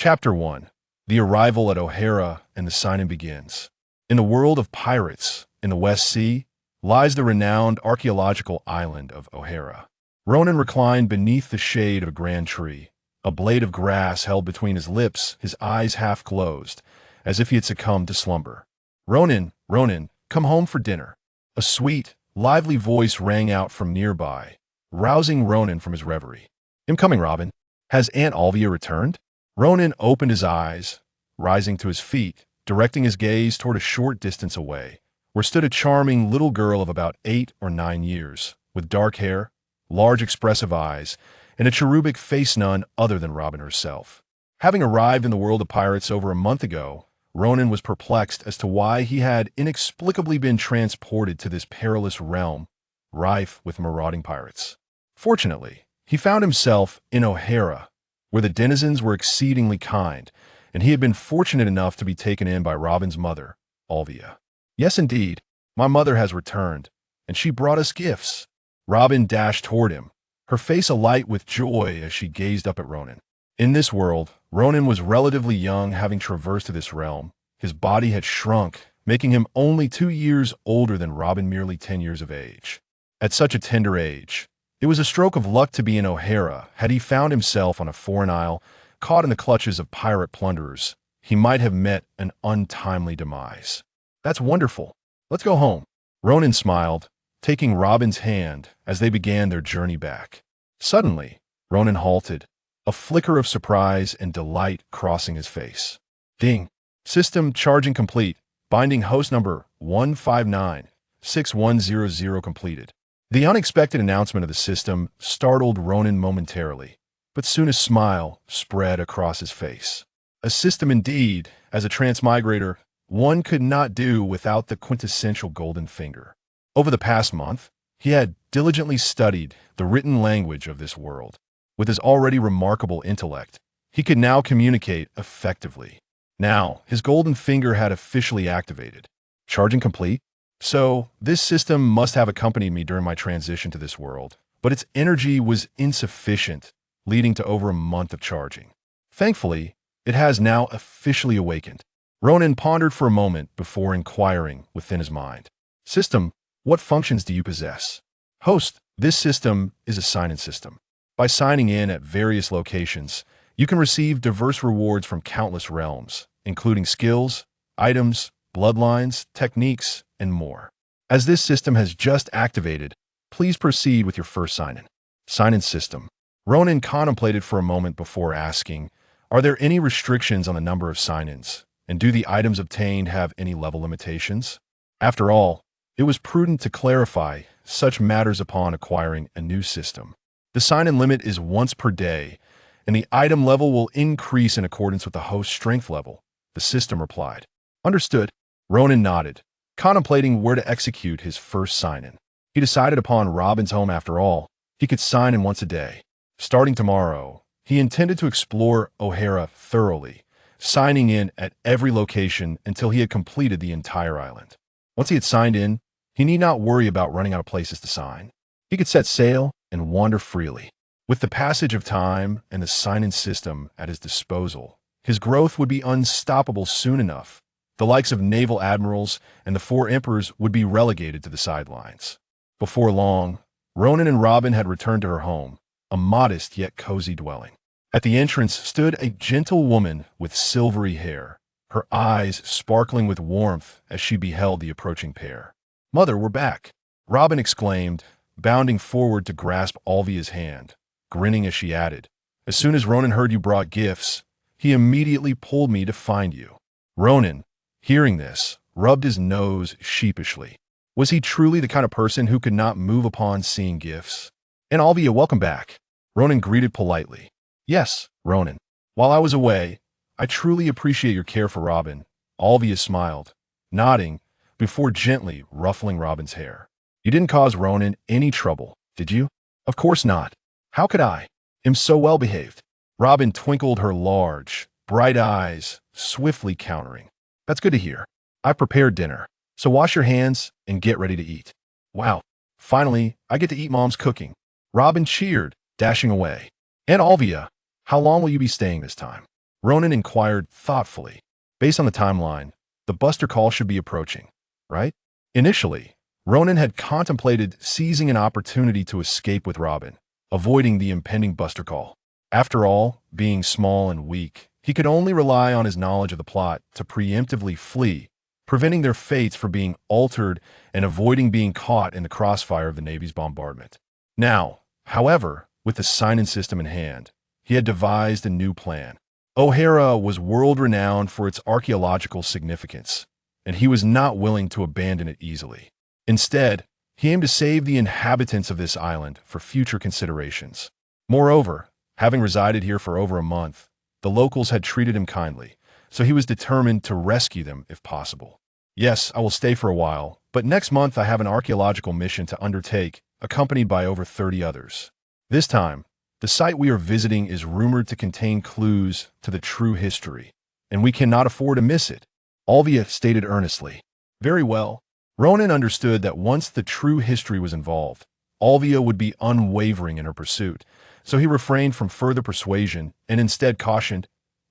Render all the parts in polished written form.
Chapter 1. The Arrival at Ohara and the Signing begins. In the world of pirates, in the West Sea, lies the renowned archaeological island of Ohara. Ronan reclined beneath the shade of a grand tree, a blade of grass held between his lips, his eyes half closed, as if he had succumbed to slumber. "Ronan, Ronan, come home for dinner." A sweet, lively voice rang out from nearby, rousing Ronan from his reverie. "I'm coming, Robin. Has Aunt Olvia returned?" Ronan opened his eyes, rising to his feet, directing his gaze toward a short distance away, where stood a charming little girl of about 8 or 9 years, with dark hair, large expressive eyes, and a cherubic face none other than Robin herself. Having arrived in the world of pirates over a month ago, Ronan was perplexed as to why he had inexplicably been transported to this perilous realm, rife with marauding pirates. Fortunately, he found himself in Ohara, where the denizens were exceedingly kind, and he had been fortunate enough to be taken in by Robin's mother, Olvia. "Yes, indeed, my mother has returned, and she brought us gifts." Robin dashed toward him, her face alight with joy as she gazed up at Ronan. In this world, Ronan was relatively young, having traversed this realm. His body had shrunk, making him only 2 years older than Robin, merely 10 years of age. At such a tender age, it was a stroke of luck to be in Ohara. Had he found himself on a foreign isle, caught in the clutches of pirate plunderers, he might have met an untimely demise. "That's wonderful. Let's go home." Ronan smiled, taking Robin's hand as they began their journey back. Suddenly, Ronan halted, a flicker of surprise and delight crossing his face. "Ding! System charging complete. Binding host number 1596100 completed." The unexpected announcement of the system startled Ronan momentarily, but soon a smile spread across his face. A system indeed. As a transmigrator, one could not do without the quintessential golden finger. Over the past month, he had diligently studied the written language of this world. With his already remarkable intellect, he could now communicate effectively. Now, his golden finger had officially activated. Charging complete? So, this system must have accompanied me during my transition to this world, but its energy was insufficient, leading to over a month of charging. Thankfully, it has now officially awakened. Ronan pondered for a moment before inquiring within his mind. "System, what functions do you possess?" "Host, this system is a sign-in system. By signing in at various locations, you can receive diverse rewards from countless realms, including skills, items, bloodlines, techniques, and more. As this system has just activated, please proceed with your first sign-in." Sign-in system. Ronan contemplated for a moment before asking, "Are there any restrictions on the number of sign-ins, and do the items obtained have any level limitations?" After all, it was prudent to clarify such matters upon acquiring a new system. "The sign-in limit is once per day, and the item level will increase in accordance with the host's strength level," the system replied. "Understood." Ronan nodded, contemplating where to execute his first sign-in. He decided upon Robin's home. After all, he could sign in once a day. Starting tomorrow, he intended to explore Ohara thoroughly, signing in at every location until he had completed the entire island. Once he had signed in, he need not worry about running out of places to sign. He could set sail and wander freely. With the passage of time and the sign-in system at his disposal, his growth would be unstoppable soon enough. The likes of naval admirals and the 4 emperors would be relegated to the sidelines. Before long, Ronan and Robin had returned to her home, a modest yet cozy dwelling. At the entrance stood a gentle woman with silvery hair, her eyes sparkling with warmth as she beheld the approaching pair. "Mother, we're back!" Robin exclaimed, bounding forward to grasp Olvia's hand, grinning as she added, "As soon as Ronan heard you brought gifts, he immediately pulled me to find you." Ronan, hearing this, rubbed his nose sheepishly. Was he truly the kind of person who could not move upon seeing gifts? "And Olvia, welcome back," Ronan greeted politely. "Yes, Ronan. While I was away, I truly appreciate your care for Robin." Olvia smiled, nodding, before gently ruffling Robin's hair. "You didn't cause Ronan any trouble, did you?" "Of course not. How could I? I'm so well behaved." Robin twinkled her large, bright eyes, swiftly countering. "That's good to hear. I prepared dinner, so wash your hands and get ready to eat." "Wow, finally, I get to eat Mom's cooking." Robin cheered, dashing away. "And Olvia, how long will you be staying this time?" Ronan inquired thoughtfully. Based on the timeline, the Buster call should be approaching, right? Initially, Ronan had contemplated seizing an opportunity to escape with Robin, avoiding the impending Buster call. After all, being small and weak, he could only rely on his knowledge of the plot to preemptively flee, preventing their fates from being altered and avoiding being caught in the crossfire of the Navy's bombardment. Now, however, with the sign-in system in hand, he had devised a new plan. Ohara was world-renowned for its archaeological significance, and he was not willing to abandon it easily. Instead, he aimed to save the inhabitants of this island for future considerations. Moreover, having resided here for over a month, the locals had treated him kindly, so he was determined to rescue them if possible. Yes, I will stay for a while, but next month I have an archaeological mission to undertake, accompanied by over 30 others. This time, the site we are visiting is rumored to contain clues to the true history, and we cannot afford to miss it, Olvia stated earnestly. Very well. Ronan understood that once the true history was involved, Olvia would be unwavering in her pursuit, so he refrained from further persuasion and instead cautioned,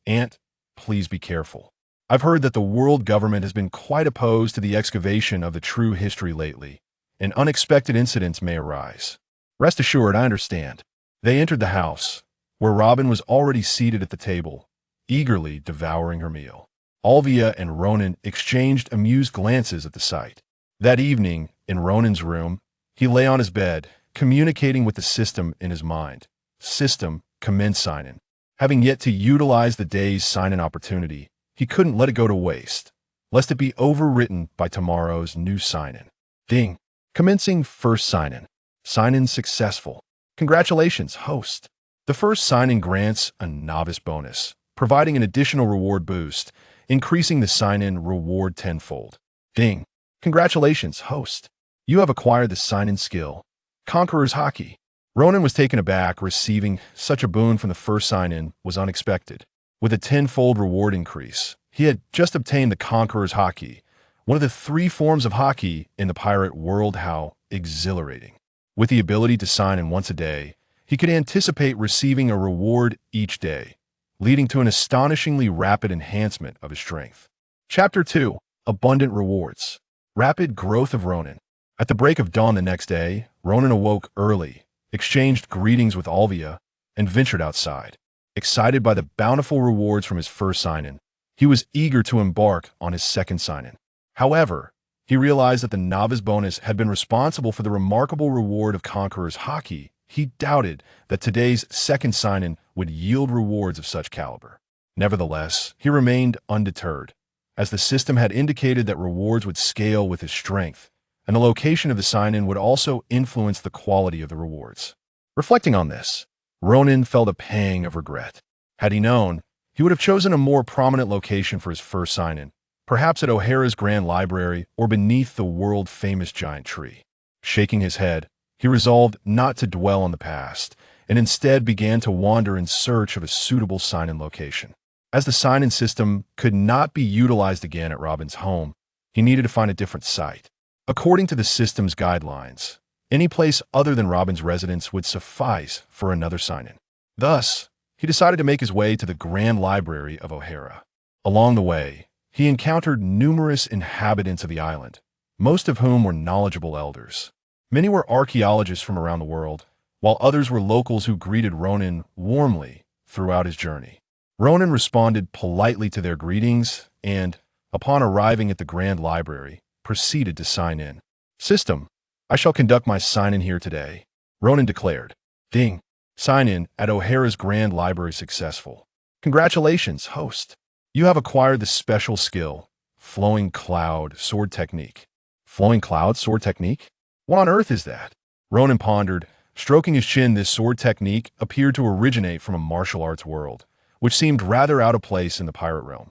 "Aunt, please be careful. I've heard that the world government has been quite opposed to the excavation of the true history lately, and unexpected incidents may arise. Rest assured, I understand." They entered the house, where Robin was already seated at the table, eagerly devouring her meal. Olvia and Ronan exchanged amused glances at the sight. That evening, in Ronan's room, he lay on his bed, communicating with the system in his mind. System, commence sign-in. Having yet to utilize the day's sign-in opportunity, he couldn't let it go to waste, lest it be overwritten by tomorrow's new sign-in. Ding. Commencing first sign-in. Sign-in successful. Congratulations, host. The first sign-in grants a novice bonus, providing an additional reward boost, increasing the sign-in reward tenfold. Ding. Congratulations, host. You have acquired the sign-in skill, Conqueror's Hockey. Ronan was taken aback. Receiving such a boon from the first sign-in was unexpected. With a tenfold reward increase, he had just obtained the Conqueror's Hockey, one of the 3 forms of hockey in the pirate world. How exhilarating. With the ability to sign in once a day, he could anticipate receiving a reward each day, leading to an astonishingly rapid enhancement of his strength. Chapter 2. Abundant Rewards. Rapid Growth of Ronan. At the break of dawn the next day, Ronan awoke early, exchanged greetings with Olvia, and ventured outside. Excited by the bountiful rewards from his first sign-in, he was eager to embark on his second sign-in. However, he realized that the novice bonus had been responsible for the remarkable reward of Conqueror's Hockey. He doubted that today's second sign-in would yield rewards of such caliber. Nevertheless, he remained undeterred, as the system had indicated that rewards would scale with his strength, and the location of the sign-in would also influence the quality of the rewards. Reflecting on this, Ronan felt a pang of regret. Had he known, he would have chosen a more prominent location for his first sign-in, perhaps at Ohara's Grand Library or beneath the world-famous giant tree. Shaking his head, he resolved not to dwell on the past, and instead began to wander in search of a suitable sign-in location. As the sign-in system could not be utilized again at Robin's home, he needed to find a different site. According to the system's guidelines, any place other than Robin's residence would suffice for another sign-in. Thus, he decided to make his way to the Grand Library of Ohara. Along the way, he encountered numerous inhabitants of the island, most of whom were knowledgeable elders. Many were archaeologists from around the world, while others were locals who greeted Ronan warmly throughout his journey. Ronan responded politely to their greetings and, upon arriving at the Grand Library, proceeded to sign in. System, I shall conduct my sign-in here today, Ronan declared. Ding. Sign-in at Ohara's Grand Library successful. Congratulations, host. You have acquired the special skill, Flowing Cloud Sword Technique. Flowing Cloud Sword Technique? What on earth is that? Ronan pondered, stroking his chin. This sword technique appeared to originate from a martial arts world, which seemed rather out of place in the pirate realm.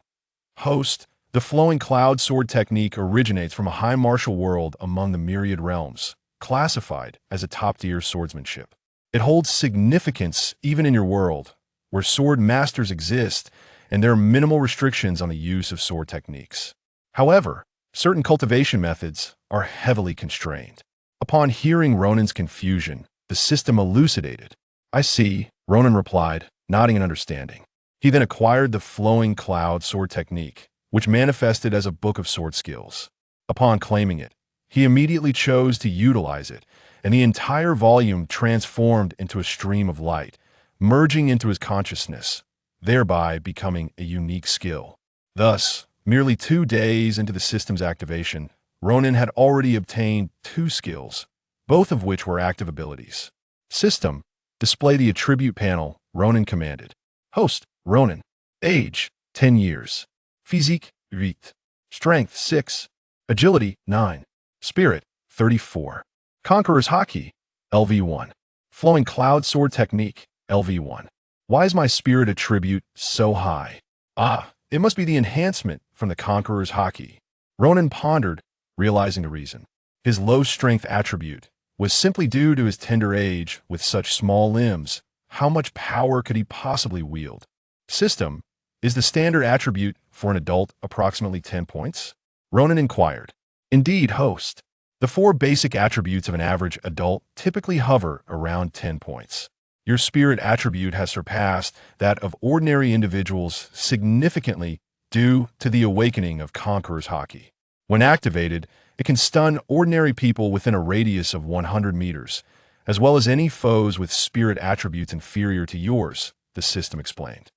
Host, the Flowing Cloud Sword Technique originates from a high martial world among the myriad realms, classified as a top-tier swordsmanship. It holds significance even in your world, where sword masters exist, and there are minimal restrictions on the use of sword techniques. However, certain cultivation methods are heavily constrained. Upon hearing Ronan's confusion, the system elucidated. I see, Ronan replied, nodding in understanding. He then acquired the flowing cloud sword technique, which manifested as a book of sword skills. Upon claiming it, he immediately chose to utilize it, and the entire volume transformed into a stream of light, merging into his consciousness, thereby becoming a unique skill. Thus, merely 2 days into the system's activation, Ronan had already obtained 2 skills, both of which were active abilities. System: display the attribute panel, Ronan commanded. Host: Ronan. Age: 10 years. Physique: 8. Strength: 6. Agility: 9. Spirit: 34. Conqueror's Haki: LV1. Flowing Cloud Sword Technique: LV1. Why is my spirit attribute so high? It must be the enhancement from the Conqueror's Haki. Ronan pondered, realizing the reason. His low strength attribute was simply due to his tender age with such small limbs. How much power could he possibly wield? System: is the standard attribute for an adult approximately 10 points? Ronan inquired. Indeed, host. The 4 basic attributes of an average adult typically hover around 10 points. Your spirit attribute has surpassed that of ordinary individuals significantly due to the awakening of Conqueror's Haki. When activated, it can stun ordinary people within a radius of 100 meters, as well as any foes with spirit attributes inferior to yours, the system explained.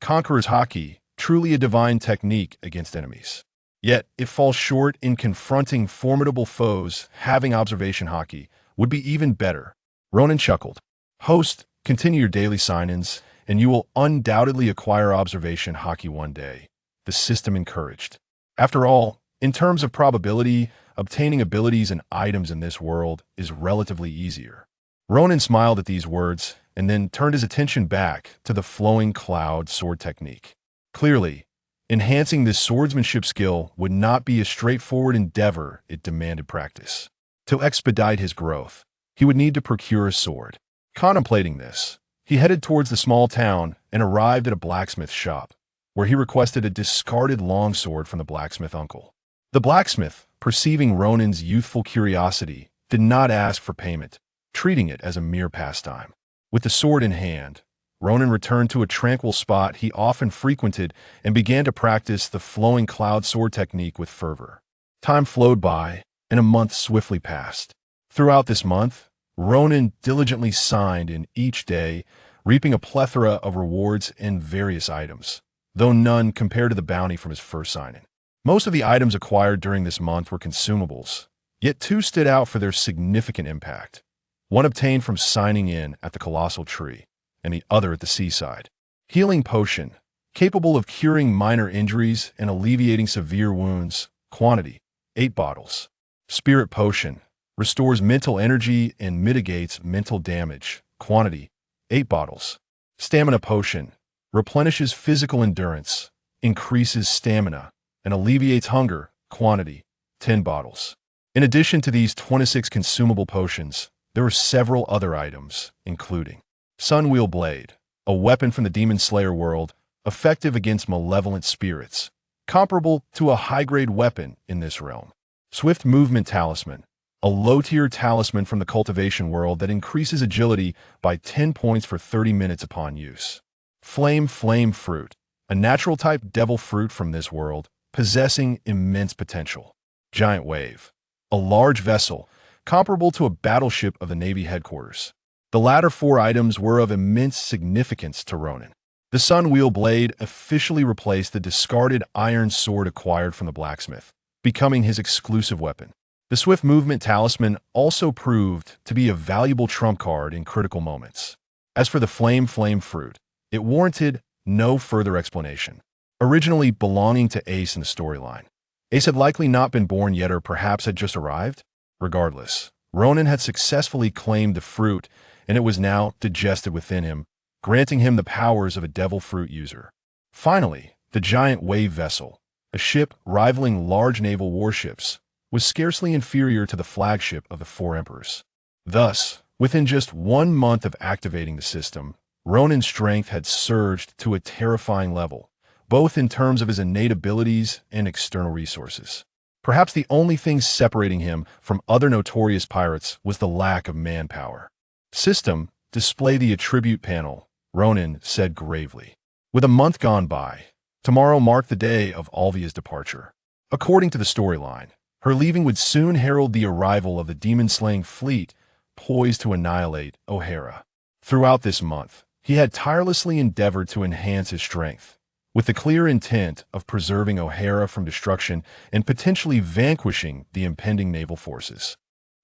Conqueror's Haki, truly a divine technique against enemies. Yet, it falls short in confronting formidable foes. Having observation Haki would be even better. Ronan chuckled. Host, continue your daily sign-ins, and you will undoubtedly acquire observation Haki one day, the system encouraged. After all, in terms of probability, obtaining abilities and items in this world is relatively easier. Ronan smiled at these words and then turned his attention back to the flowing cloud sword technique. Clearly, enhancing this swordsmanship skill would not be a straightforward endeavor. It demanded practice. To expedite his growth, he would need to procure a sword. Contemplating this, he headed towards the small town and arrived at a blacksmith shop, where he requested a discarded longsword from the blacksmith uncle. The blacksmith, perceiving Ronan's youthful curiosity, did not ask for payment, treating it as a mere pastime. With the sword in hand, Ronan returned to a tranquil spot he often frequented and began to practice the flowing cloud sword technique with fervor. Time flowed by, and a month swiftly passed. Throughout this month, Ronan diligently signed in each day, reaping a plethora of rewards and various items, though none compared to the bounty from his first sign-in. Most of the items acquired during this month were consumables, yet 2 stood out for their significant impact. One obtained from signing in at the Colossal Tree, and the other at the seaside. Healing Potion, capable of curing minor injuries and alleviating severe wounds, quantity, 8 bottles. Spirit Potion, restores mental energy and mitigates mental damage, quantity, 8 bottles. Stamina Potion, replenishes physical endurance, increases stamina, and alleviates hunger, quantity, 10 bottles. In addition to these 26 consumable potions, there were several other items, including Sunwheel Blade, a weapon from the Demon Slayer world, effective against malevolent spirits, comparable to a high-grade weapon in this realm. Swift Movement Talisman, a low-tier talisman from the cultivation world that increases agility by 10 points for 30 minutes upon use. Flame Fruit, a natural-type devil fruit from this world, possessing immense potential. Giant Wave, a large vessel, comparable to a battleship of the Navy headquarters. The latter 4 items were of immense significance to Ronan. The Sunwheel Blade officially replaced the discarded iron sword acquired from the blacksmith, becoming his exclusive weapon. The Swift Movement Talisman also proved to be a valuable trump card in critical moments. As for the Flame Fruit, it warranted no further explanation. Originally belonging to Ace in the storyline, Ace had likely not been born yet or perhaps had just arrived. Regardless, Ronan had successfully claimed the fruit, and it was now digested within him, granting him the powers of a devil fruit user. Finally, the Giant Wave Vessel, a ship rivaling large naval warships, was scarcely inferior to the flagship of the 4 emperors. Thus, within just 1 month of activating the system, Ronan's strength had surged to a terrifying level, both in terms of his innate abilities and external resources. Perhaps the only thing separating him from other notorious pirates was the lack of manpower. System: display the attribute panel, Ronan said gravely. With a month gone by, tomorrow marked the day of Olvia's departure. According to the storyline, her leaving would soon herald the arrival of the demon-slaying fleet poised to annihilate Ohara. Throughout this month, he had tirelessly endeavored to enhance his strength, with the clear intent of preserving Ohara from destruction and potentially vanquishing the impending naval forces.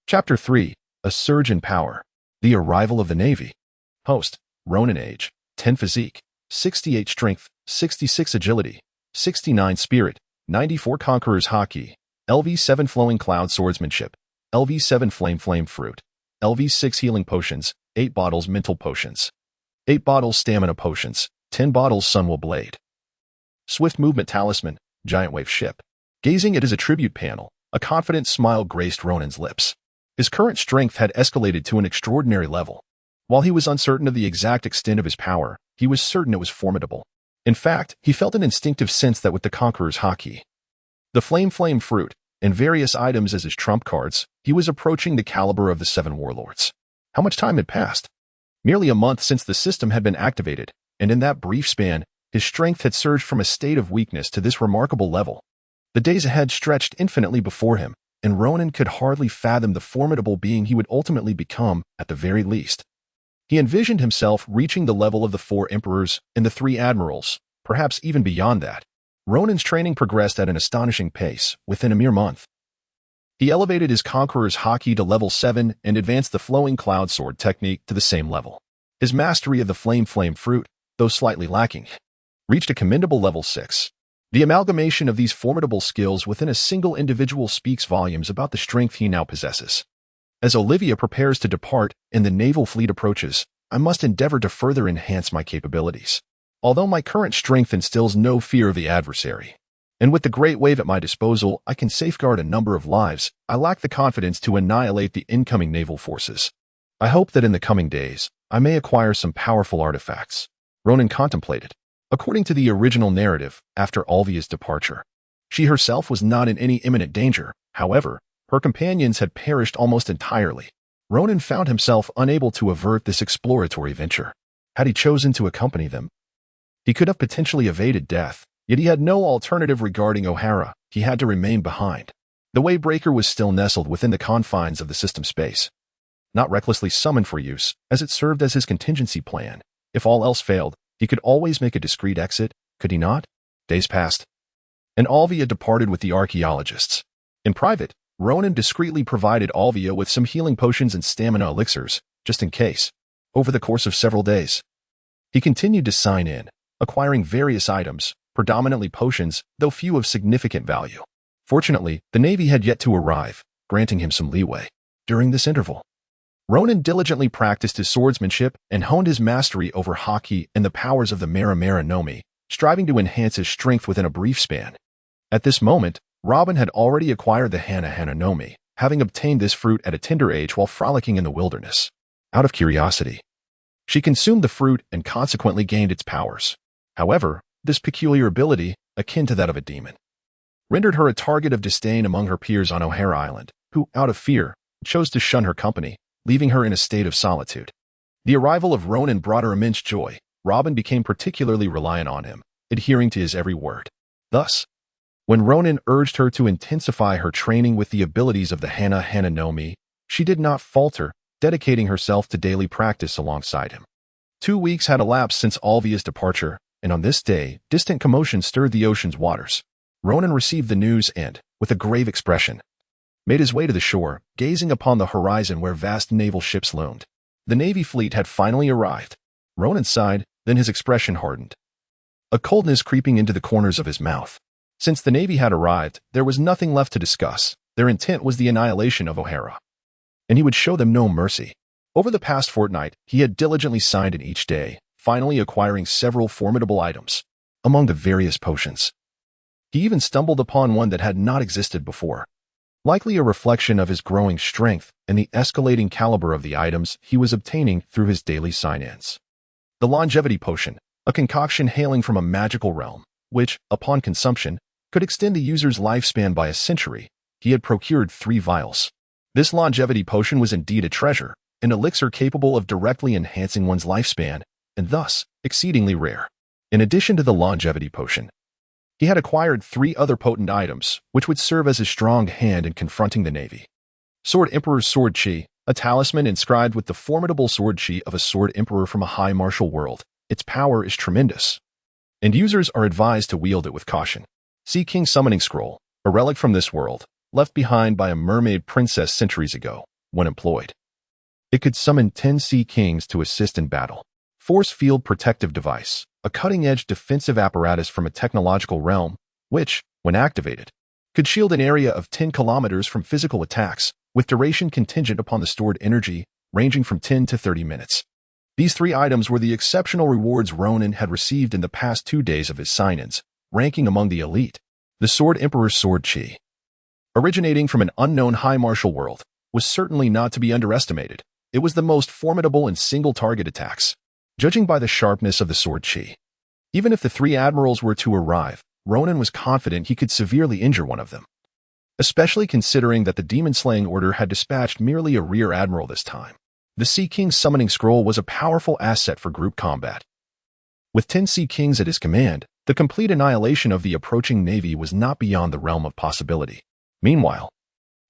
Chapter 3: A Surge in Power. The Arrival of the Navy. Host: Ronan. Age: 10 Physique, 68 Strength, 66 Agility, 69 Spirit, 94 Conqueror's Haki, LV7 Flowing Cloud Swordsmanship, LV7 Flame Fruit, LV6 Healing Potions, 8 bottles Mental Potions, 8 bottles Stamina Potions, 10 bottles Sunwell Blade. Swift Movement Talisman, Giant Wave Ship. Gazing at his attribute panel, a confident smile graced Ronan's lips. His current strength had escalated to an extraordinary level. While he was uncertain of the exact extent of his power, he was certain it was formidable. In fact, he felt an instinctive sense that with the Conqueror's Haki, the Flame Fruit, and various items as his trump cards, he was approaching the caliber of the 7 warlords. How much time had passed? Merely a month since the system had been activated, and in that brief span, his strength had surged from a state of weakness to this remarkable level. The days ahead stretched infinitely before him, and Ronan could hardly fathom the formidable being he would ultimately become, at the very least. He envisioned himself reaching the level of the 4 emperors and the 3 admirals, perhaps even beyond that. Ronan's training progressed at an astonishing pace within a mere month. He elevated his Conqueror's Haki to level 7 and advanced the Flowing Cloud Sword technique to the same level. His mastery of the Flame Fruit, though slightly lacking, reached a commendable level 6. The amalgamation of these formidable skills within a single individual speaks volumes about the strength he now possesses. As Olvia prepares to depart and the naval fleet approaches, I must endeavor to further enhance my capabilities. Although my current strength instills no fear of the adversary, and with the great wave at my disposal, I can safeguard a number of lives, I lack the confidence to annihilate the incoming naval forces. I hope that in the coming days, I may acquire some powerful artifacts. Ronan contemplated. According to the original narrative, after Olvia's departure, she herself was not in any imminent danger. However, her companions had perished almost entirely. Ronan found himself unable to avert this exploratory venture. Had he chosen to accompany them, he could have potentially evaded death, yet he had no alternative regarding Ohara. He had to remain behind. The Waybreaker was still nestled within the confines of the system space, not recklessly summoned for use, as it served as his contingency plan. If all else failed, he could always make a discreet exit, could he not? Days passed, and Olvia departed with the archaeologists. In private, Ronan discreetly provided Olvia with some healing potions and stamina elixirs, just in case. Over the course of several days, he continued to sign in, acquiring various items, predominantly potions, though few of significant value. Fortunately, the Navy had yet to arrive, granting him some leeway. During this interval, Ronan diligently practiced his swordsmanship and honed his mastery over Haki and the powers of the Mera Nomi, striving to enhance his strength within a brief span. At this moment, Robin had already acquired the Hana Nomi, having obtained this fruit at a tender age while frolicking in the wilderness. Out of curiosity, she consumed the fruit and consequently gained its powers. However, this peculiar ability, akin to that of a demon, rendered her a target of disdain among her peers on Ohara Island, who, out of fear, chose to shun her company, leaving her in a state of solitude. The arrival of Ronan brought her immense joy. Robin became particularly reliant on him, adhering to his every word. Thus, when Ronan urged her to intensify her training with the abilities of the Hana Nomi, she did not falter, dedicating herself to daily practice alongside him. 2 weeks had elapsed since Olvia's departure, and on this day, distant commotion stirred the ocean's waters. Ronan received the news and, with a grave expression, made his way to the shore, gazing upon the horizon where vast naval ships loomed. The Navy fleet had finally arrived. Ronan sighed, then his expression hardened, a coldness creeping into the corners of his mouth. Since the Navy had arrived, there was nothing left to discuss. Their intent was the annihilation of Ohara, and he would show them no mercy. Over the past fortnight, he had diligently signed in each day, finally acquiring several formidable items. Among the various potions, he even stumbled upon one that had not existed before, likely a reflection of his growing strength and the escalating caliber of the items he was obtaining through his daily sign-ins. The longevity potion, a concoction hailing from a magical realm, which, upon consumption, could extend the user's lifespan by a century. He had procured 3 vials. This longevity potion was indeed a treasure, an elixir capable of directly enhancing one's lifespan, and thus exceedingly rare. In addition to the longevity potion, he had acquired 3 other potent items, which would serve as his strong hand in confronting the Navy. Sword Emperor's Sword Chi, a talisman inscribed with the formidable sword chi of a Sword Emperor from a high martial world. Its power is tremendous, and users are advised to wield it with caution. Sea King Summoning Scroll, a relic from this world, left behind by a mermaid princess centuries ago, when employed. It could summon 10 Sea Kings to assist in battle. Force Field Protective Device, a cutting-edge defensive apparatus from a technological realm, which, when activated, could shield an area of 10 kilometers from physical attacks, with duration contingent upon the stored energy, ranging from 10 to 30 minutes. These 3 items were the exceptional rewards Ronan had received in the past 2 days of his sign-ins, ranking among the elite. The Sword Emperor's Sword Chi, originating from an unknown high martial world, was certainly not to be underestimated. It was the most formidable in single-target attacks, judging by the sharpness of the Sword Chi. Even if the 3 admirals were to arrive, Ronan was confident he could severely injure one of them, especially considering that the demon-slaying order had dispatched merely a rear admiral this time. The Sea King's Summoning Scroll was a powerful asset for group combat. With 10 Sea Kings at his command, the complete annihilation of the approaching Navy was not beyond the realm of possibility. Meanwhile,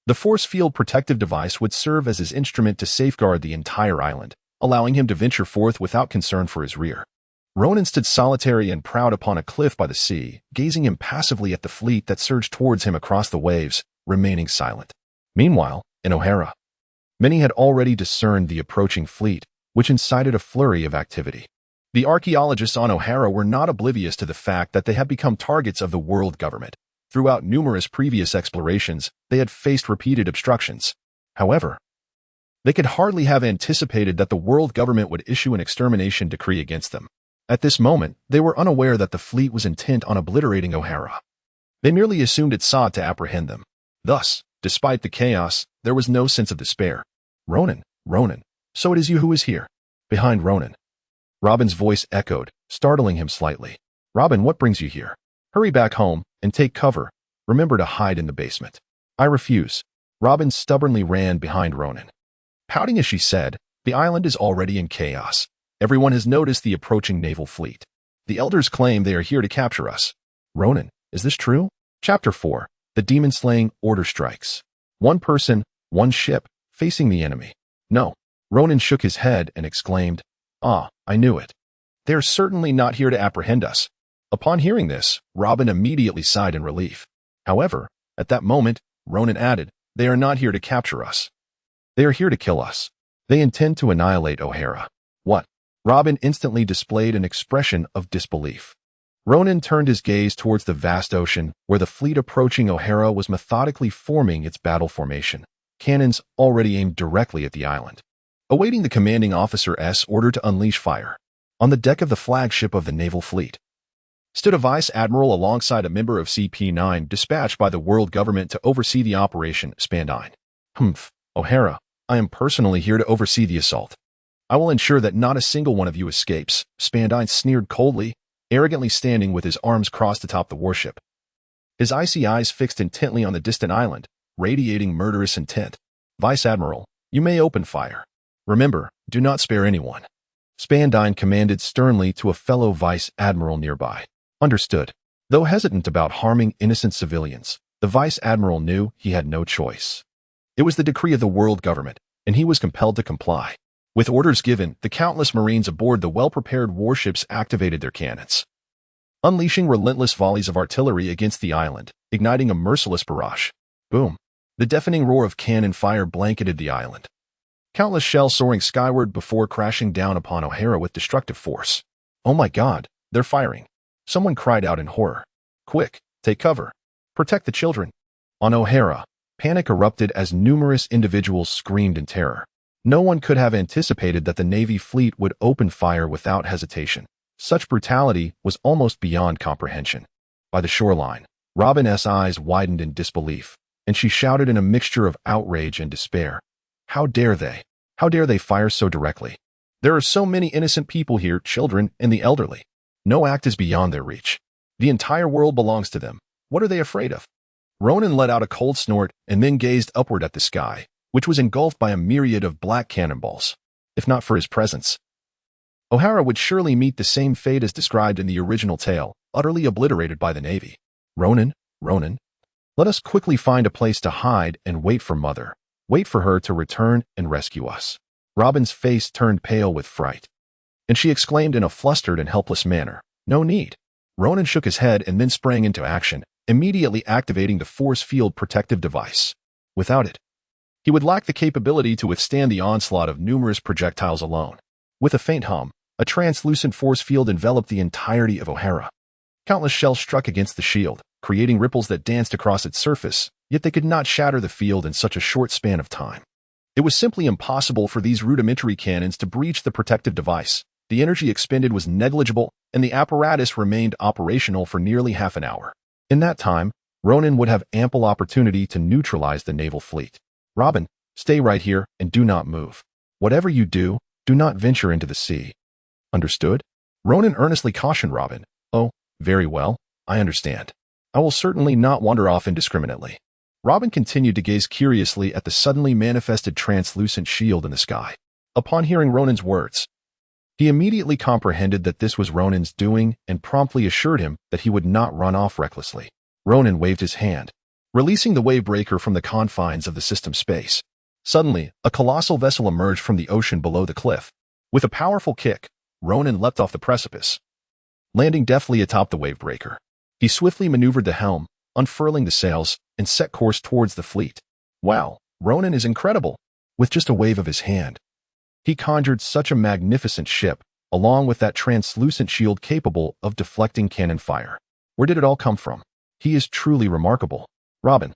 the Force Field Protective Device would serve as his instrument to safeguard the entire island, allowing him to venture forth without concern for his rear. Ronan stood solitary and proud upon a cliff by the sea, gazing impassively at the fleet that surged towards him across the waves, remaining silent. Meanwhile, in Ohara, many had already discerned the approaching fleet, which incited a flurry of activity. The archaeologists on Ohara were not oblivious to the fact that they had become targets of the world government. Throughout numerous previous explorations, they had faced repeated obstructions. However, they could hardly have anticipated that the world government would issue an extermination decree against them. At this moment, they were unaware that the fleet was intent on obliterating Ohara. They merely assumed it sought to apprehend them. Thus, despite the chaos, there was no sense of despair. Ronan, so it is you who is here. Behind Ronan, Robin's voice echoed, startling him slightly. Robin, what brings you here? Hurry back home and take cover. Remember to hide in the basement. I refuse. Robin stubbornly ran behind Ronan. Pouting as she said, the island is already in chaos. Everyone has noticed the approaching naval fleet. The elders claim they are here to capture us. Ronan, is this true? Chapter 4. The demon-slaying order strikes. One person, one ship, facing the enemy. No. Ronan shook his head and exclaimed, Ah, I knew it. They are certainly not here to apprehend us. Upon hearing this, Robin immediately sighed in relief. However, at that moment, Ronan added, They are not here to capture us. They are here to kill us. They intend to annihilate Ohara. What? Robin instantly displayed an expression of disbelief. Ronan turned his gaze towards the vast ocean, where the fleet approaching Ohara was methodically forming its battle formation, cannons already aimed directly at the island. Awaiting the commanding officer's order to unleash fire, on the deck of the flagship of the naval fleet, stood a vice admiral alongside a member of CP9 dispatched by the world government to oversee the operation. Spandine. Ohara, I am personally here to oversee the assault. I will ensure that not a single one of you escapes. Spandine sneered coldly, arrogantly standing with his arms crossed atop the warship. His icy eyes fixed intently on the distant island, radiating murderous intent. Vice Admiral, you may open fire. Remember, do not spare anyone. Spandine commanded sternly to a fellow Vice Admiral nearby. Understood. Though hesitant about harming innocent civilians, the Vice Admiral knew he had no choice. It was the decree of the world government, and he was compelled to comply. With orders given, the countless Marines aboard the well-prepared warships activated their cannons, unleashing relentless volleys of artillery against the island, igniting a merciless barrage. Boom! The deafening roar of cannon fire blanketed the island, countless shells soaring skyward before crashing down upon Ohara with destructive force. Oh my God, they're firing! Someone cried out in horror. Quick, take cover. Protect the children. On Ohara, panic erupted as numerous individuals screamed in terror. No one could have anticipated that the Navy fleet would open fire without hesitation. Such brutality was almost beyond comprehension. By the shoreline, Robin's eyes widened in disbelief, and she shouted in a mixture of outrage and despair. How dare they? How dare they fire so directly? There are so many innocent people here, children and the elderly. No act is beyond their reach. The entire world belongs to them. What are they afraid of? Ronan let out a cold snort and then gazed upward at the sky, which was engulfed by a myriad of black cannonballs. If not for his presence, Ohara would surely meet the same fate as described in the original tale, utterly obliterated by the Navy. Ronan, Ronan, let us quickly find a place to hide and wait for Mother. Wait for her to return and rescue us. Robin's face turned pale with fright, and she exclaimed in a flustered and helpless manner, "No need." Ronan shook his head and then sprang into action, immediately activating the force field protective device. Without it, he would lack the capability to withstand the onslaught of numerous projectiles alone. With a faint hum, a translucent force field enveloped the entirety of Ohara. Countless shells struck against the shield, creating ripples that danced across its surface, yet they could not shatter the field in such a short span of time. It was simply impossible for these rudimentary cannons to breach the protective device. The energy expended was negligible, and the apparatus remained operational for nearly half an hour. In that time, Ronan would have ample opportunity to neutralize the naval fleet. Robin, stay right here and do not move. Whatever you do, do not venture into the sea. Understood? Ronan earnestly cautioned Robin. Oh, very well, I understand. I will certainly not wander off indiscriminately. Robin continued to gaze curiously at the suddenly manifested translucent shield in the sky. Upon hearing Ronan's words, he immediately comprehended that this was Ronan's doing and promptly assured him that he would not run off recklessly. Ronan waved his hand, releasing the wave breaker from the confines of the system space. Suddenly, a colossal vessel emerged from the ocean below the cliff. With a powerful kick, Ronan leapt off the precipice, landing deftly atop the wave breaker. He swiftly maneuvered the helm, unfurling the sails, and set course towards the fleet. Wow, Ronan is incredible. With just a wave of his hand, he conjured such a magnificent ship, along with that translucent shield capable of deflecting cannon fire. Where did it all come from? He is truly remarkable. Robin,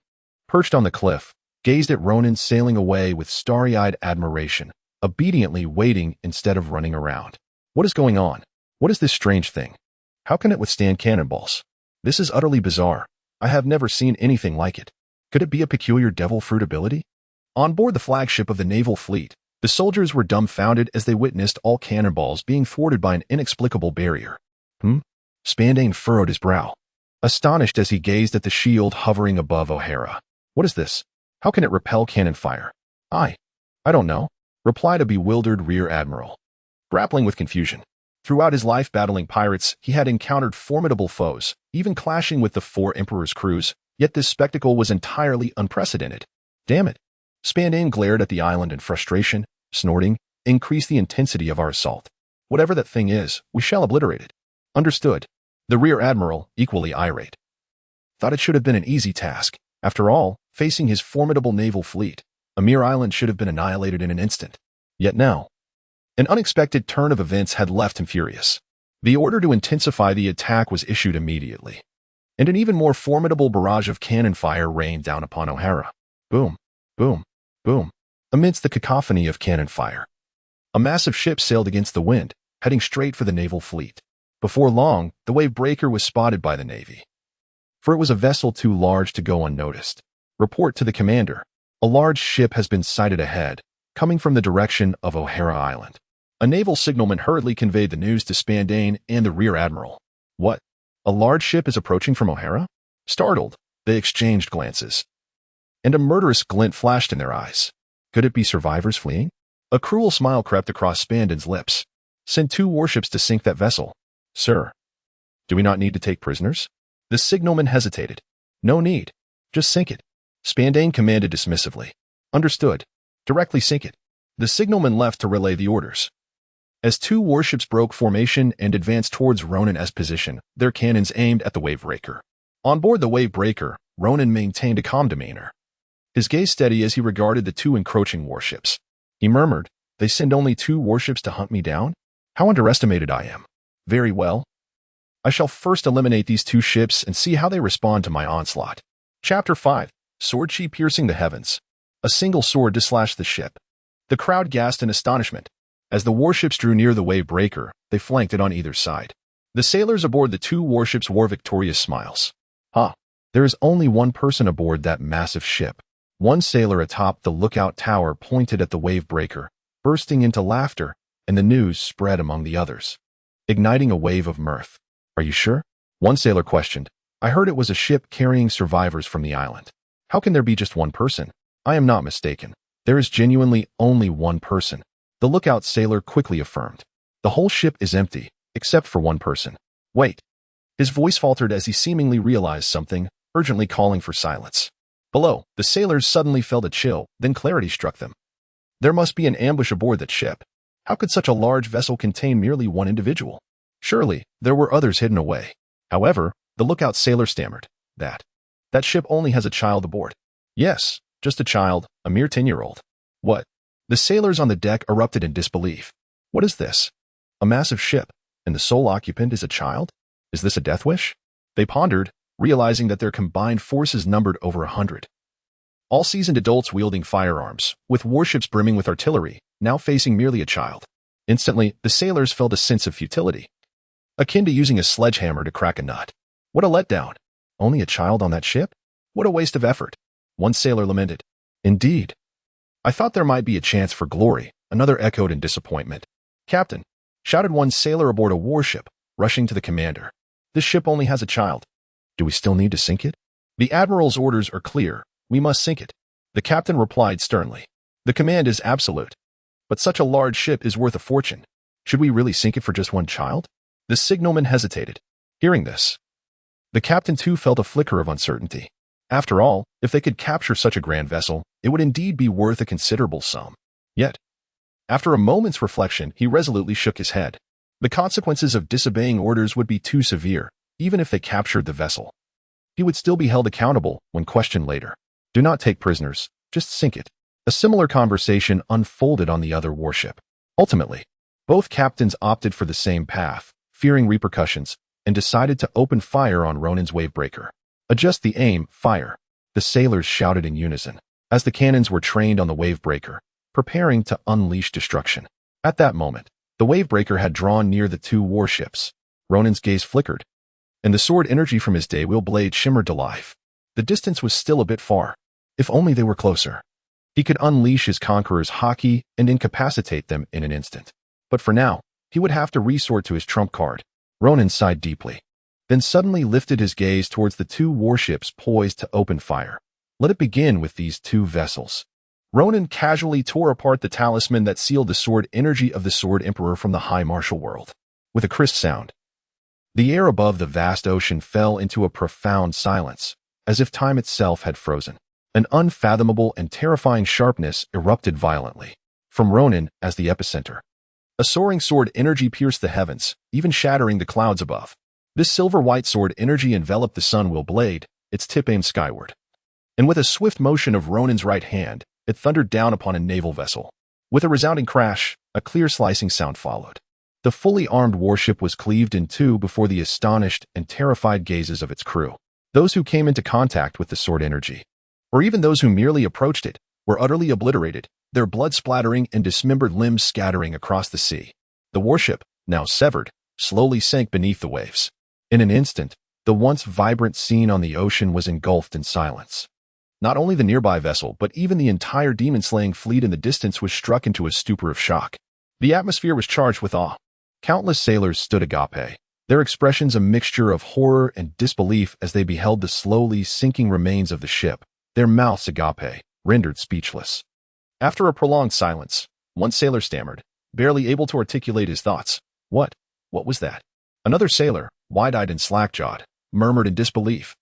perched on the cliff, gazed at Ronan sailing away with starry-eyed admiration, obediently waiting instead of running around. What is going on? What is this strange thing? How can it withstand cannonballs? This is utterly bizarre. I have never seen anything like it. Could it be a peculiar devil fruit ability? On board the flagship of the naval fleet, the soldiers were dumbfounded as they witnessed all cannonballs being thwarted by an inexplicable barrier. Spandane furrowed his brow, astonished as he gazed at the shield hovering above Ohara. What is this? How can it repel cannon fire? I don't know, replied a bewildered rear admiral, grappling with confusion. Throughout his life battling pirates, he had encountered formidable foes, even clashing with the 4 Emperor's crews, yet this spectacle was entirely unprecedented. Damn it! Spandane glared at the island in frustration, snorting, "Increase the intensity of our assault. Whatever that thing is, we shall obliterate it." Understood. The rear admiral, equally irate, thought it should have been an easy task. After all, facing his formidable naval fleet, a mere island should have been annihilated in an instant. Yet now, an unexpected turn of events had left him furious. The order to intensify the attack was issued immediately, and an even more formidable barrage of cannon fire rained down upon Ohara. Boom, boom, boom. Amidst the cacophony of cannon fire, a massive ship sailed against the wind, heading straight for the naval fleet. Before long, the wave breaker was spotted by the Navy, for it was a vessel too large to go unnoticed. Report to the commander. A large ship has been sighted ahead, coming from the direction of Ohara Island. A naval signalman hurriedly conveyed the news to Spandane and the rear admiral. What? A large ship is approaching from Ohara? Startled, they exchanged glances, and a murderous glint flashed in their eyes. Could it be survivors fleeing? A cruel smile crept across Spandane's lips. Send 2 warships to sink that vessel. Sir, do we not need to take prisoners? The signalman hesitated. No need. Just sink it. Spandane commanded dismissively. Understood. Directly sink it. The signalman left to relay the orders. As 2 warships broke formation and advanced towards Ronan's position, their cannons aimed at the wave breaker. On board the wave breaker, Ronan maintained a calm demeanor, his gaze steady as he regarded the 2 encroaching warships. He murmured, "They send only 2 warships to hunt me down? How underestimated I am. Very well. I shall first eliminate these 2 ships and see how they respond to my onslaught." Chapter 5. Sword Chi piercing the heavens. A single sword to slash the ship. The crowd gasped in astonishment. As the warships drew near the wave breaker, they flanked it on either side. The sailors aboard the 2 warships wore victorious smiles. There is only one person aboard that massive ship. One sailor atop the lookout tower pointed at the wave breaker, bursting into laughter, and the news spread among the others, igniting a wave of mirth. Are you sure? One sailor questioned. I heard it was a ship carrying survivors from the island. How can there be just one person? I am not mistaken. There is genuinely only one person. The lookout sailor quickly affirmed. The whole ship is empty, except for one person. Wait. His voice faltered as he seemingly realized something, urgently calling for silence. Below, the sailors suddenly felt a chill, then clarity struck them. There must be an ambush aboard that ship. How could such a large vessel contain merely one individual? Surely, there were others hidden away. However, the lookout sailor stammered. That ship only has a child aboard. Yes, just a child, a mere 10-year-old. What? The sailors on the deck erupted in disbelief. What is this? A massive ship, and the sole occupant is a child? Is this a death wish? They pondered, realizing that their combined forces numbered over 100. All seasoned adults wielding firearms, with warships brimming with artillery, now facing merely a child. Instantly, the sailors felt a sense of futility, akin to using a sledgehammer to crack a nut. What a letdown. Only a child on that ship? What a waste of effort. One sailor lamented. Indeed. I thought there might be a chance for glory, another echoed in disappointment. Captain, shouted one sailor aboard a warship, rushing to the commander. This ship only has a child. Do we still need to sink it? The admiral's orders are clear. We must sink it. The captain replied sternly. The command is absolute. But such a large ship is worth a fortune. Should we really sink it for just one child? The signalman hesitated. Hearing this, the captain too felt a flicker of uncertainty. After all, if they could capture such a grand vessel, it would indeed be worth a considerable sum. Yet, after a moment's reflection, he resolutely shook his head. The consequences of disobeying orders would be too severe, even if they captured the vessel. He would still be held accountable when questioned later. Do not take prisoners, just sink it. A similar conversation unfolded on the other warship. Ultimately, both captains opted for the same path, fearing repercussions, and decided to open fire on Ronan's wavebreaker. Adjust the aim, fire, the sailors shouted in unison, as the cannons were trained on the wavebreaker, preparing to unleash destruction. At that moment, the wavebreaker had drawn near the two warships. Ronan's gaze flickered, and the sword energy from his daywheel blade shimmered to life. The distance was still a bit far. If only they were closer. He could unleash his conqueror's haki and incapacitate them in an instant. But for now, he would have to resort to his trump card. Ronan sighed deeply, then suddenly lifted his gaze towards the two warships poised to open fire. Let it begin with these two vessels. Ronan casually tore apart the talisman that sealed the sword energy of the Sword Emperor from the high martial world. With a crisp sound, the air above the vast ocean fell into a profound silence, as if time itself had frozen. An unfathomable and terrifying sharpness erupted violently from Ronan as the epicenter. A soaring sword energy pierced the heavens, even shattering the clouds above. This silver-white sword energy enveloped the sun-wheel blade, its tip aimed skyward. And with a swift motion of Ronan's right hand, it thundered down upon a naval vessel. With a resounding crash, a clear slicing sound followed. The fully armed warship was cleaved in two before the astonished and terrified gazes of its crew. Those who came into contact with the sword energy, or even those who merely approached it, were utterly obliterated, their blood splattering and dismembered limbs scattering across the sea. The warship, now severed, slowly sank beneath the waves. In an instant, the once vibrant scene on the ocean was engulfed in silence. Not only the nearby vessel, but even the entire demon-slaying fleet in the distance was struck into a stupor of shock. The atmosphere was charged with awe. Countless sailors stood agape, their expressions a mixture of horror and disbelief as they beheld the slowly sinking remains of the ship, their mouths agape, rendered speechless. After a prolonged silence, one sailor stammered, barely able to articulate his thoughts. What was that? Another sailor, wide-eyed and slack-jawed, murmured in disbelief.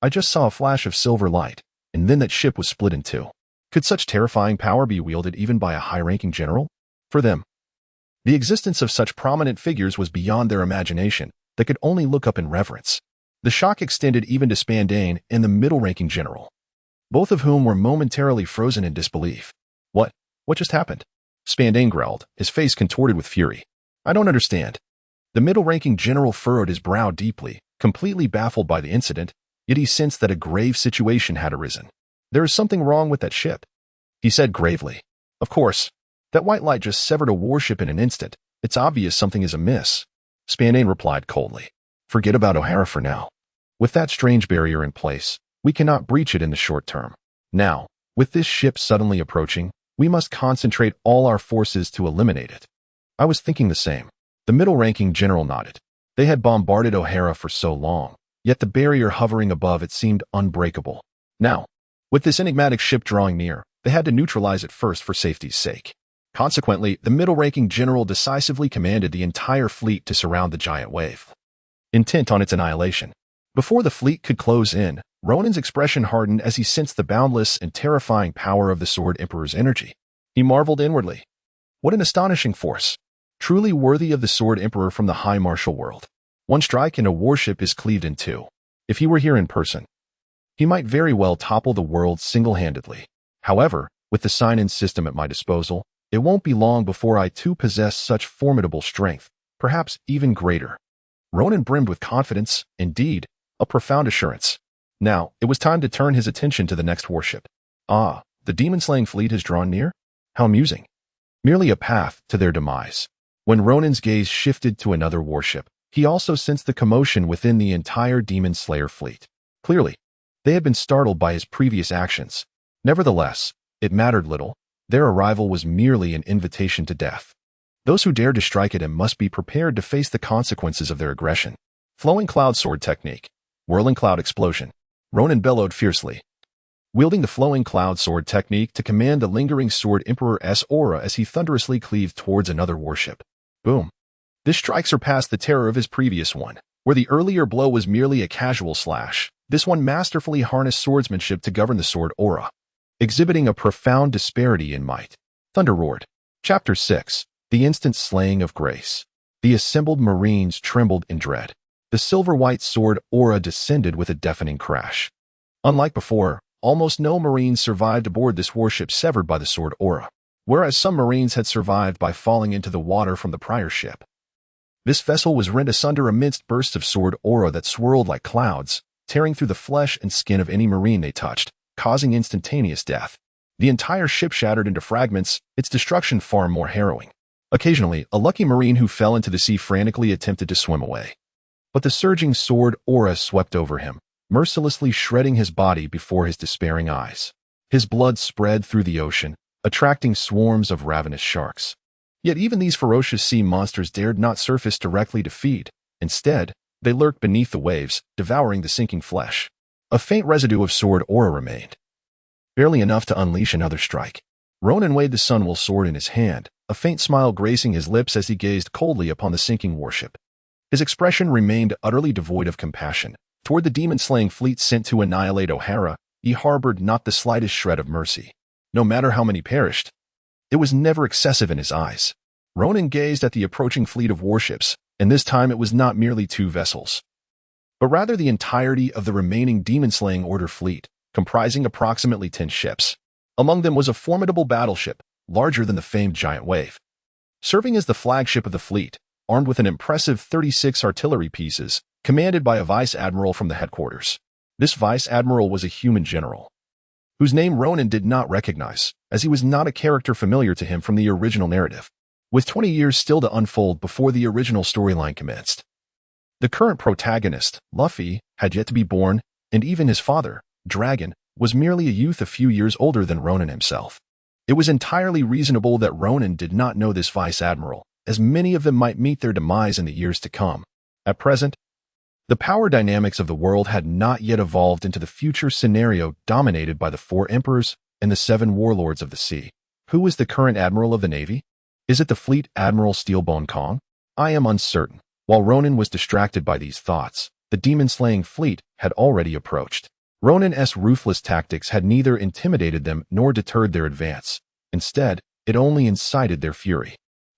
I just saw a flash of silver light, and then that ship was split in two. Could such terrifying power be wielded even by a high-ranking general? For them, the existence of such prominent figures was beyond their imagination. They could only look up in reverence. The shock extended even to Spandane and the middle-ranking general, both of whom were momentarily frozen in disbelief. What just happened? Spandane growled, his face contorted with fury. I don't understand. The middle-ranking general furrowed his brow deeply, completely baffled by the incident, yet he sensed that a grave situation had arisen. There is something wrong with that ship, he said gravely. Of course, that white light just severed a warship in an instant. It's obvious something is amiss. Spandane replied coldly. Forget about Ohara for now. With that strange barrier in place, we cannot breach it in the short term. Now, with this ship suddenly approaching, we must concentrate all our forces to eliminate it. I was thinking the same. The middle-ranking general nodded. They had bombarded Ohara for so long, yet the barrier hovering above it seemed unbreakable. Now, with this enigmatic ship drawing near, they had to neutralize it first for safety's sake. Consequently, the middle-ranking general decisively commanded the entire fleet to surround the giant wave, intent on its annihilation. Before the fleet could close in, Ronan's expression hardened as he sensed the boundless and terrifying power of the Sword Emperor's energy. He marveled inwardly. What an astonishing force! Truly worthy of the Sword Emperor from the high martial world. One strike and a warship is cleaved in two. If he were here in person, he might very well topple the world single-handedly. However, with the sign-in system at my disposal, it won't be long before I too possess such formidable strength, perhaps even greater. Ronan brimmed with confidence, indeed, a profound assurance. Now, it was time to turn his attention to the next warship. Ah, the demon-slaying fleet has drawn near? How amusing. Merely a path to their demise. When Ronan's gaze shifted to another warship, he also sensed the commotion within the entire Demon Slayer fleet. Clearly, they had been startled by his previous actions. Nevertheless, it mattered little. Their arrival was merely an invitation to death. Those who dared to strike at him must be prepared to face the consequences of their aggression. Flowing Cloud Sword Technique. Whirling Cloud Explosion. Ronan bellowed fiercely, wielding the Flowing Cloud Sword Technique to command the lingering Sword Emperor's aura as he thunderously cleaved towards another warship. Boom. This strike surpassed the terror of his previous one. Where the earlier blow was merely a casual slash, this one masterfully harnessed swordsmanship to govern the sword aura, exhibiting a profound disparity in might. Thunder roared. Chapter 6. The Instant Slaying of Grace. The assembled Marines trembled in dread. The silver-white sword aura descended with a deafening crash. Unlike before, almost no Marines survived aboard this warship severed by the sword aura, whereas some Marines had survived by falling into the water from the prior ship. This vessel was rent asunder amidst bursts of sword aura that swirled like clouds, tearing through the flesh and skin of any Marine they touched, causing instantaneous death. The entire ship shattered into fragments, its destruction far more harrowing. Occasionally, a lucky Marine who fell into the sea frantically attempted to swim away. But the surging sword aura swept over him, mercilessly shredding his body before his despairing eyes. His blood spread through the ocean, attracting swarms of ravenous sharks. Yet even these ferocious sea monsters dared not surface directly to feed. Instead, they lurked beneath the waves, devouring the sinking flesh. A faint residue of sword aura remained, barely enough to unleash another strike. Ronan weighed the Sunwell sword in his hand, a faint smile gracing his lips as he gazed coldly upon the sinking warship. His expression remained utterly devoid of compassion. Toward the demon-slaying fleet sent to annihilate Ohara, he harbored not the slightest shred of mercy. No matter how many perished, it was never excessive in his eyes. Ronan gazed at the approaching fleet of warships, and this time it was not merely 2 vessels, but rather the entirety of the remaining demon-slaying order fleet, comprising approximately 10 ships. Among them was a formidable battleship, larger than the famed giant wave. Serving as the flagship of the fleet, armed with an impressive 36 artillery pieces, commanded by a vice-admiral from the headquarters. This vice-admiral was a human general, whose name Ronan did not recognize, as he was not a character familiar to him from the original narrative. With 20 years still to unfold before the original storyline commenced, the current protagonist, Luffy, had yet to be born, and even his father, Dragon, was merely a youth a few years older than Ronan himself. It was entirely reasonable that Ronan did not know this vice-admiral, as many of them might meet their demise in the years to come. At present, the power dynamics of the world had not yet evolved into the future scenario dominated by the 4 emperors and the 7 warlords of the sea. Who is the current admiral of the Navy? Is it the fleet Admiral Steelbone Kong? I am uncertain. While Ronan was distracted by these thoughts, the demon-slaying fleet had already approached. Ronan's ruthless tactics had neither intimidated them nor deterred their advance. Instead, it only incited their fury.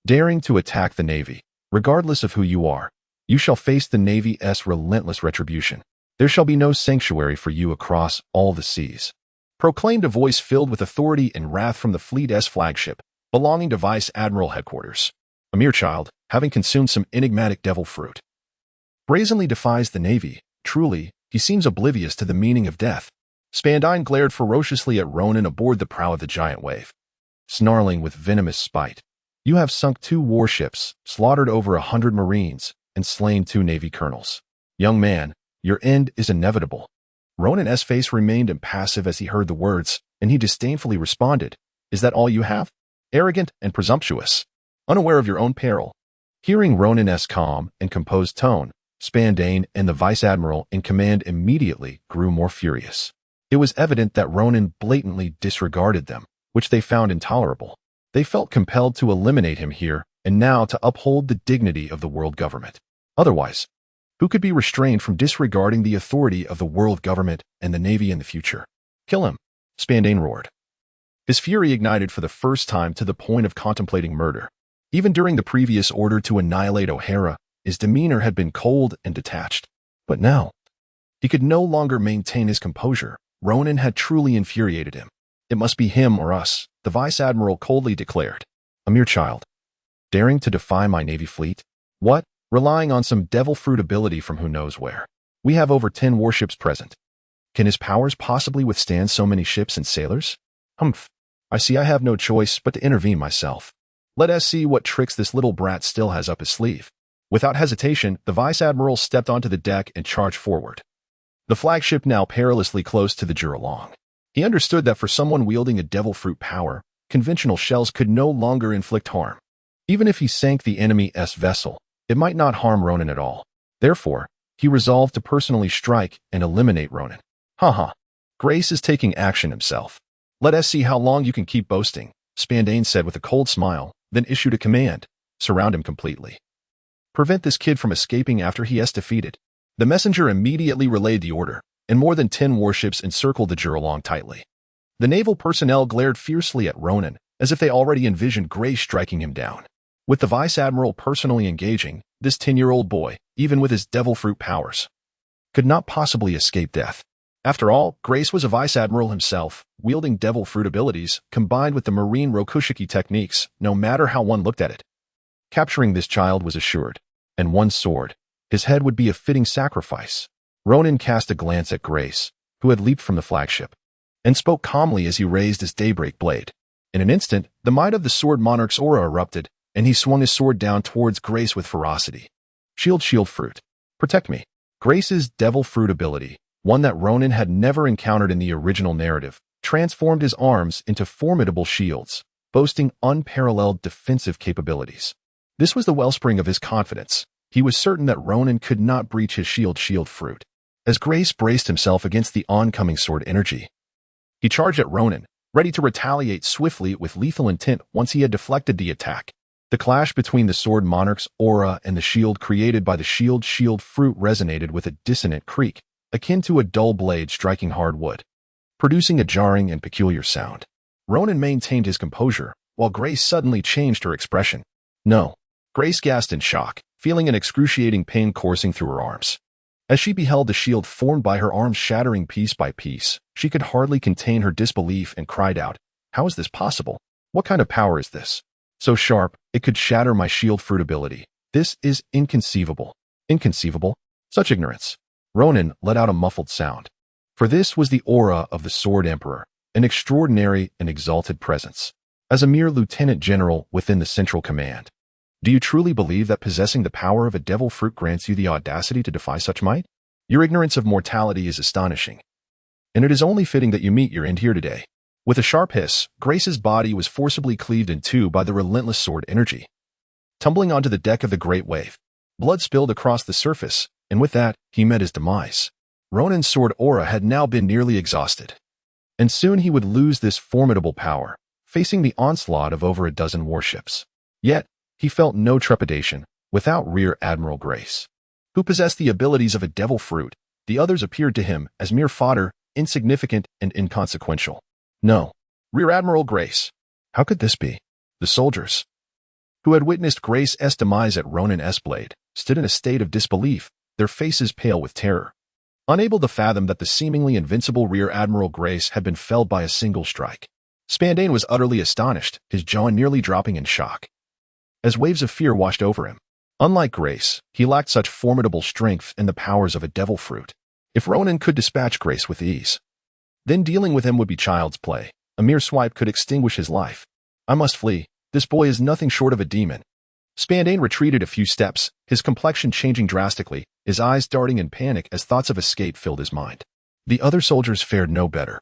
Daring to attack the Navy, regardless of who you are, you shall face the Navy's relentless retribution. There shall be no sanctuary for you across all the seas, proclaimed a voice filled with authority and wrath from the fleet's flagship, belonging to Vice Admiral Headquarters. A mere child, having consumed some enigmatic devil fruit, brazenly defies the Navy. Truly, he seems oblivious to the meaning of death. Spandine glared ferociously at Ronan aboard the prow of the giant wave, snarling with venomous spite. You have sunk 2 warships, slaughtered over 100 Marines, and slain 2 Navy colonels. Young man, your end is inevitable. Ronan's face remained impassive as he heard the words, and he disdainfully responded, Is that all you have? Arrogant and presumptuous, unaware of your own peril. Hearing Ronan's calm and composed tone, Spandane and the vice-admiral in command immediately grew more furious. It was evident that Ronan blatantly disregarded them, which they found intolerable. They felt compelled to eliminate him here and now to uphold the dignity of the world government. Otherwise, who could be restrained from disregarding the authority of the world government and the Navy in the future? Kill him, Spandane roared. His fury ignited for the first time to the point of contemplating murder. Even during the previous order to annihilate Ohara, his demeanor had been cold and detached. But now, he could no longer maintain his composure. Ronan had truly infuriated him. It must be him or us, the Vice Admiral coldly declared. A mere child. Daring to defy my Navy fleet? What? Relying on some devil fruit ability from who knows where. We have over 10 warships present. Can his powers possibly withstand so many ships and sailors? Humph. I see I have no choice but to intervene myself. Let us see what tricks this little brat still has up his sleeve. Without hesitation, the Vice Admiral stepped onto the deck and charged forward. The flagship now perilously close to the Juralong. He understood that for someone wielding a devil fruit power, conventional shells could no longer inflict harm. Even if he sank the enemy's vessel, it might not harm Ronan at all. Therefore, he resolved to personally strike and eliminate Ronan. Haha. Grace is taking action himself. Let us see how long you can keep boasting, Spandane said with a cold smile, then issued a command. Surround him completely. Prevent this kid from escaping after he is defeated. The messenger immediately relayed the order, and more than 10 warships encircled the Juralong tightly. The naval personnel glared fiercely at Ronan, as if they already envisioned Grace striking him down. With the Vice Admiral personally engaging, this 10-year-old boy, even with his devil fruit powers, could not possibly escape death. After all, Grace was a Vice Admiral himself, wielding devil fruit abilities, combined with the marine Rokushiki techniques, no matter how one looked at it. Capturing this child was assured, and one sword, his head would be a fitting sacrifice. Ronan cast a glance at Grace, who had leaped from the flagship, and spoke calmly as he raised his daybreak blade. In an instant, the might of the sword monarch's aura erupted, and he swung his sword down towards Grace with ferocity. Shield fruit. Protect me. Grace's devil fruit ability, one that Ronan had never encountered in the original narrative, transformed his arms into formidable shields, boasting unparalleled defensive capabilities. This was the wellspring of his confidence. He was certain that Ronan could not breach his shield fruit. As Grace braced himself against the oncoming sword energy, he charged at Ronan, ready to retaliate swiftly with lethal intent once he had deflected the attack. The clash between the sword monarch's aura and the shield created by the shield fruit resonated with a dissonant creak, akin to a dull blade striking hard wood, producing a jarring and peculiar sound. Ronan maintained his composure, while Grace suddenly changed her expression. No. Grace gasped in shock, feeling an excruciating pain coursing through her arms. As she beheld the shield formed by her arms shattering piece by piece, she could hardly contain her disbelief and cried out, "How is this possible? What kind of power is this? So sharp, it could shatter my shield fruit ability. This is inconceivable." Inconceivable? Such ignorance. Ronan let out a muffled sound. For this was the aura of the Sword Emperor, an extraordinary and exalted presence. As a mere lieutenant general within the central command, do you truly believe that possessing the power of a devil fruit grants you the audacity to defy such might? Your ignorance of mortality is astonishing, and it is only fitting that you meet your end here today. With a sharp hiss, Grace's body was forcibly cleaved in two by the relentless sword energy. Tumbling onto the deck of the great wave, blood spilled across the surface, and with that, he met his demise. Ronan's sword aura had now been nearly exhausted, and soon he would lose this formidable power, facing the onslaught of over a dozen warships. Yet, he felt no trepidation. Without Rear Admiral Grace, who possessed the abilities of a devil fruit, the others appeared to him as mere fodder, insignificant and inconsequential. No. Rear Admiral Grace. How could this be? The soldiers, who had witnessed Grace's demise at Ronan's blade, stood in a state of disbelief, their faces pale with terror, unable to fathom that the seemingly invincible Rear Admiral Grace had been felled by a single strike. Spandane was utterly astonished, his jaw nearly dropping in shock, as waves of fear washed over him. Unlike Grace, he lacked such formidable strength and the powers of a devil fruit. If Ronan could dispatch Grace with ease, then dealing with him would be child's play. A mere swipe could extinguish his life. I must flee. This boy is nothing short of a demon. Spandane retreated a few steps, his complexion changing drastically, his eyes darting in panic as thoughts of escape filled his mind. The other soldiers fared no better.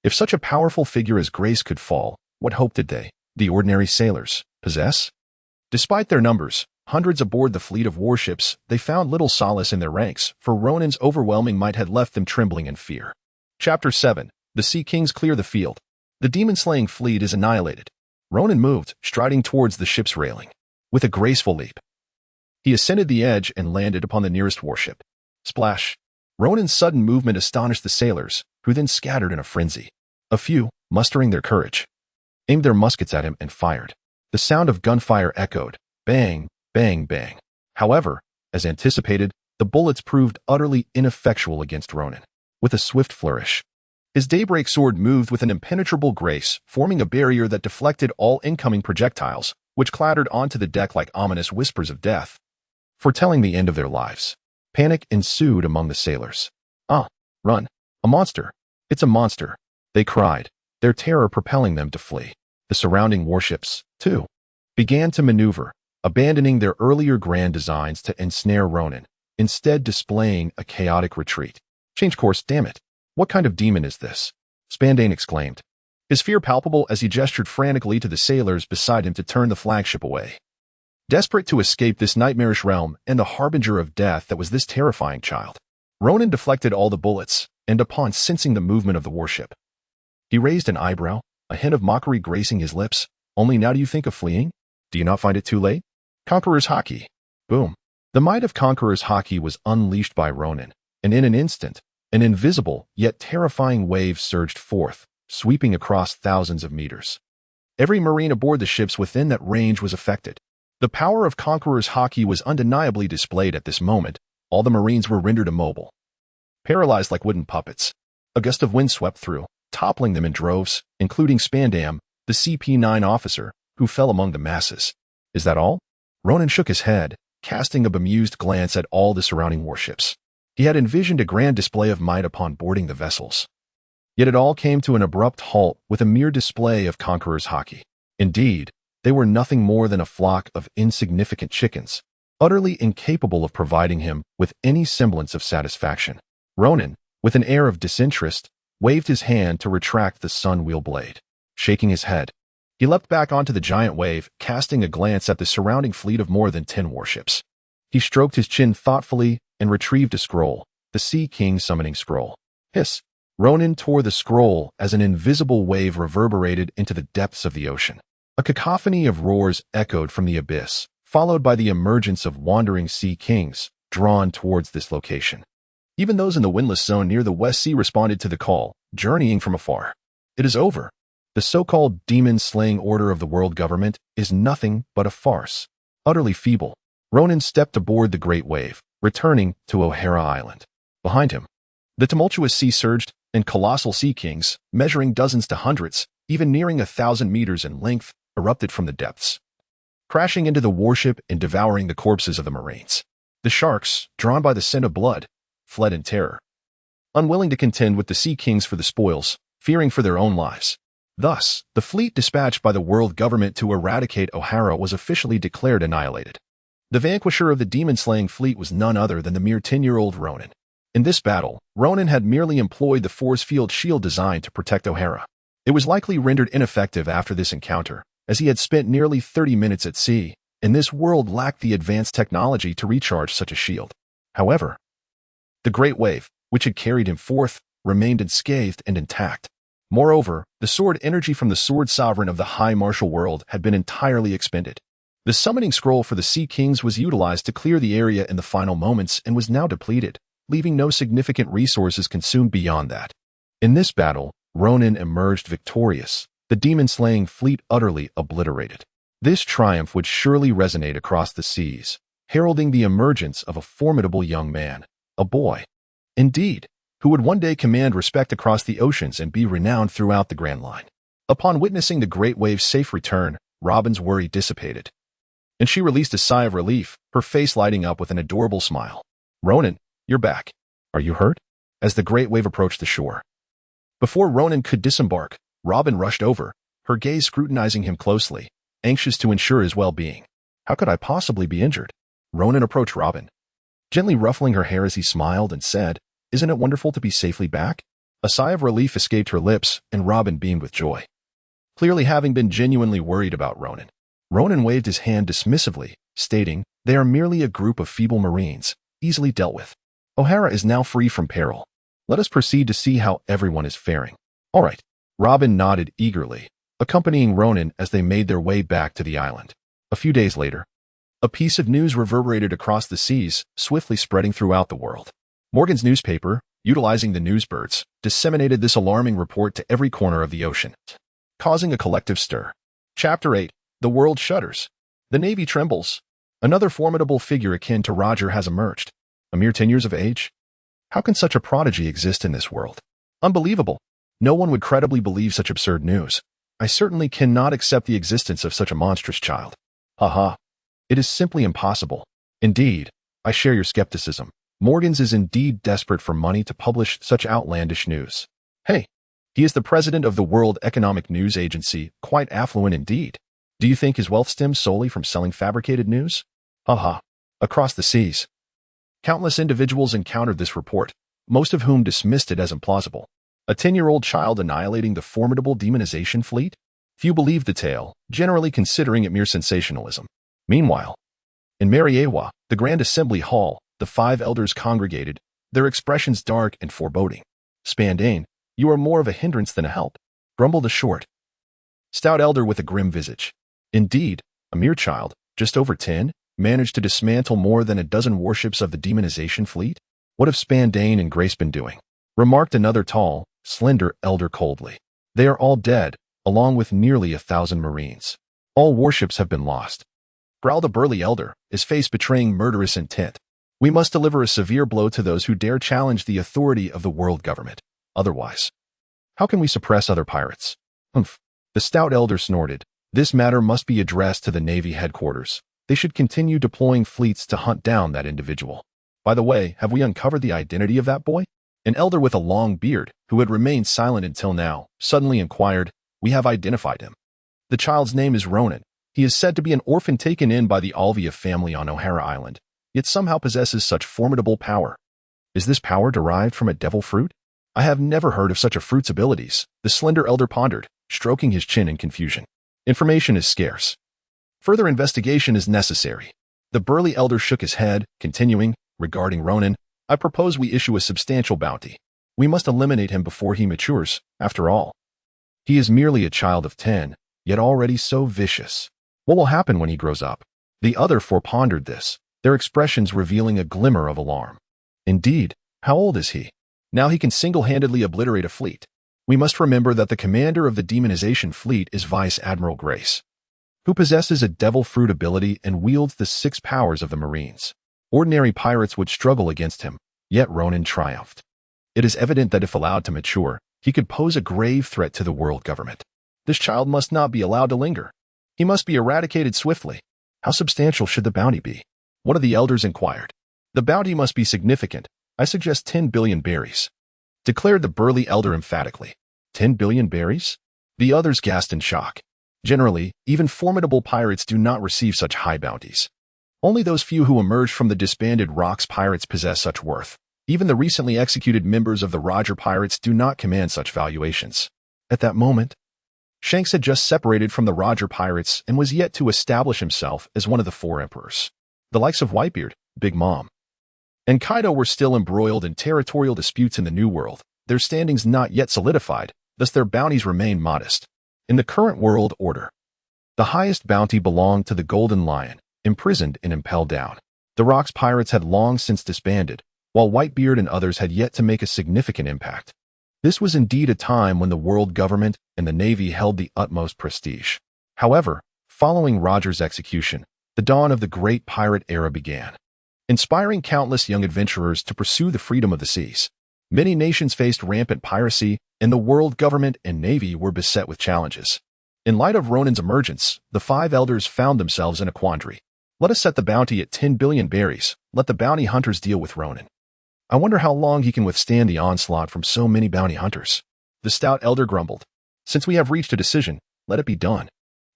If such a powerful figure as Grace could fall, what hope did they, the ordinary sailors, possess? Despite their numbers, hundreds aboard the fleet of warships, they found little solace in their ranks, for Ronan's overwhelming might had left them trembling in fear. Chapter 7. The Sea Kings clear the field. The demon-slaying fleet is annihilated. Ronan moved, striding towards the ship's railing. With a graceful leap, he ascended the edge and landed upon the nearest warship. Splash! Ronan's sudden movement astonished the sailors, who then scattered in a frenzy. A few, mustering their courage, aimed their muskets at him and fired. The sound of gunfire echoed. Bang, bang, bang. However, as anticipated, the bullets proved utterly ineffectual against Ronan. With a swift flourish, his daybreak sword moved with an impenetrable grace, forming a barrier that deflected all incoming projectiles, which clattered onto the deck like ominous whispers of death, foretelling the end of their lives. Panic ensued among the sailors. "Ah, run! A monster! It's a monster!" they cried, their terror propelling them to flee. The surrounding warships, too, began to maneuver, abandoning their earlier grand designs to ensnare Ronan, instead displaying a chaotic retreat. "Change course, damn it! What kind of demon is this?" Spandane exclaimed, his fear palpable as he gestured frantically to the sailors beside him to turn the flagship away. Desperate to escape this nightmarish realm and the harbinger of death that was this terrifying child, Ronan deflected all the bullets, and upon sensing the movement of the warship, he raised an eyebrow, a hint of mockery gracing his lips. "Only now do you think of fleeing? Do you not find it too late?" Conqueror's Haki. Boom. The might of Conqueror's Haki was unleashed by Ronan, and in an instant, an invisible yet terrifying wave surged forth, sweeping across thousands of meters. Every marine aboard the ships within that range was affected. The power of Conqueror's Haki was undeniably displayed at this moment. All the marines were rendered immobile, paralyzed like wooden puppets. A gust of wind swept through, toppling them in droves, including Spandam, the CP9 officer, who fell among the masses. "Is that all?" Ronan shook his head, casting a bemused glance at all the surrounding warships. He had envisioned a grand display of might upon boarding the vessels. Yet it all came to an abrupt halt with a mere display of Conqueror's Haki. Indeed, they were nothing more than a flock of insignificant chickens, utterly incapable of providing him with any semblance of satisfaction. Ronan, with an air of disinterest, waved his hand to retract the sun-wheel blade. Shaking his head, he leapt back onto the giant wave, casting a glance at the surrounding fleet of more than 10 warships. He stroked his chin thoughtfully and retrieved a scroll, the Sea King summoning scroll. Hiss! Ronan tore the scroll as an invisible wave reverberated into the depths of the ocean. A cacophony of roars echoed from the abyss, followed by the emergence of wandering sea kings, drawn towards this location. Even those in the windless zone near the West Sea responded to the call, journeying from afar. "It is over. The so-called demon-slaying order of the world government is nothing but a farce." Utterly feeble, Ronan stepped aboard the great wave, returning to Ohara Island. Behind him, the tumultuous sea surged, and colossal sea kings, measuring dozens to hundreds, even nearing 1,000 meters in length, erupted from the depths, crashing into the warship and devouring the corpses of the marines. The sharks, drawn by the scent of blood, fled in terror, unwilling to contend with the sea kings for the spoils, fearing for their own lives. Thus, the fleet dispatched by the world government to eradicate Ohara was officially declared annihilated. The vanquisher of the demon-slaying fleet was none other than the mere 10-year-old Ronan. In this battle, Ronan had merely employed the force field shield designed to protect Ohara. It was likely rendered ineffective after this encounter, as he had spent nearly 30 minutes at sea, and this world lacked the advanced technology to recharge such a shield. However, the great wave, which had carried him forth, remained unscathed and intact. Moreover, the sword energy from the sword sovereign of the high martial world had been entirely expended. The summoning scroll for the Sea Kings was utilized to clear the area in the final moments and was now depleted, leaving no significant resources consumed beyond that. In this battle, Ronan emerged victorious, the demon-slaying fleet utterly obliterated. This triumph would surely resonate across the seas, heralding the emergence of a formidable young man, a boy, indeed, who would one day command respect across the oceans and be renowned throughout the Grand Line. Upon witnessing the great wave's safe return, Robin's worry dissipated, and she released a sigh of relief, her face lighting up with an adorable smile. "Ronan, you're back. Are you hurt?" As the great wave approached the shore. Before Ronan could disembark, Robin rushed over, her gaze scrutinizing him closely, anxious to ensure his well-being. "How could I possibly be injured?" Ronan approached Robin, gently ruffling her hair as he smiled and said, "Isn't it wonderful to be safely back?" A sigh of relief escaped her lips, and Robin beamed with joy, clearly having been genuinely worried about Ronan. Ronan waved his hand dismissively, stating, "They are merely a group of feeble marines, easily dealt with. Ohara is now free from peril. Let us proceed to see how everyone is faring." "All right." Robin nodded eagerly, accompanying Ronan as they made their way back to the island. A few days later, a piece of news reverberated across the seas, swiftly spreading throughout the world. Morgan's newspaper, utilizing the newsbirds, disseminated this alarming report to every corner of the ocean, causing a collective stir. Chapter 8. The world shudders. The Navy trembles. Another formidable figure akin to Roger has emerged. A mere 10 years of age? How can such a prodigy exist in this world? Unbelievable. No one would credibly believe such absurd news. I certainly cannot accept the existence of such a monstrous child. Haha. It is simply impossible. Indeed, I share your skepticism. Morgan's is indeed desperate for money to publish such outlandish news. Hey, he is the president of the World Economic News Agency, quite affluent indeed. Do you think his wealth stems solely from selling fabricated news? Haha. Across the seas, countless individuals encountered this report, most of whom dismissed it as implausible. A 10-year-old child annihilating the formidable demonization fleet? Few believed the tale, generally considering it mere sensationalism. Meanwhile, in Mariewa, the Grand Assembly Hall, the 5 elders congregated, their expressions dark and foreboding. Spandane, you are more of a hindrance than a help, grumbled a short, stout elder with a grim visage. Indeed, a mere child, just over 10, managed to dismantle more than a dozen warships of the demonization fleet? What have Spandane and Grace been doing? Remarked another tall, slender elder coldly. They are all dead, along with nearly 1,000 Marines. All warships have been lost. Growled a burly elder, his face betraying murderous intent. We must deliver a severe blow to those who dare challenge the authority of the world government. Otherwise, how can we suppress other pirates? Humph. The stout elder snorted. This matter must be addressed to the Navy headquarters. They should continue deploying fleets to hunt down that individual. By the way, have we uncovered the identity of that boy? An elder with a long beard, who had remained silent until now, suddenly inquired. We have identified him. The child's name is Ronan. He is said to be an orphan taken in by the Olvia family on Ohara Island, yet somehow possesses such formidable power. Is this power derived from a devil fruit? I have never heard of such a fruit's abilities, the slender elder pondered, stroking his chin in confusion. Information is scarce. Further investigation is necessary. The burly elder shook his head, continuing, regarding Ronan, I propose we issue a substantial bounty. We must eliminate him before he matures, after all. He is merely a child of 10, yet already so vicious. What will happen when he grows up? The other four pondered this, their expressions revealing a glimmer of alarm. Indeed, how old is he? Now he can single-handedly obliterate a fleet. We must remember that the commander of the demonization fleet is Vice Admiral Grace, who possesses a devil fruit ability and wields the 6 powers of the Marines. Ordinary pirates would struggle against him, yet Ronan triumphed. It is evident that if allowed to mature, he could pose a grave threat to the world government. This child must not be allowed to linger. He must be eradicated swiftly. How substantial should the bounty be? One of the elders inquired. The bounty must be significant. I suggest 10 billion berries, declared the burly elder emphatically. 10 billion berries? The others gasped in shock. Generally, even formidable pirates do not receive such high bounties. Only those few who emerged from the disbanded Rocks pirates possess such worth. Even the recently executed members of the Roger pirates do not command such valuations. At that moment, Shanks had just separated from the Roger pirates and was yet to establish himself as one of the 4 emperors. The likes of Whitebeard, Big Mom, and Kaido were still embroiled in territorial disputes in the New World, their standings not yet solidified, thus their bounties remained modest. In the current world order, the highest bounty belonged to the Golden Lion, imprisoned in Impel Down. The Rocks pirates had long since disbanded, while Whitebeard and others had yet to make a significant impact. This was indeed a time when the world government and the Navy held the utmost prestige. However, following Roger's execution, the dawn of the great pirate era began, inspiring countless young adventurers to pursue the freedom of the seas. Many nations faced rampant piracy, and the world government and Navy were beset with challenges. In light of Ronan's emergence, the 5 elders found themselves in a quandary. Let us set the bounty at 10 billion berries. Let the bounty hunters deal with Ronan. I wonder how long he can withstand the onslaught from so many bounty hunters. The stout elder grumbled. Since we have reached a decision, let it be done.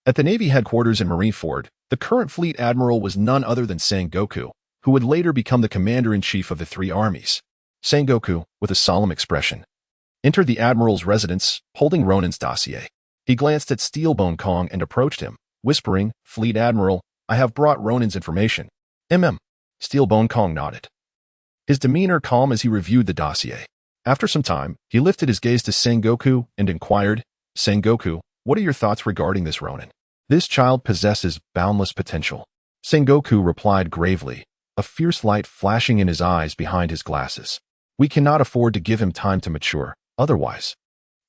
At the Navy headquarters in Marineford, the current fleet admiral was none other than Sengoku, who would later become the commander-in-chief of the 3 armies. Sengoku, with a solemn expression, entered the admiral's residence, holding Ronan's dossier. He glanced at Steelbone Kong and approached him, whispering, Fleet Admiral, I have brought Ronan's information. Steelbone Kong nodded, his demeanor calm as he reviewed the dossier. After some time, he lifted his gaze to Sengoku and inquired, Sengoku, What are your thoughts regarding this, Ronan? This child possesses boundless potential. Sengoku replied gravely, a fierce light flashing in his eyes behind his glasses. We cannot afford to give him time to mature, otherwise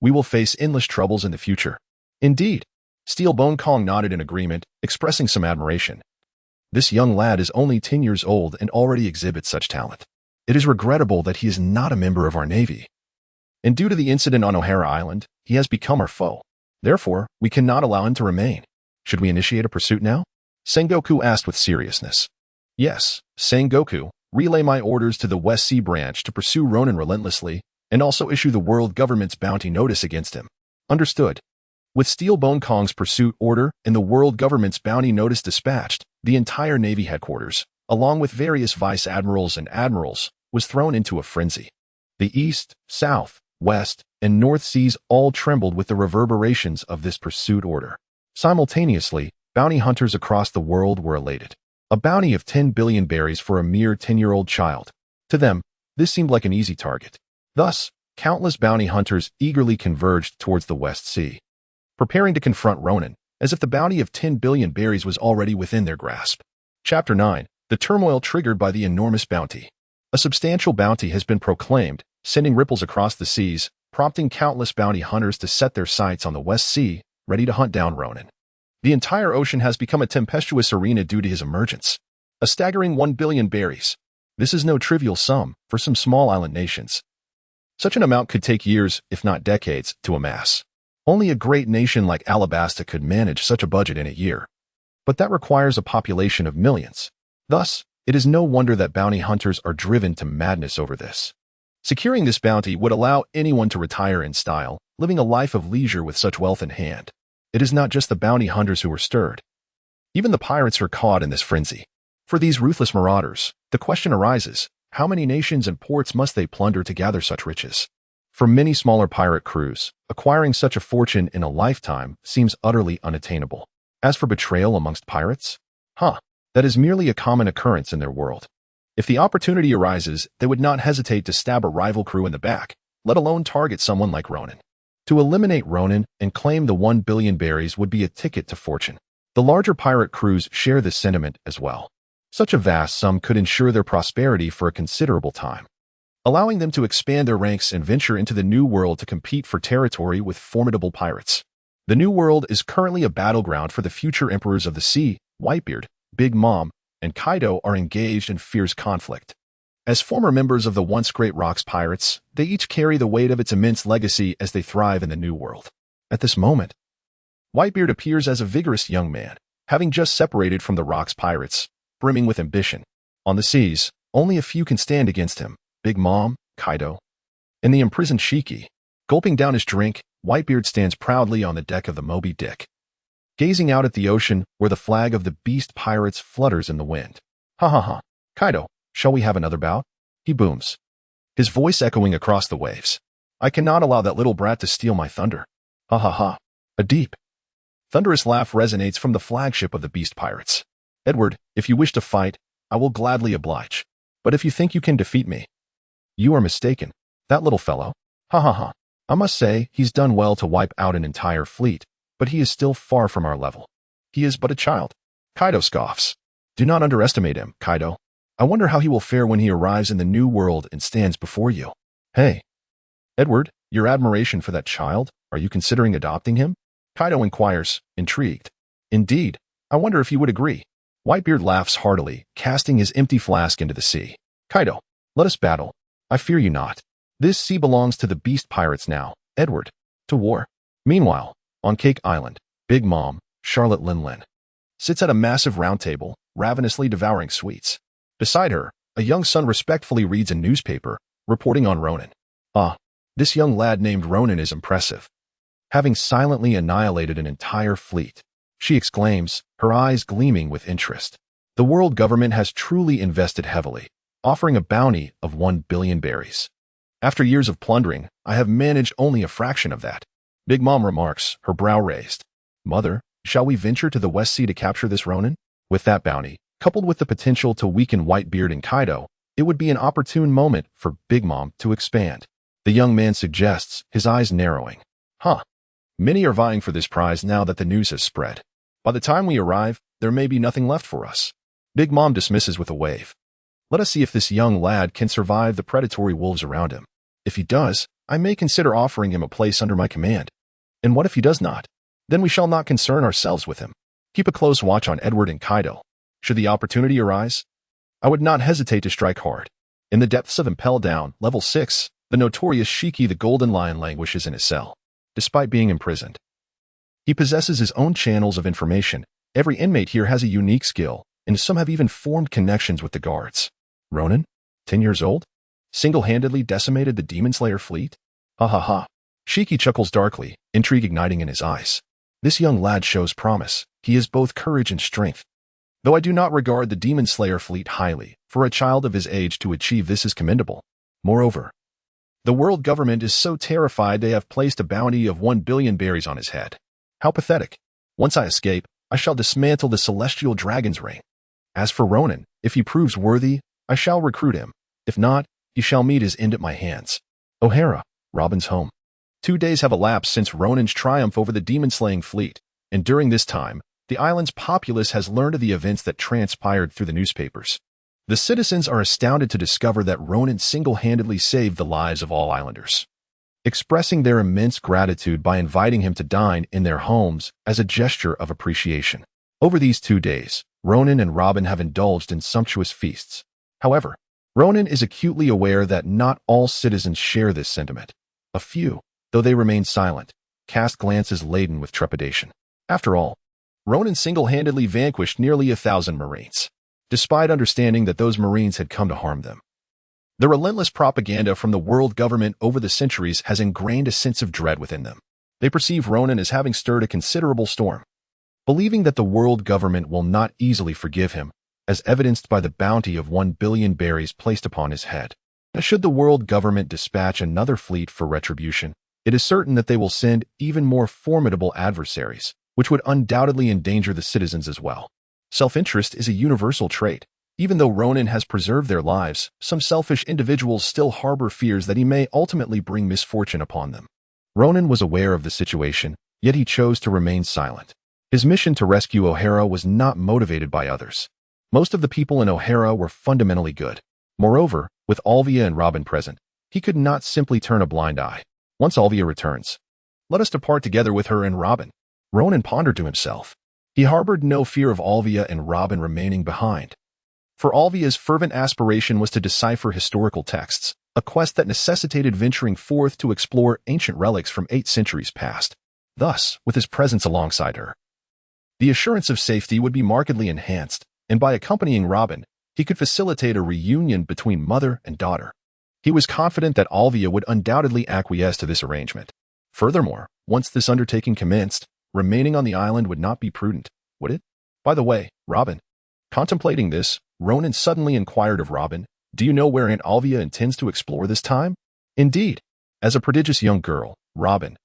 we will face endless troubles in the future. Indeed. Steel Bone Kong nodded in agreement, expressing some admiration. This young lad is only 10 years old and already exhibits such talent. It is regrettable that he is not a member of our Navy. And due to the incident on Ohara Island, he has become our foe. Therefore, we cannot allow him to remain. Should we initiate a pursuit now? Sengoku asked with seriousness. Yes, Sengoku, relay my orders to the West Sea Branch to pursue Ronan relentlessly, and also issue the world government's bounty notice against him. Understood. With Steel Bone Kong's pursuit order and the world government's bounty notice dispatched, the entire Navy headquarters, along with various vice admirals and admirals, was thrown into a frenzy. The East, South, West, and North Seas all trembled with the reverberations of this pursuit order. Simultaneously, bounty hunters across the world were elated. A bounty of 10 billion berries for a mere 10-year-old child. To them, this seemed like an easy target. Thus, countless bounty hunters eagerly converged towards the West Sea, preparing to confront Ronan, as if the bounty of 10 billion berries was already within their grasp. Chapter 9. The turmoil triggered by the enormous bounty. A substantial bounty has been proclaimed, sending ripples across the seas, prompting countless bounty hunters to set their sights on the West Sea, ready to hunt down Ronan. The entire ocean has become a tempestuous arena due to his emergence. A staggering 1 billion berries. This is no trivial sum for some small island nations. Such an amount could take years, if not decades, to amass. Only a great nation like Alabasta could manage such a budget in a year. But that requires a population of millions. Thus, it is no wonder that bounty hunters are driven to madness over this. Securing this bounty would allow anyone to retire in style, living a life of leisure with such wealth in hand. It is not just the bounty hunters who are stirred. Even the pirates are caught in this frenzy. For these ruthless marauders, the question arises, how many nations and ports must they plunder to gather such riches? For many smaller pirate crews, acquiring such a fortune in a lifetime seems utterly unattainable. As for betrayal amongst pirates? That is merely a common occurrence in their world. If the opportunity arises, they would not hesitate to stab a rival crew in the back, let alone target someone like Ronan. To eliminate Ronan and claim the 1 billion berries would be a ticket to fortune. The larger pirate crews share this sentiment as well. Such a vast sum could ensure their prosperity for a considerable time, allowing them to expand their ranks and venture into the New World to compete for territory with formidable pirates. The New World is currently a battleground for the future emperors of the sea. Whitebeard, Big Mom, and Kaido are engaged in fierce conflict. As former members of the once great Rocks Pirates, they each carry the weight of its immense legacy as they thrive in the New World. At this moment, Whitebeard appears as a vigorous young man, having just separated from the Rocks Pirates, brimming with ambition. On the seas, only a few can stand against him, Big Mom, Kaido, and the imprisoned Shiki. Gulping down his drink, Whitebeard stands proudly on the deck of the Moby Dick, gazing out at the ocean where the flag of the Beast Pirates flutters in the wind. Ha ha ha. Kaido, shall we have another bout? He booms, his voice echoing across the waves. I cannot allow that little brat to steal my thunder. Ha ha ha. A deep, thunderous laugh resonates from the flagship of the Beast Pirates. Edward, if you wish to fight, I will gladly oblige. But if you think you can defeat me, you are mistaken. That little fellow. Ha ha ha. I must say, he's done well to wipe out an entire fleet, but he is still far from our level. He is but a child. Kaido scoffs. Do not underestimate him, Kaido. I wonder how he will fare when he arrives in the New World and stands before you. Hey, Edward, your admiration for that child, are you considering adopting him? Kaido inquires, intrigued. Indeed, I wonder if you would agree. Whitebeard laughs heartily, casting his empty flask into the sea. Kaido, let us battle. I fear you not. This sea belongs to the Beast Pirates now. Edward, to war. Meanwhile, on Cake Island, Big Mom, Charlotte Linlin, sits at a massive round table, ravenously devouring sweets. Beside her, a young son respectfully reads a newspaper, reporting on Ronan. This young lad named Ronan is impressive. Having silently annihilated an entire fleet, she exclaims, her eyes gleaming with interest. The world government has truly invested heavily, offering a bounty of 1 billion berries. After years of plundering, I have managed only a fraction of that. Big Mom remarks, her brow raised. Mother, shall we venture to the West Sea to capture this Ronan? With that bounty, coupled with the potential to weaken Whitebeard and Kaido, it would be an opportune moment for Big Mom to expand. The young man suggests, his eyes narrowing. Many are vying for this prize now that the news has spread. By the time we arrive, there may be nothing left for us. Big Mom dismisses with a wave. Let us see if this young lad can survive the predatory wolves around him. If he does, I may consider offering him a place under my command. And what if he does not? Then we shall not concern ourselves with him. Keep a close watch on Edward and Kaido. Should the opportunity arise, I would not hesitate to strike hard. In the depths of Impel Down, level 6, the notorious Shiki the Golden Lion languishes in his cell, despite being imprisoned. He possesses his own channels of information. Every inmate here has a unique skill, and some have even formed connections with the guards. Ronan, 10 years old, single-handedly decimated the Demon Slayer fleet? Ha ha ha. Shiki chuckles darkly, intrigue igniting in his eyes. This young lad shows promise. He has both courage and strength. Though I do not regard the Demon Slayer fleet highly, for a child of his age to achieve this is commendable. Moreover, the world government is so terrified they have placed a bounty of 1 billion berries on his head. How pathetic. Once I escape, I shall dismantle the celestial dragon's ring. As for Ronan, if he proves worthy, I shall recruit him. If not, he shall meet his end at my hands. Ohara, Robin's home. 2 days have elapsed since Ronan's triumph over the demon-slaying fleet, and during this time, the island's populace has learned of the events that transpired through the newspapers. The citizens are astounded to discover that Ronan single-handedly saved the lives of all islanders, expressing their immense gratitude by inviting him to dine in their homes as a gesture of appreciation. Over these 2 days, Ronan and Robin have indulged in sumptuous feasts. However, Ronan is acutely aware that not all citizens share this sentiment. A few, though they remain silent, cast glances laden with trepidation. After all, Ronan single-handedly vanquished nearly 1,000 Marines, despite understanding that those Marines had come to harm them. The relentless propaganda from the world government over the centuries has ingrained a sense of dread within them. They perceive Ronan as having stirred a considerable storm, believing that the world government will not easily forgive him, as evidenced by the bounty of 1 billion berries placed upon his head. Now, should the world government dispatch another fleet for retribution, it is certain that they will send even more formidable adversaries, which would undoubtedly endanger the citizens as well. Self-interest is a universal trait. Even though Ronan has preserved their lives, some selfish individuals still harbor fears that he may ultimately bring misfortune upon them. Ronan was aware of the situation, yet he chose to remain silent. His mission to rescue Ohara was not motivated by others. Most of the people in Ohara were fundamentally good. Moreover, with Olvia and Robin present, he could not simply turn a blind eye. Once Olvia returns, let us depart together with her and Robin. Ronan pondered to himself. He harbored no fear of Olvia and Robin remaining behind. For Olvia's fervent aspiration was to decipher historical texts, a quest that necessitated venturing forth to explore ancient relics from 8 centuries past. Thus, with his presence alongside her, the assurance of safety would be markedly enhanced, and by accompanying Robin, he could facilitate a reunion between mother and daughter. He was confident that Olvia would undoubtedly acquiesce to this arrangement. Furthermore, once this undertaking commenced, remaining on the island would not be prudent, would it? By the way, Robin. Contemplating this, Ronan suddenly inquired of Robin, "Do you know where Aunt Olvia intends to explore this time?" Indeed, as a prodigious young girl, Robin,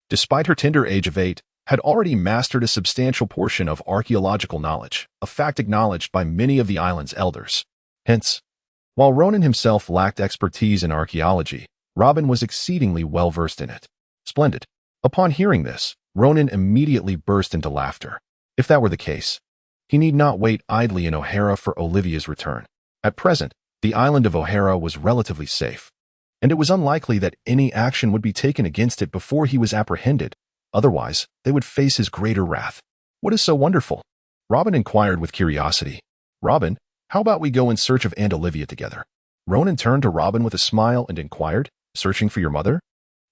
despite her tender age of 8, had already mastered a substantial portion of archaeological knowledge, a fact acknowledged by many of the island's elders. Hence, while Ronan himself lacked expertise in archaeology, Robin was exceedingly well versed in it. Splendid. Upon hearing this, Ronan immediately burst into laughter. If that were the case, he need not wait idly in Ohara for Olvia's return. At present, the island of Ohara was relatively safe, and it was unlikely that any action would be taken against it before he was apprehended. Otherwise, they would face his greater wrath. What is so wonderful? Robin inquired with curiosity. Robin, how about we go in search of Aunt Olvia together? Ronan turned to Robin with a smile and inquired, searching for your mother?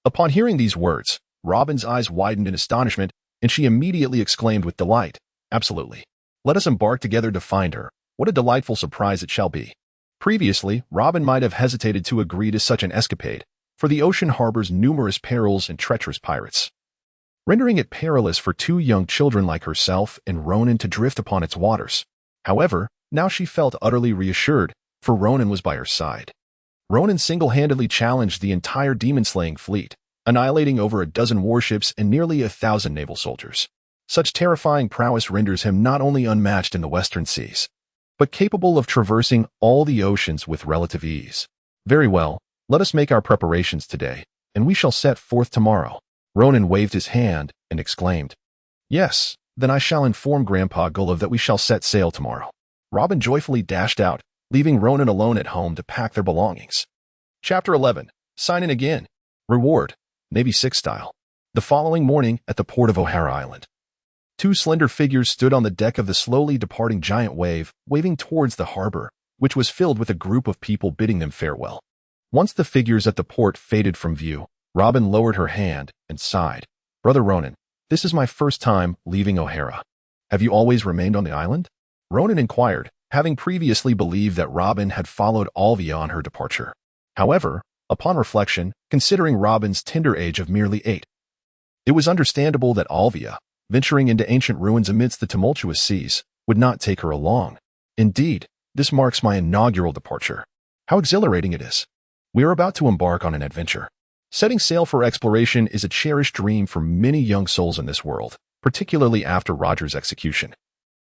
Upon hearing these words, Robin's eyes widened in astonishment, and she immediately exclaimed with delight, "Absolutely. Let us embark together to find her. What a delightful surprise it shall be." Previously, Robin might have hesitated to agree to such an escapade, for the ocean harbors numerous perils and treacherous pirates, rendering it perilous for 2 young children like herself and Ronan to drift upon its waters. However, now she felt utterly reassured, for Ronan was by her side. Ronan single-handedly challenged the entire demon-slaying fleet, annihilating over 12 warships and nearly 1,000 naval soldiers. Such terrifying prowess renders him not only unmatched in the western seas, but capable of traversing all the oceans with relative ease. Very well, let us make our preparations today, and we shall set forth tomorrow. Ronan waved his hand and exclaimed, "Yes, then I shall inform Grandpa Gulliv that we shall set sail tomorrow." Robin joyfully dashed out, leaving Ronan alone at home to pack their belongings. Chapter 11. Sign in again. Reward. Navy 6 style. The following morning at the port of Ohara Island, two slender figures stood on the deck of the slowly departing giant wave, waving towards the harbor, which was filled with a group of people bidding them farewell. Once the figures at the port faded from view, Robin lowered her hand and sighed. "Brother Ronan, this is my first time leaving Ohara. Have you always remained on the island?" Ronan inquired, having previously believed that Robin had followed Olvia on her departure. However, upon reflection, considering Robin's tender age of merely 8, it was understandable that Olvia, venturing into ancient ruins amidst the tumultuous seas, would not take her along. Indeed, this marks my inaugural departure. How exhilarating it is. We are about to embark on an adventure. Setting sail for exploration is a cherished dream for many young souls in this world, particularly after Roger's execution,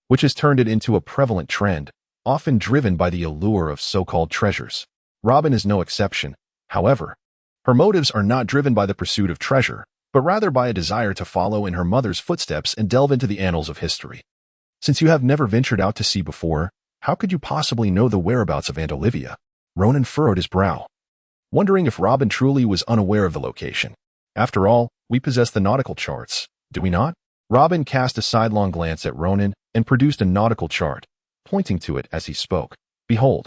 which has turned it into a prevalent trend, often driven by the allure of so-called treasures. Robin is no exception. However, her motives are not driven by the pursuit of treasure, but rather by a desire to follow in her mother's footsteps and delve into the annals of history. Since you have never ventured out to sea before, how could you possibly know the whereabouts of Aunt Olivia? Ronan furrowed his brow, wondering if Robin truly was unaware of the location. After all, we possess the nautical charts, do we not? Robin cast a sidelong glance at Ronan and produced a nautical chart, pointing to it as he spoke. Behold,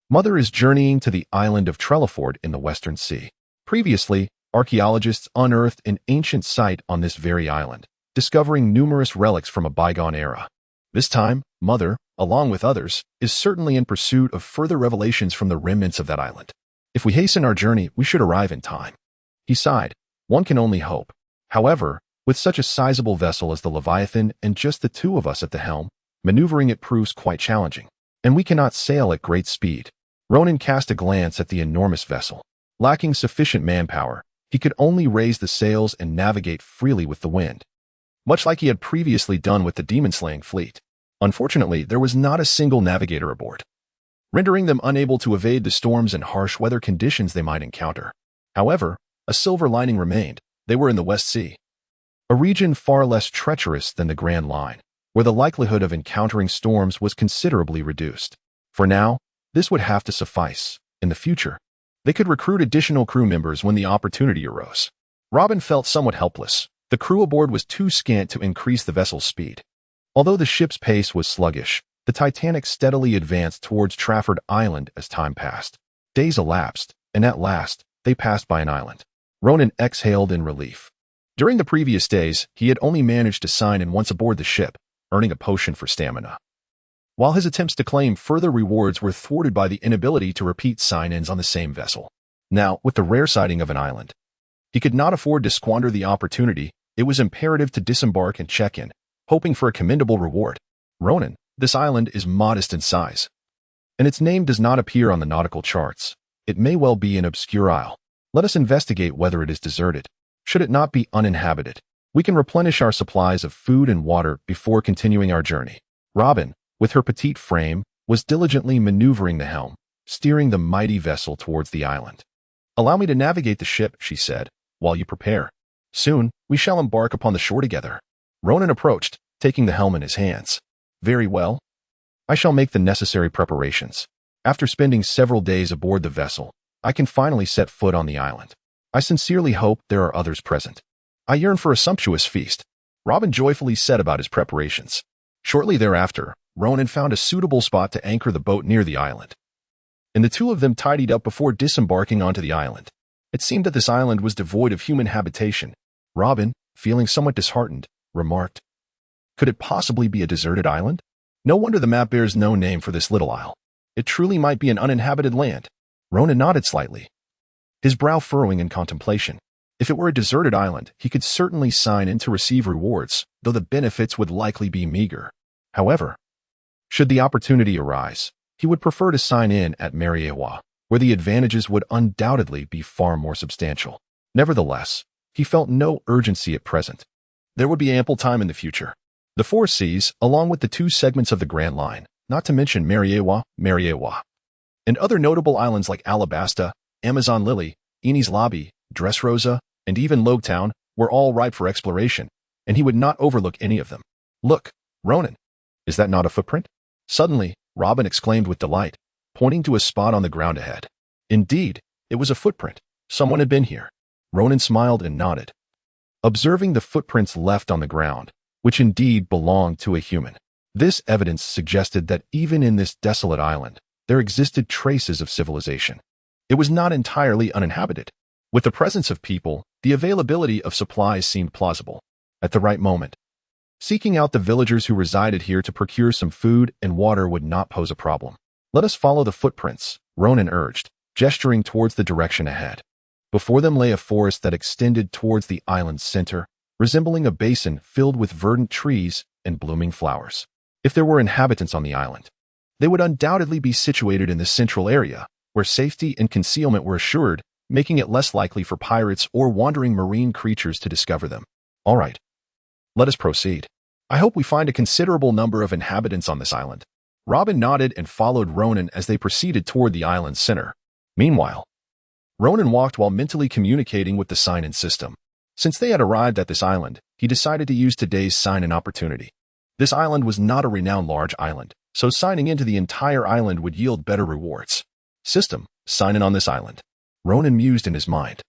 Mother is journeying to the island of Trellieford in the Western Sea. Previously, archaeologists unearthed an ancient site on this very island, discovering numerous relics from a bygone era. This time, Mother, along with others, is certainly in pursuit of further revelations from the remnants of that island. If we hasten our journey, we should arrive in time. He sighed. One can only hope. However, with such a sizable vessel as the Leviathan and just the two of us at the helm, maneuvering it proves quite challenging, and we cannot sail at great speed. Ronan cast a glance at the enormous vessel. Lacking sufficient manpower, he could only raise the sails and navigate freely with the wind, much like he had previously done with the demon-slaying fleet. Unfortunately, there was not a single navigator aboard, rendering them unable to evade the storms and harsh weather conditions they might encounter. However, a silver lining remained. They were in the West Sea, a region far less treacherous than the Grand Line, where the likelihood of encountering storms was considerably reduced. For now, this would have to suffice. In the future, they could recruit additional crew members when the opportunity arose. Robin felt somewhat helpless. The crew aboard was too scant to increase the vessel's speed. Although the ship's pace was sluggish, the Titanic steadily advanced towards Trafford Island as time passed. Days elapsed, and at last, they passed by an island. Ronan exhaled in relief. During the previous days, he had only managed to sign in once aboard the ship, earning a potion for stamina, while his attempts to claim further rewards were thwarted by the inability to repeat sign-ins on the same vessel. Now, with the rare sighting of an island, he could not afford to squander the opportunity. It was imperative to disembark and check in, hoping for a commendable reward. Ronan, this island is modest in size, and its name does not appear on the nautical charts. It may well be an obscure isle. Let us investigate whether it is deserted. Should it not be uninhabited, we can replenish our supplies of food and water before continuing our journey. Robin, with her petite frame, was diligently maneuvering the helm, steering the mighty vessel towards the island. "Allow me to navigate the ship," she said, "while you prepare. Soon, we shall embark upon the shore together." Ronan approached, taking the helm in his hands. "Very well. I shall make the necessary preparations. After spending several days aboard the vessel, I can finally set foot on the island. I sincerely hope there are others present. I yearn for a sumptuous feast." Robin joyfully set about his preparations. Shortly thereafter, Ronan found a suitable spot to anchor the boat near the island, and the two of them tidied up before disembarking onto the island. It seemed that this island was devoid of human habitation. Robin, feeling somewhat disheartened, remarked, "Could it possibly be a deserted island? No wonder the map bears no name for this little isle. It truly might be an uninhabited land." Ronan nodded slightly, his brow furrowing in contemplation. If it were a deserted island, he could certainly sign in to receive rewards, though the benefits would likely be meager. However, should the opportunity arise, he would prefer to sign in at Mariewa, where the advantages would undoubtedly be far more substantial. Nevertheless, he felt no urgency at present. There would be ample time in the future. The four seas, along with the two segments of the Grand Line, not to mention Mariewa, and other notable islands like Alabasta, Amazon Lily, Enies Lobby, Dressrosa, and even Logetown, were all ripe for exploration, and he would not overlook any of them. Look, Ronan, is that not a footprint? Suddenly, Robin exclaimed with delight, pointing to a spot on the ground ahead. Indeed, it was a footprint. Someone had been here. Ronan smiled and nodded, observing the footprints left on the ground, which indeed belonged to a human. This evidence suggested that even in this desolate island, there existed traces of civilization. It was not entirely uninhabited. With the presence of people, the availability of supplies seemed plausible. At the right moment, seeking out the villagers who resided here to procure some food and water would not pose a problem. Let us follow the footprints, Ronan urged, gesturing towards the direction ahead. Before them lay a forest that extended towards the island's center, resembling a basin filled with verdant trees and blooming flowers. If there were inhabitants on the island, they would undoubtedly be situated in the central area, where safety and concealment were assured, making it less likely for pirates or wandering marine creatures to discover them. All right, let us proceed. I hope we find a considerable number of inhabitants on this island. Robin nodded and followed Ronan as they proceeded toward the island's center. Meanwhile, Ronan walked while mentally communicating with the sign-in system. Since they had arrived at this island, he decided to use today's sign-in opportunity. This island was not a renowned large island, so signing into the entire island would yield better rewards. System, sign in on this island. Ronan mused in his mind.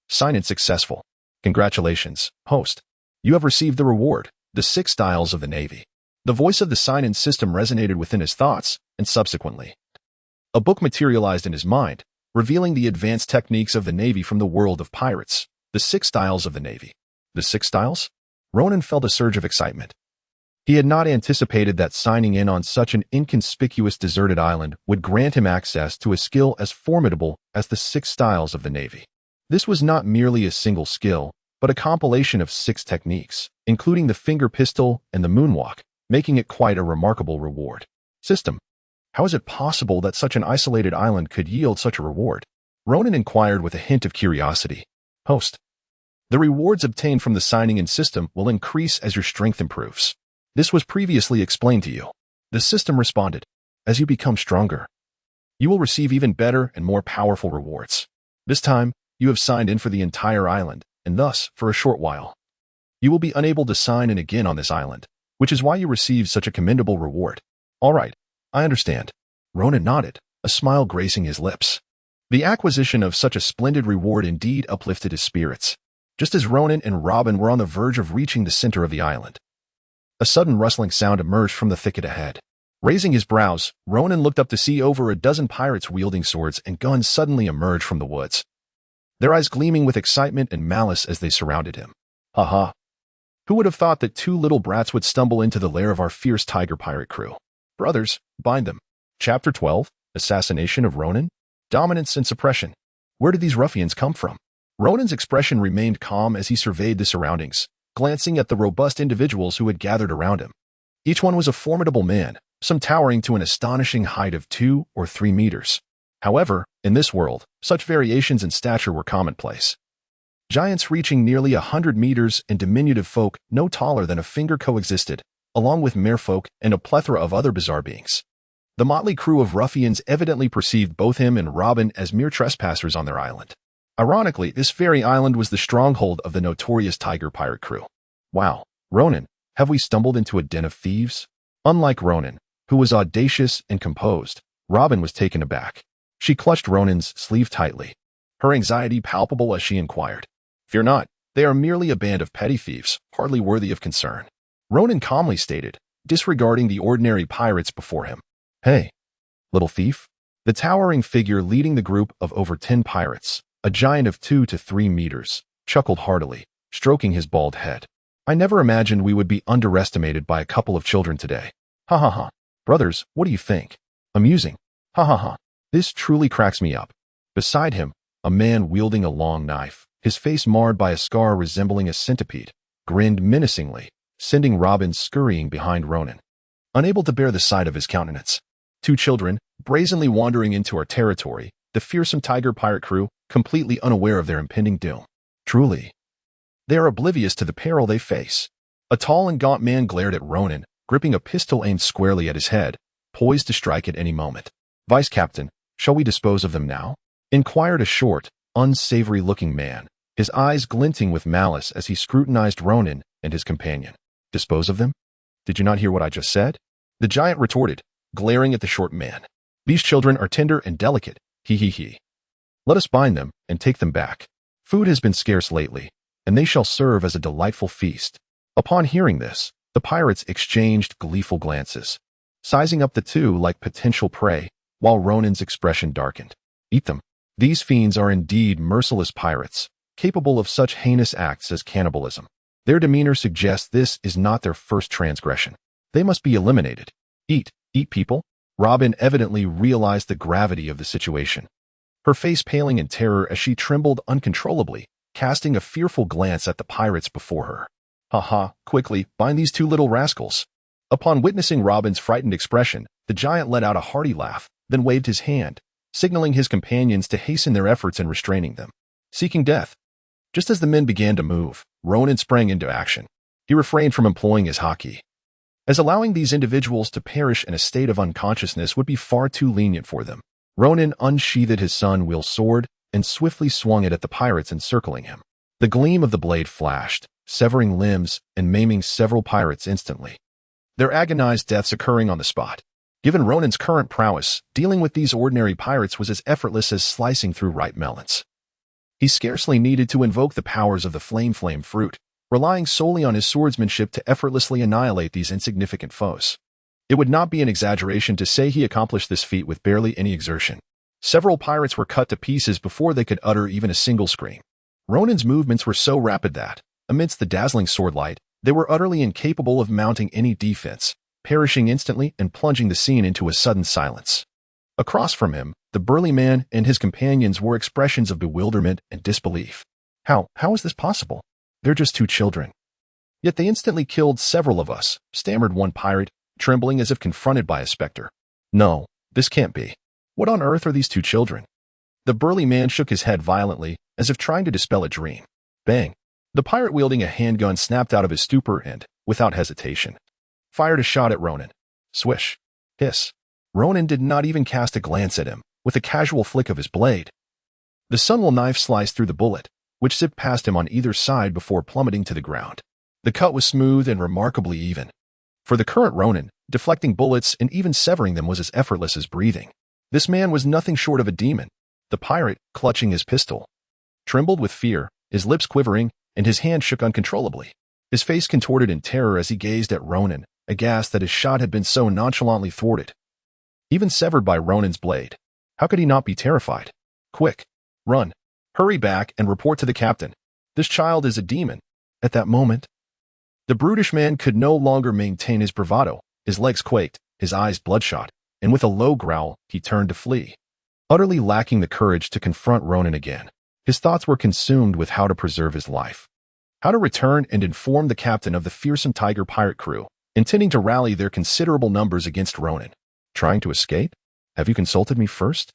Sign-in successful. Congratulations, host. You have received the reward, the 6 styles of the Navy. The voice of the sign-in system resonated within his thoughts, and subsequently, a book materialized in his mind, revealing the advanced techniques of the Navy from the world of pirates. The 6 styles of the Navy. The 6 styles? Ronan felt a surge of excitement. He had not anticipated that signing in on such an inconspicuous deserted island would grant him access to a skill as formidable as the 6 styles of the Navy. This was not merely a single skill, but a compilation of 6 techniques, including the finger pistol and the moonwalk, making it quite a remarkable reward. System. How is it possible that such an isolated island could yield such a reward? Ronan inquired with a hint of curiosity. Host. The rewards obtained from the signing-in system will increase as your strength improves. This was previously explained to you. The system responded. As you become stronger, you will receive even better and more powerful rewards. This time, you have signed in for the entire island, and thus, for a short while, you will be unable to sign in again on this island, which is why you received such a commendable reward. All right, I understand. Ronan nodded, a smile gracing his lips. The acquisition of such a splendid reward indeed uplifted his spirits. Just as Ronan and Robin were on the verge of reaching the center of the island, a sudden rustling sound emerged from the thicket ahead. Raising his brows, Ronan looked up to see over a dozen pirates wielding swords and guns suddenly emerge from the woods, their eyes gleaming with excitement and malice as they surrounded him. Ha ha! Who would have thought that 2 little brats would stumble into the lair of our fierce tiger pirate crew? Brothers, bind them. Chapter 12, Assassination of Ronan? Dominance and Suppression. Where did these ruffians come from? Ronan's expression remained calm as he surveyed the surroundings, glancing at the robust individuals who had gathered around him. Each one was a formidable man, some towering to an astonishing height of 2 or 3 meters. However, in this world, such variations in stature were commonplace. Giants reaching nearly 100 meters and diminutive folk no taller than a finger coexisted, along with merfolk and a plethora of other bizarre beings. The motley crew of ruffians evidently perceived both him and Robin as mere trespassers on their island. Ironically, this very island was the stronghold of the notorious tiger pirate crew. Wow, Ronan, have we stumbled into a den of thieves? Unlike Ronan, who was audacious and composed, Robin was taken aback. She clutched Ronan's sleeve tightly, her anxiety palpable as she inquired. Fear not, they are merely a band of petty thieves, hardly worthy of concern. Ronan calmly stated, disregarding the ordinary pirates before him. Hey, little thief. The towering figure leading the group of over 10 pirates, a giant of 2 to 3 meters, chuckled heartily, stroking his bald head. I never imagined we would be underestimated by a couple of children today. Ha ha ha. Brothers, what do you think? Amusing. Ha ha ha. This truly cracks me up. Beside him, a man wielding a long knife, his face marred by a scar resembling a centipede, grinned menacingly, sending Robin scurrying behind Ronan, unable to bear the sight of his countenance. 2 children, brazenly wandering into our territory, the fearsome tiger pirate crew, completely unaware of their impending doom. Truly, they are oblivious to the peril they face. A tall and gaunt man glared at Ronan, gripping a pistol aimed squarely at his head, poised to strike at any moment. Vice Captain, shall we dispose of them now? Inquired a short, unsavory-looking man, his eyes glinting with malice as he scrutinized Ronan and his companion. Dispose of them? Did you not hear what I just said? The giant retorted, glaring at the short man. These children are tender and delicate, he. Let us bind them and take them back. Food has been scarce lately, and they shall serve as a delightful feast. Upon hearing this, the pirates exchanged gleeful glances, sizing up the two like potential prey, while Ronan's expression darkened. Eat them. These fiends are indeed merciless pirates, capable of such heinous acts as cannibalism. Their demeanor suggests this is not their first transgression. They must be eliminated. Eat people? Robin evidently realized the gravity of the situation, her face paling in terror as she trembled uncontrollably, casting a fearful glance at the pirates before her. Quickly, bind these two little rascals. Upon witnessing Robin's frightened expression, the giant let out a hearty laugh, then waved his hand, signaling his companions to hasten their efforts in restraining them. Seeking death. Just as the men began to move, Ronan sprang into action. He refrained from employing his haki, as allowing these individuals to perish in a state of unconsciousness would be far too lenient for them. Ronan unsheathed his sun-wheel sword and swiftly swung it at the pirates encircling him. The gleam of the blade flashed, severing limbs and maiming several pirates instantly, their agonized deaths occurring on the spot. Given Ronan's current prowess, dealing with these ordinary pirates was as effortless as slicing through ripe melons. He scarcely needed to invoke the powers of the flame fruit, relying solely on his swordsmanship to effortlessly annihilate these insignificant foes. It would not be an exaggeration to say he accomplished this feat with barely any exertion. Several pirates were cut to pieces before they could utter even a single scream. Ronan's movements were so rapid that, amidst the dazzling swordlight, they were utterly incapable of mounting any defense, perishing instantly and plunging the scene into a sudden silence. Across from him, the burly man and his companions wore expressions of bewilderment and disbelief. How is this possible? They're just two children. Yet they instantly killed several of us, stammered one pirate, trembling as if confronted by a specter. No, this can't be. What on earth are these two children? The burly man shook his head violently, as if trying to dispel a dream. Bang! The pirate wielding a handgun snapped out of his stupor and, without hesitation, fired a shot at Ronan. Swish. Hiss. Ronan did not even cast a glance at him, with a casual flick of his blade. The sunwheel knife sliced through the bullet, which zipped past him on either side before plummeting to the ground. The cut was smooth and remarkably even. For the current Ronan, deflecting bullets and even severing them was as effortless as breathing. This man was nothing short of a demon. The pirate, clutching his pistol, trembled with fear, his lips quivering, and his hand shook uncontrollably. His face contorted in terror as he gazed at Ronan, aghast that his shot had been so nonchalantly thwarted, even severed by Ronan's blade. How could he not be terrified? Quick! Run! Hurry back and report to the captain. This child is a demon. At that moment, the brutish man could no longer maintain his bravado. His legs quaked, his eyes bloodshot, and with a low growl, he turned to flee, utterly lacking the courage to confront Ronan again. His thoughts were consumed with how to preserve his life, how to return and inform the captain of the fearsome tiger pirate crew, intending to rally their considerable numbers against Ronan. Trying to escape? Have you consulted me first?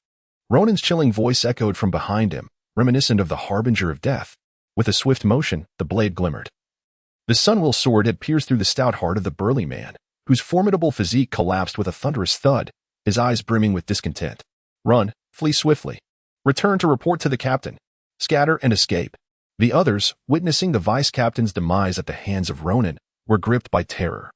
Ronan's chilling voice echoed from behind him, reminiscent of the harbinger of death. With a swift motion, the blade glimmered. The sunwheel sword had pierced through the stout heart of the burly man, whose formidable physique collapsed with a thunderous thud, his eyes brimming with discontent. Run, flee swiftly. Return to report to the captain. Scatter and escape. The others, witnessing the vice-captain's demise at the hands of Ronan, were gripped by terror,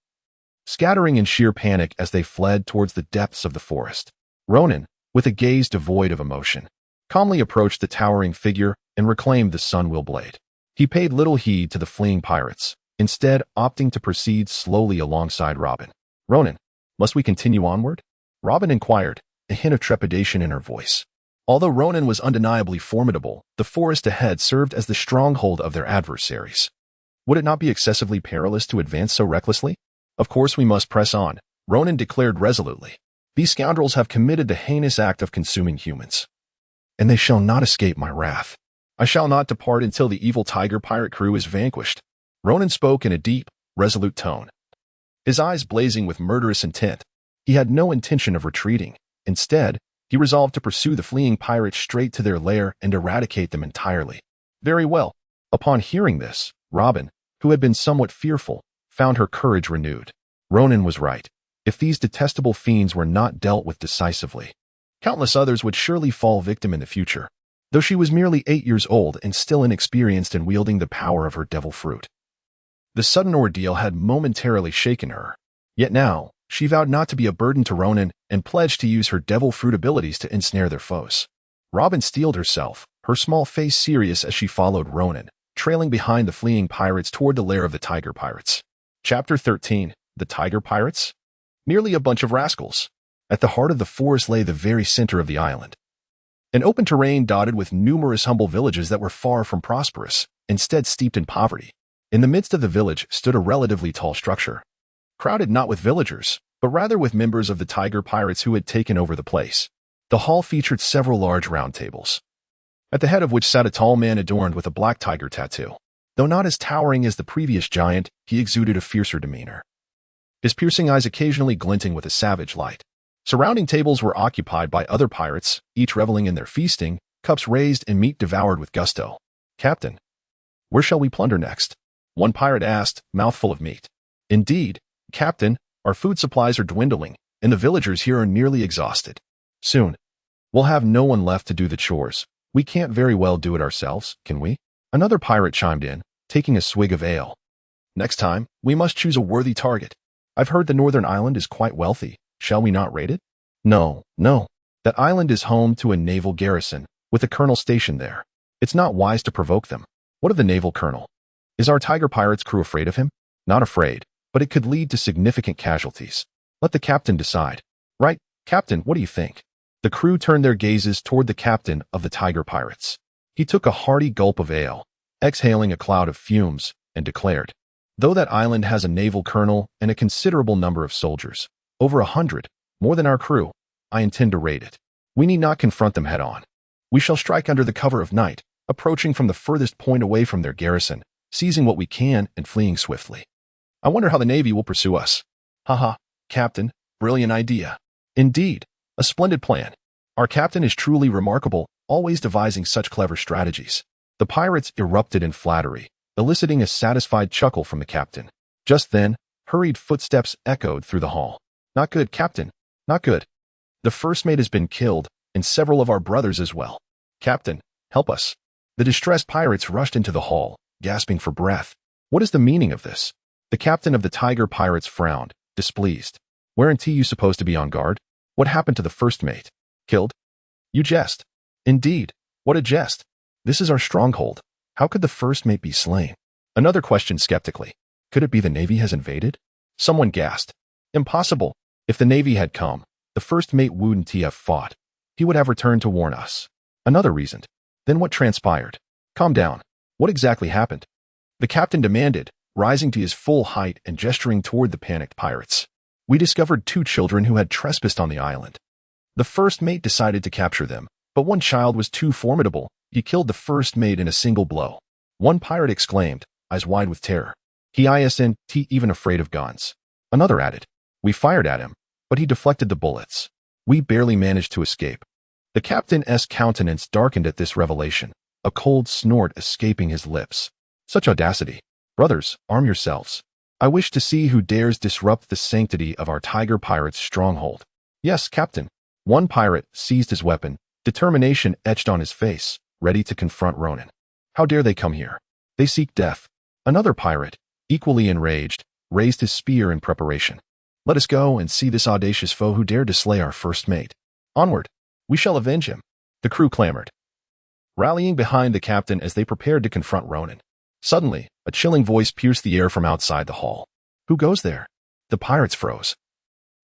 scattering in sheer panic as they fled towards the depths of the forest. Ronan, with a gaze devoid of emotion, calmly approached the towering figure and reclaimed the sunwheel blade. He paid little heed to the fleeing pirates, instead opting to proceed slowly alongside Robin. Ronan, must we continue onward? Robin inquired, a hint of trepidation in her voice. Although Ronan was undeniably formidable, the forest ahead served as the stronghold of their adversaries. Would it not be excessively perilous to advance so recklessly? Of course we must press on, Ronan declared resolutely. These scoundrels have committed the heinous act of consuming humans, and they shall not escape my wrath. I shall not depart until the evil tiger pirate crew is vanquished. Ronan spoke in a deep, resolute tone, his eyes blazing with murderous intent. He had no intention of retreating. Instead, he resolved to pursue the fleeing pirates straight to their lair and eradicate them entirely. Very well. Upon hearing this, Robin, who had been somewhat fearful, found her courage renewed. Ronan was right. If these detestable fiends were not dealt with decisively, countless others would surely fall victim in the future. though she was merely 8 years old and still inexperienced in wielding the power of her devil fruit. The sudden ordeal had momentarily shaken her. Yet now, she vowed not to be a burden to Ronan and pledged to use her devil fruit abilities to ensnare their foes. Robin steeled herself, her small face serious as she followed Ronan, trailing behind the fleeing pirates toward the lair of the tiger pirates. Chapter 13. The Tiger Pirates? Merely a bunch of rascals. At the heart of the forest lay the very center of the island. An open terrain dotted with numerous humble villages that were far from prosperous, instead steeped in poverty. In the midst of the village stood a relatively tall structure, crowded not with villagers, but rather with members of the tiger pirates who had taken over the place. The hall featured several large round tables, at the head of which sat a tall man adorned with a black tiger tattoo. Though not as towering as the previous giant, he exuded a fiercer demeanor, his piercing eyes occasionally glinting with a savage light. Surrounding tables were occupied by other pirates, each reveling in their feasting, cups raised and meat devoured with gusto. "Captain, where shall we plunder next?" one pirate asked, mouthful of meat. "Indeed, Captain, our food supplies are dwindling, and the villagers here are nearly exhausted. Soon, we'll have no one left to do the chores. We can't very well do it ourselves, can we?" Another pirate chimed in, taking a swig of ale. "Next time, we must choose a worthy target. I've heard the northern island is quite wealthy. Shall we not raid it?" No. That island is home to a naval garrison, with a colonel stationed there. It's not wise to provoke them." "What of the naval colonel? Is our tiger pirates crew afraid of him?" "Not afraid, but it could lead to significant casualties. Let the captain decide." "Right, Captain, what do you think?" The crew turned their gazes toward the captain of the tiger pirates. He took a hearty gulp of ale, exhaling a cloud of fumes, and declared, "Though that island has a naval colonel and a considerable number of soldiers, over 100, more than our crew, I intend to raid it. We need not confront them head-on. We shall strike under the cover of night, approaching from the furthest point away from their garrison, seizing what we can and fleeing swiftly. I wonder how the Navy will pursue us." "Haha, Captain, brilliant idea." "Indeed, a splendid plan. Our captain is truly remarkable, always devising such clever strategies." The pirates erupted in flattery, eliciting a satisfied chuckle from the captain. Just then, hurried footsteps echoed through the hall. "Not good, Captain, not good. The first mate has been killed, and several of our brothers as well. Captain, help us." The distressed pirates rushed into the hall, gasping for breath. "What is the meaning of this?" The captain of the tiger pirates frowned, displeased. "Weren't you supposed to be on guard? What happened to the first mate? Killed? You jest." "Indeed, what a jest. This is our stronghold. How could the first mate be slain?" Another questioned skeptically. "Could it be the Navy has invaded?" Someone gasped. "Impossible. If the Navy had come, the first mate wouldn't have fought. He would have returned to warn us." Another reasoned. "Then what transpired? Calm down. What exactly happened?" The captain demanded, rising to his full height and gesturing toward the panicked pirates. "We discovered 2 children who had trespassed on the island. The first mate decided to capture them, but one child was too formidable. He killed the first mate in a single blow." One pirate exclaimed, eyes wide with terror. "He isn't even afraid of guns." Another added, "We fired at him, but he deflected the bullets. We barely managed to escape." The captain's countenance darkened at this revelation, a cold snort escaping his lips. Such audacity. "Brothers, arm yourselves. I wish to see who dares disrupt the sanctity of our tiger pirate's stronghold." "Yes, Captain." One pirate seized his weapon, determination etched on his face, ready to confront Ronan. "How dare they come here? They seek death." Another pirate, equally enraged, raised his spear in preparation. "Let us go and see this audacious foe who dared to slay our first mate. Onward, we shall avenge him." The crew clamored, rallying behind the captain as they prepared to confront Ronan. Suddenly, a chilling voice pierced the air from outside the hall. "Who goes there?" The pirates froze,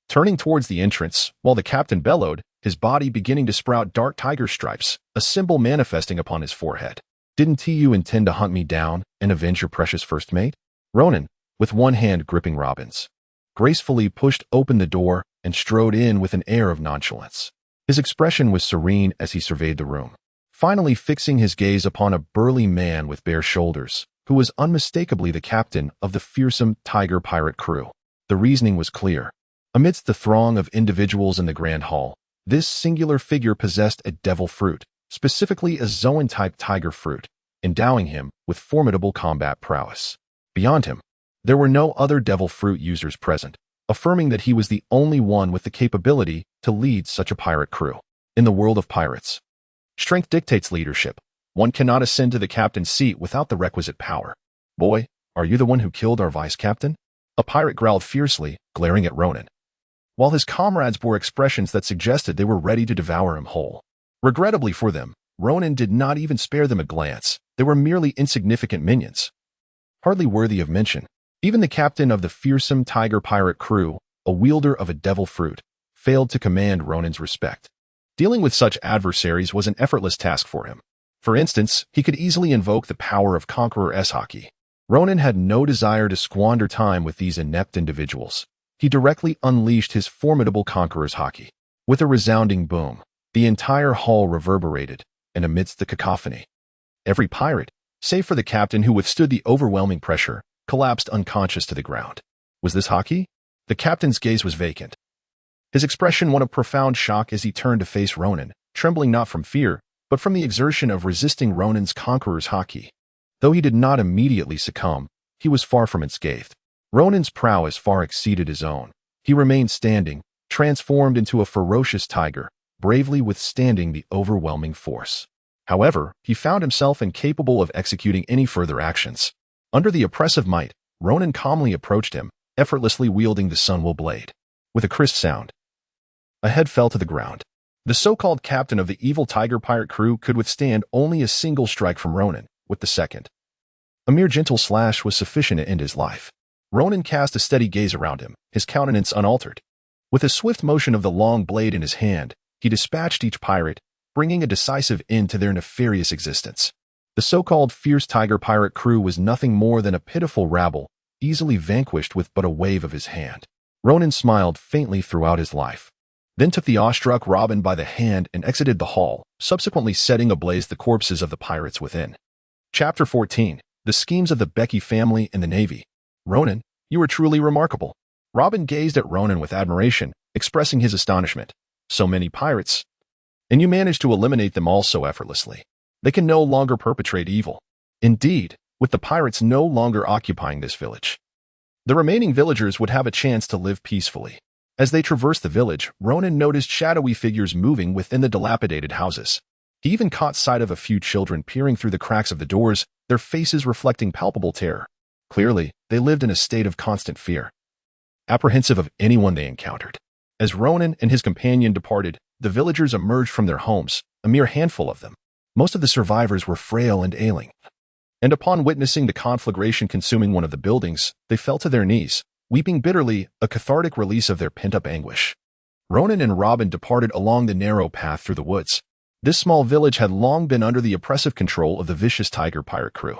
turning towards the entrance, while the captain bellowed, his body beginning to sprout dark tiger stripes, a symbol manifesting upon his forehead. "Didn't you intend to hunt me down and avenge your precious first mate?" Ronan, with one hand gripping Robin's, gracefully pushed open the door and strode in with an air of nonchalance. His expression was serene as he surveyed the room, finally fixing his gaze upon a burly man with bare shoulders, who was unmistakably the captain of the fearsome tiger pirate crew. The reasoning was clear. Amidst the throng of individuals in the grand hall, this singular figure possessed a devil fruit, specifically a Zoan-type tiger fruit, endowing him with formidable combat prowess. Beyond him, there were no other devil fruit users present, affirming that he was the only one with the capability to lead such a pirate crew. In the world of pirates, Strength dictates leadership. One cannot ascend to the captain's seat without the requisite power. Boy, are you the one who killed our vice-captain? A pirate growled fiercely, glaring at Ronan, while his comrades bore expressions that suggested they were ready to devour him whole. Regrettably for them, Ronan did not even spare them a glance. They were merely insignificant minions, hardly worthy of mention. Even the captain of the fearsome tiger pirate crew, a wielder of a devil fruit, failed to command Ronan's respect. Dealing with such adversaries was an effortless task for him. For instance, he could easily invoke the power of Conqueror's Haki. Ronan had no desire to squander time with these inept individuals. He directly unleashed his formidable Conqueror's Haki. With a resounding boom, the entire hall reverberated, and amidst the cacophony, every pirate, save for the captain who withstood the overwhelming pressure, collapsed unconscious to the ground. Was this Haki? The captain's gaze was vacant. His expression one of profound shock as he turned to face Ronan, trembling not from fear, but from the exertion of resisting Ronan's Conqueror's Haki. Though he did not immediately succumb, he was far from unscathed. Ronan's prowess far exceeded his own. He remained standing, transformed into a ferocious tiger, bravely withstanding the overwhelming force. However, he found himself incapable of executing any further actions. Under the oppressive might, Ronan calmly approached him, effortlessly wielding the sunwheel blade. With a crisp sound, a head fell to the ground. The so-called captain of the evil tiger pirate crew could withstand only a single strike from Ronan. With the second, a mere gentle slash was sufficient to end his life. Ronan cast a steady gaze around him, his countenance unaltered. With a swift motion of the long blade in his hand, he dispatched each pirate, bringing a decisive end to their nefarious existence. The so-called fierce tiger pirate crew was nothing more than a pitiful rabble, easily vanquished with but a wave of his hand. Ronan smiled faintly throughout his life, then took the awestruck Robin by the hand and exited the hall, subsequently setting ablaze the corpses of the pirates within. Chapter 14. The Schemes of the Becky Family in the Navy. Ronan, you are truly remarkable. Robin gazed at Ronan with admiration, expressing his astonishment. So many pirates, and you managed to eliminate them all so effortlessly. They can no longer perpetrate evil. Indeed, with the pirates no longer occupying this village, the remaining villagers would have a chance to live peacefully. As they traversed the village, Ronan noticed shadowy figures moving within the dilapidated houses. He even caught sight of a few children peering through the cracks of the doors, their faces reflecting palpable terror. Clearly, they lived in a state of constant fear, apprehensive of anyone they encountered. As Ronan and his companion departed, the villagers emerged from their homes, a mere handful of them. Most of the survivors were frail and ailing, and upon witnessing the conflagration consuming one of the buildings, they fell to their knees, weeping bitterly, a cathartic release of their pent-up anguish. Ronan and Robin departed along the narrow path through the woods. This small village had long been under the oppressive control of the vicious tiger pirate crew,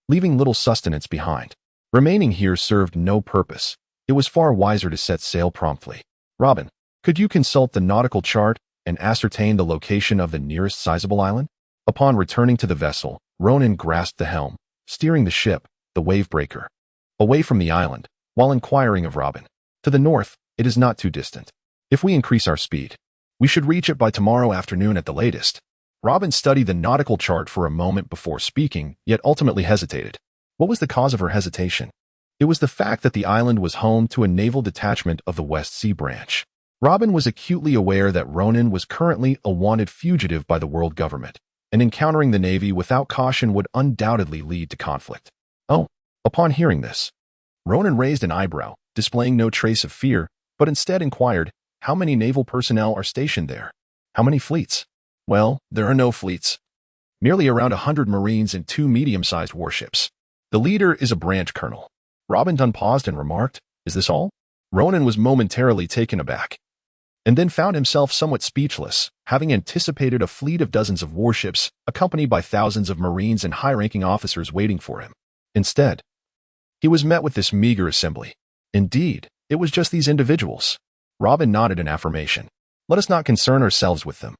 leaving little sustenance behind. Remaining here served no purpose. It was far wiser to set sail promptly. Robin, could you consult the nautical chart and ascertain the location of the nearest sizable island? Upon returning to the vessel, Ronan grasped the helm, steering the ship, the wave-breaker, away from the island, while inquiring of Robin. To the north, it is not too distant. If we increase our speed, we should reach it by tomorrow afternoon at the latest. Robin studied the nautical chart for a moment before speaking, yet ultimately hesitated. What was the cause of her hesitation? It was the fact that the island was home to a naval detachment of the West Sea Branch. Robin was acutely aware that Ronan was currently a wanted fugitive by the world government, and encountering the Navy without caution would undoubtedly lead to conflict. Oh, upon hearing this, Ronan raised an eyebrow, displaying no trace of fear, but instead inquired, how many naval personnel are stationed there? How many fleets? Well, there are no fleets. Merely around 100 Marines and 2 medium-sized warships. The leader is a branch colonel. Robin Dunn paused and remarked, is this all? Ronan was momentarily taken aback, and then found himself somewhat speechless, having anticipated a fleet of dozens of warships, accompanied by thousands of Marines and high-ranking officers waiting for him. Instead, he was met with this meager assembly. Indeed, it was just these individuals. Robin nodded in affirmation. Let us not concern ourselves with them.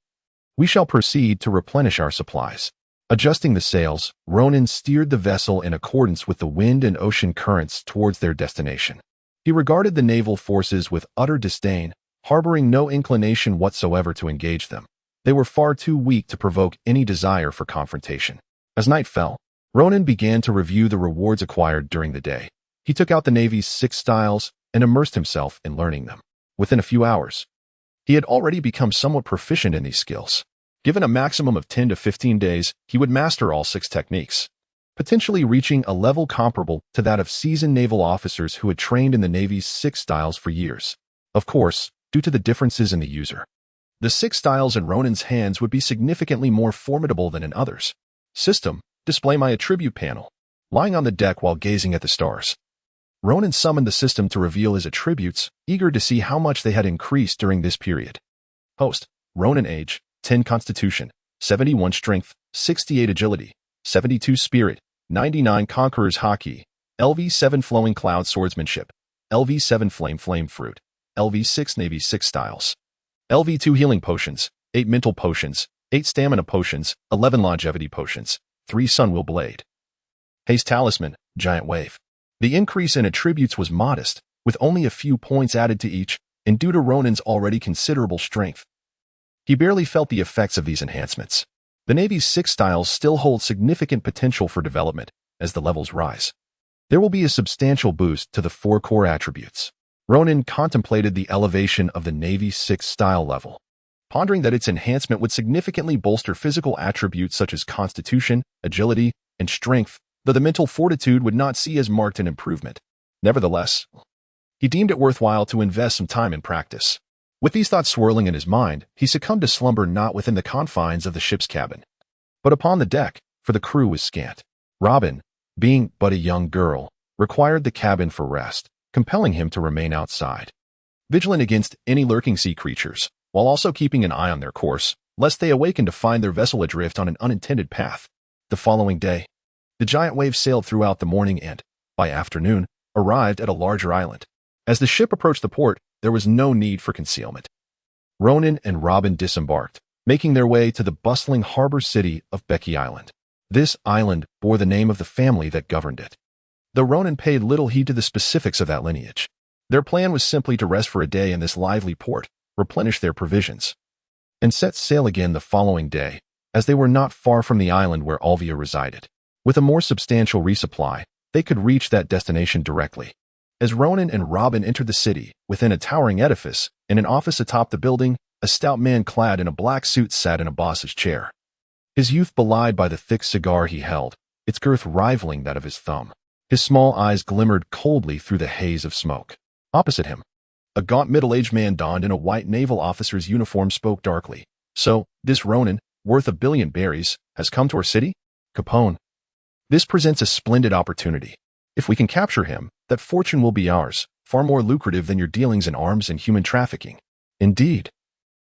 We shall proceed to replenish our supplies. Adjusting the sails, Ronan steered the vessel in accordance with the wind and ocean currents towards their destination. He regarded the naval forces with utter disdain, harboring no inclination whatsoever to engage them. They were far too weak to provoke any desire for confrontation. As night fell, Ronan began to review the rewards acquired during the day. He took out the Navy's 6 styles and immersed himself in learning them. Within a few hours, he had already become somewhat proficient in these skills. Given a maximum of 10 to 15 days, he would master all 6 techniques, potentially reaching a level comparable to that of seasoned naval officers who had trained in the Navy's 6 styles for years. Of course, due to the differences in the user. The 6 styles in Ronan's hands would be significantly more formidable than in others. System, display my attribute panel. Lying on the deck while gazing at the stars, Ronan summoned the system to reveal his attributes, eager to see how much they had increased during this period. Host, Ronan age, 10 constitution, 71 strength, 68 agility, 72 spirit, 99 conqueror's haki, LV7 flowing cloud swordsmanship, LV7 flame fruit, LV6 Navy 6 styles, LV2 healing potions, 8 mental potions, 8 stamina potions, 11 longevity potions, 3 sunwheel blade. Haste talisman, giant wave. The increase in attributes was modest, with only a few points added to each, and due to Ronan's already considerable strength. He barely felt the effects of these enhancements. The Navy's 6 styles still hold significant potential for development as the levels rise. There will be a substantial boost to the 4 core attributes. Ronan contemplated the elevation of the Navy's 6 style level, pondering that its enhancement would significantly bolster physical attributes such as constitution, agility, and strength, though the mental fortitude would not see as marked an improvement. Nevertheless, he deemed it worthwhile to invest some time in practice. With these thoughts swirling in his mind, he succumbed to slumber not within the confines of the ship's cabin, but upon the deck, for the crew was scant. Robin, being but a young girl, required the cabin for rest, compelling him to remain outside, vigilant against any lurking sea creatures, while also keeping an eye on their course, lest they awaken to find their vessel adrift on an unintended path. The following day, the giant wave sailed throughout the morning and, by afternoon, arrived at a larger island. As the ship approached the port, there was no need for concealment. Ronan and Robin disembarked, making their way to the bustling harbor city of Becky Island. This island bore the name of the family that governed it, though Ronan paid little heed to the specifics of that lineage. Their plan was simply to rest for a day in this lively port, replenish their provisions, and set sail again the following day, as they were not far from the island where Olvia resided. With a more substantial resupply, they could reach that destination directly. As Ronan and Robin entered the city, within a towering edifice, in an office atop the building, a stout man clad in a black suit sat in a boss's chair. His youth belied by the thick cigar he held, its girth rivaling that of his thumb. His small eyes glimmered coldly through the haze of smoke. Opposite him, a gaunt middle-aged man donned in a white naval officer's uniform spoke darkly. So, this Ronan, worth 1 billion berries, has come to our city? Capone. This presents a splendid opportunity. If we can capture him, that fortune will be ours, far more lucrative than your dealings in arms and human trafficking. Indeed.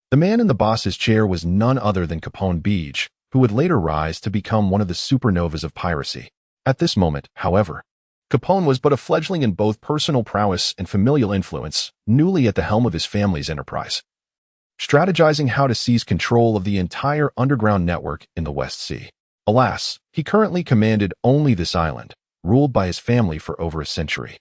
The man in the boss's chair was none other than Capone Beach, who would later rise to become one of the supernovas of piracy. At this moment, however, Capone was but a fledgling in both personal prowess and familial influence, newly at the helm of his family's enterprise, strategizing how to seize control of the entire underground network in the West Sea. Alas, he currently commanded only this island, ruled by his family for over a century,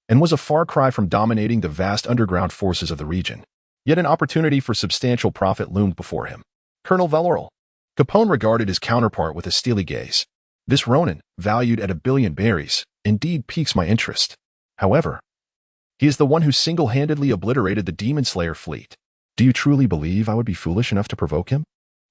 and was a far cry from dominating the vast underground forces of the region. Yet an opportunity for substantial profit loomed before him. Colonel Valorel. Capone regarded his counterpart with a steely gaze. This Ronan, valued at 1 billion berries, indeed piques my interest. However, he is the one who single-handedly obliterated the Demon Slayer fleet. Do you truly believe I would be foolish enough to provoke him?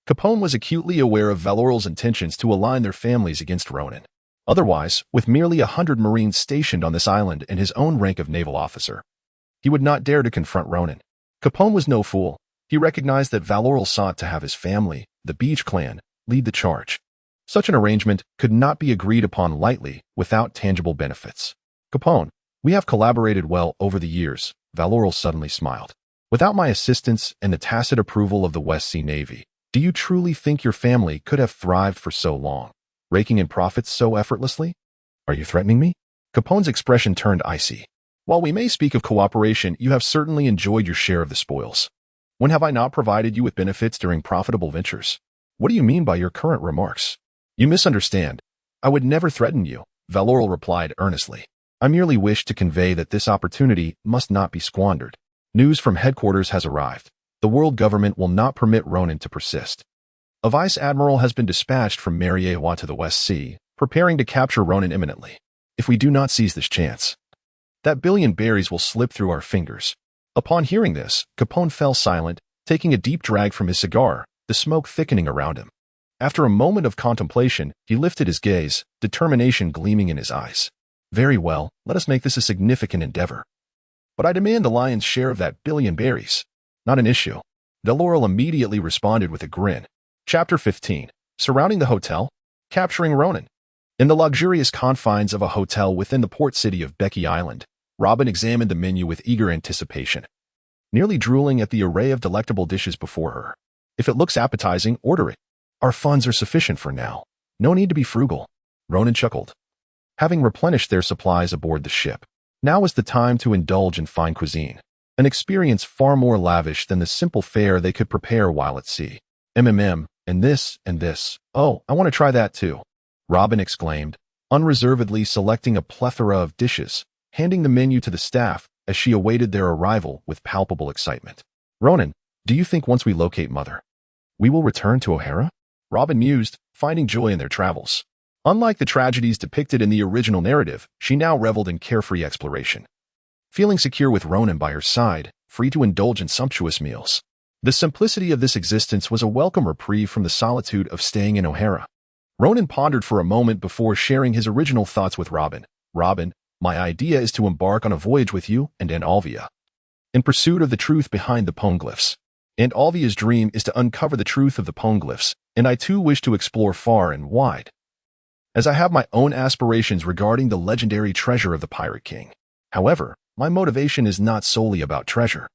Capone was acutely aware of Valorel's intentions to align their families against Ronan. Otherwise, with merely 100 Marines stationed on this island and his own rank of naval officer, he would not dare to confront Ronan. Capone was no fool. He recognized that Valorel sought to have his family, the Beach clan, lead the charge. Such an arrangement could not be agreed upon lightly without tangible benefits. Capone, we have collaborated well over the years, Valorel suddenly smiled. Without my assistance and the tacit approval of the West Sea Navy, do you truly think your family could have thrived for so long, raking in profits so effortlessly? Are you threatening me? Capone's expression turned icy. While we may speak of cooperation, you have certainly enjoyed your share of the spoils. When have I not provided you with benefits during profitable ventures? What do you mean by your current remarks? You misunderstand. I would never threaten you, Valorel replied earnestly. I merely wish to convey that this opportunity must not be squandered. News from headquarters has arrived. The world government will not permit Ronan to persist. A vice admiral has been dispatched from Mariewa to the West Sea, preparing to capture Ronan imminently. If we do not seize this chance, that 1 billion berries will slip through our fingers. Upon hearing this, Capone fell silent, taking a deep drag from his cigar, the smoke thickening around him. After a moment of contemplation, he lifted his gaze, determination gleaming in his eyes. Very well, let us make this a significant endeavor. But I demand the lion's share of that billion berries. Not an issue. Delorel immediately responded with a grin. Chapter 15. Surrounding the hotel, capturing Ronan. In the luxurious confines of a hotel within the port city of Becky Island, Robin examined the menu with eager anticipation, nearly drooling at the array of delectable dishes before her. If it looks appetizing, order it. Our funds are sufficient for now. No need to be frugal. Ronan chuckled. Having replenished their supplies aboard the ship, now was the time to indulge in fine cuisine, an experience far more lavish than the simple fare they could prepare while at sea. And this, and this. Oh, I want to try that too, Robin exclaimed, unreservedly selecting a plethora of dishes, handing the menu to the staff as she awaited their arrival with palpable excitement. Ronan, do you think once we locate Mother, we will return to Ohara? Robin mused, finding joy in their travels. Unlike the tragedies depicted in the original narrative, she now reveled in carefree exploration. Feeling secure with Ronan by her side, free to indulge in sumptuous meals, the simplicity of this existence was a welcome reprieve from the solitude of staying in Ohara. Ronan pondered for a moment before sharing his original thoughts with Robin. Robin, my idea is to embark on a voyage with you and Olvia, in pursuit of the truth behind the poneglyphs. And Olvia's dream is to uncover the truth of the poneglyphs, and I too wish to explore far and wide, as I have my own aspirations regarding the legendary treasure of the Pirate King. However, my motivation is not solely about treasure.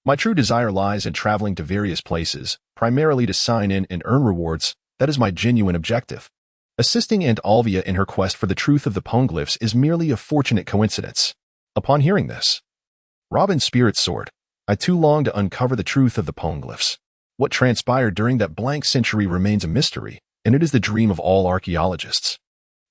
My true desire lies in traveling to various places, primarily to sign in and earn rewards. That is my genuine objective. Assisting Aunt Olvia in her quest for the truth of the poneglyphs is merely a fortunate coincidence. Upon hearing this, Robin's spirit soared. I too long to uncover the truth of the poneglyphs. What transpired during that blank century remains a mystery, and it is the dream of all archaeologists.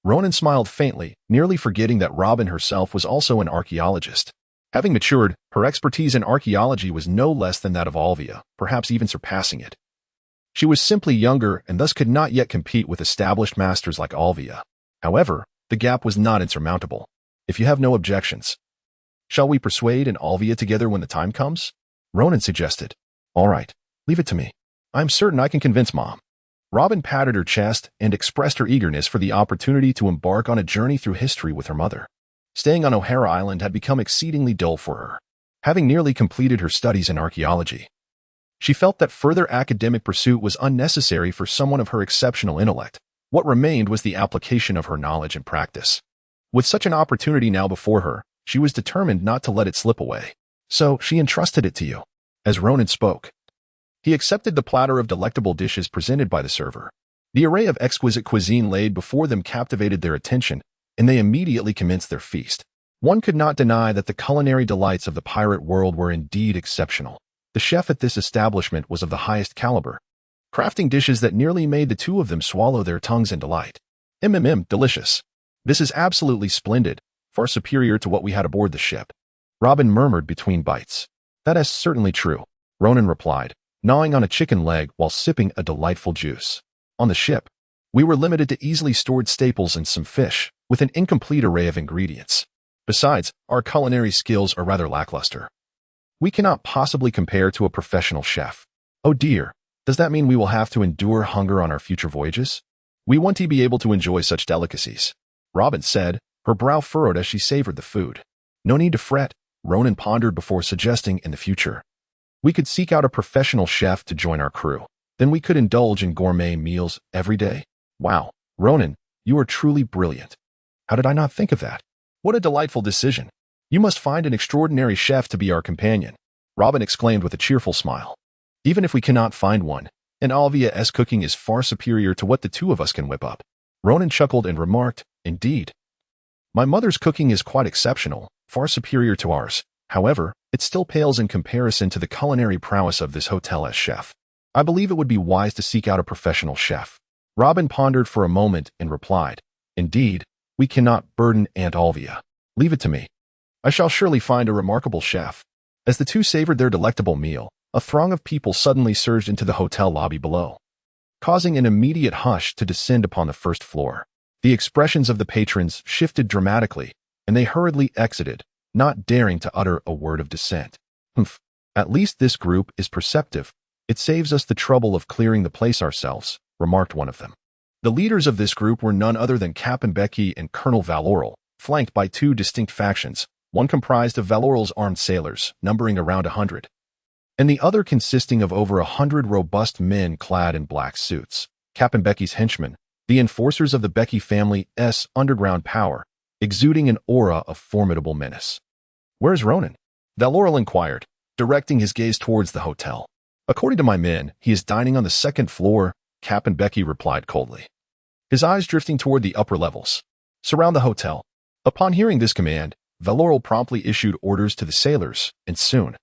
Ronan smiled faintly, nearly forgetting that Robin herself was also an archaeologist. Having matured, her expertise in archaeology was no less than that of Olvia, perhaps even surpassing it. She was simply younger and thus could not yet compete with established masters like Olvia. However, the gap was not insurmountable. If you have no objections, shall we persuade an Olvia together when the time comes? Ronan suggested. All right, leave it to me. I'm certain I can convince Mom. Robin patted her chest and expressed her eagerness for the opportunity to embark on a journey through history with her mother. Staying on Ohara Island had become exceedingly dull for her. Having nearly completed her studies in archaeology, she felt that further academic pursuit was unnecessary for someone of her exceptional intellect. What remained was the application of her knowledge and practice. With such an opportunity now before her, she was determined not to let it slip away. So she entrusted it to you. As Ronan spoke, he accepted the platter of delectable dishes presented by the server. The array of exquisite cuisine laid before them captivated their attention, and they immediately commenced their feast. One could not deny that the culinary delights of the pirate world were indeed exceptional. The chef at this establishment was of the highest caliber, crafting dishes that nearly made the two of them swallow their tongues in delight. Delicious. This is absolutely splendid, far superior to what we had aboard the ship. Robin murmured between bites. That is certainly true, Ronan replied, gnawing on a chicken leg while sipping a delightful juice. On the ship, we were limited to easily stored staples and some fish, with an incomplete array of ingredients. Besides, our culinary skills are rather lackluster. We cannot possibly compare to a professional chef. Oh dear, does that mean we will have to endure hunger on our future voyages? We want to be able to enjoy such delicacies, Robin said, her brow furrowed as she savored the food. No need to fret, Ronan pondered before suggesting in the future. We could seek out a professional chef to join our crew. Then we could indulge in gourmet meals every day. Wow, Ronan, you are truly brilliant. How did I not think of that? What a delightful decision. You must find an extraordinary chef to be our companion, Robin exclaimed with a cheerful smile. Even if we cannot find one, an Olvia's cooking is far superior to what the two of us can whip up. Ronan chuckled and remarked, Indeed. My mother's cooking is quite exceptional, far superior to ours. However, it still pales in comparison to the culinary prowess of this hotel's chef. I believe it would be wise to seek out a professional chef. Robin pondered for a moment and replied, Indeed, we cannot burden Aunt Olvia. Leave it to me. I shall surely find a remarkable chef. As the two savored their delectable meal, a throng of people suddenly surged into the hotel lobby below, causing an immediate hush to descend upon the first floor. The expressions of the patrons shifted dramatically, and they hurriedly exited, not daring to utter a word of dissent. At least this group is perceptive, It saves us the trouble of clearing the place ourselves, remarked one of them. The leaders of this group were none other than Captain Becky and Colonel Valoral, flanked by two distinct factions, one comprised of Valoral's armed sailors, numbering around 100, and the other consisting of over 100 robust men clad in black suits. Captain Becky's henchmen, the enforcers of the Becky family's underground power, exuding an aura of formidable menace. "Where's Ronan?" Valoral inquired, directing his gaze towards the hotel. "According to my men, he is dining on the second floor," Captain Becky replied coldly, his eyes drifting toward the upper levels. "Surround the hotel." Upon hearing this command, Valoral promptly issued orders to the sailors, and soon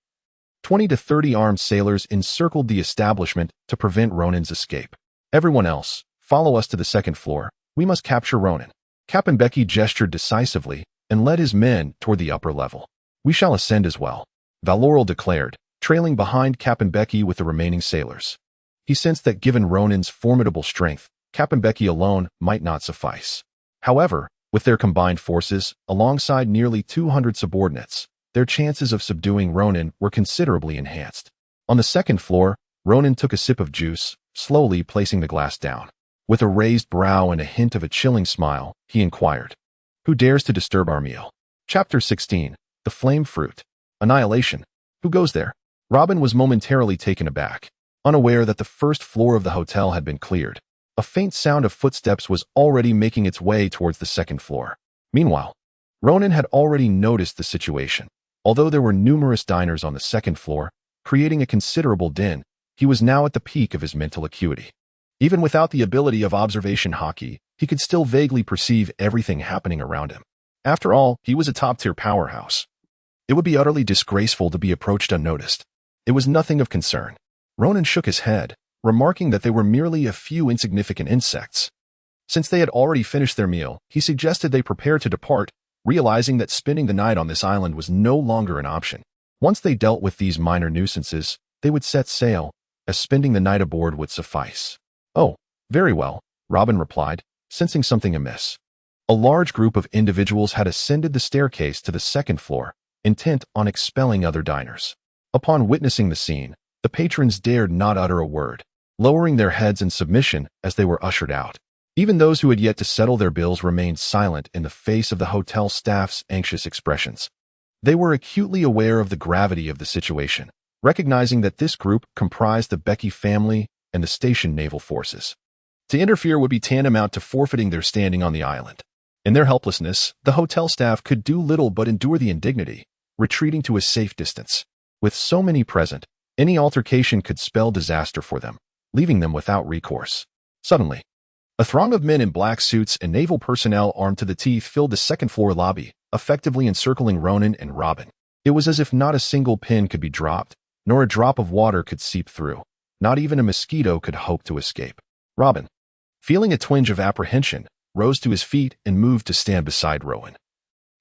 20 to 30 armed sailors encircled the establishment to prevent Ronan's escape. "Everyone else, follow us to the second floor. We must capture Ronan." Captain Becky gestured decisively and led his men toward the upper level. "We shall ascend as well," Valoral declared, trailing behind Captain Becky with the remaining sailors. He sensed that given Ronan's formidable strength, Captain Becky alone might not suffice. However, with their combined forces, alongside nearly 200 subordinates, their chances of subduing Ronan were considerably enhanced. On the second floor, Ronan took a sip of juice, slowly placing the glass down. With a raised brow and a hint of a chilling smile, he inquired, "Who dares to disturb our meal?" Chapter 16. The Flame Fruit. Annihilation. "Who goes there?" Robin was momentarily taken aback, unaware that the first floor of the hotel had been cleared. A faint sound of footsteps was already making its way towards the second floor. Meanwhile, Ronan had already noticed the situation. Although there were numerous diners on the second floor, creating a considerable din, he was now at the peak of his mental acuity. Even without the ability of observation hockey, he could still vaguely perceive everything happening around him. After all, he was a top-tier powerhouse. It would be utterly disgraceful to be approached unnoticed. It was nothing of concern. Ronan shook his head, remarking that they were merely a few insignificant insects. Since they had already finished their meal, he suggested they prepare to depart, realizing that spending the night on this island was no longer an option. Once they dealt with these minor nuisances, they would set sail, as spending the night aboard would suffice. "Oh, very well," Robin replied, sensing something amiss. A large group of individuals had ascended the staircase to the second floor, intent on expelling other diners. Upon witnessing the scene, the patrons dared not utter a word, lowering their heads in submission as they were ushered out. Even those who had yet to settle their bills remained silent in the face of the hotel staff's anxious expressions. They were acutely aware of the gravity of the situation, recognizing that this group comprised the Becky family and the station naval forces. To interfere would be tantamount to forfeiting their standing on the island. In their helplessness, the hotel staff could do little but endure the indignity, retreating to a safe distance. With so many present, any altercation could spell disaster for them, leaving them without recourse. Suddenly, a throng of men in black suits and naval personnel armed to the teeth filled the second-floor lobby, effectively encircling Ronan and Robin. It was as if not a single pin could be dropped, nor a drop of water could seep through. Not even a mosquito could hope to escape. Robin, feeling a twinge of apprehension, rose to his feet and moved to stand beside Rowan.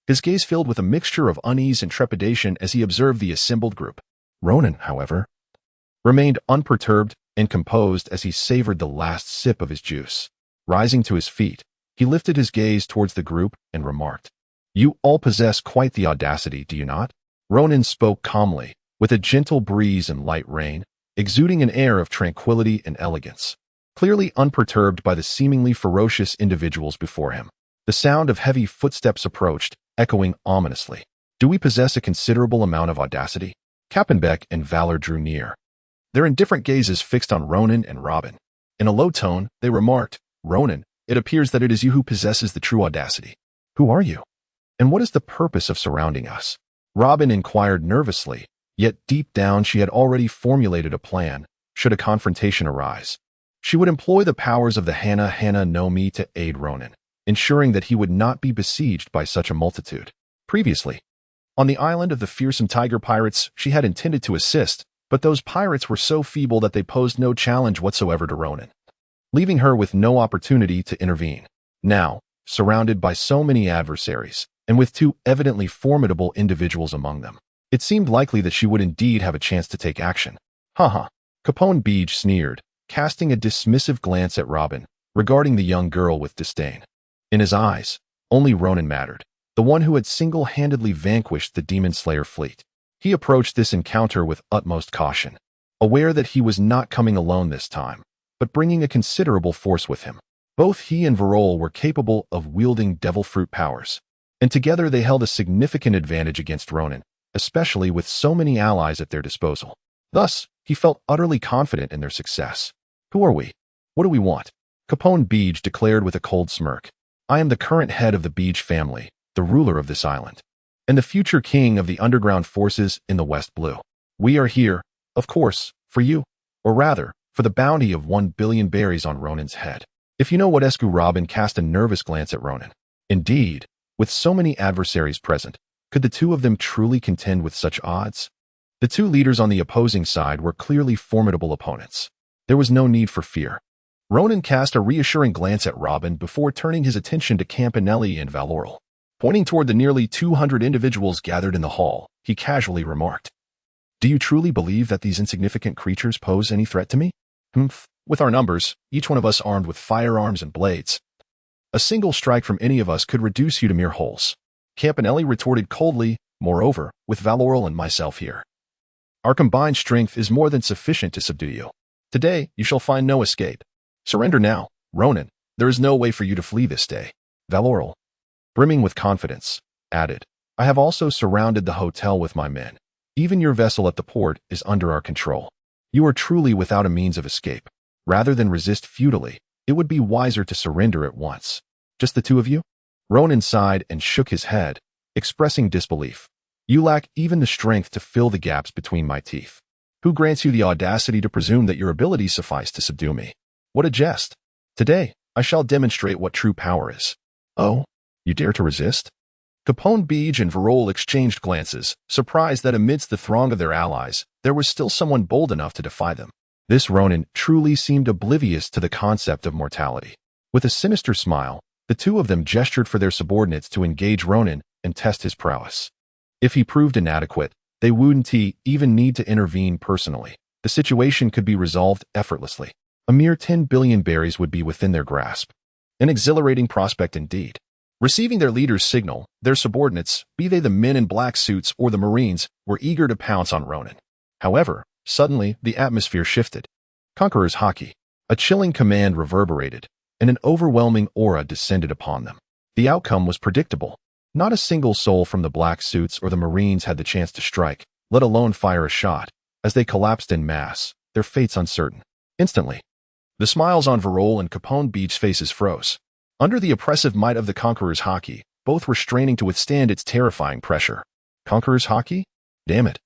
His gaze filled with a mixture of unease and trepidation as he observed the assembled group. Ronan, however, remained unperturbed and composed as he savored the last sip of his juice. Rising to his feet, he lifted his gaze towards the group and remarked, "You all possess quite the audacity, do you not?" Ronan spoke calmly, with a gentle breeze and light rain, exuding an air of tranquility and elegance. Clearly unperturbed by the seemingly ferocious individuals before him, the sound of heavy footsteps approached, echoing ominously. "Do we possess a considerable amount of audacity?" Captain Beck and Valor drew near, their indifferent gazes fixed on Ronan and Robin. In a low tone, they remarked, "Ronan, it appears that it is you who possesses the true audacity. Who are you? And what is the purpose of surrounding us?" Robin inquired nervously, yet deep down she had already formulated a plan, should a confrontation arise. She would employ the powers of the Hana no Mi to aid Ronan, ensuring that he would not be besieged by such a multitude. Previously, on the island of the fearsome tiger pirates, she had intended to assist, but those pirates were so feeble that they posed no challenge whatsoever to Ronan, leaving her with no opportunity to intervene. Now, surrounded by so many adversaries, and with two evidently formidable individuals among them, it seemed likely that she would indeed have a chance to take action. "Ha." Capone Beach sneered, casting a dismissive glance at Robin, regarding the young girl with disdain. In his eyes, only Ronan mattered, the one who had single-handedly vanquished the Demon Slayer fleet. He approached this encounter with utmost caution, aware that he was not coming alone this time, but bringing a considerable force with him. Both he and Varol were capable of wielding devil fruit powers, and together they held a significant advantage against Ronan, especially with so many allies at their disposal. Thus, he felt utterly confident in their success. Who are we? What do we want? Bide declared with a cold smirk. I am the current head of the Bide family, the ruler of this island, and the future king of the underground forces in the West Blue. We are here, of course, for you, or rather, for the bounty of 1 billion berries on Ronan's head. If you know what Escu. Robin cast a nervous glance at Ronan. Indeed, with so many adversaries present, could the two of them truly contend with such odds? The two leaders on the opposing side were clearly formidable opponents. There was no need for fear. Ronan cast a reassuring glance at Robin before turning his attention to Campanelli and Valorel. Pointing toward the nearly 200 individuals gathered in the hall, he casually remarked, "Do you truly believe that these insignificant creatures pose any threat to me? With our numbers, each one of us armed with firearms and blades, a single strike from any of us could reduce you to mere holes." Campanelli retorted coldly, "Moreover, with Valorel and myself here, our combined strength is more than sufficient to subdue you. Today, you shall find no escape. Surrender now, Ronan. There is no way for you to flee this day." Valorel, brimming with confidence, added, "I have also surrounded the hotel with my men. Even your vessel at the port is under our control. You are truly without a means of escape. Rather than resist futilely, it would be wiser to surrender at once." "Just the two of you?" Ronan sighed and shook his head, expressing disbelief. "You lack even the strength to fill the gaps between my teeth. Who grants you the audacity to presume that your abilities suffice to subdue me? What a jest! Today, I shall demonstrate what true power is." "Oh, you dare to resist?" Bide and Varol exchanged glances, surprised that amidst the throng of their allies, there was still someone bold enough to defy them. This Ronan truly seemed oblivious to the concept of mortality. With a sinister smile, the two of them gestured for their subordinates to engage Ronan and test his prowess. If he proved inadequate, they wouldn't even need to intervene personally. The situation could be resolved effortlessly. A mere 10 billion berries would be within their grasp. An exhilarating prospect indeed. Receiving their leader's signal, their subordinates, be they the men in black suits or the Marines, were eager to pounce on Ronan. However, suddenly the atmosphere shifted. Conqueror's Haki. A chilling command reverberated, and an overwhelming aura descended upon them. The outcome was predictable. Not a single soul from the black suits or the Marines had the chance to strike, let alone fire a shot. As they collapsed in mass, their fates uncertain. Instantly, the smiles on Varol and Bide's faces froze. Under the oppressive might of the Conqueror's Haki, both were straining to withstand its terrifying pressure. Conqueror's Haki? Damn it.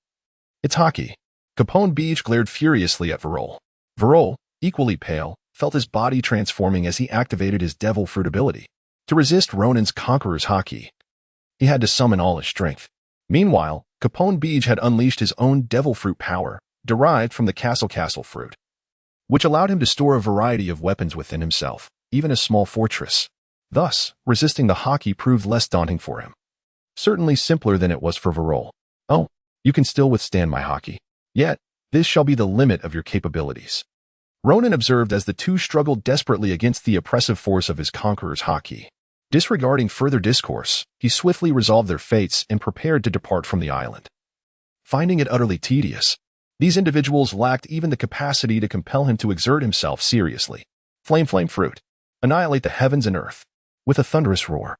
It's Haki. Bide glared furiously at Varol. Varol, equally pale, felt his body transforming as he activated his devil fruit ability. To resist Ronan's Conqueror's Haki, he had to summon all his strength. Meanwhile, Bide had unleashed his own devil fruit power, derived from the castle fruit, which allowed him to store a variety of weapons within himself, even a small fortress. Thus, resisting the Haki proved less daunting for him. Certainly simpler than it was for Varol. "Oh, you can still withstand my Haki. Yet, this shall be the limit of your capabilities." Ronan observed as the two struggled desperately against the oppressive force of his Conqueror's Haki. Disregarding further discourse, he swiftly resolved their fates and prepared to depart from the island. Finding it utterly tedious, these individuals lacked even the capacity to compel him to exert himself seriously. Flame fruit. Annihilate the heavens and earth. With a thunderous roar,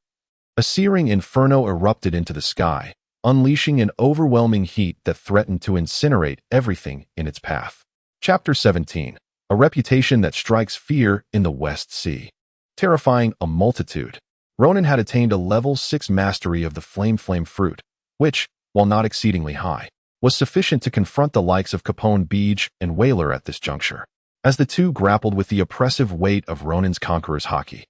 a searing inferno erupted into the sky, unleashing an overwhelming heat that threatened to incinerate everything in its path. Chapter 17. A reputation that strikes fear in the West Sea. Terrifying a multitude. Ronan had attained a level 6 mastery of the flame fruit, which, while not exceedingly high, was sufficient to confront the likes of Bide and Whaler at this juncture. As the two grappled with the oppressive weight of Ronan's Conqueror's Haki,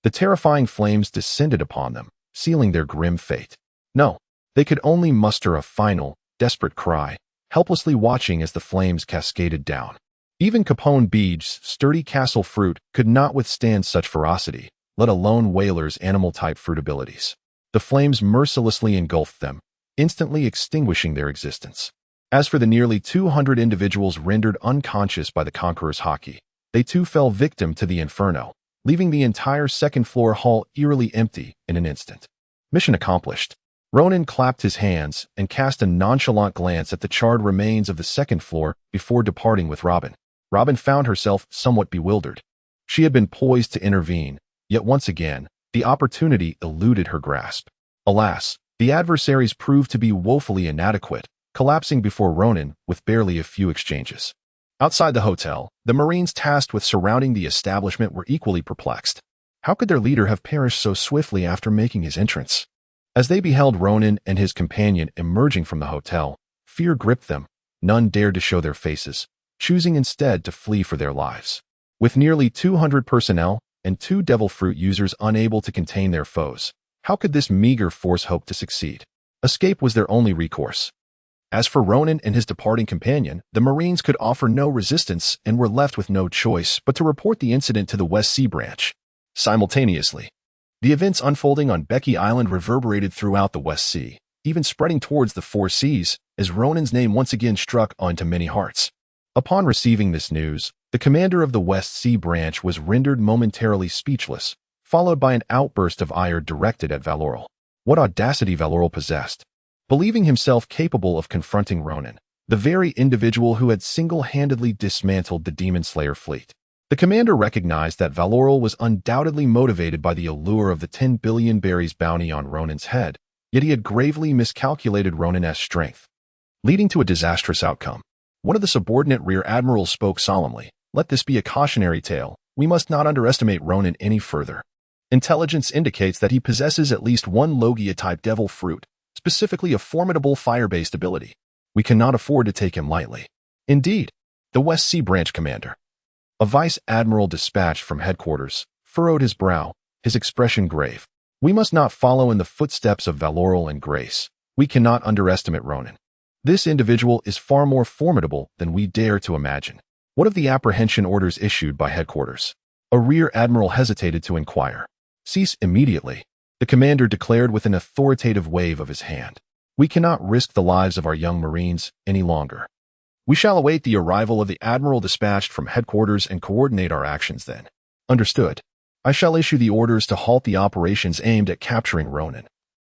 the terrifying flames descended upon them, sealing their grim fate. No, they could only muster a final, desperate cry, helplessly watching as the flames cascaded down. Even Bide's sturdy castle fruit could not withstand such ferocity, let alone Whaler's animal-type fruit abilities. The flames mercilessly engulfed them, instantly extinguishing their existence. As for the nearly 200 individuals rendered unconscious by the Conqueror's Haki, they too fell victim to the inferno, leaving the entire second-floor hall eerily empty in an instant. Mission accomplished. Ronan clapped his hands and cast a nonchalant glance at the charred remains of the second floor before departing with Robin. Robin found herself somewhat bewildered. She had been poised to intervene, yet once again, the opportunity eluded her grasp. Alas, the adversaries proved to be woefully inadequate, collapsing before Ronan with barely a few exchanges. Outside the hotel, the Marines tasked with surrounding the establishment were equally perplexed. How could their leader have perished so swiftly after making his entrance? As they beheld Ronan and his companion emerging from the hotel, fear gripped them. None dared to show their faces, choosing instead to flee for their lives. With nearly 200 personnel and 2 devil fruit users unable to contain their foes, how could this meager force hope to succeed? Escape was their only recourse. As for Ronan and his departing companion, the Marines could offer no resistance and were left with no choice but to report the incident to the West Sea Branch. Simultaneously, the events unfolding on Becky Island reverberated throughout the West Sea, even spreading towards the Four Seas, as Ronan's name once again struck onto many hearts. Upon receiving this news, the commander of the West Sea Branch was rendered momentarily speechless, followed by an outburst of ire directed at Valoral. What audacity Valoral possessed! Believing himself capable of confronting Ronan, the very individual who had single-handedly dismantled the Demon Slayer fleet. The commander recognized that Valoral was undoubtedly motivated by the allure of the 10 billion berries bounty on Ronan's head, yet he had gravely miscalculated Ronan's strength, leading to a disastrous outcome. One of the subordinate rear admirals spoke solemnly. Let this be a cautionary tale. We must not underestimate Ronan any further. Intelligence indicates that he possesses at least one Logia-type devil fruit, specifically a formidable fire-based ability. We cannot afford to take him lightly. Indeed, the West Sea Branch commander, a vice admiral dispatched from headquarters, furrowed his brow, his expression grave. We must not follow in the footsteps of Valoral and Grace. We cannot underestimate Ronan. This individual is far more formidable than we dare to imagine. What of the apprehension orders issued by headquarters? A rear admiral hesitated to inquire. Cease immediately, the commander declared with an authoritative wave of his hand. We cannot risk the lives of our young Marines any longer. We shall await the arrival of the admiral dispatched from headquarters and coordinate our actions then. Understood. I shall issue the orders to halt the operations aimed at capturing Ronan.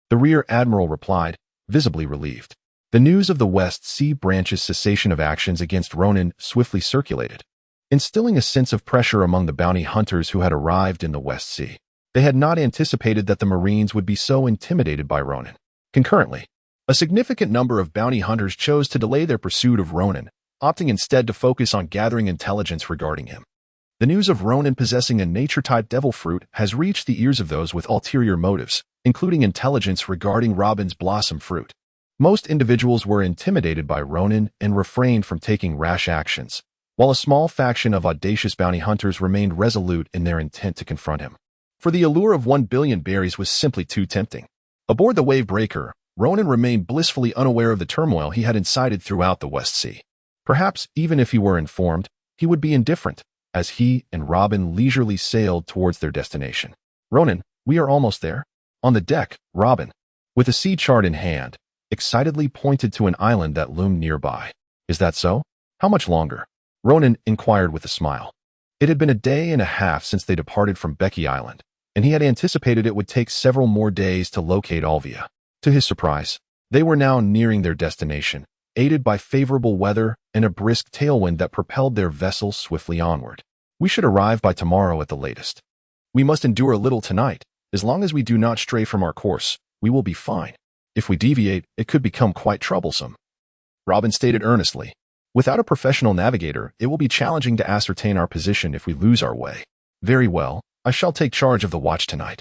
The rear admiral replied, visibly relieved. The news of the West Sea Branch's cessation of actions against Ronan swiftly circulated, instilling a sense of pressure among the bounty hunters who had arrived in the West Sea. They had not anticipated that the Marines would be so intimidated by Ronan. Concurrently, a significant number of bounty hunters chose to delay their pursuit of Ronan, opting instead to focus on gathering intelligence regarding him. The news of Ronan possessing a nature-type devil fruit has reached the ears of those with ulterior motives, including intelligence regarding Robin's blossom fruit. Most individuals were intimidated by Ronan and refrained from taking rash actions, while a small faction of audacious bounty hunters remained resolute in their intent to confront him. For the allure of 1 billion berries was simply too tempting. Aboard the wave breaker, Ronan remained blissfully unaware of the turmoil he had incited throughout the West Sea. Perhaps, even if he were informed, he would be indifferent, as he and Robin leisurely sailed towards their destination. Ronan, we are almost there. On the deck, Robin, with a sea chart in hand, excitedly pointed to an island that loomed nearby. Is that so? How much longer? Ronan inquired with a smile. It had been a day and a half since they departed from Becky Island, and he had anticipated it would take several more days to locate Olvia. To his surprise, they were now nearing their destination, aided by favorable weather and a brisk tailwind that propelled their vessel swiftly onward. We should arrive by tomorrow at the latest. We must endure a little tonight. As long as we do not stray from our course, we will be fine. If we deviate, it could become quite troublesome. Robin stated earnestly. Without a professional navigator, it will be challenging to ascertain our position if we lose our way. Very well, I shall take charge of the watch tonight.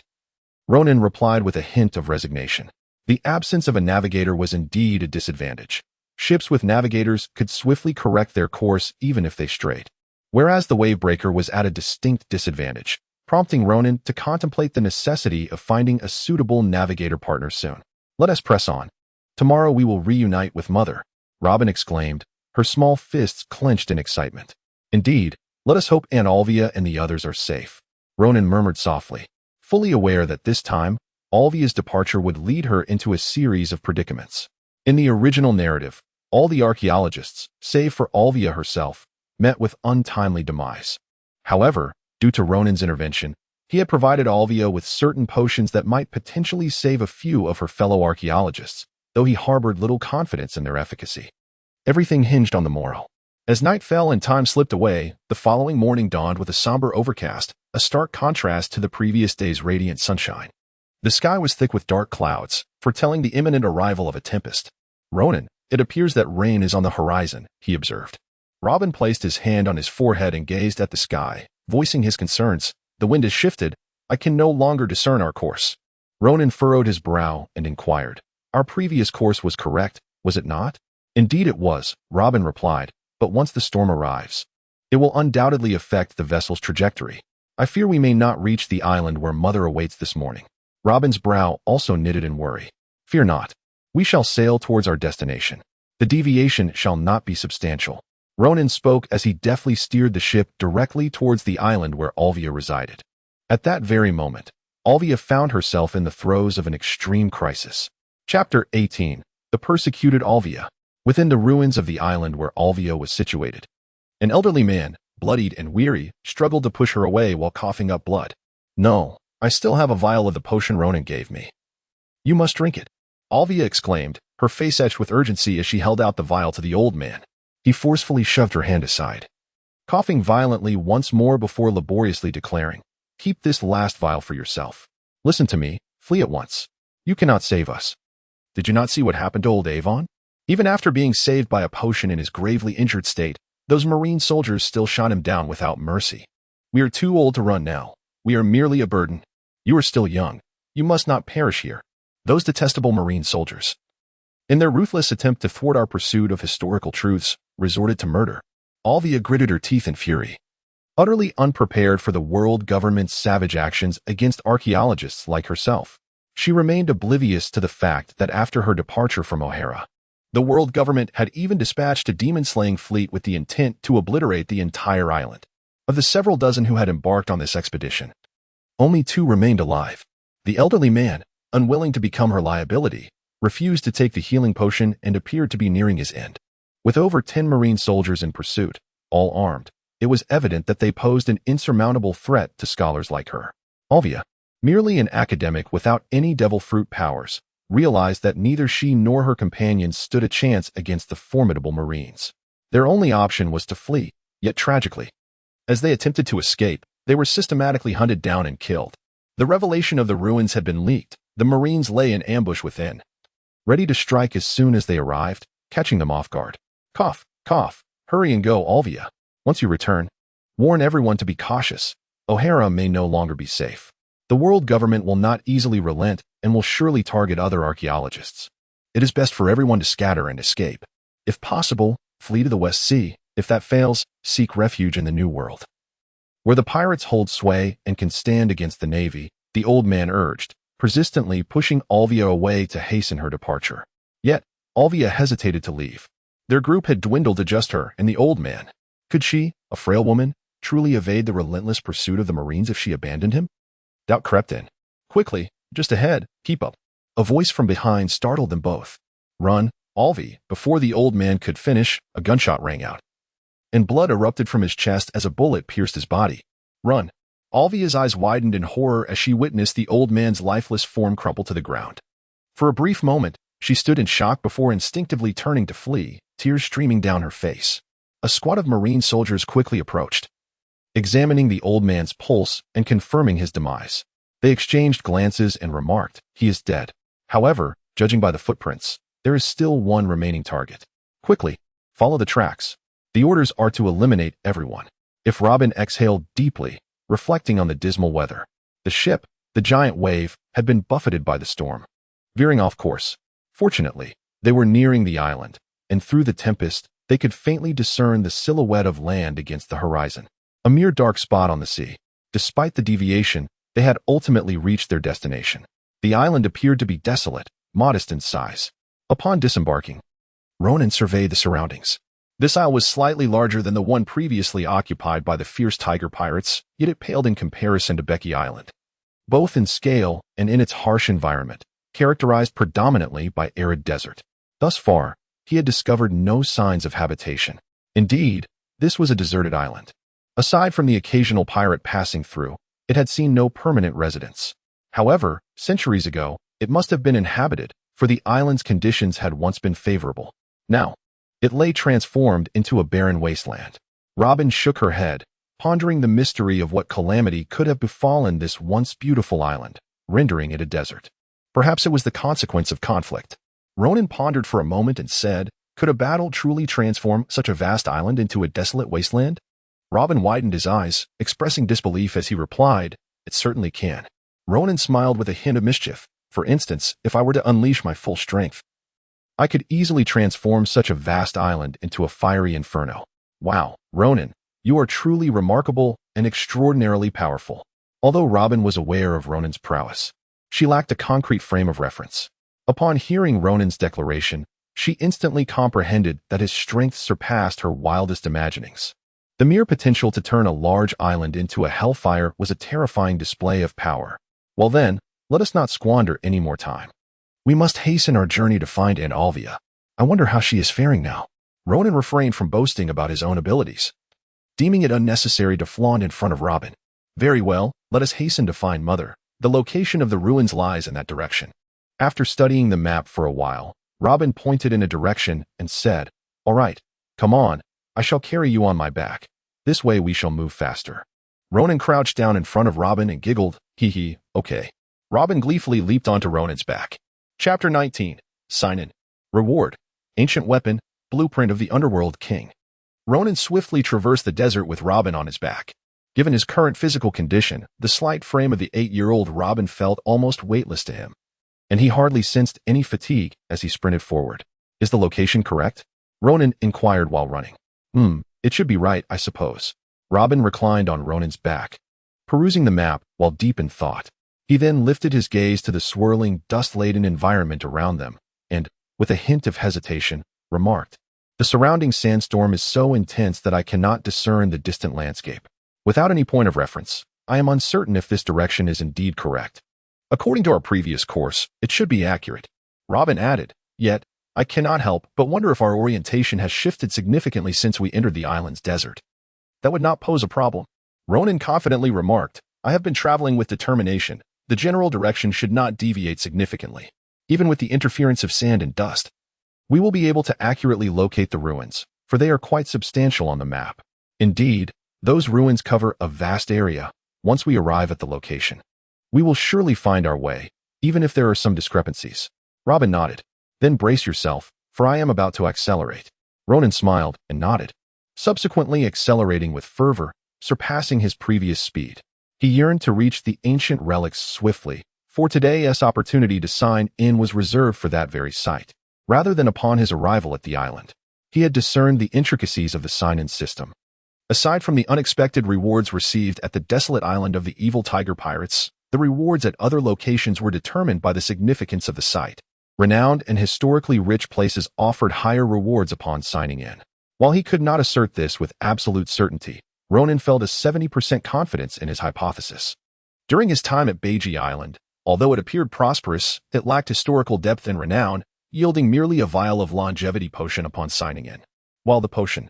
Ronan replied with a hint of resignation. The absence of a navigator was indeed a disadvantage. Ships with navigators could swiftly correct their course even if they strayed, whereas the wavebreaker was at a distinct disadvantage, prompting Ronan to contemplate the necessity of finding a suitable navigator partner soon. Let us press on. Tomorrow we will reunite with Mother, Robin exclaimed, her small fists clenched in excitement. Indeed, let us hope Aunt Olvia and the others are safe, Ronan murmured softly, fully aware that this time, Olvia's departure would lead her into a series of predicaments. In the original narrative, all the archaeologists, save for Olvia herself, met with untimely demise. However, due to Ronan's intervention, He had provided Olvia with certain potions that might potentially save a few of her fellow archaeologists, though he harbored little confidence in their efficacy. Everything hinged on the morrow. As night fell and time slipped away, the following morning dawned with a somber overcast, a stark contrast to the previous day's radiant sunshine. The sky was thick with dark clouds, foretelling the imminent arrival of a tempest. "Ronan, it appears that rain is on the horizon," he observed. Robin placed his hand on his forehead and gazed at the sky, voicing his concerns. "The wind has shifted. I can no longer discern our course." Ronan furrowed his brow and inquired, "Our previous course was correct, was it not?" "Indeed it was," Robin replied, "but once the storm arrives, it will undoubtedly affect the vessel's trajectory. I fear we may not reach the island where Mother awaits this morning." Robin's brow also knitted in worry. "Fear not. We shall sail towards our destination. The deviation shall not be substantial." Ronan spoke as he deftly steered the ship directly towards the island where Olvia resided. At that very moment, Olvia found herself in the throes of an extreme crisis. Chapter 18. The Persecuted Olvia. Within the ruins of the island where Olvia was situated, an elderly man, bloodied and weary, struggled to push her away while coughing up blood. "No, I still have a vial of the potion Ronan gave me. You must drink it," Olvia exclaimed, her face etched with urgency as she held out the vial to the old man. He forcefully shoved her hand aside, coughing violently once more before laboriously declaring, "Keep this last vial for yourself. Listen to me, flee at once. You cannot save us. Did you not see what happened to old Avon? Even after being saved by a potion in his gravely injured state, those marine soldiers still shot him down without mercy. We are too old to run now. We are merely a burden. You are still young. You must not perish here. Those detestable marine soldiers, in their ruthless attempt to thwart our pursuit of historical truths, resorted to murder." Olvia gritted her teeth in fury. Utterly unprepared for the world government's savage actions against archaeologists like herself, she remained oblivious to the fact that after her departure from Ohara, the world government had even dispatched a demon-slaying fleet with the intent to obliterate the entire island. Of the several dozen who had embarked on this expedition, only 2 remained alive. The elderly man, unwilling to become her liability, refused to take the healing potion and appeared to be nearing his end. With over 10 marine soldiers in pursuit, all armed, it was evident that they posed an insurmountable threat to scholars like her. Olvia, merely an academic without any devil fruit powers, realized that neither she nor her companions stood a chance against the formidable marines. Their only option was to flee, yet tragically, as they attempted to escape, they were systematically hunted down and killed. The revelation of the ruins had been leaked. The marines lay in ambush within, ready to strike as soon as they arrived, catching them off guard. "Cough, cough, hurry and go, Olvia. Once you return, warn everyone to be cautious. Ohara may no longer be safe. The world government will not easily relent and will surely target other archaeologists. It is best for everyone to scatter and escape. If possible, flee to the West Sea. If that fails, seek refuge in the New World, where the pirates hold sway and can stand against the Navy," the old man urged, persistently pushing Olvia away to hasten her departure. Yet, Olvia hesitated to leave. Their group had dwindled to just her and the old man. Could she, a frail woman, truly evade the relentless pursuit of the Marines if she abandoned him? Doubt crept in. "Quickly, just ahead, keep up." A voice from behind startled them both. "Run, Olvia." Before the old man could finish, a gunshot rang out, and blood erupted from his chest as a bullet pierced his body. "Run." Olvia's eyes widened in horror as she witnessed the old man's lifeless form crumple to the ground. For a brief moment, she stood in shock before instinctively turning to flee, tears streaming down her face. A squad of marine soldiers quickly approached, examining the old man's pulse and confirming his demise. They exchanged glances and remarked, "He is dead." However, judging by the footprints, there is still one remaining target. "Quickly, follow the tracks. The orders are to eliminate everyone." If Robin exhaled deeply, reflecting on the dismal weather, the ship, the giant wave, had been buffeted by the storm, veering off course. Fortunately, they were nearing the island, and through the tempest, they could faintly discern the silhouette of land against the horizon, a mere dark spot on the sea. Despite the deviation, they had ultimately reached their destination. The island appeared to be desolate, modest in size. Upon disembarking, Ronan surveyed the surroundings. This isle was slightly larger than the one previously occupied by the fierce tiger pirates, yet it paled in comparison to Becky Island, both in scale and in its harsh environment, characterized predominantly by arid desert. Thus far, he had discovered no signs of habitation. Indeed, this was a deserted island. Aside from the occasional pirate passing through, It had seen no permanent residents. However, centuries ago, it must have been inhabited, for the island's conditions had once been favorable. Now, it lay transformed into a barren wasteland. Robin shook her head, pondering the mystery of what calamity could have befallen this once beautiful island, rendering it a desert. Perhaps it was the consequence of conflict. Ronan pondered for a moment and said, "Could a battle truly transform such a vast island into a desolate wasteland?" Robin widened his eyes, expressing disbelief as he replied, "It certainly can." Ronan smiled with a hint of mischief. "For instance, if I were to unleash my full strength, I could easily transform such a vast island into a fiery inferno." "Wow, Ronan, you are truly remarkable and extraordinarily powerful." Although Robin was aware of Ronan's prowess, she lacked a concrete frame of reference. Upon hearing Ronan's declaration, she instantly comprehended that his strength surpassed her wildest imaginings. The mere potential to turn a large island into a hellfire was a terrifying display of power. Well then, let us not squander any more time. We must hasten our journey to find Aunt Olvia. I wonder how she is faring now. Ronan refrained from boasting about his own abilities, deeming it unnecessary to flaunt in front of Robin. "Very well, let us hasten to find Mother. The location of the ruins lies in that direction." After studying the map for a while, Robin pointed in a direction and said, "All right, come on, I shall carry you on my back. This way we shall move faster." Ronan crouched down in front of Robin and giggled, "Hee hee, okay." Robin gleefully leaped onto Ronan's back. Chapter 19. Sign in. Reward. Ancient weapon, blueprint of the underworld king. Ronan swiftly traversed the desert with Robin on his back. Given his current physical condition, the slight frame of the 8-year-old Robin felt almost weightless to him, and he hardly sensed any fatigue as he sprinted forward. "Is the location correct?" Ronan inquired while running. It should be right, I suppose." Robin reclined on Ronan's back, perusing the map while deep in thought. He then lifted his gaze to the swirling, dust-laden environment around them, and, with a hint of hesitation, remarked, "The surrounding sandstorm is so intense that I cannot discern the distant landscape. Without any point of reference, I am uncertain if this direction is indeed correct. According to our previous course, it should be accurate." Robin added, "Yet, I cannot help but wonder if our orientation has shifted significantly since we entered the island's desert." "That would not pose a problem," Ronan confidently remarked. "I have been traveling with determination. The general direction should not deviate significantly. Even with the interference of sand and dust, we will be able to accurately locate the ruins, for they are quite substantial on the map. Indeed, those ruins cover a vast area. Once we arrive at the location, we will surely find our way, even if there are some discrepancies." Robin nodded. "Then brace yourself, for I am about to accelerate." Ronan smiled and nodded, subsequently accelerating with fervor, surpassing his previous speed. He yearned to reach the ancient relics swiftly, for today's opportunity to sign in was reserved for that very site, rather than upon his arrival at the island. He had discerned the intricacies of the sign-in system. Aside from the unexpected rewards received at the desolate island of the evil tiger pirates, the rewards at other locations were determined by the significance of the site. Renowned and historically rich places offered higher rewards upon signing in. While he could not assert this with absolute certainty, Ronan felt a 70% confidence in his hypothesis. During his time at Bide Island, although it appeared prosperous, it lacked historical depth and renown, yielding merely a vial of longevity potion upon signing in. While the potion,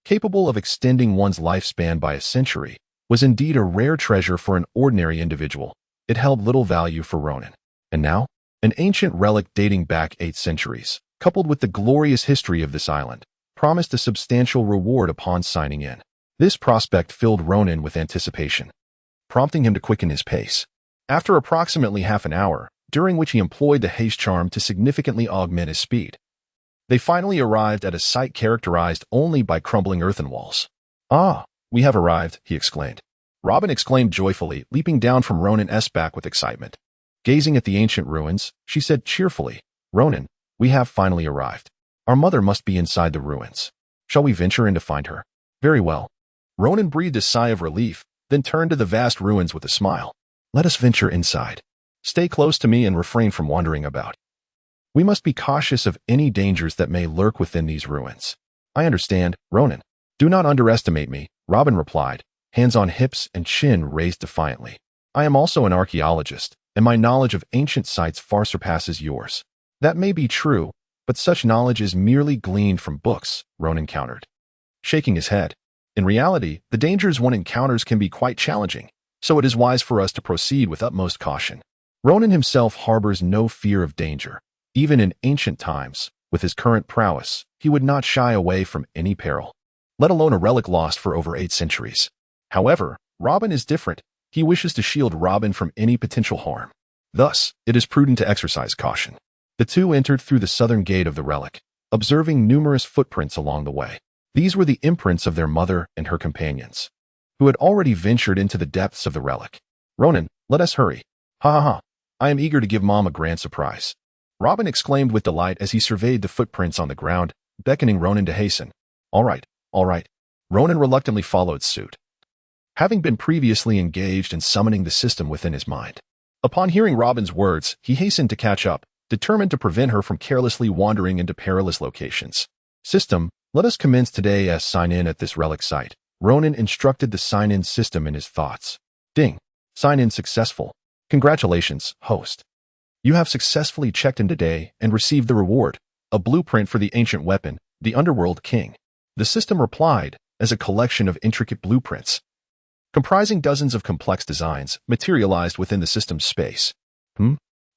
capable of extending one's lifespan by a century, was indeed a rare treasure for an ordinary individual, it held little value for Ronan. And now, an ancient relic dating back 8 centuries, coupled with the glorious history of this island, promised a substantial reward upon signing in. This prospect filled Ronan with anticipation, prompting him to quicken his pace. After approximately half an hour, during which he employed the haste charm to significantly augment his speed, they finally arrived at a site characterized only by crumbling earthen walls. "Ah, we have arrived," he exclaimed. Robin exclaimed joyfully, leaping down from Ronan's back with excitement. Gazing at the ancient ruins, she said cheerfully, "Ronan, we have finally arrived. Our mother must be inside the ruins. Shall we venture in to find her?" "Very well." Ronan breathed a sigh of relief, then turned to the vast ruins with a smile. "Let us venture inside. Stay close to me and refrain from wandering about. We must be cautious of any dangers that may lurk within these ruins." "I understand, Ronan. Do not underestimate me," Robin replied, hands on hips and chin raised defiantly. "I am also an archaeologist, and my knowledge of ancient sites far surpasses yours." "That may be true, but such knowledge is merely gleaned from books," Ronan countered, shaking his head. "In reality, the dangers one encounters can be quite challenging. so it is wise for us to proceed with utmost caution. Ronan himself harbors no fear of danger. Even in ancient times, with his current prowess, he would not shy away from any peril, let alone a relic lost for over 8 centuries. However, Robin is different. He wishes to shield Robin from any potential harm. Thus, it is prudent to exercise caution. The two entered through the southern gate of the relic, observing numerous footprints along the way. These were the imprints of their mother and her companions, who had already ventured into the depths of the relic. Ronan, let us hurry. Ha ha ha. I am eager to give Mom a grand surprise. Robin exclaimed with delight as he surveyed the footprints on the ground, beckoning Ronan to hasten. All right, all right. Ronan reluctantly followed suit, having been previously engaged in summoning the system within his mind. Upon hearing Robin's words, he hastened to catch up, determined to prevent her from carelessly wandering into perilous locations. System, let us commence today as sign-in at this relic site. Ronan instructed the sign-in system in his thoughts. Ding. Sign-in successful. Congratulations, host. You have successfully checked in today and received the reward, a blueprint for the ancient weapon, the Underworld King. The system replied, as a collection of intricate blueprints, comprising dozens of complex designs, materialized within the system's space.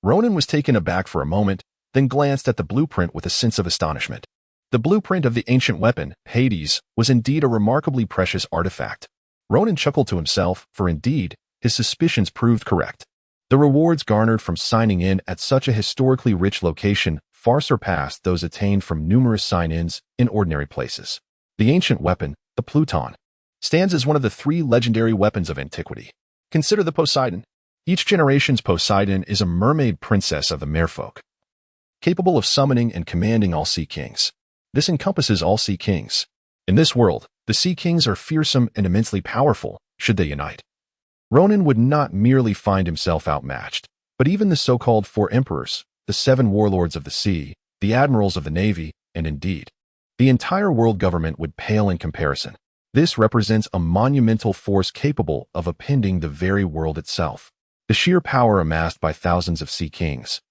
Ronan was taken aback for a moment, then glanced at the blueprint with a sense of astonishment. The blueprint of the ancient weapon, Hades, was indeed a remarkably precious artifact. Ronan chuckled to himself, for indeed, his suspicions proved correct. The rewards garnered from signing in at such a historically rich location far surpassed those attained from numerous sign-ins in ordinary places. The ancient weapon, the Pluton, stands as one of the 3 legendary weapons of antiquity. Consider the Poseidon. Each generation's Poseidon is a mermaid princess of the merfolk, capable of summoning and commanding all sea kings. This encompasses all sea kings. In this world, the sea kings are fearsome and immensely powerful, should they unite. Ronan would not merely find himself outmatched, but even the so-called 4 emperors, the 7 warlords of the sea, the admirals of the navy, and indeed, the entire world government would pale in comparison. This represents a monumental force capable of upending the very world itself. The sheer power amassed by thousands of sea kings,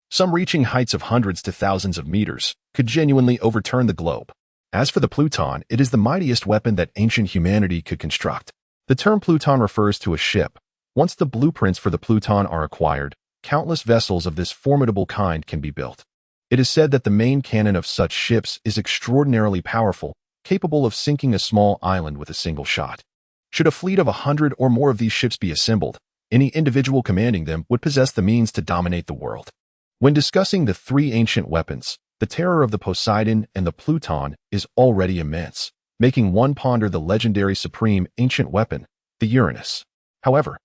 some reaching heights of hundreds to thousands of meters, could genuinely overturn the globe. As for the Pluton, it is the mightiest weapon that ancient humanity could construct. The term Pluton refers to a ship. Once the blueprints for the Pluton are acquired, countless vessels of this formidable kind can be built. It is said that the main cannon of such ships is extraordinarily powerful, capable of sinking a small island with a single shot. Should a fleet of 100 or more of these ships be assembled, any individual commanding them would possess the means to dominate the world. When discussing the 3 ancient weapons, the terror of the Poseidon and the Pluton is already immense, making one ponder the legendary supreme ancient weapon, the Uranus. However,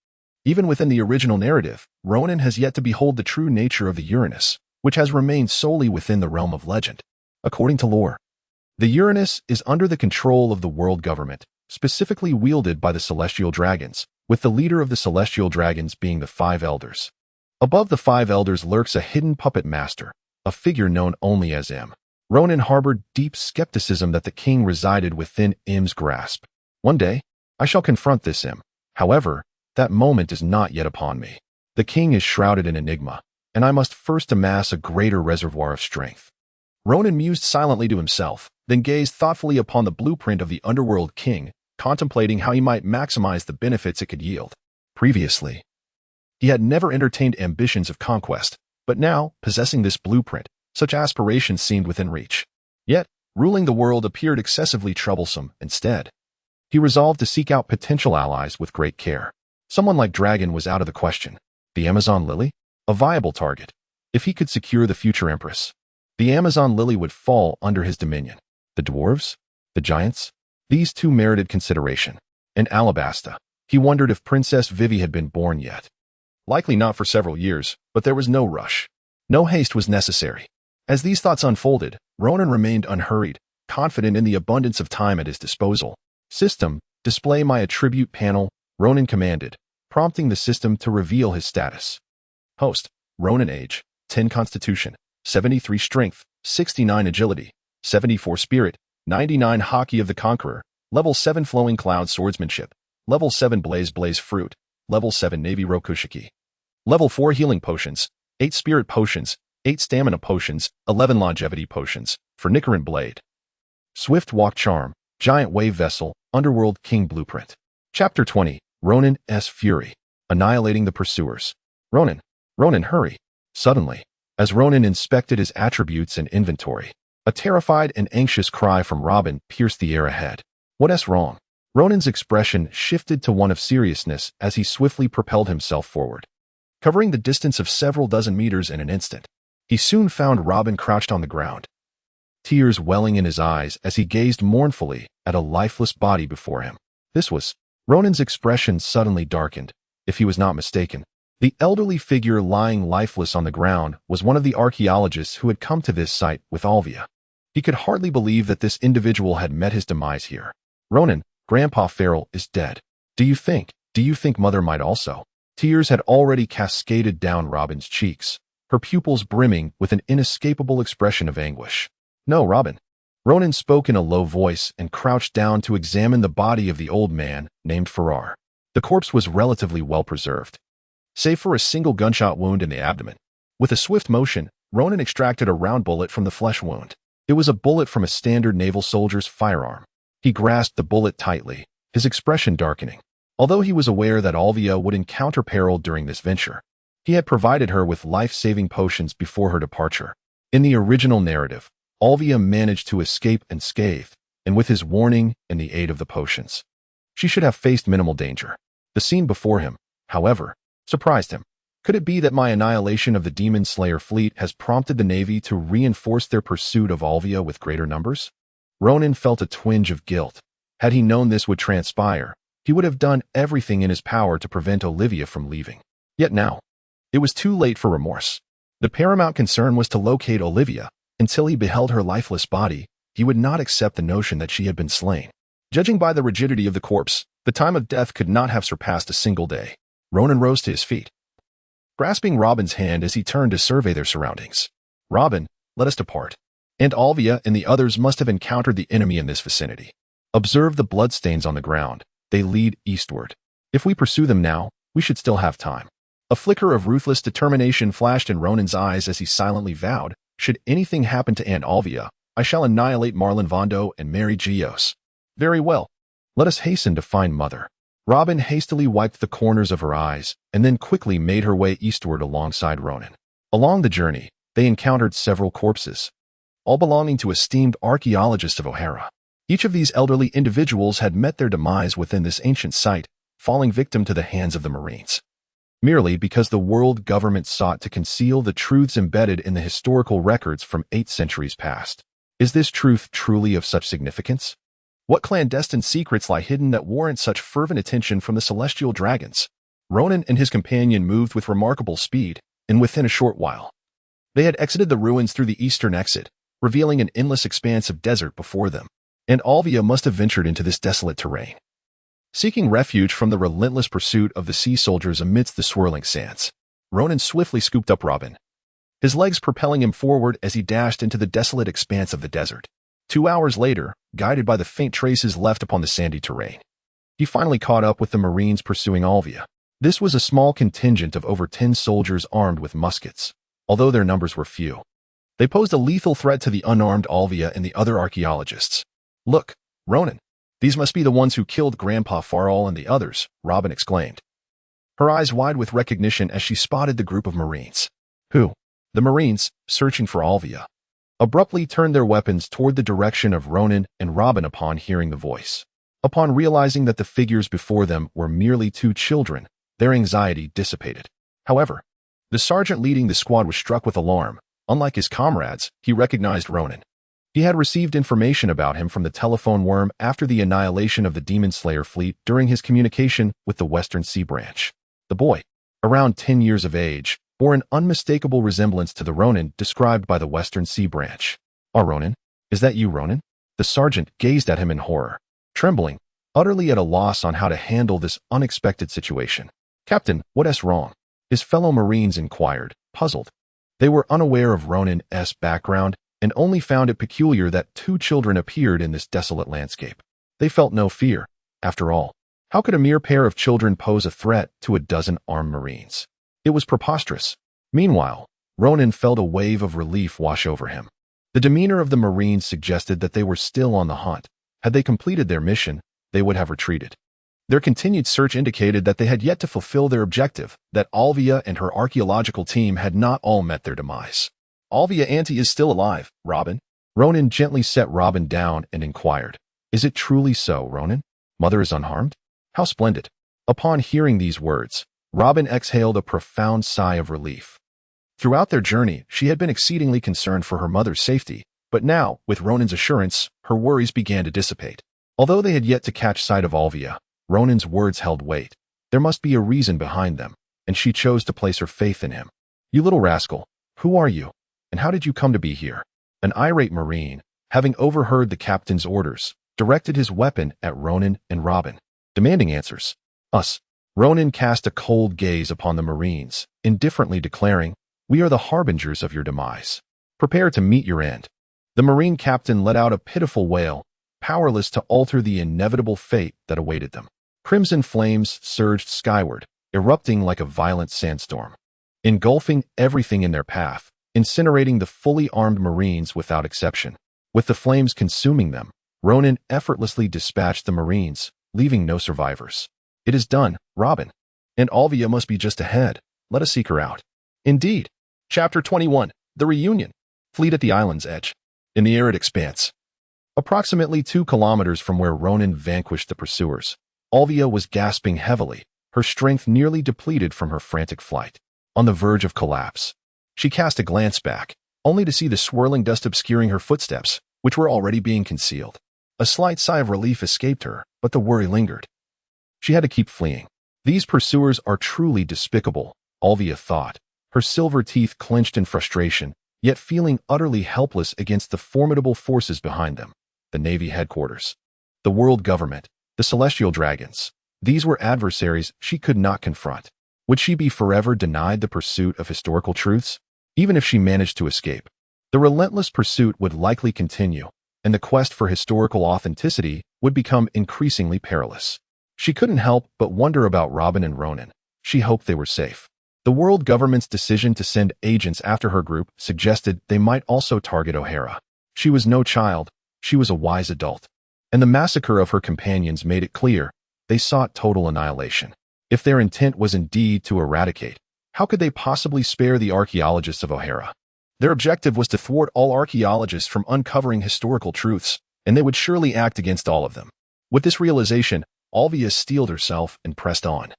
even within the original narrative, Ronan has yet to behold the true nature of the Uranus, which has remained solely within the realm of legend. According to lore, the Uranus is under the control of the world government, specifically wielded by the celestial dragons, with the leader of the celestial dragons being the 5 elders. Above the 5 elders lurks a hidden puppet master, a figure known only as M. Ronan harbored deep skepticism that the king resided within M's grasp. One day, I shall confront this M. However, that moment is not yet upon me. The king is shrouded in enigma, and I must first amass a greater reservoir of strength. Ronan mused silently to himself, then gazed thoughtfully upon the blueprint of the underworld king, contemplating how he might maximize the benefits it could yield. Previously, he had never entertained ambitions of conquest, but now, possessing this blueprint, such aspirations seemed within reach. Yet, ruling the world appeared excessively troublesome. Instead, he resolved to seek out potential allies with great care. Someone like Dragon was out of the question. The Amazon Lily? A viable target. If he could secure the future empress, the Amazon Lily would fall under his dominion. The dwarves? The giants? These 2 merited consideration. And Alabasta. He wondered if Princess Vivi had been born yet. Likely not for several years, but there was no rush. No haste was necessary. As these thoughts unfolded, Ronan remained unhurried, confident in the abundance of time at his disposal. System, display my attribute panel, Ronan commanded, prompting the system to reveal his status. Host, Ronan age, 10 constitution, 73 strength, 69 agility, 74 spirit, 99 hockey of the conqueror, level 7 flowing cloud swordsmanship, level 7 blaze fruit, level 7 navy rokushiki, level 4 healing potions, 8 spirit potions, 8 stamina potions, 11 longevity potions, for Nicaran blade. Swift walk charm, giant wave vessel, underworld king blueprint. Chapter 20, Ronan's fury, annihilating the pursuers. Ronan! Ronan, hurry! Suddenly, as Ronan inspected his attributes and inventory, a terrified and anxious cry from Robin pierced the air ahead. What's wrong? Ronan's expression shifted to one of seriousness as he swiftly propelled himself forward, covering the distance of several dozen meters in an instant. He soon found Robin crouched on the ground, tears welling in his eyes as he gazed mournfully at a lifeless body before him. This was Ronan's expression suddenly darkened. If he was not mistaken, the elderly figure lying lifeless on the ground was one of the archaeologists who had come to this site with Olvia. He could hardly believe that this individual had met his demise here. Ronan, Grandpa Farrell is dead. Do you think Mother might also? Tears had already cascaded down Robin's cheeks, her pupils brimming with an inescapable expression of anguish. No, Robin. Ronan spoke in a low voice and crouched down to examine the body of the old man named Farrar. The corpse was relatively well preserved, save for a single gunshot wound in the abdomen. With a swift motion, Ronan extracted a round bullet from the flesh wound. It was a bullet from a standard naval soldier's firearm. He grasped the bullet tightly, his expression darkening. Although he was aware that Olvia would encounter peril during this venture, he had provided her with life-saving potions before her departure. In the original narrative, Olvia managed to escape unscathed, and with his warning and the aid of the potions, she should have faced minimal danger. The scene before him, however, surprised him. Could it be that my annihilation of the Demon Slayer fleet has prompted the Navy to reinforce their pursuit of Olvia with greater numbers? Ronan felt a twinge of guilt. Had he known this would transpire, he would have done everything in his power to prevent Olivia from leaving. Yet now, it was too late for remorse. The paramount concern was to locate Olivia. Until he beheld her lifeless body, he would not accept the notion that she had been slain. Judging by the rigidity of the corpse, the time of death could not have surpassed a single day. Ronan rose to his feet, grasping Robin's hand as he turned to survey their surroundings. Robin, let us depart. And Olvia and the others must have encountered the enemy in this vicinity. Observe the bloodstains on the ground. They lead eastward. If we pursue them now, we should still have time. A flicker of ruthless determination flashed in Ronan's eyes as he silently vowed, should anything happen to Aunt Olvia, I shall annihilate Marlon Vondo and Mary Gios. Very well. Let us hasten to find Mother. Robin hastily wiped the corners of her eyes and then quickly made her way eastward alongside Ronan. Along the journey, they encountered several corpses, all belonging to esteemed archaeologists of Ohara. Each of these elderly individuals had met their demise within this ancient site, falling victim to the hands of the Marines, merely because the world government sought to conceal the truths embedded in the historical records from 8 centuries past. Is this truth truly of such significance? What clandestine secrets lie hidden that warrant such fervent attention from the celestial dragons? Ronan and his companion moved with remarkable speed, and within a short while, they had exited the ruins through the eastern exit, revealing an endless expanse of desert before them. And Olvia must have ventured into this desolate terrain, seeking refuge from the relentless pursuit of the sea soldiers amidst the swirling sands. Ronan swiftly scooped up Robin, his legs propelling him forward as he dashed into the desolate expanse of the desert. 2 hours later, guided by the faint traces left upon the sandy terrain, he finally caught up with the Marines pursuing Olvia. This was a small contingent of over 10 soldiers armed with muskets. Although their numbers were few, they posed a lethal threat to the unarmed Olvia and the other archaeologists. Look, Ronan, these must be the ones who killed Grandpa Farrell and the others, Robin exclaimed, her eyes wide with recognition as she spotted the group of Marines. Who? The Marines, searching for Olvia, abruptly turned their weapons toward the direction of Ronan and Robin upon hearing the voice. Upon realizing that the figures before them were merely 2 children, their anxiety dissipated. However, the sergeant leading the squad was struck with alarm. Unlike his comrades, he recognized Ronan. He had received information about him from the telephone worm after the annihilation of the Demon Slayer fleet during his communication with the Western Sea Branch. The boy, around 10 years of age, bore an unmistakable resemblance to the Ronan described by the Western Sea Branch. Ronan? Is that you, Ronan? The sergeant gazed at him in horror, trembling, utterly at a loss on how to handle this unexpected situation. Captain, what's wrong? His fellow Marines inquired, puzzled. They were unaware of Ronan's background and only found it peculiar that 2 children appeared in this desolate landscape. They felt no fear. After all, how could a mere pair of children pose a threat to a dozen armed Marines? It was preposterous. Meanwhile, Ronan felt a wave of relief wash over him. The demeanor of the Marines suggested that they were still on the hunt. Had they completed their mission, they would have retreated. Their continued search indicated that they had yet to fulfill their objective, that Olvia and her archaeological team had not all met their demise. Olvia Auntie is still alive, Robin. Ronan gently set Robin down and inquired, "Is it truly so, Ronan? Mother is unharmed? How splendid." Upon hearing these words, Robin exhaled a profound sigh of relief. Throughout their journey, she had been exceedingly concerned for her mother's safety, but now, with Ronan's assurance, her worries began to dissipate. Although they had yet to catch sight of Olvia, Ronan's words held weight. There must be a reason behind them, and she chose to place her faith in him. "You little rascal, who are you, and how did you come to be here?" An irate Marine, having overheard the captain's orders, directed his weapon at Ronan and Robin, demanding answers. "Us." Ronan cast a cold gaze upon the Marines, indifferently declaring, "We are the harbingers of your demise. Prepare to meet your end." The Marine captain let out a pitiful wail, powerless to alter the inevitable fate that awaited them. Crimson flames surged skyward, erupting like a violent sandstorm, engulfing everything in their path, incinerating the fully armed Marines without exception. With the flames consuming them, Ronan effortlessly dispatched the Marines, leaving no survivors. "It is done, Robin. And Olvia must be just ahead. Let us seek her out." Indeed. Chapter 21. The Reunion. Fleet at the island's edge. In the arid expanse. Approximately 2 kilometers from where Ronan vanquished the pursuers, Olvia was gasping heavily, her strength nearly depleted from her frantic flight. On the verge of collapse, she cast a glance back, only to see the swirling dust obscuring her footsteps, which were already being concealed. A slight sigh of relief escaped her, but the worry lingered. She had to keep fleeing. "These pursuers are truly despicable," Olvia thought, her silver teeth clenched in frustration, yet feeling utterly helpless against the formidable forces behind them. The Navy headquarters, the world government, the celestial dragons. These were adversaries she could not confront. Would she be forever denied the pursuit of historical truths? Even if she managed to escape, the relentless pursuit would likely continue, and the quest for historical authenticity would become increasingly perilous. She couldn't help but wonder about Robin and Ronan. She hoped they were safe. The world government's decision to send agents after her group suggested they might also target Ohara. She was no child, she was a wise adult. And the massacre of her companions made it clear they sought total annihilation. If their intent was indeed to eradicate, how could they possibly spare the archaeologists of Ohara? Their objective was to thwart all archaeologists from uncovering historical truths, and they would surely act against all of them. With this realization, Olvia steeled herself and pressed on.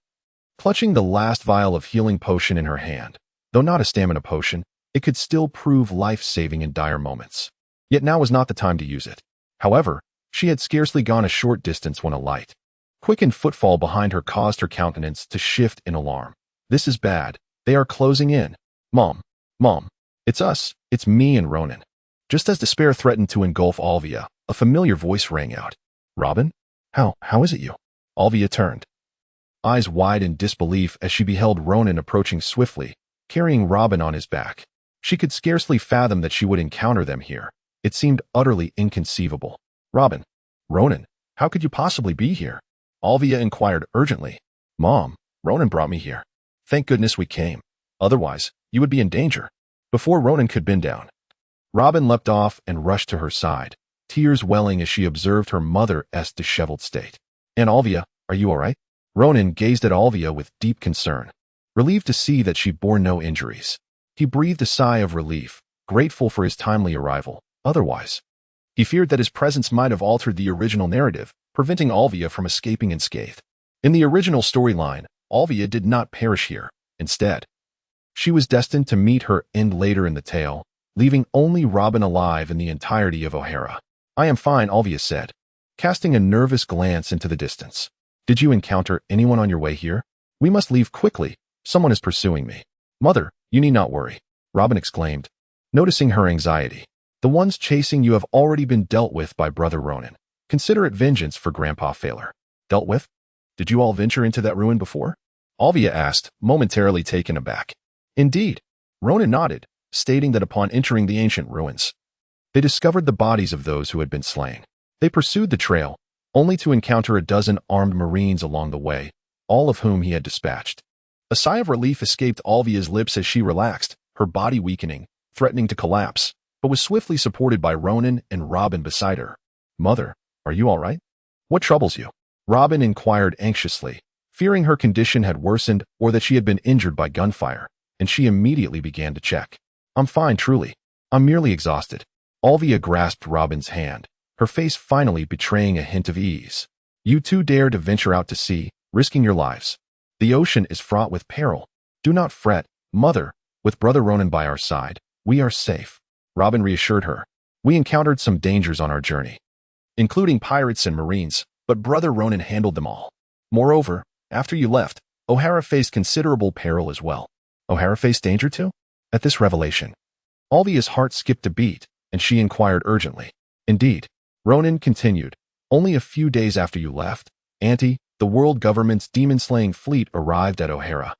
Clutching the last vial of healing potion in her hand, though not a stamina potion, it could still prove life-saving in dire moments. Yet now was not the time to use it. However, she had scarcely gone a short distance when a light, quickened footfall behind her caused her countenance to shift in alarm. "This is bad. They are closing in. Mom, it's us. It's me and Ronan." Just as despair threatened to engulf Olvia, a familiar voice rang out. "Robin? How is it you?" Olvia turned, eyes wide in disbelief as she beheld Ronan approaching swiftly, carrying Robin on his back. She could scarcely fathom that she would encounter them here. It seemed utterly inconceivable. "Robin, Ronan, how could you possibly be here?" Olvia inquired urgently. "Mom, Ronan brought me here. Thank goodness we came. Otherwise, you would be in danger." Before Ronan could bend down, Robin leapt off and rushed to her side, tears welling as she observed her mother's disheveled state. "Aunt Olvia, are you all right?" Ronan gazed at Olvia with deep concern, relieved to see that she bore no injuries. He breathed a sigh of relief, grateful for his timely arrival. Otherwise, he feared that his presence might have altered the original narrative, preventing Olvia from escaping unscathed. In the original storyline, Olvia did not perish here. Instead, she was destined to meet her end later in the tale, leaving only Robin alive in the entirety of Ohara. "I am fine," Olvia said, casting a nervous glance into the distance. "Did you encounter anyone on your way here? We must leave quickly. Someone is pursuing me." "Mother, you need not worry," Robin exclaimed, noticing her anxiety. "The ones chasing you have already been dealt with by Brother Ronan. Consider it vengeance for Grandpa Failure." "Dealt with? Did you all venture into that ruin before?" Olvia asked, momentarily taken aback. "Indeed." Ronan nodded, stating that upon entering the ancient ruins, they discovered the bodies of those who had been slain. They pursued the trail, only to encounter a dozen armed Marines along the way, all of whom he had dispatched. A sigh of relief escaped Olvia's lips as she relaxed, her body weakening, threatening to collapse, but was swiftly supported by Ronan and Robin beside her. "Mother, are you all right? What troubles you?" Robin inquired anxiously, fearing her condition had worsened or that she had been injured by gunfire, and she immediately began to check. I'm fine, truly. I'm merely exhausted. Olvia grasped Robin's hand, her face finally betraying a hint of ease. You two dare to venture out to sea, risking your lives. The ocean is fraught with peril. Do not fret, mother. With brother Ronan by our side, we are safe. Robin reassured her. We encountered some dangers on our journey, including pirates and marines, but brother Ronan handled them all. Moreover, after you left, Ohara faced considerable peril as well. Ohara faced danger too? At this revelation, Olvia's heart skipped a beat, and she inquired urgently. Indeed, Ronan continued. Only a few days after you left, the world government's demon-slaying fleet arrived at Ohara,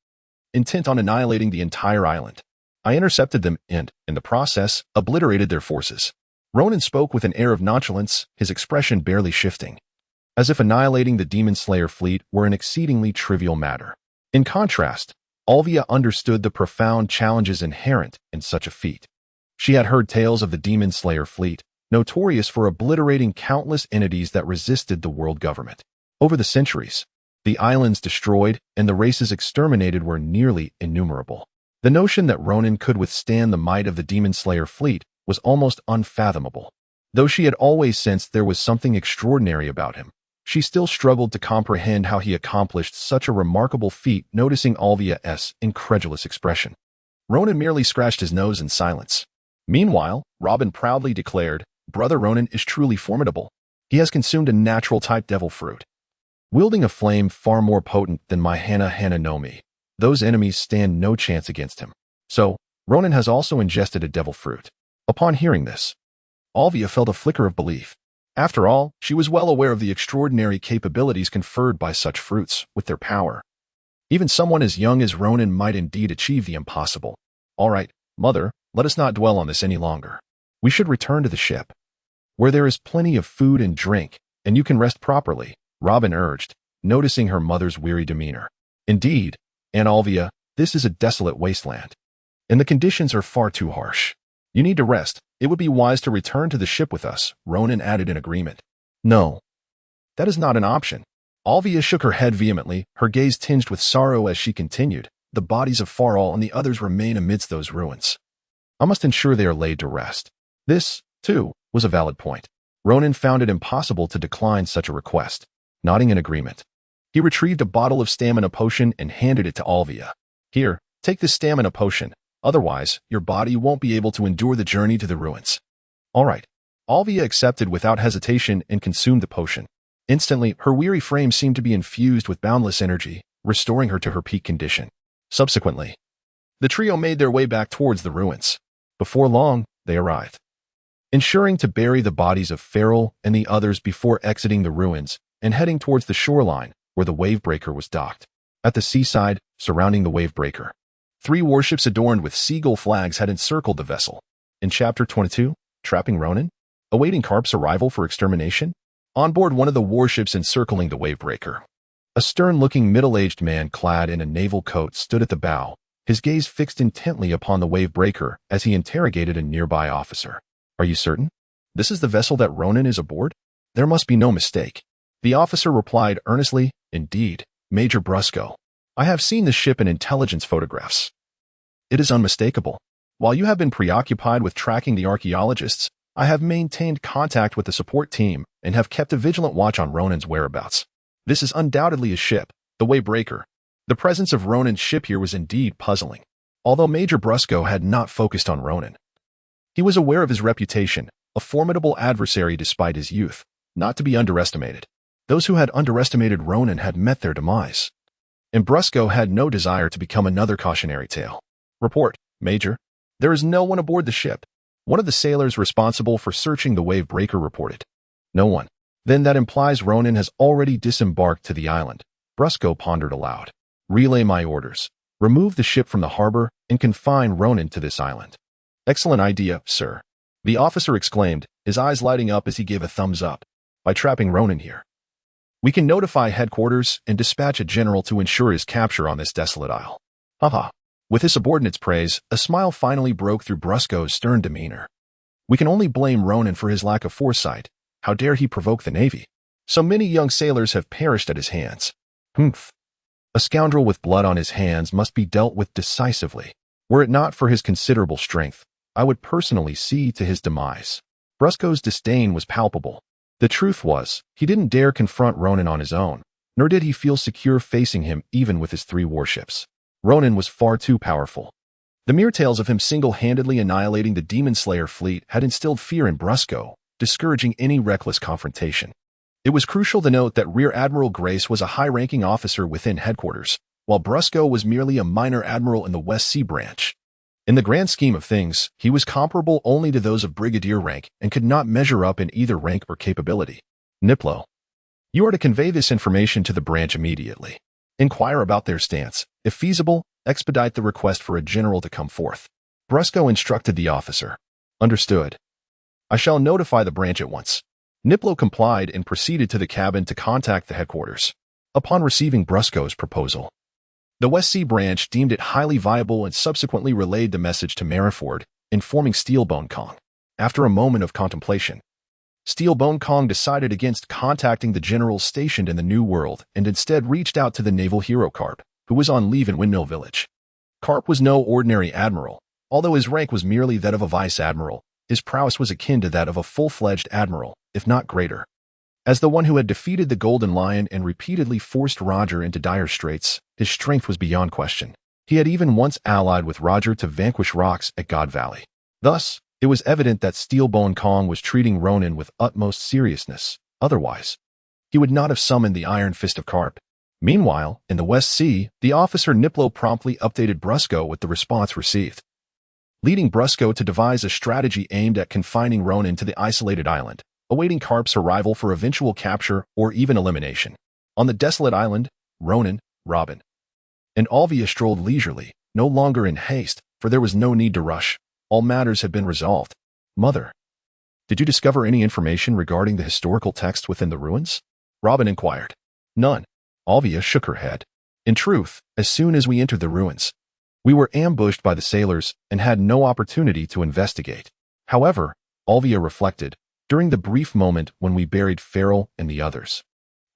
intent on annihilating the entire island. I intercepted them and, in the process, obliterated their forces. Ronan spoke with an air of nonchalance, his expression barely shifting, as if annihilating the Demon Slayer fleet were an exceedingly trivial matter. In contrast, Olvia understood the profound challenges inherent in such a feat. She had heard tales of the Demon Slayer fleet, notorious for obliterating countless entities that resisted the world government. Over the centuries, the islands destroyed and the races exterminated were nearly innumerable. The notion that Ronan could withstand the might of the Demon Slayer fleet was almost unfathomable. Though she had always sensed there was something extraordinary about him, she still struggled to comprehend how he accomplished such a remarkable feat, noticing Olvia's incredulous expression. Ronan merely scratched his nose in silence. Meanwhile, Robin proudly declared, Brother Ronan is truly formidable. He has consumed a natural-type devil fruit, wielding a flame far more potent than my Hana no Mi. Those enemies stand no chance against him. So, Ronan has also ingested a devil fruit. Upon hearing this, Olvia felt a flicker of belief. After all, she was well aware of the extraordinary capabilities conferred by such fruits with their power. Even someone as young as Ronan might indeed achieve the impossible. All right, mother, let us not dwell on this any longer. We should return to the ship, where there is plenty of food and drink, and you can rest properly, Robin urged, noticing her mother's weary demeanor. Indeed, Aunt Olvia, this is a desolate wasteland, and the conditions are far too harsh. You need to rest. It would be wise to return to the ship with us, Ronan added in agreement. No, that is not an option. Olvia shook her head vehemently, her gaze tinged with sorrow as she continued. The bodies of Farall and the others remain amidst those ruins. I must ensure they are laid to rest. This, too, was a valid point. Ronan found it impossible to decline such a request. Nodding in agreement, he retrieved a bottle of stamina potion and handed it to Olvia. Here, take this stamina potion. Otherwise, your body won't be able to endure the journey to the ruins. All right. Olvia accepted without hesitation and consumed the potion. Instantly, her weary frame seemed to be infused with boundless energy, restoring her to her peak condition. Subsequently, the trio made their way back towards the ruins. Before long, they arrived, ensuring to bury the bodies of Farall and the others before exiting the ruins and heading towards the shoreline where the wavebreaker was docked. At the seaside, surrounding the wavebreaker, 3 warships adorned with seagull flags had encircled the vessel. In Chapter 22, Trapping Ronan, awaiting Carp's arrival for extermination, on board one of the warships encircling the wavebreaker, a stern-looking middle-aged man clad in a naval coat stood at the bow, his gaze fixed intently upon the wavebreaker as he interrogated a nearby officer. Are you certain? This is the vessel that Ronan is aboard? There must be no mistake. The officer replied earnestly, Indeed, Major Brusco. I have seen the ship in intelligence photographs. It is unmistakable. While you have been preoccupied with tracking the archaeologists, I have maintained contact with the support team and have kept a vigilant watch on Ronan's whereabouts. This is undoubtedly a ship, the Wavebreaker. The presence of Ronan's ship here was indeed puzzling. Although Major Brusco had not focused on Ronan, he was aware of his reputation, a formidable adversary despite his youth, not to be underestimated. Those who had underestimated Ronan had met their demise, and Brusco had no desire to become another cautionary tale. Report, Major. There is no one aboard the ship. One of the sailors responsible for searching the Wavebreaker reported. No one. Then that implies Ronan has already disembarked to the island. Brusco pondered aloud. Relay my orders. Remove the ship from the harbor and confine Ronan to this island. Excellent idea, sir. The officer exclaimed, his eyes lighting up as he gave a thumbs up. By trapping Ronan here, we can notify headquarters and dispatch a general to ensure his capture on this desolate isle. Haha. With his subordinate's praise, a smile finally broke through Brusco's stern demeanor. We can only blame Ronan for his lack of foresight. How dare he provoke the Navy? So many young sailors have perished at his hands. Humph. A scoundrel with blood on his hands must be dealt with decisively. Were it not for his considerable strength, I would personally see to his demise. Brusco's disdain was palpable. The truth was, he didn't dare confront Ronan on his own, nor did he feel secure facing him even with his 3 warships. Ronan was far too powerful. The mere tales of him single-handedly annihilating the Demon Slayer fleet had instilled fear in Brusco, discouraging any reckless confrontation. It was crucial to note that Rear Admiral Grace was a high-ranking officer within headquarters, while Brusco was merely a minor admiral in the West Sea branch. In the grand scheme of things, he was comparable only to those of brigadier rank and could not measure up in either rank or capability. Niplo, you are to convey this information to the branch immediately. Inquire about their stance. If feasible, expedite the request for a general to come forth. Brusco instructed the officer. Understood. I shall notify the branch at once. Niplo complied and proceeded to the cabin to contact the headquarters. Upon receiving Brusco's proposal, the West Sea branch deemed it highly viable and subsequently relayed the message to Mariford, informing Steelbone Kong. After a moment of contemplation, Steelbone Kong decided against contacting the generals stationed in the New World and instead reached out to the naval hero Carp, who was on leave in Windmill Village. Carp was no ordinary admiral. Although his rank was merely that of a vice-admiral, his prowess was akin to that of a full-fledged admiral, if not greater. As the one who had defeated the Golden Lion and repeatedly forced Roger into dire straits, his strength was beyond question. He had even once allied with Roger to vanquish Rox at God Valley. Thus, it was evident that Steelbone Kong was treating Ronan with utmost seriousness. Otherwise, he would not have summoned the Iron Fist of Carp. Meanwhile, in the West Sea, the officer Niplo promptly updated Brusco with the response received, leading Brusco to devise a strategy aimed at confining Ronan to the isolated island, awaiting Carp's arrival for eventual capture or even elimination. On the desolate island, Ronan, Robin, and Olvia strolled leisurely, no longer in haste, for there was no need to rush. All matters had been resolved. Mother, did you discover any information regarding the historical text within the ruins? Robin inquired. None. Olvia shook her head. In truth, as soon as we entered the ruins, we were ambushed by the sailors and had no opportunity to investigate. However, Olvia reflected, during the brief moment when we buried Farrell and the others,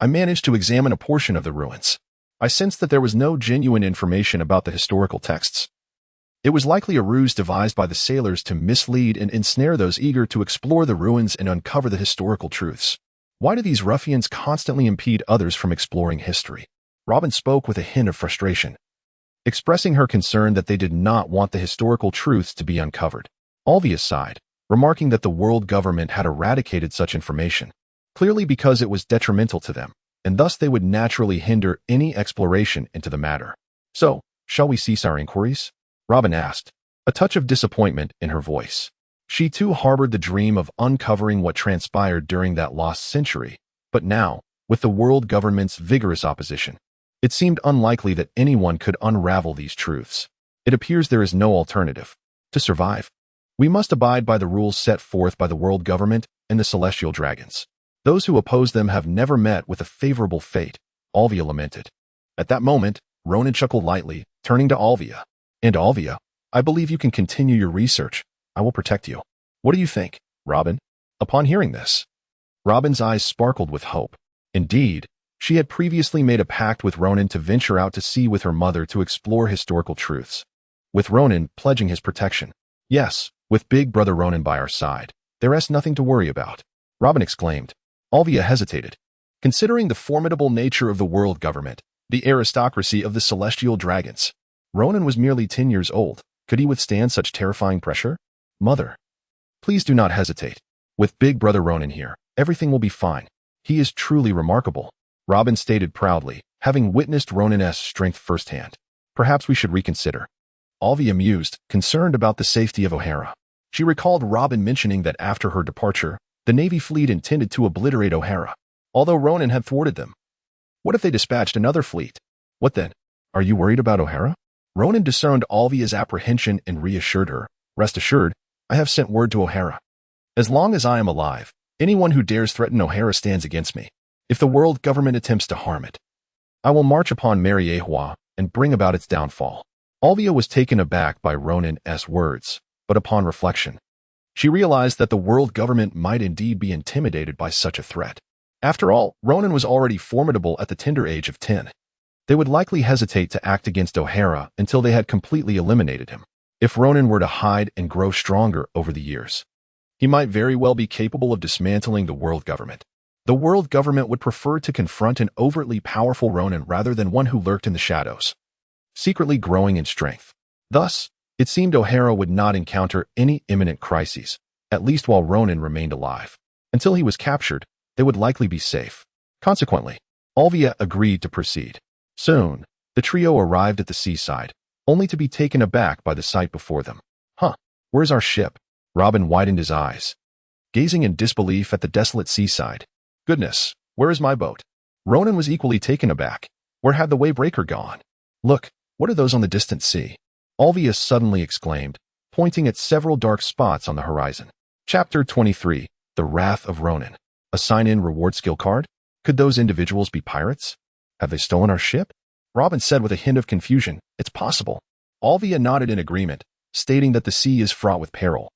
I managed to examine a portion of the ruins. I sensed that there was no genuine information about the historical texts. It was likely a ruse devised by the sailors to mislead and ensnare those eager to explore the ruins and uncover the historical truths. Why do these ruffians constantly impede others from exploring history? Robin spoke with a hint of frustration, expressing her concern that they did not want the historical truths to be uncovered. Olvia sighed, remarking that the world government had eradicated such information, clearly because it was detrimental to them, and thus they would naturally hinder any exploration into the matter. So, shall we cease our inquiries? Robin asked, a touch of disappointment in her voice. She too harbored the dream of uncovering what transpired during that lost century, but now, with the world government's vigorous opposition, it seemed unlikely that anyone could unravel these truths. It appears there is no alternative. To survive, we must abide by the rules set forth by the world government and the celestial dragons. Those who oppose them have never met with a favorable fate, Olvia lamented. At that moment, Ronan chuckled lightly, turning to Olvia. And Olvia, I believe you can continue your research. I will protect you. What do you think, Robin? Upon hearing this, Robin's eyes sparkled with hope. Indeed, she had previously made a pact with Ronan to venture out to sea with her mother to explore historical truths, with Ronan pledging his protection. Yes, with big brother Ronan by our side, there is nothing to worry about, Robin exclaimed. Olvia hesitated. Considering the formidable nature of the world government, the aristocracy of the celestial dragons, Ronan was merely 10 years old. Could he withstand such terrifying pressure? Mother, please do not hesitate. With big brother Ronan here, everything will be fine. He is truly remarkable, Robin stated proudly, having witnessed Ronan's strength firsthand. Perhaps we should reconsider. Olvia mused, concerned about the safety of Ohara. She recalled Robin mentioning that after her departure, the Navy fleet intended to obliterate Ohara, although Ronan had thwarted them. What if they dispatched another fleet? What then? Are you worried about Ohara? Ronan discerned Olvia's apprehension and reassured her. Rest assured, I have sent word to Ohara. As long as I am alive, anyone who dares threaten Ohara stands against me. If the world government attempts to harm it, I will march upon Mariehua and bring about its downfall. Olvia was taken aback by Ronan's words, but upon reflection, she realized that the world government might indeed be intimidated by such a threat. After all, Ronan was already formidable at the tender age of 10. They would likely hesitate to act against Ohara until they had completely eliminated him. If Ronan were to hide and grow stronger over the years, he might very well be capable of dismantling the world government. The world government would prefer to confront an overtly powerful Ronan rather than one who lurked in the shadows, secretly growing in strength. Thus, it seemed Ohara would not encounter any imminent crises, at least while Ronan remained alive. Until he was captured, they would likely be safe. Consequently, Olvia agreed to proceed. Soon, the trio arrived at the seaside, only to be taken aback by the sight before them. Where's our ship? Robin widened his eyes, gazing in disbelief at the desolate seaside. Goodness, where is my boat? Ronan was equally taken aback. Where had the wavebreaker gone? Look, what are those on the distant sea? Olvia suddenly exclaimed, pointing at several dark spots on the horizon. Chapter 23, The Wrath of Ronan. A sign-in reward skill card? Could those individuals be pirates? Have they stolen our ship? Robin said with a hint of confusion, It's possible. Olvia nodded in agreement, stating that the sea is fraught with peril,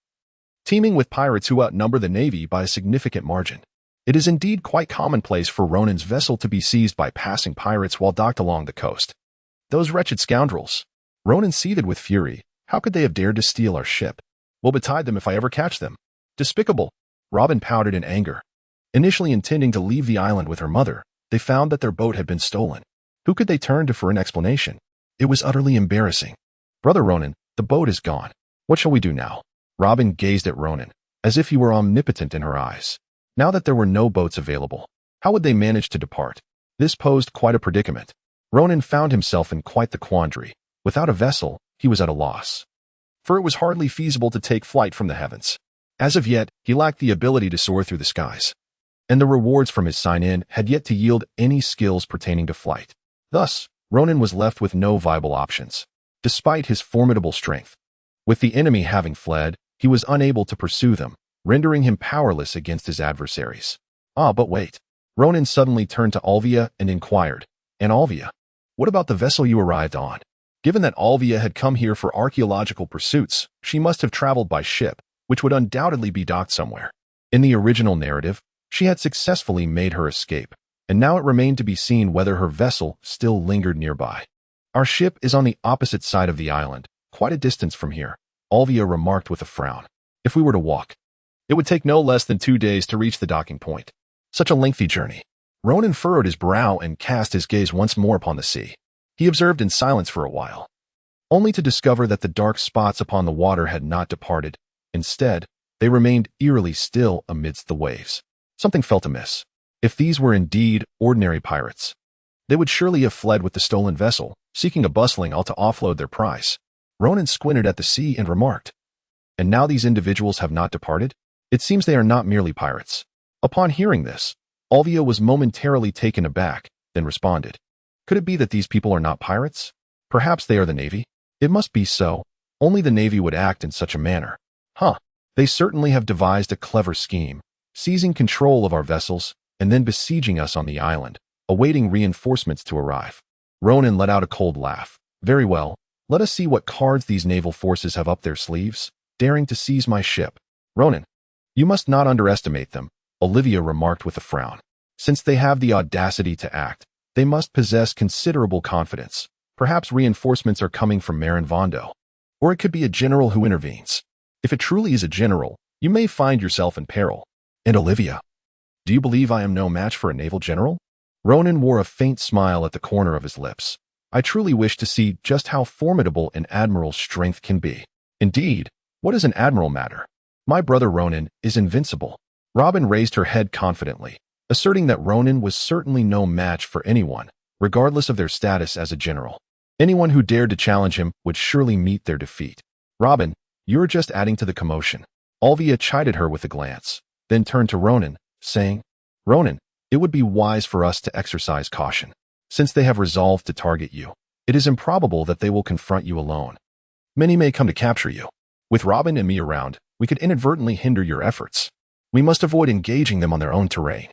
teeming with pirates who outnumber the navy by a significant margin. It is indeed quite commonplace for Ronan's vessel to be seized by passing pirates while docked along the coast. Those wretched scoundrels! Ronan seethed with fury. How could they have dared to steal our ship? We'll betide them if I ever catch them. Despicable! Robin pouted in anger. Initially intending to leave the island with her mother, they found that their boat had been stolen. Who could they turn to for an explanation? It was utterly embarrassing. Brother Ronan, the boat is gone. What shall we do now? Robin gazed at Ronan, as if he were omnipotent in her eyes. Now that there were no boats available, how would they manage to depart? This posed quite a predicament. Ronan found himself in quite the quandary. Without a vessel, he was at a loss, for it was hardly feasible to take flight from the heavens. As of yet, he lacked the ability to soar through the skies, and the rewards from his sign-in had yet to yield any skills pertaining to flight. Thus, Ronan was left with no viable options, despite his formidable strength. With the enemy having fled, he was unable to pursue them, rendering him powerless against his adversaries. But wait. Ronan suddenly turned to Olvia and inquired, And Olvia, what about the vessel you arrived on? Given that Olvia had come here for archaeological pursuits, she must have traveled by ship, which would undoubtedly be docked somewhere. In the original narrative, she had successfully made her escape, and now it remained to be seen whether her vessel still lingered nearby. Our ship is on the opposite side of the island, quite a distance from here, Olvia remarked with a frown. If we were to walk, it would take no less than 2 days to reach the docking point. Such a lengthy journey. Ronan furrowed his brow and cast his gaze once more upon the sea. He observed in silence for a while, only to discover that the dark spots upon the water had not departed. Instead, they remained eerily still amidst the waves. Something felt amiss. If these were indeed ordinary pirates, they would surely have fled with the stolen vessel, seeking a bustling all to offload their prize. Ronan squinted at the sea and remarked, And now these individuals have not departed? It seems they are not merely pirates. Upon hearing this, Olvia was momentarily taken aback, then responded, Could it be that these people are not pirates? Perhaps they are the Navy? It must be so. Only the Navy would act in such a manner. They certainly have devised a clever scheme, seizing control of our vessels and then besieging us on the island, awaiting reinforcements to arrive. Ronan let out a cold laugh. Very well, let us see what cards these naval forces have up their sleeves, daring to seize my ship. Ronan, you must not underestimate them, Olvia remarked with a frown. Since they have the audacity to act, they must possess considerable confidence. Perhaps reinforcements are coming from Marin Vondo. Or it could be a general who intervenes. If it truly is a general, you may find yourself in peril. And Olvia, do you believe I am no match for a naval general? Ronan wore a faint smile at the corner of his lips. I truly wish to see just how formidable an admiral's strength can be. Indeed, what does an admiral matter? My brother Ronan is invincible. Robin raised her head confidently, asserting that Ronan was certainly no match for anyone, regardless of their status as a general. Anyone who dared to challenge him would surely meet their defeat. Robin, you're just adding to the commotion. Olvia chided her with a glance, then turned to Ronan, saying, Ronan, it would be wise for us to exercise caution. Since they have resolved to target you, it is improbable that they will confront you alone. Many may come to capture you. With Robin and me around, we could inadvertently hinder your efforts. We must avoid engaging them on their own terrain,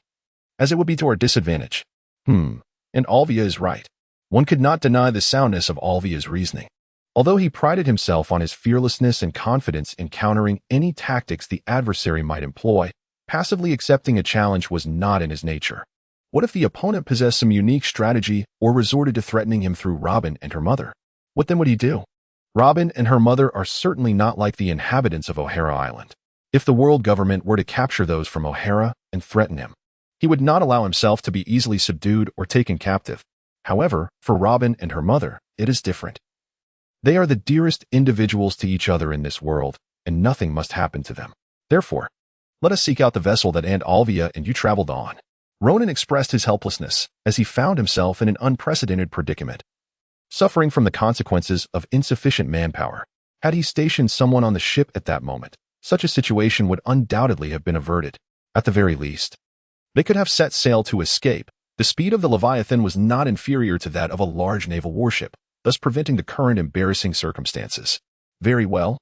as it would be to our disadvantage. And Olvia is right. One could not deny the soundness of Olvia's reasoning. Although he prided himself on his fearlessness and confidence in countering any tactics the adversary might employ, Passively accepting a challenge was not in his nature. What if the opponent possessed some unique strategy or resorted to threatening him through Robin and her mother? What then would he do? Robin and her mother are certainly not like the inhabitants of Ohara Island. If the world government were to capture those from Ohara and threaten him, he would not allow himself to be easily subdued or taken captive. However, for Robin and her mother, it is different. They are the dearest individuals to each other in this world, and nothing must happen to them. Therefore, let us seek out the vessel that Aunt Olvia and you traveled on. Ronan expressed his helplessness as he found himself in an unprecedented predicament, suffering from the consequences of insufficient manpower. Had he stationed someone on the ship at that moment, such a situation would undoubtedly have been averted. At the very least, they could have set sail to escape. The speed of the Leviathan was not inferior to that of a large naval warship, thus preventing the current embarrassing circumstances. Very well.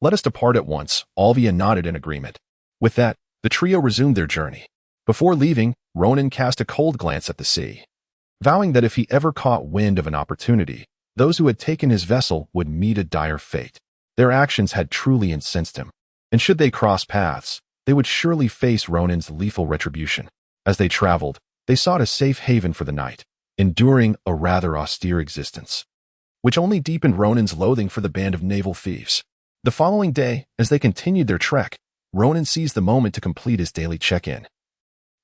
Let us depart at once. Olvia nodded in agreement. With that, the trio resumed their journey. Before leaving, Ronan cast a cold glance at the sea, vowing that if he ever caught wind of an opportunity, those who had taken his vessel would meet a dire fate. Their actions had truly incensed him, and should they cross paths, they would surely face Ronan's lethal retribution. As they traveled, they sought a safe haven for the night, enduring a rather austere existence, which only deepened Ronan's loathing for the band of naval thieves. The following day, as they continued their trek, Ronan seized the moment to complete his daily check-in.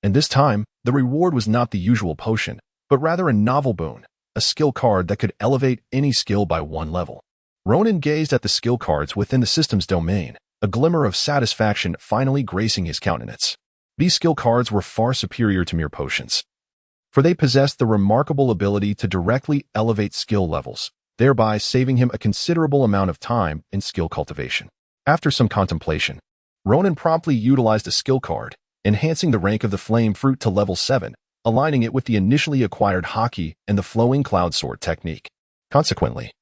And this time, the reward was not the usual potion, but rather a novel boon, a skill card that could elevate any skill by one level. Ronan gazed at the skill cards within the system's domain, a glimmer of satisfaction finally gracing his countenance. These skill cards were far superior to mere potions, for they possessed the remarkable ability to directly elevate skill levels, thereby saving him a considerable amount of time in skill cultivation. After some contemplation, Ronan promptly utilized a skill card, enhancing the rank of the flame fruit to level 7, aligning it with the initially acquired Haki and the flowing cloud sword technique. Consequently,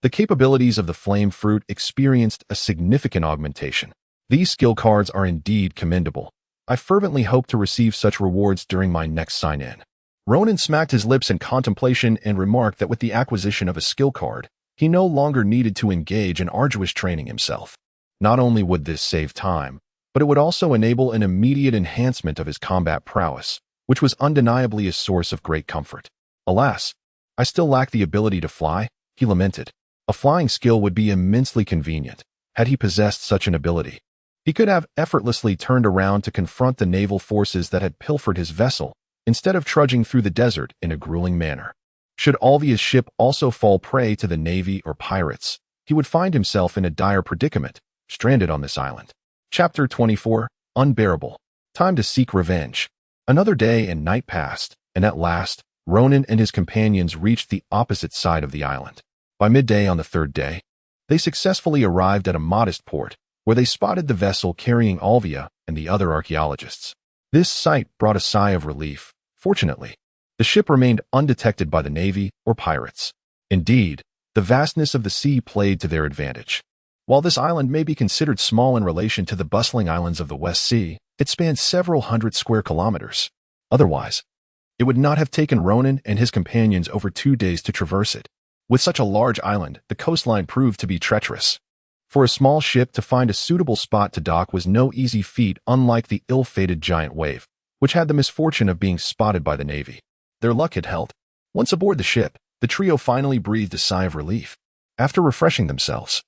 the capabilities of the flame fruit experienced a significant augmentation. These skill cards are indeed commendable. I fervently hope to receive such rewards during my next sign-in. Ronan smacked his lips in contemplation and remarked that with the acquisition of a skill card, he no longer needed to engage in arduous training himself. Not only would this save time, but it would also enable an immediate enhancement of his combat prowess, which was undeniably a source of great comfort. Alas, I still lack the ability to fly, he lamented. A flying skill would be immensely convenient, had he possessed such an ability. He could have effortlessly turned around to confront the naval forces that had pilfered his vessel, instead of trudging through the desert in a grueling manner. Should Olvia's ship also fall prey to the navy or pirates, he would find himself in a dire predicament, stranded on this island. Chapter 24, Unbearable. Time to seek revenge. Another day and night passed, and at last, Ronan and his companions reached the opposite side of the island. By midday on the third day, they successfully arrived at a modest port, where they spotted the vessel carrying Olvia and the other archaeologists. This sight brought a sigh of relief. Fortunately, the ship remained undetected by the navy or pirates. Indeed, the vastness of the sea played to their advantage. While this island may be considered small in relation to the bustling islands of the West Sea, it spans several hundred square kilometers. Otherwise, it would not have taken Ronan and his companions over 2 days to traverse it. With such a large island, the coastline proved to be treacherous. For a small ship to find a suitable spot to dock was no easy feat, unlike the ill-fated giant wave, which had the misfortune of being spotted by the navy. Their luck had held. Once aboard the ship, the trio finally breathed a sigh of relief. After refreshing themselves,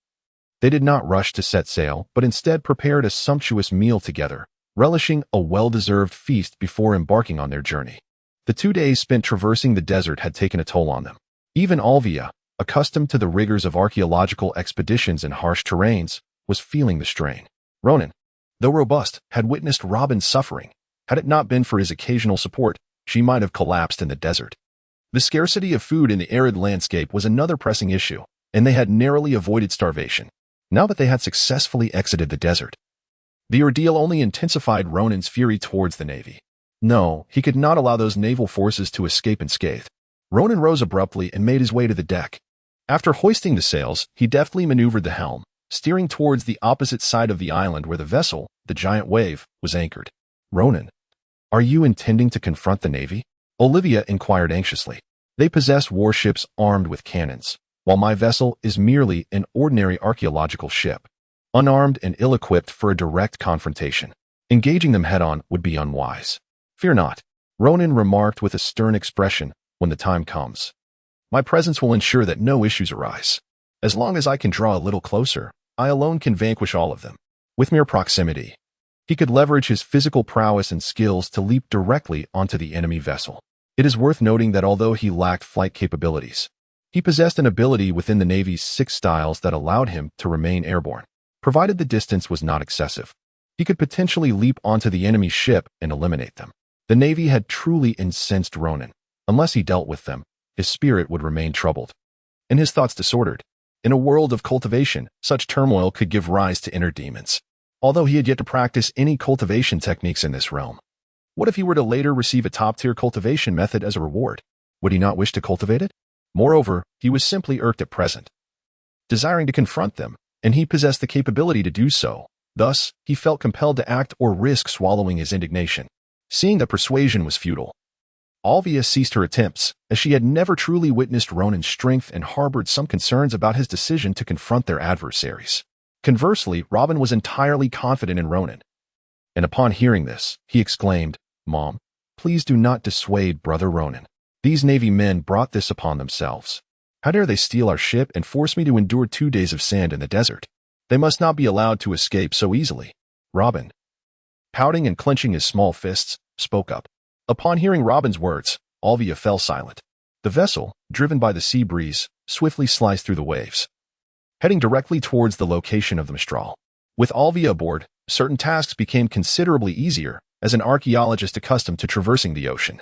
they did not rush to set sail, but instead prepared a sumptuous meal together, relishing a well-deserved feast before embarking on their journey. The 2 days spent traversing the desert had taken a toll on them. Even Olvia, accustomed to the rigors of archaeological expeditions in harsh terrains, was feeling the strain. Ronan, though robust, had witnessed Robin's suffering. Had it not been for his occasional support, she might have collapsed in the desert. The scarcity of food in the arid landscape was another pressing issue, and they had narrowly avoided starvation. Now that they had successfully exited the desert, the ordeal only intensified Ronan's fury towards the navy. No, he could not allow those naval forces to escape unscathed. Ronan rose abruptly and made his way to the deck. After hoisting the sails, he deftly maneuvered the helm, steering towards the opposite side of the island where the vessel, the giant wave, was anchored. Ronan, are you intending to confront the navy? Olvia inquired anxiously. They possess warships armed with cannons, while my vessel is merely an ordinary archaeological ship, unarmed and ill-equipped for a direct confrontation. Engaging them head-on would be unwise. Fear not, Ronan remarked with a stern expression, when the time comes. My presence will ensure that no issues arise. As long as I can draw a little closer, I alone can vanquish all of them. With mere proximity, he could leverage his physical prowess and skills to leap directly onto the enemy vessel. It is worth noting that although he lacked flight capabilities, he possessed an ability within the Navy's 6 styles that allowed him to remain airborne. Provided the distance was not excessive, he could potentially leap onto the enemy ship and eliminate them. The Navy had truly incensed Ronan. Unless he dealt with them, his spirit would remain troubled, and his thoughts disordered. In a world of cultivation, such turmoil could give rise to inner demons. Although he had yet to practice any cultivation techniques in this realm, what if he were to later receive a top-tier cultivation method as a reward? Would he not wish to cultivate it? Moreover, he was simply irked at present, desiring to confront them, and he possessed the capability to do so. Thus, he felt compelled to act or risk swallowing his indignation. Seeing that persuasion was futile, Olvia ceased her attempts, as she had never truly witnessed Ronan's strength and harbored some concerns about his decision to confront their adversaries. Conversely, Robin was entirely confident in Ronan, and upon hearing this, he exclaimed, Mom, please do not dissuade Brother Ronan. These Navy men brought this upon themselves. How dare they steal our ship and force me to endure 2 days of sand in the desert? They must not be allowed to escape so easily. Robin, pouting and clenching his small fists, spoke up. Upon hearing Robin's words, Olvia fell silent. The vessel, driven by the sea breeze, swiftly sliced through the waves, heading directly towards the location of the Mistral. With Olvia aboard, certain tasks became considerably easier as an archaeologist accustomed to traversing the ocean.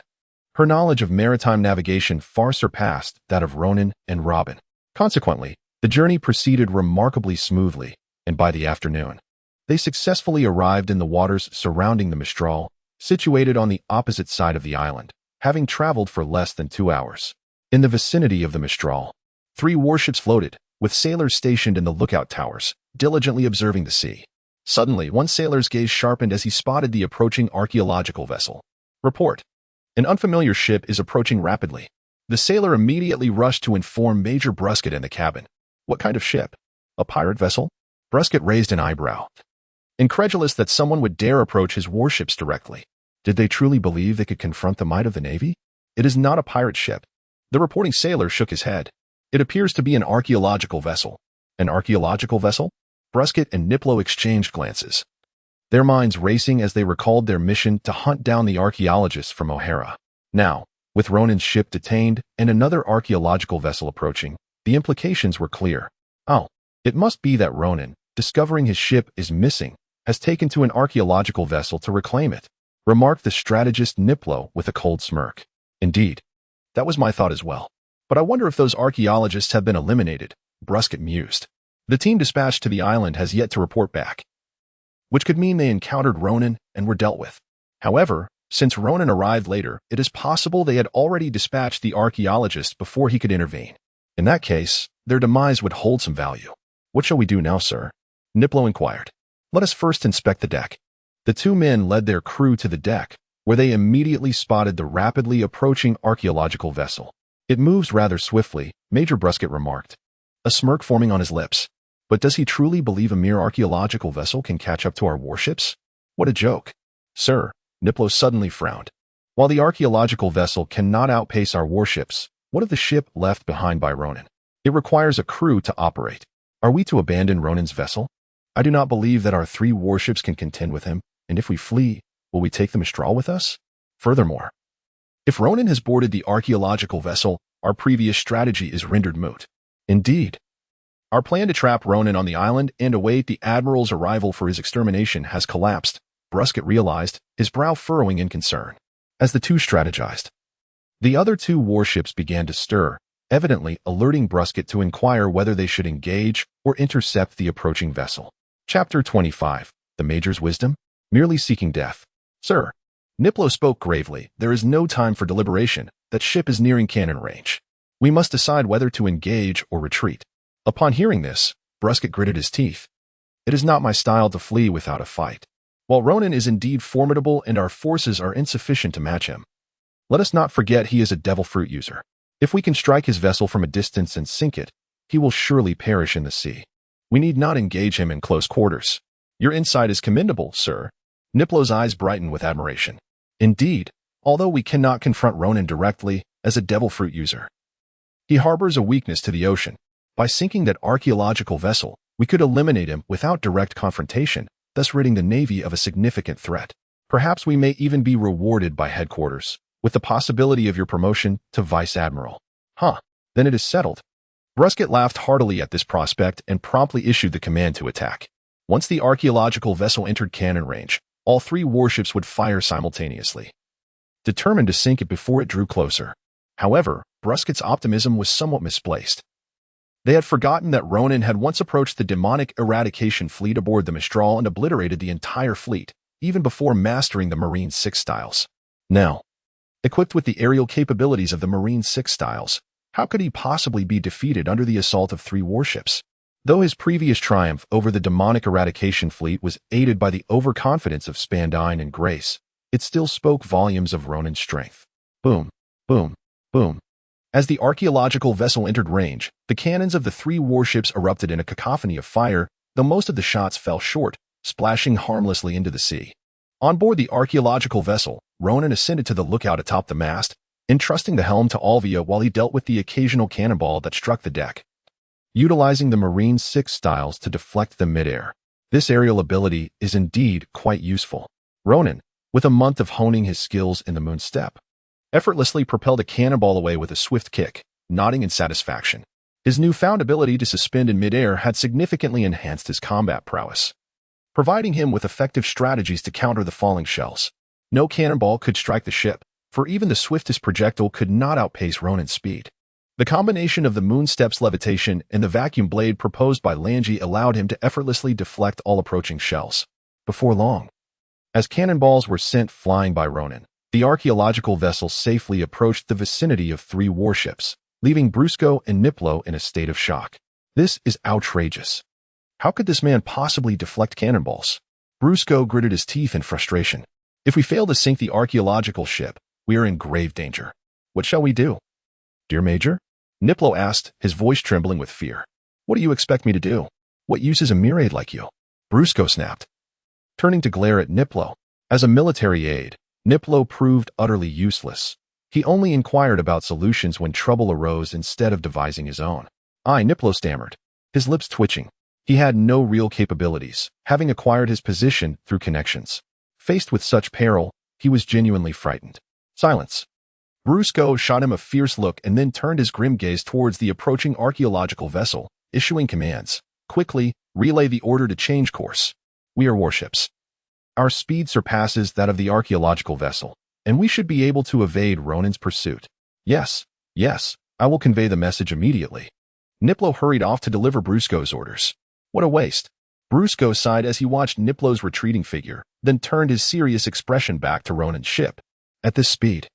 Her knowledge of maritime navigation far surpassed that of Ronan and Robin. Consequently, the journey proceeded remarkably smoothly, and by the afternoon, they successfully arrived in the waters surrounding the Mistral, situated on the opposite side of the island, having traveled for less than 2 hours. In the vicinity of the Mistral, 3 warships floated, with sailors stationed in the lookout towers, diligently observing the sea. Suddenly, one sailor's gaze sharpened as he spotted the approaching archaeological vessel. Report. An unfamiliar ship is approaching rapidly. The sailor immediately rushed to inform Major Brusket in the cabin. What kind of ship? A pirate vessel? Brusket raised an eyebrow, incredulous that someone would dare approach his warships directly. Did they truly believe they could confront the might of the Navy? It is not a pirate ship. The reporting sailor shook his head. It appears to be an archaeological vessel. An archaeological vessel? Brusket and Niplo exchanged glances, their minds racing as they recalled their mission to hunt down the archaeologists from Ohara. Now, with Ronan's ship detained and another archaeological vessel approaching, the implications were clear. Oh, it must be that Ronan, discovering his ship is missing, has taken to an archaeological vessel to reclaim it, remarked the strategist Niplo with a cold smirk. Indeed, that was my thought as well. But I wonder if those archaeologists have been eliminated, Brusket mused. The team dispatched to the island has yet to report back, which could mean they encountered Ronan and were dealt with. However, since Ronan arrived later, it is possible they had already dispatched the archaeologist before he could intervene. In that case, their demise would hold some value. What shall we do now, sir? Niplo inquired. Let us first inspect the deck. The 2 men led their crew to the deck, where they immediately spotted the rapidly approaching archaeological vessel. It moves rather swiftly, Major Brusket remarked, a smirk forming on his lips. But does he truly believe a mere archaeological vessel can catch up to our warships? What a joke. Sir, Niplo suddenly frowned. While the archaeological vessel cannot outpace our warships, what of the ship left behind by Ronan? It requires a crew to operate. Are we to abandon Ronan's vessel? I do not believe that our 3 warships can contend with him, and if we flee, will we take the Mistral with us? Furthermore, if Ronan has boarded the archaeological vessel, our previous strategy is rendered moot. Indeed, our plan to trap Ronan on the island and await the Admiral's arrival for his extermination has collapsed, Brusket realized, his brow furrowing in concern. As the 2 strategized, the other 2 warships began to stir, evidently alerting Brusket to inquire whether they should engage or intercept the approaching vessel. Chapter 25. The Major's Wisdom? Merely seeking death. Sir, Niplo spoke gravely, there is no time for deliberation. That ship is nearing cannon range. We must decide whether to engage or retreat. Upon hearing this, Brusket gritted his teeth. It is not my style to flee without a fight. While Ronan is indeed formidable and our forces are insufficient to match him, let us not forget he is a devil fruit user. If we can strike his vessel from a distance and sink it, he will surely perish in the sea. We need not engage him in close quarters. Your insight is commendable, sir. Niplo's eyes brightened with admiration. Indeed, although we cannot confront Ronan directly as a devil fruit user, he harbors a weakness to the ocean. By sinking that archaeological vessel, we could eliminate him without direct confrontation, thus ridding the Navy of a significant threat. Perhaps we may even be rewarded by headquarters, with the possibility of your promotion to Vice Admiral. Huh, then it is settled. Brusket laughed heartily at this prospect and promptly issued the command to attack. Once the archaeological vessel entered cannon range, all three warships would fire simultaneously, determined to sink it before it drew closer. However, Brusket's optimism was somewhat misplaced. They had forgotten that Ronan had once approached the demonic eradication fleet aboard the Mistral and obliterated the entire fleet, even before mastering the Marine 6 styles. Now, equipped with the aerial capabilities of the Marine 6 styles, how could he possibly be defeated under the assault of three warships? Though his previous triumph over the demonic eradication fleet was aided by the overconfidence of Spandine and Grace, it still spoke volumes of Ronan's strength. Boom, boom, boom. As the archaeological vessel entered range, the cannons of the three warships erupted in a cacophony of fire, though most of the shots fell short, splashing harmlessly into the sea. On board the archaeological vessel, Ronan ascended to the lookout atop the mast, entrusting the helm to Olvia while he dealt with the occasional cannonball that struck the deck, utilizing the Marine 6 styles to deflect them midair. This aerial ability is indeed quite useful. Ronan, with a month of honing his skills in the moon step, effortlessly propelled a cannonball away with a swift kick, nodding in satisfaction. His newfound ability to suspend in midair had significantly enhanced his combat prowess, providing him with effective strategies to counter the falling shells. No cannonball could strike the ship, for even the swiftest projectile could not outpace Ronan's speed. The combination of the moonstep's levitation and the vacuum blade proposed by Langi allowed him to effortlessly deflect all approaching shells. Before long, as cannonballs were sent flying by Ronan, the archaeological vessel safely approached the vicinity of three warships, leaving Brusco and Niplo in a state of shock. This is outrageous. How could this man possibly deflect cannonballs? Brusco gritted his teeth in frustration. If we fail to sink the archaeological ship, we are in grave danger. What shall we do? Dear Major? Niplo asked, his voice trembling with fear. What do you expect me to do? What use is a myriad like you? Brusco snapped, turning to glare at Niplo. As a military aide, Niplo proved utterly useless. He only inquired about solutions when trouble arose instead of devising his own. Niplo stammered, his lips twitching. He had no real capabilities, having acquired his position through connections. Faced with such peril, he was genuinely frightened. Silence. Brusco shot him a fierce look and then turned his grim gaze towards the approaching archaeological vessel, issuing commands. Quickly, relay the order to change course. We are warships. Our speed surpasses that of the archaeological vessel, and we should be able to evade Ronan's pursuit. Yes, I will convey the message immediately. Niplo hurried off to deliver Brusco's orders. What a waste. Brusco sighed as he watched Niplo's retreating figure, then turned his serious expression back to Ronan's ship. At this speed,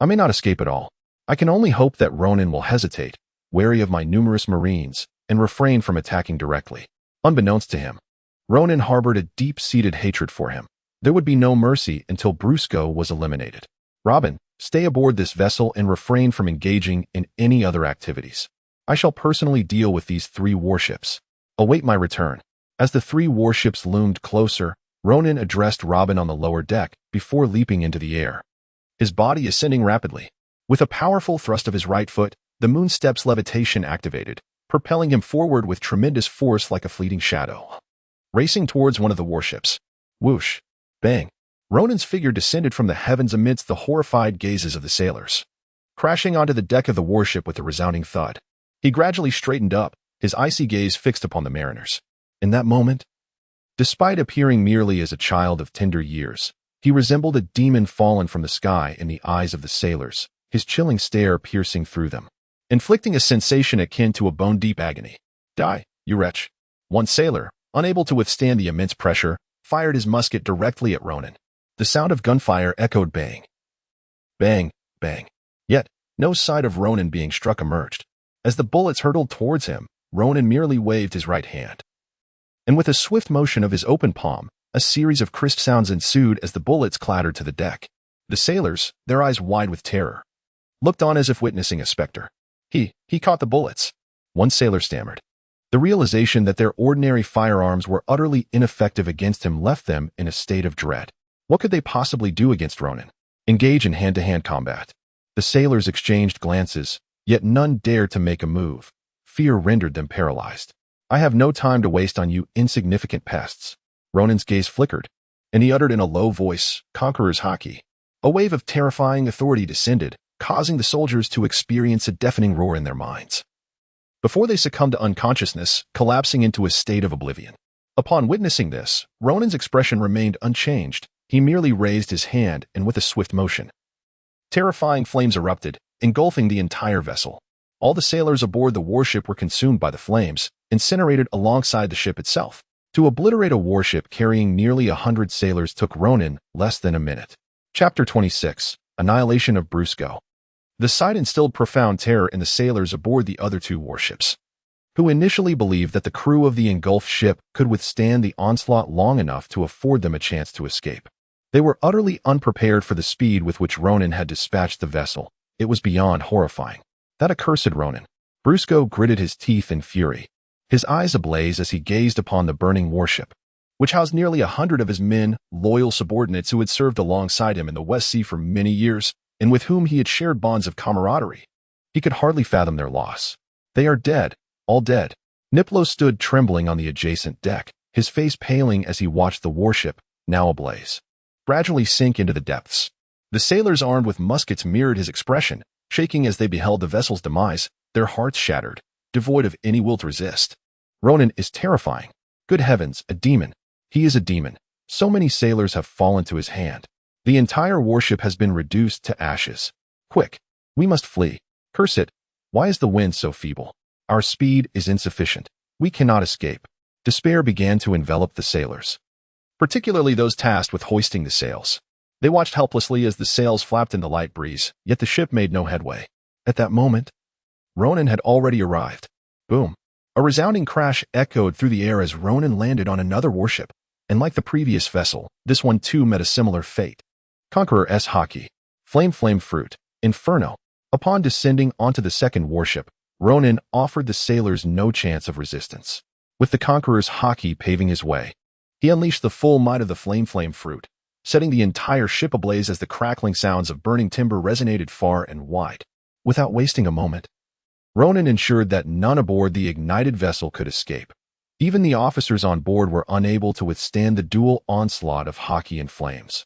I may not escape at all. I can only hope that Ronan will hesitate, wary of my numerous marines, and refrain from attacking directly. Unbeknownst to him, Ronan harbored a deep-seated hatred for him. There would be no mercy until Brusco was eliminated. Robin, stay aboard this vessel and refrain from engaging in any other activities. I shall personally deal with these three warships. Await my return. As the three warships loomed closer, Ronan addressed Robin on the lower deck before leaping into the air, his body ascending rapidly. With a powerful thrust of his right foot, the moonstep's levitation activated, propelling him forward with tremendous force like a fleeting shadow. Racing towards one of the warships. Whoosh. Bang. Ronan's figure descended from the heavens amidst the horrified gazes of the sailors, crashing onto the deck of the warship with a resounding thud. He gradually straightened up, his icy gaze fixed upon the mariners. In that moment, despite appearing merely as a child of tender years, he resembled a demon fallen from the sky in the eyes of the sailors, his chilling stare piercing through them, inflicting a sensation akin to a bone-deep agony. Die, you wretch. One sailor, unable to withstand the immense pressure, fired his musket directly at Ronan. The sound of gunfire echoed bang. Bang, bang. Yet, no sight of Ronan being struck emerged. As the bullets hurtled towards him, Ronan merely waved his right hand, and with a swift motion of his open palm, a series of crisp sounds ensued as the bullets clattered to the deck. The sailors, their eyes wide with terror, looked on as if witnessing a specter. He caught the bullets. One sailor stammered. The realization that their ordinary firearms were utterly ineffective against him left them in a state of dread. What could they possibly do against Ronan? Engage in hand-to-hand combat. The sailors exchanged glances, yet none dared to make a move. Fear rendered them paralyzed. I have no time to waste on you insignificant pests. Ronan's gaze flickered, and he uttered in a low voice, "Conqueror's Haki." A wave of terrifying authority descended, causing the soldiers to experience a deafening roar in their minds. Before they succumbed to unconsciousness, collapsing into a state of oblivion. Upon witnessing this, Ronan's expression remained unchanged. He merely raised his hand, and with a swift motion, terrifying flames erupted, engulfing the entire vessel. All the sailors aboard the warship were consumed by the flames, incinerated alongside the ship itself. To obliterate a warship carrying nearly 100 sailors took Ronan less than a minute. Chapter 26. Annihilation of Brusco. The sight instilled profound terror in the sailors aboard the other two warships, who initially believed that the crew of the engulfed ship could withstand the onslaught long enough to afford them a chance to escape. They were utterly unprepared for the speed with which Ronan had dispatched the vessel. It was beyond horrifying. That accursed Ronan. Brusco gritted his teeth in fury, his eyes ablaze as he gazed upon the burning warship, which housed nearly 100 of his men, loyal subordinates who had served alongside him in the West Sea for many years, and with whom he had shared bonds of camaraderie. He could hardly fathom their loss. They are dead, all dead. Niplo stood trembling on the adjacent deck, his face paling as he watched the warship, now ablaze, gradually sink into the depths. The sailors armed with muskets mirrored his expression, shaking as they beheld the vessel's demise, their hearts shattered, devoid of any will to resist. Ronan is terrifying. Good heavens, a demon. He is a demon. So many sailors have fallen to his hand. The entire warship has been reduced to ashes. Quick, we must flee. Curse it. Why is the wind so feeble? Our speed is insufficient. We cannot escape. Despair began to envelop the sailors, particularly those tasked with hoisting the sails. They watched helplessly as the sails flapped in the light breeze, yet the ship made no headway. At that moment, Ronan had already arrived. Boom. A resounding crash echoed through the air as Ronan landed on another warship, and like the previous vessel, this one too met a similar fate. Conqueror's Haki. Flame Fruit. Inferno. Upon descending onto the second warship, Ronan offered the sailors no chance of resistance. With the Conqueror's Haki paving his way, he unleashed the full might of the Flame Fruit, setting the entire ship ablaze as the crackling sounds of burning timber resonated far and wide. Without wasting a moment, Ronan ensured that none aboard the ignited vessel could escape. Even the officers on board were unable to withstand the dual onslaught of Haki and flames,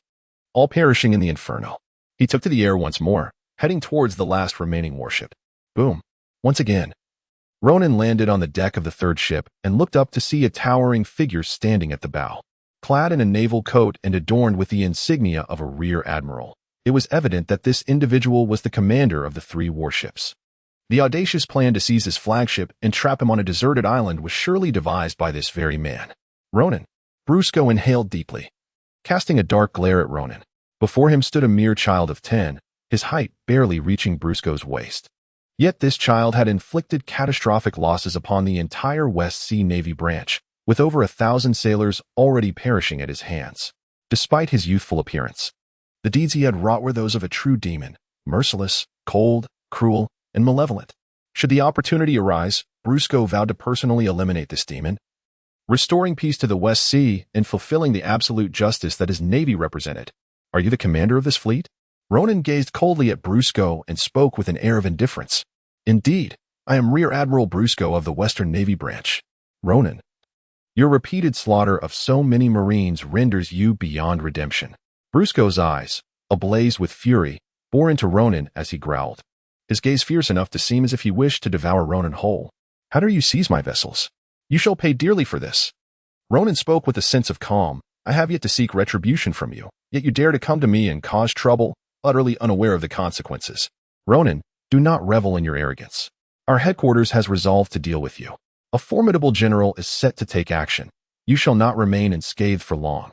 all perishing in the inferno. He took to the air once more, heading towards the last remaining warship. Boom. Once again, Ronan landed on the deck of the third ship and looked up to see a towering figure standing at the bow, clad in a naval coat and adorned with the insignia of a rear admiral. It was evident that this individual was the commander of the three warships. The audacious plan to seize his flagship and trap him on a deserted island was surely devised by this very man. Ronan. Brusco inhaled deeply, casting a dark glare at Ronan. Before him stood a mere child of 10, his height barely reaching Brusco's waist. Yet this child had inflicted catastrophic losses upon the entire West Sea Navy branch, with over 1,000 sailors already perishing at his hands. Despite his youthful appearance, the deeds he had wrought were those of a true demon, merciless, cold, cruel, and malevolent. Should the opportunity arise, Brusco vowed to personally eliminate this demon, restoring peace to the West Sea and fulfilling the absolute justice that his navy represented. Are you the commander of this fleet? Ronan gazed coldly at Brusco and spoke with an air of indifference. Indeed, I am Rear Admiral Brusco of the Western Navy Branch. Ronan, your repeated slaughter of so many Marines renders you beyond redemption. Brusco's eyes, ablaze with fury, bore into Ronan as he growled, his gaze fierce enough to seem as if he wished to devour Ronan whole. How dare you seize my vessels? You shall pay dearly for this. Ronan spoke with a sense of calm. I have yet to seek retribution from you, yet you dare to come to me and cause trouble, utterly unaware of the consequences. Ronan, do not revel in your arrogance. Our headquarters has resolved to deal with you. A formidable general is set to take action. You shall not remain unscathed for long.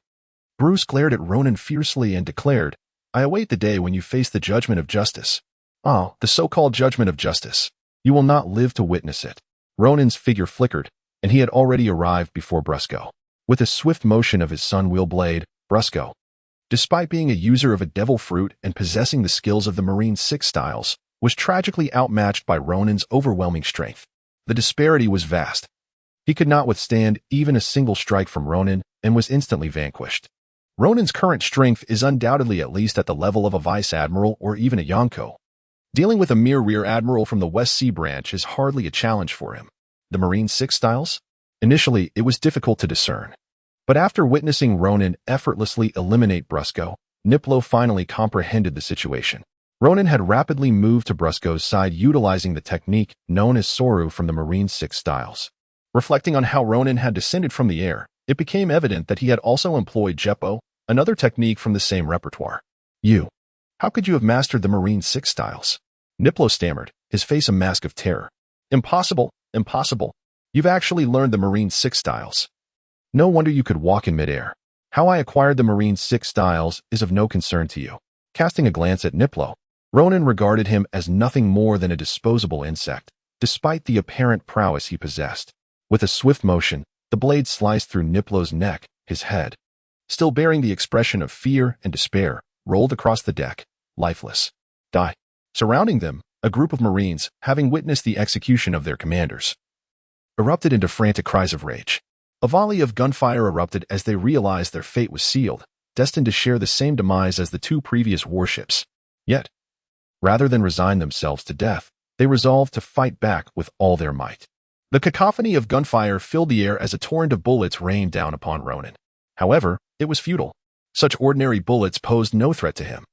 Bruce glared at Ronan fiercely and declared, I await the day when you face the judgment of justice. Ah, the so-called judgment of justice. You will not live to witness it. Ronan's figure flickered, and he had already arrived before Brusco. With a swift motion of his sun-wheel blade, Brusco, despite being a user of a devil fruit and possessing the skills of the Marine Six Styles, was tragically outmatched by Ronan's overwhelming strength. The disparity was vast. He could not withstand even a single strike from Ronan and was instantly vanquished. Ronan's current strength is undoubtedly at least at the level of a vice admiral or even a Yonko. Dealing with a mere rear admiral from the West Sea Branch is hardly a challenge for him. The Marine 6 styles? Initially, it was difficult to discern. But after witnessing Ronan effortlessly eliminate Brusco, Niplo finally comprehended the situation. Ronan had rapidly moved to Brusco's side utilizing the technique known as Soru from the Marine 6 styles. Reflecting on how Ronan had descended from the air, it became evident that he had also employed Jeppo, another technique from the same repertoire. How could you have mastered the Marine 6 styles? Niplo stammered, his face a mask of terror. Impossible. You've actually learned the Marine 6 styles. No wonder you could walk in midair. How I acquired the Marine 6 styles is of no concern to you. Casting a glance at Niplo, Ronan regarded him as nothing more than a disposable insect, despite the apparent prowess he possessed. With a swift motion, the blade sliced through Niplo's neck, his head, still bearing the expression of fear and despair, rolled across the deck, lifeless. Die. Surrounding them, a group of Marines, having witnessed the execution of their commanders, erupted into frantic cries of rage. A volley of gunfire erupted as they realized their fate was sealed, destined to share the same demise as the two previous warships. Yet, rather than resign themselves to death, they resolved to fight back with all their might. The cacophony of gunfire filled the air as a torrent of bullets rained down upon Ronan. However, it was futile. Such ordinary bullets posed no threat to him.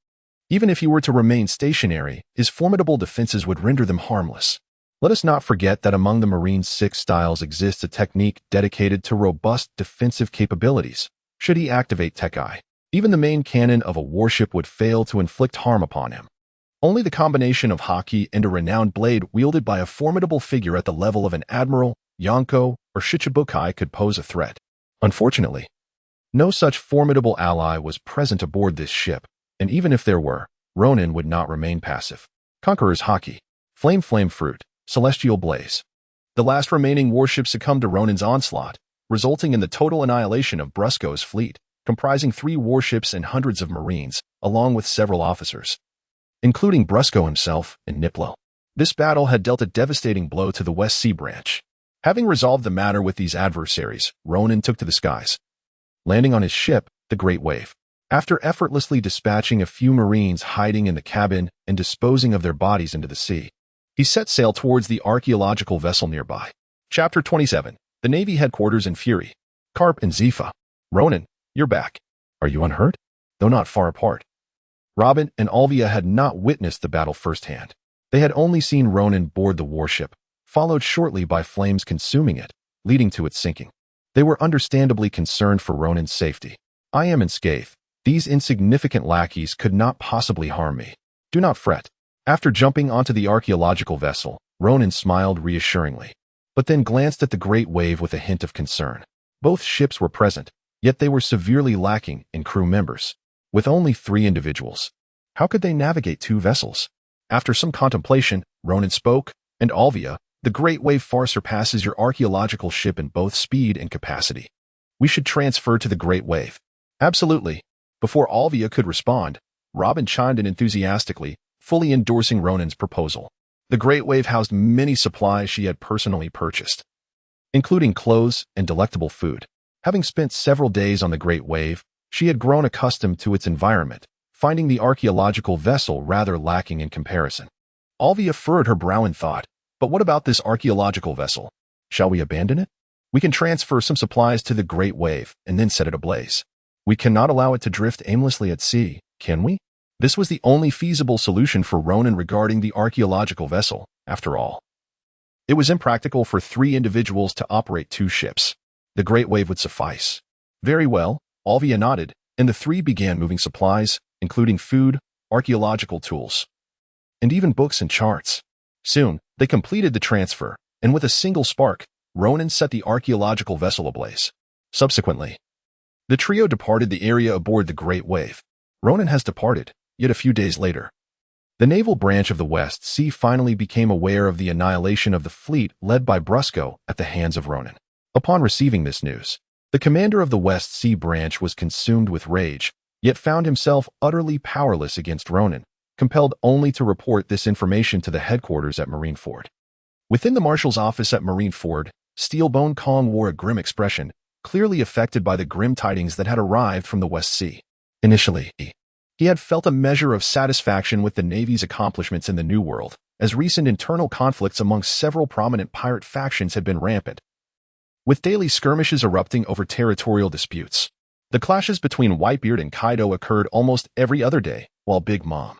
Even if he were to remain stationary, his formidable defenses would render them harmless. Let us not forget that among the Marine 6 styles exists a technique dedicated to robust defensive capabilities. Should he activate Tech Eye, even the main cannon of a warship would fail to inflict harm upon him. Only the combination of Haki and a renowned blade wielded by a formidable figure at the level of an admiral, Yonko, or Shichibukai could pose a threat. Unfortunately, no such formidable ally was present aboard this ship, and even if there were, Ronan would not remain passive. Conqueror's Haki, Flame Fruit, Celestial Blaze. The last remaining warship succumbed to Ronan's onslaught, resulting in the total annihilation of Brusco's fleet, comprising 3 warships and hundreds of Marines, along with several officers, including Brusco himself and Niplo. This battle had dealt a devastating blow to the West Sea Branch. Having resolved the matter with these adversaries, Ronan took to the skies. Landing on his ship, the Great Wave. After effortlessly dispatching a few Marines hiding in the cabin and disposing of their bodies into the sea, he set sail towards the archaeological vessel nearby. Chapter 27. The Navy Headquarters in Fury. Karp and Zifa. Ronan, you're back. Are you unhurt? Though not far apart. Robin and Olvia had not witnessed the battle firsthand. They had only seen Ronan board the warship, followed shortly by flames consuming it, leading to its sinking. They were understandably concerned for Ronan's safety. I am unscathed. These insignificant lackeys could not possibly harm me. Do not fret. After jumping onto the archaeological vessel, Ronan smiled reassuringly, but then glanced at the Great Wave with a hint of concern. Both ships were present, yet they were severely lacking in crew members. With only 3 individuals, how could they navigate 2 vessels? After some contemplation, Ronan spoke, and Olvia, the Great Wave far surpasses your archaeological ship in both speed and capacity. We should transfer to the Great Wave. Absolutely. Before Olvia could respond, Robin chimed in enthusiastically, fully endorsing Ronan's proposal. The Great Wave housed many supplies she had personally purchased, including clothes and delectable food. Having spent several days on the Great Wave, she had grown accustomed to its environment, finding the archaeological vessel rather lacking in comparison. Olvia furrowed her brow in thought, but what about this archaeological vessel? Shall we abandon it? We can transfer some supplies to the Great Wave and then set it ablaze. We cannot allow it to drift aimlessly at sea, can we? This was the only feasible solution for Ronan regarding the archaeological vessel, after all. It was impractical for 3 individuals to operate 2 ships. The Great Wave would suffice. Very well, Olvia nodded, and the 3 began moving supplies, including food, archaeological tools, and even books and charts. Soon, they completed the transfer, and with a single spark, Ronan set the archaeological vessel ablaze. Subsequently, the trio departed the area aboard the Great Wave. Ronan has departed, yet a few days later, the naval branch of the West Sea finally became aware of the annihilation of the fleet led by Brusco at the hands of Ronan. Upon receiving this news, the commander of the West Sea branch was consumed with rage, yet found himself utterly powerless against Ronan, compelled only to report this information to the headquarters at Marineford. Within the marshal's office at Marineford, Steelbone Kong wore a grim expression, clearly affected by the grim tidings that had arrived from the West Sea. Initially, he had felt a measure of satisfaction with the Navy's accomplishments in the New World, as recent internal conflicts amongst several prominent pirate factions had been rampant, with daily skirmishes erupting over territorial disputes. The clashes between Whitebeard and Kaido occurred almost every other day, while Big Mom,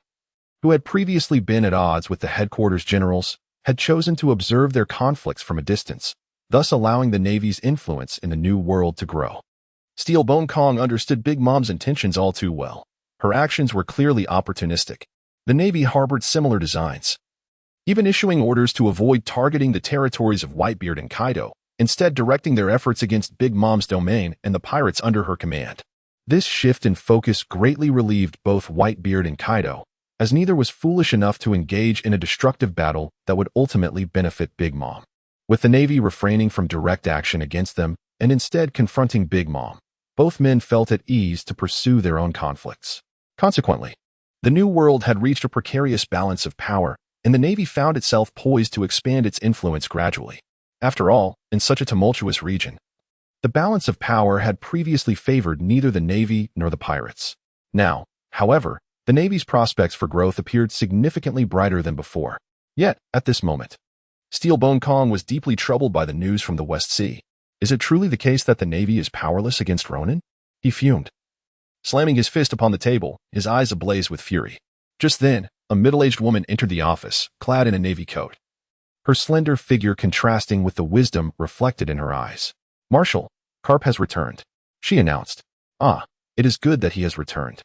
who had previously been at odds with the headquarters generals, had chosen to observe their conflicts from a distance, thus allowing the Navy's influence in the New World to grow. Steelbone Kong understood Big Mom's intentions all too well. Her actions were clearly opportunistic. The Navy harbored similar designs, even issuing orders to avoid targeting the territories of Whitebeard and Kaido, instead directing their efforts against Big Mom's domain and the pirates under her command. This shift in focus greatly relieved both Whitebeard and Kaido, as neither was foolish enough to engage in a destructive battle that would ultimately benefit Big Mom. With the Navy refraining from direct action against them and instead confronting Big Mom, both men felt at ease to pursue their own conflicts. Consequently, the New World had reached a precarious balance of power, and the Navy found itself poised to expand its influence gradually. After all, in such a tumultuous region, the balance of power had previously favored neither the Navy nor the pirates. Now, however, the Navy's prospects for growth appeared significantly brighter than before. Yet, at this moment, Steelbone Kong was deeply troubled by the news from the West Sea. Is it truly the case that the Navy is powerless against Ronan? He fumed, slamming his fist upon the table, his eyes ablaze with fury. Just then, a middle-aged woman entered the office, clad in a navy coat, her slender figure contrasting with the wisdom reflected in her eyes. "Marshal, Carp has returned," she announced. "Ah, it is good that he has returned."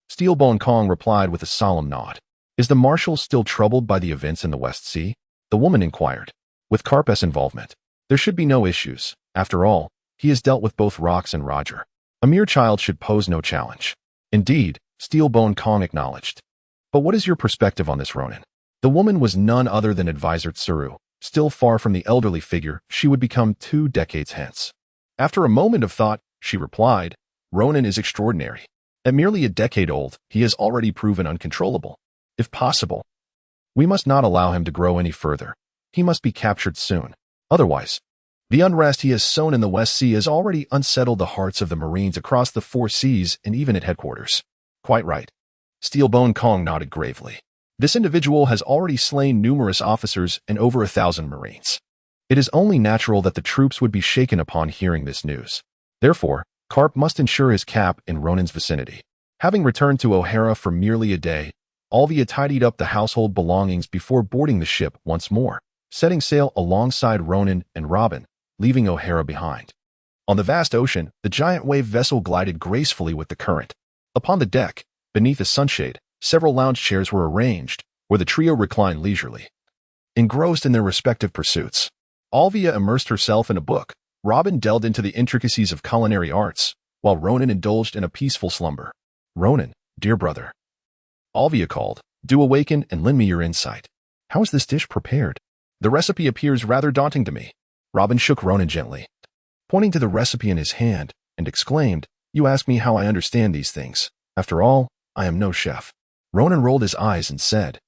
Steelbone Kong replied with a solemn nod. "Is the Marshal still troubled by the events in the West Sea?" the woman inquired. "With Carp's involvement, there should be no issues. After all, he has dealt with both Rox and Roger. A mere child should pose no challenge." "Indeed," Steelbone Kong acknowledged. "But what is your perspective on this, Ronan?" The woman was none other than Advisor Tsuru, still far from the elderly figure she would become 2 decades hence. After a moment of thought, she replied, "Ronan is extraordinary. At merely a decade old, he has already proven uncontrollable. If possible, we must not allow him to grow any further. He must be captured soon. Otherwise, the unrest he has sown in the West Sea has already unsettled the hearts of the Marines across the 4 seas and even at headquarters." "Quite right." Steelbone Kong nodded gravely. "This individual has already slain numerous officers and over 1,000 Marines. It is only natural that the troops would be shaken upon hearing this news. Therefore, Carp must ensure his cap in Ronan's vicinity." Having returned to Ohara for merely a day, Olvia tidied up the household belongings before boarding the ship once more, setting sail alongside Ronan and Robin, leaving Ohara behind. On the vast ocean, the giant wave vessel glided gracefully with the current. Upon the deck, beneath a sunshade, several lounge chairs were arranged, where the trio reclined leisurely, engrossed in their respective pursuits. Olvia immersed herself in a book, Robin delved into the intricacies of culinary arts, while Ronan indulged in a peaceful slumber. "Ronan, dear brother," Olvia called, "do awaken and lend me your insight. How is this dish prepared? The recipe appears rather daunting to me." Robin shook Ronan gently, pointing to the recipe in his hand, and exclaimed, "You ask me how I understand these things. After all, I am no chef." Ronan rolled his eyes and said,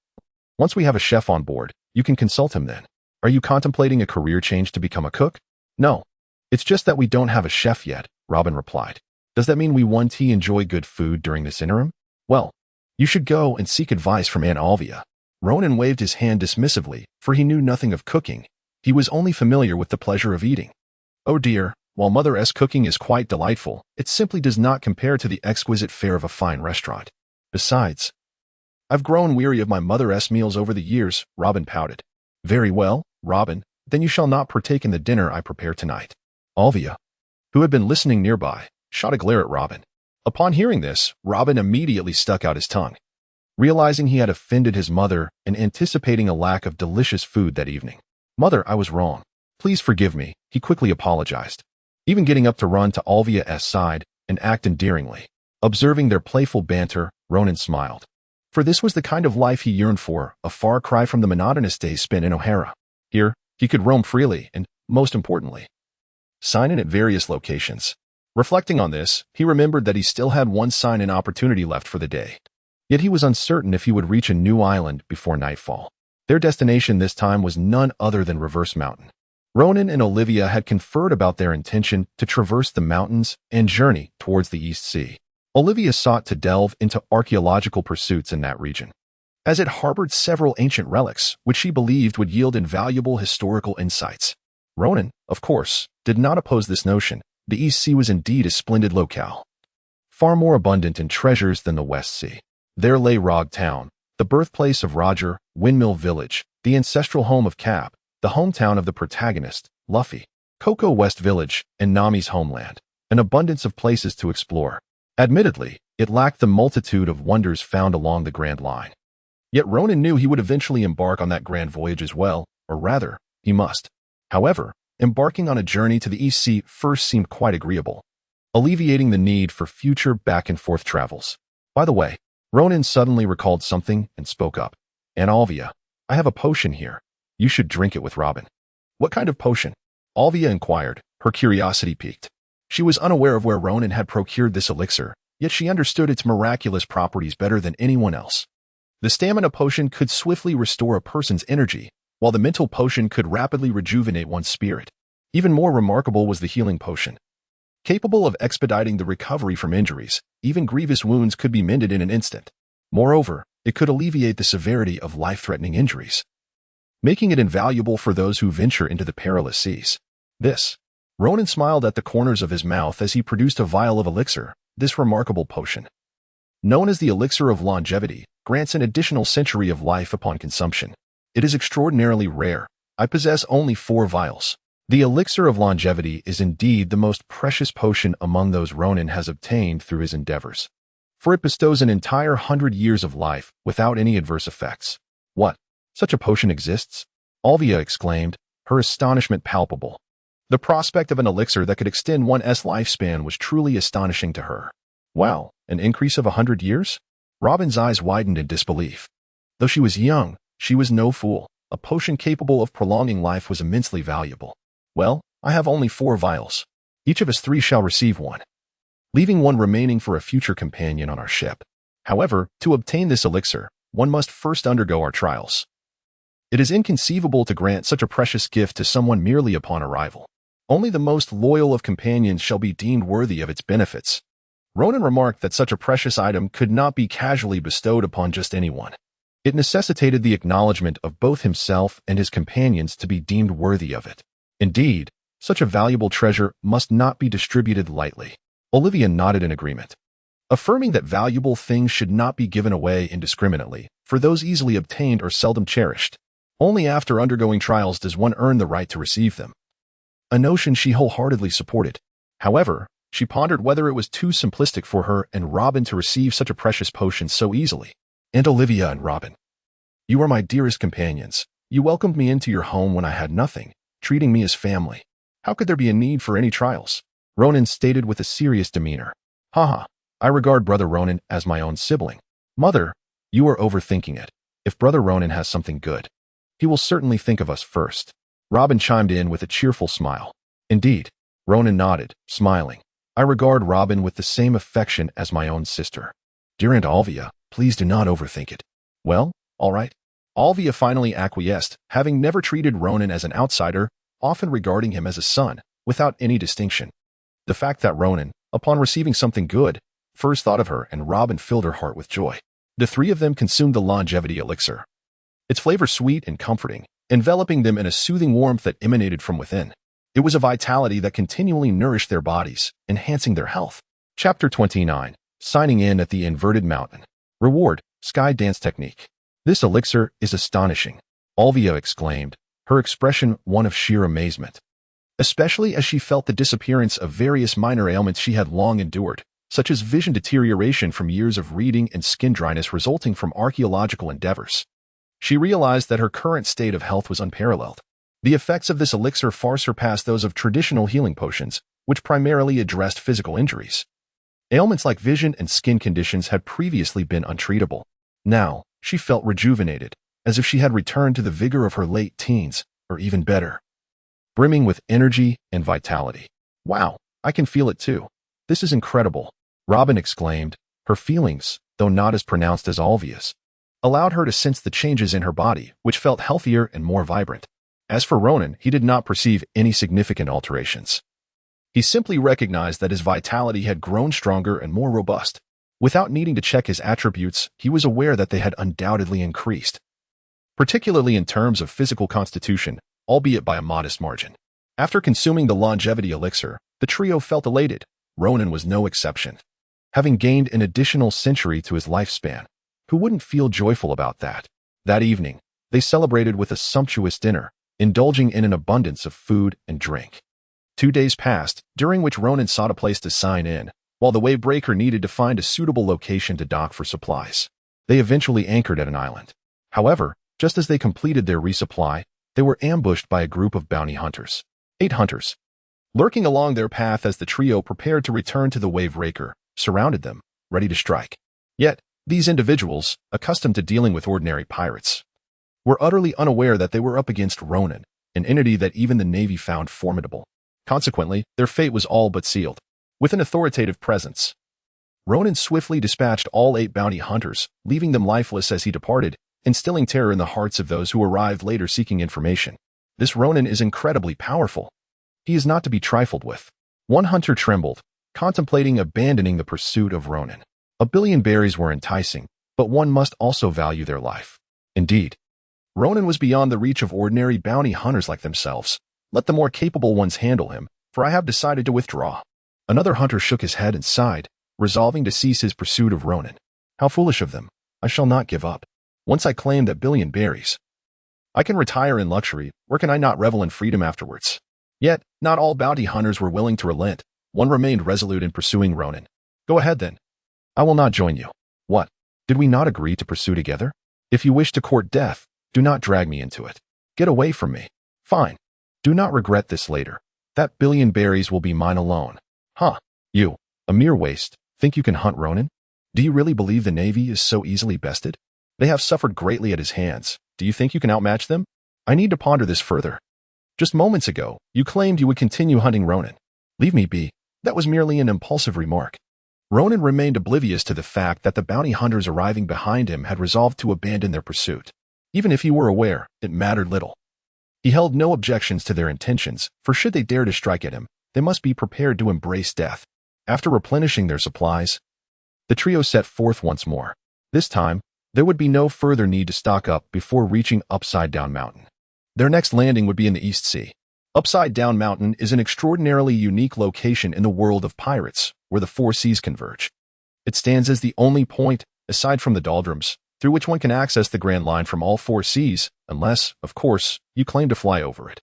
"Once we have a chef on board, you can consult him then. Are you contemplating a career change to become a cook?" "No. It's just that we don't have a chef yet," Robin replied. "Does that mean we won't enjoy good food during this interim? Well, you should go and seek advice from Aunt Olvia." Ronan waved his hand dismissively, for he knew nothing of cooking. He was only familiar with the pleasure of eating. "Oh dear, while Mother-S cooking is quite delightful, it simply does not compare to the exquisite fare of a fine restaurant. Besides, I've grown weary of my Mother-S meals over the years," Robin pouted. "Very well, Robin, then you shall not partake in the dinner I prepare tonight." Olvia, who had been listening nearby, shot a glare at Robin. Upon hearing this, Robin immediately stuck out his tongue. Realizing he had offended his mother and anticipating a lack of delicious food that evening. "Mother, I was wrong. Please forgive me," he quickly apologized, even getting up to run to Olvia's side and act endearingly. Observing their playful banter, Ronan smiled. For this was the kind of life he yearned for, a far cry from the monotonous days spent in Ohara. Here, he could roam freely and, most importantly, sign in at various locations. Reflecting on this, he remembered that he still had one sign-in opportunity left for the day. Yet he was uncertain if he would reach a new island before nightfall. Their destination this time was none other than Reverse Mountain. Ronan and Olvia had conferred about their intention to traverse the mountains and journey towards the East Sea. Olvia sought to delve into archaeological pursuits in that region, as it harbored several ancient relics which she believed would yield invaluable historical insights. Ronan, of course, did not oppose this notion. The East Sea was indeed a splendid locale, far more abundant in treasures than the West Sea. There lay Rog Town, the birthplace of Roger, Windmill Village, the ancestral home of Cap, the hometown of the protagonist, Luffy, Coco West Village, and Nami's homeland, an abundance of places to explore. Admittedly, it lacked the multitude of wonders found along the Grand Line. Yet Ronan knew he would eventually embark on that grand voyage as well, or rather, he must. However, embarking on a journey to the East Sea first seemed quite agreeable, alleviating the need for future back-and-forth travels. By the way, Ronan suddenly recalled something and spoke up. "Aunt Olvia, I have a potion here. You should drink it with Robin." "What kind of potion?" Olvia inquired, her curiosity piqued. She was unaware of where Ronan had procured this elixir, yet she understood its miraculous properties better than anyone else. The stamina potion could swiftly restore a person's energy, while the mental potion could rapidly rejuvenate one's spirit. Even more remarkable was the healing potion. Capable of expediting the recovery from injuries, even grievous wounds could be mended in an instant. Moreover, it could alleviate the severity of life-threatening injuries, making it invaluable for those who venture into the perilous seas. Ronan smiled at the corners of his mouth as he produced a vial of elixir. This remarkable potion, known as the elixir of longevity, grants an additional century of life upon consumption. It is extraordinarily rare. I possess only 4 vials. The elixir of longevity is indeed the most precious potion among those Ronan has obtained through his endeavors, for it bestows an entire 100 years of life without any adverse effects. "What? Such a potion exists?" Olvia exclaimed, her astonishment palpable. The prospect of an elixir that could extend one's lifespan was truly astonishing to her. Wow, an increase of 100 years? Robin's eyes widened in disbelief. Though she was young, she was no fool. A potion capable of prolonging life was immensely valuable. "Well, I have only 4 vials. Each of us 3 shall receive one, leaving one remaining for a future companion on our ship. However, to obtain this elixir, one must first undergo our trials. It is inconceivable to grant such a precious gift to someone merely upon arrival. Only the most loyal of companions shall be deemed worthy of its benefits." Ronan remarked that such a precious item could not be casually bestowed upon just anyone. It necessitated the acknowledgement of both himself and his companions to be deemed worthy of it. Indeed, such a valuable treasure must not be distributed lightly. Olvia nodded in agreement, affirming that valuable things should not be given away indiscriminately, for those easily obtained are seldom cherished. Only after undergoing trials does one earn the right to receive them, a notion she wholeheartedly supported. However, she pondered whether it was too simplistic for her and Robin to receive such a precious potion so easily. "Aunt Olvia and Robin, you are my dearest companions. You welcomed me into your home when I had nothing, treating me as family. How could there be a need for any trials?" Ronan stated with a serious demeanor. "Haha, I regard Brother Ronan as my own sibling." "Mother, you are overthinking it. If Brother Ronan has something good, he will certainly think of us first." Robin chimed in with a cheerful smile. "Indeed." Ronan nodded, smiling. "I regard Robin with the same affection as my own sister." "Dear Aunt Olvia, please do not overthink it." "Well, all right." Olvia finally acquiesced, having never treated Ronan as an outsider, often regarding him as a son, without any distinction. The fact that Ronan, upon receiving something good, first thought of her and Robin filled her heart with joy. The 3 of them consumed the longevity elixir, its flavor sweet and comforting, enveloping them in a soothing warmth that emanated from within. It was a vitality that continually nourished their bodies, enhancing their health. Chapter 29. Signing in at the Inverted Mountain. Reward, Sky Dance Technique. "This elixir is astonishing," Olvia exclaimed, her expression one of sheer amazement, especially as she felt the disappearance of various minor ailments she had long endured, such as vision deterioration from years of reading and skin dryness resulting from archaeological endeavors. She realized that her current state of health was unparalleled. The effects of this elixir far surpassed those of traditional healing potions, which primarily addressed physical injuries. Ailments like vision and skin conditions had previously been untreatable. Now, she felt rejuvenated, as if she had returned to the vigor of her late teens, or even better, brimming with energy and vitality. "Wow, I can feel it too. This is incredible," Robin exclaimed, her feelings, though not as pronounced as Olvia's, allowed her to sense the changes in her body, which felt healthier and more vibrant. As for Ronan, he did not perceive any significant alterations. He simply recognized that his vitality had grown stronger and more robust. Without needing to check his attributes, he was aware that they had undoubtedly increased, particularly in terms of physical constitution, albeit by a modest margin. After consuming the longevity elixir, the trio felt elated. Ronan was no exception. Having gained an additional century to his lifespan, who wouldn't feel joyful about that? That evening, they celebrated with a sumptuous dinner, indulging in an abundance of food and drink. 2 days passed, during which Ronan sought a place to sign in, while the wavebreaker needed to find a suitable location to dock for supplies. They eventually anchored at an island. However, just as they completed their resupply, they were ambushed by a group of bounty hunters. 8 hunters, lurking along their path as the trio prepared to return to the wavebreaker, surrounded them, ready to strike. Yet, these individuals, accustomed to dealing with ordinary pirates, were utterly unaware that they were up against Ronan, an entity that even the Navy found formidable. Consequently, their fate was all but sealed. With an authoritative presence, Ronan swiftly dispatched all 8 bounty hunters, leaving them lifeless as he departed, instilling terror in the hearts of those who arrived later seeking information. This Ronan is incredibly powerful. He is not to be trifled with. One hunter trembled, contemplating abandoning the pursuit of Ronan. 1 billion berries were enticing, but one must also value their life. Indeed, Ronan was beyond the reach of ordinary bounty hunters like themselves. Let the more capable ones handle him, for I have decided to withdraw. Another hunter shook his head and sighed, resolving to cease his pursuit of Ronan. How foolish of them. I shall not give up. Once I claim that billion berries, I can retire in luxury, or can I not revel in freedom afterwards? Yet, not all bounty hunters were willing to relent. One remained resolute in pursuing Ronan. Go ahead then. I will not join you. What? Did we not agree to pursue together? If you wish to court death, do not drag me into it. Get away from me. Fine. Do not regret this later. That billion berries will be mine alone. Huh. You, a mere waste, think you can hunt Ronan? Do you really believe the Navy is so easily bested? They have suffered greatly at his hands. Do you think you can outmatch them? I need to ponder this further. Just moments ago, you claimed you would continue hunting Ronan. Leave me be. That was merely an impulsive remark. Ronan remained oblivious to the fact that the bounty hunters arriving behind him had resolved to abandon their pursuit. Even if he were aware, it mattered little. He held no objections to their intentions, for should they dare to strike at him, they must be prepared to embrace death. After replenishing their supplies, the trio set forth once more. This time, there would be no further need to stock up before reaching Upside Down Mountain. Their next landing would be in the East Sea. Upside Down Mountain is an extraordinarily unique location in the world of pirates, where the 4 seas converge. It stands as the only point, aside from the doldrums, through which one can access the Grand Line from all 4 seas, unless, of course, you claim to fly over it.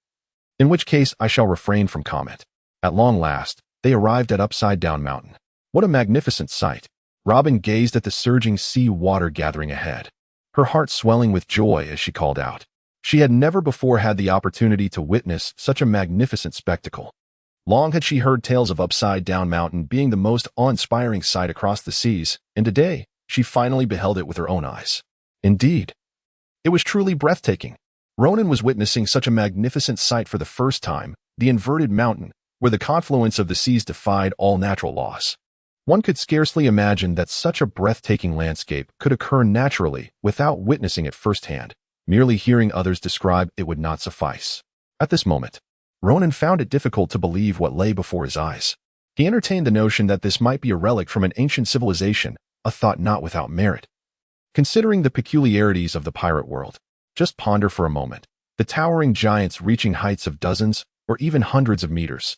In which case, I shall refrain from comment. At long last, they arrived at Upside Down Mountain. What a magnificent sight! Robin gazed at the surging sea water gathering ahead, her heart swelling with joy as she called out. She had never before had the opportunity to witness such a magnificent spectacle. Long had she heard tales of Upside Down Mountain being the most awe-inspiring sight across the seas, and today, she finally beheld it with her own eyes. Indeed, it was truly breathtaking. Ronan was witnessing such a magnificent sight for the first time, the inverted mountain, where the confluence of the seas defied all natural laws. One could scarcely imagine that such a breathtaking landscape could occur naturally without witnessing it firsthand. Merely hearing others describe it would not suffice. At this moment, Ronan found it difficult to believe what lay before his eyes. He entertained the notion that this might be a relic from an ancient civilization, a thought not without merit. Considering the peculiarities of the pirate world, just ponder for a moment. The towering giants reaching heights of dozens or even hundreds of meters.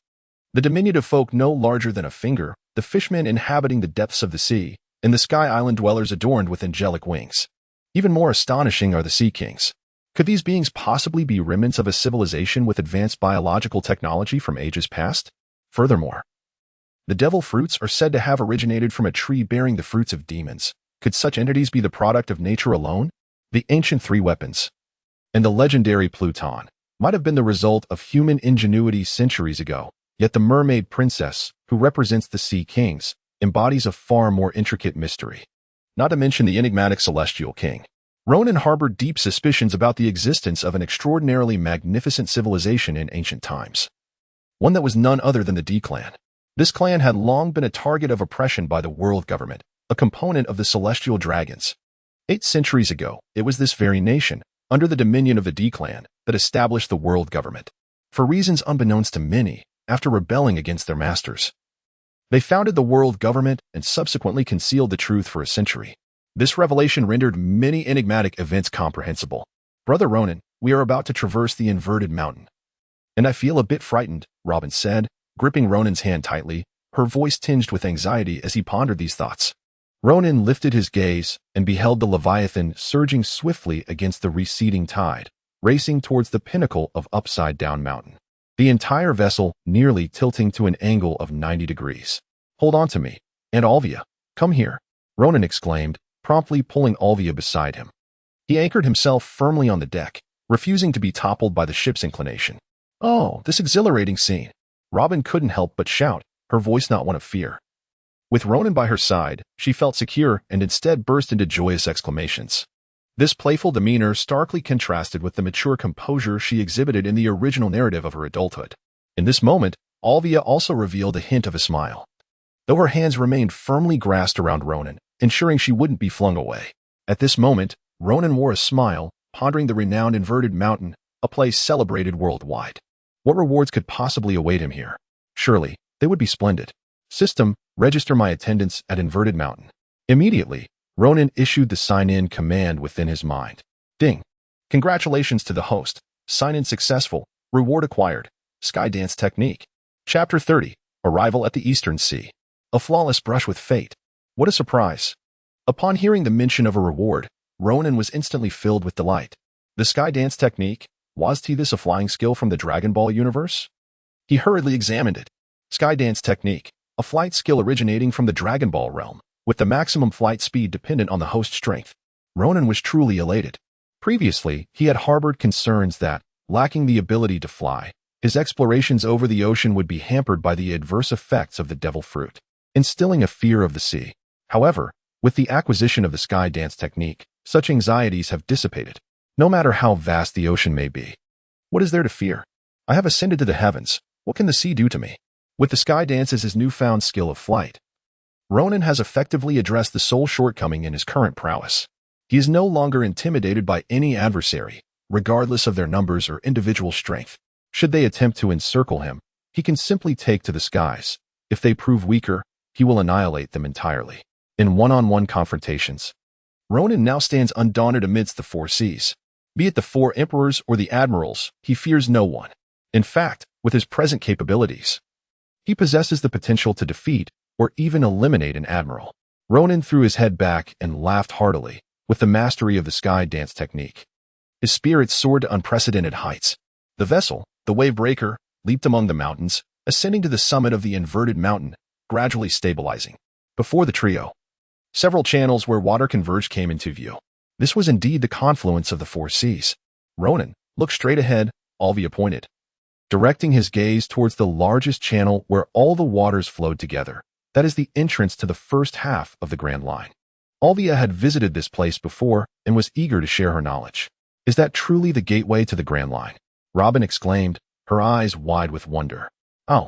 The diminutive folk no larger than a finger, the fishmen inhabiting the depths of the sea, and the sky island dwellers adorned with angelic wings. Even more astonishing are the sea kings. Could these beings possibly be remnants of a civilization with advanced biological technology from ages past? Furthermore, the devil fruits are said to have originated from a tree bearing the fruits of demons. Could such entities be the product of nature alone? The ancient 3 weapons and the legendary Pluton might have been the result of human ingenuity centuries ago. Yet the mermaid princess, who represents the sea kings, embodies a far more intricate mystery. Not to mention the enigmatic celestial king. Ronan harbored deep suspicions about the existence of an extraordinarily magnificent civilization in ancient times. One that was none other than the D-clan. This clan had long been a target of oppression by the world government, a component of the celestial dragons. 8 centuries ago, it was this very nation, under the dominion of the D-clan that established the world government. For reasons unbeknownst to many, after rebelling against their masters, they founded the world government and subsequently concealed the truth for a century. This revelation rendered many enigmatic events comprehensible. Brother Ronan, we are about to traverse the inverted mountain. And I feel a bit frightened, Robin said, gripping Ronan's hand tightly, her voice tinged with anxiety as he pondered these thoughts. Ronan lifted his gaze and beheld the Leviathan surging swiftly against the receding tide, racing towards the pinnacle of Upside-Down Mountain. The entire vessel nearly tilting to an angle of 90 degrees. Hold on to me, and Olvia, come here, Ronan exclaimed, promptly pulling Olvia beside him. He anchored himself firmly on the deck, refusing to be toppled by the ship's inclination. Oh, this exhilarating scene! Robin couldn't help but shout, her voice not one of fear. With Ronan by her side, she felt secure and instead burst into joyous exclamations. This playful demeanor starkly contrasted with the mature composure she exhibited in the original narrative of her adulthood. In this moment, Olvia also revealed a hint of a smile, though her hands remained firmly grasped around Ronan, ensuring she wouldn't be flung away. At this moment, Ronan wore a smile, pondering the renowned inverted mountain, a place celebrated worldwide. What rewards could possibly await him here? Surely, they would be splendid. System, register my attendance at Inverted Mountain. Immediately, Ronan issued the sign-in command within his mind. Ding. Congratulations to the host. Sign-in successful. Reward acquired. Skydance technique. Chapter 30. Arrival at the Eastern Sea. A flawless brush with fate. What a surprise. Upon hearing the mention of a reward, Ronan was instantly filled with delight. The Skydance technique? Was this a flying skill from the Dragon Ball universe? He hurriedly examined it. Skydance technique. A flight skill originating from the Dragon Ball realm, with the maximum flight speed dependent on the host's strength. Ronan was truly elated. Previously, he had harbored concerns that, lacking the ability to fly, his explorations over the ocean would be hampered by the adverse effects of the devil fruit, instilling a fear of the sea. However, with the acquisition of the Skydance technique, such anxieties have dissipated. No matter how vast the ocean may be. What is there to fear? I have ascended to the heavens. What can the sea do to me? With the Skydance as his newfound skill of flight, Ronan has effectively addressed the sole shortcoming in his current prowess. He is no longer intimidated by any adversary, regardless of their numbers or individual strength. Should they attempt to encircle him, he can simply take to the skies. If they prove weaker, he will annihilate them entirely. In one-on-one confrontations, Ronan now stands undaunted amidst the four seas. Be it the four emperors or the admirals, he fears no one. In fact, with his present capabilities, he possesses the potential to defeat or even eliminate an admiral. Ronan threw his head back and laughed heartily, with the mastery of the Skydance technique. His spirits soared to unprecedented heights. The vessel, the wave breaker, leaped among the mountains, ascending to the summit of the inverted mountain, gradually stabilizing. Before the trio, several channels where water converged came into view. This was indeed the confluence of the four seas. Ronan, look straight ahead, Olvia pointed, directing his gaze towards the largest channel where all the waters flowed together. That is the entrance to the first half of the Grand Line. Olvia had visited this place before and was eager to share her knowledge. Is that truly the gateway to the Grand Line? Robin exclaimed, her eyes wide with wonder. Oh,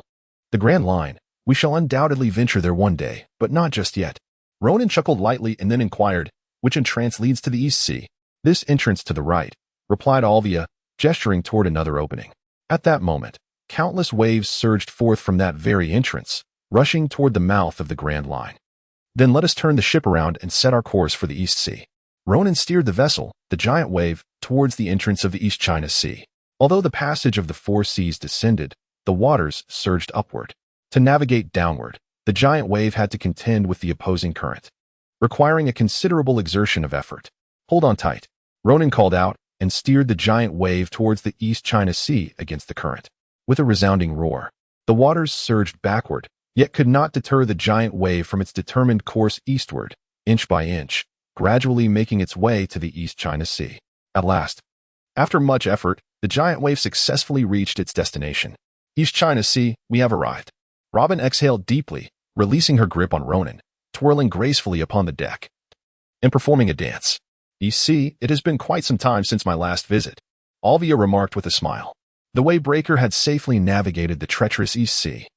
the Grand Line. We shall undoubtedly venture there one day, but not just yet. Ronan chuckled lightly and then inquired, which entrance leads to the East Sea? This entrance to the right, replied Olvia, gesturing toward another opening. At that moment, countless waves surged forth from that very entrance, rushing toward the mouth of the Grand Line. Then let us turn the ship around and set our course for the East Sea. Ronan steered the vessel, the giant wave, towards the entrance of the East China Sea. Although the passage of the four seas descended, the waters surged upward. To navigate downward, the giant wave had to contend with the opposing current, requiring a considerable exertion of effort. Hold on tight, Ronan called out, and steered the giant wave towards the East China Sea against the current. With a resounding roar, the waters surged backward, yet could not deter the giant wave from its determined course eastward, inch by inch, gradually making its way to the East China Sea. At last, after much effort, the giant wave successfully reached its destination. East China Sea, we have arrived. Robin exhaled deeply, releasing her grip on Ronan, twirling gracefully upon the deck, and performing a dance. You see, it has been quite some time since my last visit, Olvia remarked with a smile. The wave breaker had safely navigated the treacherous East Sea,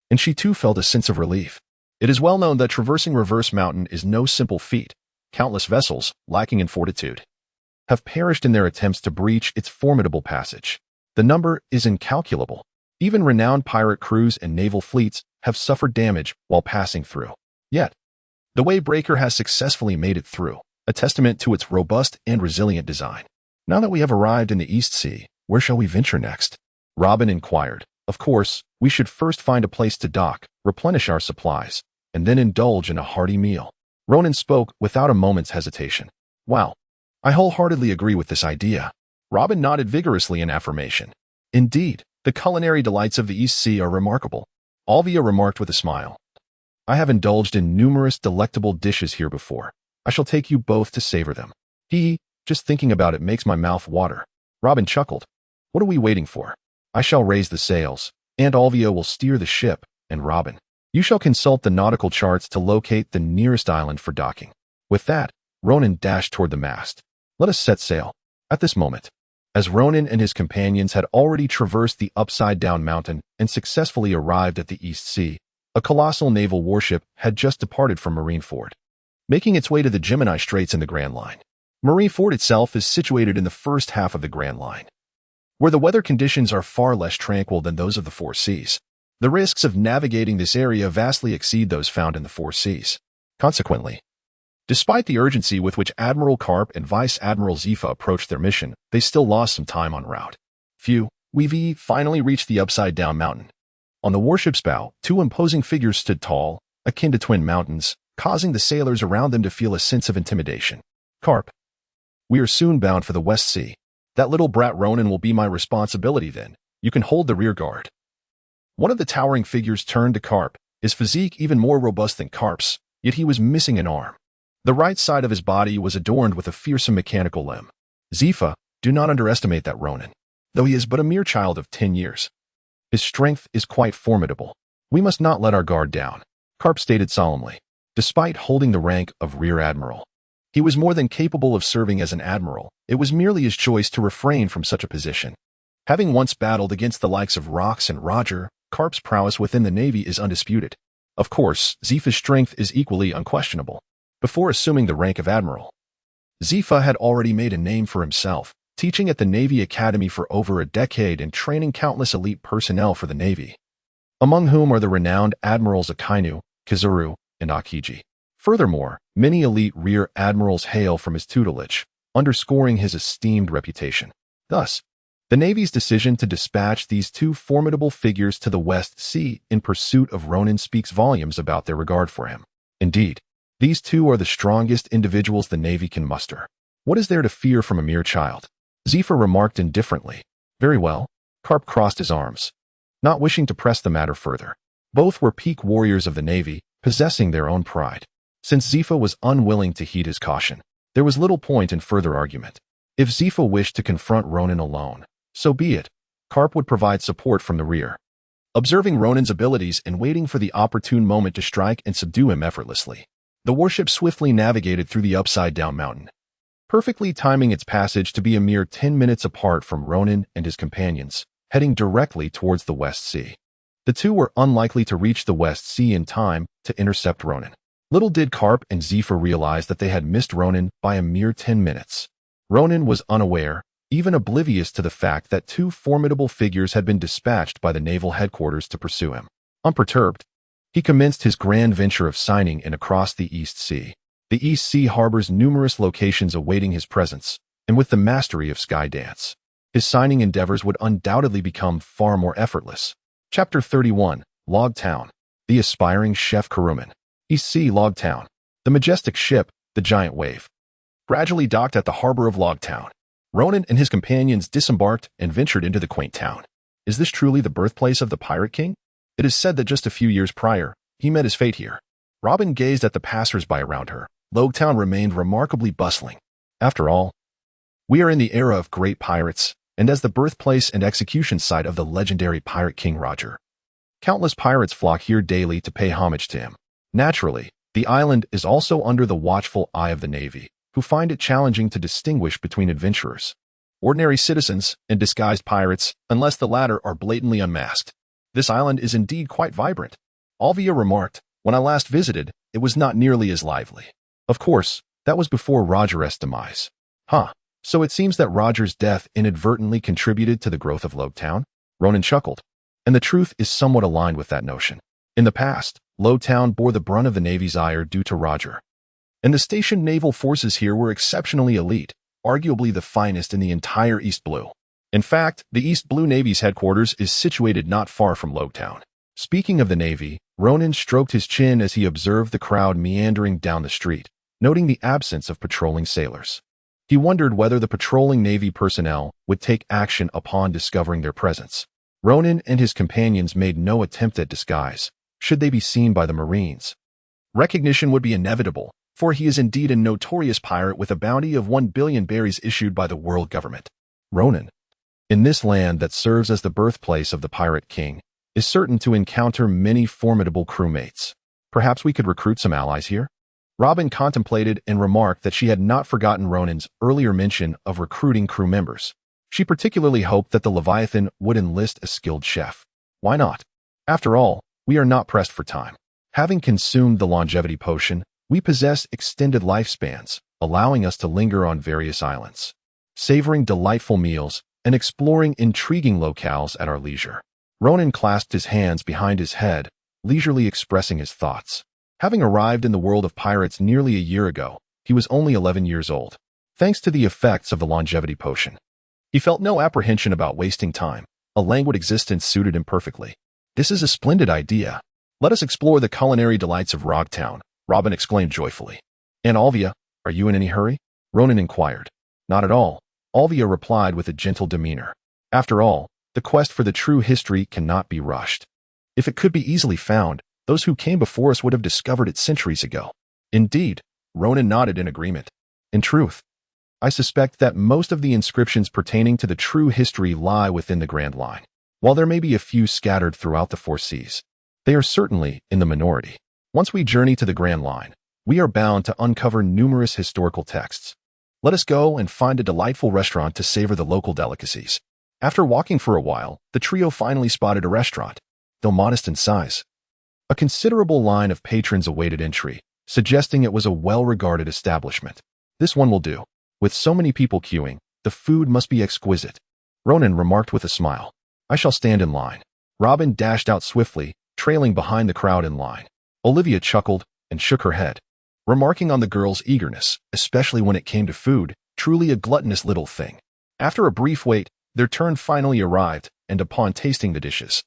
and she too felt a sense of relief. It is well known that traversing Reverse Mountain is no simple feat, countless vessels, lacking in fortitude, have perished in their attempts to breach its formidable passage. The number is incalculable. Even renowned pirate crews and naval fleets have suffered damage while passing through. Yet, the Waybreaker has successfully made it through, a testament to its robust and resilient design. Now that we have arrived in the East Sea, where shall we venture next? Robin inquired. Of course, we should first find a place to dock, replenish our supplies, and then indulge in a hearty meal. Ronan spoke without a moment's hesitation. Wow, I wholeheartedly agree with this idea. Robin nodded vigorously in affirmation. Indeed, the culinary delights of the East Sea are remarkable. Olvia remarked with a smile. I have indulged in numerous delectable dishes here before. I shall take you both to savor them. Just thinking about it makes my mouth water. Robin chuckled. What are we waiting for? I shall raise the sails, and Olvia will steer the ship, and Robin, you shall consult the nautical charts to locate the nearest island for docking. With that, Ronan dashed toward the mast. Let us set sail. At this moment, as Ronan and his companions had already traversed the upside-down mountain and successfully arrived at the East Sea, a colossal naval warship had just departed from Marineford, making its way to the Gemini Straits in the Grand Line. Marineford itself is situated in the first half of the Grand Line, where the weather conditions are far less tranquil than those of the Four Seas. The risks of navigating this area vastly exceed those found in the Four Seas. Consequently, despite the urgency with which Admiral Karp and Vice Admiral Zifa approached their mission, they still lost some time en route. We finally reached the upside-down mountain. On the warship's bow, two imposing figures stood tall, akin to twin mountains, causing the sailors around them to feel a sense of intimidation. Karp, we are soon bound for the West Sea. That little brat Ronan will be my responsibility then. You can hold the rear guard. One of the towering figures turned to Karp, his physique even more robust than Karp's, yet he was missing an arm. The right side of his body was adorned with a fearsome mechanical limb. Zifa, do not underestimate that Ronan, though he is but a mere child of 10 years. His strength is quite formidable. We must not let our guard down, Karp stated solemnly. Despite holding the rank of Rear Admiral, he was more than capable of serving as an admiral. It was merely his choice to refrain from such a position. Having once battled against the likes of Rox and Roger, Karp's prowess within the Navy is undisputed. Of course, Zifa's strength is equally unquestionable. Before assuming the rank of admiral, Zifa had already made a name for himself, teaching at the Navy Academy for over a decade and training countless elite personnel for the Navy, among whom are the renowned Admirals Akainu, Kizuru, and Akiji. Furthermore, many elite rear admirals hail from his tutelage, underscoring his esteemed reputation. Thus, the Navy's decision to dispatch these two formidable figures to the West Sea in pursuit of Ronan speaks volumes about their regard for him. Indeed, these two are the strongest individuals the Navy can muster. What is there to fear from a mere child? Zifa remarked indifferently. Very well. Karp crossed his arms, not wishing to press the matter further. Both were peak warriors of the Navy, possessing their own pride. Since Zifa was unwilling to heed his caution, there was little point in further argument. If Zifa wished to confront Ronan alone, so be it. Karp would provide support from the rear, observing Ronan's abilities and waiting for the opportune moment to strike and subdue him effortlessly. The warship swiftly navigated through the upside-down mountain, perfectly timing its passage to be a mere 10 minutes apart from Ronan and his companions, heading directly towards the West Sea. The two were unlikely to reach the West Sea in time to intercept Ronan. Little did Karp and Zifa realize that they had missed Ronan by a mere 10 minutes. Ronan was unaware, even oblivious to the fact that two formidable figures had been dispatched by the naval headquarters to pursue him. Unperturbed, he commenced his grand venture of signing in across the East Sea. The East Sea harbors numerous locations awaiting his presence, and with the mastery of Skydance, his signing endeavors would undoubtedly become far more effortless. Chapter 31, Log Town. The aspiring Chef Kuruman. East Sea Log Town. The majestic ship, the Giant Wave, gradually docked at the harbor of Log Town. Ronan and his companions disembarked and ventured into the quaint town. Is this truly the birthplace of the Pirate King? It is said that just a few years prior, he met his fate here. Robin gazed at the passers-by around her. Log Town remained remarkably bustling. After all, we are in the era of great pirates, and as the birthplace and execution site of the legendary Pirate King Roger, countless pirates flock here daily to pay homage to him. Naturally, the island is also under the watchful eye of the Navy, who find it challenging to distinguish between adventurers, ordinary citizens, and disguised pirates, unless the latter are blatantly unmasked. This island is indeed quite vibrant. Olvia remarked, when I last visited, it was not nearly as lively. Of course, that was before Roger's demise. So it seems that Roger's death inadvertently contributed to the growth of Logtown? Ronan chuckled. And the truth is somewhat aligned with that notion. In the past, Logtown bore the brunt of the Navy's ire due to Roger. And the stationed naval forces here were exceptionally elite, arguably the finest in the entire East Blue. In fact, the East Blue Navy's headquarters is situated not far from Logtown. Speaking of the Navy, Ronan stroked his chin as he observed the crowd meandering down the street, noting the absence of patrolling sailors. He wondered whether the patrolling Navy personnel would take action upon discovering their presence. Ronan and his companions made no attempt at disguise, should they be seen by the Marines. Recognition would be inevitable, for he is indeed a notorious pirate with a bounty of 1 billion berries issued by the world government. Ronan, in this land that serves as the birthplace of the Pirate King, is certain to encounter many formidable crewmates. Perhaps we could recruit some allies here? Robin contemplated and remarked that she had not forgotten Ronan's earlier mention of recruiting crew members. She particularly hoped that the Leviathan would enlist a skilled chef. Why not? After all, we are not pressed for time. Having consumed the longevity potion, we possess extended lifespans, allowing us to linger on various islands, savoring delightful meals and exploring intriguing locales at our leisure. Ronan clasped his hands behind his head, leisurely expressing his thoughts. Having arrived in the world of pirates nearly a year ago, he was only 11 years old. Thanks to the effects of the longevity potion, he felt no apprehension about wasting time. A languid existence suited him perfectly. This is a splendid idea. Let us explore the culinary delights of Rogtown, Robin exclaimed joyfully. And Olvia, are you in any hurry? Ronan inquired. Not at all, Olvia replied with a gentle demeanor. After all, the quest for the true history cannot be rushed. If it could be easily found, those who came before us would have discovered it centuries ago. Indeed, Ronan nodded in agreement. In truth, I suspect that most of the inscriptions pertaining to the true history lie within the Grand Line. While there may be a few scattered throughout the four seas, they are certainly in the minority. Once we journey to the Grand Line, we are bound to uncover numerous historical texts. Let us go and find a delightful restaurant to savor the local delicacies. After walking for a while, the trio finally spotted a restaurant. Though modest in size, a considerable line of patrons awaited entry, suggesting it was a well-regarded establishment. This one will do. With so many people queuing, the food must be exquisite, Ronan remarked with a smile. I shall stand in line. Robin dashed out swiftly, trailing behind the crowd in line. Olvia chuckled and shook her head, remarking on the girl's eagerness, especially when it came to food, truly a gluttonous little thing. After a brief wait, their turn finally arrived, and upon tasting the dishes,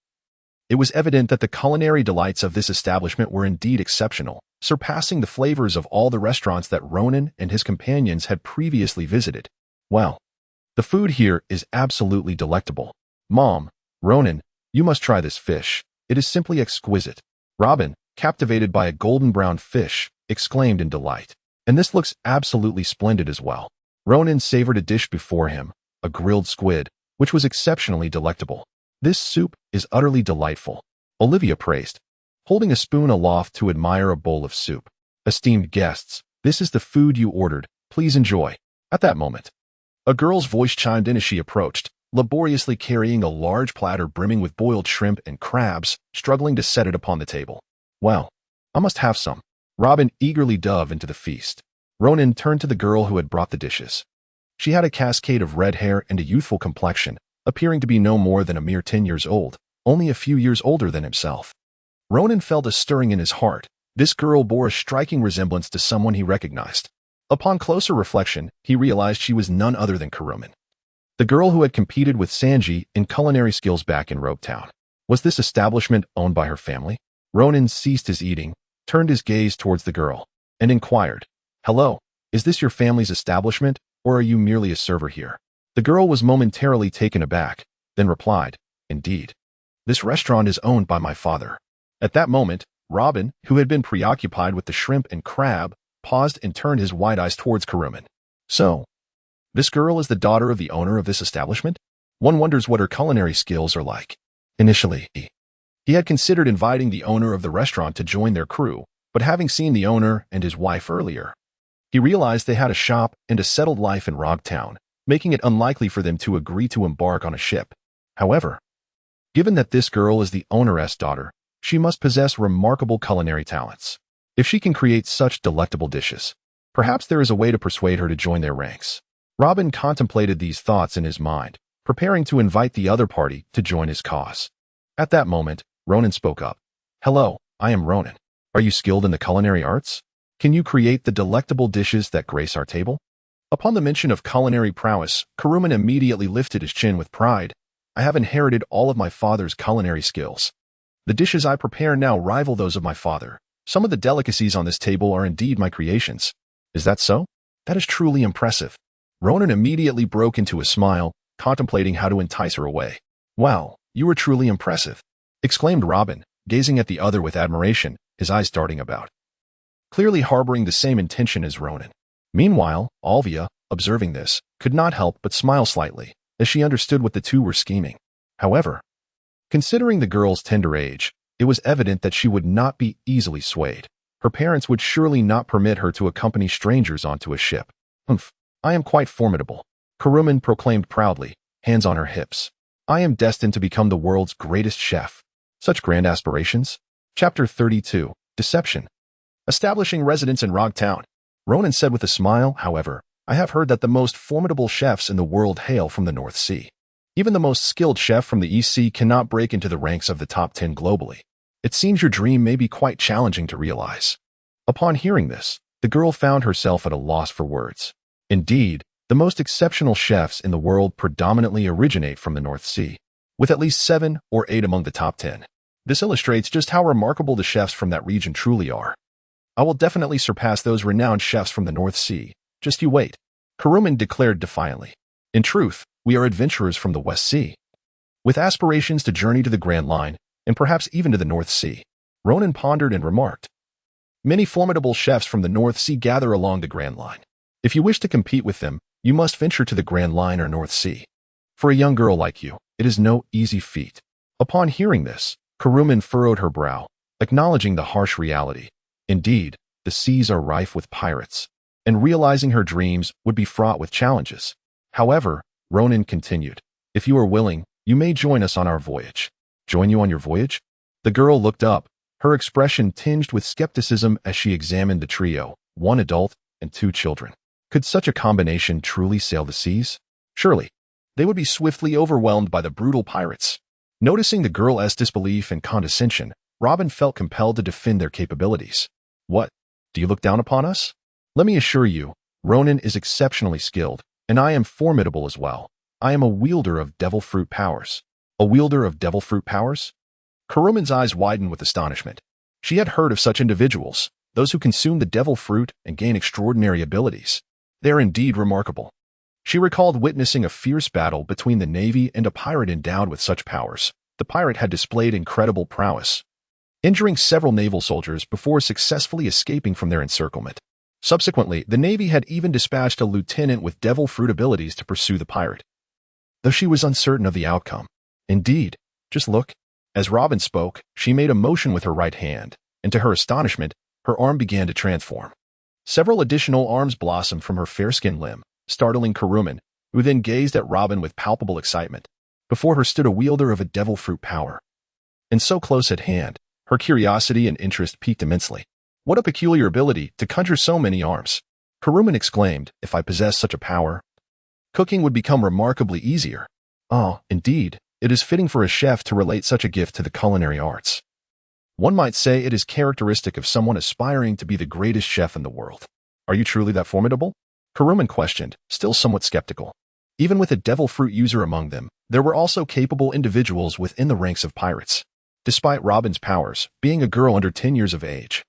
it was evident that the culinary delights of this establishment were indeed exceptional, surpassing the flavors of all the restaurants that Ronan and his companions had previously visited. Well, the food here is absolutely delectable. Mom, Ronan, you must try this fish. It is simply exquisite. Robin, captivated by a golden brown fish, exclaimed in delight. And this looks absolutely splendid as well. Ronan savored a dish before him, a grilled squid, which was exceptionally delectable. This soup is utterly delightful, Olvia praised, holding a spoon aloft to admire a bowl of soup. Esteemed guests, this is the food you ordered. Please enjoy. At that moment, a girl's voice chimed in as she approached, laboriously carrying a large platter brimming with boiled shrimp and crabs, struggling to set it upon the table. Well, I must have some. Robin eagerly dove into the feast. Ronan turned to the girl who had brought the dishes. She had a cascade of red hair and a youthful complexion, appearing to be no more than a mere 10 years old, only a few years older than himself. Ronan felt a stirring in his heart. This girl bore a striking resemblance to someone he recognized. Upon closer reflection, he realized she was none other than Kuruman, the girl who had competed with Sanji in culinary skills back in Rogtown. Was this establishment owned by her family? Ronan ceased his eating, turned his gaze towards the girl, and inquired, Hello, is this your family's establishment, or are you merely a server here? The girl was momentarily taken aback, then replied, Indeed. This restaurant is owned by my father. At that moment, Robin, who had been preoccupied with the shrimp and crab, paused and turned his wide eyes towards Kuruman. So, this girl is the daughter of the owner of this establishment? One wonders what her culinary skills are like. Initially, he had considered inviting the owner of the restaurant to join their crew, but having seen the owner and his wife earlier, he realized they had a shop and a settled life in Rogtown, making it unlikely for them to agree to embark on a ship. However, given that this girl is the owneress' daughter, she must possess remarkable culinary talents. If she can create such delectable dishes, perhaps there is a way to persuade her to join their ranks. Robin contemplated these thoughts in his mind, preparing to invite the other party to join his cause. At that moment, Ronan spoke up. "Hello, I am Ronan. Are you skilled in the culinary arts? Can you create the delectable dishes that grace our table?" Upon the mention of culinary prowess, Kuruman immediately lifted his chin with pride. "I have inherited all of my father's culinary skills. The dishes I prepare now rival those of my father. Some of the delicacies on this table are indeed my creations." "Is that so? That is truly impressive." Ronan immediately broke into a smile, contemplating how to entice her away. "Wow, you are truly impressive," exclaimed Robin, gazing at the other with admiration, his eyes darting about, clearly harboring the same intention as Ronan. Meanwhile, Olvia, observing this, could not help but smile slightly, as she understood what the two were scheming. However, considering the girl's tender age, it was evident that she would not be easily swayed. Her parents would surely not permit her to accompany strangers onto a ship. "Humph, I am quite formidable," Kuruman proclaimed proudly, hands on her hips. "I am destined to become the world's greatest chef." Such grand aspirations? Chapter 32, Deception. Establishing residence in Rog Town. Ronan said with a smile, "However, I have heard that the most formidable chefs in the world hail from the North Sea. Even the most skilled chef from the East Sea cannot break into the ranks of the top 10 globally. It seems your dream may be quite challenging to realize." Upon hearing this, the girl found herself at a loss for words. Indeed, the most exceptional chefs in the world predominantly originate from the North Sea, with at least 7 or 8 among the top 10. This illustrates just how remarkable the chefs from that region truly are. "I will definitely surpass those renowned chefs from the North Sea. Just you wait," Kuruman declared defiantly. "In truth, we are adventurers from the West Sea, with aspirations to journey to the Grand Line, and perhaps even to the North Sea." Ronan pondered and remarked, "Many formidable chefs from the North Sea gather along the Grand Line. If you wish to compete with them, you must venture to the Grand Line or North Sea. For a young girl like you, it is no easy feat." Upon hearing this, Kuruman furrowed her brow, acknowledging the harsh reality. Indeed, the seas are rife with pirates, and realizing her dreams would be fraught with challenges. However, Ronan continued, "If you are willing, you may join us on our voyage." "Join you on your voyage?" The girl looked up, her expression tinged with skepticism as she examined the trio, 1 adult and 2 children. Could such a combination truly sail the seas? Surely, they would be swiftly overwhelmed by the brutal pirates. Noticing the girl's disbelief and condescension, Robin felt compelled to defend their capabilities. "What? Do you look down upon us? Let me assure you, Ronan is exceptionally skilled, and I am formidable as well. I am a wielder of devil fruit powers." "A wielder of devil fruit powers?" Kuruman's eyes widened with astonishment. She had heard of such individuals, those who consume the devil fruit and gain extraordinary abilities. They are indeed remarkable. She recalled witnessing a fierce battle between the Navy and a pirate endowed with such powers. The pirate had displayed incredible prowess, injuring several naval soldiers before successfully escaping from their encirclement. Subsequently, the Navy had even dispatched a lieutenant with devil fruit abilities to pursue the pirate, though she was uncertain of the outcome. "Indeed, just look." As Robin spoke, she made a motion with her right hand, and to her astonishment, her arm began to transform. Several additional arms blossomed from her fair-skinned limb, startling Kuruman, who then gazed at Robin with palpable excitement. Before her stood a wielder of a devil fruit power, and so close at hand, her curiosity and interest piqued immensely. "What a peculiar ability to conjure so many arms!" Kuruman exclaimed. "If I possessed such a power, cooking would become remarkably easier." "Oh, indeed, it is fitting for a chef to relate such a gift to the culinary arts. One might say it is characteristic of someone aspiring to be the greatest chef in the world." "Are you truly that formidable?" Kuruman questioned, still somewhat skeptical. Even with a devil fruit user among them, there were also capable individuals within the ranks of pirates. Despite Robin's powers, being a girl under 10 years of age,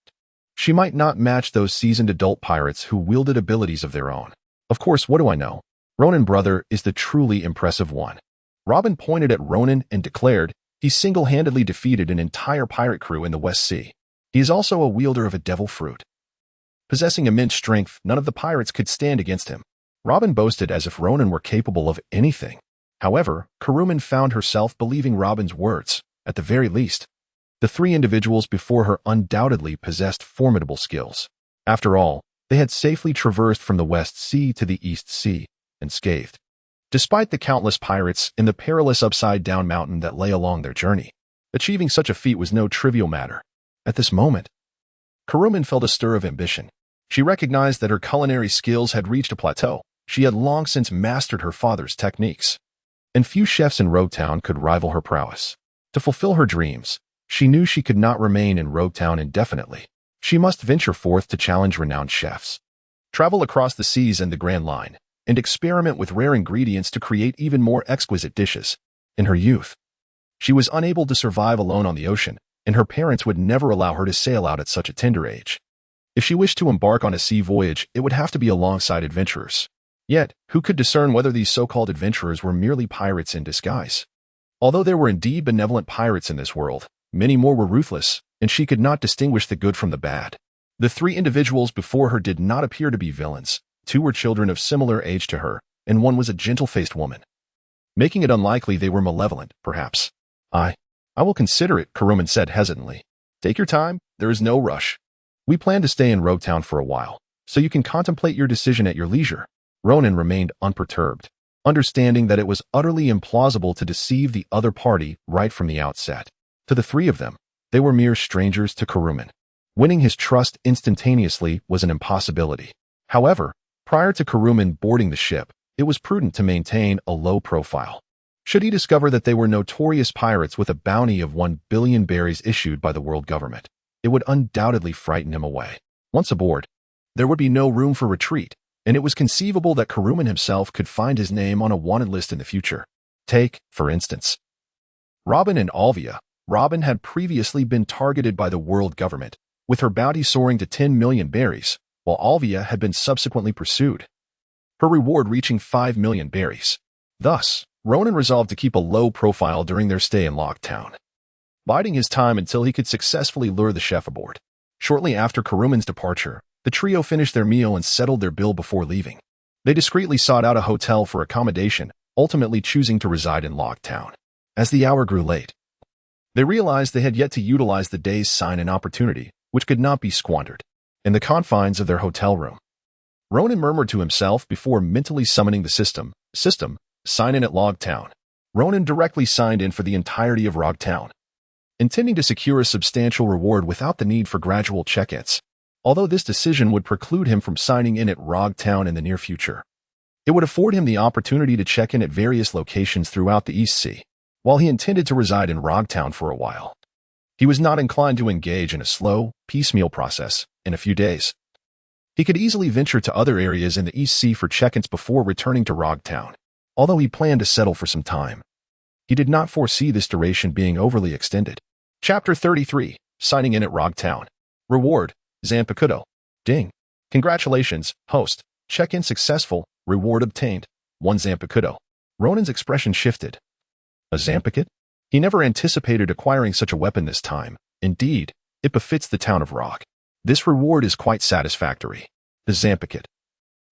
she might not match those seasoned adult pirates who wielded abilities of their own. "Of course, what do I know? Ronan brother is the truly impressive one." Robin pointed at Ronan and declared, "He single-handedly defeated an entire pirate crew in the West Sea. He is also a wielder of a devil fruit. Possessing immense strength, none of the pirates could stand against him." Robin boasted as if Ronan were capable of anything. However, Kuruman found herself believing Robin's words. At the very least, the 3 individuals before her undoubtedly possessed formidable skills. After all, they had safely traversed from the West Sea to the East Sea, unscathed, despite the countless pirates in the perilous upside-down mountain that lay along their journey. Achieving such a feat was no trivial matter. At this moment, Kuruman felt a stir of ambition. She recognized that her culinary skills had reached a plateau. She had long since mastered her father's techniques, and few chefs in Rogue Town could rival her prowess. To fulfill her dreams, she knew she could not remain in Rogue Town indefinitely. She must venture forth to challenge renowned chefs, travel across the seas and the Grand Line, and experiment with rare ingredients to create even more exquisite dishes. In her youth, she was unable to survive alone on the ocean, and her parents would never allow her to sail out at such a tender age. If she wished to embark on a sea voyage, it would have to be alongside adventurers. Yet, who could discern whether these so-called adventurers were merely pirates in disguise? Although there were indeed benevolent pirates in this world, many more were ruthless, and she could not distinguish the good from the bad. The three individuals before her did not appear to be villains. Two were children of similar age to her, and one was a gentle-faced woman, making it unlikely they were malevolent, perhaps. I will consider it, Kuruman said hesitantly. Take your time, there is no rush. We plan to stay in Rogue Town for a while, so you can contemplate your decision at your leisure. Ronan remained unperturbed, understanding that it was utterly implausible to deceive the other party right from the outset. To the three of them, they were mere strangers to Kuruman. Winning his trust instantaneously was an impossibility. However, prior to Kuruman boarding the ship, it was prudent to maintain a low profile. Should he discover that they were notorious pirates with a bounty of 1 billion berries issued by the world government, it would undoubtedly frighten him away. Once aboard, there would be no room for retreat, and it was conceivable that Kuruman himself could find his name on a wanted list in the future. Take, for instance, Robin and Olvia. Robin had previously been targeted by the world government, with her bounty soaring to 10 million berries, while Olvia had been subsequently pursued, her reward reaching 5 million berries. Thus, Ronan resolved to keep a low profile during their stay in Lock Town, biding his time until he could successfully lure the chef aboard. Shortly after Kuruman's departure, the trio finished their meal and settled their bill before leaving. They discreetly sought out a hotel for accommodation, ultimately choosing to reside in Lock Town. As the hour grew late, they realized they had yet to utilize the day's sign and opportunity, which could not be squandered. In the confines of their hotel room, Ronan murmured to himself before mentally summoning the system, sign in at Log Town. Ronan directly signed in for the entirety of Rogue Town, intending to secure a substantial reward without the need for gradual check-ins. Although this decision would preclude him from signing in at Rogue Town in the near future, it would afford him the opportunity to check in at various locations throughout the East Sea. While he intended to reside in Rogue Town for a while, he was not inclined to engage in a slow, piecemeal process. In a few days, he could easily venture to other areas in the East Sea for check-ins before returning to Rogue Town. Although he planned to settle for some time, he did not foresee this duration being overly extended. Chapter 33, Signing in at Rogue Town. Reward, Zanpakuto. Ding. Congratulations, host. Check-in successful. Reward obtained. 1 Zanpakuto. Ronan's expression shifted. A Zampakut? He never anticipated acquiring such a weapon this time. Indeed, it befits the town of Rock. This reward is quite satisfactory. The Zampakut,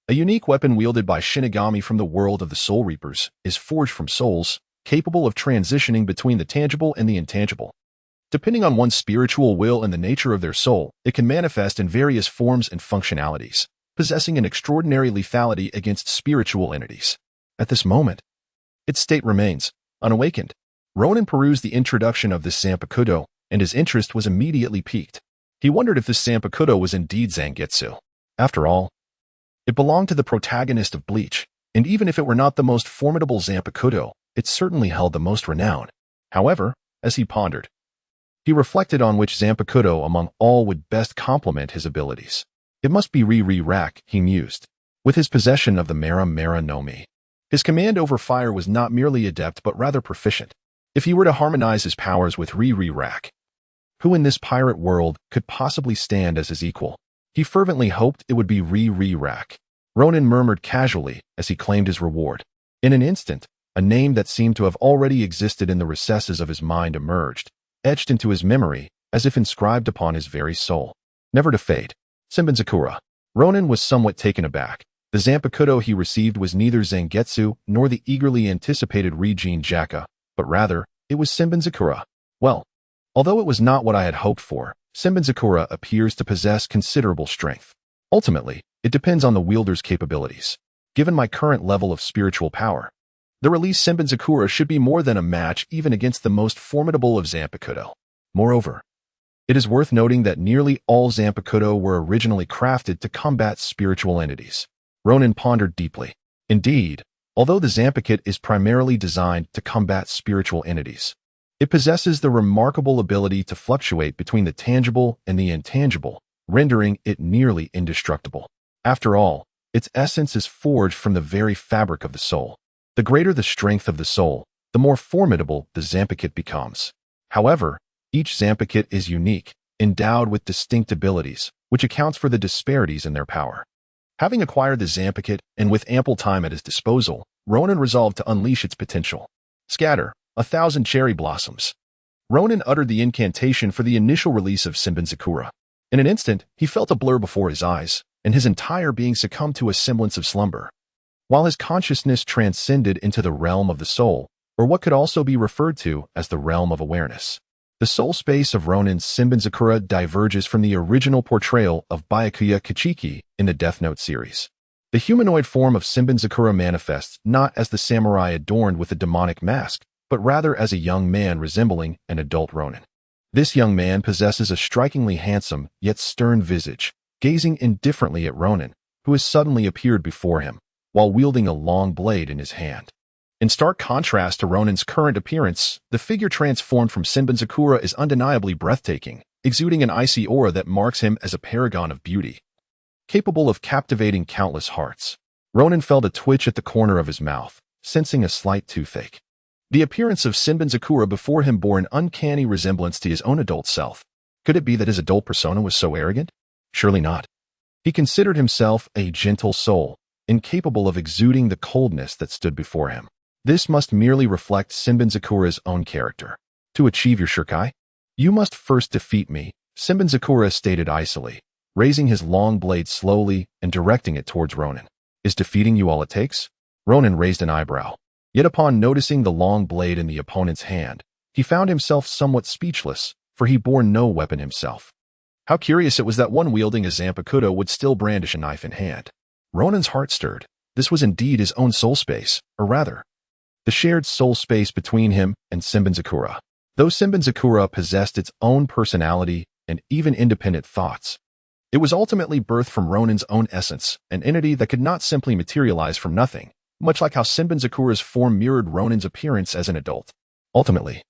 a unique weapon wielded by Shinigami from the world of the Soul Reapers, is forged from souls, capable of transitioning between the tangible and the intangible. Depending on one's spiritual will and the nature of their soul, it can manifest in various forms and functionalities, possessing an extraordinary lethality against spiritual entities. At this moment, its state remains unawakened. Ronan perused the introduction of this Zanpakuto, and his interest was immediately piqued. He wondered if this Zanpakuto was indeed Zangetsu. After all, it belonged to the protagonist of Bleach, and even if it were not the most formidable Zanpakuto, it certainly held the most renown. However, as he pondered, he reflected on which Zanpakuto among all would best complement his abilities. It must be Ri-Ri-Rak, he mused. With his possession of the Mera Mera no Mi, his command over fire was not merely adept but rather proficient. If he were to harmonize his powers with Ri-Ri-Rak, who in this pirate world could possibly stand as his equal? He fervently hoped it would be Ri-Ri-Rak. Ronan murmured casually as he claimed his reward. In an instant, a name that seemed to have already existed in the recesses of his mind emerged, etched into his memory as if inscribed upon his very soul. Never to fade. Senbenzakura. Ronan was somewhat taken aback. The Zanpakuto he received was neither Zangetsu nor the eagerly anticipated Rijin Jaka, but rather, it was Senbenzakura. Well, although it was not what I had hoped for, Senbenzakura appears to possess considerable strength. Ultimately, it depends on the wielder's capabilities. Given my current level of spiritual power, the released Senbenzakura should be more than a match even against the most formidable of Zanpakuto. Moreover, it is worth noting that nearly all Zanpakuto were originally crafted to combat spiritual entities. Ronan pondered deeply. Indeed, although the Zampakit is primarily designed to combat spiritual entities, it possesses the remarkable ability to fluctuate between the tangible and the intangible, rendering it nearly indestructible. After all, its essence is forged from the very fabric of the soul. The greater the strength of the soul, the more formidable the Zampakit becomes. However, each Zampakit is unique, endowed with distinct abilities, which accounts for the disparities in their power. Having acquired the Zampakit and with ample time at his disposal, Ronan resolved to unleash its potential. Scatter 1,000 cherry blossoms. Ronan uttered the incantation for the initial release of Sinbin-Zakura. In an instant, he felt a blur before his eyes, and his entire being succumbed to a semblance of slumber. While his consciousness transcended into the realm of the soul, or what could also be referred to as the realm of awareness, the soul space of Ronan's Sinbin-Zakura diverges from the original portrayal of Byakuya Kachiki in the Death Note series. The humanoid form of Sinbin-Zakura manifests not as the samurai adorned with a demonic mask, but rather as a young man resembling an adult Ronin. This young man possesses a strikingly handsome yet stern visage, gazing indifferently at Ronan, who has suddenly appeared before him, while wielding a long blade in his hand. In stark contrast to Ronan's current appearance, the figure transformed from Sinbin-Zakura is undeniably breathtaking, exuding an icy aura that marks him as a paragon of beauty. Capable of captivating countless hearts, Ronan felt a twitch at the corner of his mouth, sensing a slight toothache. The appearance of Sinbin-Zakura before him bore an uncanny resemblance to his own adult self. Could it be that his adult persona was so arrogant? Surely not. He considered himself a gentle soul, incapable of exuding the coldness that stood before him. This must merely reflect Sinbin-Zakura's own character. To achieve your Shirkai, you must first defeat me, Sinbin-Zakura stated icily, raising his long blade slowly and directing it towards Ronan. Is defeating you all it takes? Ronan raised an eyebrow. Yet upon noticing the long blade in the opponent's hand, he found himself somewhat speechless, for he bore no weapon himself. How curious it was that one wielding a Zanpakuto would still brandish a knife in hand. Ronan's heart stirred. This was indeed his own soul space, or rather, the shared soul space between him and Sinbin-Zakura. Though Sinbin-Zakura possessed its own personality and even independent thoughts, it was ultimately birthed from Ronan's own essence, an entity that could not simply materialize from nothing, much like how Sinbin-Zakura's form mirrored Ronan's appearance as an adult. Ultimately,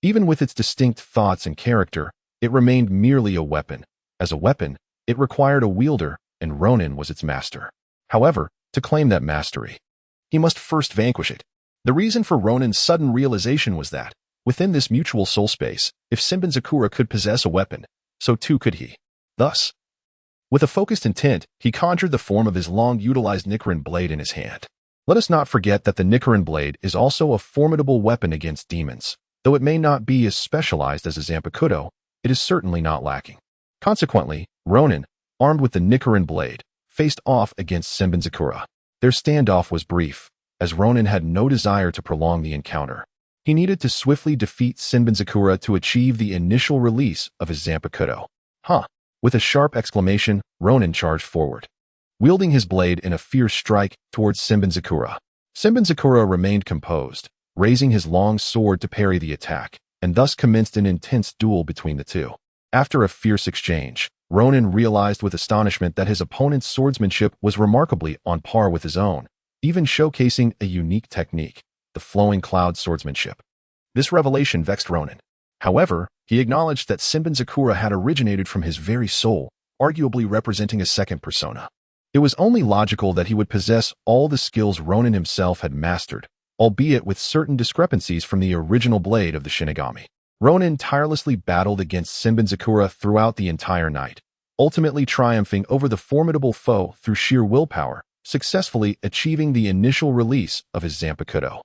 even with its distinct thoughts and character, it remained merely a weapon. As a weapon, it required a wielder, and Ronan was its master. However, to claim that mastery, he must first vanquish it. The reason for Ronan's sudden realization was that, within this mutual soul space, if Sinbin-Zakura could possess a weapon, so too could he. Thus, with a focused intent, he conjured the form of his long-utilized Nichiren blade in his hand. Let us not forget that the Nichiren blade is also a formidable weapon against demons. Though it may not be as specialized as a Zanpakuto, it is certainly not lacking. Consequently, Ronan, armed with the Nichiren blade, faced off against Sinbin-Zakura. Their standoff was brief, as Ronan had no desire to prolong the encounter. He needed to swiftly defeat Sinbin-Zakura to achieve the initial release of his Zanpakuto. With a sharp exclamation, Ronan charged forward, wielding his blade in a fierce strike towards Sinbin-Zakura. Sinbin-Zakura remained composed, raising his long sword to parry the attack, and thus commenced an intense duel between the two. After a fierce exchange, Ronan realized with astonishment that his opponent's swordsmanship was remarkably on par with his own, even showcasing a unique technique, the flowing cloud swordsmanship. This revelation vexed Ronan. However, he acknowledged that Sinbin-Zakura had originated from his very soul, arguably representing a second persona. It was only logical that he would possess all the skills Ronan himself had mastered, albeit with certain discrepancies from the original blade of the Shinigami. Ronan tirelessly battled against Sinbin-Zakura throughout the entire night, ultimately triumphing over the formidable foe through sheer willpower, successfully achieving the initial release of his Zanpakuto.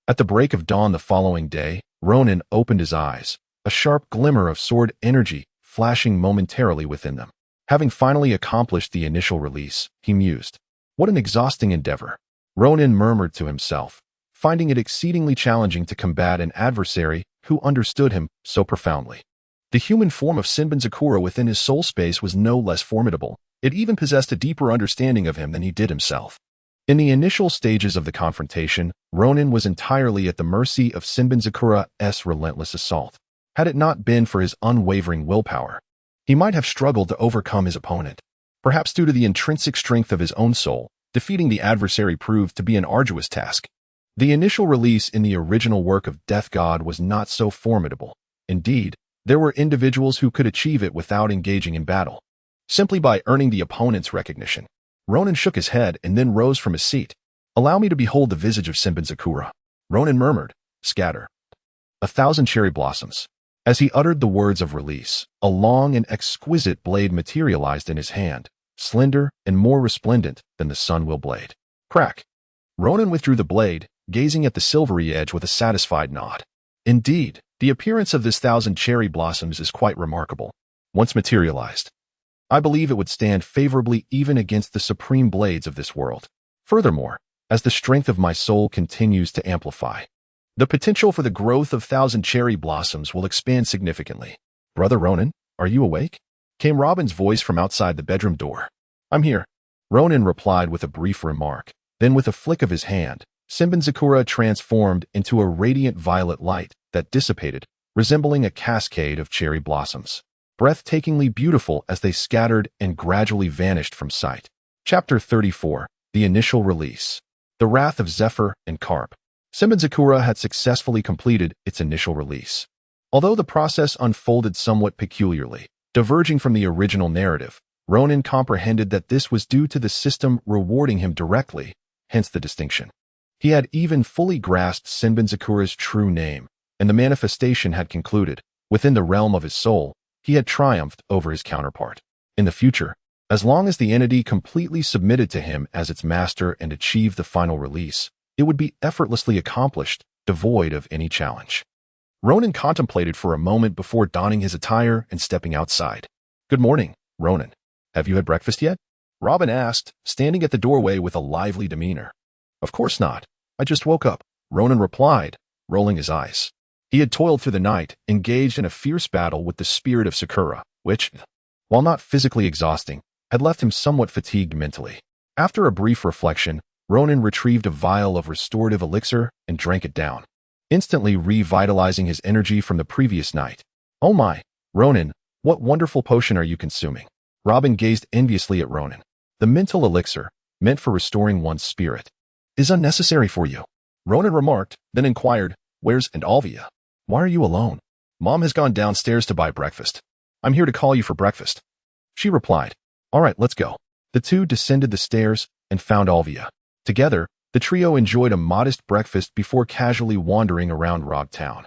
At the break of dawn the following day, Ronan opened his eyes, a sharp glimmer of sword energy flashing momentarily within them. Having finally accomplished the initial release, he mused, "What an exhausting endeavor." Ronan murmured to himself, finding it exceedingly challenging to combat an adversary who understood him so profoundly. The human form of Sinbin-Zakura within his soul space was no less formidable. It even possessed a deeper understanding of him than he did himself. In the initial stages of the confrontation, Ronan was entirely at the mercy of Sinbin-Zakura's relentless assault. Had it not been for his unwavering willpower, he might have struggled to overcome his opponent. Perhaps due to the intrinsic strength of his own soul, defeating the adversary proved to be an arduous task. The initial release in the original work of Death God was not so formidable. Indeed, there were individuals who could achieve it without engaging in battle, simply by earning the opponent's recognition. Ronan shook his head and then rose from his seat. "Allow me to behold the visage of Invincible," Ronan murmured. "Scatter 1,000 cherry blossoms." As he uttered the words of release, a long and exquisite blade materialized in his hand, slender and more resplendent than the sun-will blade. Crack! Ronan withdrew the blade, gazing at the silvery edge with a satisfied nod. Indeed, the appearance of this 1,000 cherry blossoms is quite remarkable. Once materialized, I believe it would stand favorably even against the supreme blades of this world. Furthermore, as the strength of my soul continues to amplify, the potential for the growth of 1,000 cherry blossoms will expand significantly. "Brother Ronan, are you awake?" came Robin's voice from outside the bedroom door. "I'm here," Ronan replied with a brief remark. Then with a flick of his hand, Invincible transformed into a radiant violet light that dissipated, resembling a cascade of cherry blossoms, breathtakingly beautiful as they scattered and gradually vanished from sight. Chapter 34. The Initial Release. The Wrath of Zephyr and Carp. Invincible had successfully completed its initial release. Although the process unfolded somewhat peculiarly, diverging from the original narrative, Ronan comprehended that this was due to the system rewarding him directly, hence the distinction. He had even fully grasped Invincible's true name, and the manifestation had concluded. Within the realm of his soul, he had triumphed over his counterpart. In the future, as long as the entity completely submitted to him as its master and achieved the final release, it would be effortlessly accomplished, devoid of any challenge. Ronan contemplated for a moment before donning his attire and stepping outside. "Good morning, Ronan. Have you had breakfast yet?" Robin asked, standing at the doorway with a lively demeanor. "Of course not. I just woke up," Ronan replied, rolling his eyes. He had toiled through the night, engaged in a fierce battle with the spirit of Sakura, which, while not physically exhausting, had left him somewhat fatigued mentally. After a brief reflection, Ronan retrieved a vial of restorative elixir and drank it down, instantly revitalizing his energy from the previous night. "Oh my, Ronan, what wonderful potion are you consuming?" Robin gazed enviously at Ronan. "The mental elixir, meant for restoring one's spirit, is unnecessary for you," Ronan remarked, then inquired, "Where's Olvia? Why are you alone?" "Mom has gone downstairs to buy breakfast. I'm here to call you for breakfast," she replied. "All right, let's go." The two descended the stairs and found Olvia. Together, the trio enjoyed a modest breakfast before casually wandering around Rog Town.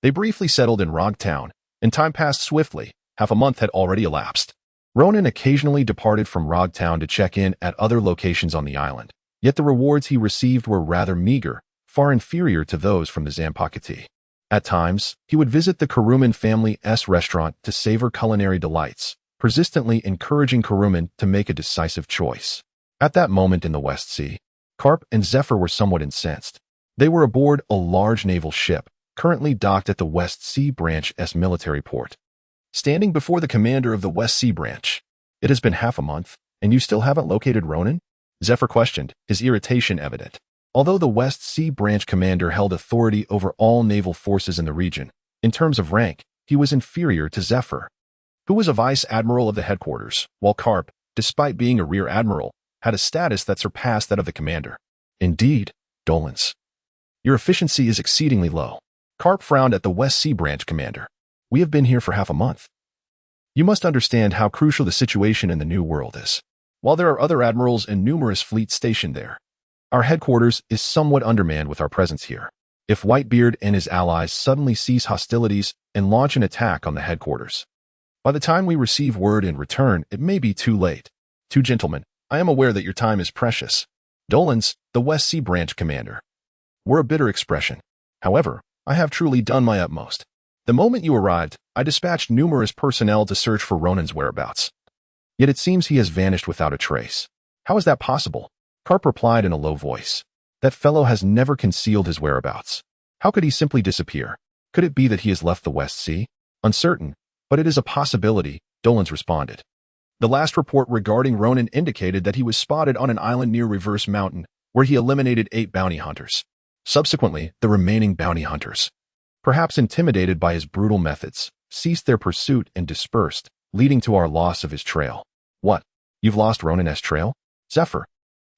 They briefly settled in Rog Town, and time passed swiftly. Half a month had already elapsed. Ronan occasionally departed from Rog Town to check in at other locations on the island, yet the rewards he received were rather meager, far inferior to those from the Zampakati. At times, he would visit the Kuruman family's restaurant to savor culinary delights, persistently encouraging Kuruman to make a decisive choice. At that moment in the West Sea, Carp and Zephyr were somewhat incensed. They were aboard a large naval ship, currently docked at the West Sea Branch's military port. Standing before the commander of the West Sea Branch, "It has been half a month, and you still haven't located Ronan?" Zephyr questioned, his irritation evident. Although the West Sea Branch commander held authority over all naval forces in the region, in terms of rank, he was inferior to Zephyr, who was a vice admiral of the headquarters, while Carp, despite being a rear admiral, had a status that surpassed that of the commander. "Indeed, Dolans, your efficiency is exceedingly low." Carp frowned at the West Sea Branch commander. "We have been here for half a month. You must understand how crucial the situation in the New World is. While there are other admirals and numerous fleets stationed there, our headquarters is somewhat undermanned with our presence here. If Whitebeard and his allies suddenly cease hostilities and launch an attack on the headquarters, by the time we receive word in return, it may be too late. Two gentlemen, I am aware that your time is precious." Dolans, the West Sea Branch commander, were a bitter expression. "However, I have truly done my utmost. The moment you arrived, I dispatched numerous personnel to search for Ronan's whereabouts. Yet it seems he has vanished without a trace. How is that possible?" Carp replied in a low voice. "That fellow has never concealed his whereabouts. How could he simply disappear? Could it be that he has left the West Sea?" "Uncertain, but it is a possibility," Dolans responded. The last report regarding Ronan indicated that he was spotted on an island near Reverse Mountain, where he eliminated 8 bounty hunters. Subsequently, the remaining bounty hunters, perhaps intimidated by his brutal methods, ceased their pursuit and dispersed, leading to our loss of his trail. "What? You've lost Ronan's trail?" Zephyr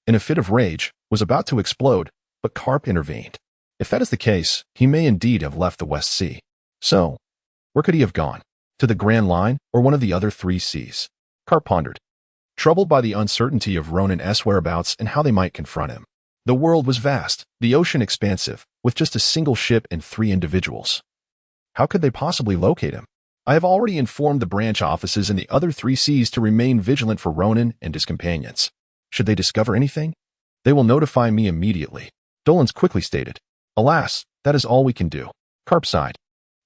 in a fit of rage, was about to explode, but Karp intervened. If that is the case, he may indeed have left the West Sea. So, where could he have gone? To the Grand Line or one of the other three seas? Karp pondered, troubled by the uncertainty of Ronan's whereabouts and how they might confront him. The world was vast, the ocean expansive, with just a single ship and 3 individuals. How could they possibly locate him? I have already informed the branch offices in the other 3 seas to remain vigilant for Ronan and his companions. Should they discover anything, they will notify me immediately, Dolans quickly stated. Alas, that is all we can do. Karp sighed,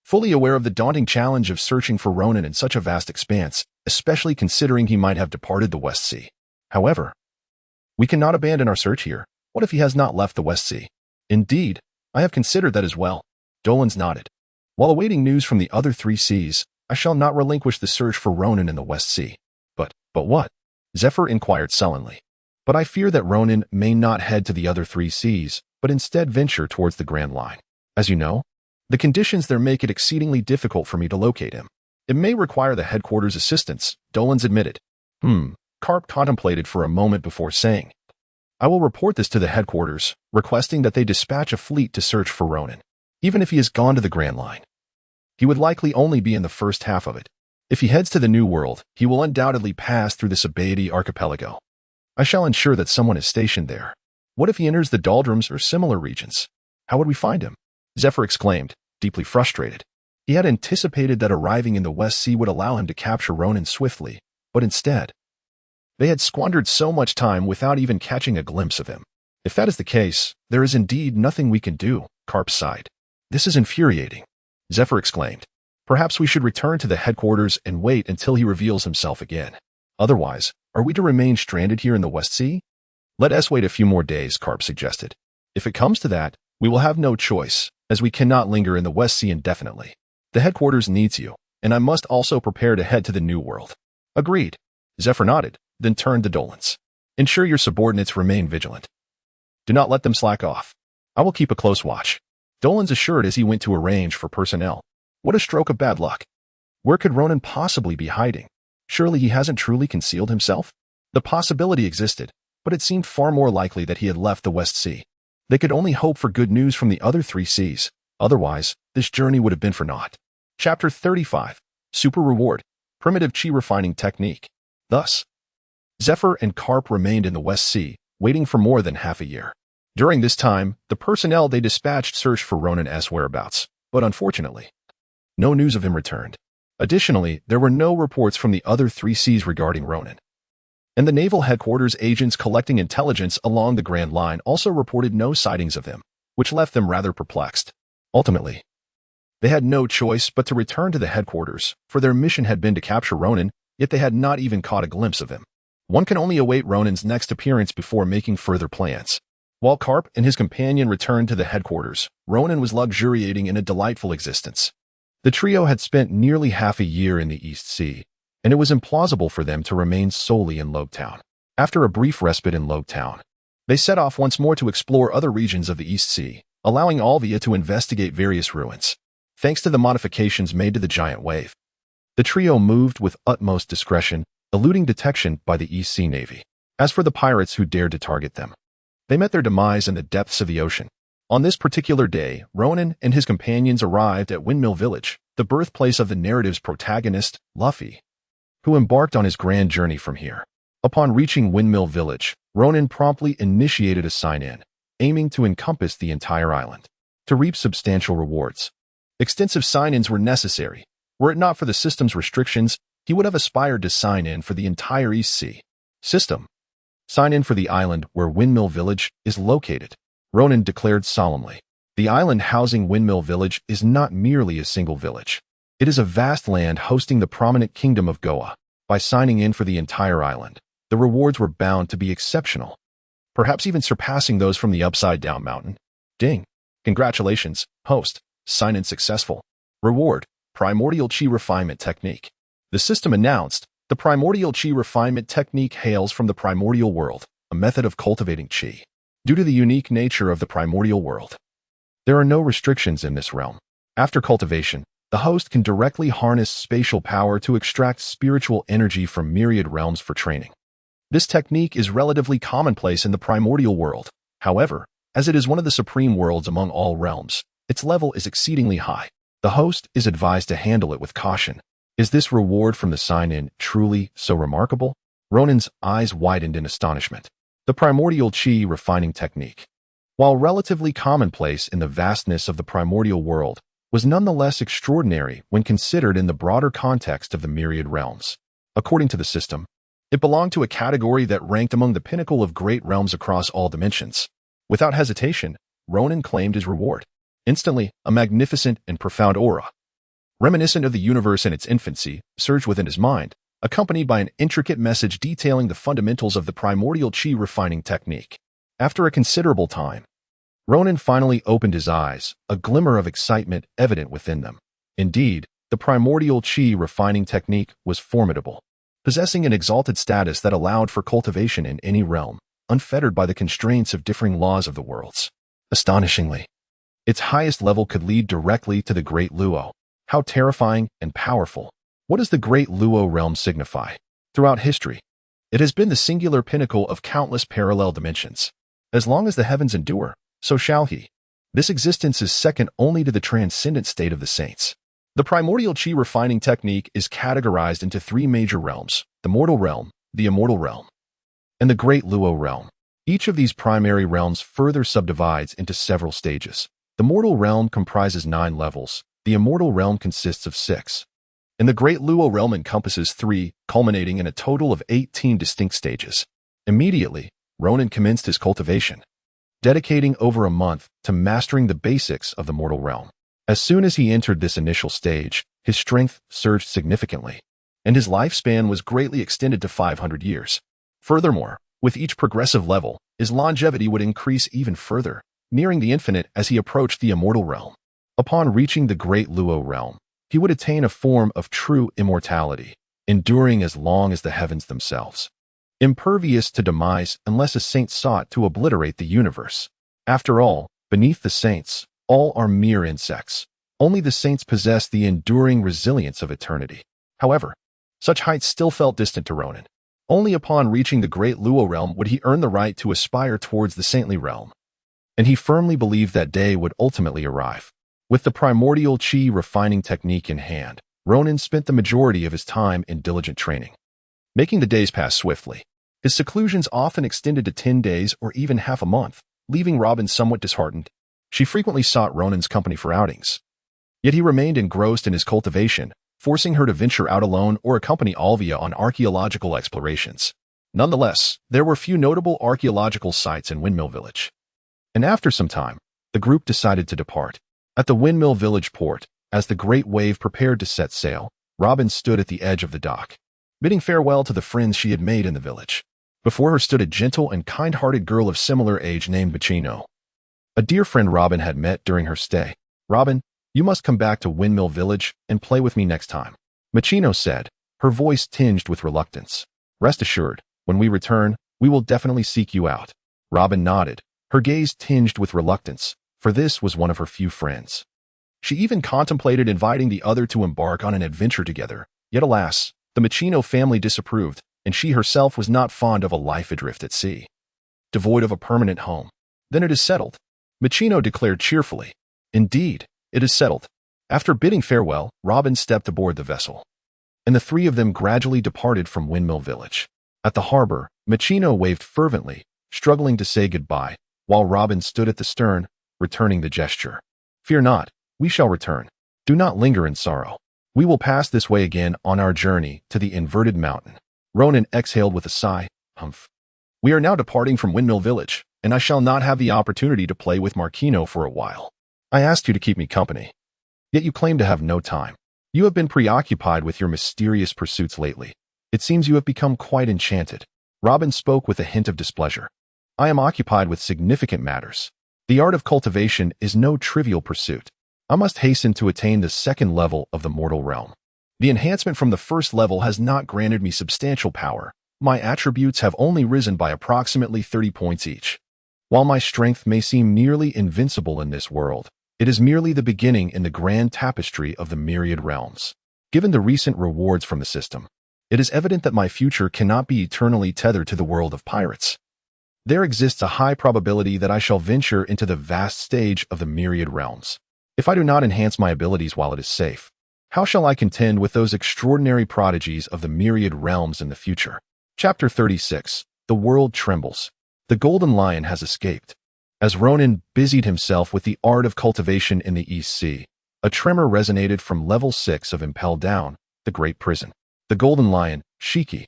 fully aware of the daunting challenge of searching for Ronan in such a vast expanse, especially considering he might have departed the West Sea. However, we cannot abandon our search here. What if he has not left the West Sea? Indeed, I have considered that as well. Dolans nodded. While awaiting news from the other 3 seas, I shall not relinquish the search for Ronan in the West Sea. But what? Zephyr inquired sullenly. But I fear that Ronan may not head to the other 3 seas, but instead venture towards the Grand Line. As you know, the conditions there make it exceedingly difficult for me to locate him. It may require the headquarters' assistance, Dolans admitted. Karp contemplated for a moment before saying, I will report this to the headquarters, requesting that they dispatch a fleet to search for Ronan. Even if he has gone to the Grand Line, he would likely only be in the first half of it. If he heads to the New World, he will undoubtedly pass through the bide archipelago. I shall ensure that someone is stationed there. What if he enters the doldrums or similar regions? How would we find him? Zephyr exclaimed, deeply frustrated. He had anticipated that arriving in the West Sea would allow him to capture Ronan swiftly, but instead, they had squandered so much time without even catching a glimpse of him. If that is the case, there is indeed nothing we can do, Karp sighed. This is infuriating, Zephyr exclaimed. Perhaps we should return to the headquarters and wait until he reveals himself again. Otherwise, are we to remain stranded here in the West Sea? Let us wait a few more days, Karp suggested. If it comes to that, we will have no choice, as we cannot linger in the West Sea indefinitely. The headquarters needs you, and I must also prepare to head to the New World. Agreed. Zephyr nodded, then turned to Dolans. Ensure your subordinates remain vigilant. Do not let them slack off. I will keep a close watch. Dolans assured as he went to arrange for personnel. What a stroke of bad luck. Where could Ronan possibly be hiding? Surely he hasn't truly concealed himself? The possibility existed, but it seemed far more likely that he had left the West Sea. They could only hope for good news from the other 3 seas. Otherwise, this journey would have been for naught. Chapter 35. Super Reward. Primitive Chi Refining Technique. Thus, Zephyr and Karp remained in the West Sea, waiting for more than half a year. During this time, the personnel they dispatched searched for Ronan's whereabouts, but unfortunately, no news of him returned. Additionally, there were no reports from the other 3 seas regarding Ronan. And the naval headquarters agents collecting intelligence along the Grand Line also reported no sightings of him, which left them rather perplexed. Ultimately, they had no choice but to return to the headquarters, for their mission had been to capture Ronan, yet they had not even caught a glimpse of him. One can only await Ronan's next appearance before making further plans. While Karp and his companion returned to the headquarters, Ronan was luxuriating in a delightful existence. The trio had spent nearly half a year in the East Sea, and it was implausible for them to remain solely in Logtown. After a brief respite in Logtown, they set off once more to explore other regions of the East Sea, allowing Olvia to investigate various ruins. Thanks to the modifications made to the giant wave, the trio moved with utmost discretion, eluding detection by the East Sea Navy. As for the pirates who dared to target them, they met their demise in the depths of the ocean. On this particular day, Ronan and his companions arrived at Windmill Village, the birthplace of the narrative's protagonist, Luffy, who embarked on his grand journey from here. Upon reaching Windmill Village, Ronan promptly initiated a sign-in, aiming to encompass the entire island, to reap substantial rewards. Extensive sign-ins were necessary. Were it not for the system's restrictions, he would have aspired to sign in for the entire East Sea. System. Sign in for the island where Windmill Village is located, Ronan declared solemnly. The island housing Windmill Village is not merely a single village. It is a vast land hosting the prominent kingdom of Goa. By signing in for the entire island, the rewards were bound to be exceptional, perhaps even surpassing those from the Upside-Down Mountain. Ding. Congratulations, host. Sign-in successful. Reward. Primordial Chi Refinement Technique. The system announced, the Primordial Chi Refinement Technique hails from the primordial world, a method of cultivating Chi. Due to the unique nature of the primordial world, there are no restrictions in this realm. After cultivation, the host can directly harness spatial power to extract spiritual energy from myriad realms for training. This technique is relatively commonplace in the primordial world. However, as it is one of the supreme worlds among all realms, its level is exceedingly high. The host is advised to handle it with caution. Is this reward from the sign-in truly so remarkable? Ronan's eyes widened in astonishment. The primordial chi refining technique, while relatively commonplace in the vastness of the primordial world, was nonetheless extraordinary when considered in the broader context of the myriad realms. According to the system, it belonged to a category that ranked among the pinnacle of great realms across all dimensions. Without hesitation, Ronan claimed his reward. Instantly, a magnificent and profound aura, reminiscent of the universe in its infancy, surged within his mind, accompanied by an intricate message detailing the fundamentals of the primordial chi refining technique. After a considerable time, Ronan finally opened his eyes, a glimmer of excitement evident within them. Indeed, the primordial chi refining technique was formidable, possessing an exalted status that allowed for cultivation in any realm, unfettered by the constraints of differing laws of the worlds. Astonishingly, its highest level could lead directly to the Great Luo. How terrifying and powerful. What does the Great Luo realm signify? Throughout history, it has been the singular pinnacle of countless parallel dimensions. As long as the heavens endure, so shall he. This existence is second only to the transcendent state of the saints. The primordial chi refining technique is categorized into three major realms: the mortal realm, the immortal realm, and the Great Luo realm. Each of these primary realms further subdivides into several stages. The mortal realm comprises 9 levels. The immortal realm consists of 6. And the Great Luo realm encompasses 3, culminating in a total of 18 distinct stages. Immediately, Ronan commenced his cultivation, dedicating over a month to mastering the basics of the mortal realm. As soon as he entered this initial stage, his strength surged significantly, and his lifespan was greatly extended to 500 years. Furthermore, with each progressive level, his longevity would increase even further, nearing the infinite as he approached the immortal realm. Upon reaching the Great Luo realm, he would attain a form of true immortality, enduring as long as the heavens themselves, impervious to demise unless a saint sought to obliterate the universe. After all, beneath the saints, all are mere insects. Only the saints possess the enduring resilience of eternity. However, such heights still felt distant to Ronan. Only upon reaching the Great Luo realm would he earn the right to aspire towards the saintly realm. And he firmly believed that day would ultimately arrive. With the primordial chi refining technique in hand, Ronan spent the majority of his time in diligent training, making the days pass swiftly. His seclusions often extended to 10 days or even half a month, leaving Robin somewhat disheartened. She frequently sought Ronan's company for outings, yet he remained engrossed in his cultivation, forcing her to venture out alone or accompany Olvia on archaeological explorations. Nonetheless, there were few notable archaeological sites in Windmill Village. And after some time, the group decided to depart. At the Windmill Village port, as the great wave prepared to set sail, Robin stood at the edge of the dock, bidding farewell to the friends she had made in the village. Before her stood a gentle and kind-hearted girl of similar age named Machino, a dear friend Robin had met during her stay. "Robin, you must come back to Windmill Village and play with me next time," Machino said, her voice tinged with reluctance. "Rest assured, when we return, we will definitely seek you out." Robin nodded, her gaze tinged with reluctance, for this was one of her few friends. She even contemplated inviting the other to embark on an adventure together, yet alas, the Machino family disapproved, and she herself was not fond of a life adrift at sea, devoid of a permanent home. "Then it is settled," Machino declared cheerfully. "Indeed, it is settled." After bidding farewell, Robin stepped aboard the vessel, and the three of them gradually departed from Windmill Village. At the harbor, Machino waved fervently, struggling to say goodbye, while Robin stood at the stern, returning the gesture. "Fear not, we shall return. Do not linger in sorrow. We will pass this way again on our journey to the inverted mountain." Ronan exhaled with a sigh. "Humph. We are now departing from Windmill Village, and I shall not have the opportunity to play with Marquino for a while. I asked you to keep me company, yet you claim to have no time. You have been preoccupied with your mysterious pursuits lately. It seems you have become quite enchanted." Robin spoke with a hint of displeasure. "I am occupied with significant matters. The art of cultivation is no trivial pursuit. I must hasten to attain the second level of the mortal realm. The enhancement from the first level has not granted me substantial power. My attributes have only risen by approximately 30 points each. While my strength may seem nearly invincible in this world, it is merely the beginning in the grand tapestry of the myriad realms. Given the recent rewards from the system, It is evident that my future cannot be eternally tethered to the world of pirates. There exists a high probability that I shall venture into the vast stage of the myriad realms. If I do not enhance my abilities while it is safe, how shall I contend with those extraordinary prodigies of the myriad realms in the future? Chapter 36. The world trembles. The golden lion has escaped. As Ronan busied himself with the art of cultivation in the East Sea, a tremor resonated from level 6 of Impel Down, the great prison. The golden lion, Shiki,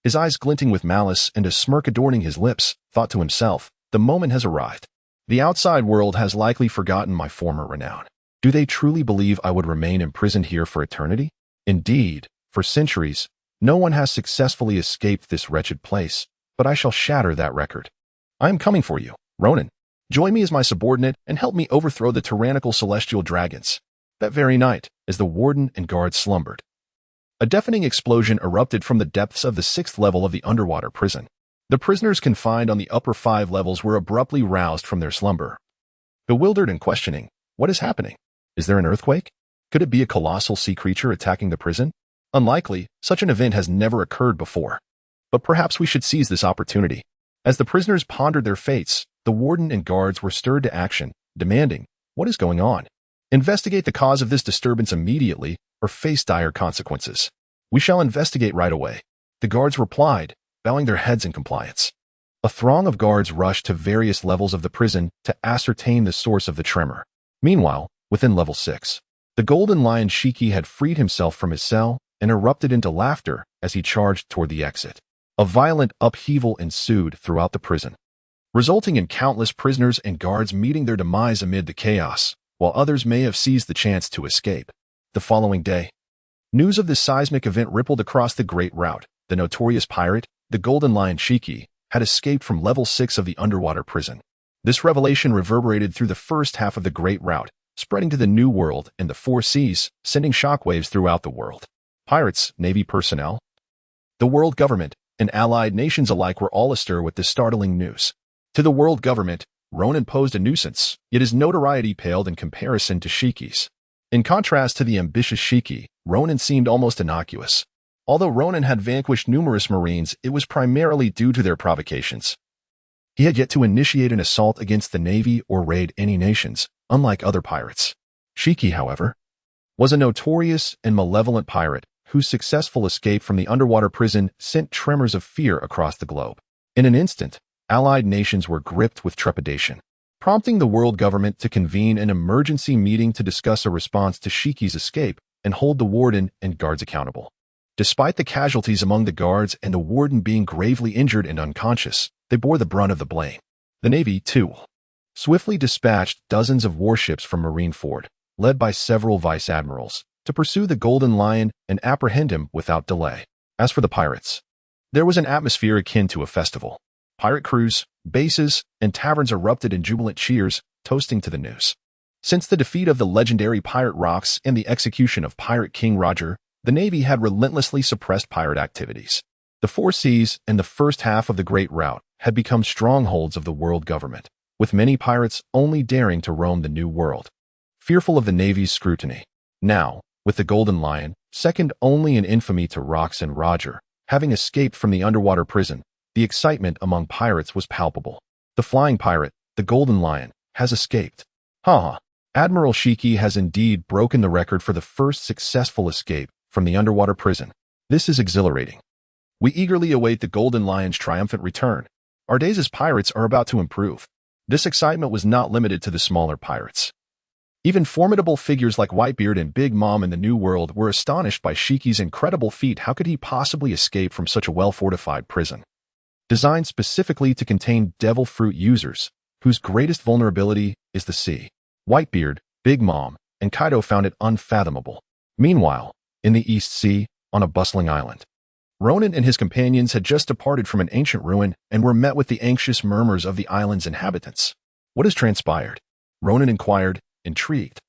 his eyes glinting with malice and a smirk adorning his lips, thought to himself, the moment has arrived. The outside world has likely forgotten my former renown. Do they truly believe I would remain imprisoned here for eternity? Indeed, for centuries, no one has successfully escaped this wretched place, but I shall shatter that record. I am coming for you, Ronan. Join me as my subordinate and help me overthrow the tyrannical celestial dragons. That very night, as the warden and guards slumbered, a deafening explosion erupted from the depths of the 6th level of the underwater prison. The prisoners confined on the upper 5 levels were abruptly roused from their slumber. Bewildered and questioning, what is happening? Is there an earthquake? Could it be a colossal sea creature attacking the prison? Unlikely, such an event has never occurred before. But perhaps we should seize this opportunity. As the prisoners pondered their fates, the warden and guards were stirred to action, demanding, what is going on? Investigate the cause of this disturbance immediately, or face dire consequences. We shall investigate right away. The guards replied, bowing their heads in compliance. A throng of guards rushed to various levels of the prison to ascertain the source of the tremor. Meanwhile, within level 6, the golden lion Shiki had freed himself from his cell and erupted into laughter as he charged toward the exit. A violent upheaval ensued throughout the prison, resulting in countless prisoners and guards meeting their demise amid the chaos, while others may have seized the chance to escape. The following day, news of this seismic event rippled across the Great Route. The notorious pirate, the golden lion Shiki, had escaped from level 6 of the underwater prison. This revelation reverberated through the first half of the Great Route, spreading to the New World and the 4 seas, sending shockwaves throughout the world. Pirates, Navy personnel, the world government, and allied nations alike were all astir with this startling news. To the world government, Ronan posed a nuisance, yet his notoriety paled in comparison to Shiki's. In contrast to the ambitious Shiki, Ronan seemed almost innocuous. Although Ronan had vanquished numerous Marines, it was primarily due to their provocations. He had yet to initiate an assault against the Navy or raid any nations, unlike other pirates. Shiki, however, was a notorious and malevolent pirate whose successful escape from the underwater prison sent tremors of fear across the globe. In an instant, allied nations were gripped with trepidation, prompting the world government to convene an emergency meeting to discuss a response to Shiki's escape and hold the warden and guards accountable. Despite the casualties among the guards and the warden being gravely injured and unconscious, they bore the brunt of the blame. The Navy, too, swiftly dispatched dozens of warships from Marineford, led by several vice admirals, to pursue the Golden Lion and apprehend him without delay. As for the pirates, there was an atmosphere akin to a festival. Pirate crews, bases, and taverns erupted in jubilant cheers, toasting to the news. Since the defeat of the legendary Pirate Rocks and the execution of Pirate King Roger, the Navy had relentlessly suppressed pirate activities. The 4 seas and the first half of the Great Route had become strongholds of the world government, with many pirates only daring to roam the New World, fearful of the Navy's scrutiny. Now, with the Golden Lion, second only in infamy to Rocks and Roger, having escaped from the underwater prison, the excitement among pirates was palpable. The flying pirate, the Golden Lion, has escaped. Admiral Shiki has indeed broken the record for the first successful escape from the underwater prison. This is exhilarating. We eagerly await the Golden Lion's triumphant return. Our days as pirates are about to improve. This excitement was not limited to the smaller pirates. Even formidable figures like Whitebeard and Big Mom in the New World were astonished by Shiki's incredible feat. How could he possibly escape from such a well-fortified prison? Designed specifically to contain devil fruit users, whose greatest vulnerability is the sea. Whitebeard, Big Mom, and Kaido found it unfathomable. Meanwhile, in the East Sea, on a bustling island, Ronan and his companions had just departed from an ancient ruin and were met with the anxious murmurs of the island's inhabitants. What has transpired? Ronan inquired, intrigued.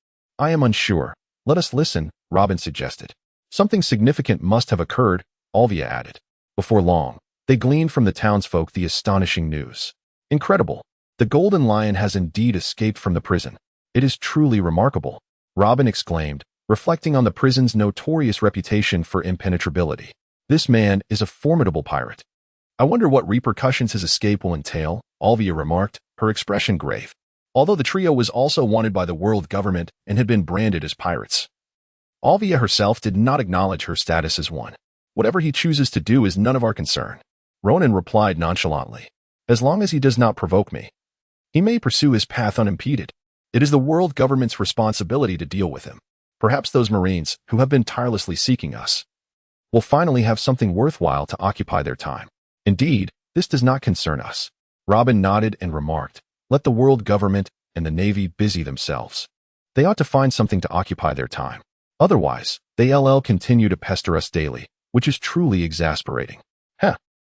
I am unsure. Let us listen, Robin suggested. Something significant must have occurred, Olvia added. Before long, they gleaned from the townsfolk the astonishing news. Incredible. The Golden Lion has indeed escaped from the prison. It is truly remarkable, Robin exclaimed, reflecting on the prison's notorious reputation for impenetrability. This man is a formidable pirate. I wonder what repercussions his escape will entail, Olvia remarked, her expression grave. Although the trio was also wanted by the world government and had been branded as pirates, Olvia herself did not acknowledge her status as one. Whatever he chooses to do is none of our concern. Ronan replied nonchalantly. As long as he does not provoke me, he may pursue his path unimpeded. It is the world government's responsibility to deal with him. Perhaps those Marines, who have been tirelessly seeking us, will finally have something worthwhile to occupy their time. Indeed, this does not concern us. Robin nodded and remarked, let the world government and the Navy busy themselves. They ought to find something to occupy their time. Otherwise, they'll continue to pester us daily, which is truly exasperating.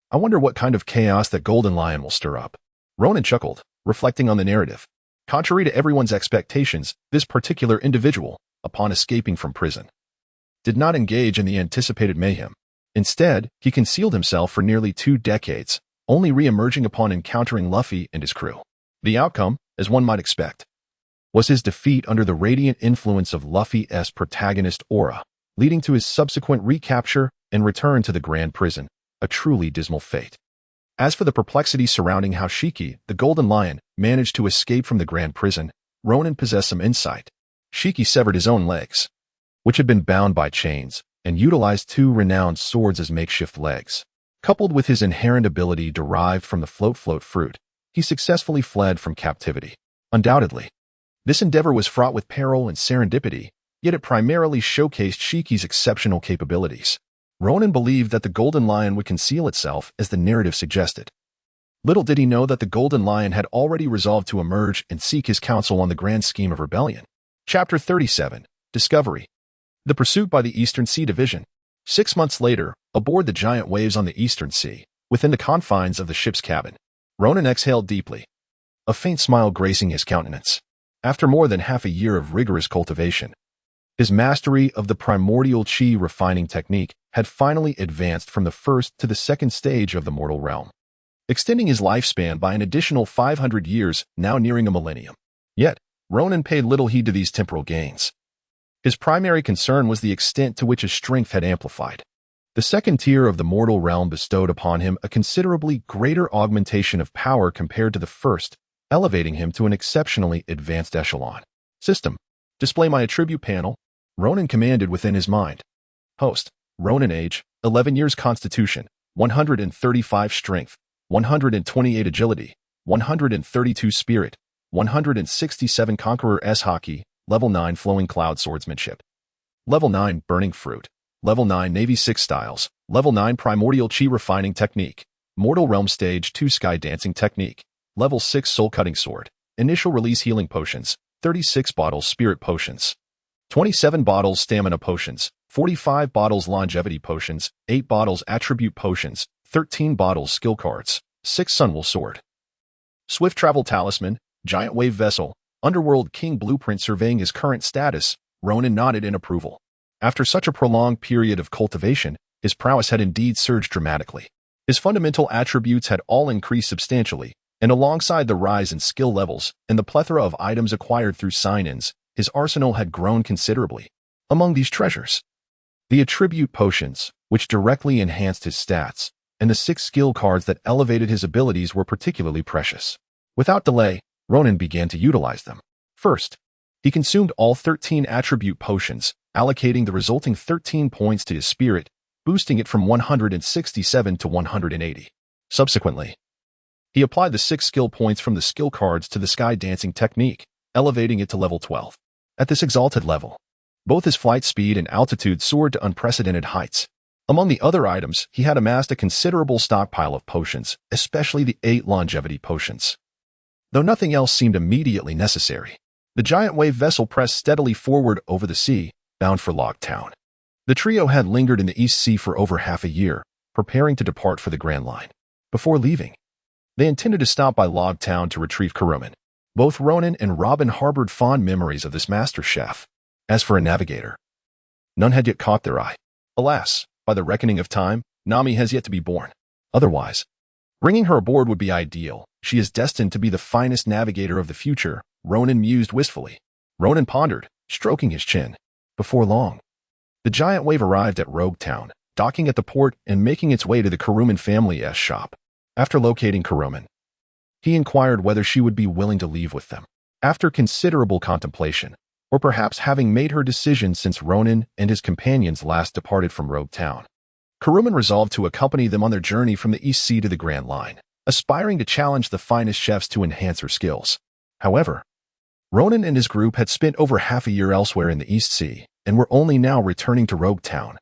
I wonder what kind of chaos that Golden Lion will stir up. Ronan chuckled, reflecting on the narrative. Contrary to everyone's expectations, this particular individual, upon escaping from prison, did not engage in the anticipated mayhem. Instead, he concealed himself for nearly 2 decades, only re-emerging upon encountering Luffy and his crew. The outcome, as one might expect, was his defeat under the radiant influence of Luffy's protagonist Ohara, leading to his subsequent recapture and return to the Grand Prison, a truly dismal fate. As for the perplexity surrounding how Shiki, the Golden Lion, managed to escape from the Grand Prison, Ronan possessed some insight. Shiki severed his own legs, which had been bound by chains, and utilized 2 renowned swords as makeshift legs. Coupled with his inherent ability derived from the float fruit, he successfully fled from captivity. Undoubtedly, this endeavor was fraught with peril and serendipity, yet it primarily showcased Shiki's exceptional capabilities. Ronan believed that the Golden Lion would conceal itself as the narrative suggested. Little did he know that the Golden Lion had already resolved to emerge and seek his counsel on the grand scheme of rebellion. Chapter 37. Discovery. The pursuit by the Eastern Sea Division. 6 months later, aboard the giant waves on the Eastern Sea, within the confines of the ship's cabin, Ronan exhaled deeply, a faint smile gracing his countenance. After more than half a year of rigorous cultivation, his mastery of the primordial chi refining technique had finally advanced from the first to the second stage of the mortal realm, extending his lifespan by an additional 500 years, now nearing a millennium. Yet, Ronan paid little heed to these temporal gains. His primary concern was the extent to which his strength had amplified. The second tier of the mortal realm bestowed upon him a considerably greater augmentation of power compared to the first, elevating him to an exceptionally advanced echelon. System. Display my attribute panel. Ronan commanded within his mind. Host. Ronan age, 11 years constitution, 135 strength, 128 agility, 132 spirit, 167 conqueror s hockey, level 9 flowing cloud swordsmanship, level 9 burning fruit, level 9 navy 6 styles, level 9 primordial chi refining technique, mortal realm stage 2 sky dancing technique, level 6 soul cutting sword, initial release healing potions, 36 bottles spirit potions, 27 bottles stamina potions, 45 bottles longevity potions, 8 bottles attribute potions, 13 bottles skill cards, 6 sunwool sword. Swift travel talisman, giant wave vessel, underworld king blueprint. Surveying his current status, Ronan nodded in approval. After such a prolonged period of cultivation, his prowess had indeed surged dramatically. His fundamental attributes had all increased substantially, and alongside the rise in skill levels and the plethora of items acquired through sign-ins, his arsenal had grown considerably. Among these treasures, the attribute potions, which directly enhanced his stats, and the 6 skill cards that elevated his abilities were particularly precious. Without delay, Ronan began to utilize them. First, he consumed all 13 attribute potions, allocating the resulting 13 points to his spirit, boosting it from 167 to 180. Subsequently, he applied the 6 skill points from the skill cards to the sky dancing technique, elevating it to level 12. At this exalted level, both his flight speed and altitude soared to unprecedented heights. Among the other items, he had amassed a considerable stockpile of potions, especially the 8 longevity potions. Though nothing else seemed immediately necessary, the giant wave vessel pressed steadily forward over the sea, bound for Log Town. The trio had lingered in the East Sea for over half a year, preparing to depart for the Grand Line. Before leaving, they intended to stop by Log Town to retrieve Kuruman. Both Ronan and Robin harbored fond memories of this master chef. As for a navigator, none had yet caught their eye. Alas, by the reckoning of time, Nami has yet to be born. Otherwise, bringing her aboard would be ideal. She is destined to be the finest navigator of the future, Ronan mused wistfully. Ronan pondered, stroking his chin. Before long, the giant wave arrived at Rogue Town, docking at the port and making its way to the Kuruman family's shop. After locating Kuruman, he inquired whether she would be willing to leave with them. After considerable contemplation, or perhaps having made her decision since Ronan and his companions last departed from Rogue Town, Kuruman resolved to accompany them on their journey from the East Sea to the Grand Line, aspiring to challenge the finest chefs to enhance her skills. However, Ronan and his group had spent over half a year elsewhere in the East Sea and were only now returning to Rogue Town,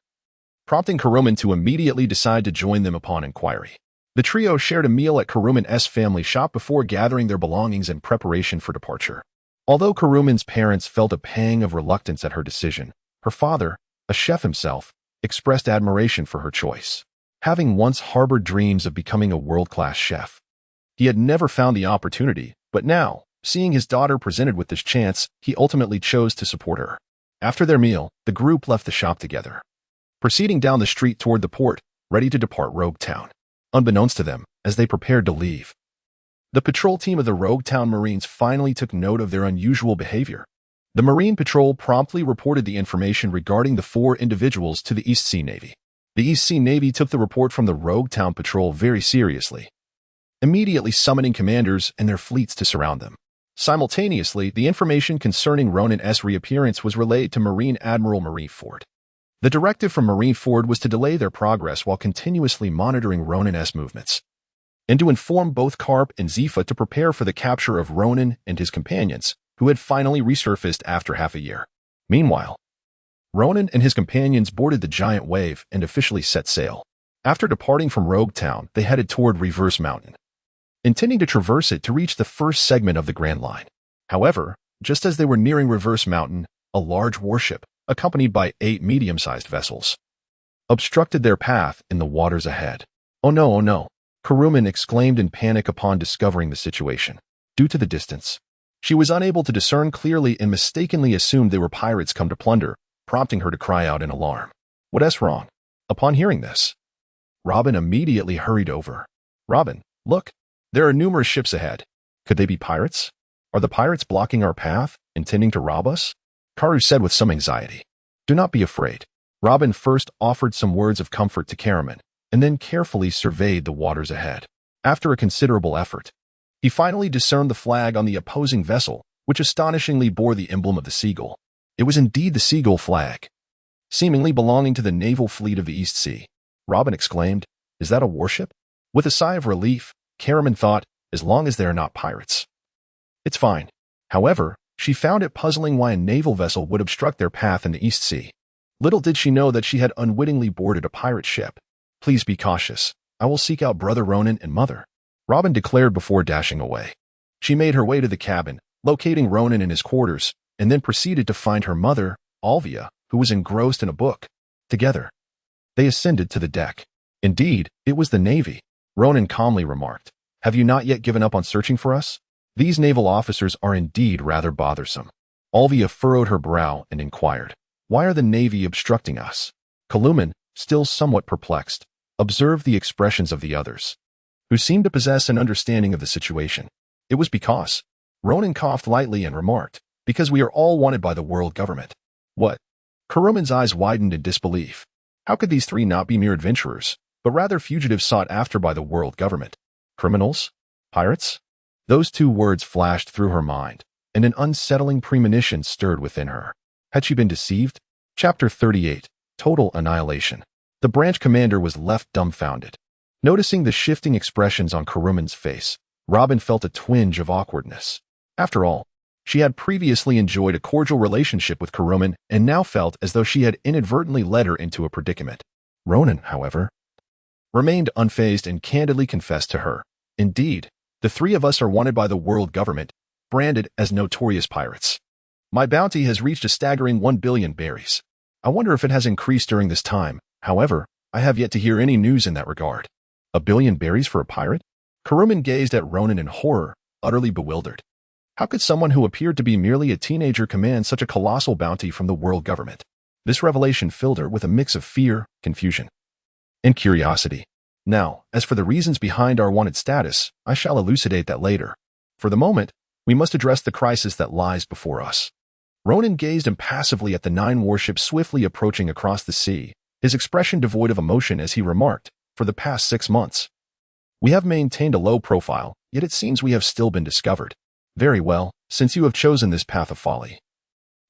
prompting Kuruman to immediately decide to join them upon inquiry. The trio shared a meal at Kuruman's family shop before gathering their belongings in preparation for departure. Although Kuruman's parents felt a pang of reluctance at her decision, her father, a chef himself, expressed admiration for her choice. Having once harbored dreams of becoming a world-class chef, he had never found the opportunity, but now, seeing his daughter presented with this chance, he ultimately chose to support her. After their meal, the group left the shop together, proceeding down the street toward the port, ready to depart Rogue Town. Unbeknownst to them, as they prepared to leave, the patrol team of the Rogue Town Marines finally took note of their unusual behavior. The Marine Patrol promptly reported the information regarding the 4 individuals to the East Sea Navy. The East Sea Navy took the report from the Rogue Town Patrol very seriously, immediately summoning commanders and their fleets to surround them. Simultaneously, the information concerning Ronan's reappearance was relayed to Marine Admiral Marineford. The directive from Marineford was to delay their progress while continuously monitoring Ronan's movements, and to inform both Karp and Zifa to prepare for the capture of Ronan and his companions, who had finally resurfaced after half a year. Meanwhile, Ronan and his companions boarded the giant wave and officially set sail. After departing from Rogue Town, they headed toward Reverse Mountain, intending to traverse it to reach the first segment of the Grand Line. However, just as they were nearing Reverse Mountain, a large warship, accompanied by 8 medium-sized vessels, obstructed their path in the waters ahead. Oh no, Kuruman exclaimed in panic upon discovering the situation. Due to the distance, she was unable to discern clearly and mistakenly assumed they were pirates come to plunder, prompting her to cry out in alarm. What's wrong? Upon hearing this, Robin immediately hurried over. Robin, look, there are numerous ships ahead. Could they be pirates? Are the pirates blocking our path, intending to rob us? Karu said with some anxiety. Do not be afraid. Robin first offered some words of comfort to Karaman, and then carefully surveyed the waters ahead. After a considerable effort, he finally discerned the flag on the opposing vessel, which astonishingly bore the emblem of the seagull. It was indeed the seagull flag, seemingly belonging to the naval fleet of the East Sea. Robin exclaimed, Is that a warship? With a sigh of relief, Karaman thought, as long as they are not pirates, it's fine. However, she found it puzzling why a naval vessel would obstruct their path in the East Sea. Little did she know that she had unwittingly boarded a pirate ship. Please be cautious. I will seek out Brother Ronan and Mother, Robin declared before dashing away. She made her way to the cabin, locating Ronan in his quarters, and then proceeded to find her mother, Olvia, who was engrossed in a book. Together, they ascended to the deck. Indeed, it was the Navy. Ronan calmly remarked, Have you not yet given up on searching for us? These naval officers are indeed rather bothersome. Olvia furrowed her brow and inquired, Why are the Navy obstructing us? Kuruman, still somewhat perplexed, observed the expressions of the others, who seemed to possess an understanding of the situation. It was because, Ronan coughed lightly and remarked, Because we are all wanted by the world government. What? Kuruman's eyes widened in disbelief. How could these 3 not be mere adventurers, but rather fugitives sought after by the world government? Criminals? Pirates? Those 2 words flashed through her mind, and an unsettling premonition stirred within her. Had she been deceived? Chapter 38, Total Annihilation. The branch commander was left dumbfounded. Noticing the shifting expressions on Kuruman's face, Robin felt a twinge of awkwardness. After all, she had previously enjoyed a cordial relationship with Kuruman and now felt as though she had inadvertently led her into a predicament. Ronan, however, remained unfazed and candidly confessed to her, Indeed, the 3 of us are wanted by the world government, branded as notorious pirates. My bounty has reached a staggering 1 billion berries. I wonder if it has increased during this time. However, I have yet to hear any news in that regard. 1 billion berries for a pirate? Kuruman gazed at Ronan in horror, utterly bewildered. How could someone who appeared to be merely a teenager command such a colossal bounty from the world government? This revelation filled her with a mix of fear, confusion, and curiosity. Now, as for the reasons behind our wanted status, I shall elucidate that later. For the moment, we must address the crisis that lies before us. Ronan gazed impassively at the 9 warships swiftly approaching across the sea, his expression devoid of emotion as he remarked, "For the past 6 months, we have maintained a low profile, yet it seems we have still been discovered. Very well, since you have chosen this path of folly.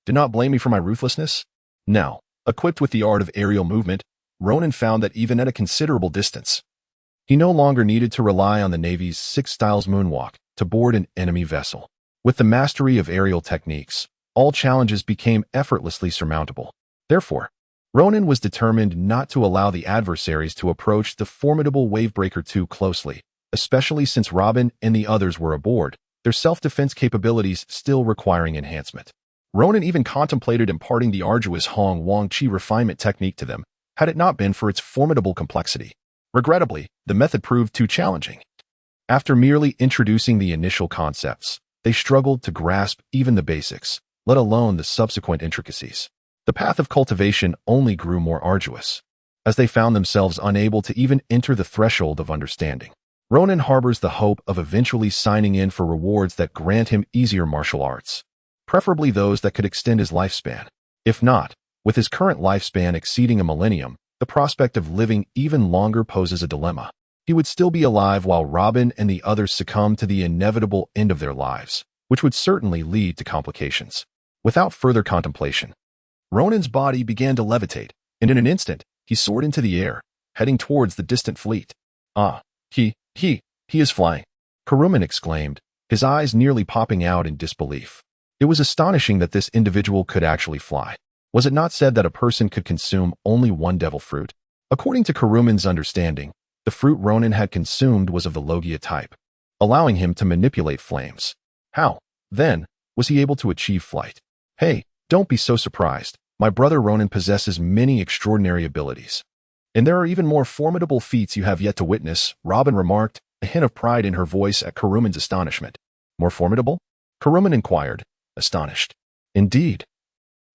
Do not blame me for my ruthlessness." Now, equipped with the art of aerial movement, Ronan found that even at a considerable distance, he no longer needed to rely on the Navy's 6 styles moonwalk to board an enemy vessel. With the mastery of aerial techniques, all challenges became effortlessly surmountable. Therefore, Ronan was determined not to allow the adversaries to approach the formidable Wavebreaker too closely, especially since Robin and the others were aboard, their self-defense capabilities still requiring enhancement. Ronan even contemplated imparting the arduous Hong Wang Chi refinement technique to them, had it not been for its formidable complexity. Regrettably, the method proved too challenging. After merely introducing the initial concepts, they struggled to grasp even the basics, let alone the subsequent intricacies. The path of cultivation only grew more arduous, as they found themselves unable to even enter the threshold of understanding. Ronan harbors the hope of eventually signing in for rewards that grant him easier martial arts, preferably those that could extend his lifespan. If not, with his current lifespan exceeding a millennium, the prospect of living even longer poses a dilemma. He would still be alive while Robin and the others succumb to the inevitable end of their lives, which would certainly lead to complications. Without further contemplation, Ronan's body began to levitate, and in an instant, he soared into the air, heading towards the distant fleet. "Ah, he is flying," Kuruman exclaimed, his eyes nearly popping out in disbelief. It was astonishing that this individual could actually fly. Was it not said that a person could consume only one devil fruit? According to Kuruman's understanding, the fruit Ronan had consumed was of the Logia type, allowing him to manipulate flames. How, then, was he able to achieve flight? "Hey, don't be so surprised. My brother Ronan possesses many extraordinary abilities. And there are even more formidable feats you have yet to witness," Robin remarked, a hint of pride in her voice at Kuruman's astonishment. "More formidable?" Kuruman inquired, astonished. "Indeed.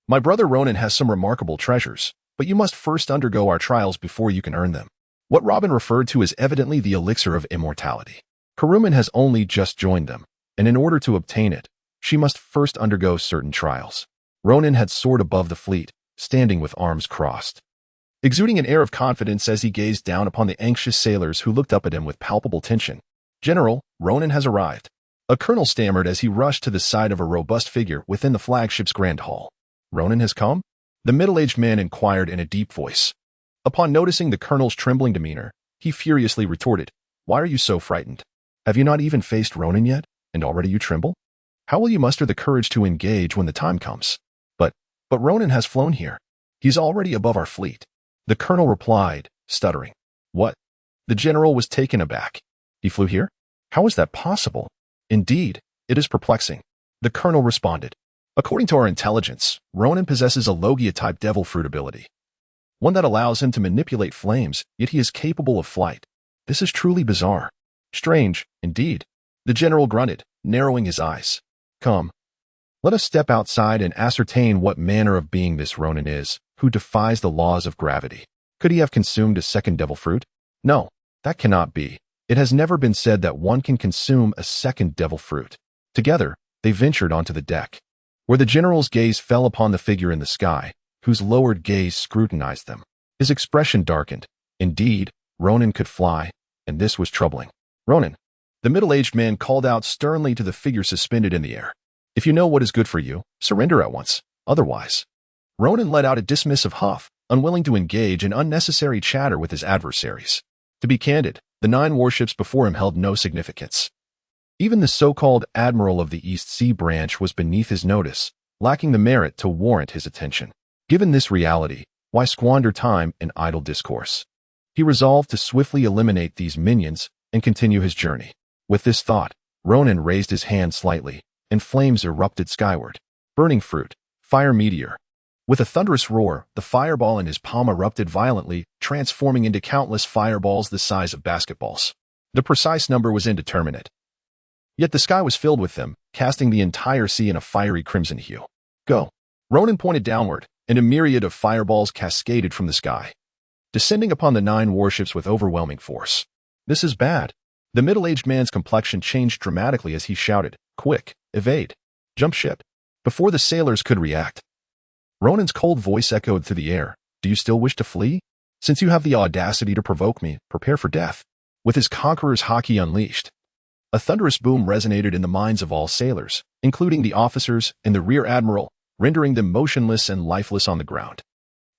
My brother Ronan has some remarkable treasures, but you must first undergo our trials before you can earn them." What Robin referred to is evidently the elixir of immortality. Kuruman has only just joined them, and in order to obtain it, she must first undergo certain trials. Ronan had soared above the fleet, standing with arms crossed, exuding an air of confidence as he gazed down upon the anxious sailors who looked up at him with palpable tension. "General, Ronan has arrived," a colonel stammered as he rushed to the side of a robust figure within the flagship's grand hall. "Ronan has come?" the middle-aged man inquired in a deep voice. Upon noticing the colonel's trembling demeanor, he furiously retorted, "Why are you so frightened? Have you not even faced Ronan yet, and already you tremble? How will you muster the courage to engage when the time comes?" But Ronan has flown here. He's already above our fleet," the colonel replied, stuttering. "What?" The general was taken aback. "He flew here? How is that possible?" "Indeed, it is perplexing," the colonel responded. "According to our intelligence, Ronan possesses a Logia-type devil fruit ability, one that allows him to manipulate flames, yet he is capable of flight. This is truly bizarre. Strange, indeed," the general grunted, narrowing his eyes. "Come. Let us step outside and ascertain what manner of being this Ronan is, who defies the laws of gravity. Could he have consumed a second devil fruit? No, that cannot be. It has never been said that one can consume a second devil fruit." Together, they ventured onto the deck, where the general's gaze fell upon the figure in the sky, whose lowered gaze scrutinized them. His expression darkened. Indeed, Ronan could fly, and this was troubling. "Ronan," the middle-aged man called out sternly to the figure suspended in the air. "If you know what is good for you, surrender at once. Otherwise—" Ronan let out a dismissive huff, unwilling to engage in unnecessary chatter with his adversaries. To be candid, the 9 warships before him held no significance. Even the so-called Admiral of the East Sea Branch was beneath his notice, lacking the merit to warrant his attention. Given this reality, why squander time in idle discourse? He resolved to swiftly eliminate these minions and continue his journey. With this thought, Ronan raised his hand slightly, and flames erupted skyward. Burning fruit, fire meteor. With a thunderous roar, the fireball in his palm erupted violently, transforming into countless fireballs the size of basketballs. The precise number was indeterminate. Yet the sky was filled with them, casting the entire sea in a fiery crimson hue. "Go." Ronan pointed downward, and a myriad of fireballs cascaded from the sky, descending upon the 9 warships with overwhelming force. "This is bad." The middle-aged man's complexion changed dramatically as he shouted, "Quick, evade. Jump ship." Before the sailors could react, Ronan's cold voice echoed through the air. "Do you still wish to flee? Since you have the audacity to provoke me, prepare for death. With his conqueror's haki unleashed, a thunderous boom resonated in the minds of all sailors, including the officers and the rear admiral, rendering them motionless and lifeless on the ground.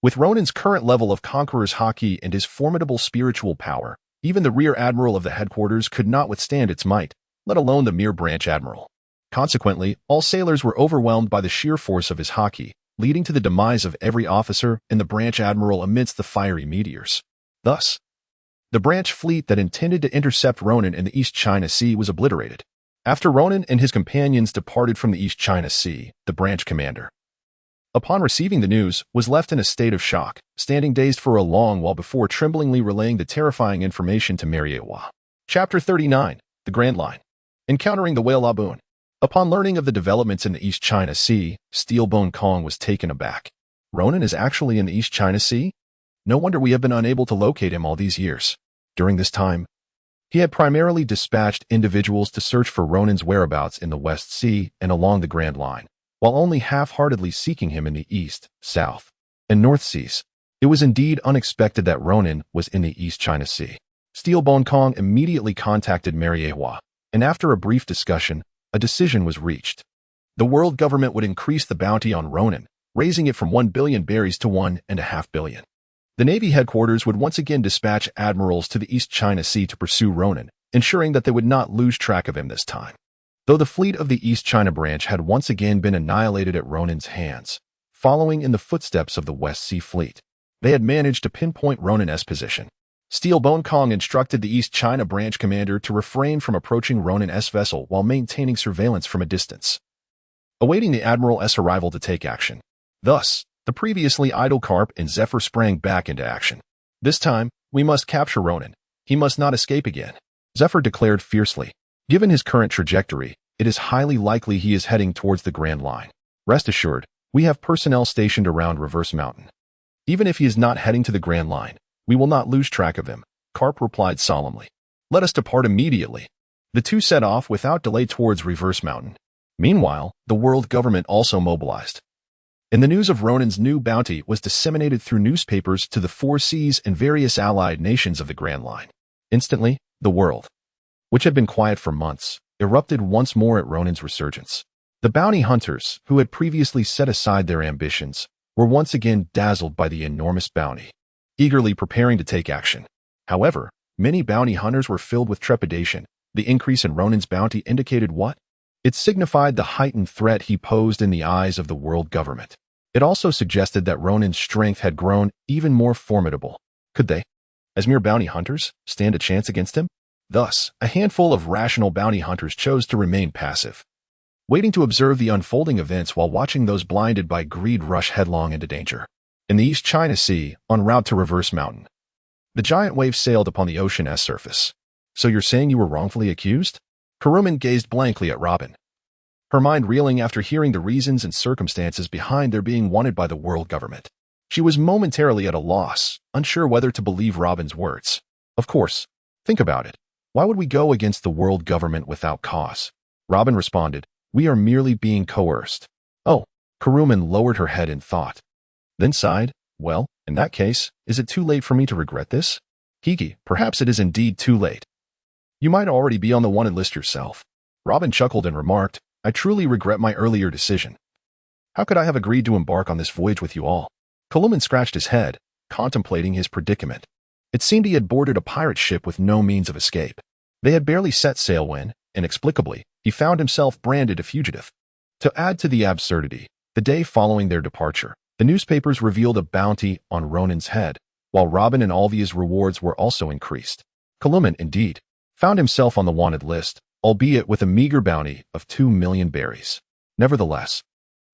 With Ronan's current level of conqueror's haki and his formidable spiritual power, even the rear admiral of the headquarters could not withstand its might, let alone the mere branch admiral. Consequently, all sailors were overwhelmed by the sheer force of his haki, leading to the demise of every officer and the branch admiral amidst the fiery meteors. Thus, the branch fleet that intended to intercept Ronan in the East China Sea was obliterated. After Ronan and his companions departed from the East China Sea, the branch commander, upon receiving the news, was left in a state of shock, standing dazed for a long while before tremblingly relaying the terrifying information to Mariewa. Chapter 39, The Grand Line. Encountering the whale Laboon. Upon learning of the developments in the East China Sea, Steelbone Kong was taken aback. Ronan is actually in the East China Sea? No wonder we have been unable to locate him all these years. During this time, he had primarily dispatched individuals to search for Ronan's whereabouts in the West Sea and along the Grand Line, while only half-heartedly seeking him in the East, South, and North Seas. It was indeed unexpected that Ronan was in the East China Sea. Steelbone Kong immediately contacted Mariewa, and after a brief discussion, a decision was reached. The world government would increase the bounty on Ronan, raising it from 1 billion berries to 1.5 billion. The Navy headquarters would once again dispatch admirals to the East China Sea to pursue Ronan, ensuring that they would not lose track of him this time. Though the fleet of the East China branch had once again been annihilated at Ronan's hands, following in the footsteps of the West Sea Fleet, they had managed to pinpoint Ronan's position. Steelbone Kong instructed the East China branch commander to refrain from approaching Ronan's vessel while maintaining surveillance from a distance, awaiting the admiral's arrival to take action. Thus, the previously idle Carp and Zephyr sprang back into action. This time, we must capture Ronan. He must not escape again, Zephyr declared fiercely. Given his current trajectory, it is highly likely he is heading towards the Grand Line. Rest assured, we have personnel stationed around Reverse Mountain. Even if he is not heading to the Grand Line, we will not lose track of him, Carp replied solemnly. Let us depart immediately. The two set off without delay towards Reverse Mountain. Meanwhile, the world government also mobilized, and the news of Ronan's new bounty was disseminated through newspapers to the 4 seas and various allied nations of the Grand Line. Instantly, the world, which had been quiet for months, erupted once more at Ronan's resurgence. The bounty hunters, who had previously set aside their ambitions, were once again dazzled by the enormous bounty, eagerly preparing to take action. However, many bounty hunters were filled with trepidation. The increase in Ronan's bounty indicated what? It signified the heightened threat he posed in the eyes of the world government. It also suggested that Ronan's strength had grown even more formidable. Could they, as mere bounty hunters, stand a chance against him? Thus, a handful of rational bounty hunters chose to remain passive, waiting to observe the unfolding events while watching those blinded by greed rush headlong into danger. In the East China Sea, en route to Reverse Mountain, the giant wave sailed upon the ocean's surface. So you're saying you were wrongfully accused? Kuruman gazed blankly at Robin, her mind reeling after hearing the reasons and circumstances behind their being wanted by the world government. She was momentarily at a loss, unsure whether to believe Robin's words. Of course, think about it. Why would we go against the world government without cause? Robin responded, we are merely being coerced. Oh, Kuruman lowered her head in thought, then sighed, well, in that case, is it too late for me to regret this? Hiki, perhaps it is indeed too late. You might already be on the wanted list yourself. Robin chuckled and remarked, I truly regret my earlier decision. How could I have agreed to embark on this voyage with you all? Kuruman scratched his head, contemplating his predicament. It seemed he had boarded a pirate ship with no means of escape. They had barely set sail when, inexplicably, he found himself branded a fugitive. To add to the absurdity, the day following their departure, the newspapers revealed a bounty on Ronan's head, while Robin and Olvia's rewards were also increased. Kuruman, indeed, found himself on the wanted list, albeit with a meager bounty of 2 million berries. Nevertheless,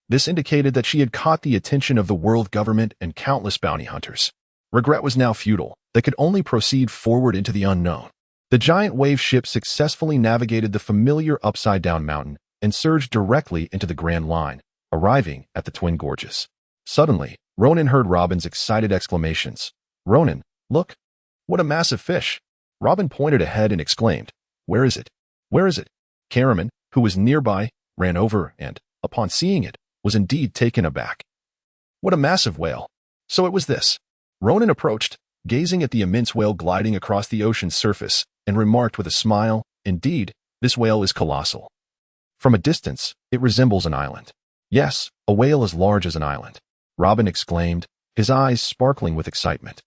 this indicated that she had caught the attention of the world government and countless bounty hunters. Regret was now futile. They could only proceed forward into the unknown. The giant wave ship successfully navigated the familiar upside-down mountain and surged directly into the Grand Line, arriving at the Twin Gorges. Suddenly, Ronan heard Robin's excited exclamations. Ronan, look! What a massive fish! Robin pointed ahead and exclaimed, where is it? Where is it? Karaman, who was nearby, ran over and, upon seeing it, was indeed taken aback. What a massive whale! So it was this. Ronan approached, gazing at the immense whale gliding across the ocean's surface, and remarked with a smile, "Indeed, this whale is colossal. From a distance, it resembles an island." "Yes, a whale as large as an island," Robin exclaimed, his eyes sparkling with excitement.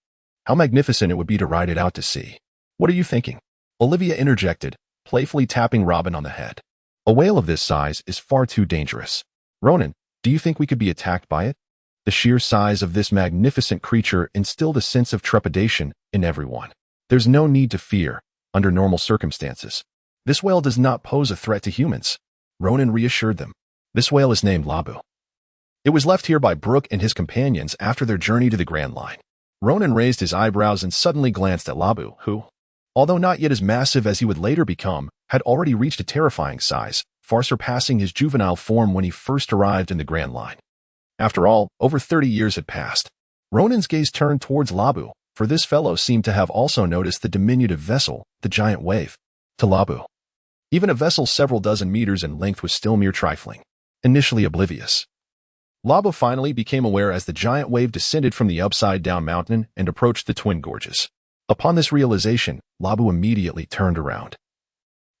"How magnificent it would be to ride it out to sea." "What are you thinking?" Olvia interjected, playfully tapping Robin on the head. "A whale of this size is far too dangerous. Ronan, do you think we could be attacked by it?" The sheer size of this magnificent creature instilled a sense of trepidation in everyone. "There's no need to fear, under normal circumstances. This whale does not pose a threat to humans," Ronan reassured them. "This whale is named Labu. It was left here by Brooke and his companions after their journey to the Grand Line." Ronan raised his eyebrows and suddenly glanced at Labu, who, although not yet as massive as he would later become, had already reached a terrifying size, far surpassing his juvenile form when he first arrived in the Grand Line. After all, over 30 years had passed. Ronan's gaze turned towards Labu, for this fellow seemed to have also noticed the diminutive vessel, the giant wave. To Labu, even a vessel several dozen meters in length was still mere trifling. Initially oblivious, Labu finally became aware as the giant wave descended from the upside-down mountain and approached the Twin Gorges. Upon this realization, Labu immediately turned around,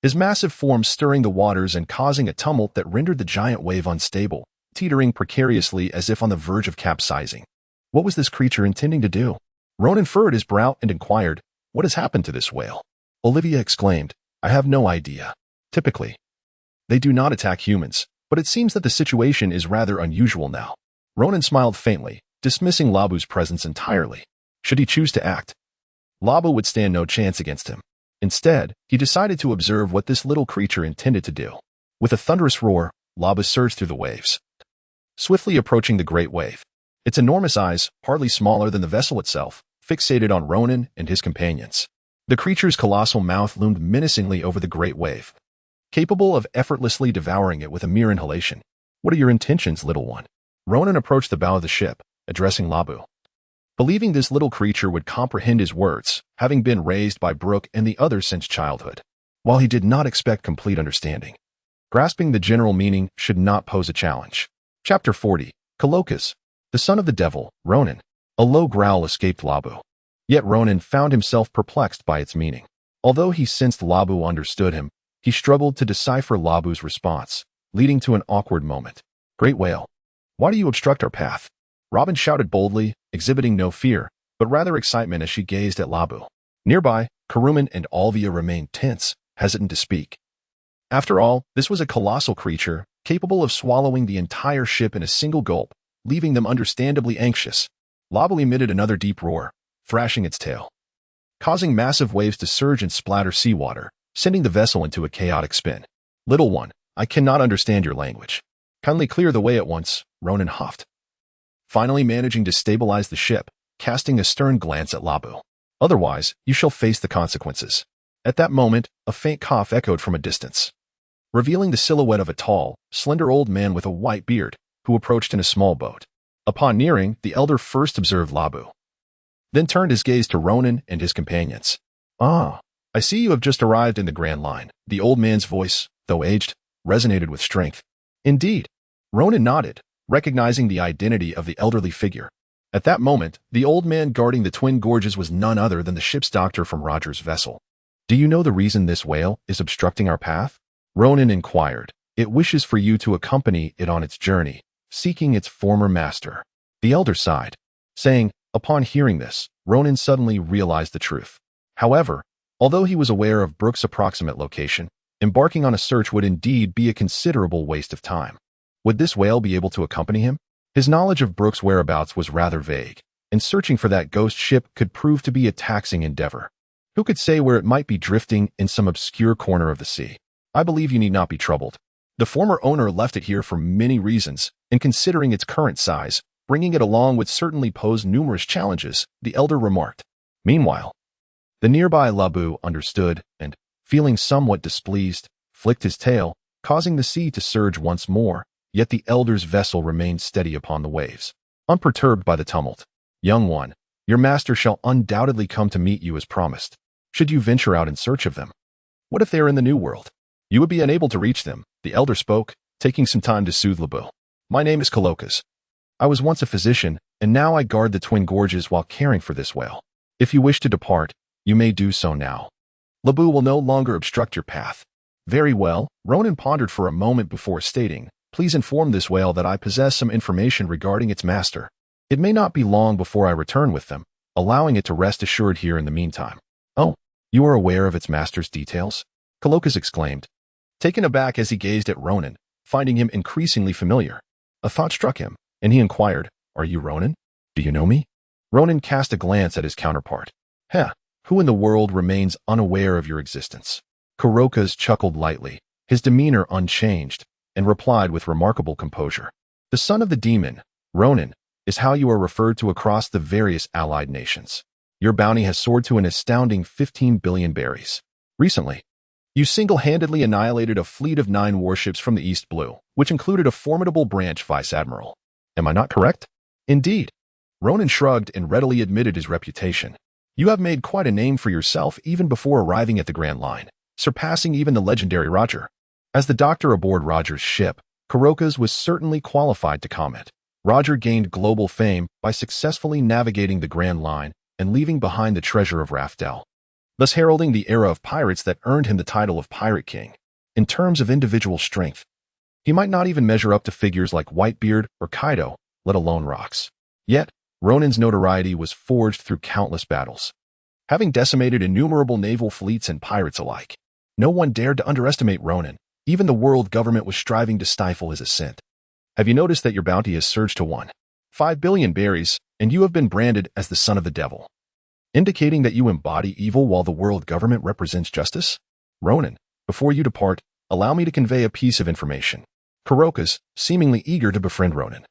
his massive form stirring the waters and causing a tumult that rendered the giant wave unstable, teetering precariously as if on the verge of capsizing. What was this creature intending to do? Ronan furrowed his brow and inquired, "What has happened to this whale?" Olvia exclaimed, "I have no idea. Typically, they do not attack humans, but it seems that the situation is rather unusual now." Ronan smiled faintly, dismissing Labu's presence entirely. Should he choose to act, Labu would stand no chance against him. Instead, he decided to observe what this little creature intended to do. With a thunderous roar, Labu surged through the waves, swiftly approaching the great wave. Its enormous eyes, hardly smaller than the vessel itself, fixated on Ronan and his companions. The creature's colossal mouth loomed menacingly over the great wave, capable of effortlessly devouring it with a mere inhalation. "What are your intentions, little one?" Ronan approached the bow of the ship, addressing Labu, believing this little creature would comprehend his words, having been raised by Brooke and the others since childhood. While he did not expect complete understanding, grasping the general meaning should not pose a challenge. Chapter 40. Kalokas, the son of the devil, Ronan. A low growl escaped Labu. Yet Ronan found himself perplexed by its meaning. Although he sensed Labu understood him, he struggled to decipher Labu's response, leading to an awkward moment. "Great whale, why do you obstruct our path?" Robin shouted boldly, exhibiting no fear, but rather excitement as she gazed at Labu. Nearby, Karuman and Olvia remained tense, hesitant to speak. After all, this was a colossal creature, capable of swallowing the entire ship in a single gulp, leaving them understandably anxious. Labu emitted another deep roar, thrashing its tail, causing massive waves to surge and splatter seawater, sending the vessel into a chaotic spin. "Little one, I cannot understand your language. Kindly clear the way at once," Ronan huffed, finally managing to stabilize the ship, casting a stern glance at Labu. "Otherwise, you shall face the consequences." At that moment, a faint cough echoed from a distance, revealing the silhouette of a tall, slender old man with a white beard, who approached in a small boat. Upon nearing, the elder first observed Labu, then turned his gaze to Ronan and his companions. "Ah, I see you have just arrived in the Grand Line." The old man's voice, though aged, resonated with strength. "Indeed." Ronan nodded, recognizing the identity of the elderly figure. At that moment, the old man guarding the Twin Gorges was none other than the ship's doctor from Roger's vessel. "Do you know the reason this whale is obstructing our path?" Ronan inquired. "It wishes for you to accompany it on its journey, seeking its former master." The elder sighed, saying, upon hearing this, Ronan suddenly realized the truth. However, although he was aware of Brooke's approximate location, embarking on a search would indeed be a considerable waste of time. Would this whale be able to accompany him? His knowledge of Brooke's whereabouts was rather vague, and searching for that ghost ship could prove to be a taxing endeavor. Who could say where it might be drifting in some obscure corner of the sea? "I believe you need not be troubled. The former owner left it here for many reasons, and considering its current size, bringing it along would certainly pose numerous challenges," the elder remarked. Meanwhile, the nearby Labu understood and, feeling somewhat displeased, flicked his tail, causing the sea to surge once more, yet the elder's vessel remained steady upon the waves, unperturbed by the tumult. "Young one, your master shall undoubtedly come to meet you as promised. Should you venture out in search of them? What if they are in the New World? You would be unable to reach them," the elder spoke, taking some time to soothe Labu. "My name is Kalokas. I was once a physician, and now I guard the Twin Gorges while caring for this whale." If you wish to depart, you may do so now. Labu will no longer obstruct your path. Very well, Ronan pondered for a moment before stating, please inform this whale that I possess some information regarding its master. It may not be long before I return with them, allowing it to rest assured here in the meantime. Oh, you are aware of its master's details? Kalokas exclaimed, taken aback as he gazed at Ronan, finding him increasingly familiar. A thought struck him, and he inquired, are you Ronan? Do you know me? Ronan cast a glance at his counterpart. Who in the world remains unaware of your existence? Kalokas chuckled lightly, his demeanor unchanged, and replied with remarkable composure. The son of the demon, Ronan, is how you are referred to across the various allied nations. Your bounty has soared to an astounding 15 billion berries. Recently, you single-handedly annihilated a fleet of 9 warships from the East Blue, which included a formidable branch vice admiral. Am I not correct? Indeed. Ronan shrugged and readily admitted his reputation. You have made quite a name for yourself even before arriving at the Grand Line, surpassing even the legendary Roger. As the doctor aboard Roger's ship, Kalokas was certainly qualified to comment. Roger gained global fame by successfully navigating the Grand Line and leaving behind the treasure of Raftel, thus heralding the era of pirates that earned him the title of Pirate King. In terms of individual strength, he might not even measure up to figures like Whitebeard or Kaido, let alone Rocks. Yet, Ronan's notoriety was forged through countless battles, having decimated innumerable naval fleets and pirates alike. No one dared to underestimate Ronan. Even the world government was striving to stifle his ascent. Have you noticed that your bounty has surged to 1.5 billion berries, and you have been branded as the son of the devil, indicating that you embody evil while the world government represents justice? Ronan, before you depart, allow me to convey a piece of information. Kalokas, seemingly eager to befriend Ronan,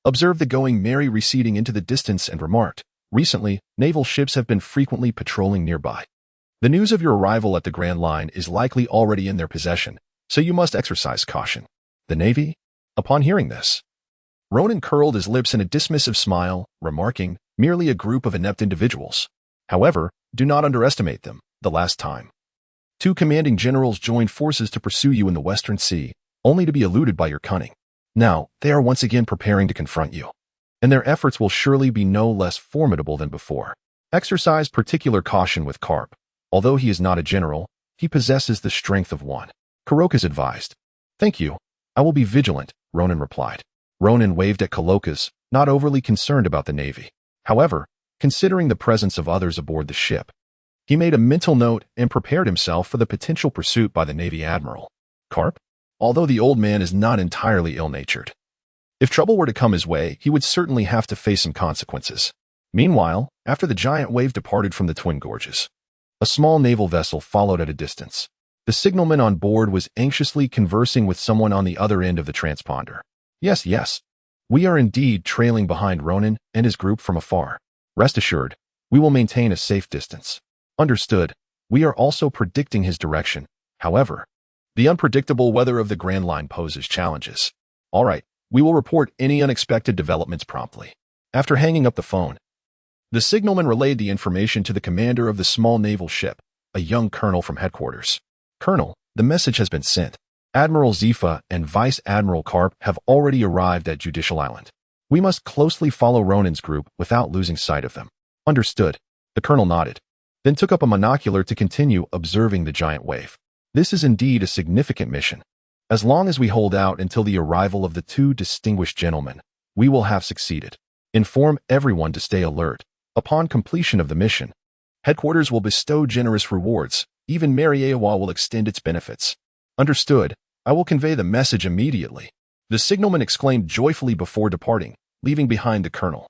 observed the going merry receding into the distance and remarked, recently, naval ships have been frequently patrolling nearby. The news of your arrival at the Grand Line is likely already in their possession, so you must exercise caution. The Navy? Upon hearing this, Ronan curled his lips in a dismissive smile, remarking, merely a group of inept individuals. However, do not underestimate them. The last time 2 commanding generals joined forces to pursue you in the Western Sea, only to be eluded by your cunning. Now, they are once again preparing to confront you, and their efforts will surely be no less formidable than before. Exercise particular caution with Karp. Although he is not a general, he possesses the strength of one. Kalokas advised. Thank you. I will be vigilant, Ronan replied. Ronan waved at Kalokas, not overly concerned about the Navy. However, considering the presence of others aboard the ship, he made a mental note and prepared himself for the potential pursuit by the Navy Admiral. Karp? Although the old man is not entirely ill-natured, if trouble were to come his way, he would certainly have to face some consequences. Meanwhile, after the giant wave departed from the Twin Gorges, a small naval vessel followed at a distance. The signalman on board was anxiously conversing with someone on the other end of the transponder. Yes. We are indeed trailing behind Ronan and his group from afar. Rest assured, we will maintain a safe distance. Understood. We are also predicting his direction. However, the unpredictable weather of the Grand Line poses challenges. All right, we will report any unexpected developments promptly. After hanging up the phone, the signalman relayed the information to the commander of the small naval ship, a young colonel from headquarters. Colonel, the message has been sent. Admiral Zifa and Vice Admiral Karp have already arrived at Judicial Island. We must closely follow Ronan's group without losing sight of them. Understood. The colonel nodded, then took up a monocular to continue observing the giant wave. This is indeed a significant mission. As long as we hold out until the arrival of the 2 distinguished gentlemen, we will have succeeded. Inform everyone to stay alert. Upon completion of the mission, headquarters will bestow generous rewards. Even Mariewa will extend its benefits. Understood. I will convey the message immediately. The signalman exclaimed joyfully before departing, leaving behind the colonel,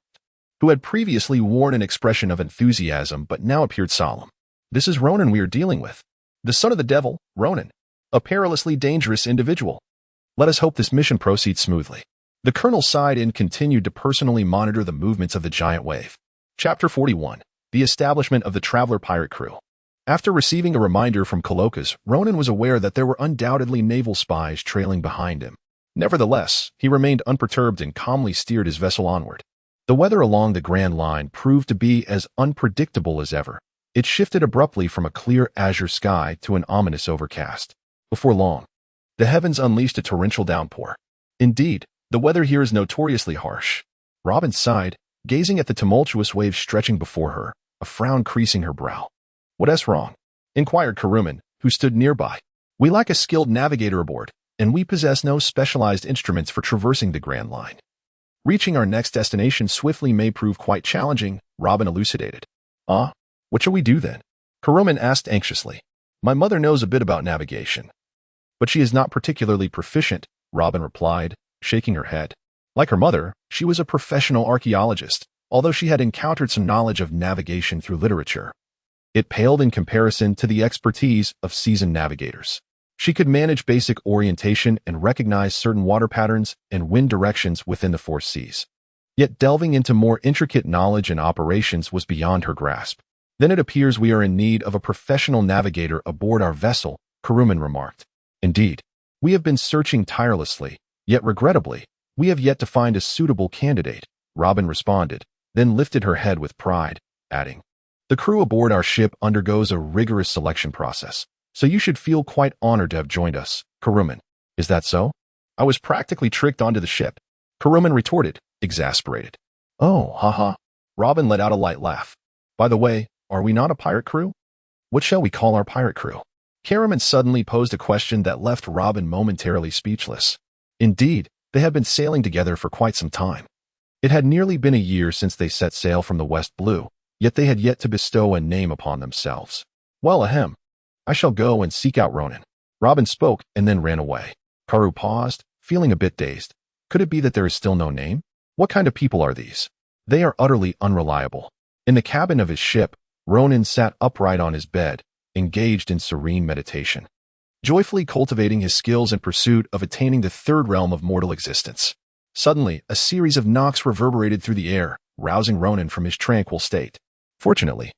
who had previously worn an expression of enthusiasm but now appeared solemn. This is Ronan we are dealing with. The son of the devil, Ronan. A perilously dangerous individual. Let us hope this mission proceeds smoothly. The colonel sighed and continued to personally monitor the movements of the giant wave. Chapter 41. The Establishment of the Traveler Pirate Crew. After receiving a reminder from Kalokas, Ronan was aware that there were undoubtedly naval spies trailing behind him. Nevertheless, he remained unperturbed and calmly steered his vessel onward. The weather along the Grand Line proved to be as unpredictable as ever. It shifted abruptly from a clear azure sky to an ominous overcast. Before long, the heavens unleashed a torrential downpour. Indeed, the weather here is notoriously harsh. Robin sighed, gazing at the tumultuous waves stretching before her, a frown creasing her brow. "What's wrong?" inquired Kuruman, who stood nearby. "We lack a skilled navigator aboard, and we possess no specialized instruments for traversing the Grand Line. Reaching our next destination swiftly may prove quite challenging," Robin elucidated. What shall we do then?" Kuruman asked anxiously. "My mother knows a bit about navigation, but she is not particularly proficient," Robin replied, shaking her head. Like her mother, she was a professional archaeologist, although she had encountered some knowledge of navigation through literature. It paled in comparison to the expertise of seasoned navigators. She could manage basic orientation and recognize certain water patterns and wind directions within the four seas. Yet delving into more intricate knowledge and operations was beyond her grasp. "Then it appears we are in need of a professional navigator aboard our vessel," Kuruman remarked. "Indeed, we have been searching tirelessly, yet regrettably, we have yet to find a suitable candidate," Robin responded, then lifted her head with pride, adding, "The crew aboard our ship undergoes a rigorous selection process, so you should feel quite honored to have joined us, Kuruman." "Is that so? I was practically tricked onto the ship," Kuruman retorted, exasperated. "Oh, haha." Robin let out a light laugh. "By the way, are we not a pirate crew? What shall we call our pirate crew?" Kuruman suddenly posed a question that left Robin momentarily speechless. Indeed, they had been sailing together for quite some time. It had nearly been a year since they set sail from the West Blue, yet they had yet to bestow a name upon themselves. "Well, ahem. I shall go and seek out Ronan." Robin spoke and then ran away. Karu paused, feeling a bit dazed. Could it be that there is still no name? What kind of people are these? They are utterly unreliable. In the cabin of his ship, Ronan sat upright on his bed, engaged in serene meditation, joyfully cultivating his skills in pursuit of attaining the third realm of mortal existence. Suddenly, a series of knocks reverberated through the air, rousing Ronan from his tranquil state. Fortunately,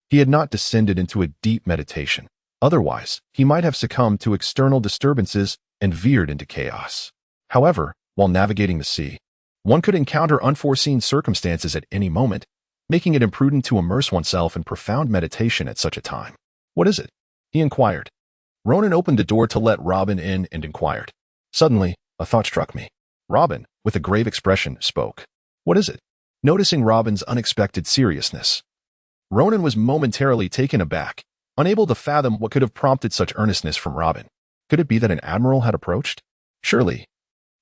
he had not descended into a deep meditation. Otherwise, he might have succumbed to external disturbances and veered into chaos. However, while navigating the sea, one could encounter unforeseen circumstances at any moment, making it imprudent to immerse oneself in profound meditation at such a time. "What is it?" he inquired. Ronan opened the door to let Robin in and inquired. Suddenly, a thought struck me. Robin, with a grave expression, spoke. "What is it?" Noticing Robin's unexpected seriousness, Ronan was momentarily taken aback, unable to fathom what could have prompted such earnestness from Robin. Could it be that an admiral had approached? Surely,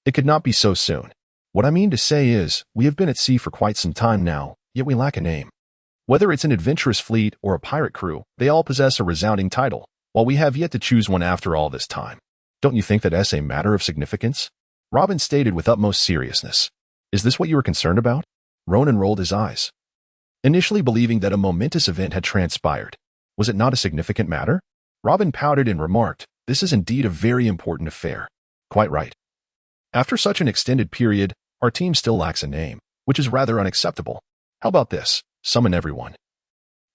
it could not be so soon. "What I mean to say is, we have been at sea for quite some time now, yet we lack a name. Whether it's an adventurous fleet or a pirate crew, they all possess a resounding title, while we have yet to choose one after all this time. Don't you think that's a matter of significance?" Robin stated with utmost seriousness. "Is this what you were concerned about?" Ronan rolled his eyes, initially believing that a momentous event had transpired. Was it not a significant matter? Robin pouted and remarked, "This is indeed a very important affair." "Quite right. After such an extended period, our team still lacks a name, which is rather unacceptable. How about this? Summon everyone,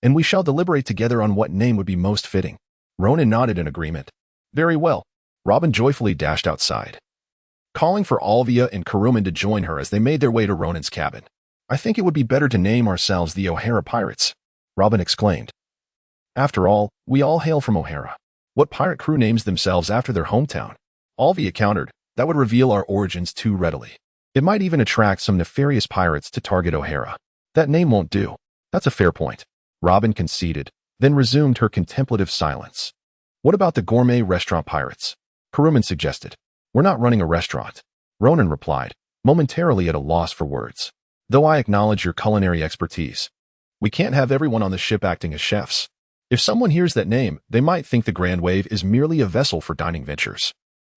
and we shall deliberate together on what name would be most fitting." Ronan nodded in agreement. "Very well." Robin joyfully dashed outside, calling for Olvia and Kuruman to join her as they made their way to Ronan's cabin. "I think it would be better to name ourselves the Ohara Pirates," Robin exclaimed. "After all, we all hail from Ohara. What pirate crew names themselves after their hometown?" Olvia countered, "That would reveal our origins too readily. It might even attract some nefarious pirates to target Ohara. That name won't do." "That's a fair point," Robin conceded, then resumed her contemplative silence. "What about the gourmet restaurant pirates?" Kuruman suggested. "We're not running a restaurant," Ronan replied, momentarily at a loss for words. "Though I acknowledge your culinary expertise, we can't have everyone on the ship acting as chefs. If someone hears that name, they might think the Grand Wave is merely a vessel for dining ventures.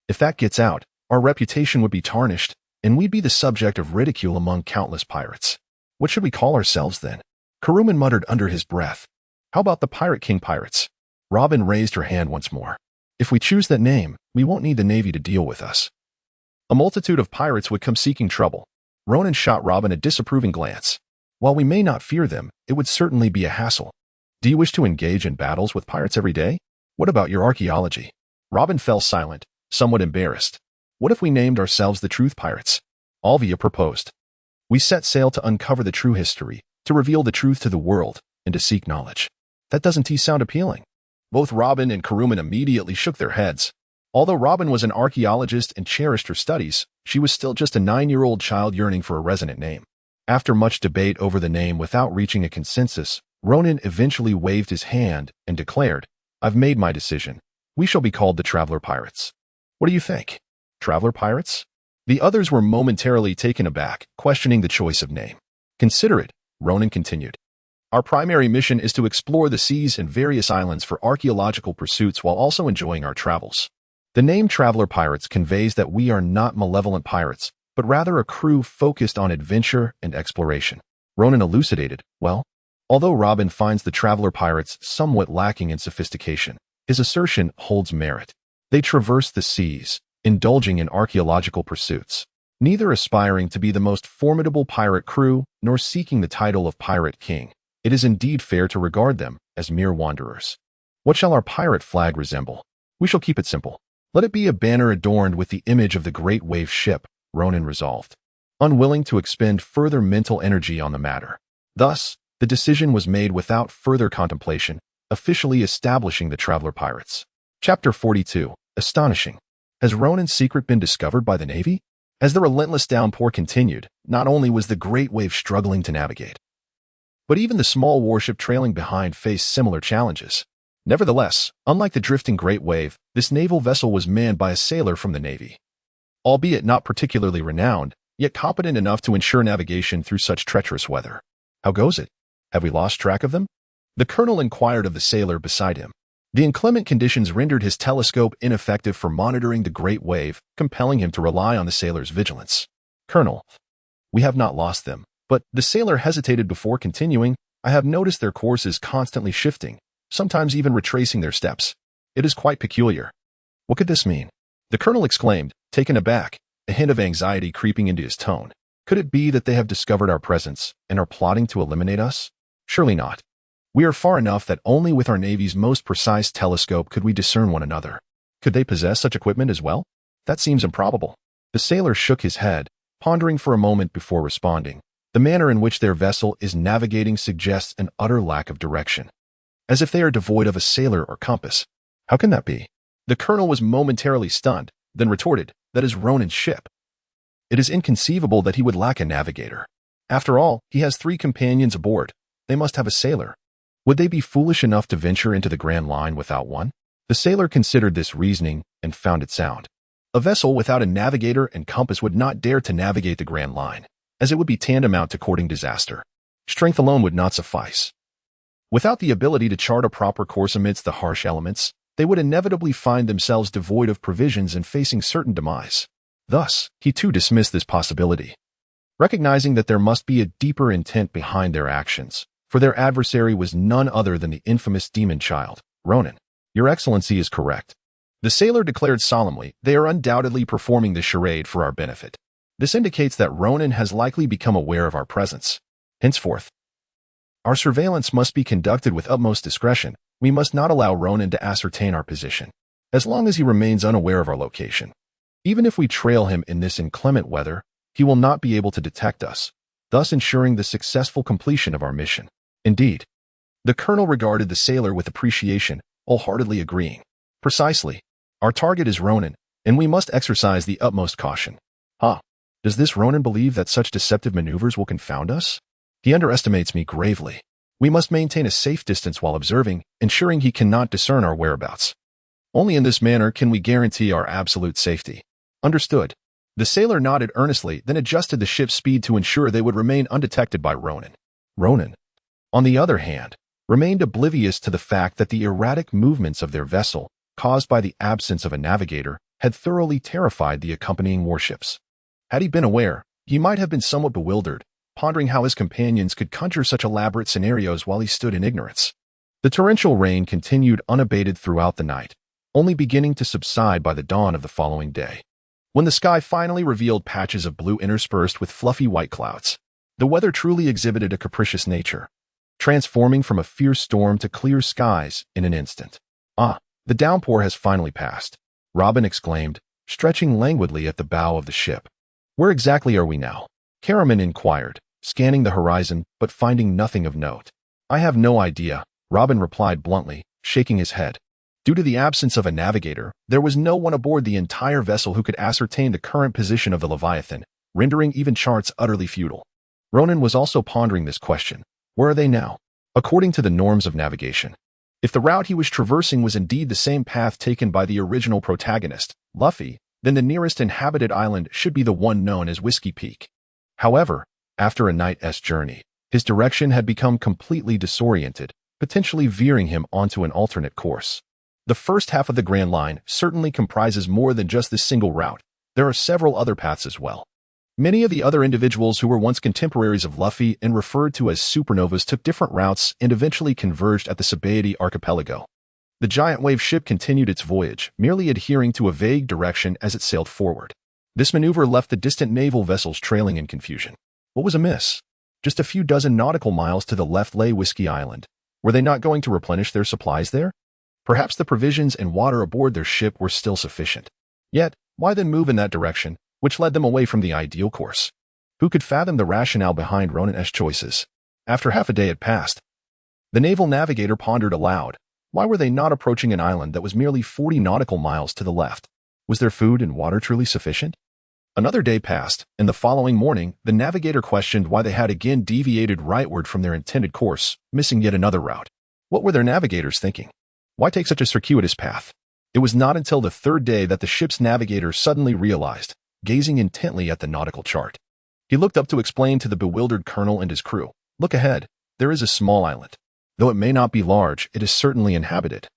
If that gets out, our reputation would be tarnished, and we'd be the subject of ridicule among countless pirates. What should we call ourselves then?" Kuruman muttered under his breath. "How about the Pirate King Pirates?" Robin raised her hand once more. "If we choose that name, we won't need the Navy to deal with us. A multitude of pirates would come seeking trouble." Ronan shot Robin a disapproving glance. "While we may not fear them, it would certainly be a hassle. Do you wish to engage in battles with pirates every day? What about your archaeology?" Robin fell silent, somewhat embarrassed. "What if we named ourselves the Truth Pirates?" Olvia proposed. "We set sail to uncover the true history, to reveal the truth to the world, and to seek knowledge." "That doesn't sound appealing?" Both Robin and Kuruman immediately shook their heads. Although Robin was an archaeologist and cherished her studies, she was still just a 9-year-old child yearning for a resonant name. After much debate over the name without reaching a consensus, Ronan eventually waved his hand and declared, "I've made my decision. We shall be called the Traveler Pirates." "What do you think? Traveler Pirates?" The others were momentarily taken aback, questioning the choice of name. "Consider it," Ronan continued. "Our primary mission is to explore the seas and various islands for archaeological pursuits while also enjoying our travels. The name Traveler Pirates conveys that we are not malevolent pirates, but rather a crew focused on adventure and exploration." Ronan elucidated, "Well, although Robin finds the Traveler Pirates somewhat lacking in sophistication, his assertion holds merit. They traverse the seas, indulging in archaeological pursuits, neither aspiring to be the most formidable pirate crew nor seeking the title of Pirate King. It is indeed fair to regard them as mere wanderers. What shall our pirate flag resemble? We shall keep it simple. Let it be a banner adorned with the image of the great wave ship," Ronan resolved, unwilling to expend further mental energy on the matter. Thus, the decision was made without further contemplation, officially establishing the Traveler Pirates. Chapter 42. Astonishing. Has Ronan's secret been discovered by the Navy? As the relentless downpour continued, not only was the great wave struggling to navigate, but even the small warship trailing behind faced similar challenges. Nevertheless, unlike the drifting great wave, this naval vessel was manned by a sailor from the Navy. Albeit not particularly renowned, yet competent enough to ensure navigation through such treacherous weather. "How goes it? Have we lost track of them?" the colonel inquired of the sailor beside him. The inclement conditions rendered his telescope ineffective for monitoring the great wave, compelling him to rely on the sailor's vigilance. "Colonel, we have not lost them, but," the sailor hesitated before continuing, "I have noticed their course is constantly shifting, sometimes even retracing their steps. It is quite peculiar." "What could this mean?" the colonel exclaimed, taken aback, a hint of anxiety creeping into his tone. "Could it be that they have discovered our presence and are plotting to eliminate us? Surely not. We are far enough that only with our Navy's most precise telescope could we discern one another. Could they possess such equipment as well? That seems improbable." The sailor shook his head, pondering for a moment before responding. "The manner in which their vessel is navigating suggests an utter lack of direction, as if they are devoid of a sailor or compass." "How can that be?" The colonel was momentarily stunned, then retorted, "That is Ronan's ship. It is inconceivable that he would lack a navigator. After all, he has 3 companions aboard. They must have a sailor. Would they be foolish enough to venture into the Grand Line without one?" The sailor considered this reasoning and found it sound. A vessel without a navigator and compass would not dare to navigate the Grand Line, as it would be tantamount to courting disaster. Strength alone would not suffice. Without the ability to chart a proper course amidst the harsh elements, they would inevitably find themselves devoid of provisions and facing certain demise. Thus, he too dismissed this possibility, recognizing that there must be a deeper intent behind their actions, for their adversary was none other than the infamous demon child, Ronan. "Your Excellency is correct," the sailor declared solemnly. "They are undoubtedly performing this charade for our benefit. This indicates that Ronan has likely become aware of our presence. Henceforth, our surveillance must be conducted with utmost discretion. We must not allow Ronan to ascertain our position, as long as he remains unaware of our location. Even if we trail him in this inclement weather, he will not be able to detect us, thus ensuring the successful completion of our mission." "Indeed." The colonel regarded the sailor with appreciation, wholeheartedly agreeing. "Precisely. Our target is Ronan, and we must exercise the utmost caution." Does this Ronan believe that such deceptive maneuvers will confound us? He underestimates me gravely. We must maintain a safe distance while observing, ensuring he cannot discern our whereabouts. Only in this manner can we guarantee our absolute safety." "Understood." The sailor nodded earnestly, then adjusted the ship's speed to ensure they would remain undetected by Ronan. Ronan, on the other hand, remained oblivious to the fact that the erratic movements of their vessel, caused by the absence of a navigator, had thoroughly terrified the accompanying warships. Had he been aware, he might have been somewhat bewildered, pondering how his companions could conjure such elaborate scenarios while he stood in ignorance. The torrential rain continued unabated throughout the night, only beginning to subside by the dawn of the following day, when the sky finally revealed patches of blue interspersed with fluffy white clouds. The weather truly exhibited a capricious nature, transforming from a fierce storm to clear skies in an instant. The downpour has finally passed," Robin exclaimed, stretching languidly at the bow of the ship. "Where exactly are we now?" Karaman inquired, scanning the horizon but finding nothing of note. "I have no idea," Robin replied bluntly, shaking his head. Due to the absence of a navigator, there was no one aboard the entire vessel who could ascertain the current position of the Leviathan, rendering even charts utterly futile. Ronan was also pondering this question. Where are they now? according to the norms of navigation. If the route he was traversing was indeed the same path taken by the original protagonist, Luffy, then the nearest inhabited island should be the one known as Whiskey Peak. However, after a night's journey, his direction had become completely disoriented, potentially veering him onto an alternate course. The first half of the Grand Line certainly comprises more than just this single route. There are several other paths as well. Many of the other individuals who were once contemporaries of Luffy and referred to as supernovas took different routes and eventually converged at the Bide archipelago. The giant wave ship continued its voyage, merely adhering to a vague direction as it sailed forward. This maneuver left the distant naval vessels trailing in confusion. What was amiss? Just a few dozen nautical miles to the left lay Whiskey Island. Were they not going to replenish their supplies there? Perhaps the provisions and water aboard their ship were still sufficient. Yet, why then move in that direction, which led them away from the ideal course? Who could fathom the rationale behind Ronan's choices? After half a day had passed, the naval navigator pondered aloud. Why were they not approaching an island that was merely 40 nautical miles to the left? Was their food and water truly sufficient? Another day passed, and the following morning, the navigator questioned why they had again deviated rightward from their intended course, missing yet another route. What were their navigators thinking? Why take such a circuitous path? It was not until the third day that the ship's navigator suddenly realized, gazing intently at the nautical chart. He looked up to explain to the bewildered colonel and his crew, "Look ahead, there is a small island. Though it may not be large, it is certainly inhabited.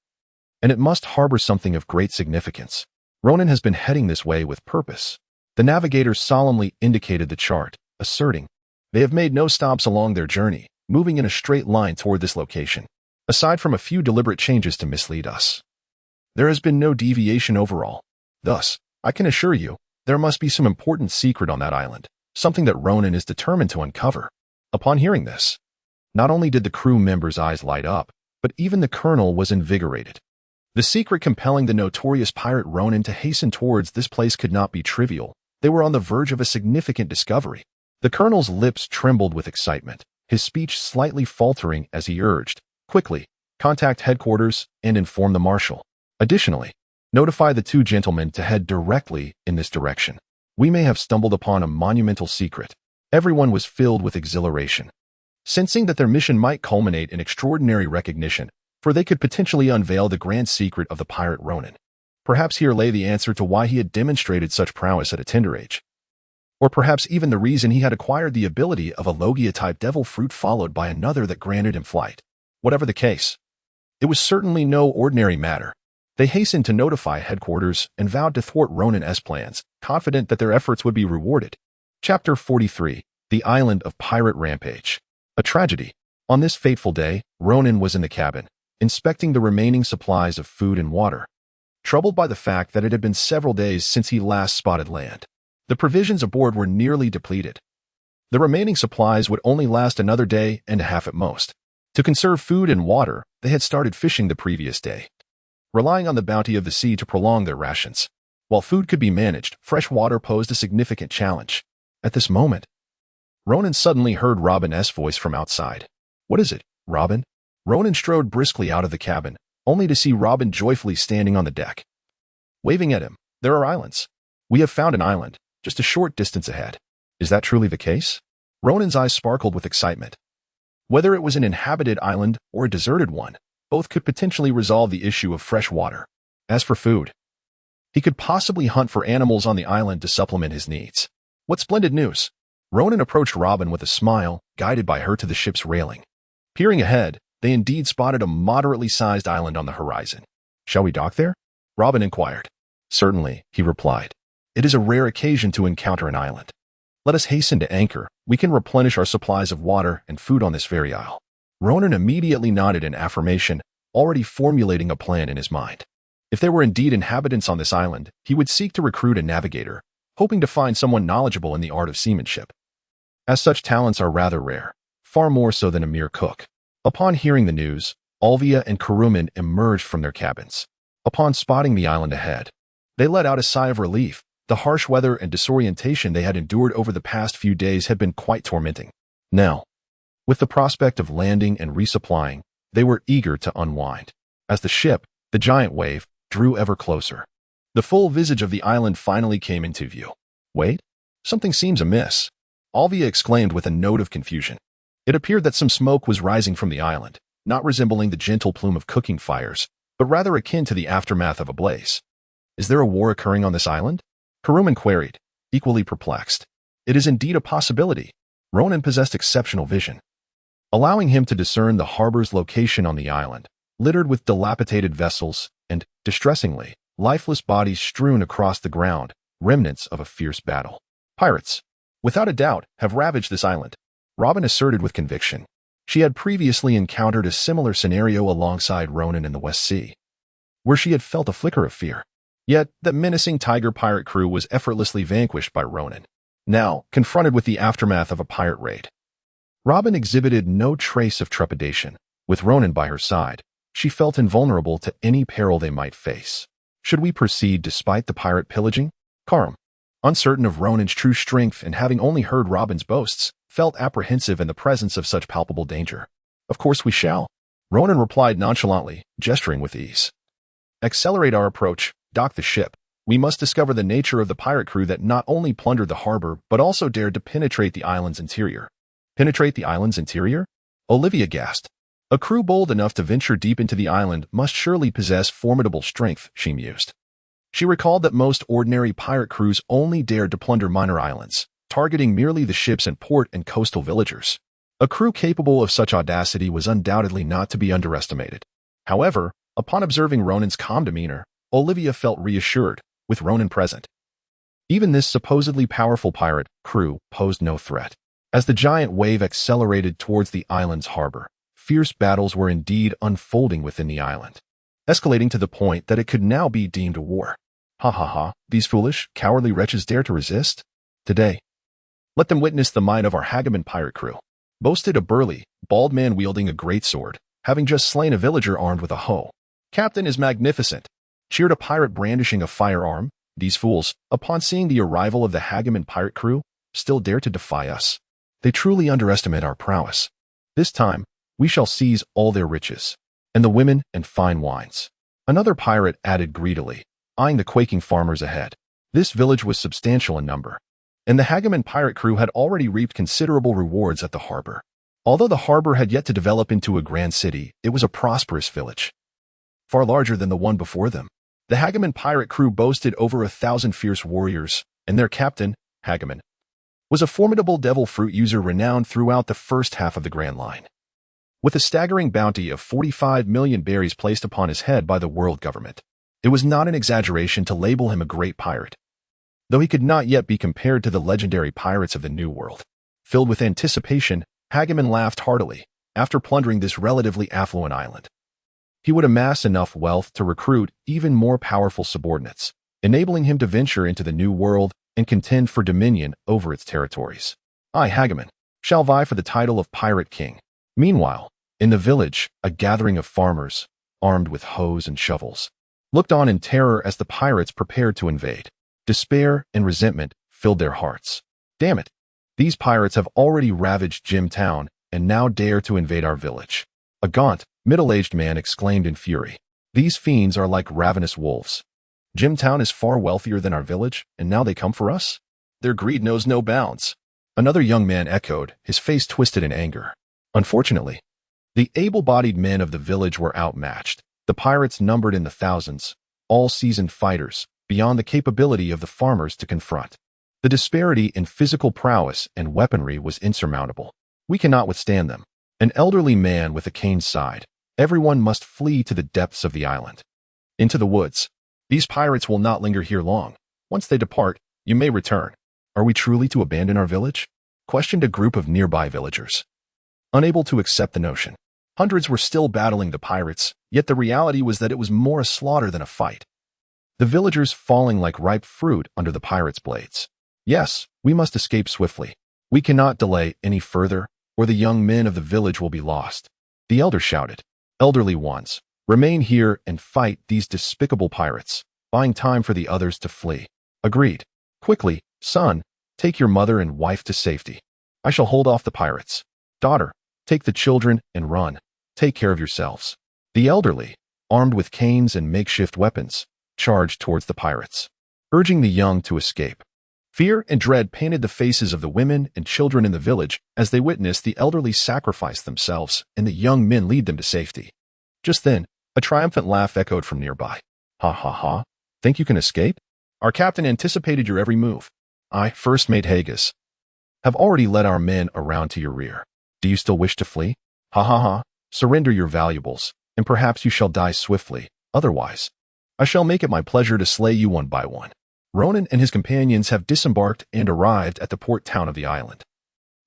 And it must harbor something of great significance. Ronan has been heading this way with purpose." The navigator solemnly indicated the chart, asserting, "They have made no stops along their journey, moving in a straight line toward this location, aside from a few deliberate changes to mislead us. There has been no deviation overall. Thus, I can assure you, there must be some important secret on that island, something that Ronan is determined to uncover." Upon hearing this, not only did the crew members' eyes light up, but even the colonel was invigorated. The secret compelling the notorious pirate Ronan to hasten towards this place could not be trivial. They were on the verge of a significant discovery. The colonel's lips trembled with excitement, his speech slightly faltering as he urged, "Quickly, contact headquarters and inform the marshal. Additionally, notify the two gentlemen to head directly in this direction. We may have stumbled upon a monumental secret." Everyone was filled with exhilaration, sensing that their mission might culminate in extraordinary recognition, for they could potentially unveil the grand secret of the pirate Ronan. Perhaps here lay the answer to why he had demonstrated such prowess at a tender age. Or perhaps even the reason he had acquired the ability of a Logia-type devil fruit followed by another that granted him flight. Whatever the case, it was certainly no ordinary matter. They hastened to notify headquarters and vowed to thwart Ronan's plans, confident that their efforts would be rewarded. Chapter 43. The Island of Pirate Rampage. A tragedy. On this fateful day, Ronan was in the cabin, inspecting the remaining supplies of food and water, troubled by the fact that it had been several days since he last spotted land. The provisions aboard were nearly depleted. The remaining supplies would only last another day and a half at most. To conserve food and water, they had started fishing the previous day, relying on the bounty of the sea to prolong their rations. While food could be managed, fresh water posed a significant challenge. At this moment, Ronan suddenly heard Robin's voice from outside. "What is it, Robin?" Ronan strode briskly out of the cabin, only to see Robin joyfully standing on the deck, waving at him. "There are islands. We have found an island, just a short distance ahead." "Is that truly the case?" Ronan's eyes sparkled with excitement. Whether it was an inhabited island or a deserted one, both could potentially resolve the issue of fresh water. As for food, he could possibly hunt for animals on the island to supplement his needs. What splendid news! Ronan approached Robin with a smile, guided by her to the ship's railing. Peering ahead, they indeed spotted a moderately sized island on the horizon. "Shall we dock there?" Robin inquired. "Certainly," he replied. "It is a rare occasion to encounter an island. Let us hasten to anchor. We can replenish our supplies of water and food on this very isle." Ronan immediately nodded in affirmation, already formulating a plan in his mind. If there were indeed inhabitants on this island, he would seek to recruit a navigator, hoping to find someone knowledgeable in the art of seamanship, as such talents are rather rare, far more so than a mere cook. Upon hearing the news, Olvia and Kuruman emerged from their cabins. Upon spotting the island ahead, they let out a sigh of relief. The harsh weather and disorientation they had endured over the past few days had been quite tormenting. Now, with the prospect of landing and resupplying, they were eager to unwind. As the ship, the giant wave, drew ever closer, the full visage of the island finally came into view. "Wait, something seems amiss," Olvia exclaimed with a note of confusion. It appeared that some smoke was rising from the island, not resembling the gentle plume of cooking fires, but rather akin to the aftermath of a blaze. Is there a war occurring on this island? Karuman queried, equally perplexed. It is indeed a possibility. Ronan possessed exceptional vision, allowing him to discern the harbor's location on the island, littered with dilapidated vessels and, distressingly, lifeless bodies strewn across the ground, remnants of a fierce battle. Pirates, without a doubt, have ravaged this island, Robin asserted with conviction. She had previously encountered a similar scenario alongside Ronan in the West Sea, where she had felt a flicker of fear. Yet, that menacing tiger pirate crew was effortlessly vanquished by Ronan, now confronted with the aftermath of a pirate raid. Robin exhibited no trace of trepidation. With Ronan by her side, she felt invulnerable to any peril they might face. Should we proceed despite the pirate pillaging? Karam, uncertain of Ronan's true strength and having only heard Robin's boasts, felt apprehensive in the presence of such palpable danger. Of course we shall, Ronan replied nonchalantly, gesturing with ease. Accelerate our approach, dock the ship. We must discover the nature of the pirate crew that not only plundered the harbor but also dared to penetrate the island's interior. Penetrate the island's interior? Olvia gasped. A crew bold enough to venture deep into the island must surely possess formidable strength, she mused. She recalled that most ordinary pirate crews only dared to plunder minor islands, targeting merely the ships and port and coastal villagers. A crew capable of such audacity was undoubtedly not to be underestimated. However, upon observing Ronan's calm demeanor, Olvia felt reassured, with Ronan present. Even this supposedly powerful pirate crew posed no threat. As the giant wave accelerated towards the island's harbor, fierce battles were indeed unfolding within the island, escalating to the point that it could now be deemed a war. Ha ha ha, these foolish, cowardly wretches dare to resist? Today, let them witness the might of our Hagaman pirate crew, boasted a burly, bald man wielding a greatsword, having just slain a villager armed with a hoe. Captain is magnificent, cheered a pirate brandishing a firearm. These fools, upon seeing the arrival of the Hagaman pirate crew, still dare to defy us. They truly underestimate our prowess. This time, we shall seize all their riches, and the women and fine wines. Another pirate added greedily, eyeing the quaking farmers ahead. This village was substantial in number, and the Hagaman pirate crew had already reaped considerable rewards at the harbor. Although the harbor had yet to develop into a grand city, it was a prosperous village, far larger than the one before them. The Hagaman pirate crew boasted over 1,000 fierce warriors, and their captain, Hagaman, was a formidable devil fruit user renowned throughout the first half of the Grand Line, with a staggering bounty of 45 million berries placed upon his head by the world government. It was not an exaggeration to label him a great pirate, though he could not yet be compared to the legendary pirates of the New World. Filled with anticipation, Hagaman laughed heartily. After plundering this relatively affluent island, he would amass enough wealth to recruit even more powerful subordinates, enabling him to venture into the New World and contend for dominion over its territories. I, Hagaman, shall vie for the title of Pirate King. Meanwhile, in the village, a gathering of farmers, armed with hoes and shovels, looked on in terror as the pirates prepared to invade. Despair and resentment filled their hearts. Damn it! These pirates have already ravaged Jim Town and now dare to invade our village. A gaunt, middle-aged man exclaimed in fury. These fiends are like ravenous wolves. Jim Town is far wealthier than our village, and now they come for us? Their greed knows no bounds. Another young man echoed, his face twisted in anger. Unfortunately, the able-bodied men of the village were outmatched. The pirates numbered in the thousands, all seasoned fighters, beyond the capability of the farmers to confront. The disparity in physical prowess and weaponry was insurmountable. We cannot withstand them. An elderly man with a cane sighed. Everyone must flee to the depths of the island, into the woods. These pirates will not linger here long. Once they depart, you may return. Are we truly to abandon our village? Questioned a group of nearby villagers, unable to accept the notion. Hundreds were still battling the pirates, yet the reality was that it was more a slaughter than a fight. The villagers falling like ripe fruit under the pirates' blades. Yes, we must escape swiftly. We cannot delay any further, or the young men of the village will be lost. The elder shouted. Elderly ones, remain here and fight these despicable pirates, buying time for the others to flee. Agreed. Quickly, son, take your mother and wife to safety. I shall hold off the pirates. Daughter, take the children and run. Take care of yourselves. The elderly, armed with canes and makeshift weapons, charged towards the pirates, urging the young to escape. Fear and dread painted the faces of the women and children in the village as they witnessed the elderly sacrifice themselves and the young men lead them to safety. Just then, a triumphant laugh echoed from nearby. Ha ha ha. Think you can escape? Our captain anticipated your every move. I, First Mate Haggis, have already led our men around to your rear. Do you still wish to flee? Ha ha ha. Surrender your valuables, and perhaps you shall die swiftly. Otherwise, I shall make it my pleasure to slay you one by one. Ronan and his companions have disembarked and arrived at the port town of the island.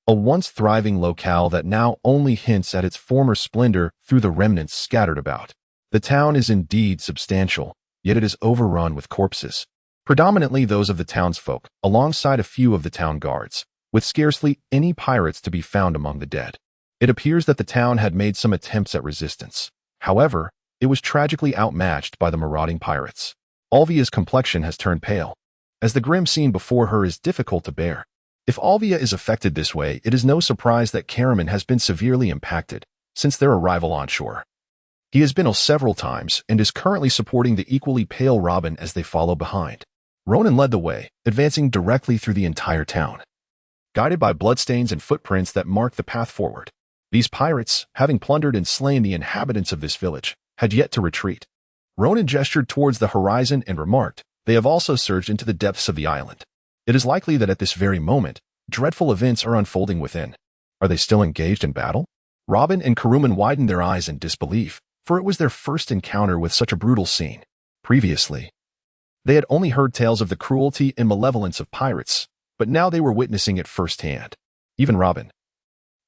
A once thriving locale that now only hints at its former splendor through the remnants scattered about. The town is indeed substantial, yet it is overrun with corpses, predominantly those of the townsfolk, alongside a few of the town guards, with scarcely any pirates to be found among the dead. It appears that the town had made some attempts at resistance. However, it was tragically outmatched by the marauding pirates. Olvia's complexion has turned pale, as the grim scene before her is difficult to bear. If Olvia is affected this way, it is no surprise that Karaman has been severely impacted since their arrival on shore. He has been ill several times and is currently supporting the equally pale Robin as they follow behind. Ronan led the way, advancing directly through the entire town, guided by bloodstains and footprints that mark the path forward. These pirates, having plundered and slain the inhabitants of this village, had yet to retreat. Ronan gestured towards the horizon and remarked, they have also surged into the depths of the island. It is likely that at this very moment, dreadful events are unfolding within. Are they still engaged in battle? Robin and Karuman widened their eyes in disbelief, for it was their first encounter with such a brutal scene. Previously, they had only heard tales of the cruelty and malevolence of pirates, but now they were witnessing it firsthand. Even Robin,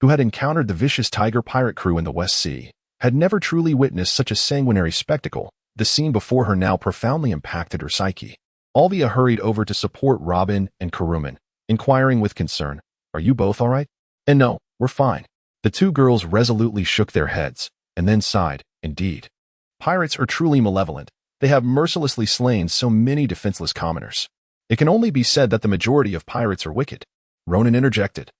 who had encountered the vicious tiger pirate crew in the West Sea, had never truly witnessed such a sanguinary spectacle. The scene before her now profoundly impacted her psyche. Olvia hurried over to support Robin and Karuman, inquiring with concern, "Are you both all right?" "And no, we're fine." The two girls resolutely shook their heads, and then sighed. Indeed, pirates are truly malevolent. They have mercilessly slain so many defenseless commoners. It can only be said that the majority of pirates are wicked. Ronan interjected.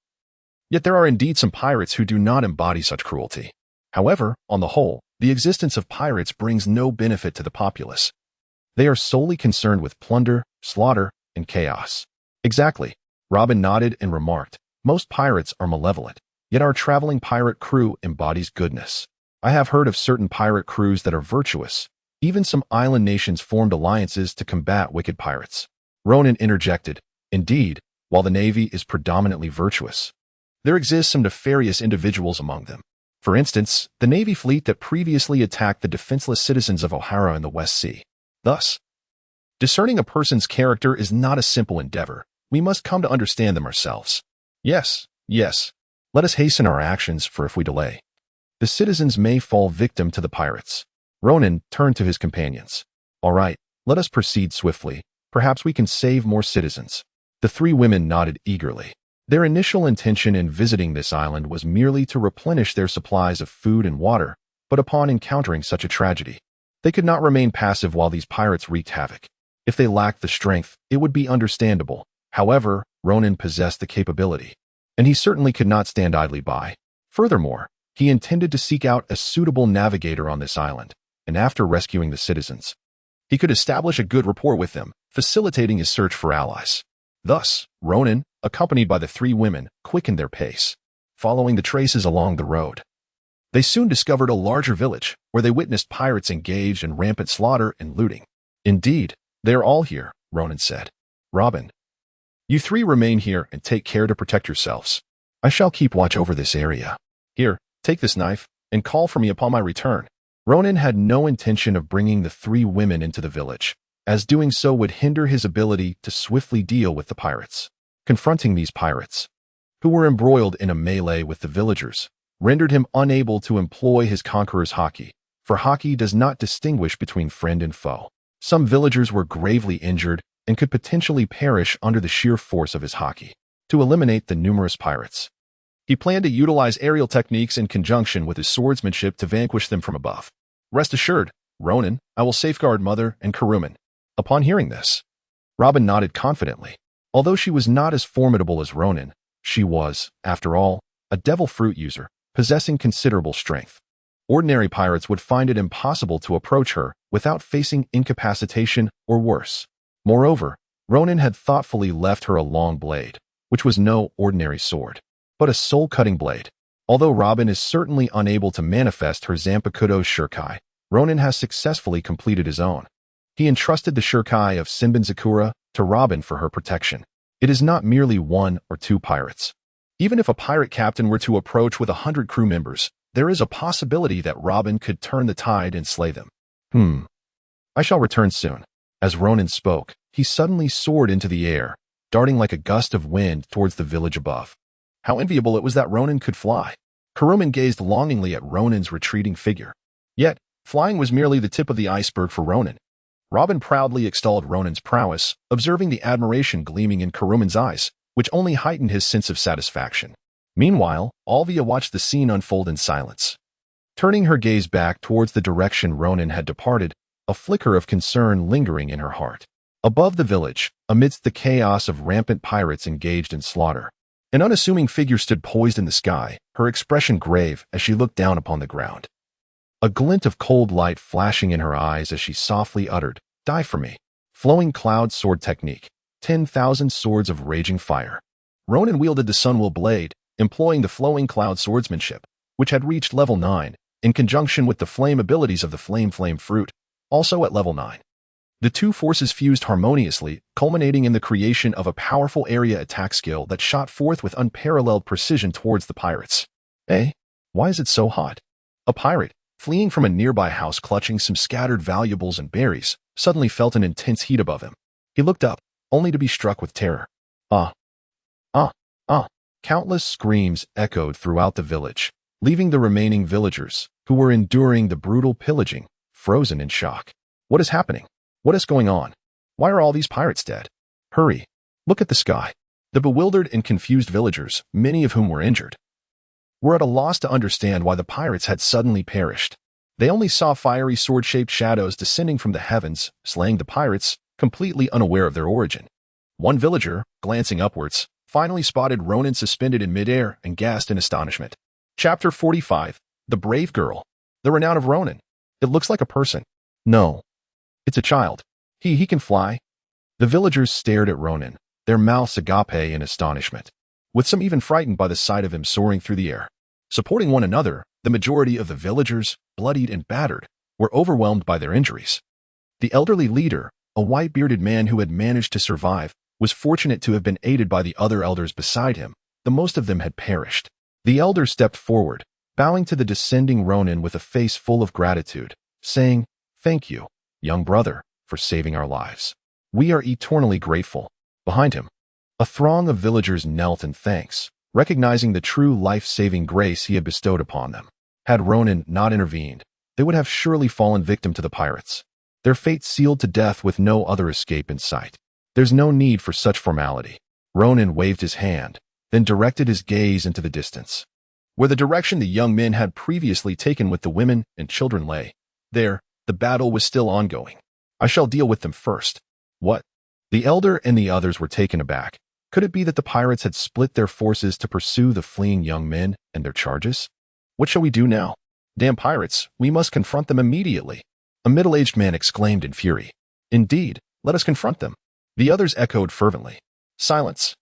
Yet there are indeed some pirates who do not embody such cruelty. However, on the whole, the existence of pirates brings no benefit to the populace. They are solely concerned with plunder, slaughter, and chaos. Exactly. Robin nodded and remarked, most pirates are malevolent, yet our traveling pirate crew embodies goodness. I have heard of certain pirate crews that are virtuous. Even some island nations formed alliances to combat wicked pirates. Ronan interjected, indeed, while the Navy is predominantly virtuous, there exist some nefarious individuals among them. For instance, the Navy fleet that previously attacked the defenseless citizens of Ohara in the West Sea. Thus, discerning a person's character is not a simple endeavor. We must come to understand them ourselves. Yes, yes. Let us hasten our actions, for if we delay, the citizens may fall victim to the pirates. Ronan turned to his companions. All right, let us proceed swiftly. Perhaps we can save more citizens. The three women nodded eagerly. Their initial intention in visiting this island was merely to replenish their supplies of food and water, but upon encountering such a tragedy, they could not remain passive while these pirates wreaked havoc. If they lacked the strength, it would be understandable. However, Ronan possessed the capability, and he certainly could not stand idly by. Furthermore, he intended to seek out a suitable navigator on this island, and after rescuing the citizens, he could establish a good rapport with them, facilitating his search for allies. Thus, Ronan, accompanied by the three women, quickened their pace, following the traces along the road. They soon discovered a larger village, where they witnessed pirates engaged in rampant slaughter and looting. Indeed, they are all here, Ronan said. Robin, you three remain here and take care to protect yourselves. I shall keep watch over this area. Here, take this knife, and call for me upon my return. Ronan had no intention of bringing the three women into the village, as doing so would hinder his ability to swiftly deal with the pirates. Confronting these pirates, who were embroiled in a melee with the villagers, rendered him unable to employ his conqueror's haki, for haki does not distinguish between friend and foe. Some villagers were gravely injured and could potentially perish under the sheer force of his haki. To eliminate the numerous pirates, he planned to utilize aerial techniques in conjunction with his swordsmanship to vanquish them from above. Rest assured, Ronan, I will safeguard Mother and Karuman. Upon hearing this, Robin nodded confidently. Although she was not as formidable as Ronan, she was, after all, a devil fruit user, possessing considerable strength. Ordinary pirates would find it impossible to approach her without facing incapacitation or worse. Moreover, Ronan had thoughtfully left her a long blade, which was no ordinary sword, but a soul-cutting blade. Although Robin is certainly unable to manifest her Zanpakuto Shurikai, Ronan has successfully completed his own. He entrusted the Shurikai of Sinbinzakura to Robin for her protection. It is not merely 1 or 2 pirates. Even if a pirate captain were to approach with 100 crew members, there is a possibility that Robin could turn the tide and slay them. I shall return soon. As Ronan spoke, he suddenly soared into the air, darting like a gust of wind towards the village above. How enviable it was that Ronan could fly. Kuruman gazed longingly at Ronan's retreating figure. Yet, flying was merely the tip of the iceberg for Ronan. Robin proudly extolled Ronan's prowess, observing the admiration gleaming in Kuruman's eyes, which only heightened his sense of satisfaction. Meanwhile, Olvia watched the scene unfold in silence. Turning her gaze back towards the direction Ronan had departed, a flicker of concern lingering in her heart. Above the village, amidst the chaos of rampant pirates engaged in slaughter, an unassuming figure stood poised in the sky, her expression grave as she looked down upon the ground. A glint of cold light flashing in her eyes as she softly uttered, "Die for me." Flowing cloud sword technique, 10,000 swords of raging fire. Ronan wielded the Sunwill blade, employing the flowing cloud swordsmanship, which had reached level 9, in conjunction with the flame abilities of the flame fruit, also at level 9. The two forces fused harmoniously, culminating in the creation of a powerful area attack skill that shot forth with unparalleled precision towards the pirates. Hey, why is it so hot? A pirate, fleeing from a nearby house clutching some scattered valuables and berries, suddenly felt an intense heat above him. He looked up, only to be struck with terror. Ah! Countless screams echoed throughout the village, leaving the remaining villagers, who were enduring the brutal pillaging, frozen in shock. What is happening? What is going on? Why are all these pirates dead? Hurry! Look at the sky. The bewildered and confused villagers, many of whom were injured, were at a loss to understand why the pirates had suddenly perished. They only saw fiery sword-shaped shadows descending from the heavens, slaying the pirates, completely unaware of their origin. One villager, glancing upwards, finally spotted Ronan suspended in midair and gasped in astonishment. Chapter 45. The Brave Girl. The Renown of Ronan. It looks like a person. No. It's a child. He can fly. The villagers stared at Ronan, their mouths agape in astonishment, with some even frightened by the sight of him soaring through the air. Supporting one another, the majority of the villagers, bloodied and battered, were overwhelmed by their injuries. The elderly leader, a white-bearded man who had managed to survive, was fortunate to have been aided by the other elders beside him. The most of them had perished. The elder stepped forward, bowing to the descending Ronan with a face full of gratitude, saying, "Thank you, young brother, for saving our lives. We are eternally grateful." Behind him, a throng of villagers knelt in thanks, recognizing the true life-saving grace he had bestowed upon them. Had Ronan not intervened, they would have surely fallen victim to the pirates, their fate sealed to death with no other escape in sight. There's no need for such formality. Ronan waved his hand, then directed his gaze into the distance, where the direction the young men had previously taken with the women and children lay. There, the battle was still ongoing. I shall deal with them first. What? The elder and the others were taken aback. Could it be that the pirates had split their forces to pursue the fleeing young men and their charges? What shall we do now? Damn pirates, we must confront them immediately. A middle-aged man exclaimed in fury. Indeed, let us confront them. The others echoed fervently. Silence.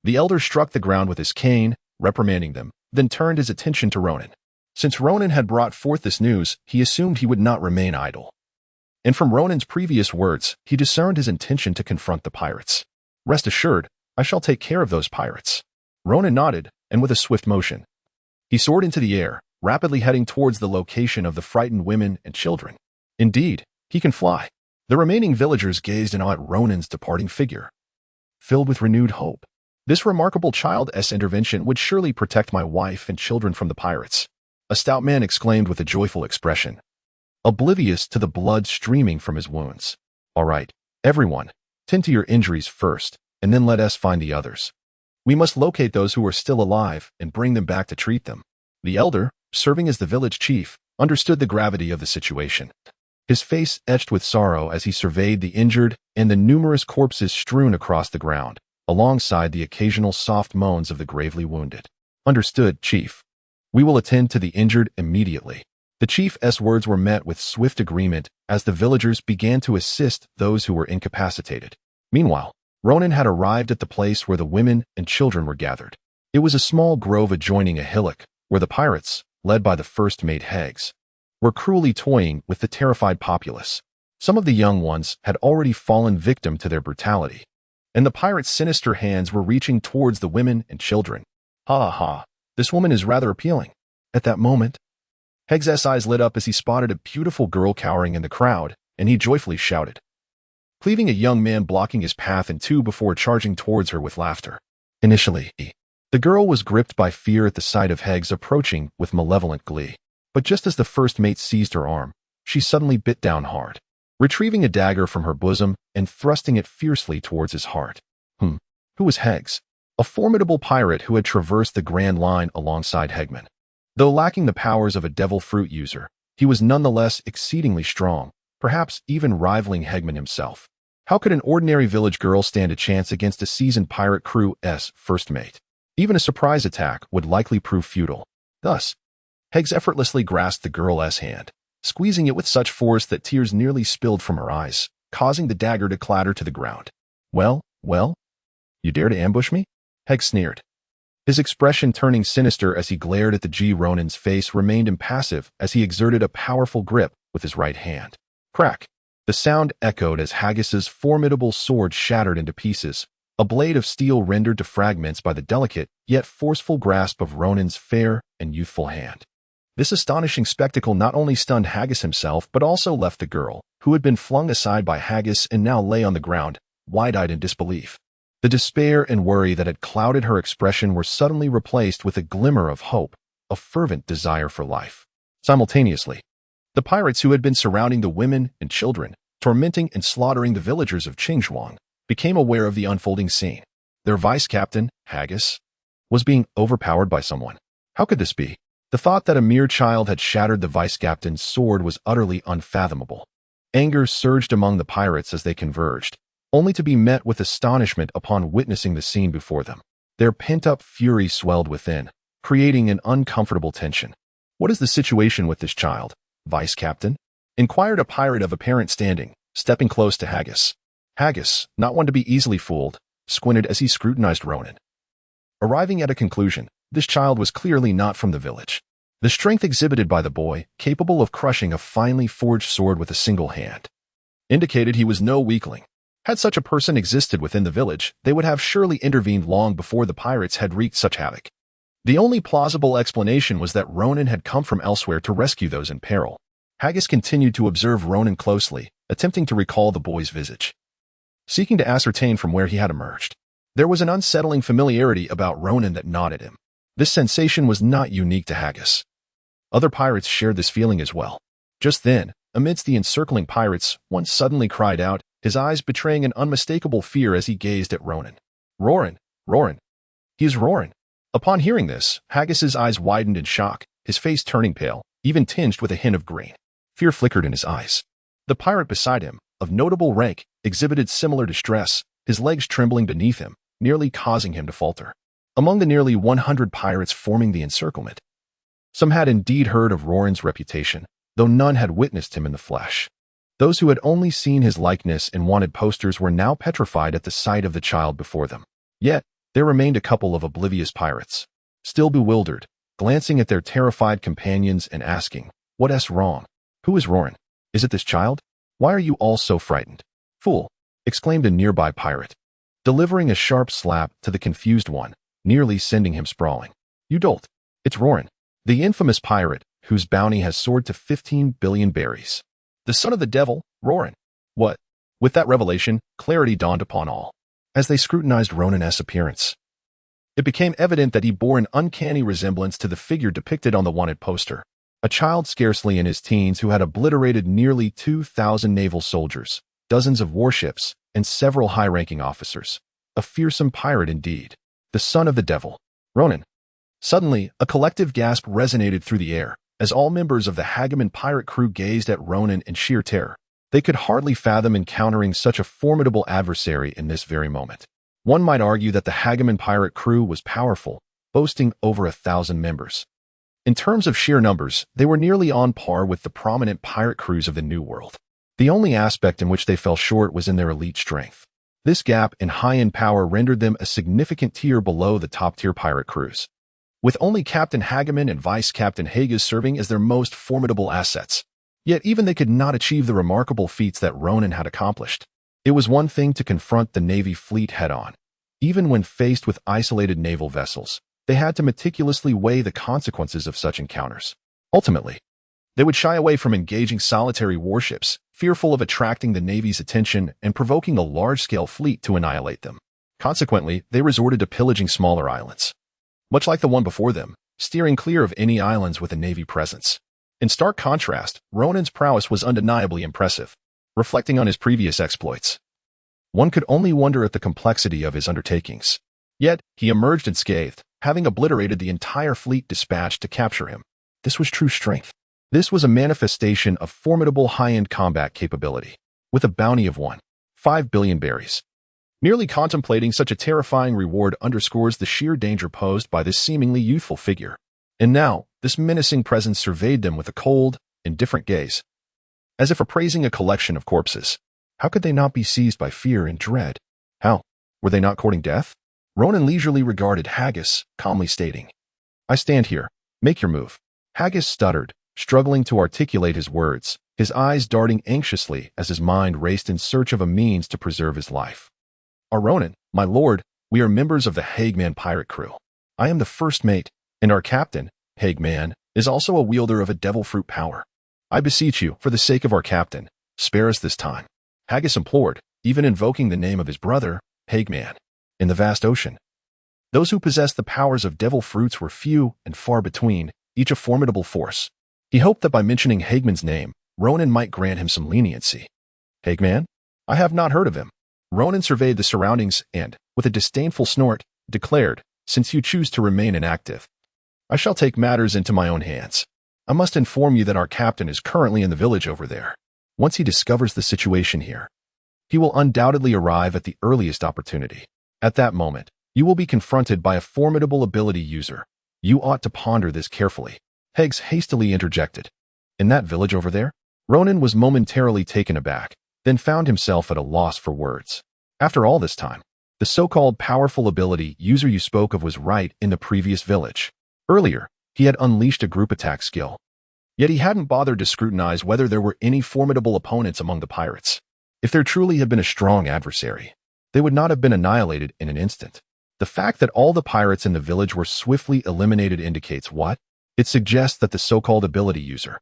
The elder struck the ground with his cane, reprimanding them, then turned his attention to Ronan. Since Ronan had brought forth this news, he assumed he would not remain idle. And from Ronan's previous words, he discerned his intention to confront the pirates. Rest assured, I shall take care of those pirates. Ronan nodded, and with a swift motion, he soared into the air, rapidly heading towards the location of the frightened women and children. Indeed, he can fly. The remaining villagers gazed in awe at Ronan's departing figure, filled with renewed hope. This remarkable child's intervention would surely protect my wife and children from the pirates. A stout man exclaimed with a joyful expression, oblivious to the blood streaming from his wounds. All right, everyone, tend to your injuries first, and then let us find the others. We must locate those who are still alive and bring them back to treat them. The elder, serving as the village chief, understood the gravity of the situation. His face etched with sorrow as he surveyed the injured and the numerous corpses strewn across the ground, alongside the occasional soft moans of the gravely wounded. Understood, Chief. We will attend to the injured immediately. The chief's words were met with swift agreement as the villagers began to assist those who were incapacitated. Meanwhile, Ronan had arrived at the place where the women and children were gathered. It was a small grove adjoining a hillock where the pirates, led by the first mate Heggs, were cruelly toying with the terrified populace. Some of the young ones had already fallen victim to their brutality, and the pirates' sinister hands were reaching towards the women and children. Ha ha ha, this woman is rather appealing. At that moment, Heggs' eyes lit up as he spotted a beautiful girl cowering in the crowd, and he joyfully shouted, cleaving a young man blocking his path in two before charging towards her with laughter. Initially, the girl was gripped by fear at the sight of Heggs approaching with malevolent glee. But just as the first mate seized her arm, she suddenly bit down hard, retrieving a dagger from her bosom and thrusting it fiercely towards his heart. Who was Heggs? A formidable pirate who had traversed the Grand Line alongside Hegman. Though lacking the powers of a devil fruit user, he was nonetheless exceedingly strong, perhaps even rivaling Hegman himself. How could an ordinary village girl stand a chance against a seasoned pirate crew's first mate? Even a surprise attack would likely prove futile. Thus, Heggs effortlessly grasped the girl's hand, squeezing it with such force that tears nearly spilled from her eyes, causing the dagger to clatter to the ground. Well, you dare to ambush me? Heggs sneered. His expression turning sinister as he glared at the G. Ronan's face remained impassive as he exerted a powerful grip with his right hand. Crack! The sound echoed as Haggis's formidable sword shattered into pieces, a blade of steel rendered to fragments by the delicate yet forceful grasp of Ronan's fair and youthful hand. This astonishing spectacle not only stunned Haggis himself but also left the girl, who had been flung aside by Haggis and now lay on the ground, wide-eyed in disbelief. The despair and worry that had clouded her expression were suddenly replaced with a glimmer of hope, a fervent desire for life. Simultaneously, the pirates who had been surrounding the women and children, tormenting and slaughtering the villagers of Qingzhuang, became aware of the unfolding scene. Their vice-captain, Haggis, was being overpowered by someone. How could this be? The thought that a mere child had shattered the vice-captain's sword was utterly unfathomable. Anger surged among the pirates as they converged, only to be met with astonishment upon witnessing the scene before them. Their pent-up fury swelled within, creating an uncomfortable tension. What is the situation with this child, vice-captain? Inquired a pirate of apparent standing, stepping close to Haggis. Haggis, not one to be easily fooled, squinted as he scrutinized Ronan. Arriving at a conclusion, this child was clearly not from the village. The strength exhibited by the boy, capable of crushing a finely forged sword with a single hand, indicated he was no weakling. Had such a person existed within the village, they would have surely intervened long before the pirates had wreaked such havoc. The only plausible explanation was that Ronan had come from elsewhere to rescue those in peril. Haggis continued to observe Ronan closely, attempting to recall the boy's visage, seeking to ascertain from where he had emerged. There was an unsettling familiarity about Ronan that gnawed at him. This sensation was not unique to Haggis. Other pirates shared this feeling as well. Just then, amidst the encircling pirates, one suddenly cried out, his eyes betraying an unmistakable fear as he gazed at Ronan. Roran! He is Roran! Upon hearing this, Haggis's eyes widened in shock, his face turning pale, even tinged with a hint of green. Fear flickered in his eyes. The pirate beside him, of notable rank, exhibited similar distress, his legs trembling beneath him, nearly causing him to falter. Among the nearly 100 pirates forming the encirclement, some had indeed heard of Roran's reputation, though none had witnessed him in the flesh. Those who had only seen his likeness in wanted posters were now petrified at the sight of the child before them. Yet, there remained a couple of oblivious pirates, still bewildered, glancing at their terrified companions and asking, "What's wrong? Who is Roran? Is it this child? Why are you all so frightened?" "Fool!" exclaimed a nearby pirate, delivering a sharp slap to the confused one, nearly sending him sprawling. "You dolt! It's Roran, the infamous pirate whose bounty has soared to 15 billion berries. The son of the devil, Roran." What? With that revelation, clarity dawned upon all. As they scrutinized Ronan's appearance, it became evident that he bore an uncanny resemblance to the figure depicted on the wanted poster. A child scarcely in his teens who had obliterated nearly 2,000 naval soldiers, dozens of warships, and several high-ranking officers. A fearsome pirate indeed. The son of the devil, Ronan. Suddenly, a collective gasp resonated through the air, as all members of the Hagaman pirate crew gazed at Ronan in sheer terror. They could hardly fathom encountering such a formidable adversary in this very moment. One might argue that the Hagaman pirate crew was powerful, boasting over 1,000 members. In terms of sheer numbers, they were nearly on par with the prominent pirate crews of the New World. The only aspect in which they fell short was in their elite strength. This gap in high-end power rendered them a significant tier below the top-tier pirate crews, with only Captain Hageman and Vice Captain Hages serving as their most formidable assets. Yet even they could not achieve the remarkable feats that Ronan had accomplished. It was one thing to confront the Navy fleet head-on. Even when faced with isolated naval vessels, they had to meticulously weigh the consequences of such encounters. Ultimately, they would shy away from engaging solitary warships, fearful of attracting the Navy's attention and provoking a large-scale fleet to annihilate them. Consequently, they resorted to pillaging smaller islands, much like the one before them, steering clear of any islands with a Navy presence. In stark contrast, Ronan's prowess was undeniably impressive, reflecting on his previous exploits. One could only wonder at the complexity of his undertakings. Yet, he emerged unscathed, having obliterated the entire fleet dispatched to capture him. This was true strength. This was a manifestation of formidable high-end combat capability, with a bounty of 1.5 billion berries. Merely contemplating such a terrifying reward underscores the sheer danger posed by this seemingly youthful figure. And now, this menacing presence surveyed them with a cold, indifferent gaze, as if appraising a collection of corpses. How could they not be seized by fear and dread? How? Were they not courting death? Ronan leisurely regarded Haggis, calmly stating, "I stand here. Make your move." Haggis stuttered, struggling to articulate his words, his eyes darting anxiously as his mind raced in search of a means to preserve his life. "Our Ronan, my lord, we are members of the Hageman pirate crew. I am the first mate, and our captain, Hageman, is also a wielder of a devil fruit power. I beseech you, for the sake of our captain, spare us this time." Haggis implored, even invoking the name of his brother, Hageman. In the vast ocean, those who possessed the powers of devil fruits were few and far between, each a formidable force. He hoped that by mentioning Hageman's name, Ronan might grant him some leniency. "Hageman? I have not heard of him." Ronan surveyed the surroundings and, with a disdainful snort, declared, "Since you choose to remain inactive, I shall take matters into my own hands. I must inform you that our captain is currently in the village over there. Once he discovers the situation here, he will undoubtedly arrive at the earliest opportunity. At that moment, you will be confronted by a formidable ability user. You ought to ponder this carefully." Heggs hastily interjected, "In that village over there?" Ronan was momentarily taken aback, then found himself at a loss for words. After all this time, the so-called powerful ability user you spoke of was right in the previous village. Earlier, he had unleashed a group attack skill. Yet he hadn't bothered to scrutinize whether there were any formidable opponents among the pirates. If there truly had been a strong adversary, they would not have been annihilated in an instant. The fact that all the pirates in the village were swiftly eliminated indicates what? It suggests that the so-called ability user,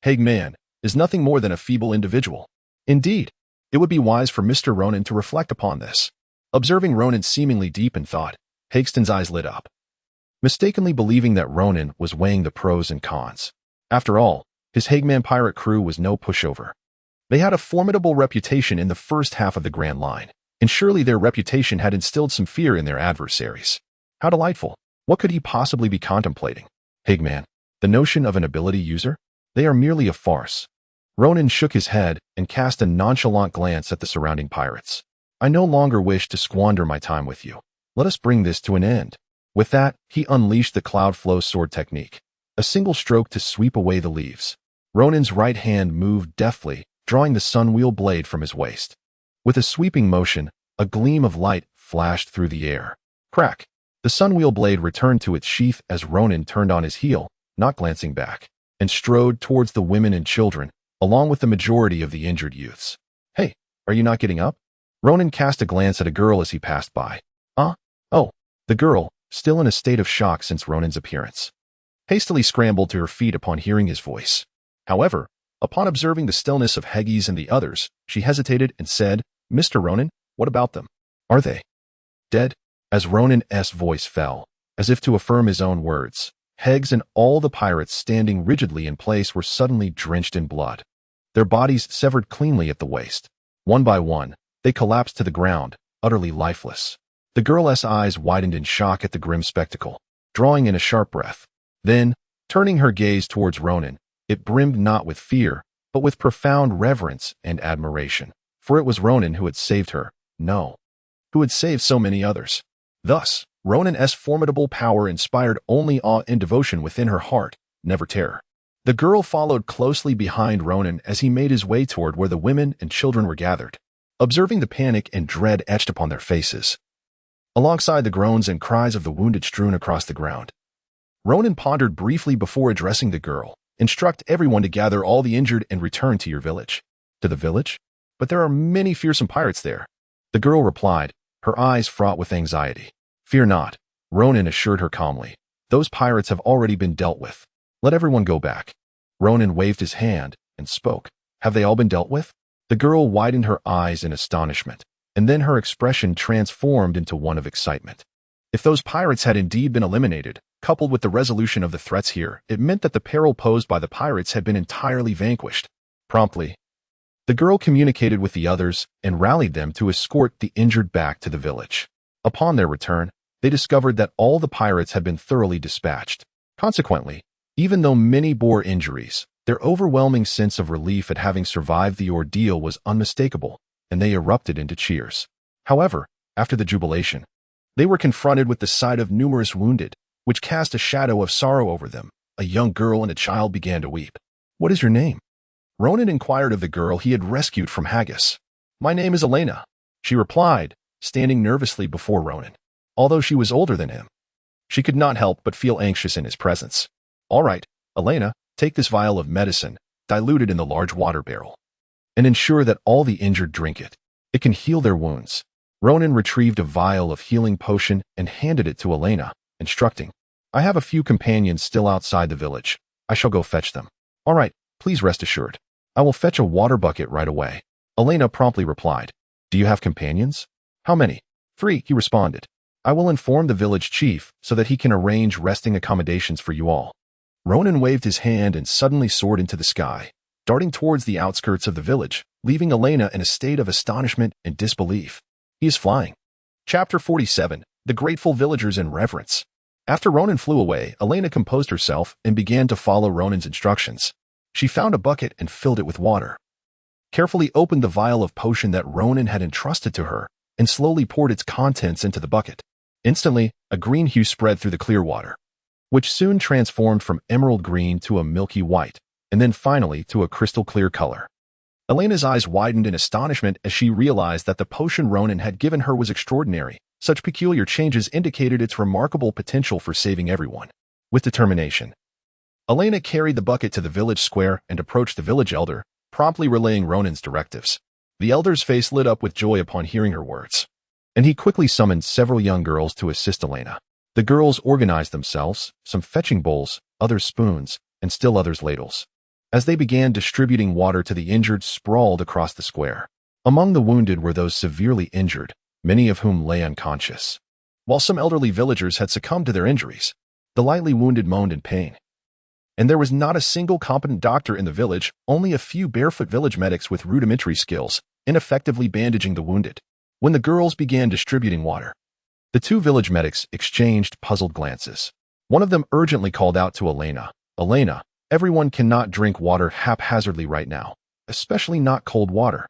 Hageman, is nothing more than a feeble individual. Indeed, it would be wise for Mr. Ronan to reflect upon this. Observing Ronan seemingly deep in thought, Hagston's eyes lit up, mistakenly believing that Ronan was weighing the pros and cons. After all, his Hageman pirate crew was no pushover. They had a formidable reputation in the first half of the Grand Line, and surely their reputation had instilled some fear in their adversaries. How delightful! What could he possibly be contemplating? Hageman, the notion of an ability user? They are merely a farce. Ronan shook his head and cast a nonchalant glance at the surrounding pirates. "I no longer wish to squander my time with you. Let us bring this to an end." With that, he unleashed the cloud flow sword technique, a single stroke to sweep away the leaves. Ronan's right hand moved deftly, drawing the sunwheel blade from his waist. With a sweeping motion, a gleam of light flashed through the air. Crack! The sunwheel blade returned to its sheath as Ronan turned on his heel, not glancing back, and strode towards the women and children, along with the majority of the injured youths. "Hey, are you not getting up?" Ronan cast a glance at a girl as he passed by. Oh, the girl, still in a state of shock since Ronan's appearance, hastily scrambled to her feet upon hearing his voice. However, upon observing the stillness of Heggies and the others, she hesitated and said, "Mr. Ronan, what about them? Are they dead?" As Ronan's voice fell, as if to affirm his own words, Heggs and all the pirates standing rigidly in place were suddenly drenched in blood. Their bodies severed cleanly at the waist. One by one, they collapsed to the ground, utterly lifeless. The girl's eyes widened in shock at the grim spectacle, drawing in a sharp breath. Then, turning her gaze towards Ronan, it brimmed not with fear, but with profound reverence and admiration. For it was Ronan who had saved her, no, who had saved so many others. Thus, Ronan's formidable power inspired only awe and devotion within her heart, never terror. The girl followed closely behind Ronan as he made his way toward where the women and children were gathered. observing the panic and dread etched upon their faces, alongside the groans and cries of the wounded strewn across the ground. Ronan pondered briefly before addressing the girl. Instruct everyone to gather all the injured and return to your village. To the village? But there are many fearsome pirates there. The girl replied, her eyes fraught with anxiety. Fear not, Ronan assured her calmly. Those pirates have already been dealt with. Let everyone go back. Ronan waved his hand and spoke. Have they all been dealt with? The girl widened her eyes in astonishment, and then her expression transformed into one of excitement. If those pirates had indeed been eliminated, coupled with the resolution of the threats here, it meant that the peril posed by the pirates had been entirely vanquished. Promptly, the girl communicated with the others and rallied them to escort the injured back to the village. Upon their return, they discovered that all the pirates had been thoroughly dispatched. Consequently, even though many bore injuries, their overwhelming sense of relief at having survived the ordeal was unmistakable, and they erupted into cheers. However, after the jubilation, they were confronted with the sight of numerous wounded, which cast a shadow of sorrow over them. A young girl and a child began to weep. What is your name? Ronan inquired of the girl he had rescued from Haggis. My name is Elena, she replied, standing nervously before Ronan. Although she was older than him, she could not help but feel anxious in his presence. All right, Elena, take this vial of medicine, diluted in the large water barrel, and ensure that all the injured drink it. It can heal their wounds. Ronan retrieved a vial of healing potion and handed it to Elena, instructing, I have a few companions still outside the village. I shall go fetch them. All right, please rest assured. I will fetch a water bucket right away. Elena promptly replied, Do you have companions? How many? 3, he responded. I will inform the village chief so that he can arrange resting accommodations for you all. Ronan waved his hand and suddenly soared into the sky, darting towards the outskirts of the village, leaving Elena in a state of astonishment and disbelief. He is flying. Chapter 47. The Grateful Villagers in Reverence. After Ronan flew away, Elena composed herself and began to follow Ronan's instructions. She found a bucket and filled it with water, carefully opened the vial of potion that Ronan had entrusted to her, and slowly poured its contents into the bucket. Instantly, a green hue spread through the clear water, which soon transformed from emerald green to a milky white, and then finally to a crystal clear color. Elena's eyes widened in astonishment as she realized that the potion Ronan had given her was extraordinary. Such peculiar changes indicated its remarkable potential for saving everyone. With determination, Elena carried the bucket to the village square and approached the village elder, promptly relaying Ronan's directives. The elder's face lit up with joy upon hearing her words, and he quickly summoned several young girls to assist Elena. The girls organized themselves, some fetching bowls, others spoons, and still others ladles, as they began distributing water to the injured sprawled across the square. Among the wounded were those severely injured, many of whom lay unconscious. While some elderly villagers had succumbed to their injuries, the lightly wounded moaned in pain. And there was not a single competent doctor in the village, only a few barefoot village medics with rudimentary skills, ineffectively bandaging the wounded. When the girls began distributing water, the 2 village medics exchanged puzzled glances. One of them urgently called out to Elena, Elena, everyone cannot drink water haphazardly right now, especially not cold water.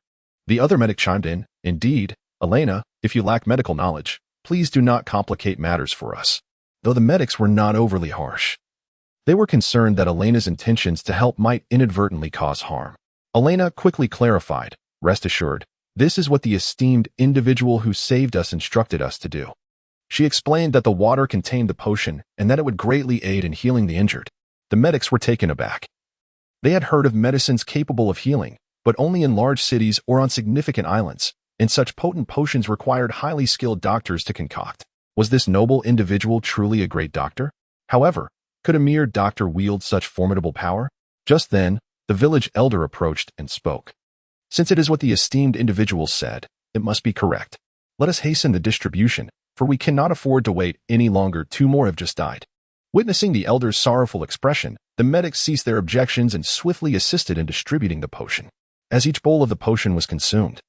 The other medic chimed in, Indeed, Elena, if you lack medical knowledge, please do not complicate matters for us. Though the medics were not overly harsh, they were concerned that Elena's intentions to help might inadvertently cause harm. Elena quickly clarified, Rest assured, this is what the esteemed individual who saved us instructed us to do. She explained that the water contained the potion and that it would greatly aid in healing the injured. The medics were taken aback. They had heard of medicines capable of healing, but only in large cities or on significant islands, and such potent potions required highly skilled doctors to concoct. Was this noble individual truly a great doctor? However, could a mere doctor wield such formidable power? Just then, the village elder approached and spoke. Since it is what the esteemed individual said, it must be correct. Let us hasten the distribution, for we cannot afford to wait any longer. 2 more have just died. Witnessing the elder's sorrowful expression, the medics ceased their objections and swiftly assisted in distributing the potion. As each bowl of the potion was consumed,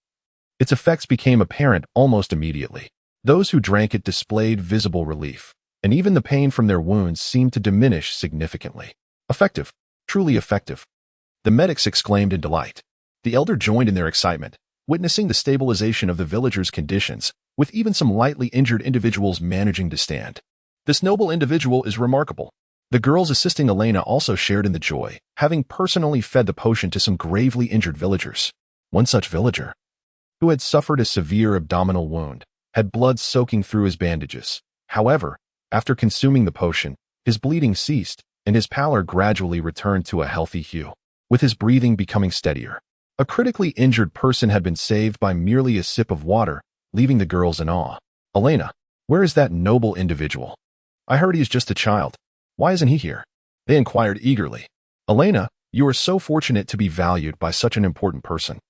its effects became apparent almost immediately. Those who drank it displayed visible relief, and even the pain from their wounds seemed to diminish significantly. Effective, truly effective, the medics exclaimed in delight. The elder joined in their excitement, witnessing the stabilization of the villagers' conditions, with even some lightly injured individuals managing to stand. This noble individual is remarkable. The girls assisting Elena also shared in the joy, having personally fed the potion to some gravely injured villagers. One such villager who had suffered a severe abdominal wound, had blood soaking through his bandages. However, after consuming the potion, his bleeding ceased, and his pallor gradually returned to a healthy hue, with his breathing becoming steadier. A critically injured person had been saved by merely a sip of water, leaving the girls in awe. "Elena, where is that noble individual? I heard he is just a child. Why isn't he here?" they inquired eagerly. "Elena, you are so fortunate to be valued by such an important person."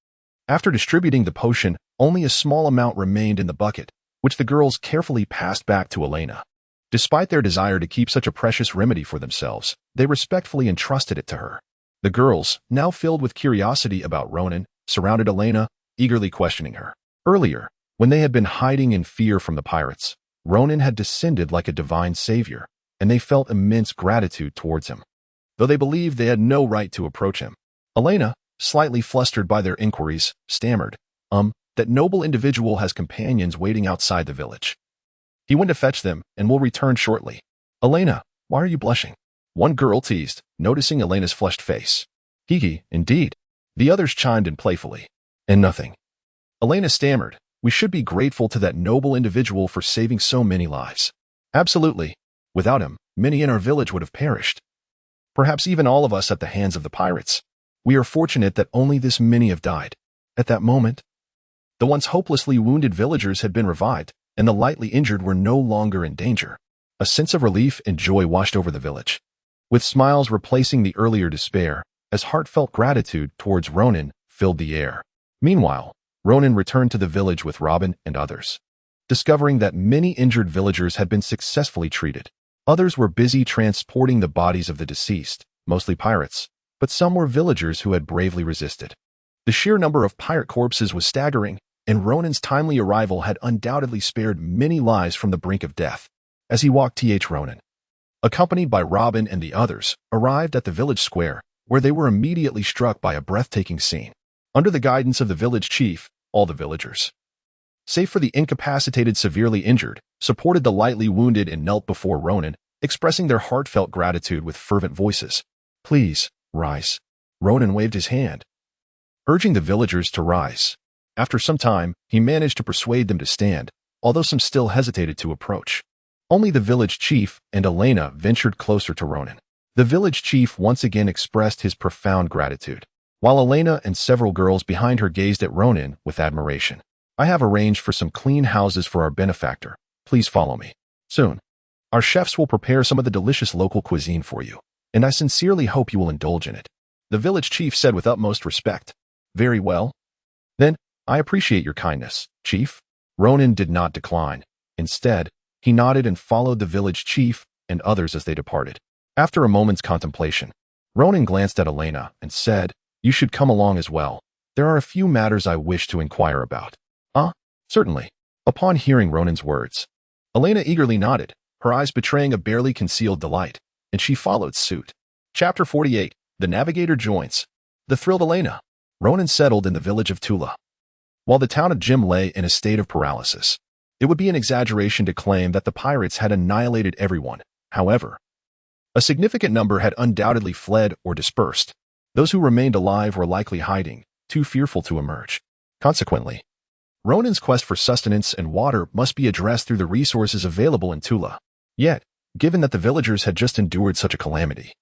After distributing the potion, only a small amount remained in the bucket, which the girls carefully passed back to Elena. Despite their desire to keep such a precious remedy for themselves, they respectfully entrusted it to her. The girls, now filled with curiosity about Ronan, surrounded Elena, eagerly questioning her. Earlier, when they had been hiding in fear from the pirates, Ronan had descended like a divine savior, and they felt immense gratitude towards him, though they believed they had no right to approach him. Elena, slightly flustered by their inquiries, stammered, that noble individual has companions waiting outside the village. He went to fetch them and will return shortly." "Elena, why are you blushing?" one girl teased, noticing Elena's flushed face. "Hee, indeed," the others chimed in playfully. "And nothing." Elena stammered, "We should be grateful to that noble individual for saving so many lives." "Absolutely. Without him, many in our village would have perished. Perhaps even all of us at the hands of the pirates. We are fortunate that only this many have died." At that moment, the once hopelessly wounded villagers had been revived, and the lightly injured were no longer in danger. A sense of relief and joy washed over the village, with smiles replacing the earlier despair, as heartfelt gratitude towards Ronan filled the air. Meanwhile, Ronan returned to the village with Robin and others, discovering that many injured villagers had been successfully treated. Others were busy transporting the bodies of the deceased, mostly pirates, but some were villagers who had bravely resisted. The sheer number of pirate corpses was staggering, and Ronan's timely arrival had undoubtedly spared many lives from the brink of death. As he walked, Ronan, accompanied by Robin and the others, arrived at the village square, where they were immediately struck by a breathtaking scene. Under the guidance of the village chief, all the villagers, save for the incapacitated severely injured, supported the lightly wounded and knelt before Ronan, expressing their heartfelt gratitude with fervent voices. "Please, rise." Ronan waved his hand, urging the villagers to rise. After some time, he managed to persuade them to stand, although some still hesitated to approach. Only the village chief and Elena ventured closer to Ronan. The village chief once again expressed his profound gratitude, while Elena and several girls behind her gazed at Ronan with admiration. "I have arranged for some clean houses for our benefactor. Please follow me. Soon, our chefs will prepare some of the delicious local cuisine for you, and I sincerely hope you will indulge in it," the village chief said with utmost respect. "Very well. Then, I appreciate your kindness, Chief." Ronan did not decline. Instead, he nodded and followed the village chief and others as they departed. After a moment's contemplation, Ronan glanced at Elena and said, "You should come along as well. There are a few matters I wish to inquire about." Certainly." Upon hearing Ronan's words, Elena eagerly nodded, her eyes betraying a barely concealed delight, and she followed suit. Chapter 48. The Navigator Joins. The thrilled Elena. Ronan settled in the village of Tula, while the town of Jim lay in a state of paralysis. It would be an exaggeration to claim that the pirates had annihilated everyone. However, a significant number had undoubtedly fled or dispersed. Those who remained alive were likely hiding, too fearful to emerge. Consequently, Ronan's quest for sustenance and water must be addressed through the resources available in Tula. Yet, given that the villagers had just endured such a calamity,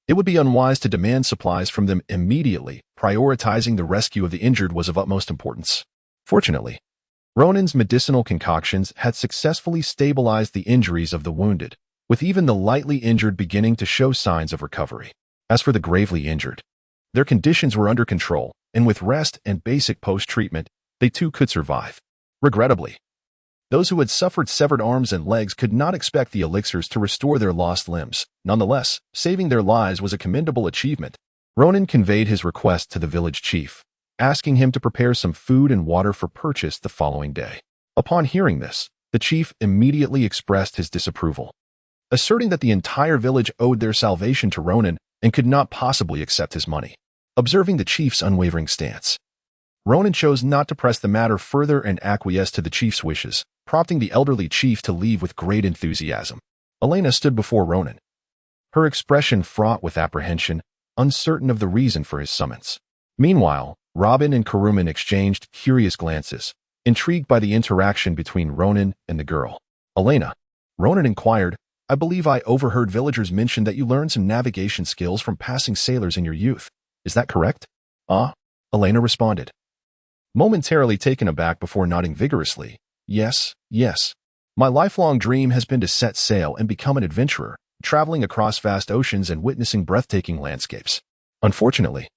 it would be unwise to demand supplies from them immediately. Prioritizing the rescue of the injured was of utmost importance. Fortunately, Ronan's medicinal concoctions had successfully stabilized the injuries of the wounded, with even the lightly injured beginning to show signs of recovery. As for the gravely injured, their conditions were under control, and with rest and basic post-treatment, they too could survive. Regrettably, those who had suffered severed arms and legs could not expect the elixirs to restore their lost limbs. Nonetheless, saving their lives was a commendable achievement. Ronan conveyed his request to the village chief, asking him to prepare some food and water for purchase the following day. Upon hearing this, the chief immediately expressed his disapproval, asserting that the entire village owed their salvation to Ronan and could not possibly accept his money. Observing the chief's unwavering stance, Ronan chose not to press the matter further and acquiesced to the chief's wishes, prompting the elderly chief to leave with great enthusiasm. Elena stood before Ronan, her expression fraught with apprehension, uncertain of the reason for his summons. Meanwhile, Robin and Kuruman exchanged curious glances, intrigued by the interaction between Ronan and the girl. Elena, Ronan inquired, I believe I overheard villagers mention that you learned some navigation skills from passing sailors in your youth. Is that correct? Elena responded, momentarily taken aback before nodding vigorously. Yes. My lifelong dream has been to set sail and become an adventurer, traveling across vast oceans and witnessing breathtaking landscapes. Unfortunately,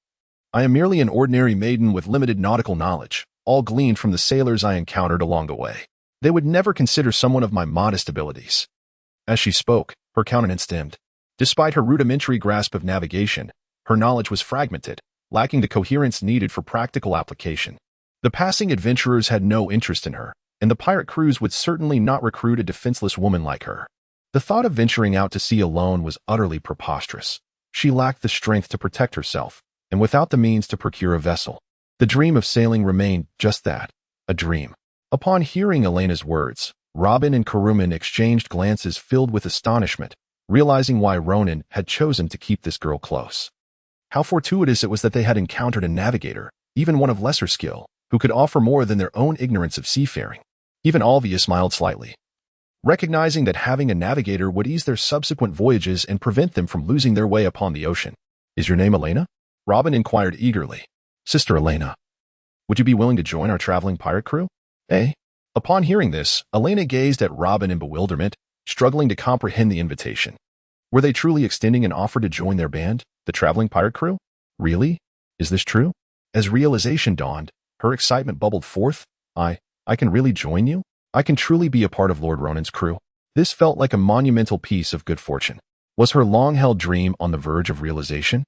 I am merely an ordinary maiden with limited nautical knowledge, all gleaned from the sailors I encountered along the way. They would never consider someone of my modest abilities. As she spoke, her countenance dimmed. Despite her rudimentary grasp of navigation, her knowledge was fragmented, lacking the coherence needed for practical application. The passing adventurers had no interest in her, and the pirate crews would certainly not recruit a defenseless woman like her. The thought of venturing out to sea alone was utterly preposterous. She lacked the strength to protect herself, and without the means to procure a vessel. The dream of sailing remained just that, a dream. Upon hearing Elena's words, Robin and Kuruman exchanged glances filled with astonishment, realizing why Ronan had chosen to keep this girl close. How fortuitous it was that they had encountered a navigator, even one of lesser skill, who could offer more than their own ignorance of seafaring. Even Olvia smiled slightly, recognizing that having a navigator would ease their subsequent voyages and prevent them from losing their way upon the ocean. Is your name Elena? Robin inquired eagerly. Sister Elena, would you be willing to join our traveling pirate crew? Upon hearing this, Elena gazed at Robin in bewilderment, struggling to comprehend the invitation. Were they truly extending an offer to join their band, the traveling pirate crew? Really? Is this true? As realization dawned, her excitement bubbled forth. I can really join you? I can truly be a part of Lord Ronan's crew. This felt like a monumental piece of good fortune. Was her long-held dream on the verge of realization?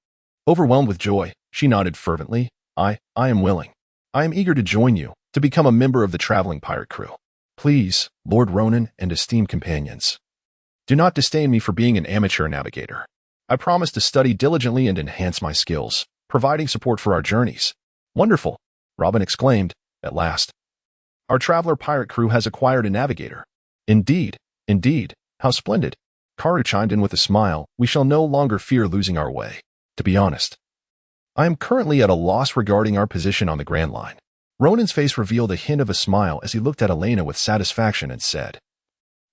Overwhelmed with joy, she nodded fervently. I am willing. I am eager to join you, to become a member of the traveling pirate crew. Please, Lord Ronan and esteemed companions, do not disdain me for being an amateur navigator. I promise to study diligently and enhance my skills, providing support for our journeys. Wonderful, Robin exclaimed, at last. Our traveler pirate crew has acquired a navigator. Indeed, how splendid. Karu chimed in with a smile. We shall no longer fear losing our way. To be honest, I am currently at a loss regarding our position on the Grand Line. Ronan's face revealed a hint of a smile as he looked at Elena with satisfaction and said,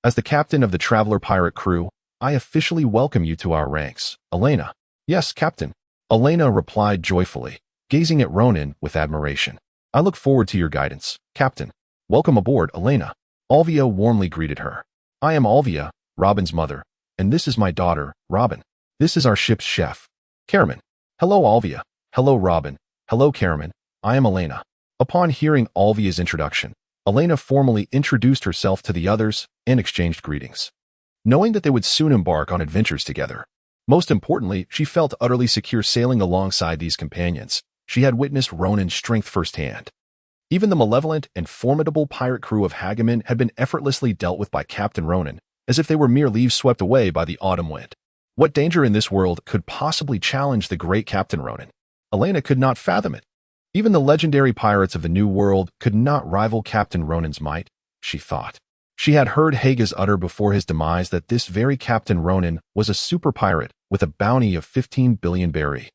as the captain of the traveler pirate crew, I officially welcome you to our ranks, Elena. Yes, Captain. Elena replied joyfully, gazing at Ronan with admiration. I look forward to your guidance, Captain. Welcome aboard, Elena. Olvia warmly greeted her. I am Olvia, Robin's mother, and this is my daughter, Robin. This is our ship's chef, Karaman. Hello, Olvia. Hello, Robin. Hello, Karaman. I am Elena. Upon hearing Olvia's introduction, Elena formally introduced herself to the others and exchanged greetings. Knowing that they would soon embark on adventures together. Most importantly, she felt utterly secure sailing alongside these companions. She had witnessed Ronan's strength firsthand. Even the malevolent and formidable pirate crew of Hageman had been effortlessly dealt with by Captain Ronan, as if they were mere leaves swept away by the autumn wind. What danger in this world could possibly challenge the great Captain Ronan? Elena could not fathom it. Even the legendary pirates of the New World could not rival Captain Ronan's might, she thought. She had heard Hagas utter before his demise that this very Captain Ronan was a super pirate with a bounty of 15 billion berry.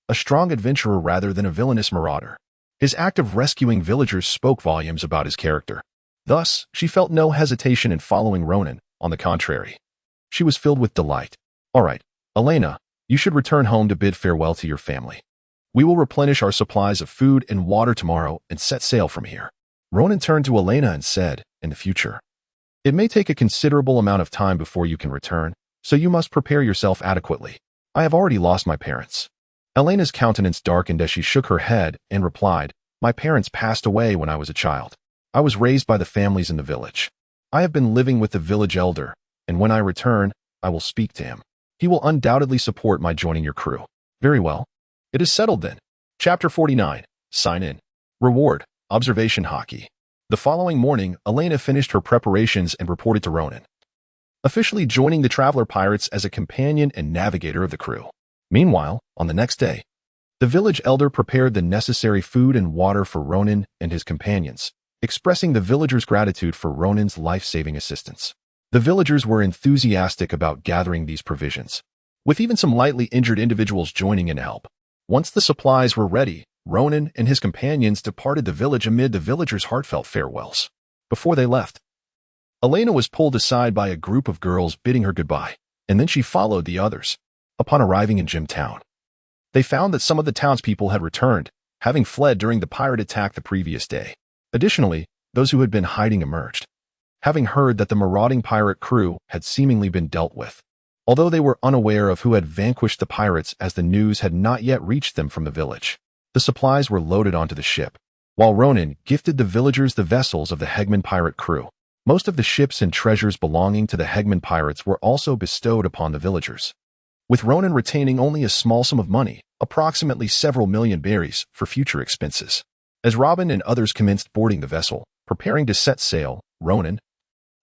A strong adventurer rather than a villainous marauder. His act of rescuing villagers spoke volumes about his character. Thus, she felt no hesitation in following Ronan. On the contrary, she was filled with delight. All right, Elena, you should return home to bid farewell to your family. We will replenish our supplies of food and water tomorrow and set sail from here. Ronan turned to Elena and said, in the future, it may take a considerable amount of time before you can return, so you must prepare yourself adequately. I have already lost my parents. Elena's countenance darkened as she shook her head and replied, my parents passed away when I was a child. I was raised by the families in the village. I have been living with the village elder, and when I return, I will speak to him. He will undoubtedly support my joining your crew. Very well. It is settled then. Chapter 49. Sign in. Reward. Observation hockey. The following morning, Elena finished her preparations and reported to Ronan, officially joining the traveler pirates as a companion and navigator of the crew. Meanwhile, on the next day, the village elder prepared the necessary food and water for Ronan and his companions, expressing the villagers' gratitude for Ronan's life-saving assistance. The villagers were enthusiastic about gathering these provisions, with even some lightly injured individuals joining in to help. Once the supplies were ready, Ronan and his companions departed the village amid the villagers' heartfelt farewells. Before they left, Elena was pulled aside by a group of girls bidding her goodbye, and then she followed the others. Upon arriving in Jimtown, they found that some of the townspeople had returned, having fled during the pirate attack the previous day. Additionally, those who had been hiding emerged, having heard that the marauding pirate crew had seemingly been dealt with, although they were unaware of who had vanquished the pirates as the news had not yet reached them from the village. The supplies were loaded onto the ship, while Ronan gifted the villagers the vessels of the Hegman pirate crew. Most of the ships and treasures belonging to the Hegman pirates were also bestowed upon the villagers, with Ronan retaining only a small sum of money, approximately several million berries, for future expenses. As Robin and others commenced boarding the vessel, preparing to set sail, Ronan,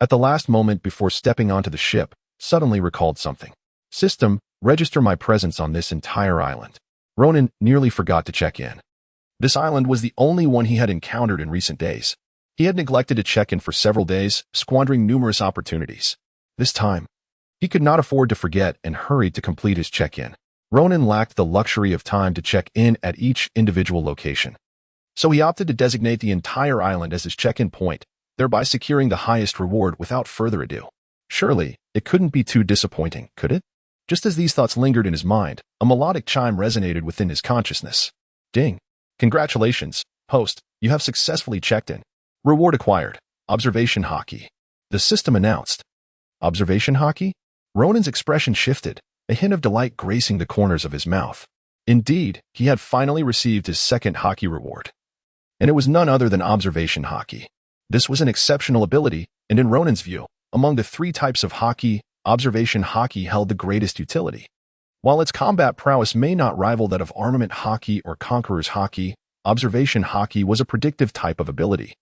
at the last moment before stepping onto the ship, suddenly recalled something. System, register my presence on this entire island. Ronan nearly forgot to check in. This island was the only one he had encountered in recent days. He had neglected to check in for several days, squandering numerous opportunities. This time, he could not afford to forget and hurried to complete his check-in. Ronan lacked the luxury of time to check in at each individual location, so he opted to designate the entire island as his check-in point, thereby securing the highest reward without further ado. Surely, it couldn't be too disappointing, could it? Just as these thoughts lingered in his mind, a melodic chime resonated within his consciousness. Ding! Congratulations, host, you have successfully checked in. Reward acquired. Observation hockey. The system announced. Observation hockey? Ronan's expression shifted, a hint of delight gracing the corners of his mouth. Indeed, he had finally received his second hockey reward, and it was none other than observation hockey. This was an exceptional ability, and in Ronan's view, among the three types of hockey, observation hockey held the greatest utility. While its combat prowess may not rival that of armament hockey or conqueror's hockey, observation hockey was a predictive type of ability,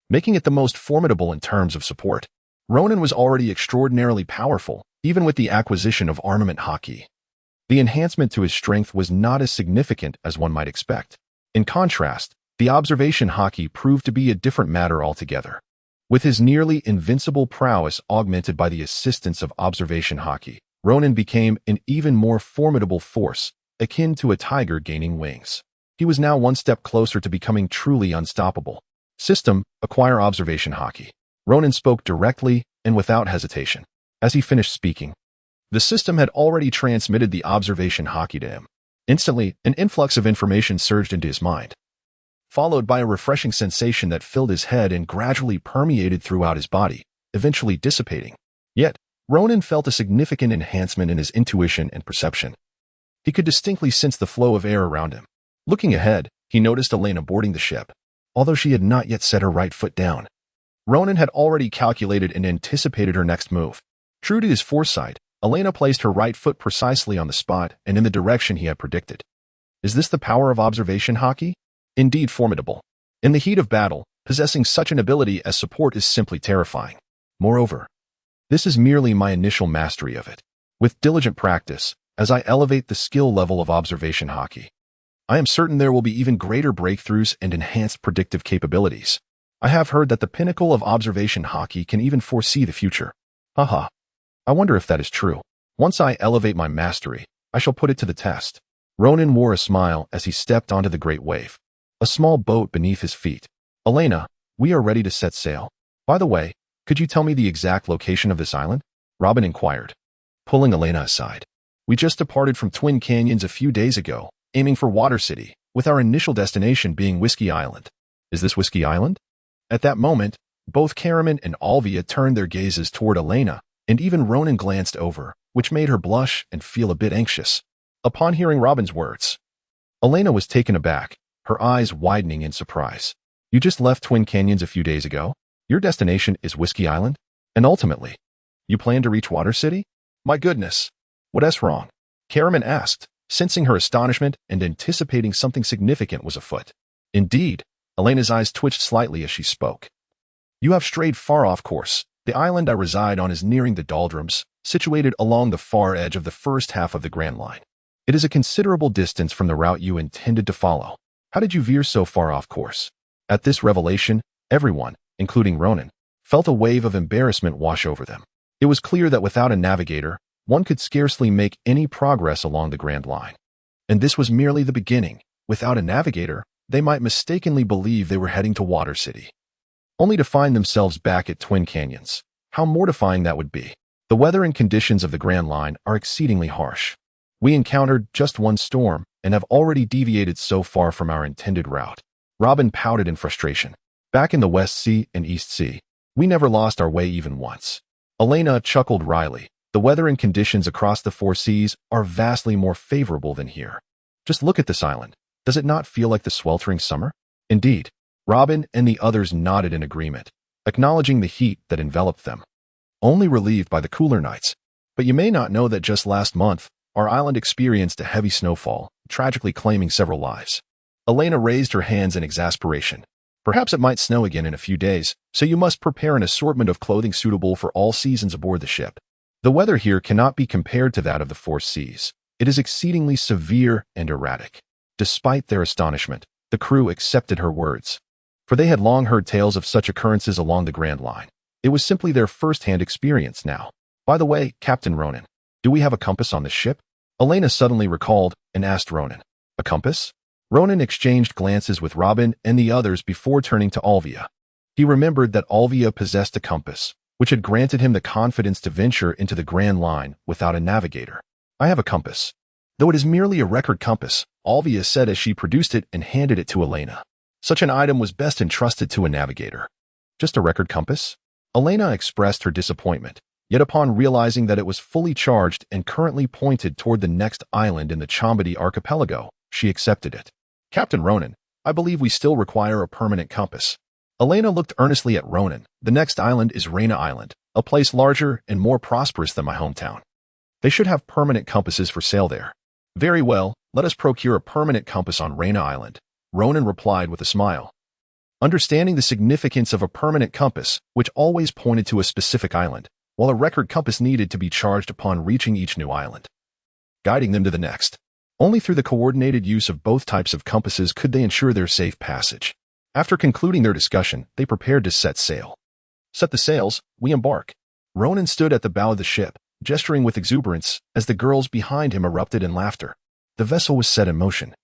making it the most formidable in terms of support. Ronan was already extraordinarily powerful, even with the acquisition of armament hockey. The enhancement to his strength was not as significant as one might expect. In contrast, the observation hockey proved to be a different matter altogether. With his nearly invincible prowess augmented by the assistance of observation hockey, Ronan became an even more formidable force, akin to a tiger gaining wings. He was now one step closer to becoming truly unstoppable. System, acquire observation hockey. Ronan spoke directly and without hesitation. As he finished speaking, the system had already transmitted the observation hockey to him. Instantly, an influx of information surged into his mind, followed by a refreshing sensation that filled his head and gradually permeated throughout his body, eventually dissipating. Yet, Ronan felt a significant enhancement in his intuition and perception. He could distinctly sense the flow of air around him. Looking ahead, he noticed Elena boarding the ship, although she had not yet set her right foot down. Ronan had already calculated and anticipated her next move. True to his foresight, Elena placed her right foot precisely on the spot and in the direction he had predicted. Is this the power of observation hockey? Indeed formidable. In the heat of battle, possessing such an ability as support is simply terrifying. Moreover, this is merely my initial mastery of it. With diligent practice, as I elevate the skill level of observation hockey, I am certain there will be even greater breakthroughs and enhanced predictive capabilities. I have heard that the pinnacle of observation hockey can even foresee the future. Haha. I wonder if that is true. Once I elevate my mastery, I shall put it to the test. Ronan wore a smile as he stepped onto the great wave, a small boat beneath his feet. Elena, we are ready to set sail. By the way, could you tell me the exact location of this island? Robin inquired, pulling Elena aside. We just departed from Twin Canyons a few days ago, aiming for Water City, with our initial destination being Whiskey Island. Is this Whiskey Island? At that moment, both Karaman and Olvia turned their gazes toward Elena, and even Ronan glanced over, which made her blush and feel a bit anxious. Upon hearing Robin's words, Elena was taken aback, her eyes widening in surprise. You just left Twin Canyons a few days ago? Your destination is Whiskey Island? And ultimately, you plan to reach Water City? My goodness, what's wrong? Karaman asked, sensing her astonishment and anticipating something significant was afoot. Indeed, Elena's eyes twitched slightly as she spoke. You have strayed far off course. The island I reside on is nearing the doldrums, situated along the far edge of the first half of the Grand Line. It is a considerable distance from the route you intended to follow. How did you veer so far off course? At this revelation, everyone, including Ronan, felt a wave of embarrassment wash over them. It was clear that without a navigator, one could scarcely make any progress along the Grand Line. And this was merely the beginning. Without a navigator, they might mistakenly believe they were heading to Water City, only to find themselves back at Twin Canyons. How mortifying that would be. The weather and conditions of the Grand Line are exceedingly harsh. We encountered just one storm and have already deviated so far from our intended route. Robin pouted in frustration. Back in the West Sea and East Sea, we never lost our way even once. Elena chuckled wryly. The weather and conditions across the four seas are vastly more favorable than here. Just look at this island. Does it not feel like the sweltering summer? Indeed. Robin and the others nodded in agreement, acknowledging the heat that enveloped them, only relieved by the cooler nights. But you may not know that just last month, our island experienced a heavy snowfall, tragically claiming several lives. Elena raised her hands in exasperation. Perhaps it might snow again in a few days, so you must prepare an assortment of clothing suitable for all seasons aboard the ship. The weather here cannot be compared to that of the four seas. It is exceedingly severe and erratic. Despite their astonishment, the crew accepted her words, for they had long heard tales of such occurrences along the Grand Line. It was simply their first-hand experience now. By the way, Captain Ronan, do we have a compass on the ship? Elena suddenly recalled and asked Ronan. A compass? Ronan exchanged glances with Robin and the others before turning to Olvia. He remembered that Olvia possessed a compass, which had granted him the confidence to venture into the Grand Line without a navigator. I have a compass. Though it is merely a record compass, Olvia said as she produced it and handed it to Elena. Such an item was best entrusted to a navigator. Just a record compass? Elena expressed her disappointment, yet upon realizing that it was fully charged and currently pointed toward the next island in the Chambadi archipelago, she accepted it. Captain Ronan, I believe we still require a permanent compass. Elena looked earnestly at Ronan. The next island is Reina Island, a place larger and more prosperous than my hometown. They should have permanent compasses for sale there. Very well, let us procure a permanent compass on Reina Island, Ronan replied with a smile. Understanding the significance of a permanent compass, which always pointed to a specific island, while a record compass needed to be charged upon reaching each new island, guiding them to the next. Only through the coordinated use of both types of compasses could they ensure their safe passage. After concluding their discussion, they prepared to set sail. Set the sails, we embark. Ronan stood at the bow of the ship, gesturing with exuberance as the girls behind him erupted in laughter. The vessel was set in motion,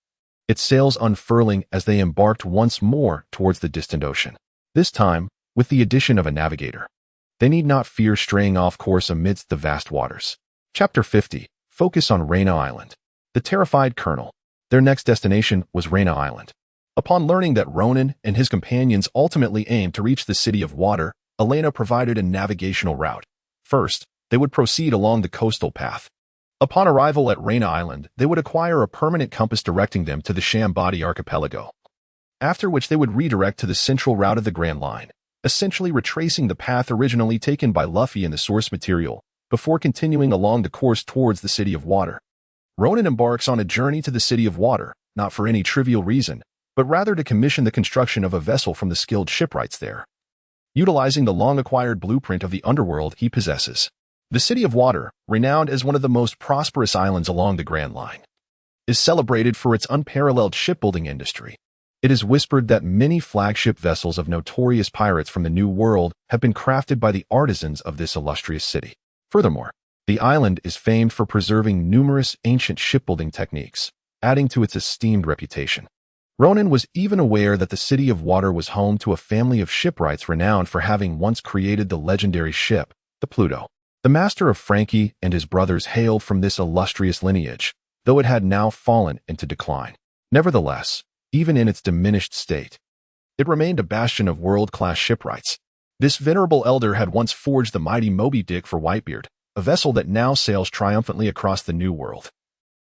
its sails unfurling as they embarked once more towards the distant ocean. This time, with the addition of a navigator, they need not fear straying off course amidst the vast waters. Chapter 50. Focus on Reina Island. The terrified colonel. Their next destination was Reina Island. Upon learning that Ronan and his companions ultimately aimed to reach the City of Water, Elena provided a navigational route. First, they would proceed along the coastal path. Upon arrival at Reina Island, they would acquire a permanent compass directing them to the Chambadi archipelago, after which they would redirect to the central route of the Grand Line, essentially retracing the path originally taken by Luffy in the source material, before continuing along the course towards the City of Water. Ronan embarks on a journey to the City of Water, not for any trivial reason, but rather to commission the construction of a vessel from the skilled shipwrights there, utilizing the long-acquired blueprint of the underworld he possesses. The City of Water, renowned as one of the most prosperous islands along the Grand Line, is celebrated for its unparalleled shipbuilding industry. It is whispered that many flagship vessels of notorious pirates from the New World have been crafted by the artisans of this illustrious city. Furthermore, the island is famed for preserving numerous ancient shipbuilding techniques, adding to its esteemed reputation. Ronan was even aware that the City of Water was home to a family of shipwrights renowned for having once created the legendary ship, the Pluto. The master of Frankie and his brothers hailed from this illustrious lineage, though it had now fallen into decline. Nevertheless, even in its diminished state, it remained a bastion of world-class shipwrights. This venerable elder had once forged the mighty Moby Dick for Whitebeard, a vessel that now sails triumphantly across the New World,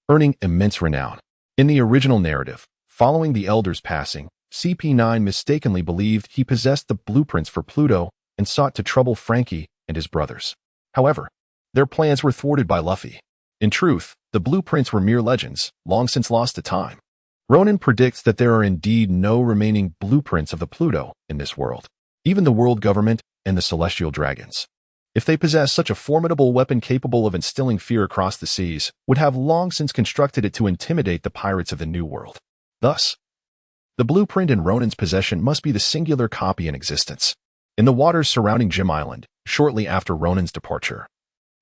earning immense renown. In the original narrative, following the elder's passing, CP9 mistakenly believed he possessed the blueprints for Pluto and sought to trouble Frankie and his brothers. However, their plans were thwarted by Luffy. In truth, the blueprints were mere legends, long since lost to time. Ronan predicts that there are indeed no remaining blueprints of the Pluto in this world. Even the world government and the celestial dragons, if they possess such a formidable weapon capable of instilling fear across the seas, would have long since constructed it to intimidate the pirates of the New World. Thus, the blueprint in Ronan's possession must be the singular copy in existence. In the waters surrounding Jim Island, shortly after Ronan's departure,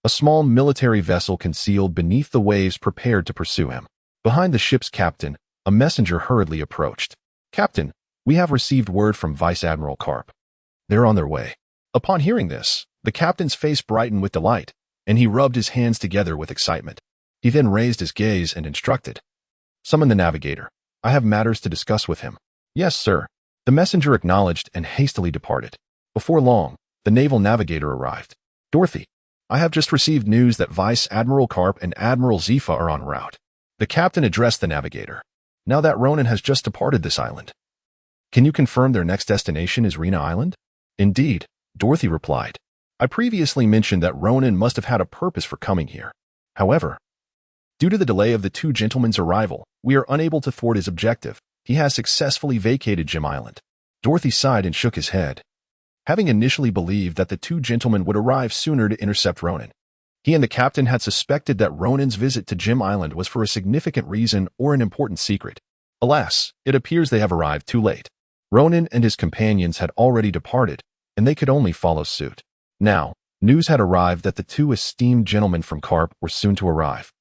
a small military vessel concealed beneath the waves prepared to pursue him. Behind the ship's captain, A messenger hurriedly approached. "Captain, we have received word from Vice Admiral Karp. They're on their way." Upon hearing this, the captain's face brightened with delight, and he rubbed his hands together with excitement. He then raised his gaze and instructed, "Summon the navigator. I have matters to discuss with him." "Yes, sir." The messenger acknowledged and hastily departed. Before long, the naval navigator arrived. "Dorothy, I have just received news that Vice Admiral Karp and Admiral Zifa are en route." The captain addressed the navigator. "Now that Ronan has just departed this island, can you confirm their next destination is Rena Island?" "Indeed," Dorothy replied. "I previously mentioned that Ronan must have had a purpose for coming here. However, due to the delay of the two gentlemen's arrival, we are unable to thwart his objective. He has successfully vacated Jim Island." Dorothy sighed and shook his head. Having initially believed that the two gentlemen would arrive sooner to intercept Ronan, he and the captain had suspected that Ronan's visit to Jim Island was for a significant reason or an important secret. Alas, it appears they have arrived too late. Ronan and his companions had already departed, and they could only follow suit. Now, news had arrived that the two esteemed gentlemen from Karp were soon to arrive,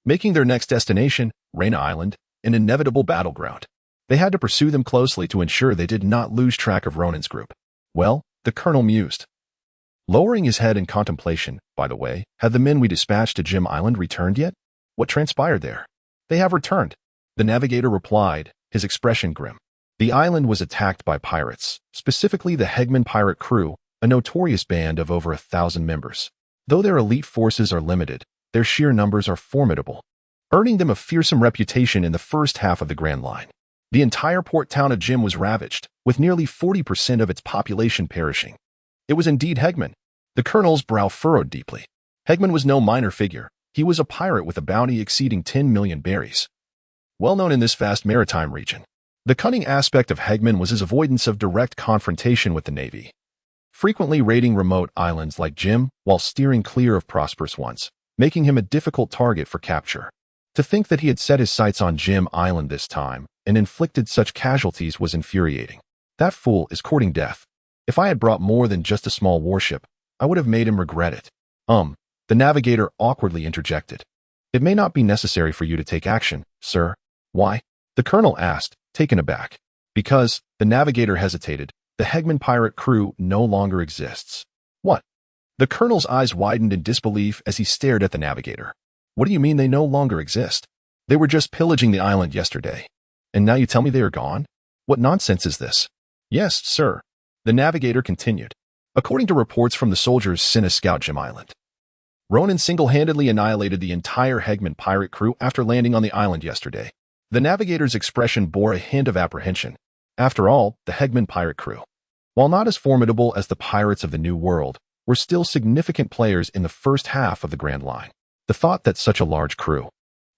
making their next destination, Rena Island, an inevitable battleground. They had to pursue them closely to ensure they did not lose track of Ronan's group. "Well," the colonel mused, lowering his head in contemplation, "by the way, have the men we dispatched to Jim Island returned yet? What transpired there?" "They have returned," the navigator replied, his expression grim. "The island was attacked by pirates, specifically the Hegman pirate crew, a notorious band of over 1,000 members. Though their elite forces are limited, their sheer numbers are formidable, earning them a fearsome reputation in the first half of the Grand Line. The entire port town of Jim was ravaged, with nearly 40% of its population perishing. It was indeed Hegman." The colonel's brow furrowed deeply. Hegman was no minor figure. He was a pirate with a bounty exceeding 10 million berries, well known in this vast maritime region. The cunning aspect of Hegman was his avoidance of direct confrontation with the Navy, frequently raiding remote islands like Jim while steering clear of prosperous ones, making him a difficult target for capture. To think that he had set his sights on Jim Island this time and inflicted such casualties was infuriating. That fool is courting death. If I had brought more than just a small warship, I would have made him regret it. The navigator awkwardly interjected. "It may not be necessary for you to take action, sir." "Why?" the colonel asked, taken aback. "Because," the navigator hesitated, "the Hegman pirate crew no longer exists." "What?" The colonel's eyes widened in disbelief as he stared at the navigator. "What do you mean they no longer exist? They were just pillaging the island yesterday, and now you tell me they are gone? What nonsense is this?" "Yes, sir," the navigator continued. "According to reports from the soldiers sent to scout Jim Island, Ronan single-handedly annihilated the entire Hegman pirate crew after landing on the island yesterday." The navigator's expression bore a hint of apprehension. After all, the Hegman pirate crew, while not as formidable as the pirates of the New World, were still significant players in the first half of the Grand Line. The thought that such a large crew,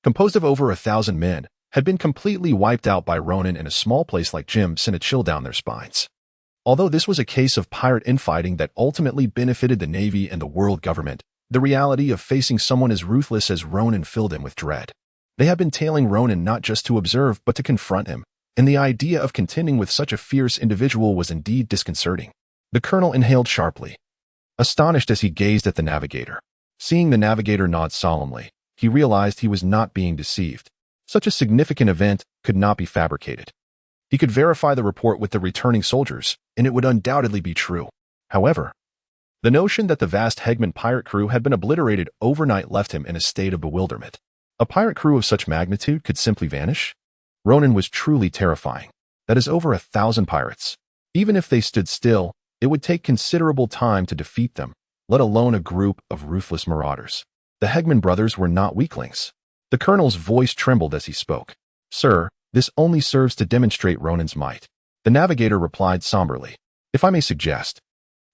composed of over 1,000 men, had been completely wiped out by Ronan in a small place like Jim sent a chill down their spines. Although this was a case of pirate infighting that ultimately benefited the Navy and the world government, the reality of facing someone as ruthless as Ronan filled him with dread. They had been tailing Ronan not just to observe but to confront him, and the idea of contending with such a fierce individual was indeed disconcerting. The colonel inhaled sharply, astonished as he gazed at the navigator. Seeing the navigator nod solemnly, he realized he was not being deceived. Such a significant event could not be fabricated. He could verify the report with the returning soldiers, and it would undoubtedly be true. However, the notion that the vast Hegman pirate crew had been obliterated overnight left him in a state of bewilderment. A pirate crew of such magnitude could simply vanish? Ronan was truly terrifying. That is over 1,000 pirates. Even if they stood still, it would take considerable time to defeat them, let alone a group of ruthless marauders. The Hegman brothers were not weaklings. The colonel's voice trembled as he spoke. "Sir, this only serves to demonstrate Ronan's might." The navigator replied somberly. "If I may suggest,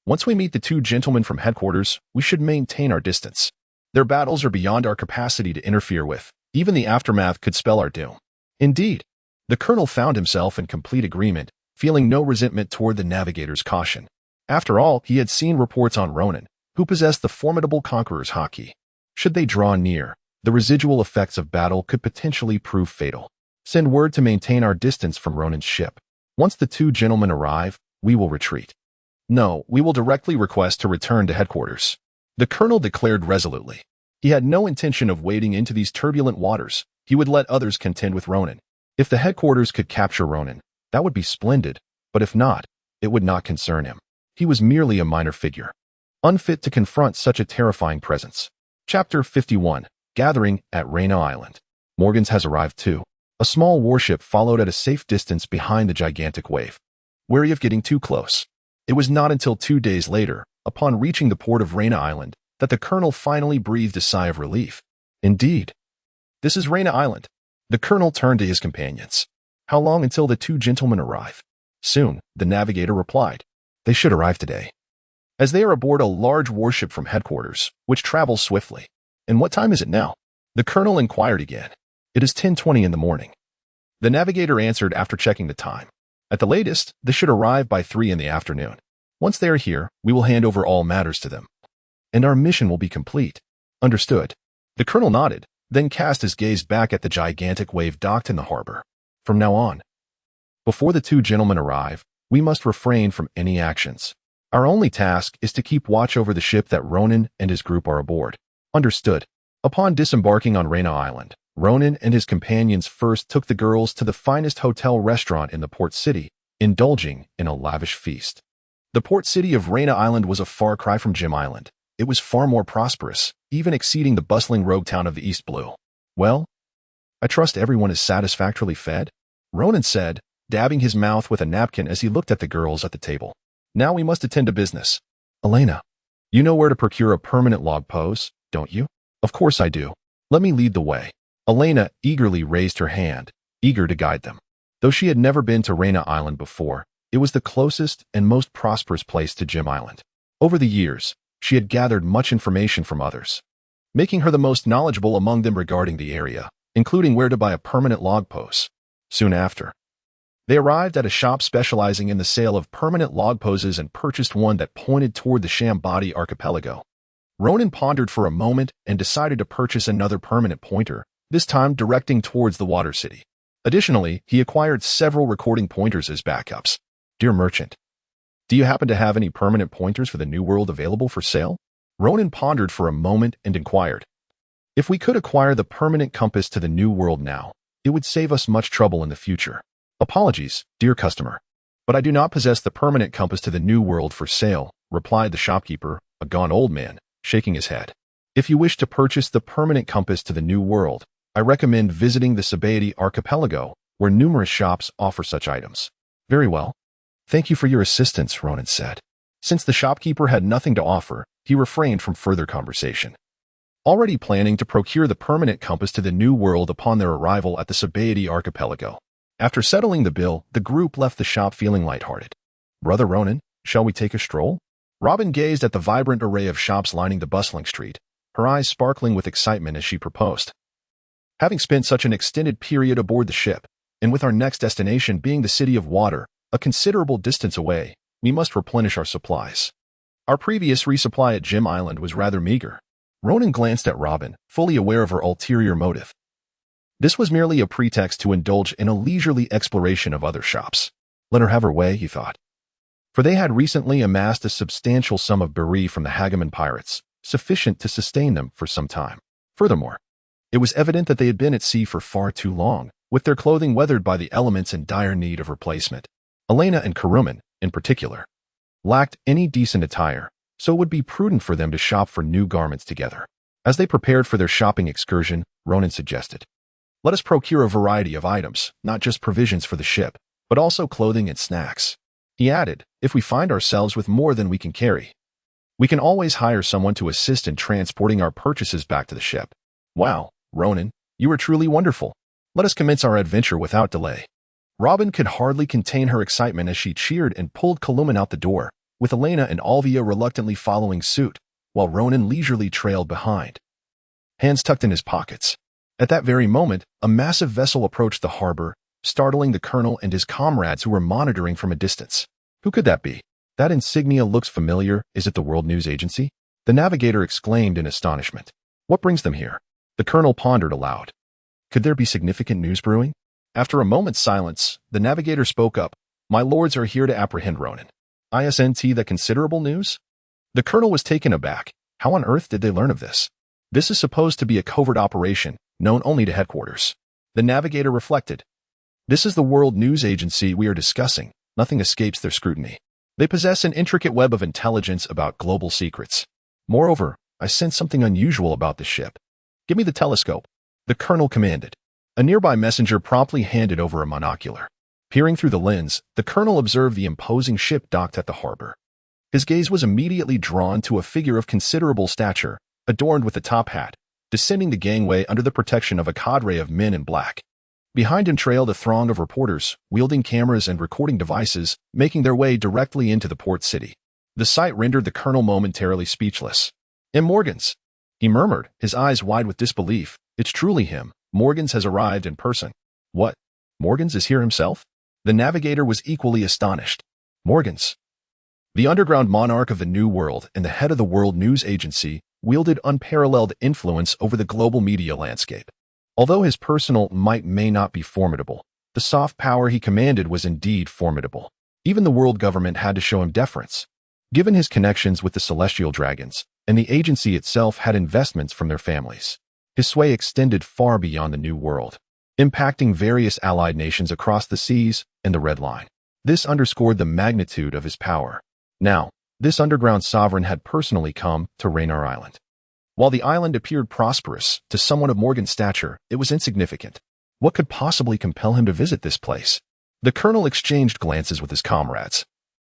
once we meet the two gentlemen from headquarters, we should maintain our distance. Their battles are beyond our capacity to interfere with. Even the aftermath could spell our doom." Indeed, the colonel found himself in complete agreement, feeling no resentment toward the navigator's caution. After all, he had seen reports on Ronan, who possessed the formidable conqueror's haki. Should they draw near, the residual effects of battle could potentially prove fatal. "Send word to maintain our distance from Ronan's ship. Once the two gentlemen arrive, we will retreat." "No, we will directly request to return to headquarters," the colonel declared resolutely. He had no intention of wading into these turbulent waters. He would let others contend with Ronan. If the headquarters could capture Ronan, that would be splendid, but if not, it would not concern him. He was merely a minor figure, unfit to confront such a terrifying presence. Chapter 51. Gathering at Rena Island. Morgan's has arrived too. A small warship followed at a safe distance behind the gigantic wave, wary of getting too close. It was not until 2 days later, upon reaching the port of Rena Island, that the colonel finally breathed a sigh of relief. Indeed. This is Rena Island. The colonel turned to his companions. How long until the two gentlemen arrive? Soon, the navigator replied. They should arrive today, as they are aboard a large warship from headquarters, which travels swiftly. And what time is it now? The colonel inquired again. It is 10:20 in the morning. The navigator answered after checking the time. At the latest, they should arrive by 3 in the afternoon. Once they are here, we will hand over all matters to them, and our mission will be complete. Understood. The colonel nodded, then cast his gaze back at the gigantic wave docked in the harbor. From now on, before the two gentlemen arrive, we must refrain from any actions. Our only task is to keep watch over the ship that Ronan and his group are aboard. Understood. Upon disembarking on Rena Island, Ronan and his companions first took the girls to the finest hotel restaurant in the port city, indulging in a lavish feast. The port city of Rena Island was a far cry from Jim Island. It was far more prosperous, even exceeding the bustling rogue town of the East Blue. Well, I trust everyone is satisfactorily fed, Ronan said, dabbing his mouth with a napkin as he looked at the girls at the table. Now we must attend to business. Elena, you know where to procure a permanent log pose, don't you? Of course I do. Let me lead the way. Elena eagerly raised her hand, eager to guide them. Though she had never been to Rena Island before, it was the closest and most prosperous place to Jim Island. Over the years, she had gathered much information from others, making her the most knowledgeable among them regarding the area, including where to buy a permanent log pose. Soon after, they arrived at a shop specializing in the sale of permanent log poses and purchased one that pointed toward the Shambadi archipelago. Ronan pondered for a moment and decided to purchase another permanent pointer, this time directing towards the water city. Additionally, he acquired several recording pointers as backups. Dear merchant, do you happen to have any permanent pointers for the New World available for sale? Ronan pondered for a moment and inquired. If we could acquire the permanent compass to the New World now, it would save us much trouble in the future. Apologies, dear customer, but I do not possess the permanent compass to the New World for sale, replied the shopkeeper, a gaunt old man, shaking his head. If you wish to purchase the permanent compass to the New World, I recommend visiting the Shambadi archipelago, where numerous shops offer such items. Very well. Thank you for your assistance, Ronan said. Since the shopkeeper had nothing to offer, he refrained from further conversation. Already planning to procure the permanent compass to the New World upon their arrival at the Shambadi archipelago. After settling the bill, the group left the shop feeling lighthearted. Brother Ronan, shall we take a stroll? Robin gazed at the vibrant array of shops lining the bustling street, her eyes sparkling with excitement as she proposed. Having spent such an extended period aboard the ship, and with our next destination being the City of Water, a considerable distance away, we must replenish our supplies. Our previous resupply at Jim Island was rather meager. Ronan glanced at Robin, fully aware of her ulterior motive. This was merely a pretext to indulge in a leisurely exploration of other shops. Let her have her way, he thought. For they had recently amassed a substantial sum of beryl from the Hagaman pirates, sufficient to sustain them for some time. Furthermore, it was evident that they had been at sea for far too long, with their clothing weathered by the elements in dire need of replacement. Elena and Karuman, in particular, lacked any decent attire, so it would be prudent for them to shop for new garments together. As they prepared for their shopping excursion, Ronan suggested, let us procure a variety of items, not just provisions for the ship, but also clothing and snacks. He added, if we find ourselves with more than we can carry, we can always hire someone to assist in transporting our purchases back to the ship. Wow, Ronan, you are truly wonderful. Let us commence our adventure without delay. Robin could hardly contain her excitement as she cheered and pulled Kaluman out the door, with Elena and Olvia reluctantly following suit, while Ronan leisurely trailed behind, hands tucked in his pockets. At that very moment, a massive vessel approached the harbor, startling the colonel and his comrades who were monitoring from a distance. Who could that be? That insignia looks familiar. Is it the World News Agency? The navigator exclaimed in astonishment. What brings them here? The colonel pondered aloud. Could there be significant news brewing? After a moment's silence, the navigator spoke up. My lords are here to apprehend Ronan. Isn't that considerable news? The colonel was taken aback. How on earth did they learn of this? This is supposed to be a covert operation, known only to headquarters. The navigator reflected. This is the world news agency we are discussing. Nothing escapes their scrutiny. They possess an intricate web of intelligence about global secrets. Moreover, I sense something unusual about the ship. Give me the telescope. The colonel commanded. A nearby messenger promptly handed over a monocular. Peering through the lens, the colonel observed the imposing ship docked at the harbor. His gaze was immediately drawn to a figure of considerable stature, adorned with a top hat, descending the gangway under the protection of a cadre of men in black. Behind him trailed a throng of reporters, wielding cameras and recording devices, making their way directly into the port city. The sight rendered the colonel momentarily speechless. Morgans, he murmured, his eyes wide with disbelief. It's truly him. Morgans has arrived in person. What? Morgans is here himself? The navigator was equally astonished. Morgans, the underground monarch of the New World and the head of the World News Agency, wielded unparalleled influence over the global media landscape. Although his personal might may not be formidable, the soft power he commanded was indeed formidable. Even the world government had to show him deference. Given his connections with the celestial dragons, and the agency itself had investments from their families, his sway extended far beyond the New World, impacting various allied nations across the seas and the Red Line. This underscored the magnitude of his power. Now, this underground sovereign had personally come to Raynor Island. While the island appeared prosperous, to someone of Morgan's stature, it was insignificant. What could possibly compel him to visit this place? The colonel exchanged glances with his comrades,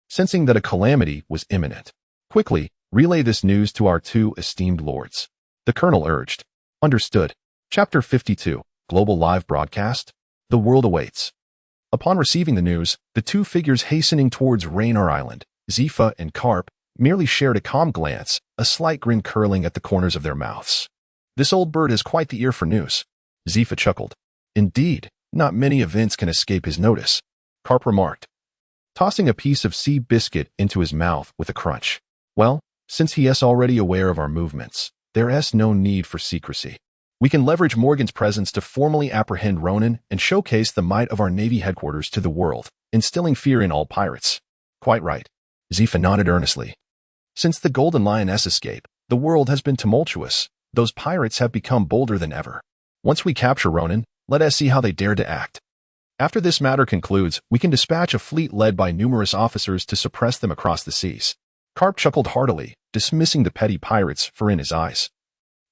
sensing that a calamity was imminent. Quickly, relay this news to our two esteemed lords. The colonel urged. Understood. Chapter 52, Global Live Broadcast. The world awaits. Upon receiving the news, the two figures hastening towards Raynor Island, Zifa and Karp, merely shared a calm glance, a slight grin curling at the corners of their mouths. This old bird has quite the ear for news. Zifa chuckled. Indeed, not many events can escape his notice, Karp remarked, tossing a piece of sea biscuit into his mouth with a crunch. Well, since he is already aware of our movements, there is no need for secrecy. We can leverage Morgan's presence to formally apprehend Ronan and showcase the might of our Navy headquarters to the world, instilling fear in all pirates. Quite right. Zifa nodded earnestly. Since the Golden Lioness escape, the world has been tumultuous. Those pirates have become bolder than ever. Once we capture Ronan, let us see how they dare to act. After this matter concludes, we can dispatch a fleet led by numerous officers to suppress them across the seas. Karp chuckled heartily, dismissing the petty pirates for in his eyes.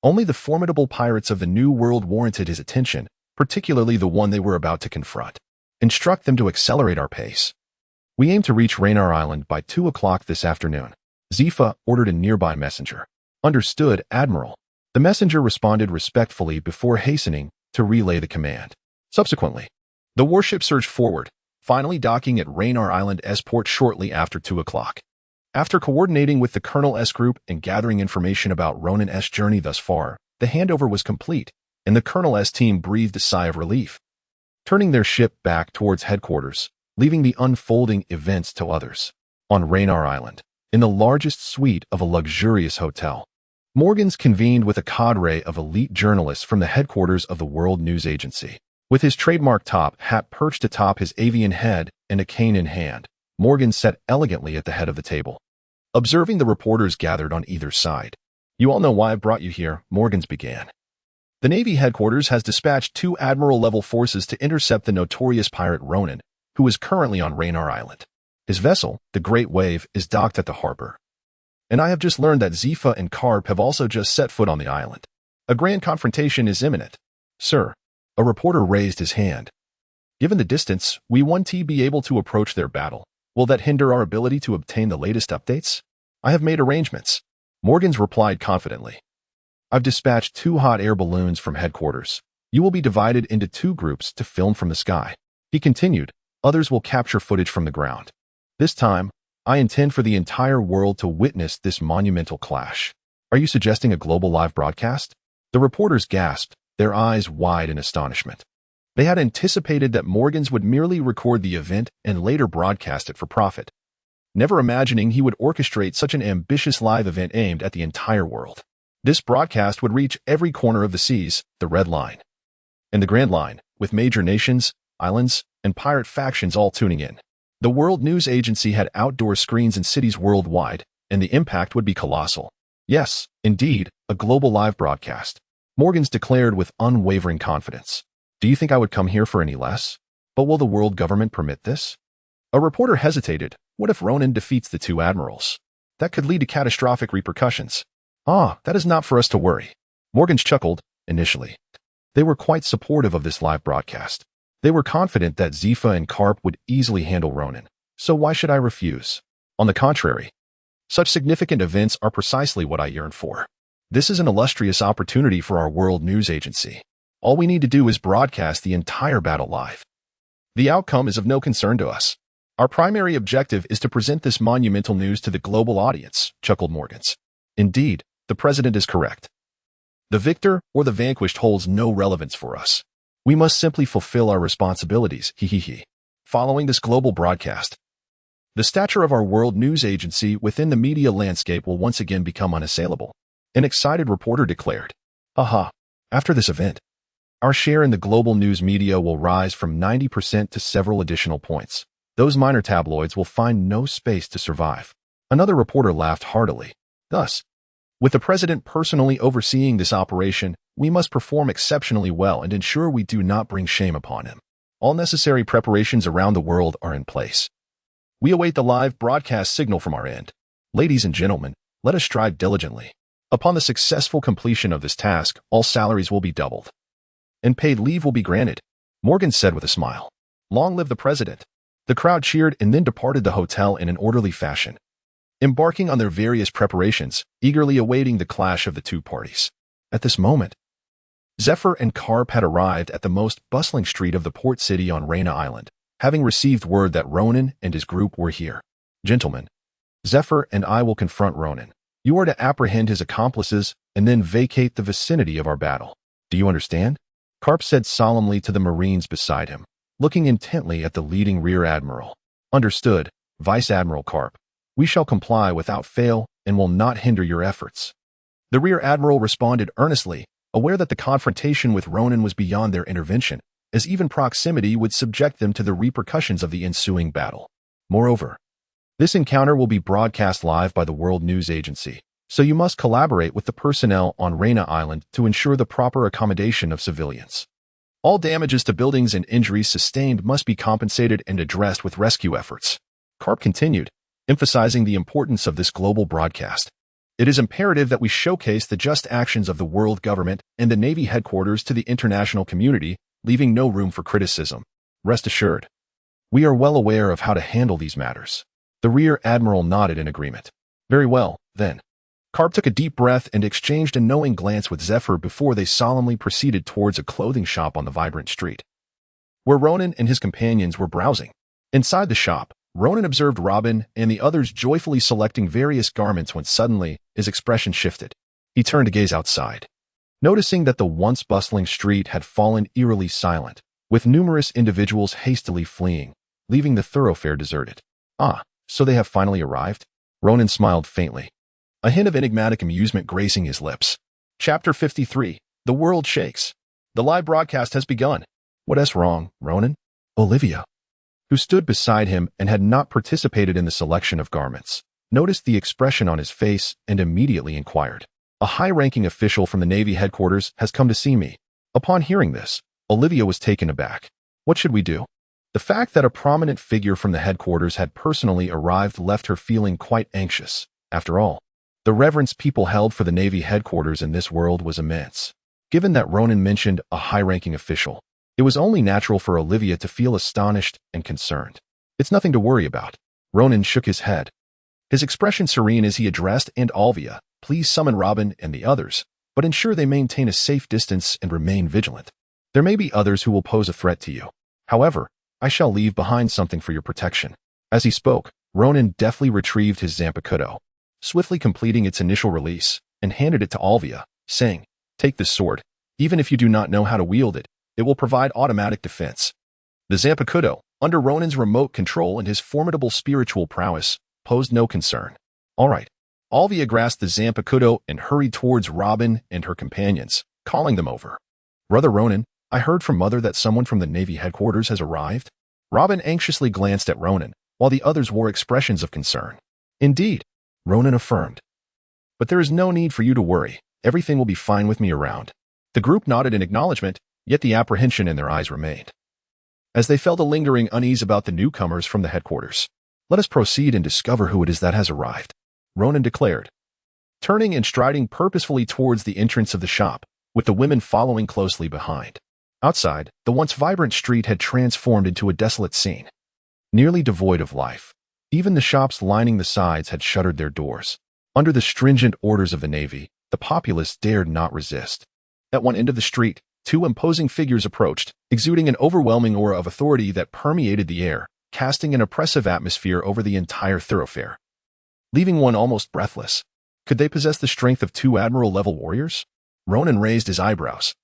Only the formidable pirates of the New World warranted his attention, particularly the one they were about to confront. Instruct them to accelerate our pace. We aim to reach Raynor Island by 2 o'clock this afternoon. Zifa ordered a nearby messenger. Understood, Admiral. The messenger responded respectfully before hastening to relay the command. Subsequently, the warship surged forward, finally docking at Raynor Island's port shortly after 2 o'clock. After coordinating with the Colonel's group and gathering information about Ronan's journey thus far, the handover was complete, and the Colonel's team breathed a sigh of relief, turning their ship back towards headquarters, leaving the unfolding events to others. On Raynor Island, in the largest suite of a luxurious hotel, Morgans convened with a cadre of elite journalists from the headquarters of the World News Agency. With his trademark top hat perched atop his avian head and a cane in hand, Morgan sat elegantly at the head of the table, observing the reporters gathered on either side. You all know why I brought you here, Morgans began. The Navy headquarters has dispatched 2 Admiral-level forces to intercept the notorious pirate Ronan, who is currently on Raynor Island. His vessel, the Great Wave, is docked at the harbor. And I have just learned that Zifa and Karp have also just set foot on the island. A grand confrontation is imminent. Sir, a reporter raised his hand. Given the distance, we won't be able to approach their battle. Will that hinder our ability to obtain the latest updates? I have made arrangements. Morgans replied confidently. I've dispatched 2 hot air balloons from headquarters. You will be divided into 2 groups to film from the sky. He continued, others will capture footage from the ground. This time, I intend for the entire world to witness this monumental clash. Are you suggesting a global live broadcast? The reporters gasped, their eyes wide in astonishment. They had anticipated that Morgans would merely record the event and later broadcast it for profit, never imagining he would orchestrate such an ambitious live event aimed at the entire world. This broadcast would reach every corner of the seas, the Red Line, and the Grand Line, with major nations, islands, and pirate factions all tuning in. The World News Agency had outdoor screens in cities worldwide, and the impact would be colossal. Yes, indeed, a global live broadcast. Morgans declared with unwavering confidence. Do you think I would come here for any less? But will the world government permit this? A reporter hesitated. What if Ronan defeats the two admirals? That could lead to catastrophic repercussions. That is not for us to worry. Morgans chuckled, initially. They were quite supportive of this live broadcast. They were confident that Zifa and Karp would easily handle Ronan, so why should I refuse? On the contrary, such significant events are precisely what I yearn for. This is an illustrious opportunity for our world news agency. All we need to do is broadcast the entire battle live. The outcome is of no concern to us. Our primary objective is to present this monumental news to the global audience, chuckled Morgans. Indeed, the president is correct. The victor or the vanquished holds no relevance for us. We must simply fulfill our responsibilities, Following this global broadcast, the stature of our world news agency within the media landscape will once again become unassailable, an excited reporter declared. After this event, our share in the global news media will rise from 90% to several additional points. Those minor tabloids will find no space to survive. Another reporter laughed heartily. Thus, with the president personally overseeing this operation, we must perform exceptionally well and ensure we do not bring shame upon him. All necessary preparations around the world are in place. We await the live broadcast signal from our end. Ladies and gentlemen, let us strive diligently. Upon the successful completion of this task, all salaries will be doubled, and paid leave will be granted, Morgan said with a smile. Long live the president. The crowd cheered and then departed the hotel in an orderly fashion, embarking on their various preparations, eagerly awaiting the clash of the two parties. At this moment, Zephyr and Karp had arrived at the most bustling street of the port city on Reyna Island, having received word that Ronan and his group were here. Gentlemen, Zephyr and I will confront Ronan. You are to apprehend his accomplices and then vacate the vicinity of our battle. Do you understand? Karp said solemnly to the Marines beside him, looking intently at the leading rear admiral. Understood, Vice Admiral Karp. We shall comply without fail and will not hinder your efforts. The rear admiral responded earnestly, aware that the confrontation with Ronan was beyond their intervention, as even proximity would subject them to the repercussions of the ensuing battle. Moreover, this encounter will be broadcast live by the World News Agency, so you must collaborate with the personnel on Reyna Island to ensure the proper accommodation of civilians. All damages to buildings and injuries sustained must be compensated and addressed with rescue efforts. Karp continued, emphasizing the importance of this global broadcast. It is imperative that we showcase the just actions of the world government and the Navy headquarters to the international community, leaving no room for criticism. Rest assured, we are well aware of how to handle these matters. The rear admiral nodded in agreement. Very well, then. Karp took a deep breath and exchanged a knowing glance with Zephyr before they solemnly proceeded towards a clothing shop on the vibrant street, where Ronan and his companions were browsing. Inside the shop, Ronan observed Robin and the others joyfully selecting various garments when suddenly his expression shifted. He turned to gaze outside, noticing that the once bustling street had fallen eerily silent, with numerous individuals hastily fleeing, leaving the thoroughfare deserted. So they have finally arrived? Ronan smiled faintly, a hint of enigmatic amusement gracing his lips. Chapter 53. The World Shakes. The live broadcast has begun. What's wrong, Ronan? Olvia, who stood beside him and had not participated in the selection of garments, noticed the expression on his face and immediately inquired. A high-ranking official from the Navy headquarters has come to see me. Upon hearing this, Olvia was taken aback. What should we do? The fact that a prominent figure from the headquarters had personally arrived left her feeling quite anxious. After all, the reverence people held for the Navy headquarters in this world was immense. Given that Ronan mentioned a high-ranking official, it was only natural for Olvia to feel astonished and concerned. It's nothing to worry about. Ronan shook his head, his expression serene as he addressed Olvia. Please summon Robin and the others, but ensure they maintain a safe distance and remain vigilant. There may be others who will pose a threat to you. However, I shall leave behind something for your protection. As he spoke, Ronan deftly retrieved his Zanpakuto, swiftly completing its initial release, and handed it to Olvia, saying, Take this sword. Even if you do not know how to wield it, it will provide automatic defense. The Zanpakuto, under Ronan's remote control and his formidable spiritual prowess, posed no concern. All right. Olvia grasped the Zanpakuto and hurried towards Robin and her companions, calling them over. Brother Ronan, I heard from Mother that someone from the Navy headquarters has arrived. Robin anxiously glanced at Ronan, while the others wore expressions of concern. Indeed, Ronan affirmed. But there is no need for you to worry. Everything will be fine with me around. The group nodded in acknowledgement, yet the apprehension in their eyes remained. as they felt a lingering unease about the newcomers from the headquarters. "Let us proceed and discover who it is that has arrived," Ronan declared, turning and striding purposefully towards the entrance of the shop, with the women following closely behind. Outside, the once vibrant street had transformed into a desolate scene, nearly devoid of life. Even the shops lining the sides had shuttered their doors. Under the stringent orders of the Navy, the populace dared not resist. At one end of the street, two imposing figures approached, exuding an overwhelming aura of authority that permeated the air, casting an oppressive atmosphere over the entire thoroughfare, leaving one almost breathless. Could they possess the strength of two admiral-level warriors? Ronan raised his eyebrows,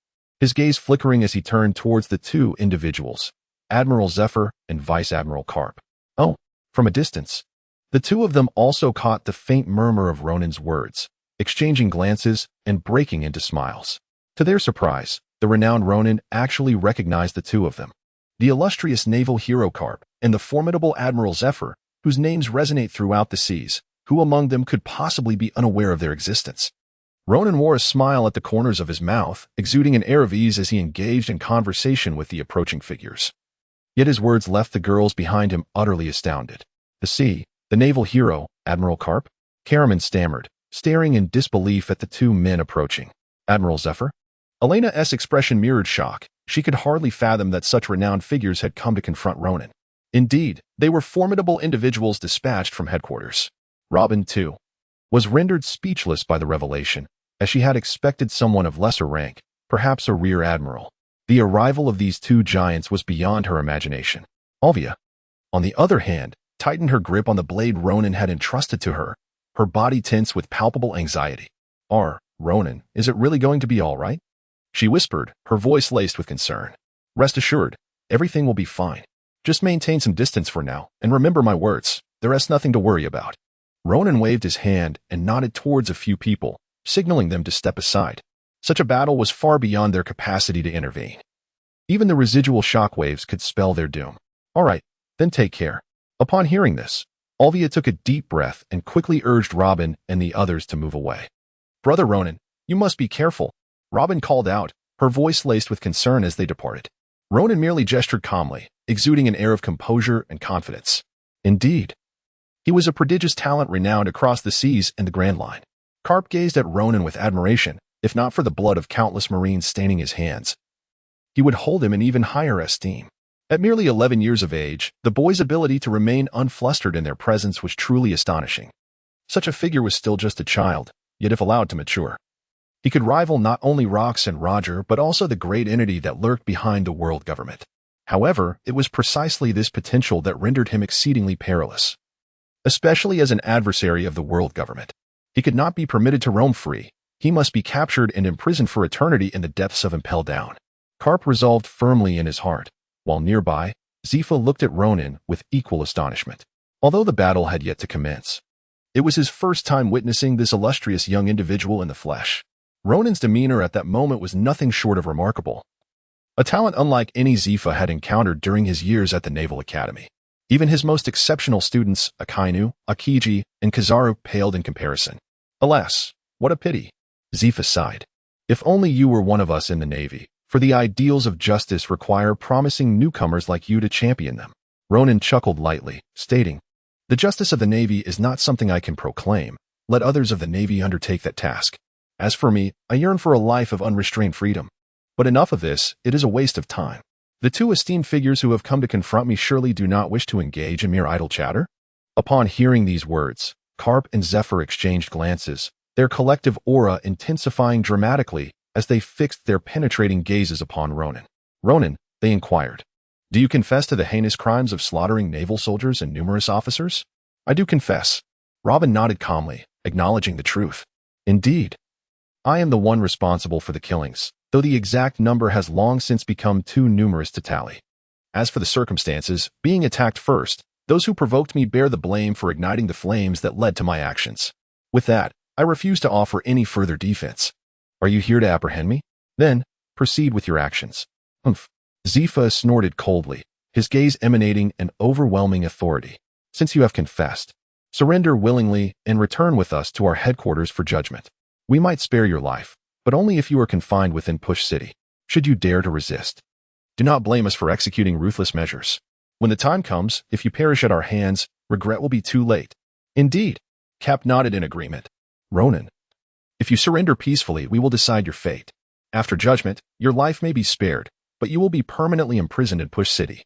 his gaze flickering as he turned towards the two individuals, Admiral Zephyr and Vice Admiral Karp. Oh, from a distance. The two of them also caught the faint murmur of Ronan's words, exchanging glances and breaking into smiles. To their surprise, the renowned Ronan actually recognized the two of them, the illustrious naval hero Karp and the formidable Admiral Zephyr, whose names resonate throughout the seas. Who among them could possibly be unaware of their existence? Ronan wore a smile at the corners of his mouth, exuding an air of ease as he engaged in conversation with the approaching figures. Yet his words left the girls behind him utterly astounded. The naval hero, Admiral Karp? Karaman stammered, staring in disbelief at the two men approaching. Admiral Zephyr? Elena's expression mirrored shock. She could hardly fathom that such renowned figures had come to confront Ronan. Indeed, they were formidable individuals dispatched from headquarters. Robin, too, was rendered speechless by the revelation, as she had expected someone of lesser rank, perhaps a rear admiral. The arrival of these two giants was beyond her imagination. Olvia, on the other hand, tightened her grip on the blade Ronan had entrusted to her, her body tense with palpable anxiety. Ronan, is it really going to be all right?" she whispered, her voice laced with concern. "Rest assured, everything will be fine. Just maintain some distance for now, and remember my words, there is nothing to worry about." Ronan waved his hand and nodded towards a few people, signaling them to step aside. Such a battle was far beyond their capacity to intervene. Even the residual shockwaves could spell their doom. "All right, then take care." Upon hearing this, Olvia took a deep breath and quickly urged Robin and the others to move away. "Brother Ronan, you must be careful," Robin called out, her voice laced with concern as they departed. Ronan merely gestured calmly, exuding an air of composure and confidence. Indeed, he was a prodigious talent renowned across the seas and the Grand Line. Karp gazed at Ronan with admiration, if not for the blood of countless Marines staining his hands. He would hold him in even higher esteem. At merely 11 years of age, the boy's ability to remain unflustered in their presence was truly astonishing. Such a figure was still just a child, yet if allowed to mature, he could rival not only Rox and Roger but also the great entity that lurked behind the world government. However, it was precisely this potential that rendered him exceedingly perilous. Especially as an adversary of the world government. He could not be permitted to roam free. He must be captured and imprisoned for eternity in the depths of Impel Down. Karp resolved firmly in his heart, while nearby, Zephyr looked at Ronan with equal astonishment. Although the battle had yet to commence, it was his first time witnessing this illustrious young individual in the flesh. Ronan's demeanor at that moment was nothing short of remarkable. A talent unlike any Zephyr had encountered during his years at the Naval Academy. Even his most exceptional students, Akainu, Akiji, and Kizaru, paled in comparison. "Alas, what a pity," Zephyr sighed. "If only you were one of us in the Navy, for the ideals of justice require promising newcomers like you to champion them." Ronan chuckled lightly, stating, "The justice of the Navy is not something I can proclaim. Let others of the Navy undertake that task. As for me, I yearn for a life of unrestrained freedom. But enough of this, it is a waste of time. The two esteemed figures who have come to confront me surely do not wish to engage in mere idle chatter?" Upon hearing these words, Karp and Zephyr exchanged glances, their collective aura intensifying dramatically as they fixed their penetrating gazes upon Ronan. "Ronan," they inquired, "do you confess to the heinous crimes of slaughtering naval soldiers and numerous officers?" "I do confess." Robin nodded calmly, acknowledging the truth. "Indeed, I am the one responsible for the killings, though the exact number has long since become too numerous to tally. As for the circumstances, being attacked first, those who provoked me bear the blame for igniting the flames that led to my actions. With that, I refuse to offer any further defense. Are you here to apprehend me? Then, proceed with your actions." "Humph." Zephyr snorted coldly, his gaze emanating an overwhelming authority. "Since you have confessed, surrender willingly and return with us to our headquarters for judgment. We might spare your life, but only if you are confined within Push City. Should you dare to resist, Do not blame us for executing ruthless measures. When the time comes, if you perish at our hands, regret will be too late. Indeed. Cap nodded in agreement. Ronan, if you surrender peacefully, we will decide your fate. After judgment, your life may be spared, but you will be permanently imprisoned in Push City.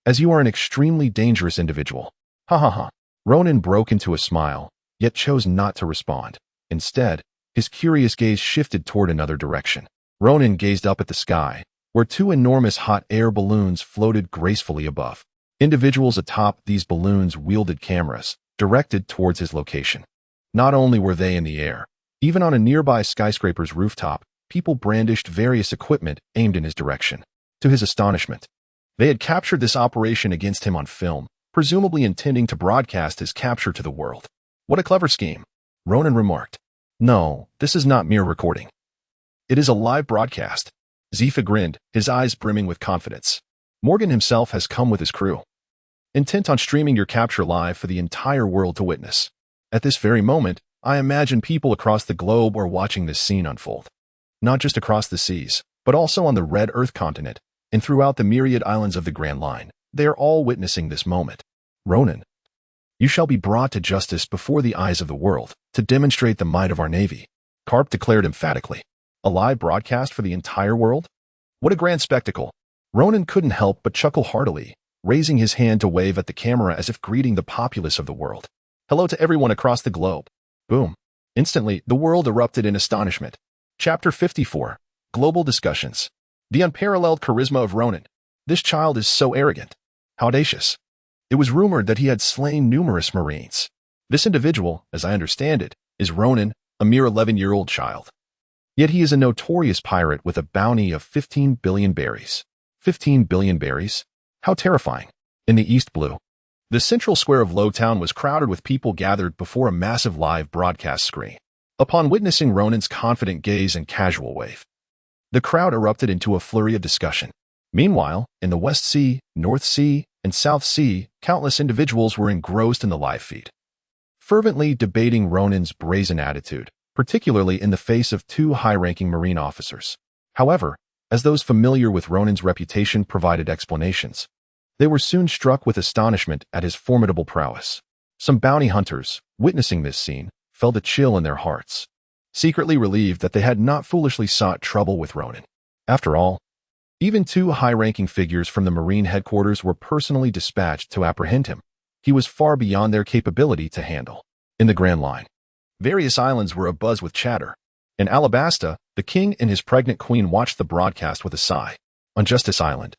As you are an extremely dangerous individual. Ha ha ha. Ronan broke into a smile, yet chose not to respond. Instead, his curious gaze shifted toward another direction. Ronan gazed up at the sky, where two enormous hot air balloons floated gracefully above. Individuals atop these balloons wielded cameras, directed towards his location. Not only were they in the air, even on a nearby skyscraper's rooftop, people brandished various equipment aimed in his direction. To his astonishment, they had captured this operation against him on film, presumably intending to broadcast his capture to the world. What a clever scheme, Ronan remarked. No, this is not mere recording. It is a live broadcast. Zifa grinned, his eyes brimming with confidence. Morgan himself has come with his crew, intent on streaming your capture live for the entire world to witness. At this very moment, I imagine people across the globe are watching this scene unfold. Not just across the seas, but also on the Red Earth continent, and throughout the myriad islands of the Grand Line. They are all witnessing this moment. Ronan, you shall be brought to justice before the eyes of the world, to demonstrate the might of our navy, Karp declared emphatically. A live broadcast for the entire world? What a grand spectacle. Ronan couldn't help but chuckle heartily, raising his hand to wave at the camera as if greeting the populace of the world. Hello to everyone across the globe. Boom. Instantly, the world erupted in astonishment. Chapter 54. Global Discussions. The unparalleled charisma of Ronan. This child is so arrogant. How audacious. It was rumored that he had slain numerous Marines. This individual, as I understand it, is Ronan, a mere 11-year-old child. Yet he is a notorious pirate with a bounty of 15 billion berries. 15 billion berries? How terrifying. In the East Blue, the central square of Lowtown was crowded with people gathered before a massive live broadcast screen. Upon witnessing Ronan's confident gaze and casual wave, the crowd erupted into a flurry of discussion. Meanwhile, in the West Sea, North Sea, and South Sea, countless individuals were engrossed in the live feed, fervently debating Ronan's brazen attitude, particularly in the face of two high-ranking Marine officers. However, as those familiar with Ronan's reputation provided explanations, they were soon struck with astonishment at his formidable prowess. Some bounty hunters, witnessing this scene, felt a chill in their hearts, secretly relieved that they had not foolishly sought trouble with Ronan. After all, even two high-ranking figures from the Marine headquarters were personally dispatched to apprehend him. He was far beyond their capability to handle. In the Grand Line, various islands were abuzz with chatter. In Alabasta, the king and his pregnant queen watched the broadcast with a sigh. On Justice Island,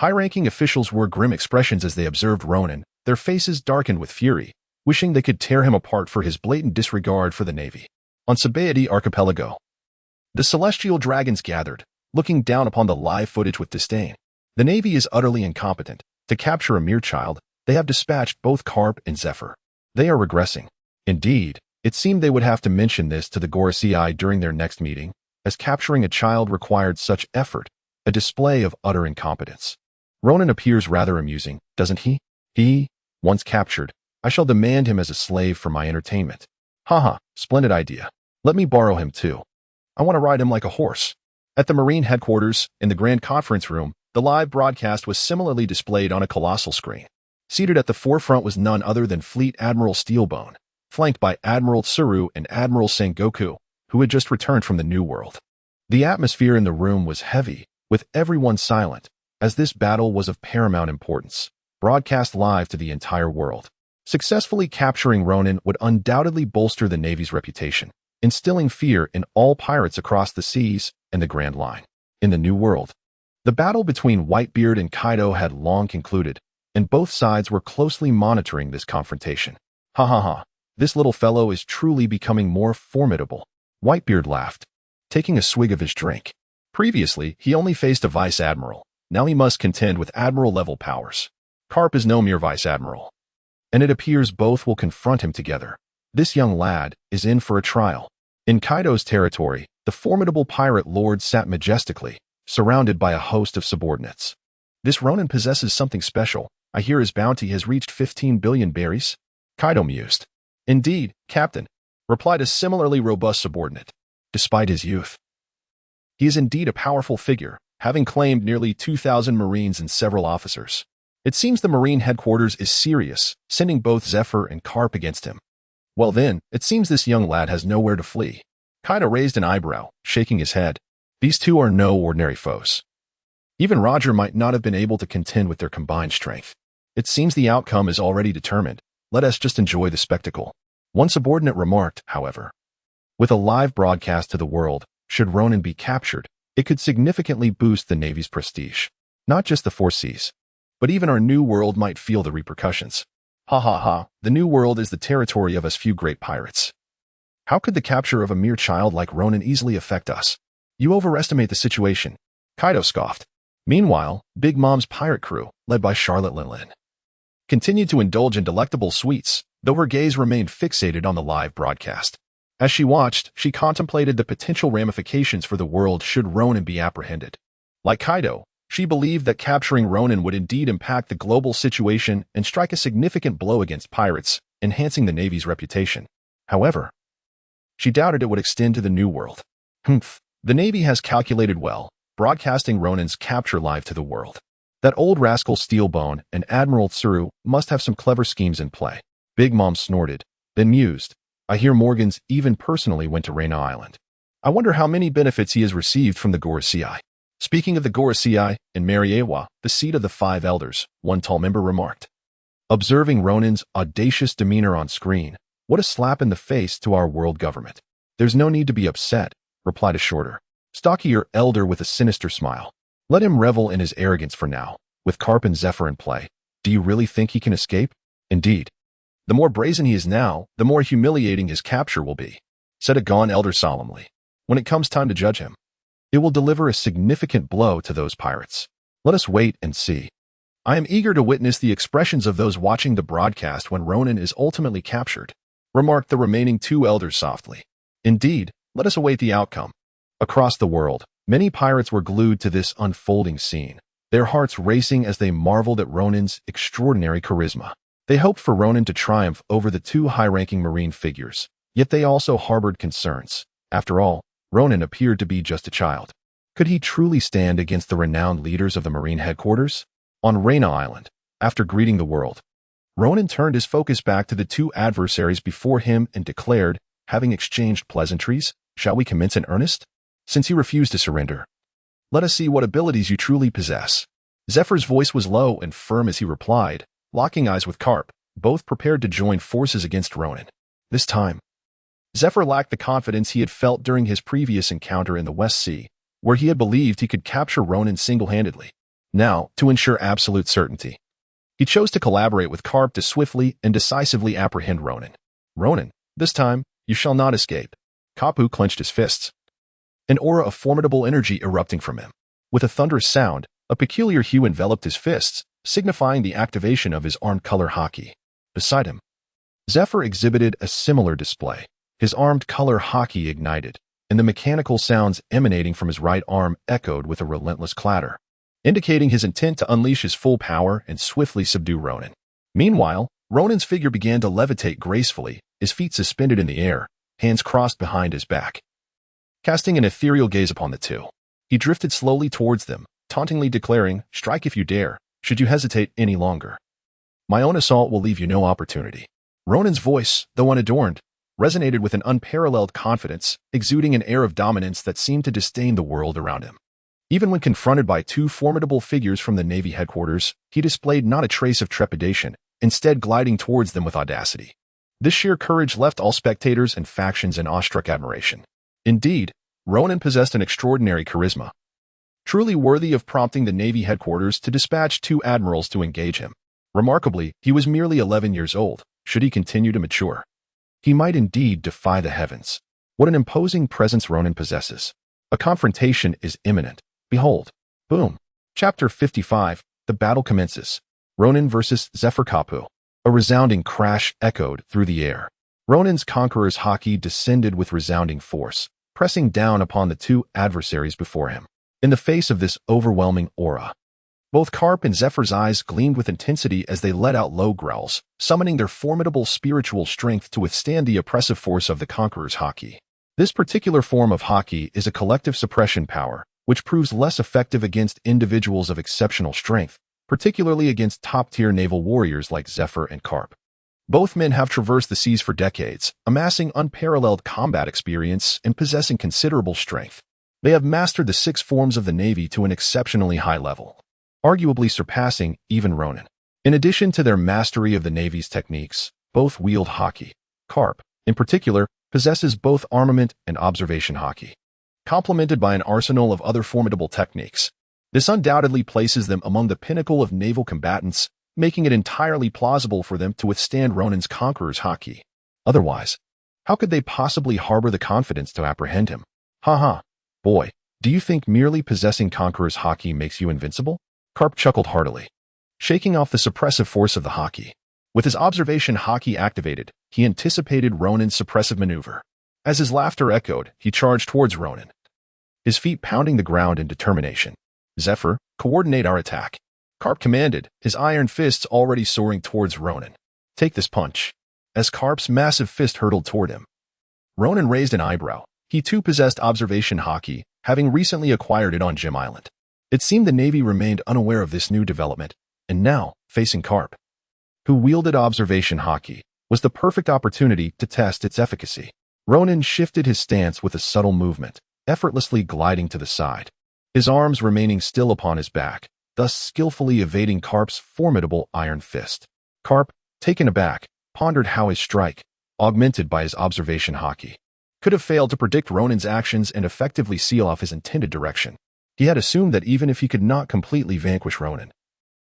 high-ranking officials wore grim expressions as they observed Ronan, their faces darkened with fury, wishing they could tear him apart for his blatant disregard for the Navy. On Sabaody Archipelago, the celestial dragons gathered, looking down upon the live footage with disdain. The Navy is utterly incompetent. To capture a mere child, they have dispatched both Karp and Zephyr. They are regressing. Indeed, it seemed they would have to mention this to the Gorasii during their next meeting, as capturing a child required such effort, a display of utter incompetence. Ronan appears rather amusing, doesn't he? He, once captured, I shall demand him as a slave for my entertainment. Haha, splendid idea. Let me borrow him too. I want to ride him like a horse. At the Marine headquarters, in the Grand Conference Room, the live broadcast was similarly displayed on a colossal screen. Seated at the forefront was none other than Fleet Admiral Steelbone, flanked by Admiral Tsuru and Admiral Sengoku, who had just returned from the New World. The atmosphere in the room was heavy, with everyone silent, as this battle was of paramount importance, broadcast live to the entire world. Successfully capturing Ronan would undoubtedly bolster the Navy's reputation, instilling fear in all pirates across the seas and the Grand Line. In the New World, the battle between Whitebeard and Kaido had long concluded, and both sides were closely monitoring this confrontation. Ha ha ha, this little fellow is truly becoming more formidable. Whitebeard laughed, taking a swig of his drink. Previously, he only faced a vice admiral. Now he must contend with admiral-level powers. Karp is no mere vice admiral, and it appears both will confront him together. This young lad is in for a trial. In Kaido's territory, the formidable pirate lord sat majestically, surrounded by a host of subordinates. This Ronan possesses something special. I hear his bounty has reached 15 billion berries. Kaido mused. Indeed, Captain, replied a similarly robust subordinate. Despite his youth, he is indeed a powerful figure. having claimed nearly 2,000 Marines and several officers. It seems the Marine headquarters is serious, sending both Zephyr and Carp against him. Well then, it seems this young lad has nowhere to flee. Kaido raised an eyebrow, shaking his head. These two are no ordinary foes. Even Roger might not have been able to contend with their combined strength. It seems the outcome is already determined. Let us just enjoy the spectacle. One subordinate remarked, however. With a live broadcast to the world, should Ronan be captured, it could significantly boost the Navy's prestige. Not just the Four Seas, but even our new world might feel the repercussions. Ha ha ha, the new world is the territory of us few great pirates. How could the capture of a mere child like Ronan easily affect us? You overestimate the situation, Kaido scoffed. Meanwhile, Big Mom's pirate crew, led by Charlotte Linlin, continued to indulge in delectable sweets, though her gaze remained fixated on the live broadcast. As she watched, she contemplated the potential ramifications for the world should Ronan be apprehended. Like Kaido, she believed that capturing Ronan would indeed impact the global situation and strike a significant blow against pirates, enhancing the Navy's reputation. However, she doubted it would extend to the New World. The Navy has calculated well, broadcasting Ronan's capture live to the world. That old rascal Steelbone and Admiral Tsuru must have some clever schemes in play. Big Mom snorted, then mused. I hear Morgans even personally went to Reina Island. I wonder how many benefits he has received from the Gorosei. Speaking of the Gorosei, in Mariewa, the seat of the Five Elders, one tall member remarked. Observing Ronan's audacious demeanor on screen, what a slap in the face to our world government. There's no need to be upset, replied a shorter, stockier elder with a sinister smile. Let him revel in his arrogance for now. With Carp and Zephyr in play, do you really think he can escape? Indeed. The more brazen he is now, the more humiliating his capture will be, said a gaunt elder solemnly. When it comes time to judge him, it will deliver a significant blow to those pirates. Let us wait and see. I am eager to witness the expressions of those watching the broadcast when Ronan is ultimately captured, remarked the remaining two elders softly. Indeed, let us await the outcome. Across the world, many pirates were glued to this unfolding scene, their hearts racing as they marveled at Ronan's extraordinary charisma. They hoped for Ronan to triumph over the two high-ranking Marine figures, yet they also harbored concerns. After all, Ronan appeared to be just a child. Could he truly stand against the renowned leaders of the Marine headquarters? On Reina Island, after greeting the world, Ronan turned his focus back to the two adversaries before him and declared, having exchanged pleasantries, shall we commence in earnest? Since you refuse to surrender, let us see what abilities you truly possess. Zephyr's voice was low and firm as he replied, locking eyes with Carp, both prepared to join forces against Ronan. This time, Zephyr lacked the confidence he had felt during his previous encounter in the West Sea, where he had believed he could capture Ronan single-handedly. Now, to ensure absolute certainty, he chose to collaborate with Carp to swiftly and decisively apprehend Ronan. Ronan, this time, you shall not escape. Kapu clenched his fists, an aura of formidable energy erupting from him. With a thunderous sound, a peculiar hue enveloped his fists, signifying the activation of his armed color haki. Beside him, Zephyr exhibited a similar display. His armed color haki ignited, and the mechanical sounds emanating from his right arm echoed with a relentless clatter, indicating his intent to unleash his full power and swiftly subdue Ronan. Meanwhile, Ronan's figure began to levitate gracefully, his feet suspended in the air, hands crossed behind his back. Casting an ethereal gaze upon the two, he drifted slowly towards them, tauntingly declaring, strike if you dare, should you hesitate any longer. My own assault will leave you no opportunity. Ronan's voice, though unadorned, resonated with an unparalleled confidence, exuding an air of dominance that seemed to disdain the world around him. Even when confronted by two formidable figures from the Navy headquarters, he displayed not a trace of trepidation, instead gliding towards them with audacity. This sheer courage left all spectators and factions in awestruck admiration. Indeed, Ronan possessed an extraordinary charisma, truly worthy of prompting the Navy headquarters to dispatch two admirals to engage him. Remarkably, he was merely 11 years old. Should he continue to mature, he might indeed defy the heavens. What an imposing presence Ronan possesses. A confrontation is imminent. Behold. Boom. Chapter 55. The battle commences. Ronan versus Zephyr Kapu. A resounding crash echoed through the air. Ronan's conqueror's haki descended with resounding force, pressing down upon the two adversaries before him. In the face of this overwhelming aura, both Carp and Zephyr's eyes gleamed with intensity as they let out low growls, summoning their formidable spiritual strength to withstand the oppressive force of the conqueror's haki. This particular form of haki is a collective suppression power, which proves less effective against individuals of exceptional strength, particularly against top-tier naval warriors like Zephyr and Karp. Both men have traversed the seas for decades, amassing unparalleled combat experience and possessing considerable strength. They have mastered the 6 forms of the Navy to an exceptionally high level, arguably surpassing even Ronan. In addition to their mastery of the Navy's techniques, both wield Haki. Karp, in particular, possesses both armament and observation Haki, complemented by an arsenal of other formidable techniques. This undoubtedly places them among the pinnacle of naval combatants, making it entirely plausible for them to withstand Ronan's Conqueror's Haki. Otherwise, how could they possibly harbor the confidence to apprehend him? Haha, boy, do you think merely possessing Conqueror's Haki makes you invincible? Karp chuckled heartily, shaking off the suppressive force of the Haki. With his observation Haki activated, he anticipated Ronan's suppressive maneuver. As his laughter echoed, he charged towards Ronan, his feet pounding the ground in determination. Zephyr, coordinate our attack. Karp commanded, his iron fists already soaring towards Ronan. Take this punch. As Karp's massive fist hurtled toward him, Ronan raised an eyebrow. He too possessed observation Haki, having recently acquired it on Jim Island. It seemed the Navy remained unaware of this new development, and now, facing Karp, who wielded observation Haki, was the perfect opportunity to test its efficacy. Ronan shifted his stance with a subtle movement, effortlessly gliding to the side, his arms remaining still upon his back, thus skillfully evading Karp's formidable iron fist. Karp, taken aback, pondered how his strike, augmented by his observation Haki, could have failed to predict Ronan's actions and effectively seal off his intended direction. He had assumed that even if he could not completely vanquish Ronan,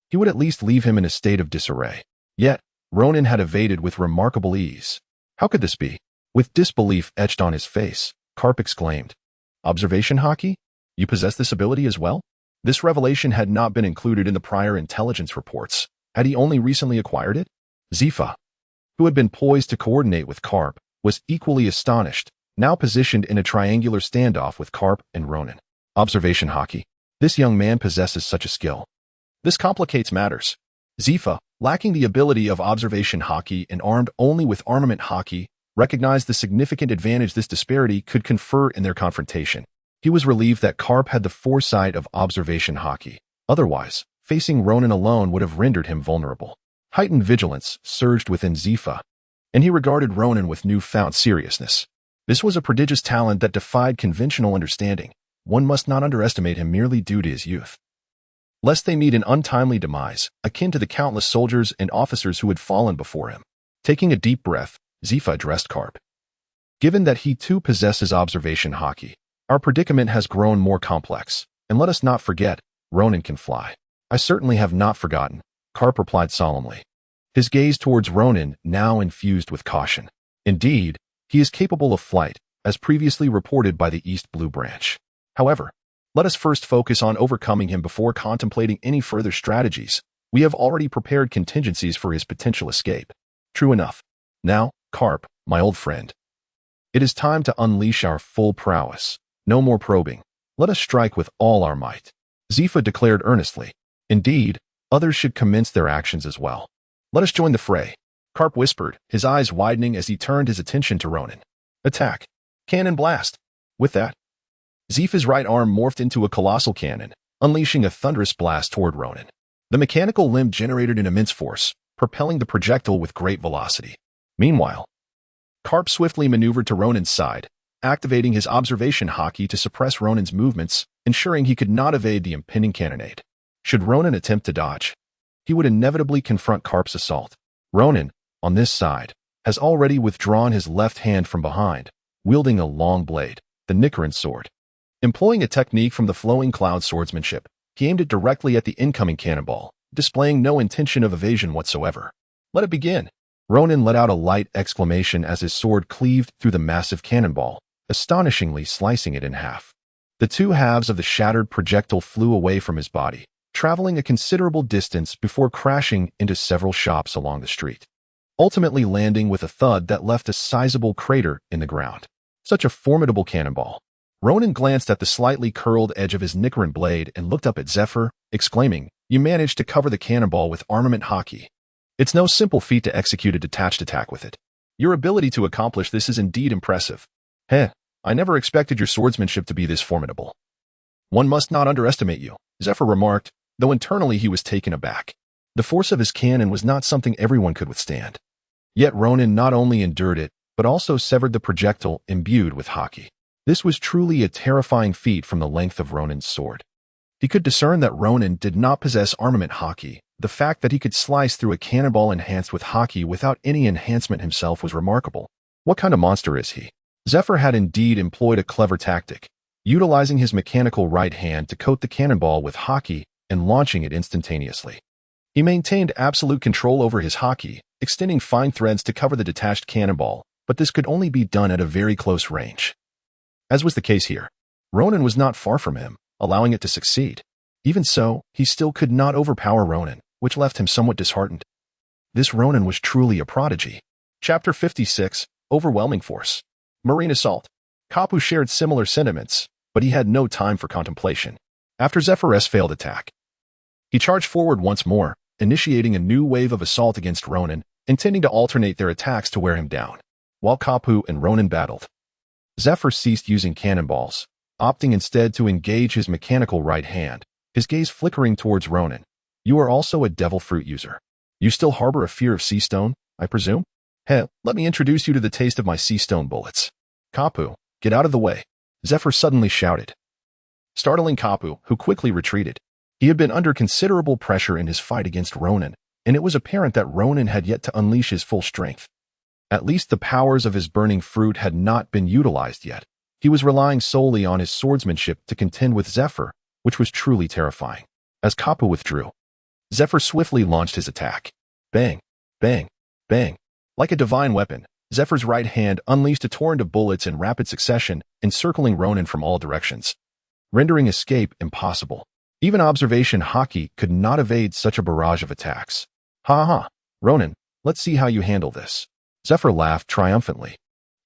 he would at least leave him in a state of disarray. Yet, Ronan had evaded with remarkable ease. How could this be? With disbelief etched on his face, Karp exclaimed, "Observation Haki? You possess this ability as well?" This revelation had not been included in the prior intelligence reports. Had he only recently acquired it? Zephyr, who had been poised to coordinate with Karp, was equally astonished, now positioned in a triangular standoff with Karp and Ronan. Observation Haki. This young man possesses such a skill. This complicates matters. Zephyr, lacking the ability of observation Haki and armed only with armament Haki, recognized the significant advantage this disparity could confer in their confrontation. He was relieved that Karp had the foresight of observation Haki. Otherwise, facing Ronan alone would have rendered him vulnerable. Heightened vigilance surged within Zephyr, and he regarded Ronan with newfound seriousness. This was a prodigious talent that defied conventional understanding. One must not underestimate him merely due to his youth, lest they meet an untimely demise, akin to the countless soldiers and officers who had fallen before him. Taking a deep breath, Zephyr addressed Karp. Given that he too possesses observation Haki, our predicament has grown more complex, and let us not forget, Ronan can fly. I certainly have not forgotten, Karp replied solemnly, his gaze towards Ronan now infused with caution. Indeed, he is capable of flight, as previously reported by the East Blue Branch. However, let us first focus on overcoming him before contemplating any further strategies. We have already prepared contingencies for his potential escape. True enough. Now, Karp, my old friend, it is time to unleash our full prowess. No more probing. Let us strike with all our might. Zephyr declared earnestly. Indeed, others should commence their actions as well. Let us join the fray. Karp whispered, his eyes widening as he turned his attention to Ronan. Attack. Cannon blast. With that, Zephyr's right arm morphed into a colossal cannon, unleashing a thunderous blast toward Ronan. The mechanical limb generated an immense force, propelling the projectile with great velocity. Meanwhile, Karp swiftly maneuvered to Ronan's side, activating his observation Haki to suppress Ronan's movements, ensuring he could not evade the impending cannonade. Should Ronan attempt to dodge, he would inevitably confront Karp's assault. Ronan, on this side, has already withdrawn his left hand from behind, wielding a long blade, the Nicaran sword. Employing a technique from the flowing cloud swordsmanship, he aimed it directly at the incoming cannonball, displaying no intention of evasion whatsoever. Let it begin. Ronan let out a light exclamation as his sword cleaved through the massive cannonball, astonishingly slicing it in half. The two halves of the shattered projectile flew away from his body, traveling a considerable distance before crashing into several shops along the street, ultimately landing with a thud that left a sizable crater in the ground. Such a formidable cannonball. Ronan glanced at the slightly curled edge of his Nicaran blade and looked up at Zephyr, exclaiming, "You managed to cover the cannonball with armament Haki. It's no simple feat to execute a detached attack with it. Your ability to accomplish this is indeed impressive. Heh, I never expected your swordsmanship to be this formidable." One must not underestimate you, Zephyr remarked, though internally he was taken aback. The force of his cannon was not something everyone could withstand. Yet Ronan not only endured it, but also severed the projectile imbued with haki. This was truly a terrifying feat from the length of Ronan's sword. He could discern that Ronan did not possess armament haki. The fact that he could slice through a cannonball enhanced with haki without any enhancement himself was remarkable. What kind of monster is he? Zephyr had indeed employed a clever tactic, utilizing his mechanical right hand to coat the cannonball with haki and launching it instantaneously. He maintained absolute control over his haki, extending fine threads to cover the detached cannonball, but this could only be done at a very close range. As was the case here, Ronan was not far from him, allowing it to succeed. Even so, he still could not overpower Ronan, which left him somewhat disheartened. This Ronan was truly a prodigy. Chapter 56, Overwhelming Force. Marine Assault. Kapu shared similar sentiments, but he had no time for contemplation. After Zephyr's failed attack, he charged forward once more, initiating a new wave of assault against Ronan, intending to alternate their attacks to wear him down. While Kapu and Ronan battled, Zephyr ceased using cannonballs, opting instead to engage his mechanical right hand, his gaze flickering towards Ronan. You are also a devil fruit user. You still harbor a fear of sea stone, I presume? Heh, let me introduce you to the taste of my sea stone bullets. Kapu, get out of the way, Zephyr suddenly shouted, startling Kapu, who quickly retreated. He had been under considerable pressure in his fight against Ronan, and it was apparent that Ronan had yet to unleash his full strength. At least the powers of his burning fruit had not been utilized yet. He was relying solely on his swordsmanship to contend with Zephyr, which was truly terrifying. As Kapu withdrew, Zephyr swiftly launched his attack. Bang, bang, bang. Like a divine weapon, Zephyr's right hand unleashed a torrent of bullets in rapid succession, encircling Ronan from all directions, rendering escape impossible. Even observation haki could not evade such a barrage of attacks. Ha ha, Ronan, let's see how you handle this. Zephyr laughed triumphantly,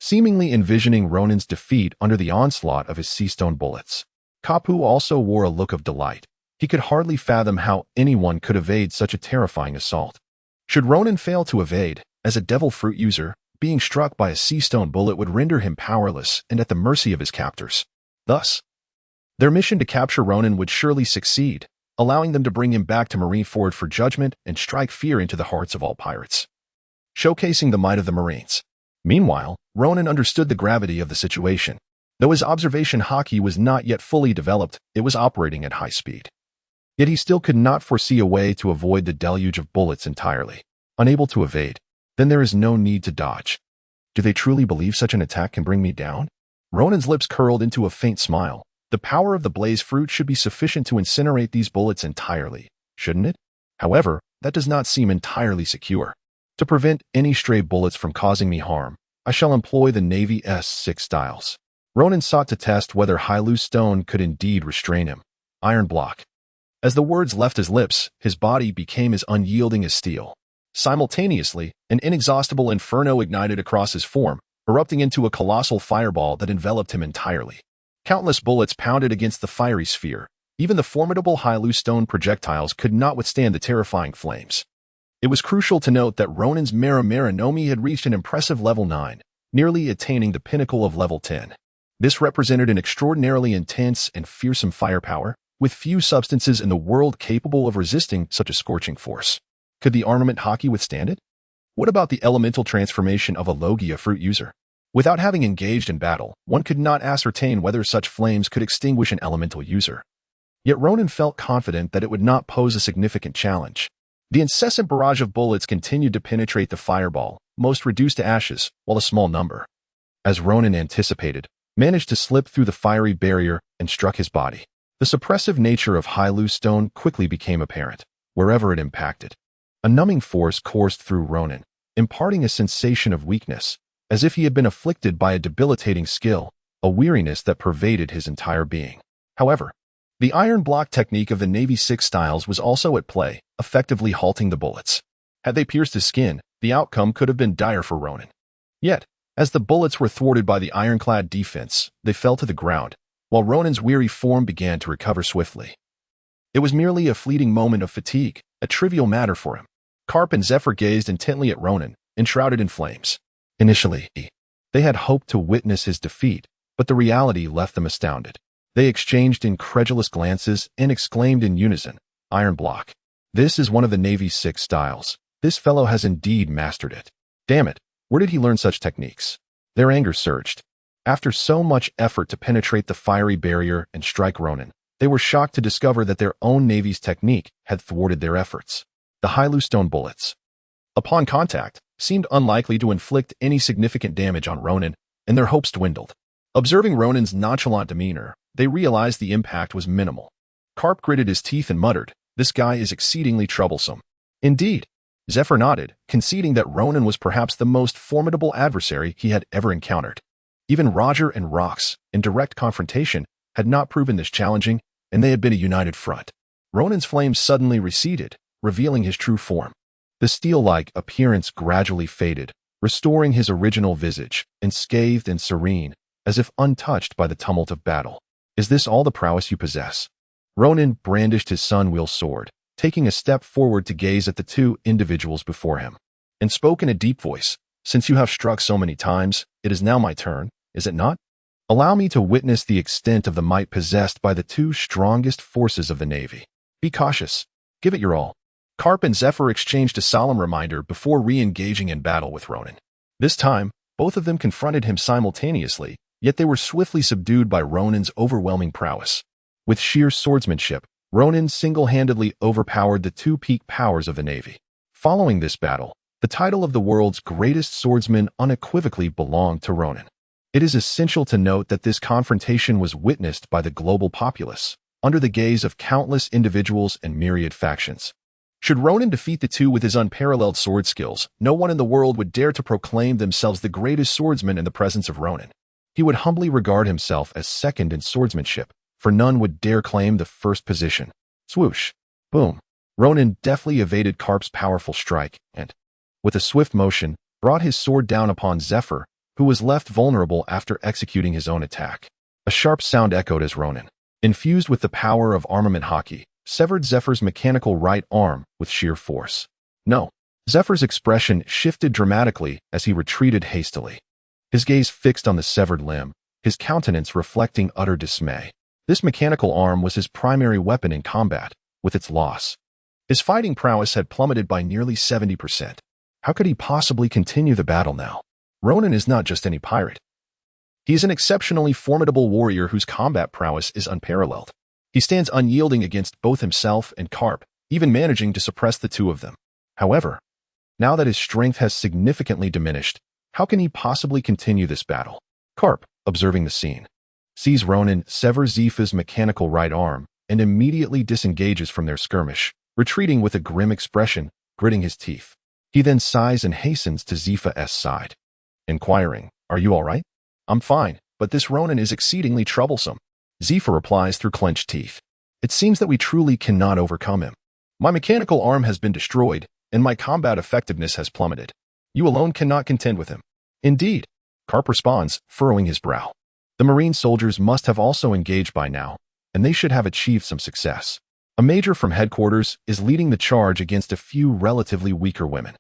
seemingly envisioning Ronan's defeat under the onslaught of his sea stone bullets. Kapu also wore a look of delight. He could hardly fathom how anyone could evade such a terrifying assault. Should Ronan fail to evade, as a devil fruit user, being struck by a sea stone bullet would render him powerless and at the mercy of his captors. Thus, their mission to capture Ronan would surely succeed, allowing them to bring him back to Marineford for judgment and strike fear into the hearts of all pirates, showcasing the might of the Marines. Meanwhile, Ronan understood the gravity of the situation. Though his observation haki was not yet fully developed, it was operating at high speed. Yet he still could not foresee a way to avoid the deluge of bullets entirely. Unable to evade, then there is no need to dodge. Do they truly believe such an attack can bring me down? Ronan's lips curled into a faint smile. The power of the blaze fruit should be sufficient to incinerate these bullets entirely, shouldn't it? However, that does not seem entirely secure. To prevent any stray bullets from causing me harm, I shall employ the Navy S6 styles. Ronan sought to test whether Hylu stone could indeed restrain him. Iron block. As the words left his lips, his body became as unyielding as steel. Simultaneously, an inexhaustible inferno ignited across his form, erupting into a colossal fireball that enveloped him entirely. Countless bullets pounded against the fiery sphere. Even the formidable Hylu stone projectiles could not withstand the terrifying flames. It was crucial to note that Ronan's Mera Nomi had reached an impressive level 9, nearly attaining the pinnacle of level 10. This represented an extraordinarily intense and fearsome firepower, with few substances in the world capable of resisting such a scorching force. Could the armament haki withstand it? What about the elemental transformation of a Logia fruit user? Without having engaged in battle, one could not ascertain whether such flames could extinguish an elemental user. Yet Ronan felt confident that it would not pose a significant challenge. The incessant barrage of bullets continued to penetrate the fireball, most reduced to ashes, while a small number, as Ronan anticipated, managed to slip through the fiery barrier and struck his body. The suppressive nature of Hylu stone quickly became apparent, wherever it impacted. A numbing force coursed through Ronan, imparting a sensation of weakness, as if he had been afflicted by a debilitating skill, a weariness that pervaded his entire being. However, the iron block technique of the Navy 6 styles was also at play, effectively halting the bullets. Had they pierced his skin, the outcome could have been dire for Ronan. Yet, as the bullets were thwarted by the ironclad defense, they fell to the ground, while Ronan's weary form began to recover swiftly. It was merely a fleeting moment of fatigue, a trivial matter for him. Karp and Zephyr gazed intently at Ronan, enshrouded in flames. Initially, they had hoped to witness his defeat, but the reality left them astounded. They exchanged incredulous glances and exclaimed in unison, "Iron block. This is one of the Navy's 6 styles. This fellow has indeed mastered it. Damn it, where did he learn such techniques?" Their anger surged. After so much effort to penetrate the fiery barrier and strike Ronan, they were shocked to discover that their own Navy's technique had thwarted their efforts. The Hylustone bullets, upon contact, seemed unlikely to inflict any significant damage on Ronan, and their hopes dwindled. Observing Ronan's nonchalant demeanor, they realized the impact was minimal. Karp gritted his teeth and muttered, "This guy is exceedingly troublesome." Indeed, Zephyr nodded, conceding that Ronan was perhaps the most formidable adversary he had ever encountered. Even Roger and Rox, in direct confrontation, had not proven this challenging, and they had been a united front. Ronan's flames suddenly receded, revealing his true form. The steel-like appearance gradually faded, restoring his original visage, unscathed and serene, as if untouched by the tumult of battle. "Is this all the prowess you possess?" Ronan brandished his sun-wheel sword, taking a step forward to gaze at the 2 individuals before him, and spoke in a deep voice, "Since you have struck so many times, it is now my turn, is it not? Allow me to witness the extent of the might possessed by the 2 strongest forces of the Navy. Be cautious. Give it your all." Karp and Zephyr exchanged a solemn reminder before re-engaging in battle with Ronan. This time, both of them confronted him simultaneously, yet they were swiftly subdued by Ronan's overwhelming prowess. With sheer swordsmanship, Ronan single-handedly overpowered the 2 peak powers of the Navy. Following this battle, the title of the world's greatest swordsman unequivocally belonged to Ronan. It is essential to note that this confrontation was witnessed by the global populace, under the gaze of countless individuals and myriad factions. Should Ronan defeat the 2 with his unparalleled sword skills, no one in the world would dare to proclaim themselves the greatest swordsman in the presence of Ronan. He would humbly regard himself as second in swordsmanship, for none would dare claim the first position. Swoosh. Boom. Ronan deftly evaded Karp's powerful strike, and, with a swift motion, brought his sword down upon Zephyr, who was left vulnerable after executing his own attack. A sharp sound echoed as Ronan, infused with the power of armament hockey, severed Zephyr's mechanical right arm with sheer force. No. Zephyr's expression shifted dramatically as he retreated hastily. His gaze fixed on the severed limb, his countenance reflecting utter dismay. This mechanical arm was his primary weapon in combat. With its loss, his fighting prowess had plummeted by nearly 70%. How could he possibly continue the battle now? Ronan is not just any pirate. He is an exceptionally formidable warrior whose combat prowess is unparalleled. He stands unyielding against both himself and Karp, even managing to suppress the 2 of them. However, now that his strength has significantly diminished, how can he possibly continue this battle? Karp, observing the scene, sees Ronan sever Zepha's mechanical right arm and immediately disengages from their skirmish, retreating with a grim expression, gritting his teeth. He then sighs and hastens to Zepha's side, inquiring, "Are you all right?" "I'm fine, but this Ronan is exceedingly troublesome," Zephyr replies through clenched teeth. "It seems that we truly cannot overcome him. My mechanical arm has been destroyed, and my combat effectiveness has plummeted. You alone cannot contend with him." "Indeed," Karp responds, furrowing his brow. "The Marine soldiers must have also engaged by now, and they should have achieved some success. A major from headquarters is leading the charge against a few relatively weaker women.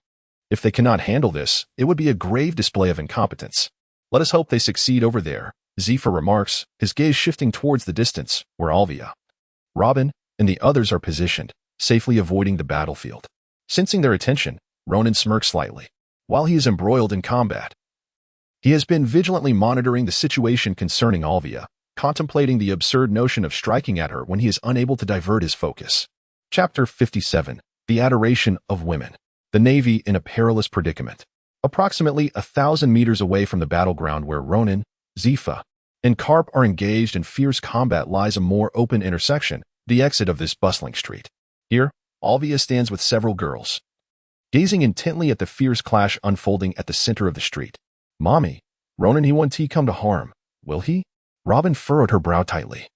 If they cannot handle this, it would be a grave display of incompetence. Let us hope they succeed over there," Zephyr remarks, his gaze shifting towards the distance, where Olvia, Robin, and the others are positioned, safely avoiding the battlefield. Sensing their attention, Ronan smirks slightly. While he is embroiled in combat, he has been vigilantly monitoring the situation concerning Olvia, contemplating the absurd notion of striking at her when he is unable to divert his focus. Chapter 57. The Adoration of Women. The Navy in a perilous predicament. Approximately 1,000 meters away from the battleground where Ronan, Zepha, and Karp are engaged in fierce combat lies a more open intersection, the exit of this bustling street. Here, Olvia stands with several girls, gazing intently at the fierce clash unfolding at the center of the street. "Mommy, Ronan he won't come to harm, will he?" Robin furrowed her brow tightly,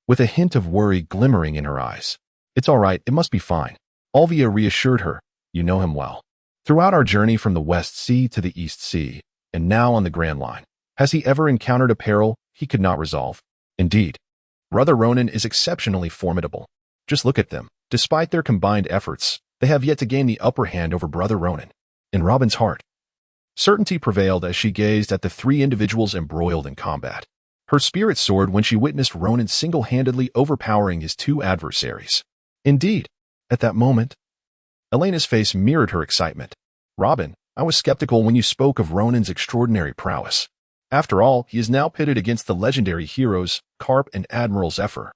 with a hint of worry glimmering in her eyes. "It's all right, it must be fine," Olvia reassured her. "You know him well. Throughout our journey from the West Sea to the East Sea, and now on the Grand Line, has he ever encountered a peril he could not resolve? Indeed, Brother Ronan is exceptionally formidable. Just look at them. Despite their combined efforts, they have yet to gain the upper hand over Brother Ronan." In Robin's heart, certainty prevailed as she gazed at the 3 individuals embroiled in combat. Her spirit soared when she witnessed Ronan single-handedly overpowering his two adversaries. Indeed, at that moment, Elena's face mirrored her excitement. "Robin, I was skeptical when you spoke of Ronan's extraordinary prowess. After all, he is now pitted against the legendary heroes, Carp and Admiral Zephyr.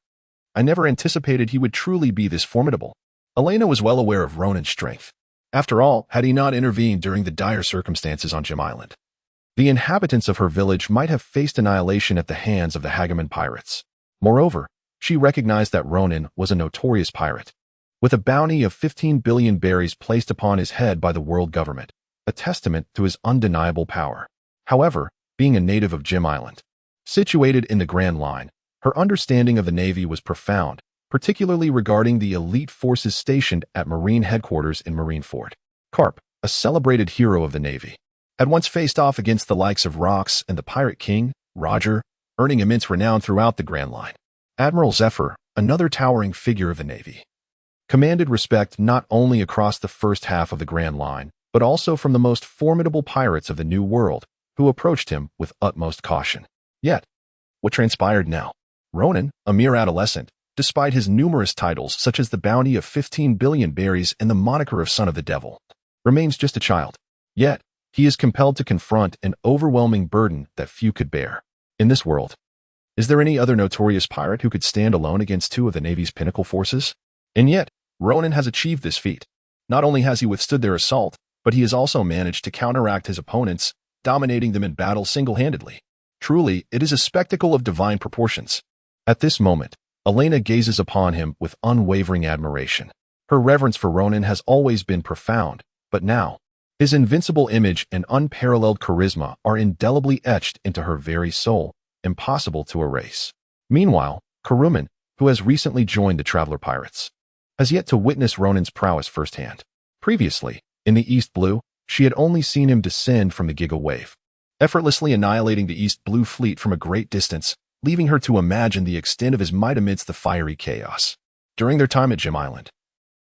I never anticipated he would truly be this formidable." Elena was well aware of Ronan's strength. After all, had he not intervened during the dire circumstances on Gem Island, the inhabitants of her village might have faced annihilation at the hands of the Hagaman pirates. Moreover, she recognized that Ronan was a notorious pirate, with a bounty of 15 billion berries placed upon his head by the world government, a testament to his undeniable power. However, being a native of Gem Island, situated in the Grand Line, her understanding of the Navy was profound, particularly regarding the elite forces stationed at Marine headquarters in Marineford. Carp, a celebrated hero of the Navy, had once faced off against the likes of Rox and the Pirate King, Roger, earning immense renown throughout the Grand Line. Admiral Zephyr, another towering figure of the Navy, commanded respect not only across the first half of the Grand Line, but also from the most formidable pirates of the New World, who approached him with utmost caution. Yet, what transpired now? Ronan, a mere adolescent, despite his numerous titles such as the bounty of 15 billion berries and the moniker of Son of the Devil, remains just a child. Yet, he is compelled to confront an overwhelming burden that few could bear. In this world, is there any other notorious pirate who could stand alone against two of the Navy's pinnacle forces? And yet, Ronan has achieved this feat. Not only has he withstood their assault, but he has also managed to counteract his opponents, dominating them in battle single-handedly. Truly, it is a spectacle of divine proportions. At this moment, Elena gazes upon him with unwavering admiration. Her reverence for Ronan has always been profound, but now, his invincible image and unparalleled charisma are indelibly etched into her very soul, impossible to erase. Meanwhile, Karuman, who has recently joined the Traveler Pirates, has yet to witness Ronan's prowess firsthand. Previously, in the East Blue, she had only seen him descend from the Giga Wave, effortlessly annihilating the East Blue fleet from a great distance, leaving her to imagine the extent of his might amidst the fiery chaos. During their time at Gem Island,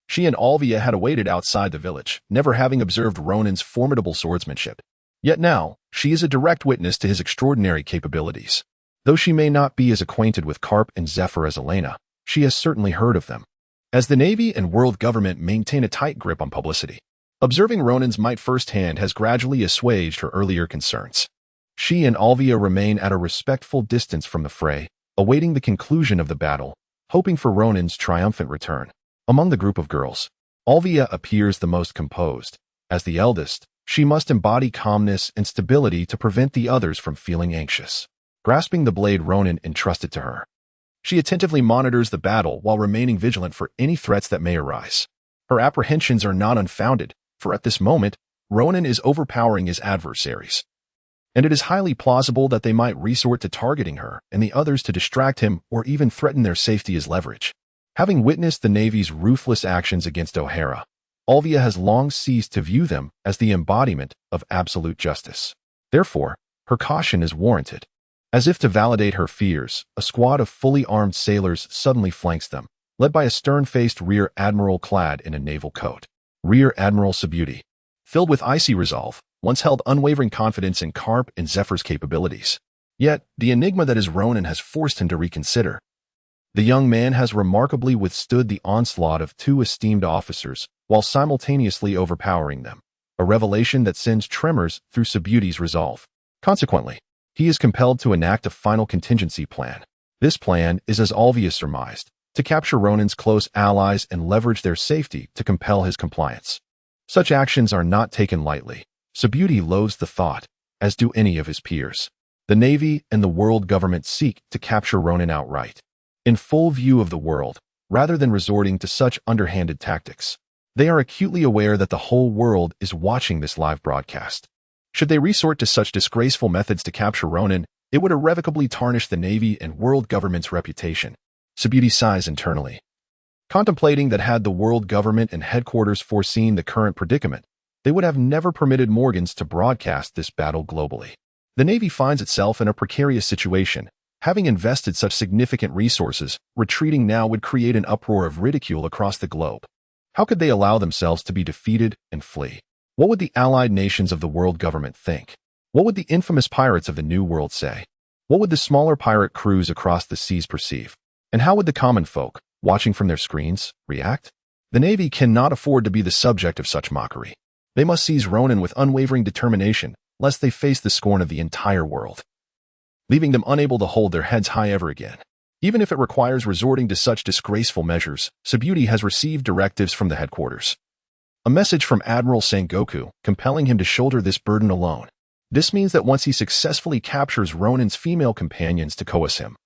she and Olvia had awaited outside the village, never having observed Ronan's formidable swordsmanship. Yet now, she is a direct witness to his extraordinary capabilities. Though she may not be as acquainted with Carp and Zephyr as Elena, she has certainly heard of them, as the Navy and world government maintain a tight grip on publicity. Observing Ronan's might firsthand has gradually assuaged her earlier concerns. She and Olvia remain at a respectful distance from the fray, awaiting the conclusion of the battle, hoping for Ronan's triumphant return. Among the group of girls, Olvia appears the most composed. As the eldest, she must embody calmness and stability to prevent the others from feeling anxious. Grasping the blade Ronan entrusted to her, she attentively monitors the battle while remaining vigilant for any threats that may arise. Her apprehensions are not unfounded, for at this moment, Ronan is overpowering his adversaries, and it is highly plausible that they might resort to targeting her and the others to distract him or even threaten their safety as leverage. Having witnessed the Navy's ruthless actions against Ohara, Olvia has long ceased to view them as the embodiment of absolute justice. Therefore, her caution is warranted. As if to validate her fears, a squad of fully armed sailors suddenly flanks them, led by a stern-faced Rear Admiral clad in a naval coat. Rear Admiral Subudi, filled with icy resolve, once held unwavering confidence in Carp and Zephyr's capabilities. Yet, the enigma that is Ronan has forced him to reconsider. The young man has remarkably withstood the onslaught of two esteemed officers, while simultaneously overpowering them, a revelation that sends tremors through Subudi's resolve. Consequently, he is compelled to enact a final contingency plan. This plan is as Olvia surmised, to capture Ronan's close allies and leverage their safety to compel his compliance. Such actions are not taken lightly. Subudi loathes the thought, as do any of his peers. The Navy and the world government seek to capture Ronan outright, in full view of the world, rather than resorting to such underhanded tactics. They are acutely aware that the whole world is watching this live broadcast. Should they resort to such disgraceful methods to capture Ronan, it would irrevocably tarnish the Navy and world government's reputation. Subudi sighs internally, contemplating that had the world government and headquarters foreseen the current predicament, they would have never permitted Morgans to broadcast this battle globally. The Navy finds itself in a precarious situation. Having invested such significant resources, retreating now would create an uproar of ridicule across the globe. How could they allow themselves to be defeated and flee? What would the allied nations of the world government think? What would the infamous pirates of the New World say? What would the smaller pirate crews across the seas perceive? And how would the common folk, watching from their screens, react? The Navy cannot afford to be the subject of such mockery. They must seize Ronan with unwavering determination, lest they face the scorn of the entire world, leaving them unable to hold their heads high ever again. Even if it requires resorting to such disgraceful measures, Sabuti has received directives from the headquarters. A message from Admiral Sengoku, compelling him to shoulder this burden alone. This means that once he successfully captures Ronan's female companions to coerce him,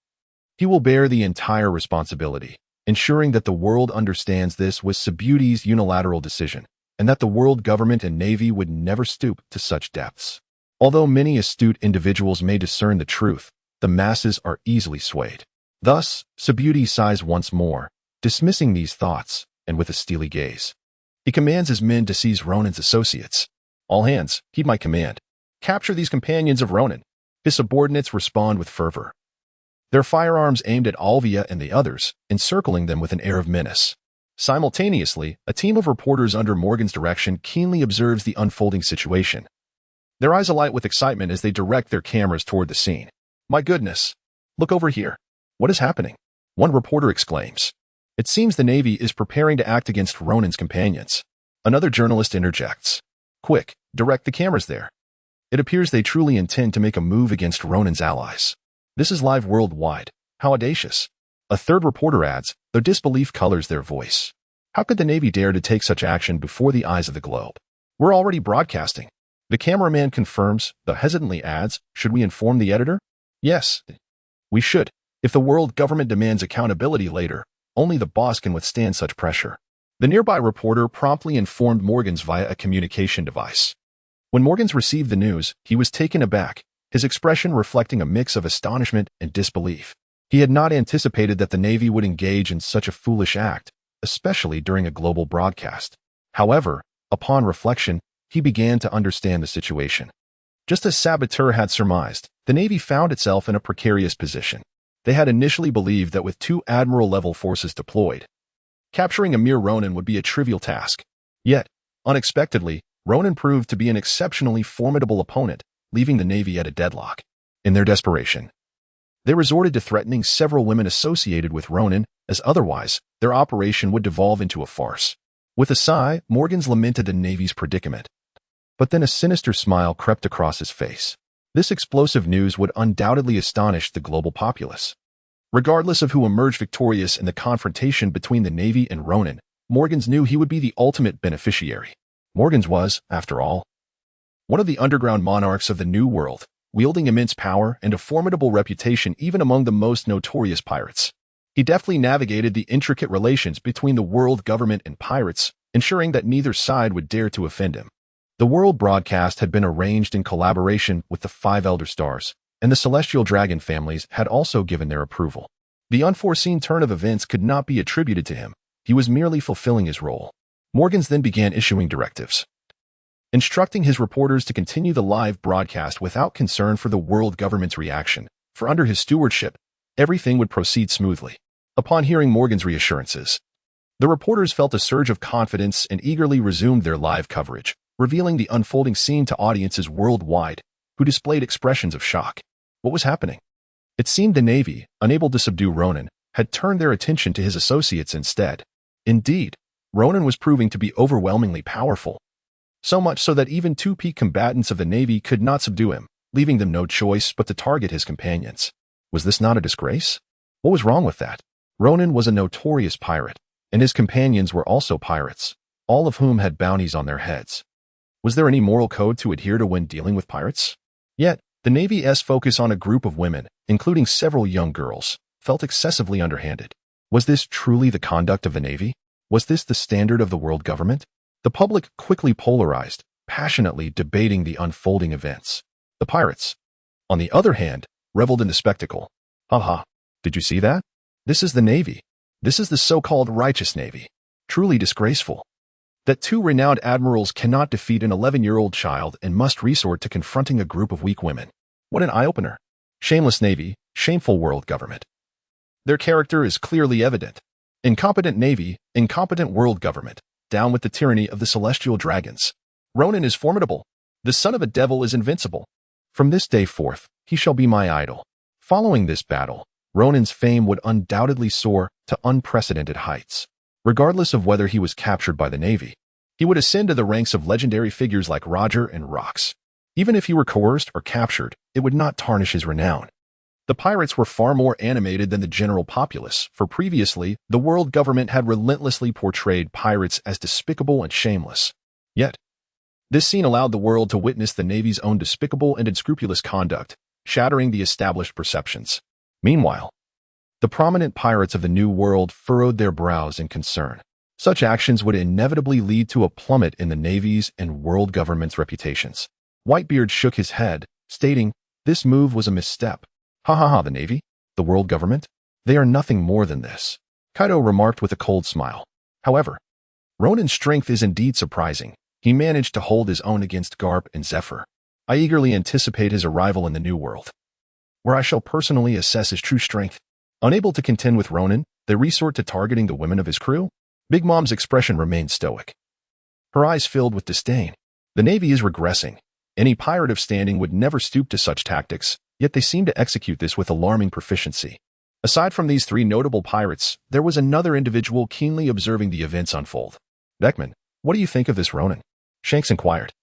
he will bear the entire responsibility, ensuring that the world understands this was Sabuti's unilateral decision, and that the world government and navy would never stoop to such depths. Although many astute individuals may discern the truth, the masses are easily swayed. Thus, Sabuti sighs once more, dismissing these thoughts, and with a steely gaze, he commands his men to seize Ronan's associates. All hands, heed my command. Capture these companions of Ronan. His subordinates respond with fervor, their firearms aimed at Olvia and the others, encircling them with an air of menace. Simultaneously, a team of reporters under Morgan's direction keenly observes the unfolding situation, their eyes alight with excitement as they direct their cameras toward the scene. My goodness! Look over here. What is happening? One reporter exclaims. It seems the Navy is preparing to act against Ronan's companions. Another journalist interjects. Quick, direct the cameras there. It appears they truly intend to make a move against Ronan's allies. This is live worldwide. How audacious. A third reporter adds, though disbelief colors their voice. How could the Navy dare to take such action before the eyes of the globe? We're already broadcasting. The cameraman confirms, though hesitantly adds, should we inform the editor? Yes, we should. If the world government demands accountability later, only the boss can withstand such pressure. The nearby reporter promptly informed Morgans via a communication device. When Morgans received the news, he was taken aback, his expression reflecting a mix of astonishment and disbelief. He had not anticipated that the Navy would engage in such a foolish act, especially during a global broadcast. However, upon reflection, he began to understand the situation. Just as Saboteur had surmised, the Navy found itself in a precarious position. They had initially believed that with 2 admiral-level forces deployed, capturing a mere Ronan would be a trivial task. Yet, unexpectedly, Ronan proved to be an exceptionally formidable opponent, leaving the Navy at a deadlock. In their desperation, they resorted to threatening several women associated with Ronan, as otherwise, their operation would devolve into a farce. With a sigh, Morgans lamented the Navy's predicament. But then a sinister smile crept across his face. This explosive news would undoubtedly astonish the global populace. Regardless of who emerged victorious in the confrontation between the Navy and Ronan, Morgans knew he would be the ultimate beneficiary. Morgans was, after all, one of the underground monarchs of the New World, wielding immense power and a formidable reputation even among the most notorious pirates. He deftly navigated the intricate relations between the world government and pirates, ensuring that neither side would dare to offend him. The world broadcast had been arranged in collaboration with the 5 Elder Stars, and the Celestial Dragon families had also given their approval. The unforeseen turn of events could not be attributed to him. He was merely fulfilling his role. Morgans then began issuing directives, instructing his reporters to continue the live broadcast without concern for the world government's reaction, for under his stewardship, everything would proceed smoothly. Upon hearing Morgan's reassurances, the reporters felt a surge of confidence and eagerly resumed their live coverage, revealing the unfolding scene to audiences worldwide, who displayed expressions of shock. What was happening? It seemed the Navy, unable to subdue Ronan, had turned their attention to his associates instead. Indeed, Ronan was proving to be overwhelmingly powerful, so much so that even 2 peak combatants of the Navy could not subdue him, leaving them no choice but to target his companions. Was this not a disgrace? What was wrong with that? Ronan was a notorious pirate, and his companions were also pirates, all of whom had bounties on their heads. Was there any moral code to adhere to when dealing with pirates? Yet, the Navy's focus on a group of women, including several young girls, felt excessively underhanded. Was this truly the conduct of the Navy? Was this the standard of the world government? The public quickly polarized, passionately debating the unfolding events. The pirates, on the other hand, reveled in the spectacle. Haha, did you see that? This is the Navy. This is the so-called righteous Navy. Truly disgraceful. That 2 renowned admirals cannot defeat an 11-year-old child and must resort to confronting a group of weak women. What an eye-opener. Shameless Navy, shameful world government. Their character is clearly evident. Incompetent Navy, incompetent world government. Down with the tyranny of the Celestial Dragons. Ronan is formidable. The son of a devil is invincible. From this day forth, he shall be my idol. Following this battle, Ronan's fame would undoubtedly soar to unprecedented heights. Regardless of whether he was captured by the Navy, he would ascend to the ranks of legendary figures like Roger and Rox. Even if he were coerced or captured, it would not tarnish his renown. The pirates were far more animated than the general populace, for previously, the world government had relentlessly portrayed pirates as despicable and shameless. Yet, this scene allowed the world to witness the Navy's own despicable and unscrupulous conduct, shattering the established perceptions. Meanwhile, the prominent pirates of the New World furrowed their brows in concern. Such actions would inevitably lead to a plummet in the Navy's and world government's reputations. Whitebeard shook his head, stating, "This move was a misstep." "Ha ha ha, the Navy? The world government? They are nothing more than this," Kaido remarked with a cold smile. However, Ronan's strength is indeed surprising. He managed to hold his own against Garp and Zephyr. I eagerly anticipate his arrival in the New World, where I shall personally assess his true strength. Unable to contend with Ronan, they resort to targeting the women of his crew. Big Mom's expression remained stoic. Her eyes filled with disdain. The Navy is regressing. Any pirate of standing would never stoop to such tactics, yet they seem to execute this with alarming proficiency. Aside from these three notable pirates, there was another individual keenly observing the events unfold. "Beckman, what do you think of this Ronan?" Shanks inquired.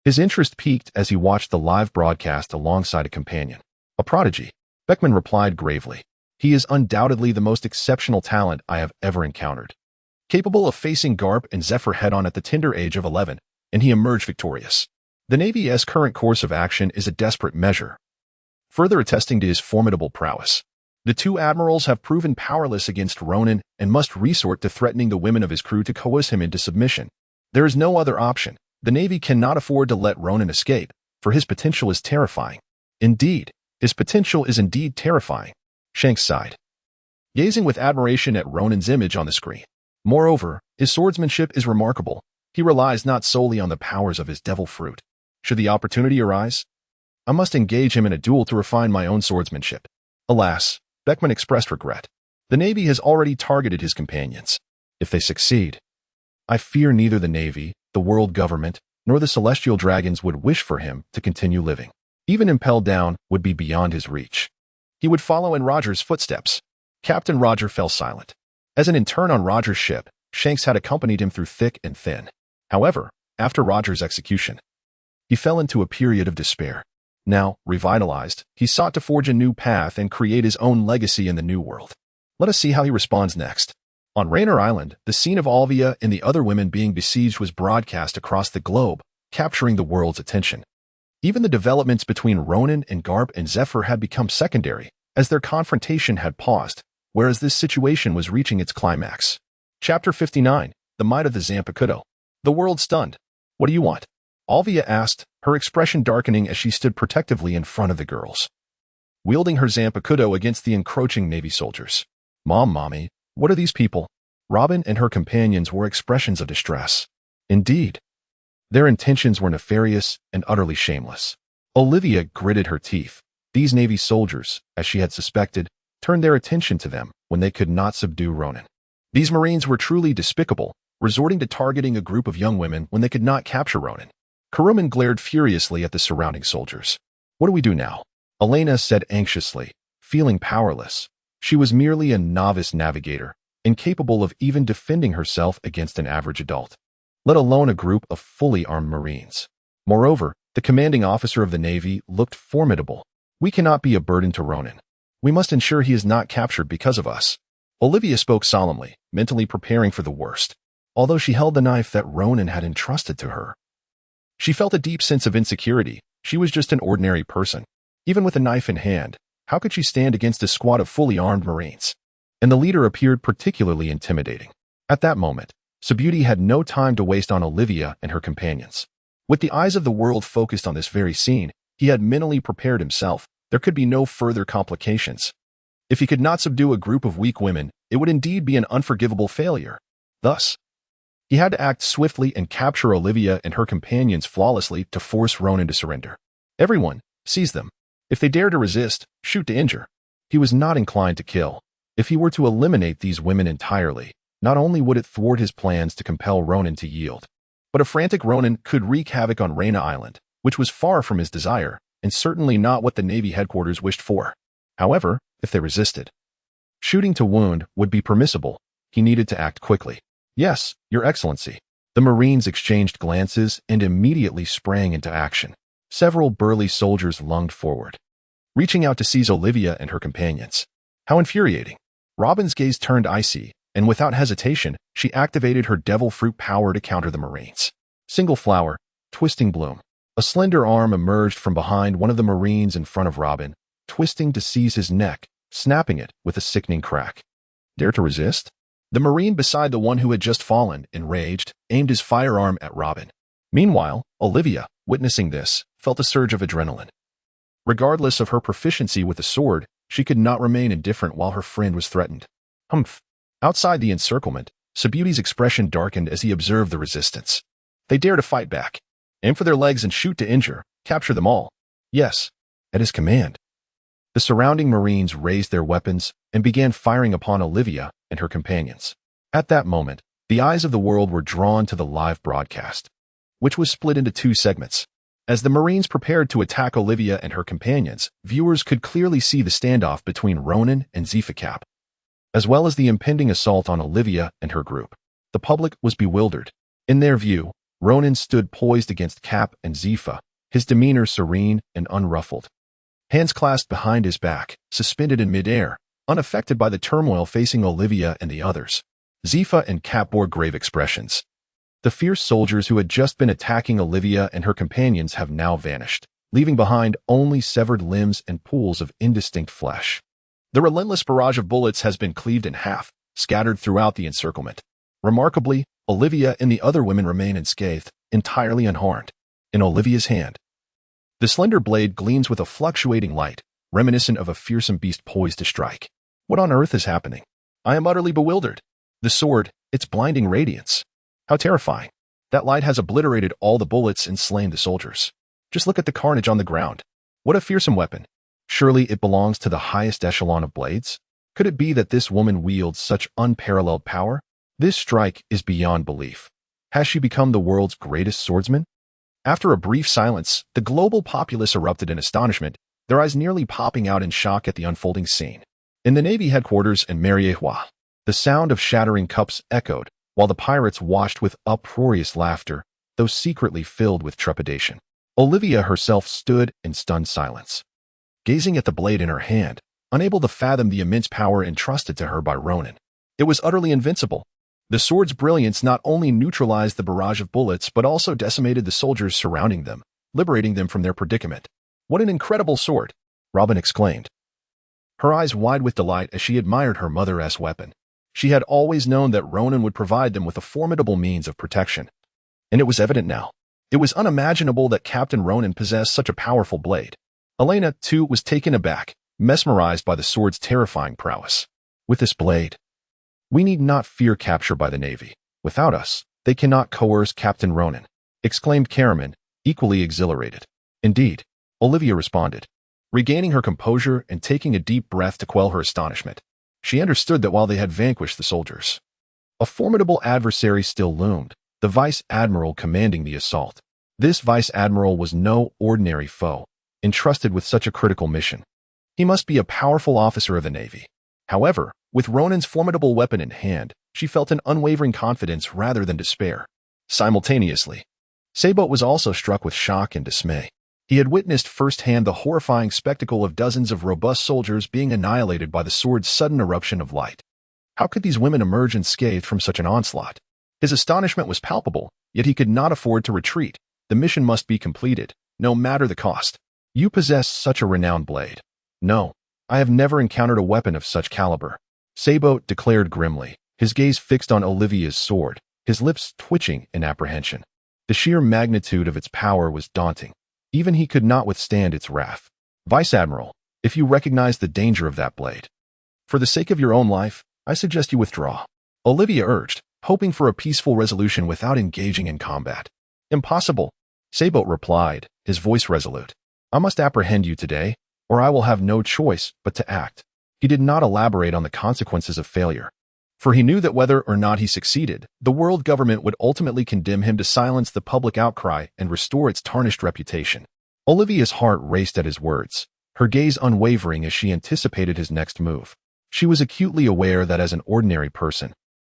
His interest peaked as he watched the live broadcast alongside a companion. "A prodigy," Beckman replied gravely. "He is undoubtedly the most exceptional talent I have ever encountered. Capable of facing Garp and Zephyr head-on at the tender age of 11, and he emerged victorious. The Navy's current course of action is a desperate measure, further attesting to his formidable prowess. The two admirals have proven powerless against Ronan and must resort to threatening the women of his crew to coerce him into submission. There is no other option. The Navy cannot afford to let Ronan escape, for his potential is terrifying. Indeed, his potential is indeed terrifying." Shanks sighed, gazing with admiration at Ronan's image on the screen. Moreover, his swordsmanship is remarkable. He relies not solely on the powers of his devil fruit. Should the opportunity arise, I must engage him in a duel to refine my own swordsmanship. Alas, Beckman expressed regret. The Navy has already targeted his companions. If they succeed, I fear neither the Navy, the world government, nor the celestial dragons would wish for him to continue living. Even impelled down would be beyond his reach. He would follow in Roger's footsteps. Captain Roger fell silent. As an intern on Roger's ship, Shanks had accompanied him through thick and thin. However, after Roger's execution, he fell into a period of despair. Now, revitalized, he sought to forge a new path and create his own legacy in the New World. Let us see how he responds next. On Rainer Island, the scene of Olvia and the other women being besieged was broadcast across the globe, capturing the world's attention. Even the developments between Ronan and Garp and Zephyr had become secondary, as their confrontation had paused, whereas this situation was reaching its climax. Chapter 59, The Might of the Zanpakuto. The world stunned. "What do you want?" Olvia asked, her expression darkening as she stood protectively in front of the girls, wielding her Zanpakuto against the encroaching Navy soldiers. Mommy, what are these people?" Robin and her companions wore expressions of distress. Indeed, their intentions were nefarious and utterly shameless. Olvia gritted her teeth. These Navy soldiers, as she had suspected, turned their attention to them when they could not subdue Ronan. These Marines were truly despicable, resorting to targeting a group of young women when they could not capture Ronan. Kuruman glared furiously at the surrounding soldiers. "What do we do now?" Elena said anxiously, feeling powerless. She was merely a novice navigator, incapable of even defending herself against an average adult, let alone a group of fully armed Marines. Moreover, the commanding officer of the Navy looked formidable. "We cannot be a burden to Ronan. We must ensure he is not captured because of us." Olvia spoke solemnly, mentally preparing for the worst. Although she held the knife that Ronan had entrusted to her, she felt a deep sense of insecurity. She was just an ordinary person. Even with a knife in hand, how could she stand against a squad of fully armed Marines? And the leader appeared particularly intimidating. At that moment, Sabuti had no time to waste on Olvia and her companions. With the eyes of the world focused on this very scene, he had mentally prepared himself. There could be no further complications. If he could not subdue a group of weak women, it would indeed be an unforgivable failure. Thus, he had to act swiftly and capture Olvia and her companions flawlessly to force Ronan to surrender. "Everyone, seize them. If they dare to resist, shoot to injure." He was not inclined to kill. If he were to eliminate these women entirely, not only would it thwart his plans to compel Ronan to yield, but a frantic Ronan could wreak havoc on Raina Island, which was far from his desire, and certainly not what the Navy headquarters wished for. However, if they resisted, shooting to wound would be permissible. He needed to act quickly. Yes, Your Excellency. The Marines exchanged glances and immediately sprang into action. Several burly soldiers lunged forward, reaching out to seize Olvia and her companions. How infuriating. Robin's gaze turned icy, and without hesitation, she activated her devil fruit power to counter the Marines. Single flower, twisting bloom. A slender arm emerged from behind one of the Marines in front of Robin, twisting to seize his neck, snapping it with a sickening crack. Dare to resist? The Marine beside the one who had just fallen, enraged, aimed his firearm at Robin. Meanwhile, Olvia, witnessing this, felt a surge of adrenaline. Regardless of her proficiency with the sword, she could not remain indifferent while her friend was threatened. Humph. Outside the encirclement, Sabudi's expression darkened as he observed the resistance. They dare to fight back. Aim for their legs and shoot to injure. Capture them all. Yes. At his command. The surrounding Marines raised their weapons and began firing upon Olvia and her companions. At that moment, the eyes of the world were drawn to the live broadcast, which was split into two segments. As the Marines prepared to attack Olvia and her companions, viewers could clearly see the standoff between Ronan and Zifakap, as well as the impending assault on Olvia and her group. The public was bewildered. In their view, Ronan stood poised against Cap and Zifa, his demeanor serene and unruffled. Hands clasped behind his back, suspended in midair, unaffected by the turmoil facing Olvia and the others. Zifa and Cap bore grave expressions. The fierce soldiers who had just been attacking Olvia and her companions have now vanished, leaving behind only severed limbs and pools of indistinct flesh. The relentless barrage of bullets has been cleaved in half, scattered throughout the encirclement. Remarkably, Olvia and the other women remain unscathed, entirely unharmed. In Olivia's hand, the slender blade gleams with a fluctuating light, reminiscent of a fearsome beast poised to strike. What on earth is happening? I am utterly bewildered. The sword, its blinding radiance. How terrifying. That light has obliterated all the bullets and slain the soldiers. Just look at the carnage on the ground. What a fearsome weapon. Surely it belongs to the highest echelon of blades? Could it be that this woman wields such unparalleled power? This strike is beyond belief. Has she become the world's greatest swordsman? After a brief silence, the global populace erupted in astonishment, their eyes nearly popping out in shock at the unfolding scene. In the Navy headquarters in Mariejois, the sound of shattering cups echoed, while the pirates watched with uproarious laughter, though secretly filled with trepidation. Olvia herself stood in stunned silence, gazing at the blade in her hand, unable to fathom the immense power entrusted to her by Ronan. It was utterly invincible. The sword's brilliance not only neutralized the barrage of bullets but also decimated the soldiers surrounding them, liberating them from their predicament. What an incredible sword! Robin exclaimed, her eyes wide with delight as she admired her mother's weapon. She had always known that Ronan would provide them with a formidable means of protection. And it was evident now. It was unimaginable that Captain Ronan possessed such a powerful blade. Elena, too, was taken aback, mesmerized by the sword's terrifying prowess. With this blade, we need not fear capture by the Navy. Without us, they cannot coerce Captain Ronan, exclaimed Karaman, equally exhilarated. Indeed, Olvia responded, regaining her composure and taking a deep breath to quell her astonishment. She understood that while they had vanquished the soldiers, a formidable adversary still loomed, the Vice Admiral commanding the assault. This Vice Admiral was no ordinary foe, entrusted with such a critical mission. He must be a powerful officer of the Navy. However, with Ronan's formidable weapon in hand, she felt an unwavering confidence rather than despair. Simultaneously, Sabot was also struck with shock and dismay. He had witnessed firsthand the horrifying spectacle of dozens of robust soldiers being annihilated by the sword's sudden eruption of light. How could these women emerge unscathed from such an onslaught? His astonishment was palpable, yet he could not afford to retreat. The mission must be completed, no matter the cost. You possess such a renowned blade. No, I have never encountered a weapon of such caliber, Sabot declared grimly, his gaze fixed on Olivia's sword, his lips twitching in apprehension. The sheer magnitude of its power was daunting. Even he could not withstand its wrath. Vice Admiral, if you recognize the danger of that blade, for the sake of your own life, I suggest you withdraw, Olvia urged, hoping for a peaceful resolution without engaging in combat. Impossible, Sabot replied, his voice resolute. I must apprehend you today, or I will have no choice but to act. He did not elaborate on the consequences of failure, for he knew that whether or not he succeeded, the world government would ultimately condemn him to silence the public outcry and restore its tarnished reputation. Olivia's heart raced at his words. her gaze unwavering as she anticipated his next move. She was acutely aware that as an ordinary person,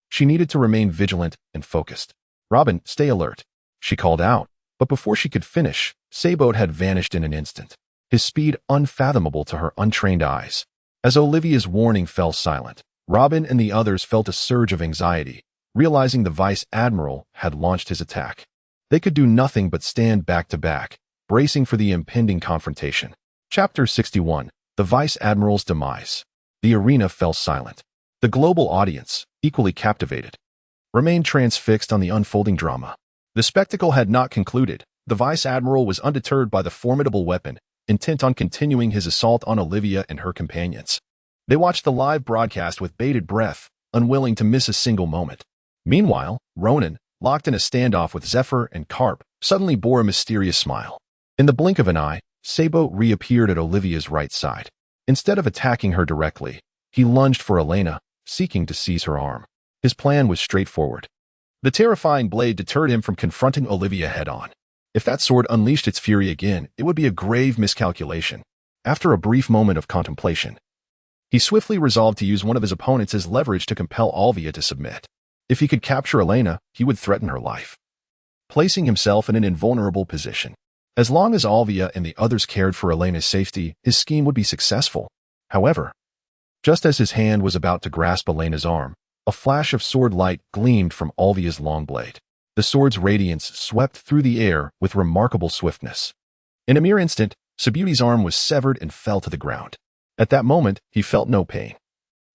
she needed to remain vigilant and focused. "Robin, stay alert," she called out, but before she could finish, Sabot had vanished in an instant, his speed unfathomable to her untrained eyes. As Olvia's warning fell silent, Robin and the others felt a surge of anxiety, realizing the Vice Admiral had launched his attack. They could do nothing but stand back to back, bracing for the impending confrontation. Chapter 61. The Vice Admiral's Demise. The arena fell silent. The global audience, equally captivated, remained transfixed on the unfolding drama. The spectacle had not concluded. The Vice Admiral was undeterred by the formidable weapon, intent on continuing his assault on Olvia and her companions. They watched the live broadcast with bated breath, unwilling to miss a single moment. Meanwhile, Ronan, locked in a standoff with Zephyr and Carp, suddenly bore a mysterious smile. In the blink of an eye, Sabot reappeared at Olvia's right side. Instead of attacking her directly, he lunged for Elena, seeking to seize her arm. His plan was straightforward. The terrifying blade deterred him from confronting Olvia head-on. If that sword unleashed its fury again, it would be a grave miscalculation. After a brief moment of contemplation, he swiftly resolved to use one of his opponents as leverage to compel Olvia to submit. If he could capture Elena, he would threaten her life, placing himself in an invulnerable position. As long as Olvia and the others cared for Elena's safety, his scheme would be successful. However, just as his hand was about to grasp Elena's arm, a flash of sword light gleamed from Olvia's long blade. The sword's radiance swept through the air with remarkable swiftness. In a mere instant, Sabuti's arm was severed and fell to the ground. At that moment, he felt no pain.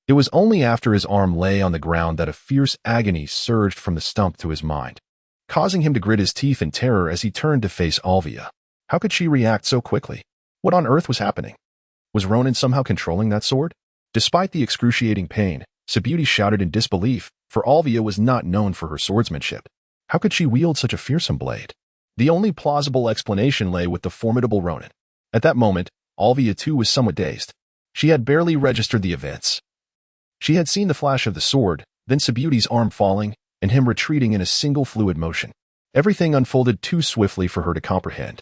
It was only after his arm lay on the ground that a fierce agony surged from the stump to his mind, causing him to grit his teeth in terror as he turned to face Olvia. How could she react so quickly? What on earth was happening? Was Ronan somehow controlling that sword? Despite the excruciating pain, Sabuti shouted in disbelief, for Olvia was not known for her swordsmanship. How could she wield such a fearsome blade? The only plausible explanation lay with the formidable Ronan. At that moment, Olvia too was somewhat dazed. She had barely registered the events. She had seen the flash of the sword, then Sabuti's arm falling, and him retreating in a single fluid motion. Everything unfolded too swiftly for her to comprehend.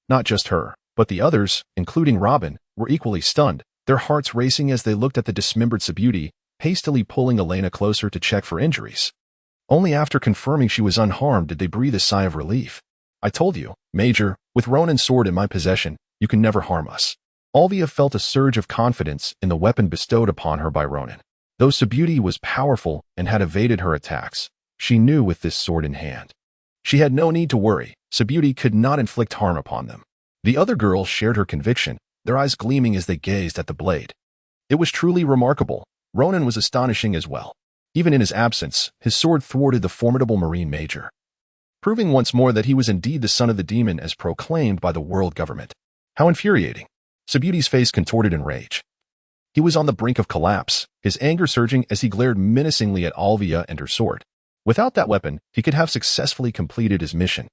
Not just her, but the others, including Robin, were equally stunned, their hearts racing as they looked at the dismembered Sabuti, hastily pulling Elena closer to check for injuries. Only after confirming she was unharmed did they breathe a sigh of relief. "I told you, Major, with Ronan's sword in my possession, you can never harm us." Olvia felt a surge of confidence in the weapon bestowed upon her by Ronan. Though Sabuti was powerful and had evaded her attacks, she knew with this sword in hand, she had no need to worry. Sabuti could not inflict harm upon them. The other girls shared her conviction, their eyes gleaming as they gazed at the blade. It was truly remarkable. Ronan was astonishing as well. Even in his absence, his sword thwarted the formidable Marine Major, proving once more that he was indeed the son of the demon as proclaimed by the world government. How infuriating. Sabuti's face contorted in rage. He was on the brink of collapse, his anger surging as he glared menacingly at Olvia and her sword. Without that weapon, he could have successfully completed his mission.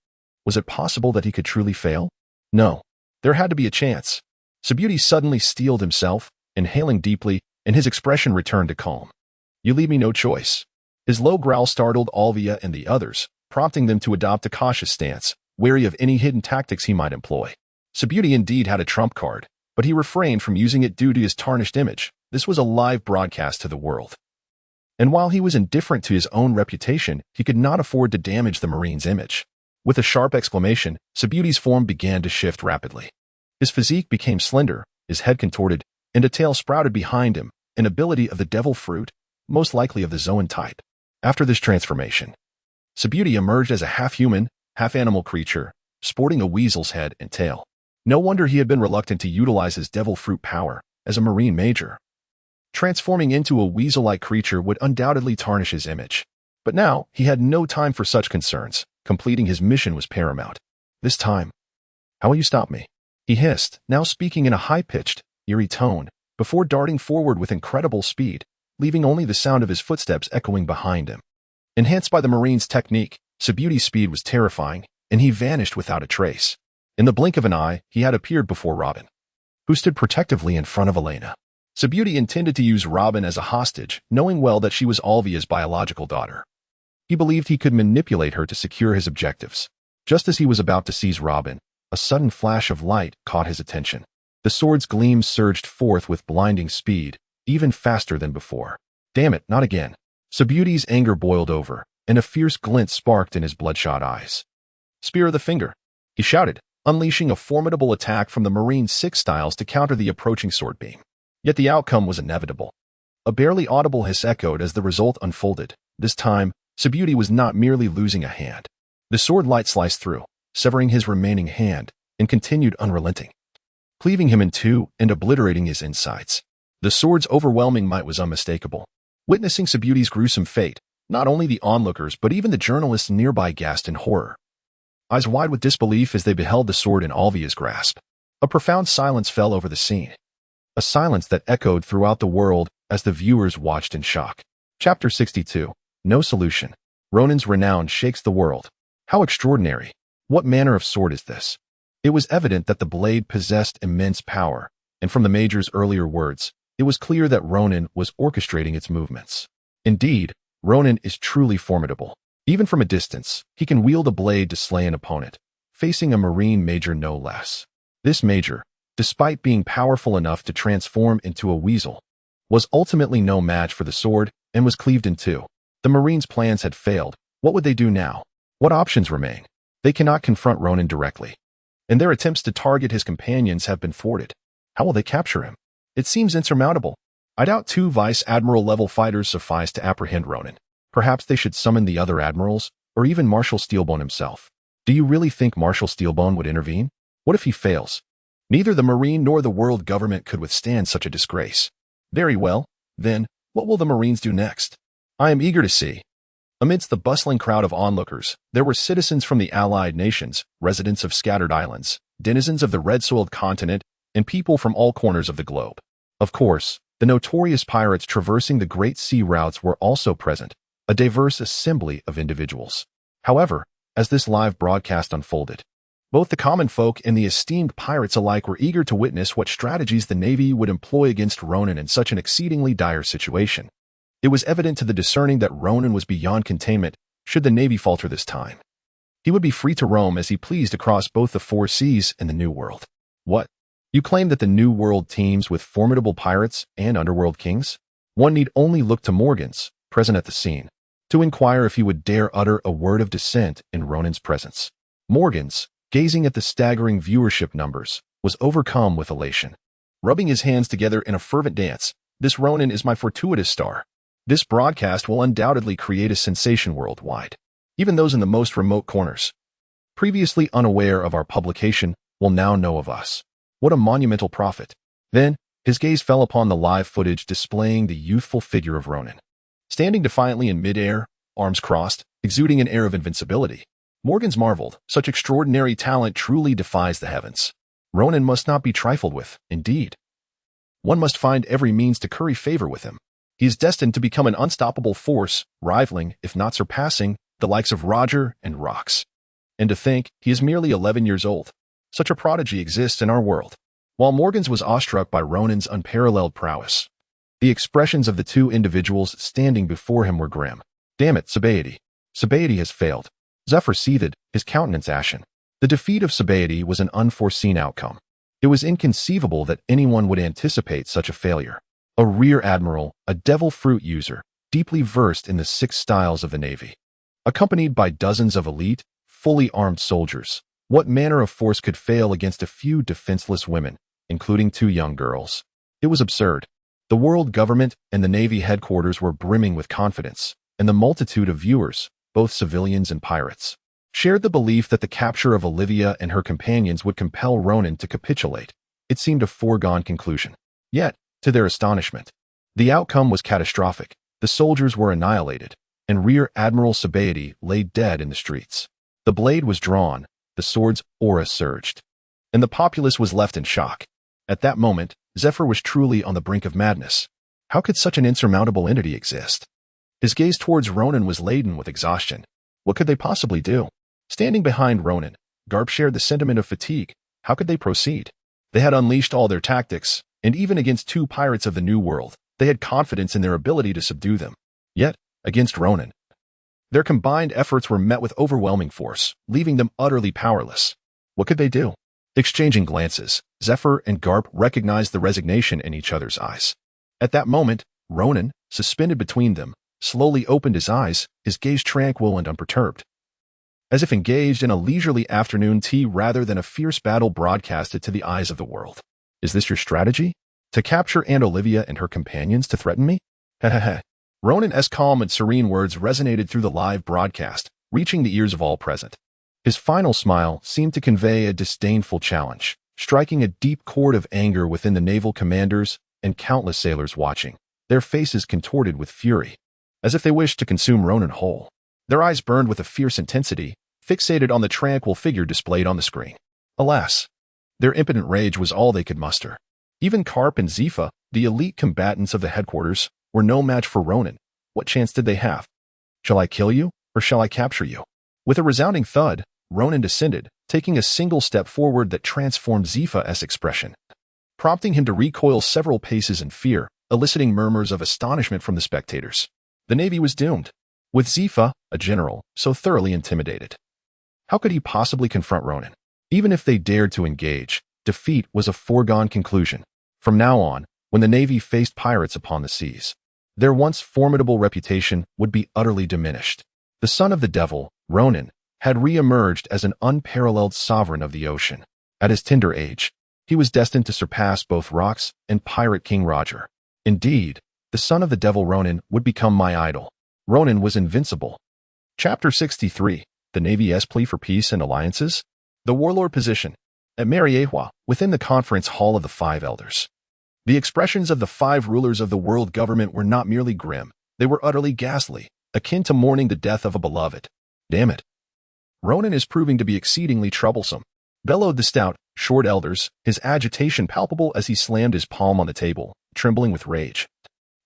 Was it possible that he could truly fail? No. There had to be a chance. Sabuti suddenly steeled himself, inhaling deeply, and his expression returned to calm. "You leave me no choice." His low growl startled Olvia and the others, prompting them to adopt a cautious stance, wary of any hidden tactics he might employ. Sabuti indeed had a trump card, but he refrained from using it due to his tarnished image. This was a live broadcast to the world. And while he was indifferent to his own reputation, he could not afford to damage the Marine's image. With a sharp exclamation, Sabuti's form began to shift rapidly. His physique became slender, his head contorted, and a tail sprouted behind him, an ability of the devil fruit, most likely of the Zoan type. After this transformation, Sabuti emerged as a half-human, half-animal creature, sporting a weasel's head and tail. No wonder he had been reluctant to utilize his devil fruit power as a Marine Major. Transforming into a weasel-like creature would undoubtedly tarnish his image. But now, he had no time for such concerns. Completing his mission was paramount. This time, "How will you stop me?" he hissed, now speaking in a high-pitched, eerie tone, before darting forward with incredible speed, leaving only the sound of his footsteps echoing behind him. Enhanced by the Marine's technique, Sabuti's speed was terrifying, and he vanished without a trace. In the blink of an eye, he had appeared before Robin, who stood protectively in front of Elena. Sabuti intended to use Robin as a hostage, knowing well that she was Olvia's biological daughter. He believed he could manipulate her to secure his objectives. Just as he was about to seize Robin, a sudden flash of light caught his attention. The sword's gleam surged forth with blinding speed, even faster than before. Damn it, not again. Subute's anger boiled over, and a fierce glint sparked in his bloodshot eyes. Spear of the finger, he shouted, unleashing a formidable attack from the Marine 6 styles to counter the approaching sword beam. Yet the outcome was inevitable. A barely audible hiss echoed as the result unfolded. This time, Subute was not merely losing a hand. The sword light sliced through, severing his remaining hand, and continued unrelenting, cleaving him in two and obliterating his insides. The sword's overwhelming might was unmistakable. Witnessing Subute's gruesome fate, not only the onlookers but even the journalists nearby gasped in horror, eyes wide with disbelief as they beheld the sword in Olvia's grasp. A profound silence fell over the scene, a silence that echoed throughout the world as the viewers watched in shock. Chapter 62. No Solution. Ronan's renown shakes the world. How extraordinary! What manner of sword is this? It was evident that the blade possessed immense power, and from the Major's earlier words, it was clear that Ronan was orchestrating its movements. Indeed, Ronan is truly formidable. Even from a distance, he can wield a blade to slay an opponent, facing a Marine Major no less. This Major, despite being powerful enough to transform into a weasel, was ultimately no match for the sword and was cleaved in two. The Marines' plans had failed. What would they do now? What options remain? They cannot confront Ronan directly, and their attempts to target his companions have been thwarted. How will they capture him? It seems insurmountable. I doubt 2 Vice Admiral-level fighters suffice to apprehend Ronan. Perhaps they should summon the other admirals, or even Marshal Steelbone himself. Do you really think Marshal Steelbone would intervene? What if he fails? Neither the Marine nor the world government could withstand such a disgrace. Very well, then, what will the Marines do next? I am eager to see. Amidst the bustling crowd of onlookers, there were citizens from the allied nations, residents of scattered islands, denizens of the red-soiled continent, and people from all corners of the globe. Of course, the notorious pirates traversing the great sea routes were also present, a diverse assembly of individuals. However, as this live broadcast unfolded, both the common folk and the esteemed pirates alike were eager to witness what strategies the Navy would employ against Ronan in such an exceedingly dire situation. It was evident to the discerning that Ronan was beyond containment should the Navy falter this time. He would be free to roam as he pleased across both the 4 seas and the New World. What? You claim that the New World teems with formidable pirates and underworld kings? One need only look to Morgans, present at the scene, to inquire if he would dare utter a word of dissent in Ronan's presence. Morgans, gazing at the staggering viewership numbers, was overcome with elation. Rubbing his hands together in a fervent dance, this Ronan is my fortuitous star. This broadcast will undoubtedly create a sensation worldwide. Even those in the most remote corners, previously unaware of our publication, will now know of us. What a monumental profit. Then, his gaze fell upon the live footage displaying the youthful figure of Ronan, standing defiantly in midair, arms crossed, exuding an air of invincibility. Morgans marveled. Such extraordinary talent truly defies the heavens. Ronan must not be trifled with, indeed. One must find every means to curry favor with him. He is destined to become an unstoppable force, rivaling, if not surpassing, the likes of Roger and Rox. And to think, he is merely 11 years old. Such a prodigy exists in our world. While Morgans was awestruck by Ronan's unparalleled prowess, the expressions of the 2 individuals standing before him were grim. Damn it, Sabaody. Sabaody has failed. Zephyr seethed, his countenance ashen. The defeat of Sabaody was an unforeseen outcome. It was inconceivable that anyone would anticipate such a failure. A rear admiral, a devil fruit user, deeply versed in the 6 styles of the Navy, accompanied by dozens of elite, fully armed soldiers. What manner of force could fail against a few defenseless women, including 2 young girls? It was absurd. The world government and the Navy headquarters were brimming with confidence, and the multitude of viewers, both civilians and pirates, shared the belief that the capture of Olvia and her companions would compel Ronan to capitulate. It seemed a foregone conclusion. Yet, to their astonishment, the outcome was catastrophic. The soldiers were annihilated, and Rear Admiral Sabaody lay dead in the streets. The blade was drawn, the sword's aura surged, and the populace was left in shock. At that moment, Zephyr was truly on the brink of madness. How could such an insurmountable entity exist? His gaze towards Ronan was laden with exhaustion. What could they possibly do? Standing behind Ronan, Garp shared the sentiment of fatigue. How could they proceed? They had unleashed all their tactics, and even against 2 pirates of the New World, they had confidence in their ability to subdue them. Yet, against Ronan, their combined efforts were met with overwhelming force, leaving them utterly powerless. What could they do? Exchanging glances, Zephyr and Garp recognized the resignation in each other's eyes. At that moment, Ronan, suspended between them, slowly opened his eyes, his gaze tranquil and unperturbed. As if engaged in a leisurely afternoon tea rather than a fierce battle broadcasted to the eyes of the world. Is this your strategy? To capture Olvia and her companions to threaten me? Hehehe. Ronan's calm and serene words resonated through the live broadcast, reaching the ears of all present. His final smile seemed to convey a disdainful challenge, striking a deep chord of anger within the naval commanders and countless sailors watching, their faces contorted with fury, as if they wished to consume Ronan whole. Their eyes burned with a fierce intensity, fixated on the tranquil figure displayed on the screen. Alas, their impotent rage was all they could muster. Even Karp and Zifa, the elite combatants of the headquarters, were no match for Ronan. What chance did they have? Shall I kill you, or shall I capture you? With a resounding thud, Ronan descended, taking a single step forward that transformed Zifa's expression, prompting him to recoil several paces in fear, eliciting murmurs of astonishment from the spectators. The Navy was doomed, with Zifa, a general, so thoroughly intimidated. How could he possibly confront Ronan? Even if they dared to engage, defeat was a foregone conclusion. From now on, when the Navy faced pirates upon the seas, their once formidable reputation would be utterly diminished. The son of the devil, Ronan, had re-emerged as an unparalleled sovereign of the ocean. At his tender age, he was destined to surpass both Rox and Pirate King Roger. Indeed, the son of the devil Ronan would become my idol. Ronan was invincible. Chapter 63, The Navy's Plea for Peace and Alliances. The Warlord Position. At Mariehua, within the conference hall of the Five Elders. The expressions of the five rulers of the world government were not merely grim, they were utterly ghastly, akin to mourning the death of a beloved. Damn it. Ronan is proving to be exceedingly troublesome, bellowed the stout, short elders, his agitation palpable as he slammed his palm on the table, trembling with rage,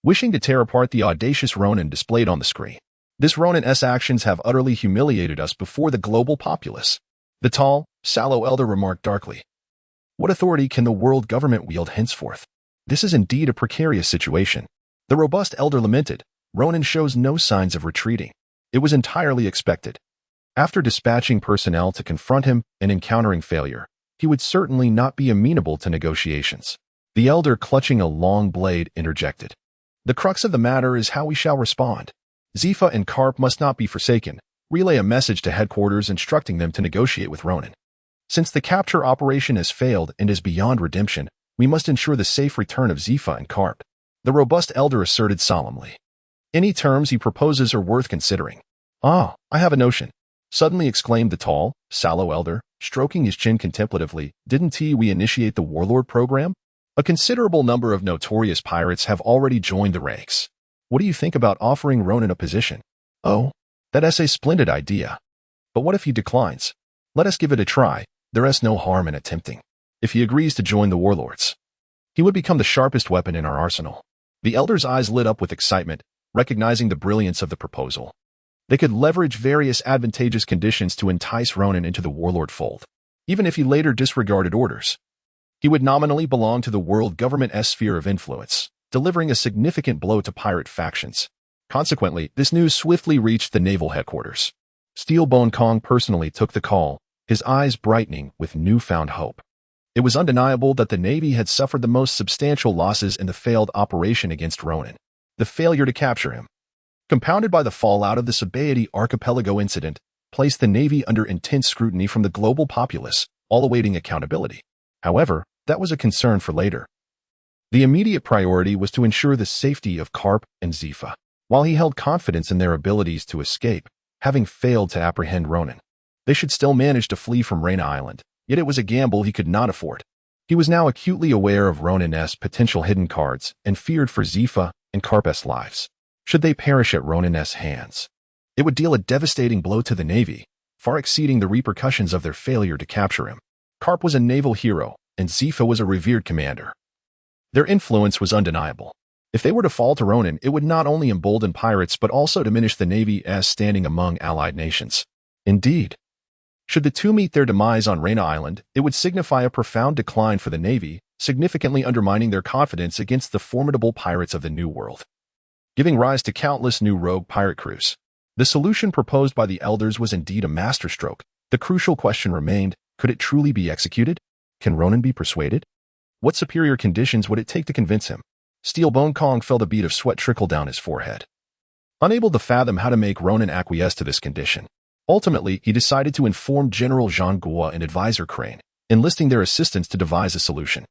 wishing to tear apart the audacious Ronan displayed on the screen. This Ronan's actions have utterly humiliated us before the global populace. The tall, sallow elder remarked darkly. What authority can the world government wield henceforth? This is indeed a precarious situation. The robust elder lamented. Ronan shows no signs of retreating. It was entirely expected. After dispatching personnel to confront him and encountering failure, he would certainly not be amenable to negotiations. The elder, clutching a long blade, interjected. The crux of the matter is how we shall respond. Zifa and Karp must not be forsaken. Relay a message to headquarters instructing them to negotiate with Ronan. Since the capture operation has failed and is beyond redemption, we must ensure the safe return of Zifa and Karp. The robust elder asserted solemnly. Any terms he proposes are worth considering. Ah, I have a notion. Suddenly exclaimed the tall, sallow elder, stroking his chin contemplatively. Didn't we initiate the Warlord program? A considerable number of notorious pirates have already joined the ranks. What do you think about offering Ronan a position? Oh, that's a splendid idea. But what if he declines? Let us give it a try. There is no harm in attempting. If he agrees to join the warlords, he would become the sharpest weapon in our arsenal. The elder's eyes lit up with excitement, recognizing the brilliance of the proposal. They could leverage various advantageous conditions to entice Ronan into the warlord fold. Even if he later disregarded orders, he would nominally belong to the world government's sphere of influence, delivering a significant blow to pirate factions. Consequently, this news swiftly reached the naval headquarters. Steelbone Kong personally took the call, his eyes brightening with newfound hope. It was undeniable that the Navy had suffered the most substantial losses in the failed operation against Ronan. The failure to capture him, compounded by the fallout of the Sabaody Archipelago incident, placed the Navy under intense scrutiny from the global populace, all awaiting accountability. However, that was a concern for later. The immediate priority was to ensure the safety of Karp and Zifa. While he held confidence in their abilities to escape, having failed to apprehend Ronan, they should still manage to flee from Reina Island, yet it was a gamble he could not afford. He was now acutely aware of Ronan's potential hidden cards and feared for Zifa and Karp's lives. Should they perish at Ronan's hands, it would deal a devastating blow to the Navy, far exceeding the repercussions of their failure to capture him. Karp was a naval hero, and Zifa was a revered commander. Their influence was undeniable. If they were to fall to Ronan, it would not only embolden pirates but also diminish the Navy as standing among allied nations. Indeed, should the two meet their demise on Reina Island, it would signify a profound decline for the Navy, significantly undermining their confidence against the formidable pirates of the New World, giving rise to countless new rogue pirate crews. The solution proposed by the elders was indeed a masterstroke. The crucial question remained, could it truly be executed? Can Ronan be persuaded? What superior conditions would it take to convince him? Steelbone Kong felt a bead of sweat trickle down his forehead. Unable to fathom how to make Ronan acquiesce to this condition, ultimately he decided to inform General Jean Gua and Advisor Crane, enlisting their assistance to devise a solution.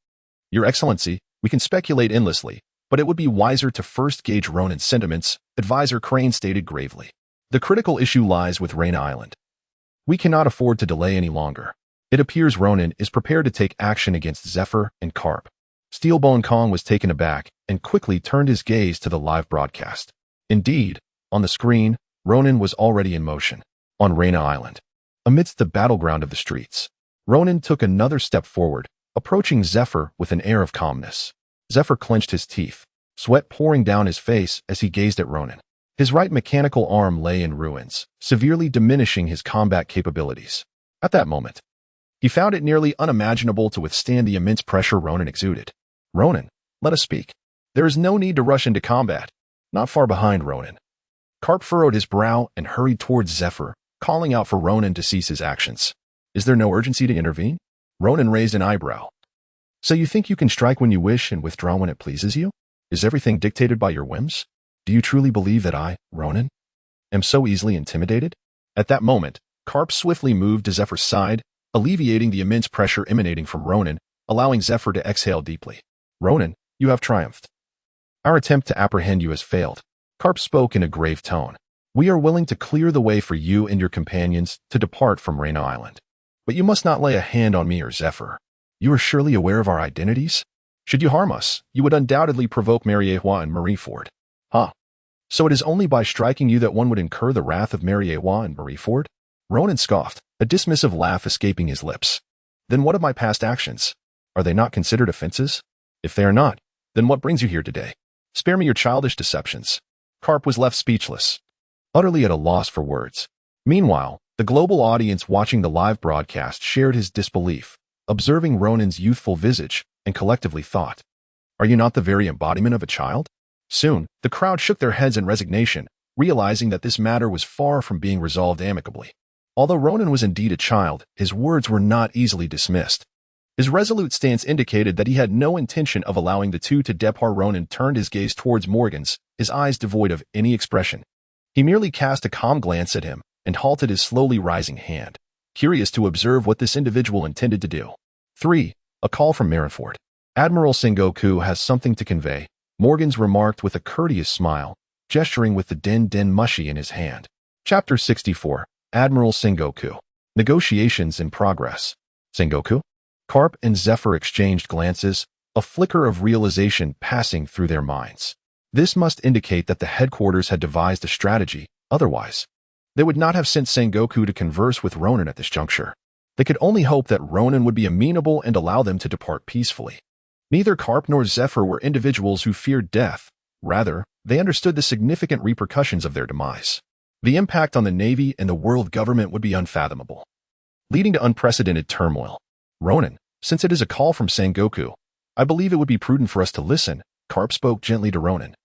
Your Excellency, we can speculate endlessly, but it would be wiser to first gauge Ronan's sentiments, Advisor Crane stated gravely. The critical issue lies with Reina Island. We cannot afford to delay any longer. It appears Ronan is prepared to take action against Zephyr and Carp. Steelbone Kong was taken aback and quickly turned his gaze to the live broadcast. Indeed, on the screen, Ronan was already in motion, on Reina Island. Amidst the battleground of the streets, Ronan took another step forward, approaching Zephyr with an air of calmness. Zephyr clenched his teeth, sweat pouring down his face as he gazed at Ronan. His right mechanical arm lay in ruins, severely diminishing his combat capabilities. At that moment, he found it nearly unimaginable to withstand the immense pressure Ronan exuded. Ronan, let us speak. There is no need to rush into combat. Not far behind Ronan. Carp furrowed his brow and hurried towards Zephyr, calling out for Ronan to cease his actions. Is there no urgency to intervene? Ronan raised an eyebrow. So you think you can strike when you wish and withdraw when it pleases you? Is everything dictated by your whims? Do you truly believe that I, Ronan, am so easily intimidated? At that moment, Carp swiftly moved to Zephyr's side, alleviating the immense pressure emanating from Ronan, allowing Zephyr to exhale deeply. Ronan, you have triumphed. Our attempt to apprehend you has failed. Carp spoke in a grave tone. We are willing to clear the way for you and your companions to depart from Reina Island. But you must not lay a hand on me or Zephyr. You are surely aware of our identities? Should you harm us, you would undoubtedly provoke Mariehua and Marieford. Huh. So it is only by striking you that one would incur the wrath of Mariehua and Marieford? Ronan scoffed, a dismissive laugh escaping his lips. Then what of my past actions? Are they not considered offenses? If they are not, then what brings you here today? Spare me your childish deceptions. Carp was left speechless, utterly at a loss for words. Meanwhile, the global audience watching the live broadcast shared his disbelief, observing Ronan's youthful visage, and collectively thought, are you not the very embodiment of a child? Soon, the crowd shook their heads in resignation, realizing that this matter was far from being resolved amicably. Although Ronan was indeed a child, his words were not easily dismissed. His resolute stance indicated that he had no intention of allowing the two to depart. Ronan turned his gaze towards Morgan's, his eyes devoid of any expression. He merely cast a calm glance at him and halted his slowly rising hand, curious to observe what this individual intended to do. 3. A call from Marieford. Admiral Sengoku has something to convey, Morgan's remarked with a courteous smile, gesturing with the den mushi in his hand. Chapter 64. Admiral Sengoku. Negotiations in progress. Sengoku? Carp and Zephyr exchanged glances, a flicker of realization passing through their minds. This must indicate that the headquarters had devised a strategy, otherwise they would not have sent Sengoku to converse with Ronan at this juncture. They could only hope that Ronan would be amenable and allow them to depart peacefully. Neither Carp nor Zephyr were individuals who feared death. Rather, they understood the significant repercussions of their demise. The impact on the Navy and the world government would be unfathomable, leading to unprecedented turmoil. Ronan, since it is a call from Sengoku, I believe it would be prudent for us to listen, Carp spoke gently to Ronan,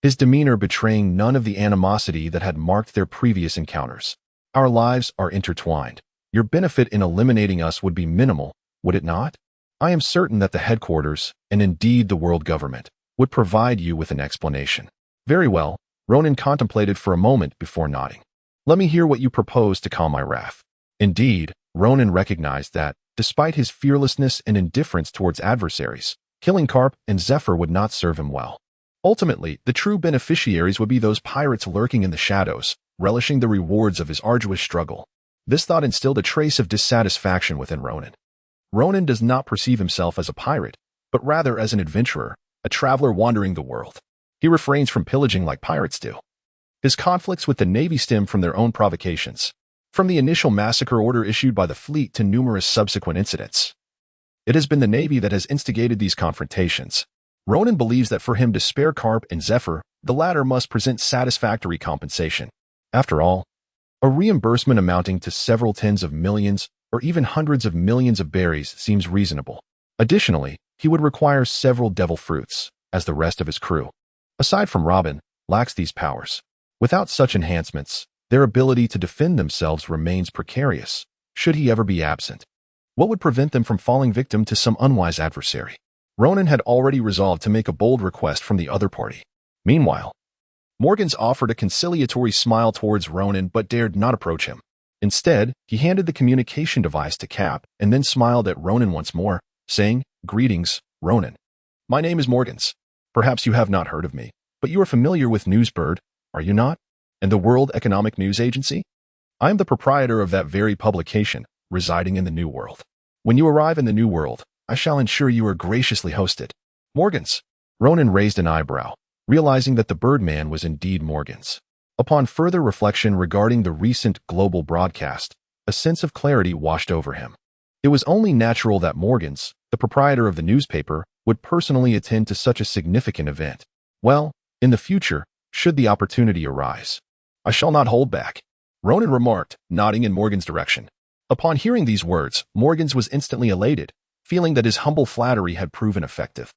his demeanor betraying none of the animosity that had marked their previous encounters. Our lives are intertwined. Your benefit in eliminating us would be minimal, would it not? I am certain that the headquarters, and indeed the world government, would provide you with an explanation. Very well, Ronan contemplated for a moment before nodding. Let me hear what you propose to calm my wrath. Indeed, Ronan recognized that, despite his fearlessness and indifference towards adversaries, killing Carp and Zephyr would not serve him well. Ultimately, the true beneficiaries would be those pirates lurking in the shadows, relishing the rewards of his arduous struggle. This thought instilled a trace of dissatisfaction within Ronan. Ronan does not perceive himself as a pirate, but rather as an adventurer, a traveler wandering the world. He refrains from pillaging like pirates do. His conflicts with the Navy stem from their own provocations, from the initial massacre order issued by the fleet to numerous subsequent incidents. It has been the Navy that has instigated these confrontations. Ronan believes that for him to spare Carp and Zephyr, the latter must present satisfactory compensation. After all, a reimbursement amounting to several tens of millions or even hundreds of millions of berries seems reasonable. Additionally, he would require several devil fruits, as the rest of his crew, aside from Robin, lacks these powers. Without such enhancements, their ability to defend themselves remains precarious, should he ever be absent. What would prevent them from falling victim to some unwise adversary? Ronan had already resolved to make a bold request from the other party. Meanwhile, Morgans offered a conciliatory smile towards Ronan but dared not approach him. Instead, he handed the communication device to Cap and then smiled at Ronan once more, saying, "Greetings, Ronan. My name is Morgans. Perhaps you have not heard of me, but you are familiar with Newsbird, are you not? And the World Economic News Agency? I am the proprietor of that very publication, residing in the New World. When you arrive in the New World, I shall ensure you are graciously hosted." Morgans. Ronan raised an eyebrow, realizing that the Birdman was indeed Morgans. Upon further reflection regarding the recent global broadcast, a sense of clarity washed over him. It was only natural that Morgans, the proprietor of the newspaper, would personally attend to such a significant event. Well, in the future, should the opportunity arise, I shall not hold back, Ronan remarked, nodding in Morgan's direction. Upon hearing these words, Morgans was instantly elated, feeling that his humble flattery had proven effective.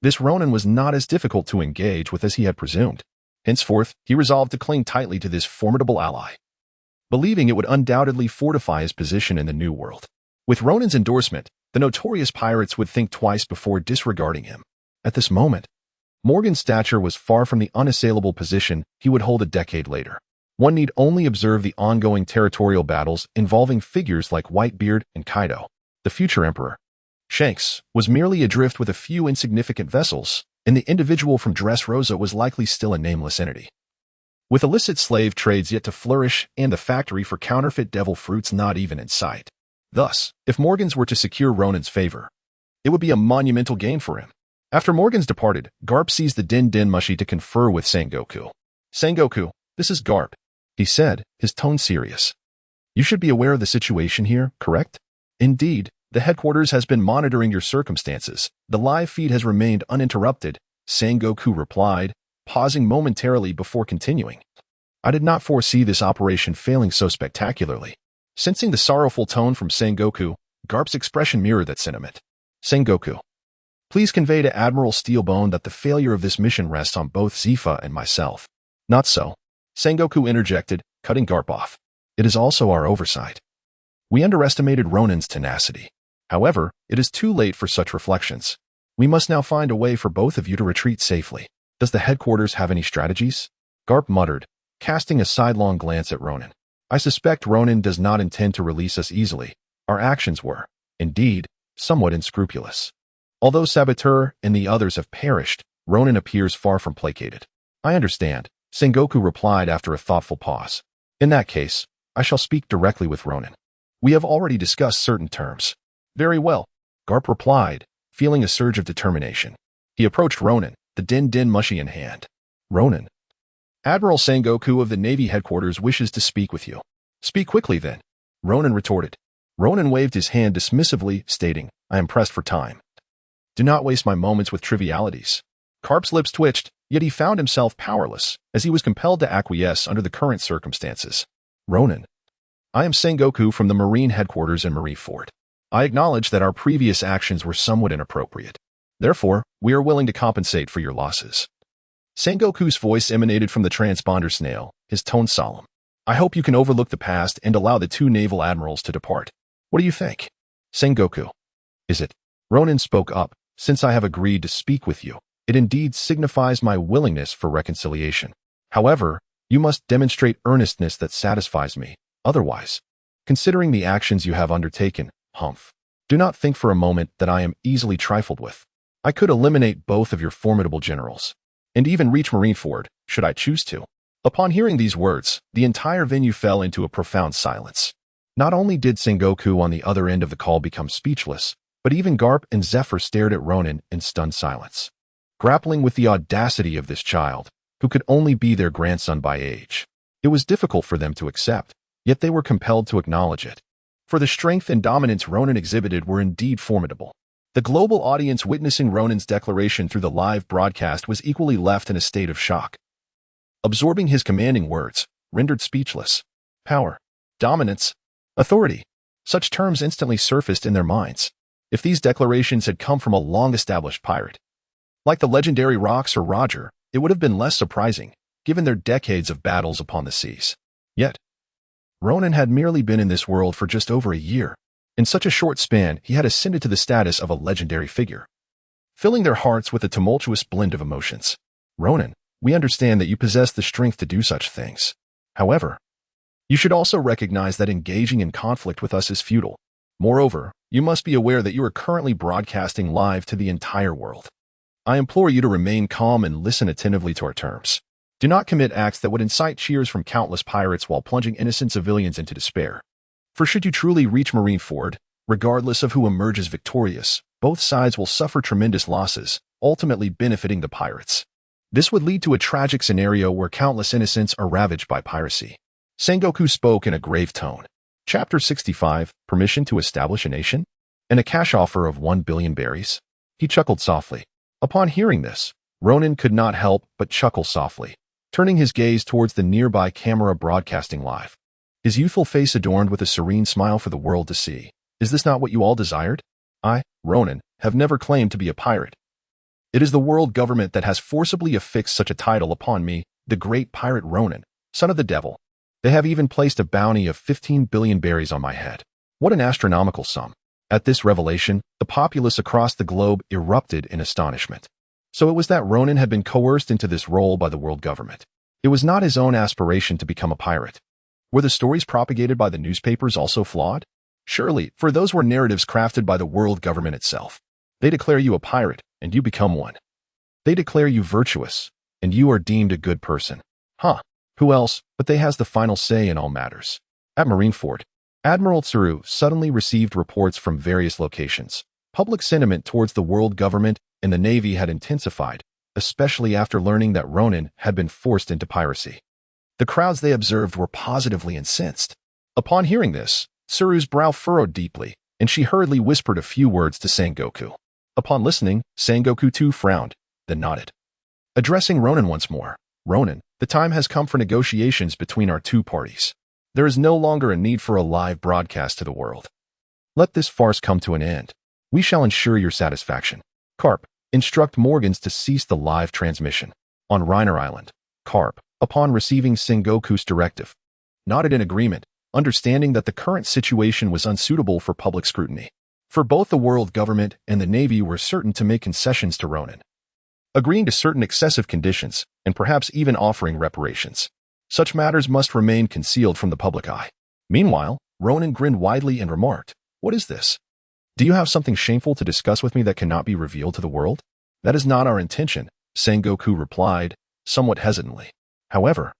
This Ronan was not as difficult to engage with as he had presumed. Henceforth, he resolved to cling tightly to this formidable ally, believing it would undoubtedly fortify his position in the New World. With Ronan's endorsement, the notorious pirates would think twice before disregarding him. At this moment, Morgan's stature was far from the unassailable position he would hold a decade later. One need only observe the ongoing territorial battles involving figures like Whitebeard and Kaido. The future emperor, Shanks, was merely adrift with a few insignificant vessels, and the individual from Dressrosa was likely still a nameless entity. With illicit slave trades yet to flourish and the factory for counterfeit devil fruits not even in sight. Thus, if Morgans were to secure Ronan's favor, it would be a monumental gain for him. After Morgans departed, Garp seized the Din Mushi to confer with Sengoku. "Sengoku, this is Garp," he said, his tone serious. "You should be aware of the situation here, correct? Indeed, the headquarters has been monitoring your circumstances. The live feed has remained uninterrupted," Sengoku replied, pausing momentarily before continuing. "I did not foresee this operation failing so spectacularly." Sensing the sorrowful tone from Sengoku, Garp's expression mirrored that sentiment. "Sengoku, please convey to Admiral Steelbone that the failure of this mission rests on both Zifa and myself." "Not so," Sengoku interjected, cutting Garp off. "It is also our oversight. We underestimated Ronan's tenacity. However, it is too late for such reflections. We must now find a way for both of you to retreat safely. Does the headquarters have any strategies?" Garp muttered, casting a sidelong glance at Ronan. "I suspect Ronan does not intend to release us easily. Our actions were, indeed, somewhat unscrupulous. Although Saboteur and the others have perished, Ronan appears far from placated." "I understand," Sengoku replied after a thoughtful pause. "In that case, I shall speak directly with Ronan. We have already discussed certain terms." "Very well," Garp replied, feeling a surge of determination. He approached Ronan, the Din Mushi in hand. "Ronan, Admiral Sengoku of the Navy headquarters wishes to speak with you." "Speak quickly, then," Ronan retorted. Ronan waved his hand dismissively, stating, "I am pressed for time. Do not waste my moments with trivialities." Garp's lips twitched, yet he found himself powerless, as he was compelled to acquiesce under the current circumstances. "Ronan, I am Sengoku from the Marine headquarters in Marineford. I acknowledge that our previous actions were somewhat inappropriate. Therefore, we are willing to compensate for your losses." Sengoku's voice emanated from the transponder snail, his tone solemn. "I hope you can overlook the past and allow the two naval admirals to depart. What do you think?" "Sengoku, is it?" Ronan spoke up. "Since I have agreed to speak with you, it indeed signifies my willingness for reconciliation. However, you must demonstrate earnestness that satisfies me. Otherwise, considering the actions you have undertaken, do not think for a moment that I am easily trifled with. I could eliminate both of your formidable generals, and even reach Marineford, should I choose to." Upon hearing these words, the entire venue fell into a profound silence. Not only did Sengoku on the other end of the call become speechless, but even Garp and Zephyr stared at Ronan in stunned silence, grappling with the audacity of this child, who could only be their grandson by age. It was difficult for them to accept, yet they were compelled to acknowledge it. For the strength and dominance Ronan exhibited were indeed formidable. The global audience witnessing Ronan's declaration through the live broadcast was equally left in a state of shock, absorbing his commanding words, rendered speechless. Power, dominance, authority. Such terms instantly surfaced in their minds. If these declarations had come from a long-established pirate, like the legendary Rox or Roger, it would have been less surprising, given their decades of battles upon the seas. Yet, Ronan had merely been in this world for just over a year, In such a short span, he had ascended to the status of a legendary figure, filling their hearts with a tumultuous blend of emotions. Ronan, we understand that you possess the strength to do such things. However, you should also recognize that engaging in conflict with us is futile. Moreover, you must be aware that you are currently broadcasting live to the entire world. I implore you to remain calm and listen attentively to our terms. Do not commit acts that would incite cheers from countless pirates while plunging innocent civilians into despair. For should you truly reach Marineford, regardless of who emerges victorious, both sides will suffer tremendous losses, ultimately benefiting the pirates. This would lead to a tragic scenario where countless innocents are ravaged by piracy. Sengoku spoke in a grave tone. Chapter 65, Permission to Establish a Nation? And a cash offer of 1 billion berries? He chuckled softly. Upon hearing this, Ronan could not help but chuckle softly, turning his gaze towards the nearby camera broadcasting live. His youthful face adorned with a serene smile for the world to see. Is this not what you all desired? I, Ronan, have never claimed to be a pirate. It is the world government that has forcibly affixed such a title upon me, the great pirate Ronan, son of the devil. They have even placed a bounty of 15 billion berries on my head. What an astronomical sum. At this revelation, the populace across the globe erupted in astonishment. So it was that Ronan had been coerced into this role by the world government. It was not his own aspiration to become a pirate. Were the stories propagated by the newspapers also flawed? Surely, for those were narratives crafted by the world government itself. They declare you a pirate, and you become one. They declare you virtuous, and you are deemed a good person. Who else but they has the final say in all matters? At Marineford, Admiral Tsuru suddenly received reports from various locations. Public sentiment towards the world government and the Navy had intensified, especially after learning that Ronan had been forced into piracy. The crowds they observed were positively incensed. Upon hearing this, Tsuru's brow furrowed deeply, and she hurriedly whispered a few words to Sengoku. Upon listening, Sengoku too frowned, then nodded. Addressing Ronan once more, Ronan, the time has come for negotiations between our two parties. There is no longer a need for a live broadcast to the world. Let this farce come to an end. We shall ensure your satisfaction. Carp, instruct Morgans to cease the live transmission. On Reiner Island, Carp, upon receiving Sengoku's directive, nodded in agreement, understanding that the current situation was unsuitable for public scrutiny. For both the world government and the Navy were certain to make concessions to Ronan, agreeing to certain excessive conditions, and perhaps even offering reparations. Such matters must remain concealed from the public eye. Meanwhile, Ronan grinned widely and remarked, "What is this? Do you have something shameful to discuss with me that cannot be revealed to the world?" "That is not our intention," Sengoku replied, somewhat hesitantly. "However,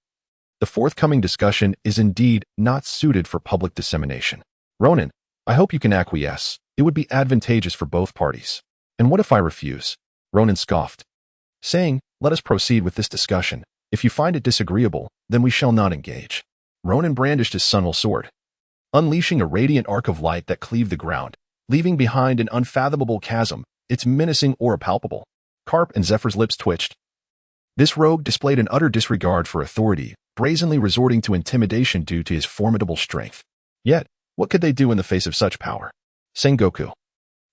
the forthcoming discussion is indeed not suited for public dissemination. Ronan, I hope you can acquiesce. It would be advantageous for both parties." "And what if I refuse?" Ronan scoffed, saying, "Let us proceed with this discussion. If you find it disagreeable, then we shall not engage." Ronan brandished his sunwell sword, unleashing a radiant arc of light that cleaved the ground, leaving behind an unfathomable chasm, its menacing aura palpable. Carp and Zephyr's lips twitched. This rogue displayed an utter disregard for authority, brazenly resorting to intimidation due to his formidable strength. Yet, what could they do in the face of such power? Sengoku,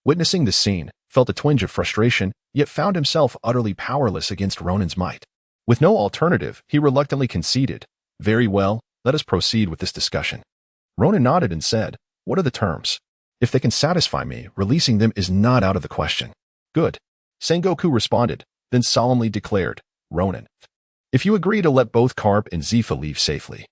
witnessing this scene, felt a twinge of frustration, yet found himself utterly powerless against Ronan's might. With no alternative, he reluctantly conceded. "Very well, let us proceed with this discussion." Ronan nodded and said, "What are the terms? If they can satisfy me, releasing them is not out of the question." "Good," Sengoku responded, then solemnly declared, "Ronan, if you agree to let both Carp and Zephyr leave safely,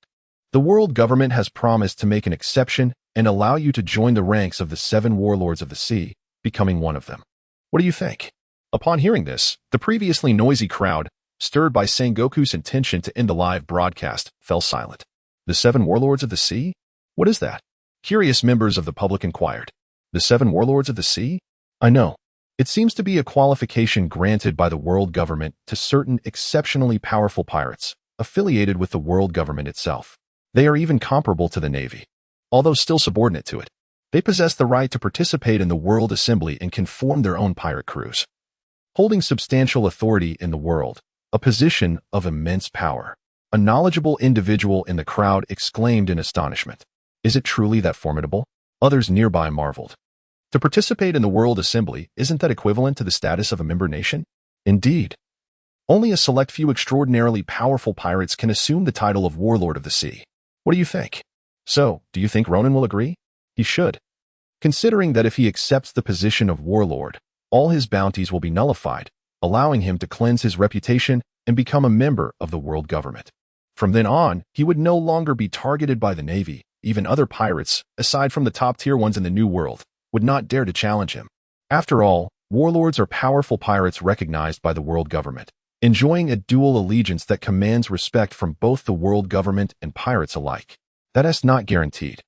the world government has promised to make an exception and allow you to join the ranks of the 7 warlords of the sea, becoming one of them. What do you think?" Upon hearing this, the previously noisy crowd, stirred by Sengoku's intention to end the live broadcast, fell silent. "The 7 warlords of the sea? What is that?" Curious members of the public inquired. "The 7 warlords of the sea? I know. It seems to be a qualification granted by the world government to certain exceptionally powerful pirates, affiliated with the world government itself. They are even comparable to the Navy, although still subordinate to it. They possess the right to participate in the World Assembly and can form their own pirate crews, holding substantial authority in the world, a position of immense power." A knowledgeable individual in the crowd exclaimed in astonishment. "Is it truly that formidable?" Others nearby marveled. To participate in the World Assembly, isn't that equivalent to the status of a member nation? Indeed. Only a select few extraordinarily powerful pirates can assume the title of Warlord of the Sea. What do you think? So, do you think Ronan will agree? He should. considering that if he accepts the position of warlord, all his bounties will be nullified, allowing him to cleanse his reputation and become a member of the world government. From then on, he would no longer be targeted by the Navy. Even other pirates, aside from the top-tier ones in the New World, would not dare to challenge him. After all, warlords are powerful pirates recognized by the world government, enjoying a dual allegiance that commands respect from both the world government and pirates alike. That is not guaranteed.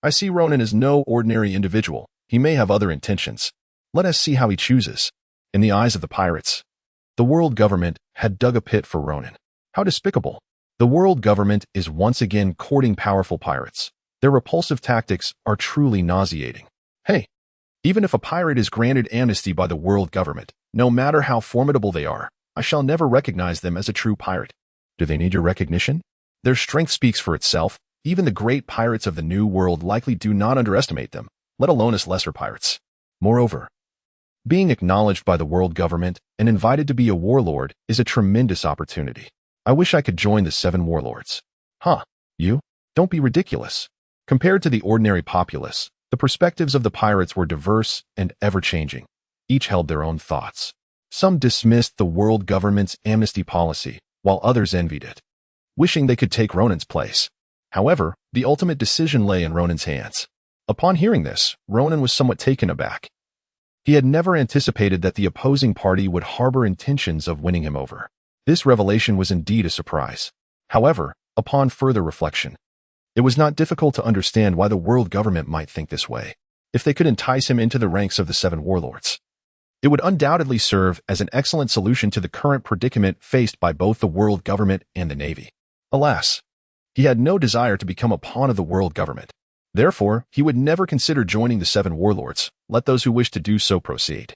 I see Ronan as no ordinary individual. He may have other intentions. Let us see how he chooses. In the eyes of the pirates, the world government had dug a pit for Ronan. How despicable. The world government is once again courting powerful pirates. Their repulsive tactics are truly nauseating. Hey, even if a pirate is granted amnesty by the world government, no matter how formidable they are, I shall never recognize them as a true pirate. Do they need your recognition? Their strength speaks for itself. Even the great pirates of the New World likely do not underestimate them, let alone us lesser pirates. Moreover, being acknowledged by the world government and invited to be a warlord is a tremendous opportunity. I wish I could join the 7 warlords. Huh, you? Don't be ridiculous. Compared to the ordinary populace, the perspectives of the pirates were diverse and ever-changing. Each held their own thoughts. Some dismissed the world government's amnesty policy, while others envied it, wishing they could take Ronan's place. However, the ultimate decision lay in Ronan's hands. Upon hearing this, Ronan was somewhat taken aback. He had never anticipated that the opposing party would harbor intentions of winning him over. This revelation was indeed a surprise. However, upon further reflection, it was not difficult to understand why the world government might think this way. If they could entice him into the ranks of the 7 warlords, it would undoubtedly serve as an excellent solution to the current predicament faced by both the world government and the Navy. Alas, he had no desire to become a pawn of the world government. Therefore, he would never consider joining the 7 warlords. Let those who wish to do so proceed.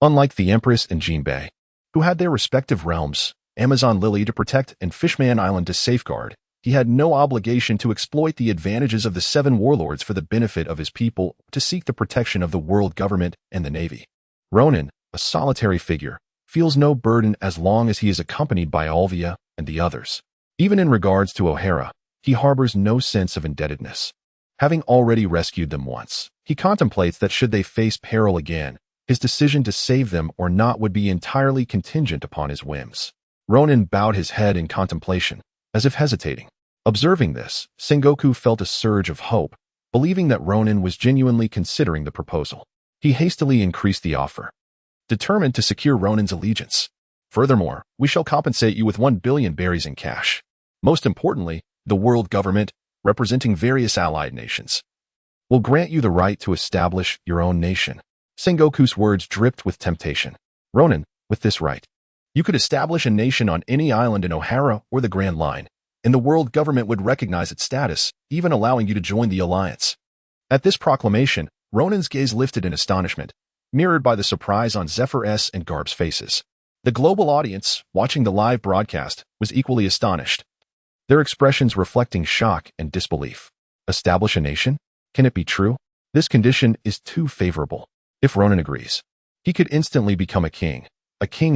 Unlike the Empress and Jinbei, who had their respective realms, Amazon Lily to protect and Fishman Island to safeguard, he had no obligation to exploit the advantages of the 7 warlords for the benefit of his people to seek the protection of the world government and the Navy. Ronan, a solitary figure, feels no burden as long as he is accompanied by Olvia and the others. Even in regards to Ohara, he harbors no sense of indebtedness. Having already rescued them once, he contemplates that should they face peril again, his decision to save them or not would be entirely contingent upon his whims. Ronan bowed his head in contemplation, as if hesitating. Observing this, Sengoku felt a surge of hope, believing that Ronan was genuinely considering the proposal. He hastily increased the offer, determined to secure Ronan's allegiance. Furthermore, we shall compensate you with 1 billion berries in cash. Most importantly, the world government, representing various allied nations, will grant you the right to establish your own nation. Sengoku's words dripped with temptation. Ronan, with this right, you could establish a nation on any island in Ohara or the Grand Line, and the world government would recognize its status, even allowing you to join the alliance. At this proclamation, Ronan's gaze lifted in astonishment, mirrored by the surprise on Zephyr S and Garb's faces. The global audience, watching the live broadcast, was equally astonished, their expressions reflecting shock and disbelief. Establish a nation? Can it be true? This condition is too favorable. If Ronan agrees, he could instantly become a king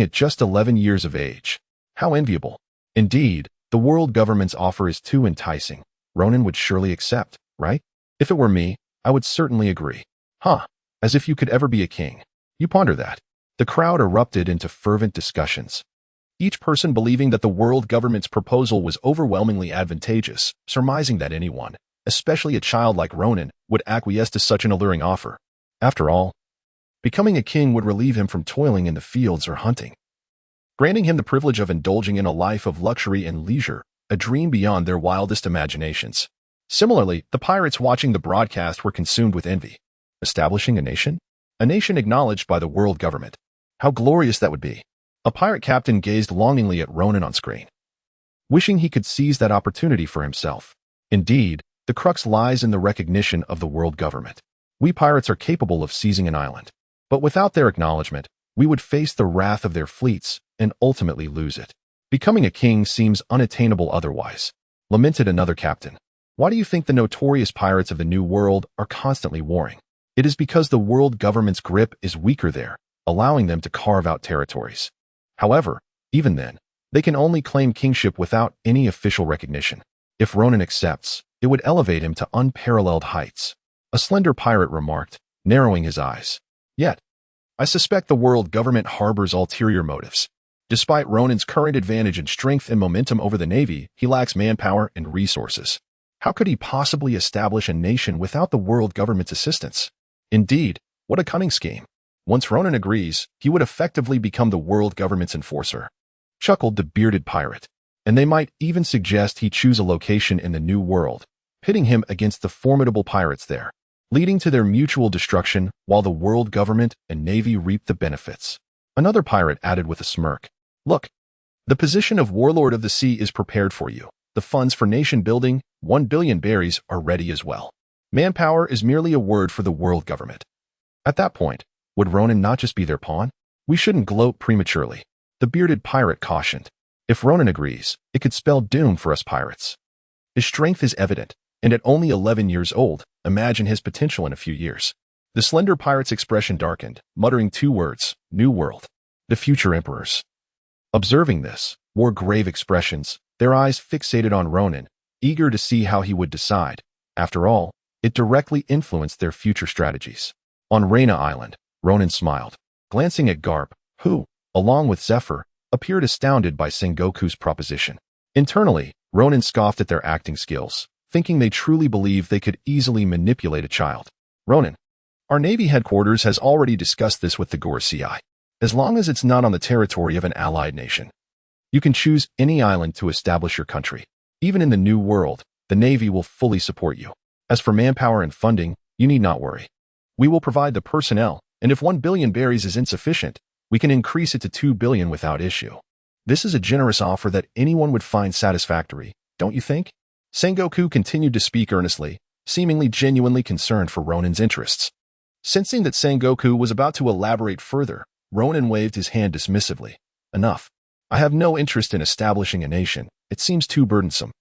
at just 11 years of age. How enviable. Indeed, the world government's offer is too enticing. Ronan would surely accept, right? If it were me, I would certainly agree. Huh, as if you could ever be a king. You ponder that. The crowd erupted into fervent discussions, each person believing that the world government's proposal was overwhelmingly advantageous, surmising that anyone, especially a child like Ronan, would acquiesce to such an alluring offer. After all, becoming a king would relieve him from toiling in the fields or hunting, granting him the privilege of indulging in a life of luxury and leisure, a dream beyond their wildest imaginations. Similarly, the pirates watching the broadcast were consumed with envy. Establishing a nation? A nation acknowledged by the world government. How glorious that would be. A pirate captain gazed longingly at Ronan on screen, wishing he could seize that opportunity for himself. Indeed, the crux lies in the recognition of the world government. We pirates are capable of seizing an island, but without their acknowledgement, we would face the wrath of their fleets and ultimately lose it. Becoming a king seems unattainable otherwise, lamented another captain. Why do you think the notorious pirates of the New World are constantly warring? It is because the world government's grip is weaker there, allowing them to carve out territories. However, even then, they can only claim kingship without any official recognition. If Ronan accepts, it would elevate him to unparalleled heights. A slender pirate remarked, narrowing his eyes. Yet, I suspect the world government harbors ulterior motives. Despite Ronan's current advantage in strength and momentum over the Navy, he lacks manpower and resources. How could he possibly establish a nation without the world government's assistance? Indeed, what a cunning scheme. Once Ronan agrees, he would effectively become the world government's enforcer, chuckled the bearded pirate. And they might even suggest he choose a location in the New World, pitting him against the formidable pirates there, leading to their mutual destruction while the world government and Navy reap the benefits. Another pirate added with a smirk. Look, the position of warlord of the sea is prepared for you. The funds for nation building, 1 billion berries, are ready as well. Manpower is merely a word for the world government. At that point, would Ronan not just be their pawn? We shouldn't gloat prematurely, the bearded pirate cautioned. If Ronan agrees, it could spell doom for us pirates. His strength is evident, and at only 11 years old, imagine his potential in a few years. The slender pirate's expression darkened, muttering 2 words, New World. The future emperors, observing this, wore grave expressions, their eyes fixated on Ronan, eager to see how he would decide. After all, it directly influenced their future strategies. On Reina Island, Ronan smiled, glancing at Garp, who, along with Zephyr, appeared astounded by Sengoku's proposition. Internally, Ronan scoffed at their acting skills, thinking they truly believed they could easily manipulate a child. Ronan, our Navy headquarters has already discussed this with the Gorsi. As long as it's not on the territory of an allied nation, you can choose any island to establish your country. Even in the New World, the Navy will fully support you. As for manpower and funding, you need not worry. We will provide the personnel, and if 1 billion berries is insufficient, we can increase it to 2 billion without issue. This is a generous offer that anyone would find satisfactory, don't you think? Sengoku continued to speak earnestly, seemingly genuinely concerned for Ronan's interests. Sensing that Sengoku was about to elaborate further, Ronan waved his hand dismissively. Enough. I have no interest in establishing a nation. It seems too burdensome.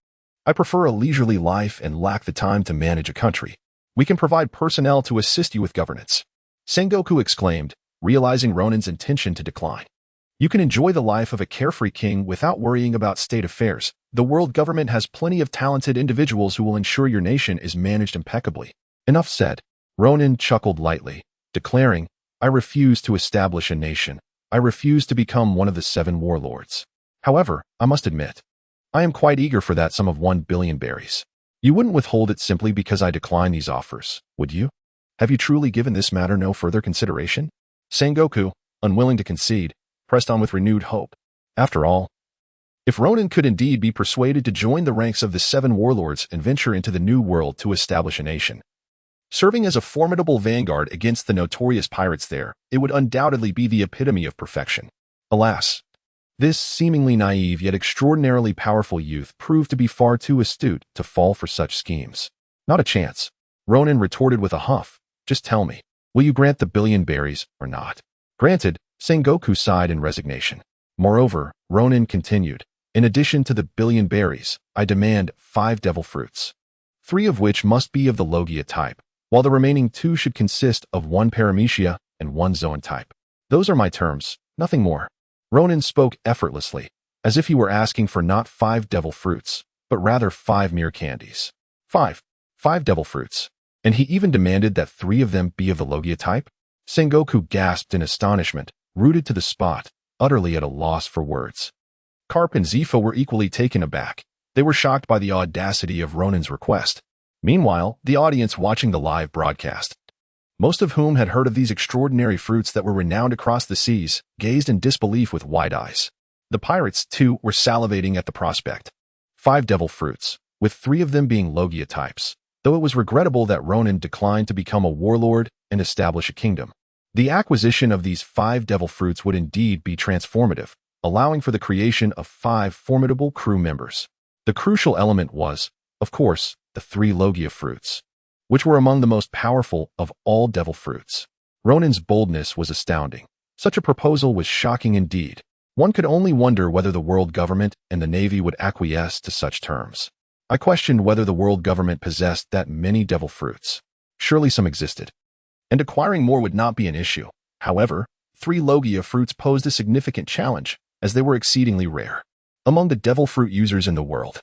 I prefer a leisurely life and lack the time to manage a country. We can provide personnel to assist you with governance. Sengoku exclaimed, realizing Ronan's intention to decline. You can enjoy the life of a carefree king without worrying about state affairs. The world government has plenty of talented individuals who will ensure your nation is managed impeccably. Enough said. Ronan chuckled lightly, declaring, I refuse to establish a nation. I refuse to become one of the 7 warlords. However, I must admit, I am quite eager for that sum of 1 billion berries. You wouldn't withhold it simply because I decline these offers, would you? Have you truly given this matter no further consideration? Sengoku, unwilling to concede, pressed on with renewed hope. After all, if Ronan could indeed be persuaded to join the ranks of the 7 warlords and venture into the New World to establish a nation, serving as a formidable vanguard against the notorious pirates there, it would undoubtedly be the epitome of perfection. Alas, this seemingly naive yet extraordinarily powerful youth proved to be far too astute to fall for such schemes. Not a chance. Ronan retorted with a huff. Just tell me, will you grant the billion berries or not? Granted, Sengoku sighed in resignation. Moreover, Ronan continued, in addition to the billion berries, I demand 5 devil fruits, 3 of which must be of the Logia type, while the remaining 2 should consist of 1 paramecia and 1 zoan type. Those are my terms, nothing more. Ronan spoke effortlessly, as if he were asking for not 5 devil fruits, but rather 5 mere candies. 5 devil fruits. And he even demanded that 3 of them be of the Logia type? Sengoku gasped in astonishment, rooted to the spot, utterly at a loss for words. Karp and Zifa were equally taken aback. They were shocked by the audacity of Ronan's request. Meanwhile, the audience watching the live broadcast, most of whom had heard of these extraordinary fruits that were renowned across the seas, gazed in disbelief with wide eyes. The pirates, too, were salivating at the prospect. 5 devil fruits, with 3 of them being Logia types, though it was regrettable that Ronan declined to become a warlord and establish a kingdom. The acquisition of these 5 devil fruits would indeed be transformative, allowing for the creation of 5 formidable crew members. The crucial element was, of course, the 3 Logia fruits, which were among the most powerful of all devil fruits. Ronan's boldness was astounding. Such a proposal was shocking indeed. One could only wonder whether the world government and the Navy would acquiesce to such terms. I questioned whether the world government possessed that many devil fruits. Surely some existed, and acquiring more would not be an issue. However, 3 Logia fruits posed a significant challenge, as they were exceedingly rare. Among the devil fruit users in the world,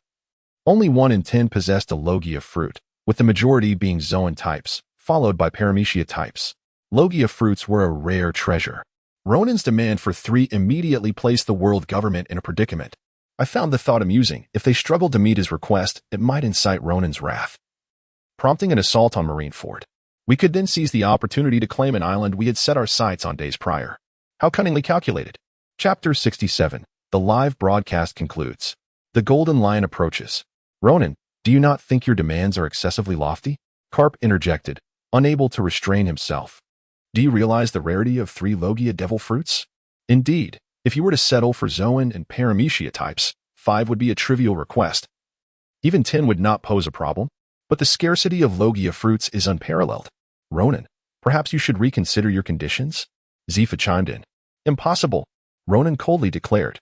only 1 in 10 possessed a Logia fruit, with the majority being zoan types, followed by paramecia types. Logia fruits were a rare treasure. Ronan's demand for 3 immediately placed the world government in a predicament. I found the thought amusing. If they struggled to meet his request, it might incite Ronan's wrath, prompting an assault on Marineford. We could then seize the opportunity to claim an island we had set our sights on days prior. How cunningly calculated. Chapter 67. The live broadcast concludes. The Golden Lion approaches. Ronan, do you not think your demands are excessively lofty? Carp interjected, unable to restrain himself. Do you realize the rarity of 3 Logia devil fruits? Indeed, if you were to settle for Zoan and paramecia types, 5 would be a trivial request. Even 10 would not pose a problem, but the scarcity of Logia fruits is unparalleled. Ronan, perhaps you should reconsider your conditions? Zifa chimed in. Impossible, Ronan coldly declared.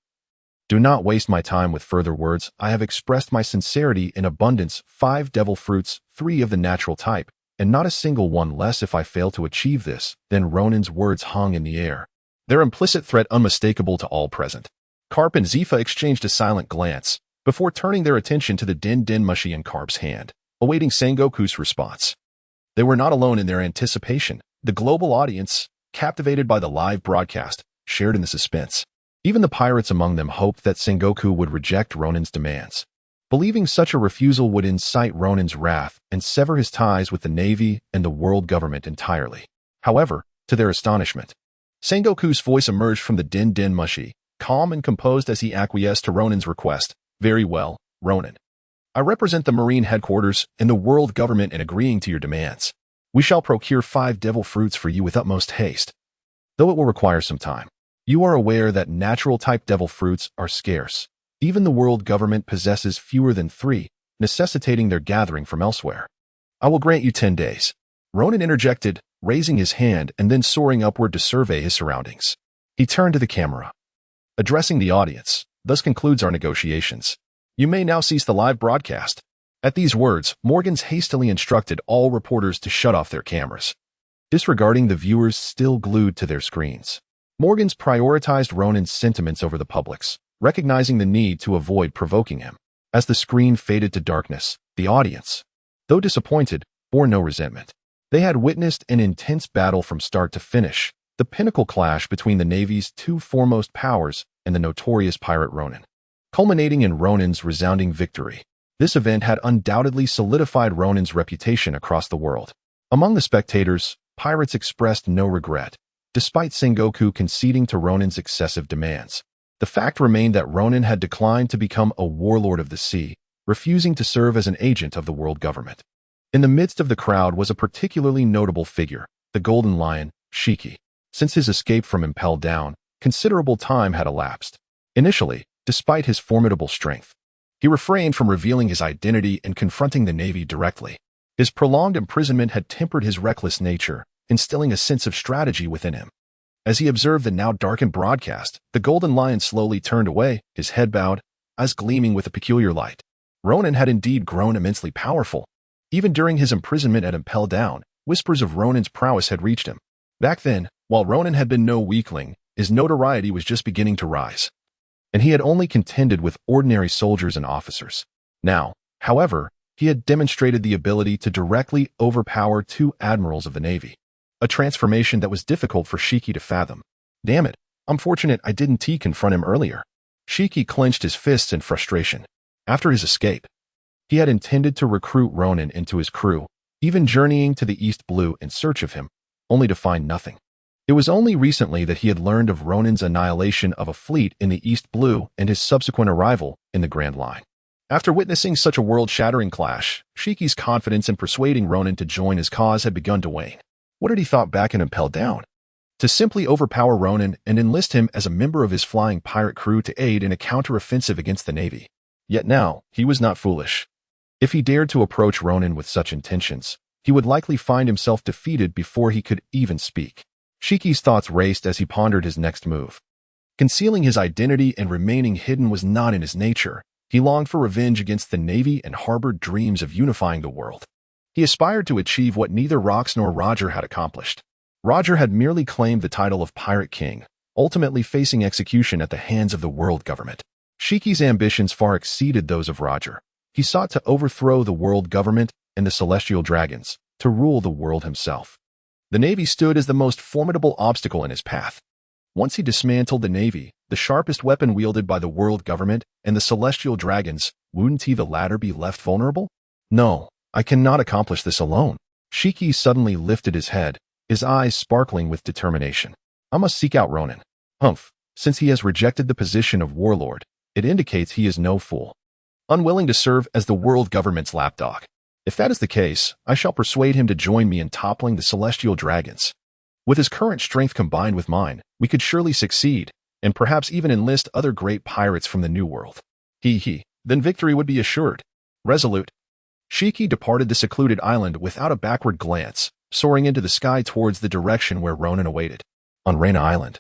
Do not waste my time with further words. I have expressed my sincerity in abundance. 5 devil fruits, 3 of the natural type, and not a single one less if I fail to achieve this. Then Ronan's words hung in the air, their implicit threat unmistakable to all present. Carp and Zifa exchanged a silent glance before turning their attention to the din mushy in Carp's hand, awaiting Sengoku's response. They were not alone in their anticipation. The global audience, captivated by the live broadcast, shared in the suspense. Even the pirates among them hoped that Sengoku would reject Ronan's demands, believing such a refusal would incite Ronan's wrath and sever his ties with the Navy and the world government entirely. However, to their astonishment, Sengoku's voice emerged from the din mushy, calm and composed as he acquiesced to Ronan's request. Very well, Ronan. I represent the Marine headquarters and the world government in agreeing to your demands. We shall procure 5 devil fruits for you with utmost haste, though it will require some time. You are aware that natural-type devil fruits are scarce. Even the world government possesses fewer than 3, necessitating their gathering from elsewhere. I will grant you 10 days. Ronan interjected, raising his hand and then soaring upward to survey his surroundings. He turned to the camera, addressing the audience. Thus concludes our negotiations. You may now cease the live broadcast. At these words, Morgans hastily instructed all reporters to shut off their cameras, disregarding the viewers still glued to their screens. Morgans prioritized Ronan's sentiments over the public's, recognizing the need to avoid provoking him. As the screen faded to darkness, the audience, though disappointed, bore no resentment. They had witnessed an intense battle from start to finish, the pinnacle clash between the Navy's 2 foremost powers and the notorious pirate Ronan, culminating in Ronan's resounding victory. This event had undoubtedly solidified Ronan's reputation across the world. Among the spectators, pirates expressed no regret, despite Sengoku conceding to Ronan's excessive demands. The fact remained that Ronan had declined to become a warlord of the sea, refusing to serve as an agent of the world government. In the midst of the crowd was a particularly notable figure, the Golden Lion, Shiki. Since his escape from Impelled Down, considerable time had elapsed. Initially, despite his formidable strength, he refrained from revealing his identity and confronting the Navy directly. His prolonged imprisonment had tempered his reckless nature, instilling a sense of strategy within him. As he observed the now darkened broadcast, the Golden Lion slowly turned away, his head bowed, eyes gleaming with a peculiar light. Ronan had indeed grown immensely powerful. Even during his imprisonment at Impelled Down, whispers of Ronan's prowess had reached him. Back then, while Ronan had been no weakling, his notoriety was just beginning to rise, and he had only contended with ordinary soldiers and officers. Now, however, he had demonstrated the ability to directly overpower 2 admirals of the Navy, a transformation that was difficult for Shiki to fathom. Damn it, I'm fortunate I didn't confront him earlier. Shiki clenched his fists in frustration. After his escape, he had intended to recruit Ronan into his crew, even journeying to the East Blue in search of him, only to find nothing. It was only recently that he had learned of Ronan's annihilation of a fleet in the East Blue and his subsequent arrival in the Grand Line. After witnessing such a world-shattering clash, Shiki's confidence in persuading Ronan to join his cause had begun to wane. What had he thought back in Impelled Down? To simply overpower Ronan and enlist him as a member of his flying pirate crew to aid in a counter-offensive against the Navy. Yet now, he was not foolish. If he dared to approach Ronan with such intentions, he would likely find himself defeated before he could even speak. Shiki's thoughts raced as he pondered his next move. Concealing his identity and remaining hidden was not in his nature. He longed for revenge against the Navy and harbored dreams of unifying the world. He aspired to achieve what neither Rox nor Roger had accomplished. Roger had merely claimed the title of Pirate King, ultimately facing execution at the hands of the world government. Shiki's ambitions far exceeded those of Roger. He sought to overthrow the world government and the celestial dragons, to rule the world himself. The Navy stood as the most formidable obstacle in his path. Once he dismantled the Navy, the sharpest weapon wielded by the world government and the celestial dragons, wouldn't he the latter be left vulnerable? No, I cannot accomplish this alone. Shiki suddenly lifted his head, his eyes sparkling with determination. I must seek out Ronan. Humph, since he has rejected the position of warlord, it indicates he is no fool, unwilling to serve as the world government's lapdog. If that is the case, I shall persuade him to join me in toppling the celestial dragons. With his current strength combined with mine, we could surely succeed, and perhaps even enlist other great pirates from the New World. Then victory would be assured. Resolute, Shiki departed the secluded island without a backward glance, soaring into the sky towards the direction where Ronan awaited. On Rena Island.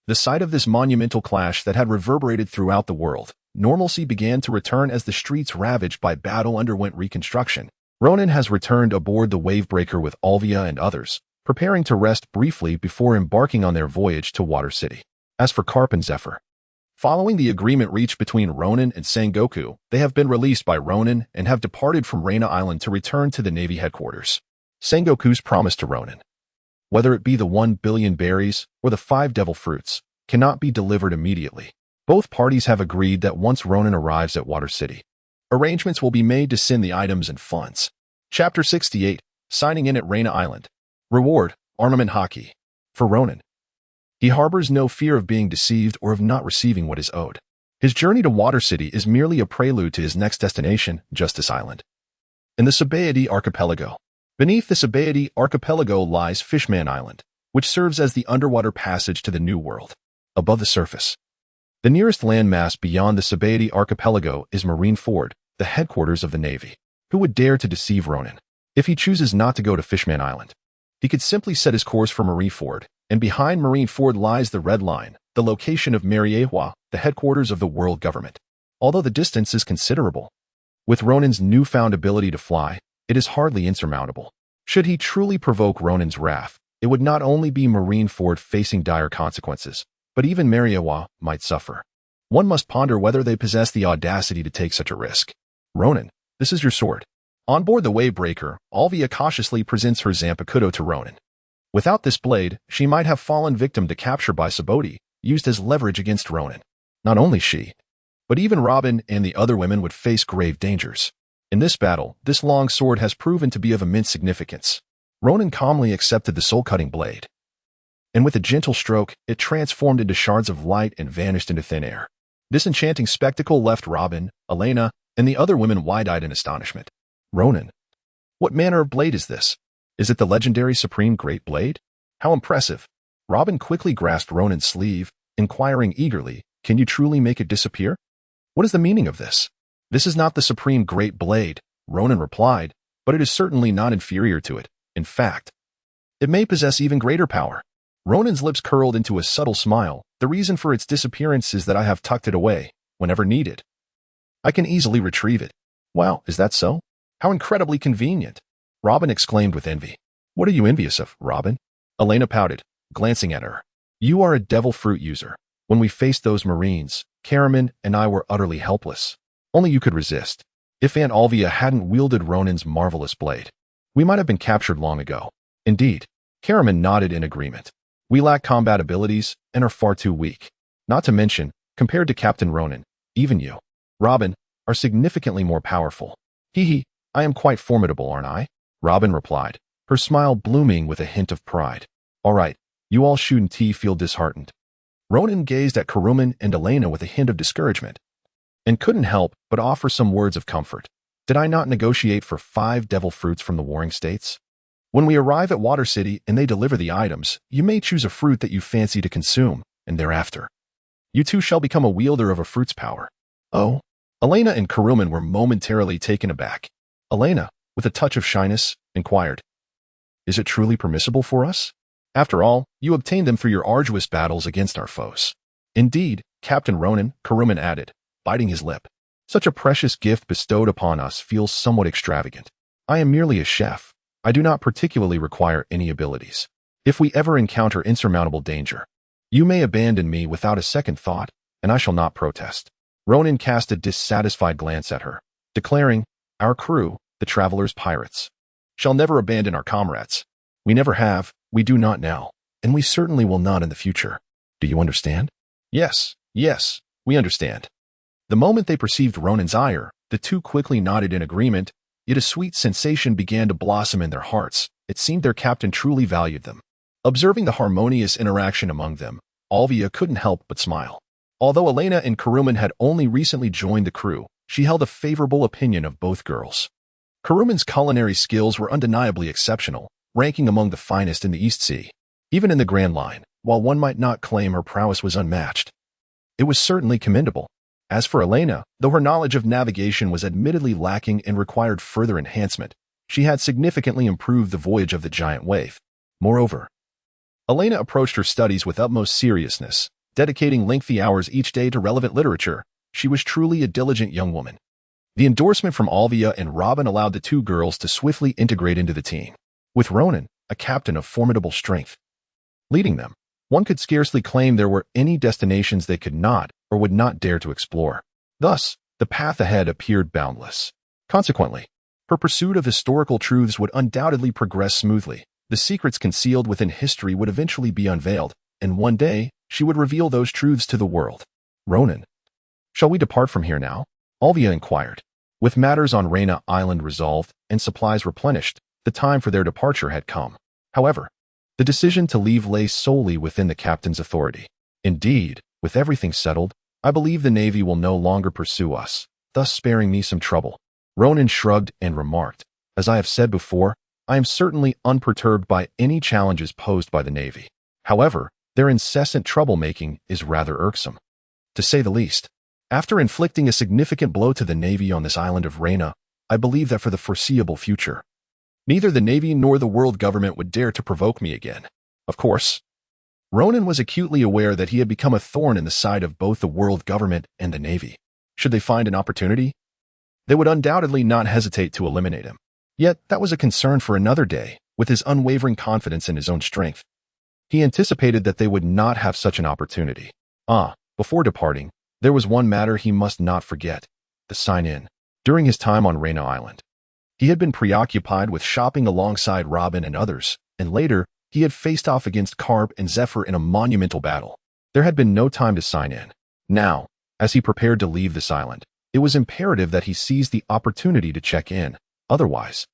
The sight of this monumental clash that had reverberated throughout the world, normalcy began to return as the streets ravaged by battle underwent reconstruction. Ronan has returned aboard the Wavebreaker with Olvia and others, preparing to rest briefly before embarking on their voyage to Water City. As for Carp and Zephyr, following the agreement reached between Ronan and Sengoku, they have been released by Ronan and have departed from Rena Island to return to the Navy headquarters. Sengoku's promise to Ronan, whether it be the 1 billion berries or the 5 devil fruits, cannot be delivered immediately. Both parties have agreed that once Ronan arrives at Water City, arrangements will be made to send the items and funds. Chapter 68, Signing in at Rena Island. Reward, Armament Hockey. For Ronan, he harbors no fear of being deceived or of not receiving what is owed. His journey to Water City is merely a prelude to his next destination, Justice Island. In the Sabaody Archipelago. Beneath the Sabaody Archipelago lies Fishman Island, which serves as the underwater passage to the New World. Above the surface, the nearest landmass beyond the Sabaody Archipelago is Marineford, the headquarters of the Navy. Who would dare to deceive Ronan? If he chooses not to go to Fishman Island, he could simply set his course for Marineford, and behind Marineford lies the Red Line, the location of Mariewa, the headquarters of the world government. Although the distance is considerable, with Ronan's newfound ability to fly, it is hardly insurmountable. Should he truly provoke Ronan's wrath, it would not only be Marineford facing dire consequences, but even Mariewa might suffer. One must ponder whether they possess the audacity to take such a risk. Ronan, this is your sword. On board the Wavebreaker, Olvia cautiously presents her Zanpakuto to Ronan. Without this blade, she might have fallen victim to capture by Sabaody, used as leverage against Ronan. Not only she, but even Robin and the other women would face grave dangers. In this battle, this long sword has proven to be of immense significance. Ronan calmly accepted the soul-cutting blade, and with a gentle stroke, it transformed into shards of light and vanished into thin air. This enchanting spectacle left Robin, Elena, and the other women wide-eyed in astonishment. Ronan, what manner of blade is this? Is it the legendary Supreme Great Blade? How impressive! Robin quickly grasped Ronan's sleeve, inquiring eagerly, can you truly make it disappear? What is the meaning of this? This is not the Supreme Great Blade, Ronan replied, but it is certainly not inferior to it. In fact, it may possess even greater power. Ronan's lips curled into a subtle smile. The reason for its disappearance is that I have tucked it away, whenever needed. I can easily retrieve it. Wow, is that so? How incredibly convenient! Robin exclaimed with envy. What are you envious of, Robin? Elena pouted, glancing at her. You are a devil fruit user. When we faced those Marines, Karaman and I were utterly helpless. Only you could resist. If Aunt Olvia hadn't wielded Ronan's marvelous blade, we might have been captured long ago. Indeed, Karaman nodded in agreement. We lack combat abilities and are far too weak. Not to mention, compared to Captain Ronan, even you, Robin, are significantly more powerful. I am quite formidable, aren't I? Robin replied, her smile blooming with a hint of pride. All right, you all shouldn't feel disheartened. Ronan gazed at Karuman and Elena with a hint of discouragement, and couldn't help but offer some words of comfort. Did I not negotiate for 5 devil fruits from the warring states? When we arrive at Water City and they deliver the items, you may choose a fruit that you fancy to consume, and thereafter, you too shall become a wielder of a fruit's power. Oh? Elena and Karuman were momentarily taken aback. Elena, with a touch of shyness, inquired, is it truly permissible for us? After all, you obtained them through your arduous battles against our foes. Indeed, Captain Ronan, Karuman added, biting his lip. Such a precious gift bestowed upon us feels somewhat extravagant. I am merely a chef. I do not particularly require any abilities. If we ever encounter insurmountable danger, you may abandon me without a second thought, and I shall not protest. Ronan cast a dissatisfied glance at her, declaring, our crew, the travelers' pirates, shall never abandon our comrades. We never have, we do not now, and we certainly will not in the future. Do you understand? Yes, yes, we understand. The moment they perceived Ronan's ire, the two quickly nodded in agreement, yet a sweet sensation began to blossom in their hearts. It seemed their captain truly valued them. Observing the harmonious interaction among them, Olvia couldn't help but smile. Although Elena and Karuman had only recently joined the crew, she held a favorable opinion of both girls. Karuman's culinary skills were undeniably exceptional, ranking among the finest in the East Sea. Even in the Grand Line, while one might not claim her prowess was unmatched, it was certainly commendable. As for Elena, though her knowledge of navigation was admittedly lacking and required further enhancement, she had significantly improved the voyage of the giant wave. Moreover, Elena approached her studies with utmost seriousness, dedicating lengthy hours each day to relevant literature. She was truly a diligent young woman. The endorsement from Olvia and Robin allowed the two girls to swiftly integrate into the team. With Ronan, a captain of formidable strength, leading them, one could scarcely claim there were any destinations they could not or would not dare to explore. Thus, the path ahead appeared boundless. Consequently, her pursuit of historical truths would undoubtedly progress smoothly. The secrets concealed within history would eventually be unveiled, and one day, she would reveal those truths to the world. Ronan, shall we depart from here now? Olvia inquired. With matters on Reyna Island resolved and supplies replenished, the time for their departure had come. However, the decision to leave lay solely within the captain's authority. Indeed, with everything settled, I believe the Navy will no longer pursue us, thus sparing me some trouble. Ronan shrugged and remarked, as I have said before, I am certainly unperturbed by any challenges posed by the Navy. However, their incessant troublemaking is rather irksome, to say the least. After inflicting a significant blow to the Navy on this island of Reyna, I believe that for the foreseeable future, neither the Navy nor the world government would dare to provoke me again. Of course, Ronan was acutely aware that he had become a thorn in the side of both the world government and the Navy. Should they find an opportunity, they would undoubtedly not hesitate to eliminate him. Yet that was a concern for another day. With his unwavering confidence in his own strength, he anticipated that they would not have such an opportunity. Before departing, there was one matter he must not forget: the sign-in. During his time on Reyna Island, he had been preoccupied with shopping alongside Robin and others, and later, he had faced off against Carp and Zephyr in a monumental battle. There had been no time to sign in. Now, as he prepared to leave this island, it was imperative that he seize the opportunity to check in. Otherwise,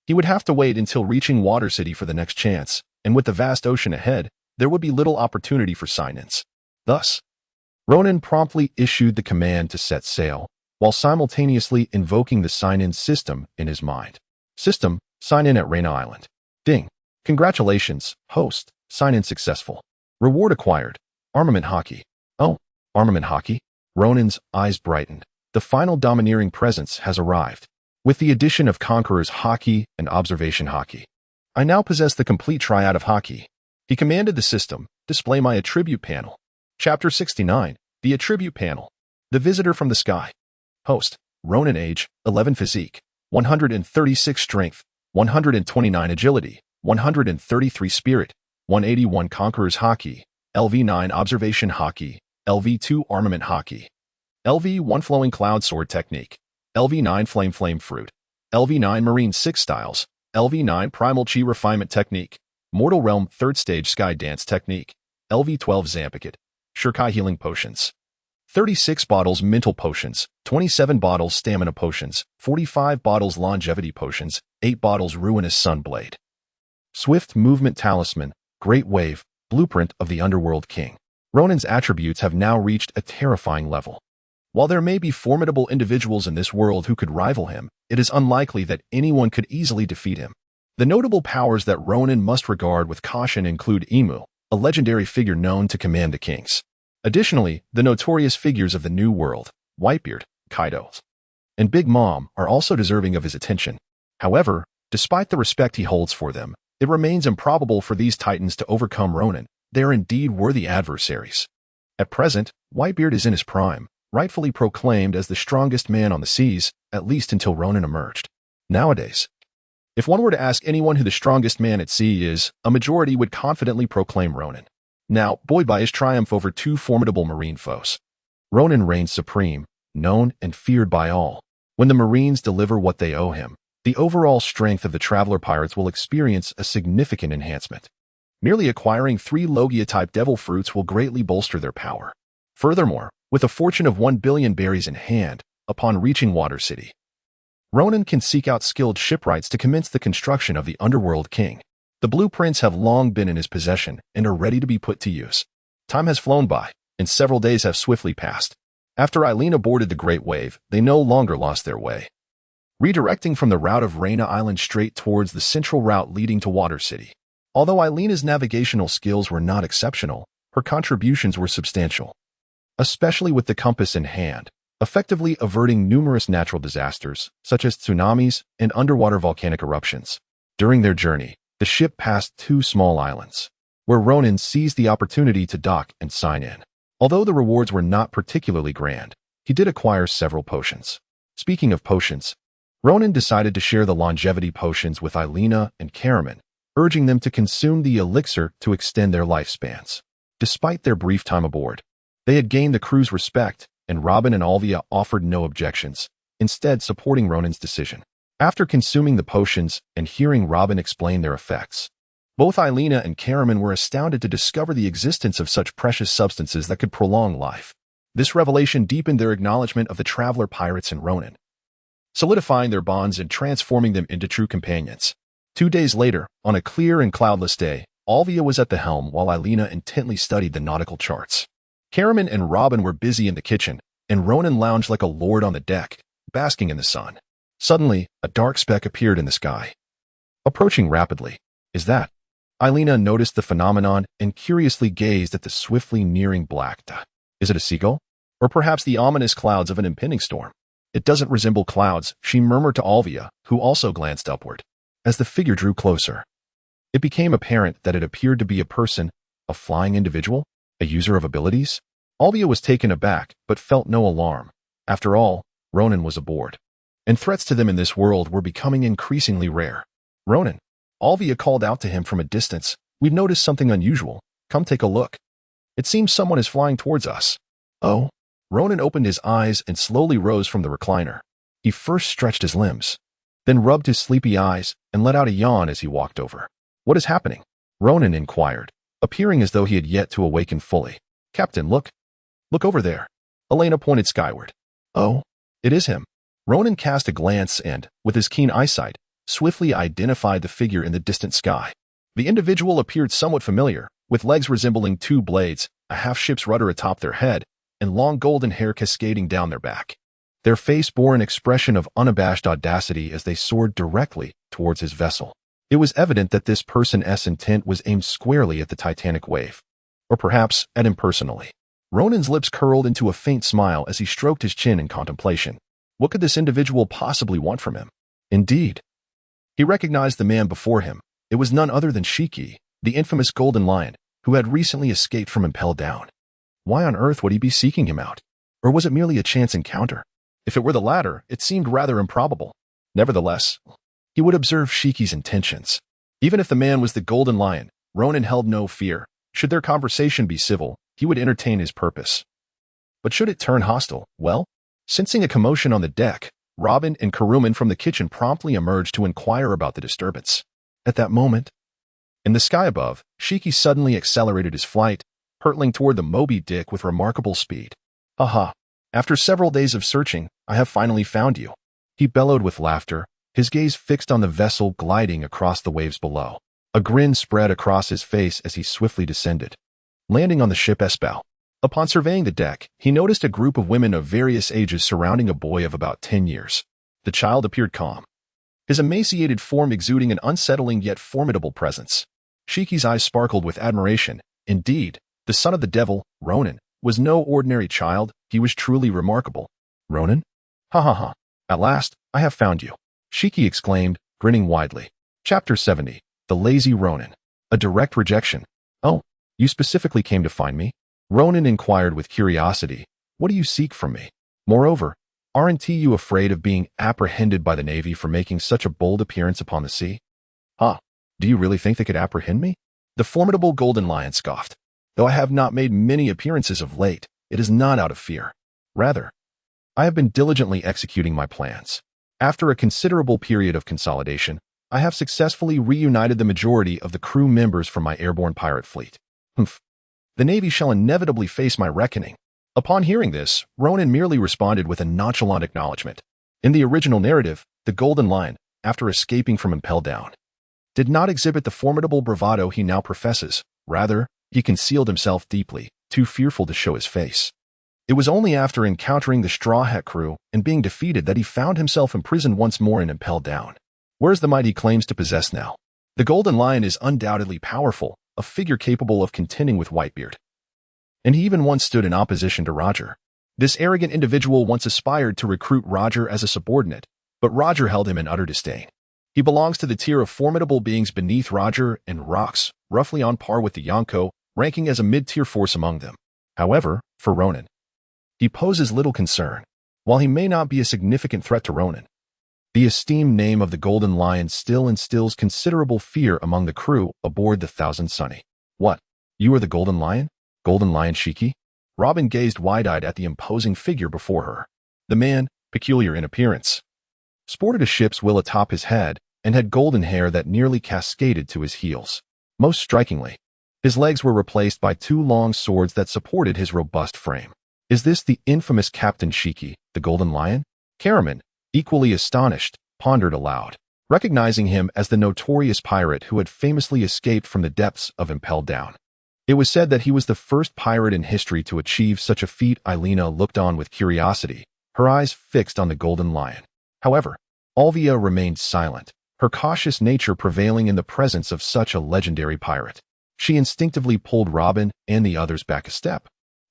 he would have to wait until reaching Water City for the next chance, and with the vast ocean ahead, there would be little opportunity for sign-ins. Thus, Ronan promptly issued the command to set sail, while simultaneously invoking the sign-in system in his mind. System, sign in at Reyna Island. Ding. Congratulations, host, sign-in successful. Reward acquired. Armament hockey. Oh, armament hockey? Ronan's eyes brightened. The final domineering presence has arrived. With the addition of Conqueror's hockey and observation hockey, I now possess the complete triad of hockey. He commanded the system, display my attribute panel. Chapter 69, the attribute panel. The visitor from the sky. Host, Ronan, age, 11 physique, 136 strength, 129 agility, 133 spirit, 181 Conqueror's hockey, LV9 observation hockey, LV2 armament hockey, LV1 flowing cloud sword technique, LV9 flame fruit, LV9 marine 6 styles, LV9 primal chi refinement technique, mortal realm 3rd stage sky dance technique, LV12 Zampicat, Shurkai healing potions, 36 bottles mental potions, 27 bottles stamina potions, 45 bottles longevity potions, 8 bottles ruinous sunblade. Swift movement talisman, great wave, blueprint of the underworld king. Ronan's attributes have now reached a terrifying level. While there may be formidable individuals in this world who could rival him, it is unlikely that anyone could easily defeat him. The notable powers that Ronan must regard with caution include Emu, a legendary figure known to command the kings. Additionally, the notorious figures of the New World, Whitebeard, Kaido, and Big Mom are also deserving of his attention. However, despite the respect he holds for them, it remains improbable for these titans to overcome Ronan. They are indeed worthy adversaries. At present, Whitebeard is in his prime, rightfully proclaimed as the strongest man on the seas, at least until Ronan emerged. Nowadays, if one were to ask anyone who the strongest man at sea is, a majority would confidently proclaim Ronan. Now, buoyed by his triumph over two formidable marine foes, Ronan reigns supreme, known and feared by all. When the Marines deliver what they owe him, the overall strength of the traveler pirates will experience a significant enhancement. Merely acquiring 3 Logia-type devil fruits will greatly bolster their power. Furthermore, with a fortune of 1 billion berries in hand, upon reaching Water City, Ronan can seek out skilled shipwrights to commence the construction of the Underworld King. The blueprints have long been in his possession and are ready to be put to use. Time has flown by, and several days have swiftly passed. After Eilina boarded the Great Wave, they no longer lost their way. Redirecting from the route of Reina Island straight towards the central route leading to Water City. Although Eilina's navigational skills were not exceptional, her contributions were substantial. Especially with the compass in hand, effectively averting numerous natural disasters, such as tsunamis and underwater volcanic eruptions. During their journey, the ship passed 2 small islands, where Ronan seized the opportunity to dock and sign in. Although the rewards were not particularly grand, he did acquire several potions. Speaking of potions, Ronan decided to share the longevity potions with Eilina and Karaman, urging them to consume the elixir to extend their lifespans. Despite their brief time aboard, they had gained the crew's respect, and Robin and Olvia offered no objections, instead supporting Ronan's decision. After consuming the potions and hearing Robin explain their effects, both Eilina and Karaman were astounded to discover the existence of such precious substances that could prolong life. This revelation deepened their acknowledgement of the traveler pirates and Ronan, solidifying their bonds and transforming them into true companions. 2 days later, on a clear and cloudless day, Olvia was at the helm while Eilina intently studied the nautical charts. Karaman and Robin were busy in the kitchen, and Ronan lounged like a lord on the deck, basking in the sun. Suddenly, a dark speck appeared in the sky, approaching rapidly. Is that? Eilina noticed the phenomenon and curiously gazed at the swiftly nearing black dot. Is it a seagull? Or perhaps the ominous clouds of an impending storm? It doesn't resemble clouds, she murmured to Olvia, who also glanced upward. As the figure drew closer, it became apparent that it appeared to be a person, a flying individual, a user of abilities. Olvia was taken aback, but felt no alarm. After all, Ronan was aboard, and threats to them in this world were becoming increasingly rare. Ronan, Olvia called out to him from a distance. We've noticed something unusual. Come take a look. It seems someone is flying towards us. Oh. Ronan opened his eyes and slowly rose from the recliner. He first stretched his limbs, then rubbed his sleepy eyes and let out a yawn as he walked over. What is happening? Ronan inquired, appearing as though he had yet to awaken fully. Captain, look. Look over there. Elena pointed skyward. Oh, it is him. Ronan cast a glance and, with his keen eyesight, swiftly identified the figure in the distant sky. The individual appeared somewhat familiar, with legs resembling 2 blades, a half-ship's rudder atop their head, and long golden hair cascading down their back. Their face bore an expression of unabashed audacity as they soared directly towards his vessel. It was evident that this person's intent was aimed squarely at the Titanic wave, or perhaps at him personally. Ronan's lips curled into a faint smile as he stroked his chin in contemplation. What could this individual possibly want from him? Indeed, he recognized the man before him. It was none other than Shiki, the infamous Golden Lion, who had recently escaped from Impel Down. Why on earth would he be seeking him out? Or was it merely a chance encounter? If it were the latter, it seemed rather improbable. Nevertheless, he would observe Shiki's intentions. Even if the man was the Golden Lion, Ronan held no fear. Should their conversation be civil, he would entertain his purpose. But should it turn hostile, well? Sensing a commotion on the deck, Robin and Karaman from the kitchen promptly emerged to inquire about the disturbance. At that moment, in the sky above, Shiki suddenly accelerated his flight, hurtling toward the Moby Dick with remarkable speed. Aha! After several days of searching, I have finally found you. He bellowed with laughter, his gaze fixed on the vessel gliding across the waves below. A grin spread across his face as he swiftly descended, landing on the ship's bow. Upon surveying the deck, he noticed a group of women of various ages surrounding a boy of about 10 years. The child appeared calm, his emaciated form exuding an unsettling yet formidable presence. Shiki's eyes sparkled with admiration. Indeed, the son of the devil, Ronan, was no ordinary child. He was truly remarkable. Ronan? Ha ha ha. At last, I have found you. Shiki exclaimed, grinning widely. Chapter 70. The Lazy Ronan. A direct rejection. Oh, you specifically came to find me? Ronan inquired with curiosity. What do you seek from me? Moreover, aren't you afraid of being apprehended by the Navy for making such a bold appearance upon the sea? Huh, do you really think they could apprehend me? The formidable Golden Lion scoffed. Though I have not made many appearances of late, it is not out of fear. Rather, I have been diligently executing my plans. After a considerable period of consolidation, I have successfully reunited the majority of the crew members from my airborne pirate fleet. Humph. The Navy shall inevitably face my reckoning. Upon hearing this, Ronan merely responded with a nonchalant acknowledgement. In the original narrative, the Golden Lion, after escaping from Impelled Down, did not exhibit the formidable bravado he now professes. Rather, he concealed himself deeply, too fearful to show his face. It was only after encountering the Straw Hat crew and being defeated that he found himself imprisoned once more in Impelled Down. Where's the might he claims to possess now? The Golden Lion is undoubtedly powerful, a figure capable of contending with Whitebeard. And he even once stood in opposition to Roger. This arrogant individual once aspired to recruit Roger as a subordinate, but Roger held him in utter disdain. He belongs to the tier of formidable beings beneath Roger and Rox, roughly on par with the Yonko, ranking as a mid-tier force among them. However, for Ronan, he poses little concern. While he may not be a significant threat to Ronan, the esteemed name of the Golden Lion still instills considerable fear among the crew aboard the Thousand Sunny. What? You are the Golden Lion? Golden Lion Shiki? Robin gazed wide-eyed at the imposing figure before her. The man, peculiar in appearance, sported a ship's will atop his head and had golden hair that nearly cascaded to his heels. Most strikingly, his legs were replaced by two long swords that supported his robust frame. Is this the infamous Captain Shiki, the Golden Lion? Karaman, equally astonished, pondered aloud, recognizing him as the notorious pirate who had famously escaped from the depths of Impelled Down. It was said that he was the first pirate in history to achieve such a feat. Elena looked on with curiosity, her eyes fixed on the Golden Lion. However, Olvia remained silent, her cautious nature prevailing in the presence of such a legendary pirate. She instinctively pulled Robin and the others back a step,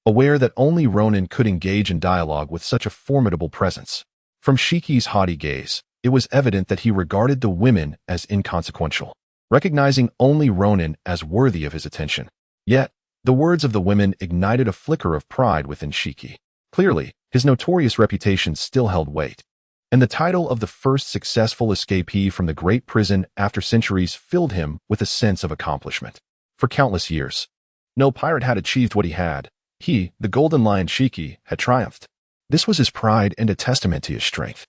aware that only Ronan could engage in dialogue with such a formidable presence. From Shiki's haughty gaze, it was evident that he regarded the women as inconsequential, recognizing only Ronan as worthy of his attention. Yet, the words of the women ignited a flicker of pride within Shiki. Clearly, his notorious reputation still held weight, and the title of the first successful escapee from the great prison after centuries filled him with a sense of accomplishment. For countless years, no pirate had achieved what he had. He, the Golden Lion Shiki, had triumphed. This was his pride and a testament to his strength.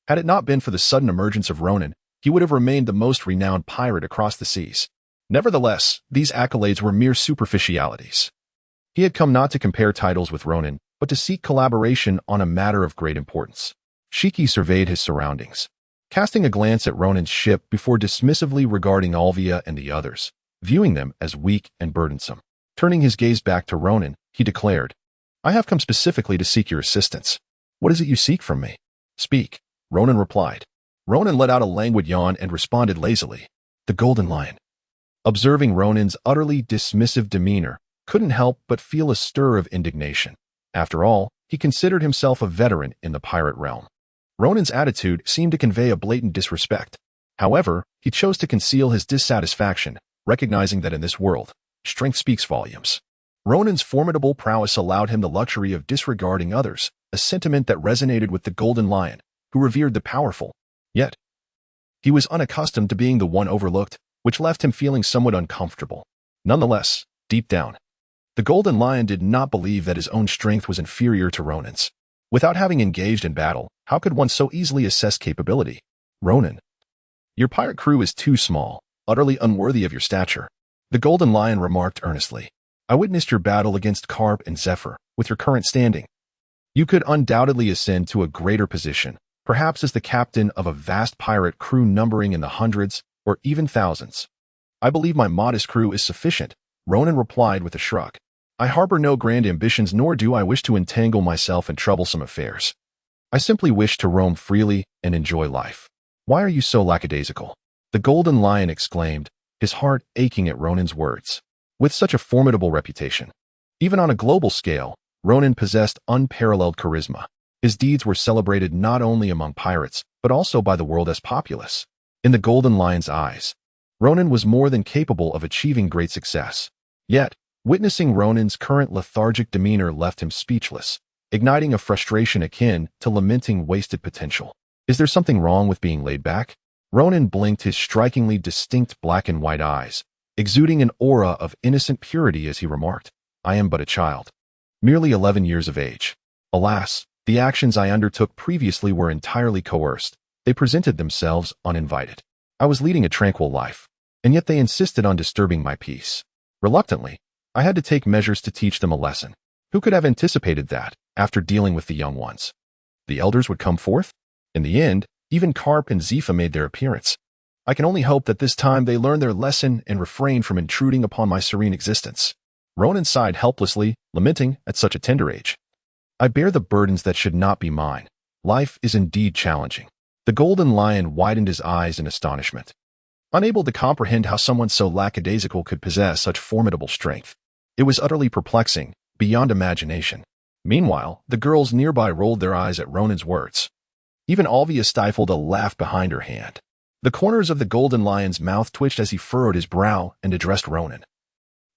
Had it not been for the sudden emergence of Ronan, he would have remained the most renowned pirate across the seas. Nevertheless, these accolades were mere superficialities. He had come not to compare titles with Ronan, but to seek collaboration on a matter of great importance. Shiki surveyed his surroundings, casting a glance at Ronan's ship before dismissively regarding Olvia and the others, viewing them as weak and burdensome. Turning his gaze back to Ronan, he declared, "I have come specifically to seek your assistance. What is it you seek from me?" "Speak," Ronan replied. Ronan let out a languid yawn and responded lazily, "The Golden Lion." Observing Ronan's utterly dismissive demeanor, couldn't help but feel a stir of indignation. After all, he considered himself a veteran in the pirate realm. Ronan's attitude seemed to convey a blatant disrespect. However, he chose to conceal his dissatisfaction, recognizing that in this world, strength speaks volumes. Ronan's formidable prowess allowed him the luxury of disregarding others, a sentiment that resonated with the Golden Lion, who revered the powerful. Yet, he was unaccustomed to being the one overlooked, which left him feeling somewhat uncomfortable. Nonetheless, deep down, the Golden Lion did not believe that his own strength was inferior to Ronan's. Without having engaged in battle, how could one so easily assess capability? "Ronan, your pirate crew is too small, utterly unworthy of your stature," the Golden Lion remarked earnestly. "I witnessed your battle against Carp and Zephyr. With your current standing, you could undoubtedly ascend to a greater position, perhaps as the captain of a vast pirate crew numbering in the hundreds or even thousands." "I believe my modest crew is sufficient," Ronan replied with a shrug. "I harbor no grand ambitions, nor do I wish to entangle myself in troublesome affairs. I simply wish to roam freely and enjoy life." "Why are you so lackadaisical?" the Golden Lion exclaimed, his heart aching at Ronan's words. With such a formidable reputation, even on a global scale, Ronan possessed unparalleled charisma. His deeds were celebrated not only among pirates, but also by the world as populace. In the Golden Lion's eyes, Ronan was more than capable of achieving great success. Yet, witnessing Ronan's current lethargic demeanor left him speechless, igniting a frustration akin to lamenting wasted potential. "Is there something wrong with being laid back?" Ronan blinked his strikingly distinct black and white eyes, exuding an aura of innocent purity as he remarked, "I am but a child, merely 11 years of age. Alas, the actions I undertook previously were entirely coerced. They presented themselves uninvited. I was leading a tranquil life, and yet they insisted on disturbing my peace. Reluctantly, I had to take measures to teach them a lesson. Who could have anticipated that, after dealing with the young ones, the elders would come forth? In the end, even Karp and Zepha made their appearance. I can only hope that this time they learn their lesson and refrain from intruding upon my serene existence. Ronan sighed helplessly, lamenting at such a tender age. I bear the burdens that should not be mine. Life is indeed challenging. The golden lion widened his eyes in astonishment, unable to comprehend how someone so lackadaisical could possess such formidable strength. It was utterly perplexing, beyond imagination. Meanwhile, the girls nearby rolled their eyes at Ronan's words. Even Olvia stifled a laugh behind her hand. The corners of the golden lion's mouth twitched as he furrowed his brow and addressed Ronan.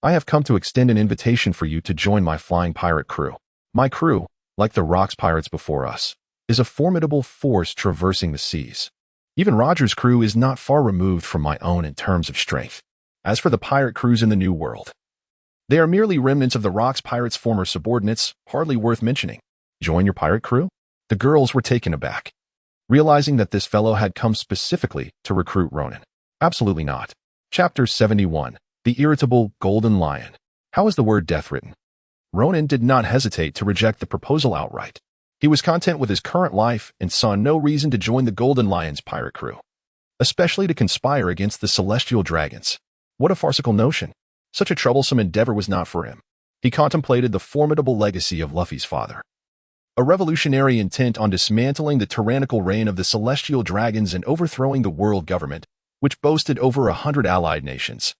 I have come to extend an invitation for you to join my flying pirate crew. My crew, like the rocks pirates before us, is a formidable force traversing the seas. Even Roger's crew is not far removed from my own in terms of strength. As for the pirate crews in the New World, they are merely remnants of the rocks pirates' former subordinates, hardly worth mentioning. Join your pirate crew? The girls were taken aback, realizing that this fellow had come specifically to recruit Ronan. Absolutely not. Chapter 71. The Irritable Golden Lion. How is the word death written? Ronan did not hesitate to reject the proposal outright. He was content with his current life and saw no reason to join the Golden Lion's pirate crew, especially to conspire against the celestial dragons. What a farcical notion. Such a troublesome endeavor was not for him. He contemplated the formidable legacy of Luffy's father, a revolutionary intent on dismantling the tyrannical reign of the celestial dragons and overthrowing the world government, which boasted over 100 allied nations.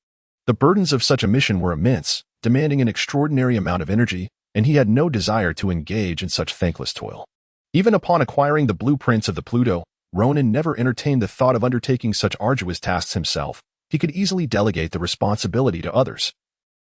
The burdens of such a mission were immense, demanding an extraordinary amount of energy, and he had no desire to engage in such thankless toil. Even upon acquiring the blueprints of the Pluto, Ronan never entertained the thought of undertaking such arduous tasks himself. He could easily delegate the responsibility to others,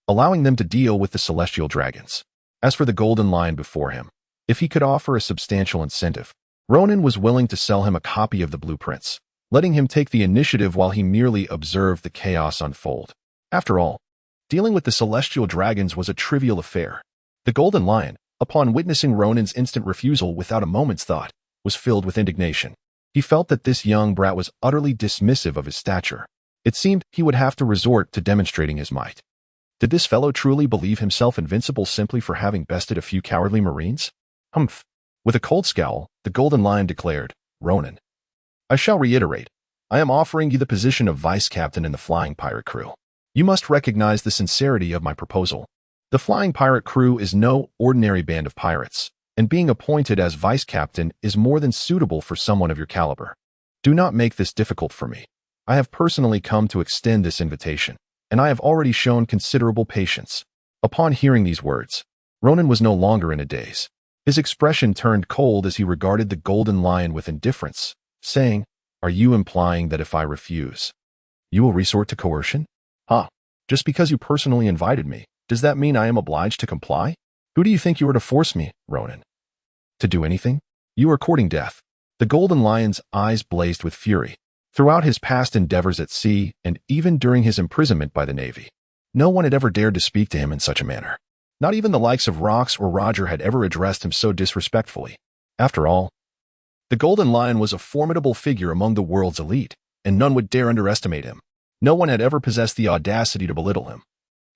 allowing them to deal with the celestial dragons. As for the Golden Lion before him, if he could offer a substantial incentive, Ronan was willing to sell him a copy of the blueprints, letting him take the initiative while he merely observed the chaos unfold. After all, dealing with the celestial dragons was a trivial affair. The Golden Lion, upon witnessing Ronan's instant refusal without a moment's thought, was filled with indignation. He felt that this young brat was utterly dismissive of his stature. It seemed he would have to resort to demonstrating his might. Did this fellow truly believe himself invincible simply for having bested a few cowardly marines? Humph. With a cold scowl, the Golden Lion declared, Ronan, I shall reiterate, I am offering you the position of vice captain in the flying pirate crew. You must recognize the sincerity of my proposal. The flying pirate crew is no ordinary band of pirates, and being appointed as vice captain is more than suitable for someone of your caliber. Do not make this difficult for me. I have personally come to extend this invitation, and I have already shown considerable patience. Upon hearing these words, Ronan was no longer in a daze. His expression turned cold as he regarded the Golden Lion with indifference, saying, Are you implying that if I refuse, you will resort to coercion? Just because you personally invited me, does that mean I am obliged to comply? Who do you think you are to force me, Ronan? To do anything? You are courting death. The Golden Lion's eyes blazed with fury. Throughout his past endeavors at sea, and even during his imprisonment by the Navy, no one had ever dared to speak to him in such a manner. Not even the likes of Rox or Roger had ever addressed him so disrespectfully. After all, the Golden Lion was a formidable figure among the world's elite, and none would dare underestimate him. No one had ever possessed the audacity to belittle him.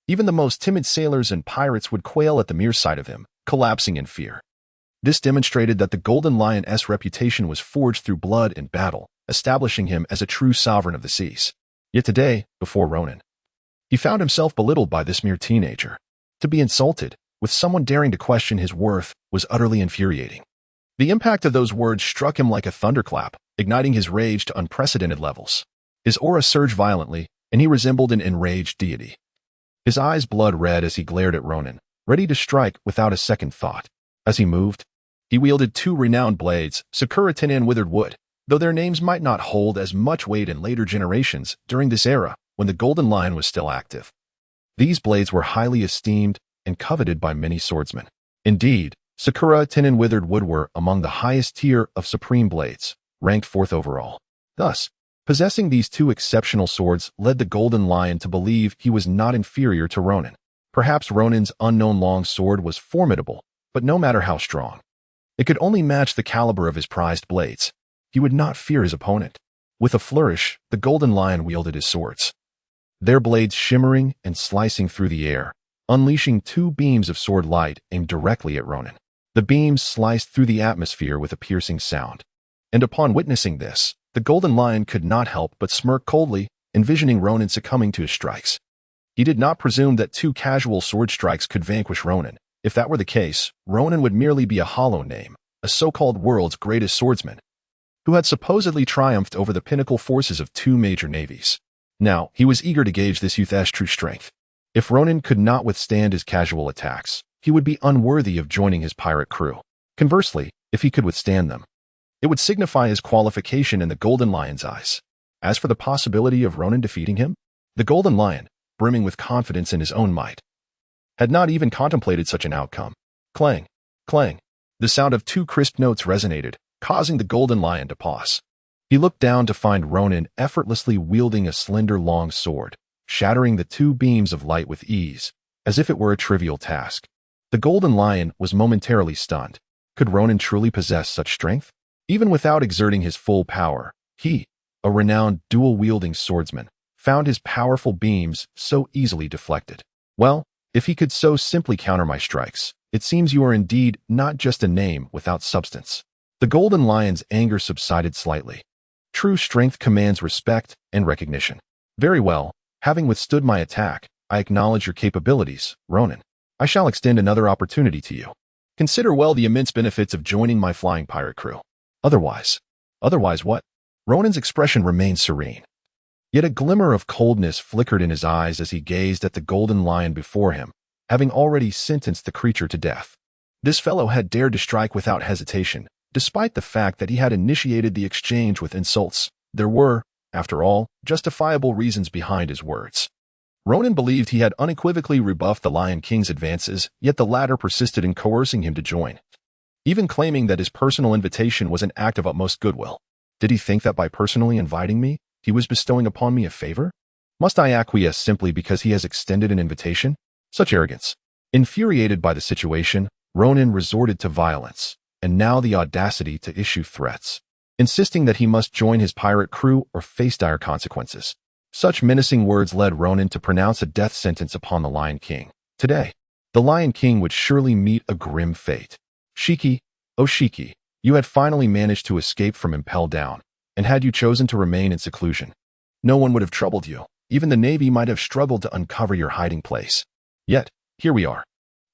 Even the most timid sailors and pirates would quail at the mere sight of him, collapsing in fear. This demonstrated that the Golden Lion's reputation was forged through blood and battle, establishing him as a true sovereign of the seas. Yet today, before Ronan, he found himself belittled by this mere teenager. To be insulted, with someone daring to question his worth, was utterly infuriating. The impact of those words struck him like a thunderclap, igniting his rage to unprecedented levels. His aura surged violently, and he resembled an enraged deity. His eyes blood red as he glared at Ronan, ready to strike without a second thought. As he moved, he wielded two renowned blades, Sakura-ten and Withered Wood, though their names might not hold as much weight in later generations during this era when the Golden Lion was still active. These blades were highly esteemed and coveted by many swordsmen. Indeed, Sakura-ten and Withered Wood were among the highest tier of supreme blades, ranked fourth overall. Thus, possessing these two exceptional swords led the Golden Lion to believe he was not inferior to Ronan. Perhaps Ronan's unknown long sword was formidable, but no matter how strong, it could only match the caliber of his prized blades. he would not fear his opponent. With a flourish, the golden lion wielded his swords, their blades shimmering and slicing through the air, unleashing two beams of sword light aimed directly at Ronan. The beams sliced through the atmosphere with a piercing sound. And upon witnessing this, the golden lion could not help but smirk coldly, envisioning Ronan succumbing to his strikes. He did not presume that two casual sword strikes could vanquish Ronan. If that were the case, Ronan would merely be a hollow name, a so-called world's greatest swordsman, who had supposedly triumphed over the pinnacle forces of two major navies. Now, he was eager to gauge this youth's true strength. If Ronan could not withstand his casual attacks, he would be unworthy of joining his pirate crew. Conversely, if he could withstand them, it would signify his qualification in the Golden Lion's eyes. As for the possibility of Ronan defeating him, the Golden Lion, brimming with confidence in his own might, had not even contemplated such an outcome. Clang, clang. The sound of two crisp notes resonated, causing the Golden Lion to pause. He looked down to find Ronan effortlessly wielding a slender long sword, shattering the two beams of light with ease, as if it were a trivial task. The Golden Lion was momentarily stunned. Could Ronan truly possess such strength? Even without exerting his full power, he, a renowned dual-wielding swordsman, found his powerful beams so easily deflected. Well, if he could so simply counter my strikes, it seems you are indeed not just a name without substance. The Golden Lion's anger subsided slightly. True strength commands respect and recognition. Very well, having withstood my attack, I acknowledge your capabilities, Ronan. I shall extend another opportunity to you. Consider well the immense benefits of joining my flying pirate crew. Otherwise what? Ronan's expression remained serene. Yet a glimmer of coldness flickered in his eyes as he gazed at the Golden Lion before him, having already sentenced the creature to death. This fellow had dared to strike without hesitation, despite the fact that he had initiated the exchange with insults. There were, after all, justifiable reasons behind his words. Ronan believed he had unequivocally rebuffed the Lion King's advances, yet the latter persisted in coercing him to join, even claiming that his personal invitation was an act of utmost goodwill. Did he think that by personally inviting me, he was bestowing upon me a favor? Must I acquiesce simply because he has extended an invitation? Such arrogance. Infuriated by the situation, Ronan resorted to violence, and now the audacity to issue threats, insisting that he must join his pirate crew or face dire consequences. Such menacing words led Ronan to pronounce a death sentence upon the Lion King. Today, the Lion King would surely meet a grim fate. Shiki, oh Shiki, you had finally managed to escape from Impel Down, and had you chosen to remain in seclusion, no one would have troubled you. Even the Navy might have struggled to uncover your hiding place. Yet, here we are.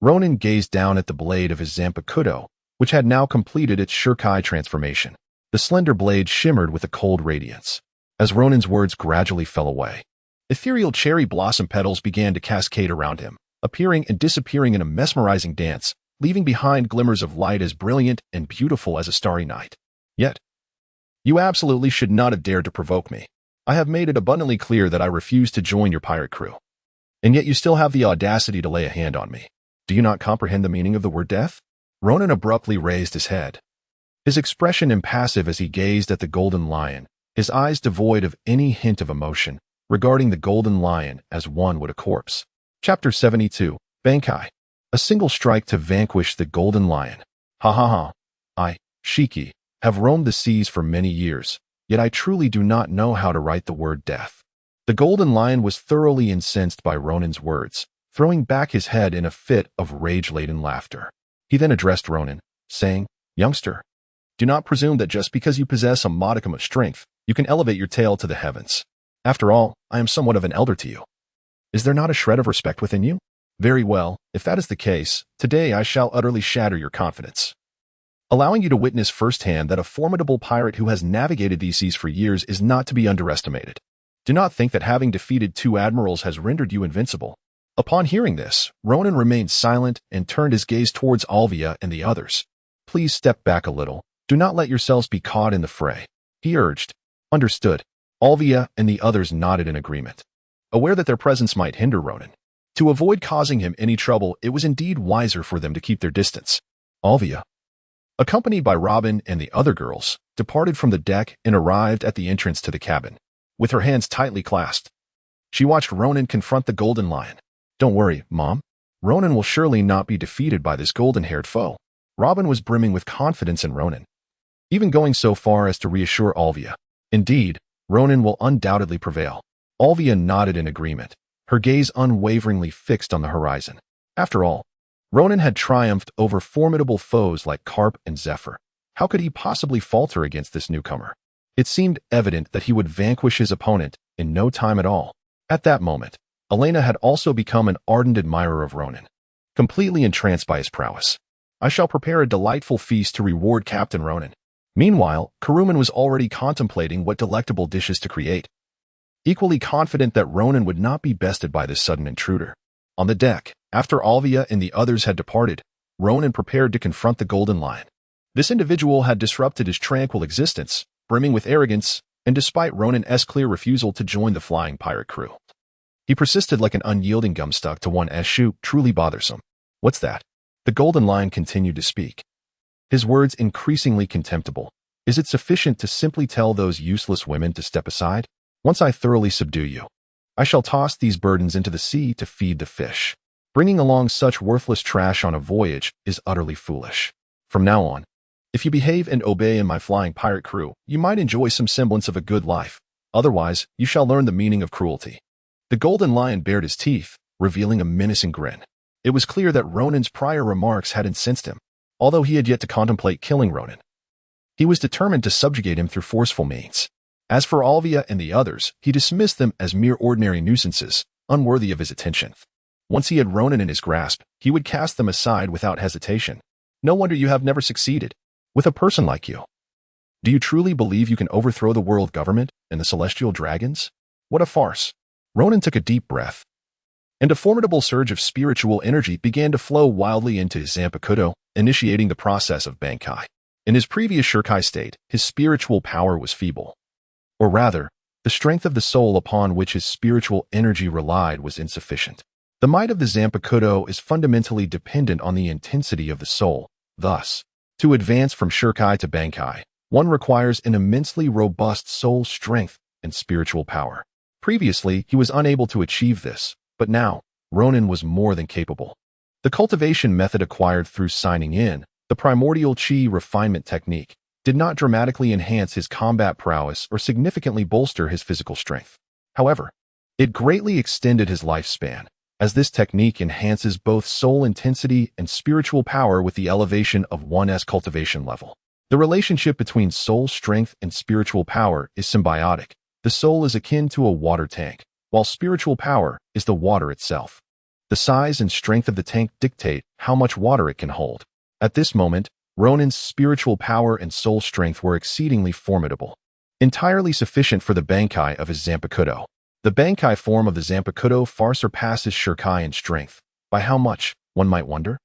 Ronan gazed down at the blade of his Zanpakuto, which had now completed its Shurkai transformation. The slender blade shimmered with a cold radiance. As Ronan's words gradually fell away, ethereal cherry blossom petals began to cascade around him, appearing and disappearing in a mesmerizing dance, leaving behind glimmers of light as brilliant and beautiful as a starry night. Yet, you absolutely should not have dared to provoke me. I have made it abundantly clear that I refuse to join your pirate crew. And yet you still have the audacity to lay a hand on me. Do you not comprehend the meaning of the word death? Ronan abruptly raised his head, his expression impassive as he gazed at the Golden Lion, his eyes devoid of any hint of emotion, regarding the Golden Lion as one would a corpse. Chapter 72, Bankai. A single strike to vanquish the Golden Lion. Ha ha ha. I, Shiki, have roamed the seas for many years, yet I truly do not know how to write the word death. The Golden Lion was thoroughly incensed by Ronan's words, throwing back his head in a fit of rage-laden laughter. He then addressed Ronan, saying, Youngster, do not presume that just because you possess a modicum of strength, you can elevate your tail to the heavens. After all, I am somewhat of an elder to you. Is there not a shred of respect within you? Very well, if that is the case, today I shall utterly shatter your confidence, allowing you to witness firsthand that a formidable pirate who has navigated these seas for years is not to be underestimated. Do not think that having defeated two admirals has rendered you invincible. Upon hearing this, Ronan remained silent and turned his gaze towards Olvia and the others. Please step back a little. Do not let yourselves be caught in the fray, he urged. Understood. Olvia and the others nodded in agreement, aware that their presence might hinder Ronan. To avoid causing him any trouble, it was indeed wiser for them to keep their distance. Olvia, accompanied by Robin and the other girls, departed from the deck and arrived at the entrance to the cabin. With her hands tightly clasped, she watched Ronan confront the Golden Lion. Don't worry, Mom. Ronan will surely not be defeated by this golden-haired foe. Robin was brimming with confidence in Ronan. even going so far as to reassure Olvia. Indeed, Ronan will undoubtedly prevail. Olvia nodded in agreement, her gaze unwaveringly fixed on the horizon. After all, Ronan had triumphed over formidable foes like Carp and Zephyr. How could he possibly falter against this newcomer? It seemed evident that he would vanquish his opponent in no time at all. At that moment, Elena had also become an ardent admirer of Ronan, completely entranced by his prowess. I shall prepare a delightful feast to reward Captain Ronan. Meanwhile, Karuman was already contemplating what delectable dishes to create, equally confident that Ronan would not be bested by this sudden intruder. On the deck, after Olvia and the others had departed, Ronan prepared to confront the Golden Lion. This individual had disrupted his tranquil existence, brimming with arrogance, and despite Ronan's clear refusal to join the flying pirate crew, he persisted like an unyielding gumstuck to one's shoe, truly bothersome. What's that? The Golden Lion continued to speak, his words increasingly contemptible. Is it sufficient to simply tell those useless women to step aside? Once I thoroughly subdue you, I shall toss these burdens into the sea to feed the fish. Bringing along such worthless trash on a voyage is utterly foolish. From now on, if you behave and obey in my flying pirate crew, you might enjoy some semblance of a good life. Otherwise, you shall learn the meaning of cruelty. The Golden Lion bared his teeth, revealing a menacing grin. It was clear that Ronan's prior remarks had incensed him. Although he had yet to contemplate killing Ronan, he was determined to subjugate him through forceful means. As for Olvia and the others, he dismissed them as mere ordinary nuisances, unworthy of his attention. Once he had Ronan in his grasp, he would cast them aside without hesitation. No wonder you have never succeeded with a person like you. Do you truly believe you can overthrow the world government and the celestial dragons? What a farce. Ronan took a deep breath, and a formidable surge of spiritual energy began to flow wildly into his Zanpakuto, initiating the process of Bankai. In his previous Shirkai state, his spiritual power was feeble. Or rather, the strength of the soul upon which his spiritual energy relied was insufficient. The might of the Zanpakuto is fundamentally dependent on the intensity of the soul. Thus, to advance from Shirkai to Bankai, one requires an immensely robust soul strength and spiritual power. Previously, he was unable to achieve this, but now, Ronan was more than capable. The cultivation method acquired through signing in, the primordial chi refinement technique, did not dramatically enhance his combat prowess or significantly bolster his physical strength. However, it greatly extended his lifespan, as this technique enhances both soul intensity and spiritual power with the elevation of one's cultivation level. The relationship between soul strength and spiritual power is symbiotic. The soul is akin to a water tank, while spiritual power is the water itself. The size and strength of the tank dictate how much water it can hold. At this moment, Ronan's spiritual power and soul strength were exceedingly formidable, entirely sufficient for the Bankai of his Zanpakuto. The Bankai form of the Zanpakuto far surpasses Shirkai in strength. By how much, one might wonder?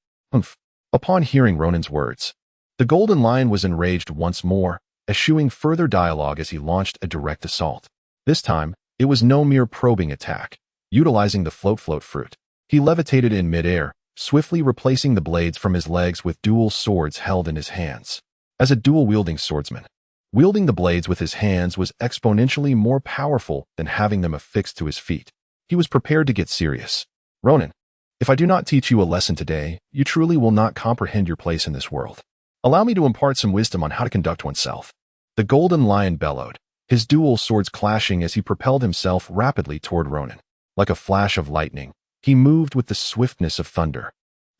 Upon hearing Ronan's words, the Golden Lion was enraged once more, eschewing further dialogue as he launched a direct assault. This time, it was no mere probing attack. Utilizing the float fruit, he levitated in midair, swiftly replacing the blades from his legs with dual swords held in his hands. As a dual-wielding swordsman, wielding the blades with his hands was exponentially more powerful than having them affixed to his feet. He was prepared to get serious. Ronan, if I do not teach you a lesson today, you truly will not comprehend your place in this world. Allow me to impart some wisdom on how to conduct oneself. The Golden Lion bellowed, his dual swords clashing as he propelled himself rapidly toward Ronan. Like a flash of lightning, he moved with the swiftness of thunder,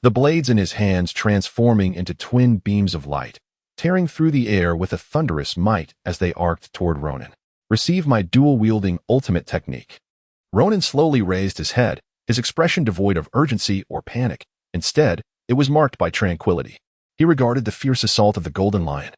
the blades in his hands transforming into twin beams of light, tearing through the air with a thunderous might as they arced toward Ronan. Receive my dual-wielding ultimate technique. Ronan slowly raised his head, his expression devoid of urgency or panic. Instead, it was marked by tranquility. He regarded the fierce assault of the Golden Lion,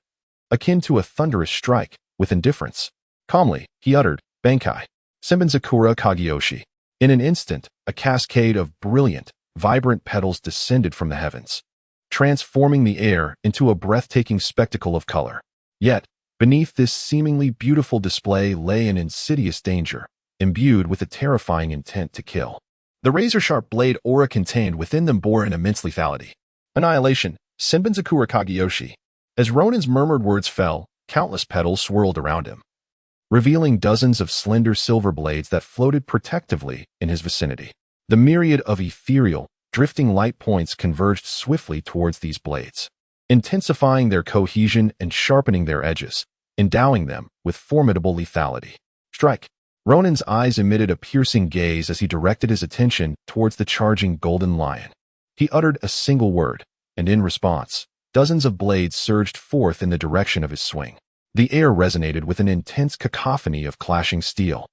akin to a thunderous strike, with indifference. Calmly, he uttered, Bankai, Senbenzakura Kagyoshi. In an instant, a cascade of brilliant, vibrant petals descended from the heavens, transforming the air into a breathtaking spectacle of color. Yet, beneath this seemingly beautiful display lay an insidious danger, imbued with a terrifying intent to kill. The razor-sharp blade aura contained within them bore an immense lethality. Annihilation, Senbenzakura Kagyoshi. As Ronan's murmured words fell, countless petals swirled around him, revealing dozens of slender silver blades that floated protectively in his vicinity. The myriad of ethereal, drifting light points converged swiftly towards these blades, intensifying their cohesion and sharpening their edges, endowing them with formidable lethality. Strike! Ronan's eyes emitted a piercing gaze as he directed his attention towards the charging golden lion. He uttered a single word, and in response, dozens of blades surged forth in the direction of his swing. The air resonated with an intense cacophony of clashing steel,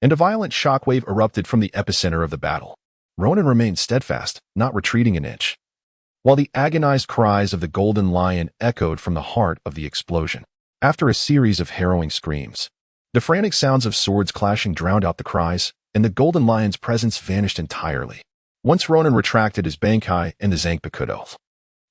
and a violent shockwave erupted from the epicenter of the battle. Ronan remained steadfast, not retreating an inch, while the agonized cries of the golden lion echoed from the heart of the explosion. After a series of harrowing screams, the frantic sounds of swords clashing drowned out the cries, and the golden lion's presence vanished entirely. Once Ronan retracted his Bankai and the Zanpakuto,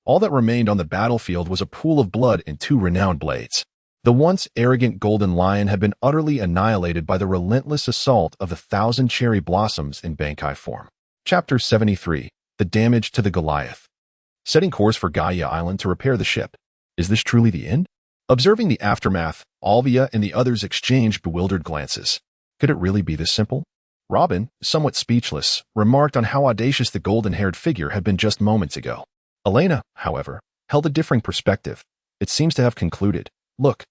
all that remained on the battlefield was a pool of blood and two renowned blades. The once arrogant golden lion had been utterly annihilated by the relentless assault of the 1,000 cherry blossoms in Bankai form. Chapter 73. The damage to the Goliath. Setting course for Gaia Island to repair the ship. Is this truly the end? Observing the aftermath, Olvia and the others exchanged bewildered glances. Could it really be this simple? Robin, somewhat speechless, remarked on how audacious the golden-haired figure had been just moments ago. Elena, however, held a differing perspective. It seems to have concluded. Look.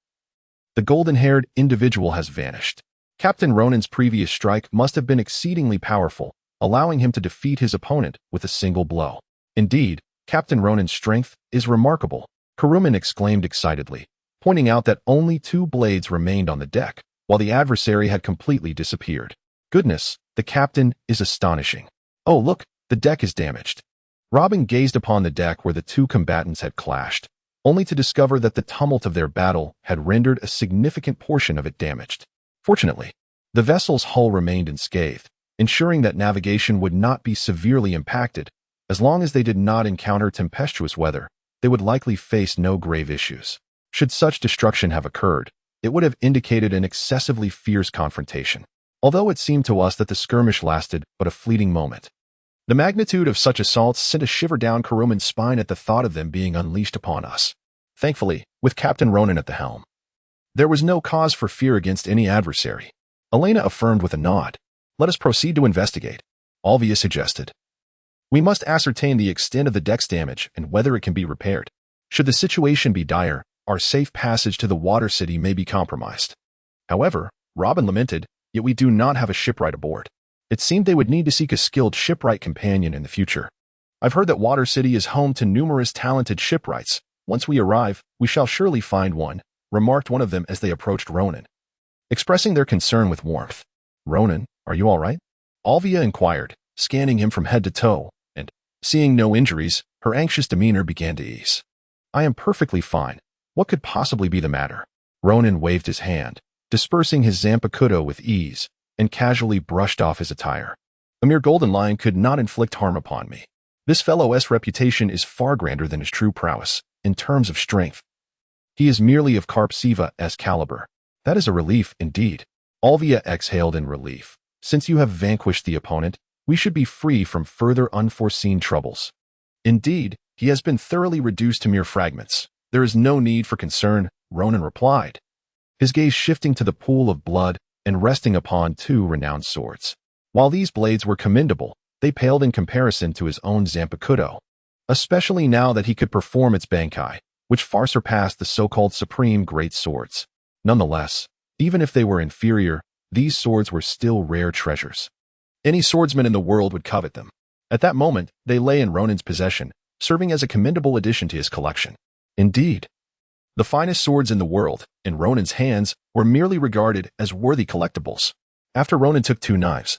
The golden-haired individual has vanished. Captain Ronan's previous strike must have been exceedingly powerful, allowing him to defeat his opponent with a single blow. Indeed, Captain Ronan's strength is remarkable, Kuruman exclaimed excitedly, pointing out that only 2 blades remained on the deck, while the adversary had completely disappeared. Goodness, the captain is astonishing. Oh, look, the deck is damaged. Robin gazed upon the deck where the 2 combatants had clashed, only to discover that the tumult of their battle had rendered a significant portion of it damaged. Fortunately, the vessel's hull remained unscathed, ensuring that navigation would not be severely impacted. As long as they did not encounter tempestuous weather, they would likely face no grave issues. Should such destruction have occurred, it would have indicated an excessively fierce confrontation, although it seemed to us that the skirmish lasted but a fleeting moment. The magnitude of such assaults sent a shiver down Kuruman's spine at the thought of them being unleashed upon us. Thankfully, with Captain Ronan at the helm, there was no cause for fear against any adversary. Elena affirmed with a nod. Let us proceed to investigate, Olvia suggested. We must ascertain the extent of the deck's damage and whether it can be repaired. Should the situation be dire, our safe passage to the Water City may be compromised. However, Robin lamented, yet we do not have a shipwright aboard. It seemed they would need to seek a skilled shipwright companion in the future. I've heard that Water City is home to numerous talented shipwrights. Once we arrive, we shall surely find one, remarked one of them as they approached Ronan, expressing their concern with warmth. Ronan, are you all right? Olvia inquired, scanning him from head to toe, and, seeing no injuries, her anxious demeanor began to ease. I am perfectly fine. What could possibly be the matter? Ronan waved his hand, dispersing his Zanpakuto with ease, and casually brushed off his attire. A mere golden lion could not inflict harm upon me. This fellow's reputation is far grander than his true prowess, in terms of strength. He is merely of Carp Siva's caliber. That is a relief indeed. Olvia exhaled in relief. Since you have vanquished the opponent, we should be free from further unforeseen troubles. Indeed, he has been thoroughly reduced to mere fragments. There is no need for concern, Ronan replied, his gaze shifting to the pool of blood and resting upon 2 renowned swords. While these blades were commendable, they paled in comparison to his own Zanpakuto, especially now that he could perform its Bankai, which far surpassed the so-called supreme great swords. Nonetheless, even if they were inferior, these swords were still rare treasures. Any swordsman in the world would covet them. At that moment, they lay in Ronan's possession, serving as a commendable addition to his collection. Indeed, the finest swords in the world, in Ronan's hands, were merely regarded as worthy collectibles. After Ronan took 2 knives,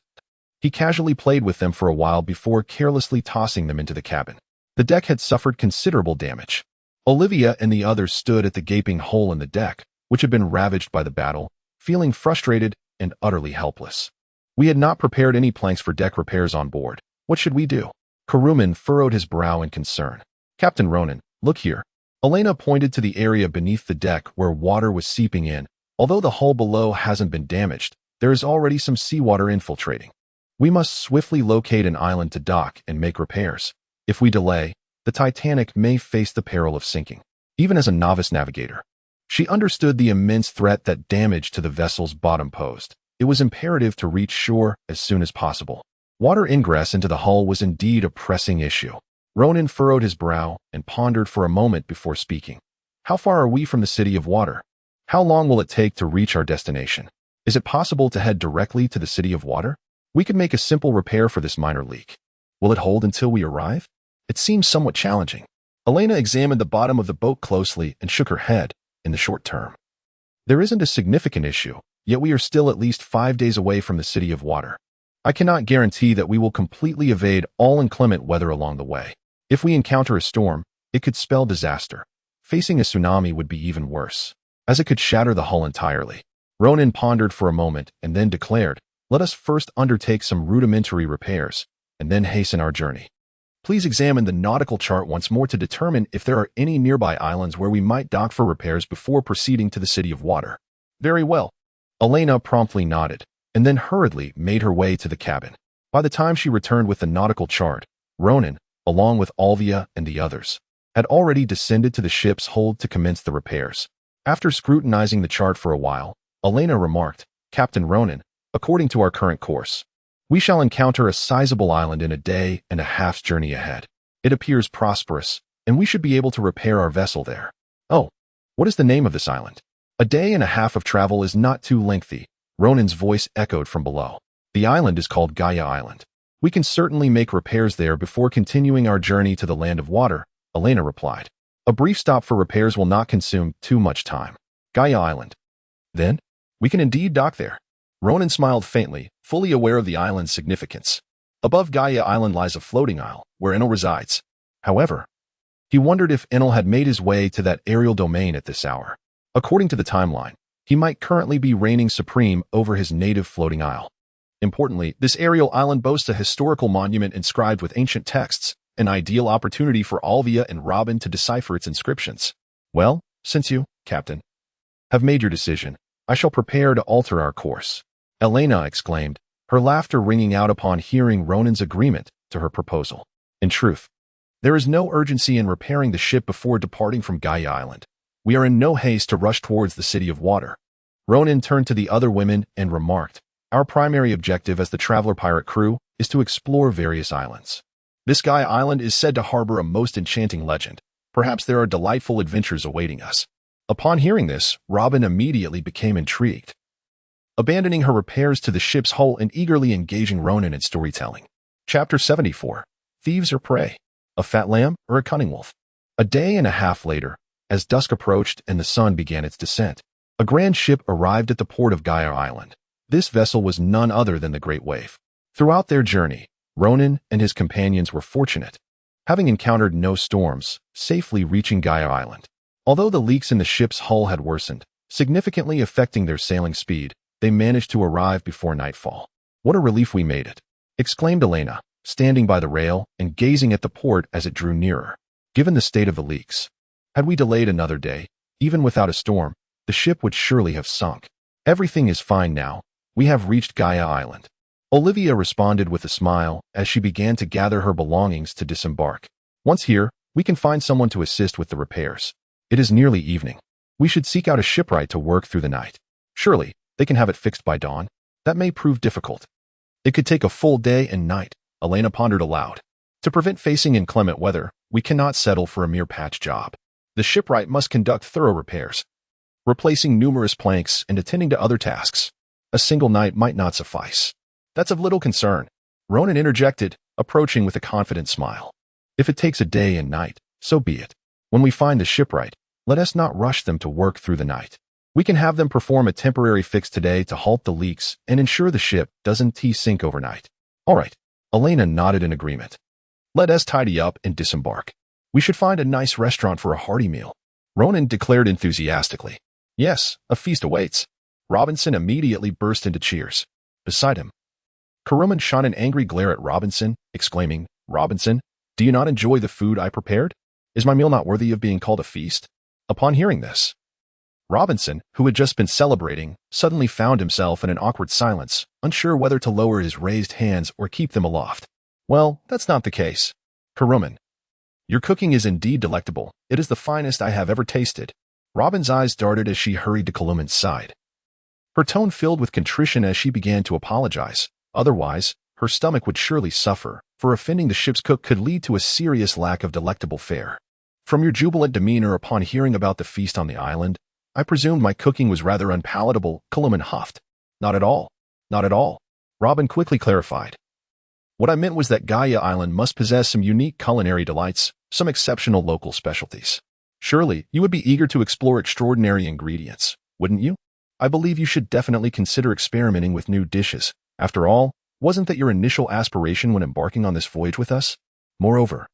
he casually played with them for a while before carelessly tossing them into the cabin. The deck had suffered considerable damage. Olvia and the others stood at the gaping hole in the deck, which had been ravaged by the battle, feeling frustrated and utterly helpless. We had not prepared any planks for deck repairs on board. What should we do? Kuruman furrowed his brow in concern. Captain Ronan, look here. Elena pointed to the area beneath the deck where water was seeping in. Although the hull below hasn't been damaged, there is already some seawater infiltrating. We must swiftly locate an island to dock and make repairs. If we delay, the Titanic may face the peril of sinking. Even as a novice navigator, she understood the immense threat that damage to the vessel's bottom posed. It was imperative to reach shore as soon as possible. Water ingress into the hull was indeed a pressing issue. Ronan furrowed his brow and pondered for a moment before speaking. How far are we from the city of water? How long will it take to reach our destination? Is it possible to head directly to the city of water? We could make a simple repair for this minor leak. Will it hold until we arrive? It seems somewhat challenging. Elena examined the bottom of the boat closely and shook her head. In the short term, there isn't a significant issue, yet we are still at least 5 days away from the city of water. I cannot guarantee that we will completely evade all inclement weather along the way. If we encounter a storm, it could spell disaster. Facing a tsunami would be even worse, as it could shatter the hull entirely. Ronan pondered for a moment and then declared, "Let us first undertake some rudimentary repairs, and then hasten our journey. Please examine the nautical chart once more to determine if there are any nearby islands where we might dock for repairs before proceeding to the city of water." "Very well." Elena promptly nodded, and then hurriedly made her way to the cabin. By the time she returned with the nautical chart, Ronan, along with Olvia and the others, had already descended to the ship's hold to commence the repairs. After scrutinizing the chart for a while, Elena remarked, "Captain Ronan, according to our current course, we shall encounter a sizable island in a day and a half's journey ahead. It appears prosperous, and we should be able to repair our vessel there." "Oh, what is the name of this island?" "A day and a half of travel is not too lengthy," Ronan's voice echoed from below. "The island is called Gaia Island. We can certainly make repairs there before continuing our journey to the land of water," Elena replied. "A brief stop for repairs will not consume too much time." "Gaia Island. Then, we can indeed dock there." Ronan smiled faintly, fully aware of the island's significance. Above Gaia Island lies a floating isle, where Enel resides. However, he wondered if Enel had made his way to that aerial domain at this hour. According to the timeline, he might currently be reigning supreme over his native floating isle. Importantly, this aerial island boasts a historical monument inscribed with ancient texts, an ideal opportunity for Olvia and Robin to decipher its inscriptions. "Well, since you, Captain, have made your decision, I shall prepare to alter our course," Elena exclaimed, her laughter ringing out upon hearing Ronan's agreement to her proposal. "In truth, there is no urgency in repairing the ship before departing from Gaia Island. We are in no haste to rush towards the city of water." Ronan turned to the other women and remarked, "Our primary objective as the Traveler Pirate crew is to explore various islands. This Gaia Island is said to harbor a most enchanting legend. Perhaps there are delightful adventures awaiting us." Upon hearing this, Robin immediately became intrigued, abandoning her repairs to the ship's hull and eagerly engaging Ronan in storytelling. Chapter 74. Thieves or Prey? A Fat Lamb or a Cunning Wolf? A day and a half later, as dusk approached and the sun began its descent, a grand ship arrived at the port of Gaia Island. This vessel was none other than the Great Wave. Throughout their journey, Ronan and his companions were fortunate, having encountered no storms, safely reaching Gaia Island. Although the leaks in the ship's hull had worsened, significantly affecting their sailing speed, they managed to arrive before nightfall. "What a relief we made it," exclaimed Elena, standing by the rail and gazing at the port as it drew nearer. Given the state of the leaks, had we delayed another day, even without a storm, the ship would surely have sunk. "Everything is fine now. We have reached Gaia Island." Olvia responded with a smile as she began to gather her belongings to disembark. "Once here, we can find someone to assist with the repairs. It is nearly evening. We should seek out a shipwright to work through the night. Surely, they can have it fixed by dawn. That may prove difficult. It could take a full day and night," Elena pondered aloud. "To prevent facing inclement weather, we cannot settle for a mere patch job. The shipwright must conduct thorough repairs, replacing numerous planks and attending to other tasks. A single night might not suffice." "That's of little concern," Ronan interjected, approaching with a confident smile. "If it takes a day and night, so be it. When we find the shipwright, let us not rush them to work through the night. We can have them perform a temporary fix today to halt the leaks and ensure the ship doesn't sink overnight." "All right," Elena nodded in agreement. "Let us tidy up and disembark. We should find a nice restaurant for a hearty meal," Ronan declared enthusiastically. "Yes, a feast awaits." Robinson immediately burst into cheers. Beside him, Ronan shot an angry glare at Robinson, exclaiming, "Robinson, do you not enjoy the food I prepared? Is my meal not worthy of being called a feast?" Upon hearing this, Robinson, who had just been celebrating, suddenly found himself in an awkward silence, unsure whether to lower his raised hands or keep them aloft. "Well, that's not the case. Ronan, your cooking is indeed delectable. It is the finest I have ever tasted." Robin's eyes darted as she hurried to Ronan's side, her tone filled with contrition as she began to apologize. Otherwise, her stomach would surely suffer, for offending the ship's cook could lead to a serious lack of delectable fare. From your jubilant demeanor upon hearing about the feast on the island, I presumed my cooking was rather unpalatable, Columbin huffed. Not at all. Not at all. Robin quickly clarified. What I meant was that Gaia Island must possess some unique culinary delights, some exceptional local specialties. Surely, you would be eager to explore extraordinary ingredients, wouldn't you? I believe you should definitely consider experimenting with new dishes. After all, wasn't that your initial aspiration when embarking on this voyage with us? Moreover,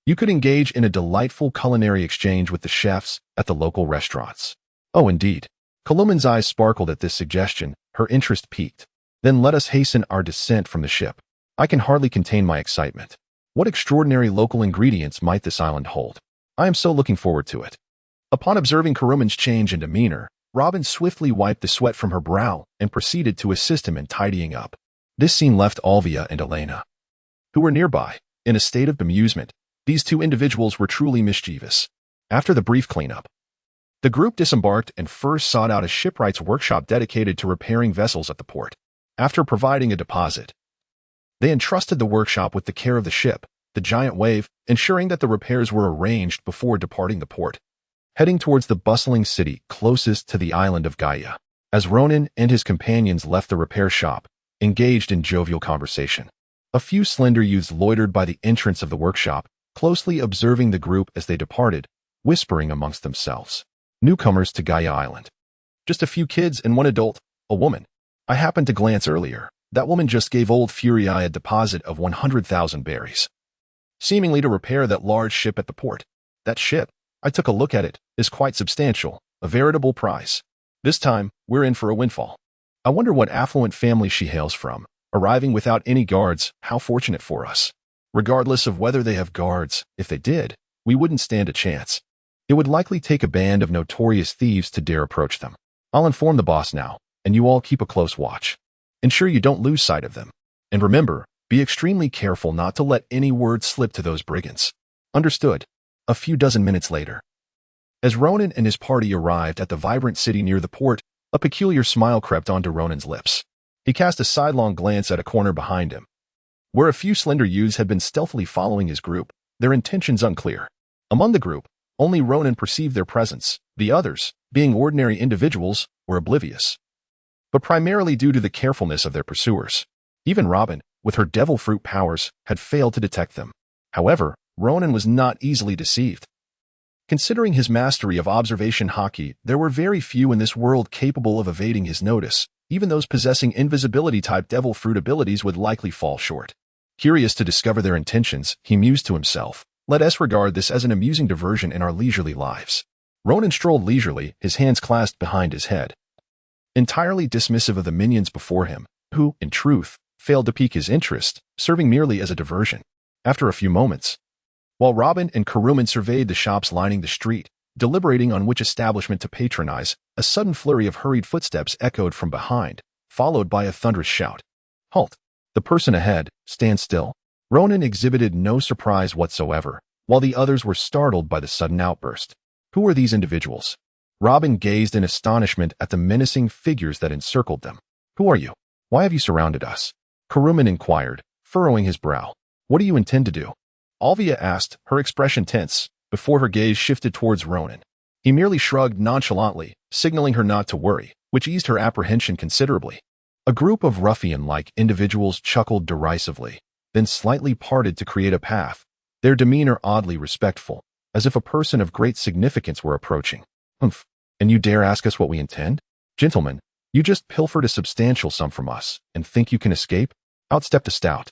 you could engage in a delightful culinary exchange with the chefs at the local restaurants. Oh, indeed. Columbin's eyes sparkled at this suggestion, her interest piqued. Then let us hasten our descent from the ship. I can hardly contain my excitement. What extraordinary local ingredients might this island hold? I am so looking forward to it. Upon observing Karuman's change in demeanor, Robin swiftly wiped the sweat from her brow and proceeded to assist him in tidying up. This scene left Olvia and Elena, who were nearby, in a state of bemusement. These two individuals were truly mischievous. After the brief cleanup, the group disembarked and first sought out a shipwright's workshop dedicated to repairing vessels at the port. After providing a deposit, they entrusted the workshop with the care of the ship, the giant wave, ensuring that the repairs were arranged before departing the port, heading towards the bustling city closest to the island of Gaia. As Ronan and his companions left the repair shop, engaged in jovial conversation, a few slender youths loitered by the entrance of the workshop, closely observing the group as they departed, whispering amongst themselves. Newcomers to Gaia Island. Just a few kids and one adult, a woman. I happened to glance earlier. That woman just gave old Fury a deposit of 100,000 berries, seemingly to repair that large ship at the port. That ship, I took a look at it, is quite substantial, a veritable prize. This time, we're in for a windfall. I wonder what affluent family she hails from, arriving without any guards. How fortunate for us. Regardless of whether they have guards, if they did, we wouldn't stand a chance. It would likely take a band of notorious thieves to dare approach them. I'll inform the boss now, and you all keep a close watch. Ensure you don't lose sight of them. And remember, be extremely careful not to let any word slip to those brigands. Understood. A few dozen minutes later, as Ronan and his party arrived at the vibrant city near the port, a peculiar smile crept onto Ronan's lips. He cast a sidelong glance at a corner behind him, where a few slender youths had been stealthily following his group, their intentions unclear. Among the group, only Ronan perceived their presence. The others, being ordinary individuals, were oblivious, but primarily due to the carefulness of their pursuers. Even Robin, with her devil fruit powers, had failed to detect them. However, Ronan was not easily deceived. Considering his mastery of observation hockey, there were very few in this world capable of evading his notice. Even those possessing invisibility-type devil fruit abilities would likely fall short. Curious to discover their intentions, he mused to himself, let us regard this as an amusing diversion in our leisurely lives. Ronan strolled leisurely, his hands clasped behind his head, entirely dismissive of the minions before him, who, in truth, failed to pique his interest, serving merely as a diversion. After a few moments, while Robin and Karuman surveyed the shops lining the street, deliberating on which establishment to patronize, a sudden flurry of hurried footsteps echoed from behind, followed by a thunderous shout. Halt! The person ahead, stand still. Ronan exhibited no surprise whatsoever, while the others were startled by the sudden outburst. Who were these individuals? Robin gazed in astonishment at the menacing figures that encircled them. Who are you? Why have you surrounded us? Karuman inquired, furrowing his brow. What do you intend to do? Olvia asked, her expression tense, before her gaze shifted towards Ronan. He merely shrugged nonchalantly, signaling her not to worry, which eased her apprehension considerably. A group of ruffian-like individuals chuckled derisively, then slightly parted to create a path, their demeanor oddly respectful, as if a person of great significance were approaching. Humph, and you dare ask us what we intend? Gentlemen, you just pilfered a substantial sum from us, and think you can escape? Out stepped a stout,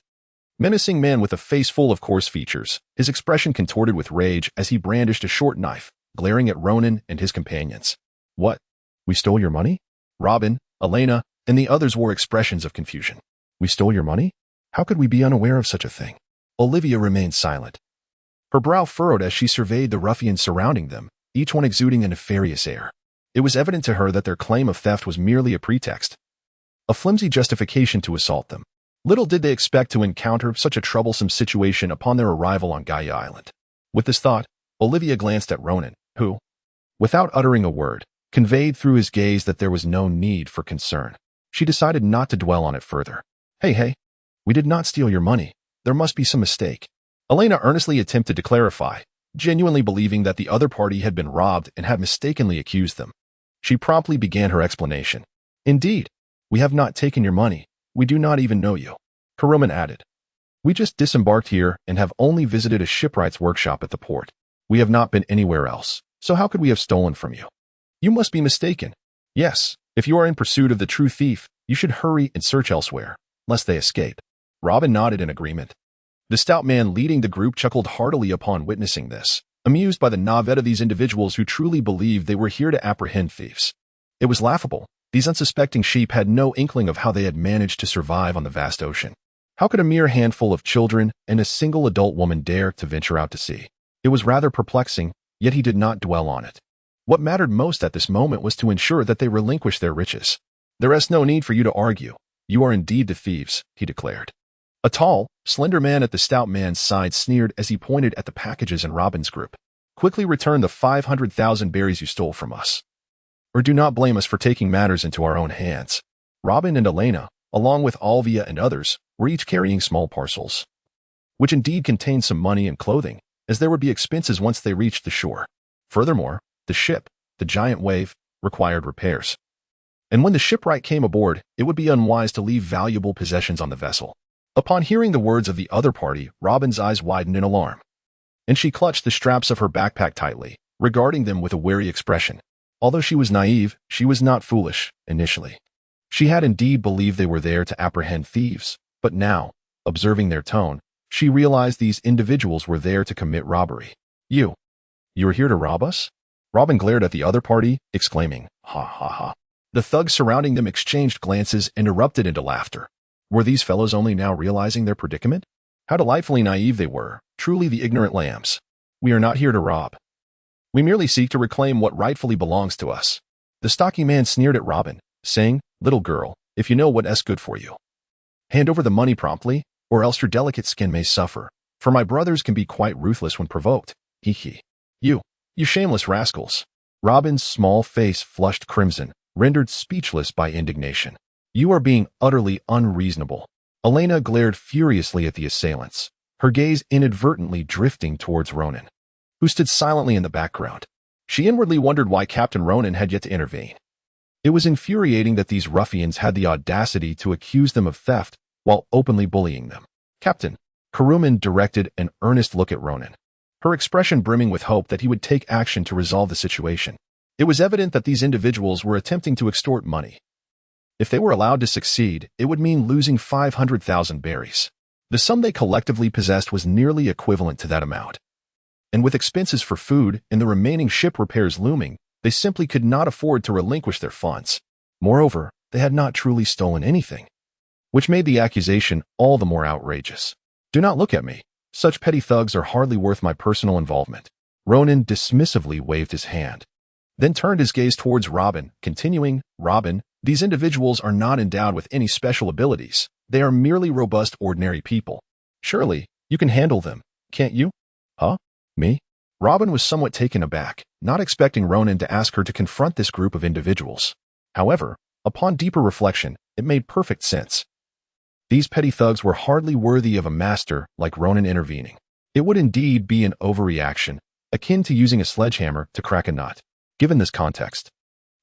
menacing man with a face full of coarse features, his expression contorted with rage as he brandished a short knife, glaring at Ronan and his companions. What? We stole your money? Robin, Elena, and the others wore expressions of confusion. We stole your money? How could we be unaware of such a thing? Olvia remained silent, her brow furrowed as she surveyed the ruffians surrounding them, each one exuding a nefarious air. It was evident to her that their claim of theft was merely a pretext, a flimsy justification to assault them. Little did they expect to encounter such a troublesome situation upon their arrival on Gaia Island. With this thought, Olvia glanced at Ronan, who, without uttering a word, conveyed through his gaze that there was no need for concern. She decided not to dwell on it further. Hey, we did not steal your money. There must be some mistake. Elena earnestly attempted to clarify, genuinely believing that the other party had been robbed and had mistakenly accused them. She promptly began her explanation. Indeed, we have not taken your money. We do not even know you. Ronan added. We just disembarked here and have only visited a shipwright's workshop at the port. We have not been anywhere else, so how could we have stolen from you? You must be mistaken. Yes, if you are in pursuit of the true thief, you should hurry and search elsewhere, lest they escape. Robin nodded in agreement. The stout man leading the group chuckled heartily upon witnessing this, amused by the naivete of these individuals who truly believed they were here to apprehend thieves. It was laughable. These unsuspecting sheep had no inkling of how they had managed to survive on the vast ocean. How could a mere handful of children and a single adult woman dare to venture out to sea? It was rather perplexing, yet he did not dwell on it. What mattered most at this moment was to ensure that they relinquished their riches. There is no need for you to argue. You are indeed the thieves, he declared. A tall, slender man at the stout man's side sneered as he pointed at the packages in Robin's group. Quickly return the 500,000 berries you stole from us. Or do not blame us for taking matters into our own hands. Robin and Elena, along with Olvia and others, were each carrying small parcels, which indeed contained some money and clothing, as there would be expenses once they reached the shore. Furthermore, the ship, the giant wave, required repairs. And when the shipwright came aboard, it would be unwise to leave valuable possessions on the vessel. Upon hearing the words of the other party, Robin's eyes widened in alarm, and she clutched the straps of her backpack tightly, regarding them with a wary expression. Although she was naive, she was not foolish, initially. She had indeed believed they were there to apprehend thieves, but now, observing their tone, she realized these individuals were there to commit robbery. You are here to rob us? Robin glared at the other party, exclaiming, ha ha ha. The thugs surrounding them exchanged glances and erupted into laughter. Were these fellows only now realizing their predicament? How delightfully naive they were, truly the ignorant lambs. We are not here to rob. We merely seek to reclaim what rightfully belongs to us. The stocky man sneered at Robin, saying, Little girl, if you know what is good for you, hand over the money promptly, or else your delicate skin may suffer, for my brothers can be quite ruthless when provoked. Hee hee. You shameless rascals. Robin's small face flushed crimson, rendered speechless by indignation. You are being utterly unreasonable. Elena glared furiously at the assailants, her gaze inadvertently drifting towards Ronan, who stood silently in the background. She inwardly wondered why Captain Ronan had yet to intervene. It was infuriating that these ruffians had the audacity to accuse them of theft while openly bullying them. Captain, Ronan directed an earnest look at Ronan, her expression brimming with hope that he would take action to resolve the situation. It was evident that these individuals were attempting to extort money. If they were allowed to succeed, it would mean losing 500,000 berries. The sum they collectively possessed was nearly equivalent to that amount. And with expenses for food and the remaining ship repairs looming, they simply could not afford to relinquish their funds. Moreover, they had not truly stolen anything, which made the accusation all the more outrageous. Do not look at me. Such petty thugs are hardly worth my personal involvement. Ronan dismissively waved his hand, then turned his gaze towards Robin, continuing, Robin, these individuals are not endowed with any special abilities. They are merely robust, ordinary people. Surely, you can handle them, can't you? Huh? Me? Robin was somewhat taken aback, not expecting Ronan to ask her to confront this group of individuals. However, upon deeper reflection, it made perfect sense. These petty thugs were hardly worthy of a master like Ronan intervening. It would indeed be an overreaction, akin to using a sledgehammer to crack a nut. Given this context,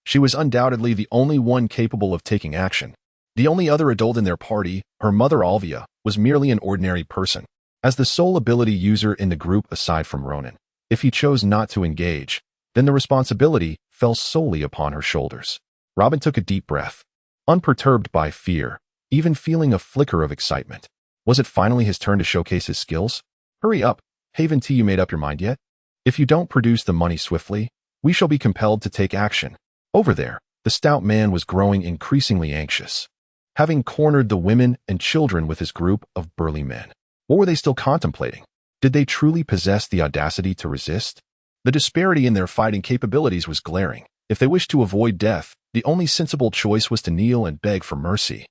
she was undoubtedly the only one capable of taking action. The only other adult in their party, her mother Olvia, was merely an ordinary person, as the sole ability user in the group aside from Ronan. If he chose not to engage, then the responsibility fell solely upon her shoulders. Robin took a deep breath, unperturbed by fear, even feeling a flicker of excitement. Was it finally his turn to showcase his skills? Hurry up, haven't you made up your mind yet? If you don't produce the money swiftly, we shall be compelled to take action. Over there, the stout man was growing increasingly anxious. Having cornered the women and children with his group of burly men, what were they still contemplating? Did they truly possess the audacity to resist? The disparity in their fighting capabilities was glaring. If they wished to avoid death, the only sensible choice was to kneel and beg for mercy,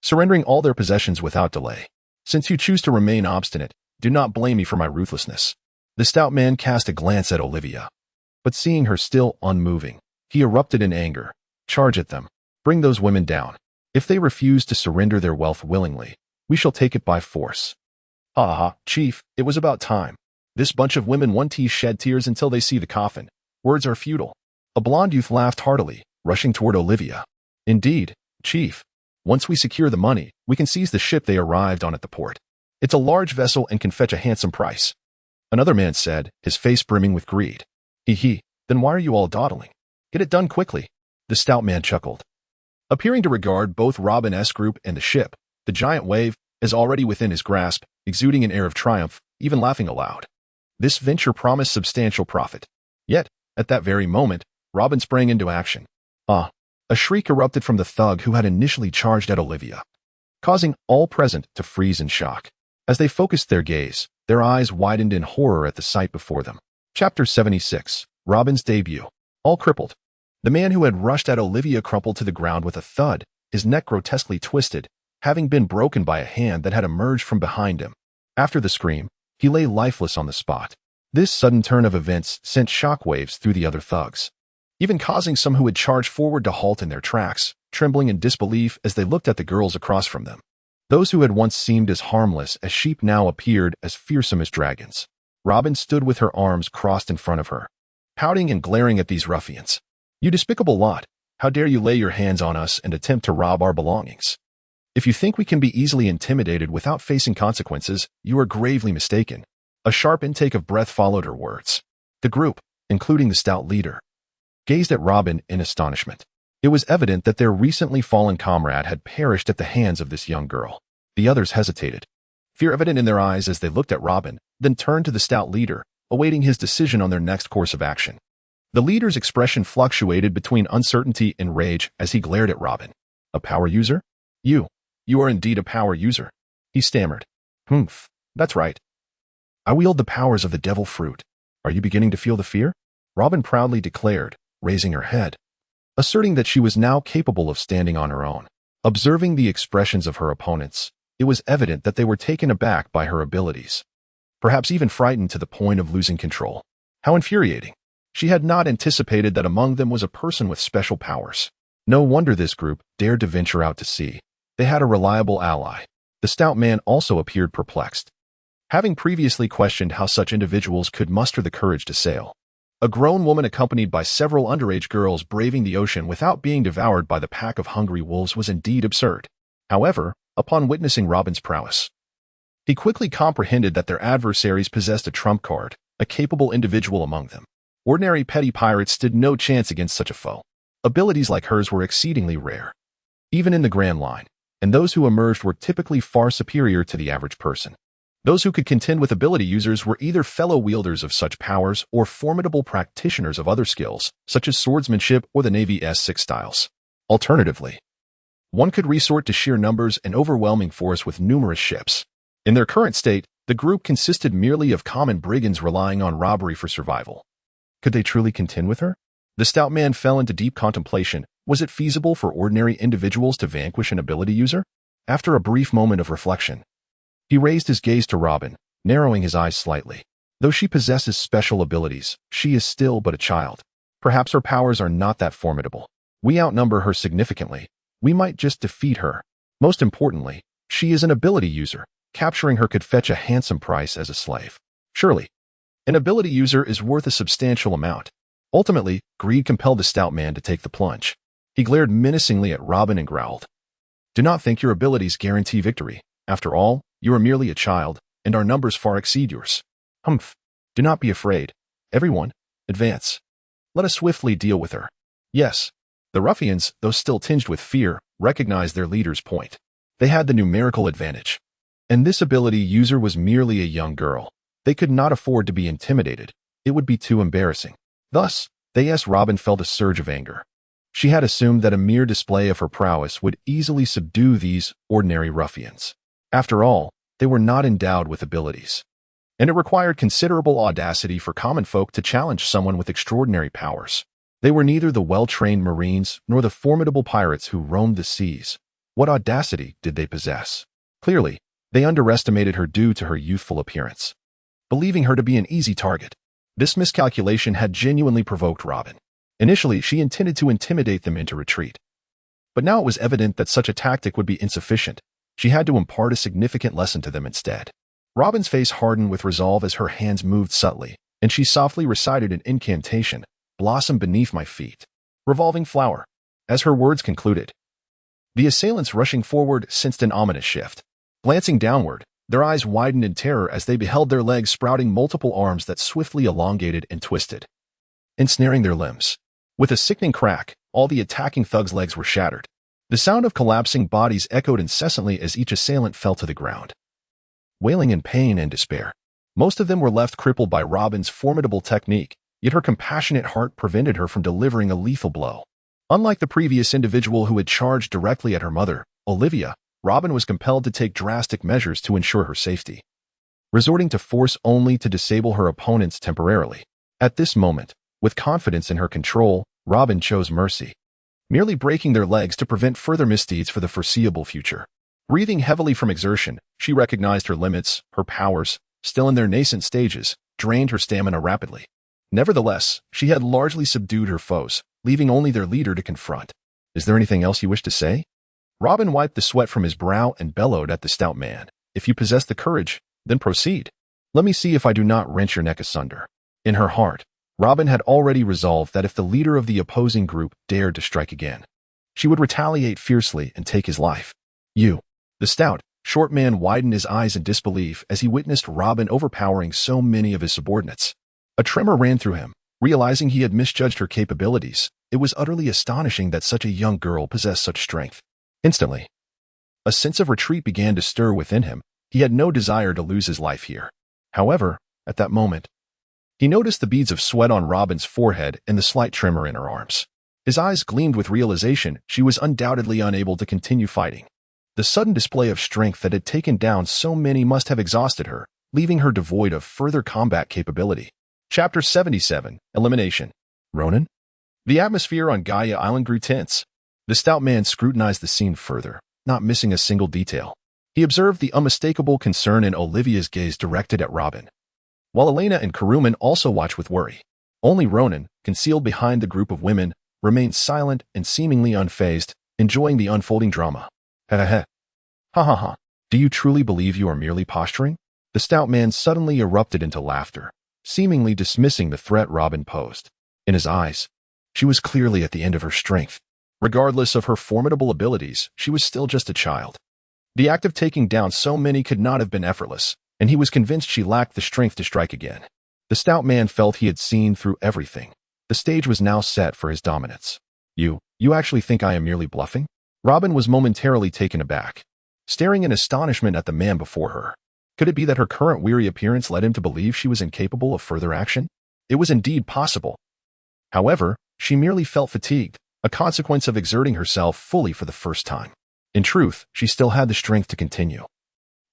surrendering all their possessions without delay. Since you choose to remain obstinate, do not blame me for my ruthlessness. The stout man cast a glance at Olvia, but seeing her still unmoving, he erupted in anger. Charge at them. Bring those women down. If they refuse to surrender their wealth willingly, we shall take it by force. Ha ha, Chief, it was about time. This bunch of women want to shed tears until they see the coffin. Words are futile. A blonde youth laughed heartily, rushing toward Olvia. Indeed, Chief. Once we secure the money, we can seize the ship they arrived on at the port. It's a large vessel and can fetch a handsome price. Another man said, his face brimming with greed. Hee, then why are you all dawdling? Get it done quickly. The stout man chuckled. Appearing to regard both Robin's group and the ship, the giant wave is already within his grasp, exuding an air of triumph, even laughing aloud. This venture promised substantial profit. Yet, at that very moment, Robin sprang into action. A shriek erupted from the thug who had initially charged at Olvia, causing all present to freeze in shock. As they focused their gaze, their eyes widened in horror at the sight before them. Chapter 76, Robin's debut. All crippled. The man who had rushed at Olvia crumpled to the ground with a thud, his neck grotesquely twisted, having been broken by a hand that had emerged from behind him. After the scream, he lay lifeless on the spot. This sudden turn of events sent shockwaves through the other thugs, even causing some who had charged forward to halt in their tracks, trembling in disbelief as they looked at the girls across from them. Those who had once seemed as harmless as sheep now appeared as fearsome as dragons. Robin stood with her arms crossed in front of her, pouting and glaring at these ruffians. You despicable lot, how dare you lay your hands on us and attempt to rob our belongings? If you think we can be easily intimidated without facing consequences, you are gravely mistaken. A sharp intake of breath followed her words. The group, including the stout leader, gazed at Robin in astonishment. It was evident that their recently fallen comrade had perished at the hands of this young girl. The others hesitated, fear evident in their eyes as they looked at Robin, then turned to the stout leader, awaiting his decision on their next course of action. The leader's expression fluctuated between uncertainty and rage as he glared at Robin. A power user? You are indeed a power user, he stammered. Humph, that's right. I wield the powers of the devil fruit. Are you beginning to feel the fear? Robin proudly declared, raising her head, asserting that she was now capable of standing on her own. Observing the expressions of her opponents, it was evident that they were taken aback by her abilities, perhaps even frightened to the point of losing control. How infuriating. She had not anticipated that among them was a person with special powers. No wonder this group dared to venture out to sea. They had a reliable ally. The stout man also appeared perplexed, having previously questioned how such individuals could muster the courage to sail. A grown woman accompanied by several underage girls braving the ocean without being devoured by the pack of hungry wolves was indeed absurd. However, upon witnessing Robin's prowess, he quickly comprehended that their adversaries possessed a trump card, a capable individual among them. Ordinary petty pirates stood no chance against such a foe. Abilities like hers were exceedingly rare, even in the Grand Line, and those who emerged were typically far superior to the average person. Those who could contend with ability users were either fellow wielders of such powers or formidable practitioners of other skills, such as swordsmanship or the Navy's 6 styles. Alternatively, one could resort to sheer numbers and overwhelming force with numerous ships. In their current state, the group consisted merely of common brigands relying on robbery for survival. Could they truly contend with her? The stout man fell into deep contemplation. Was it feasible for ordinary individuals to vanquish an ability user? After a brief moment of reflection, he raised his gaze to Robin, narrowing his eyes slightly. Though she possesses special abilities, she is still but a child. Perhaps her powers are not that formidable. We outnumber her significantly. We might just defeat her. Most importantly, she is an ability user. Capturing her could fetch a handsome price as a slave. Surely, an ability user is worth a substantial amount. Ultimately, greed compelled the stout man to take the plunge. He glared menacingly at Robin and growled, "Do not think your abilities guarantee victory. After all, you are merely a child, and our numbers far exceed yours. Humph. Do not be afraid. Everyone, advance. Let us swiftly deal with her." Yes, the ruffians, though still tinged with fear, recognized their leader's point. They had the numerical advantage. And this ability user was merely a young girl. They could not afford to be intimidated. It would be too embarrassing. Thus, Robin felt a surge of anger. She had assumed that a mere display of her prowess would easily subdue these ordinary ruffians. After all, they were not endowed with abilities, and it required considerable audacity for common folk to challenge someone with extraordinary powers. They were neither the well-trained marines nor the formidable pirates who roamed the seas. What audacity did they possess? Clearly, they underestimated her due to her youthful appearance, believing her to be an easy target. This miscalculation had genuinely provoked Robin. Initially, she intended to intimidate them into retreat, but now it was evident that such a tactic would be insufficient. She had to impart a significant lesson to them instead. Robin's face hardened with resolve as her hands moved subtly, and she softly recited an incantation, "Blossom beneath my feet. Revolving flower." As her words concluded, the assailants rushing forward sensed an ominous shift. Glancing downward, their eyes widened in terror as they beheld their legs sprouting multiple arms that swiftly elongated and twisted, ensnaring their limbs. With a sickening crack, all the attacking thugs' legs were shattered. The sound of collapsing bodies echoed incessantly as each assailant fell to the ground, wailing in pain and despair. Most of them were left crippled by Robin's formidable technique, yet her compassionate heart prevented her from delivering a lethal blow. Unlike the previous individual who had charged directly at her mother, Olvia, Robin was compelled to take drastic measures to ensure her safety, resorting to force only to disable her opponents temporarily. At this moment, with confidence in her control, Robin chose mercy, merely breaking their legs to prevent further misdeeds for the foreseeable future. Breathing heavily from exertion, she recognized her limits. Her powers, still in their nascent stages, drained her stamina rapidly. Nevertheless, she had largely subdued her foes, leaving only their leader to confront. "Is there anything else you wish to say?" Robin wiped the sweat from his brow and bellowed at the stout man. "If you possess the courage, then proceed. Let me see if I do not wrench your neck asunder." In her heart, Robin had already resolved that if the leader of the opposing group dared to strike again, she would retaliate fiercely and take his life. "You." The stout, short man widened his eyes in disbelief as he witnessed Robin overpowering so many of his subordinates. A tremor ran through him, realizing he had misjudged her capabilities. It was utterly astonishing that such a young girl possessed such strength. Instantly, a sense of retreat began to stir within him. He had no desire to lose his life here. However, at that moment, he noticed the beads of sweat on Robin's forehead and the slight tremor in her arms. His eyes gleamed with realization she was undoubtedly unable to continue fighting. The sudden display of strength that had taken down so many must have exhausted her, leaving her devoid of further combat capability. Chapter 77, Elimination. Ronan? The atmosphere on Gaia Island grew tense. The stout man scrutinized the scene further, not missing a single detail. He observed the unmistakable concern in Olivia's gaze directed at Robin, while Elena and Karuman also watched with worry. Only Ronan, concealed behind the group of women, remained silent and seemingly unfazed, enjoying the unfolding drama. Ha ha ha. Do you truly believe you are merely posturing? The stout man suddenly erupted into laughter, seemingly dismissing the threat Robin posed. In his eyes, she was clearly at the end of her strength. Regardless of her formidable abilities, she was still just a child. The act of taking down so many could not have been effortless, and he was convinced she lacked the strength to strike again. The stout man felt he had seen through everything. The stage was now set for his dominance. You actually think I am merely bluffing? Robin was momentarily taken aback, staring in astonishment at the man before her. Could it be that her current weary appearance led him to believe she was incapable of further action? It was indeed possible. However, she merely felt fatigued, a consequence of exerting herself fully for the first time. In truth, she still had the strength to continue,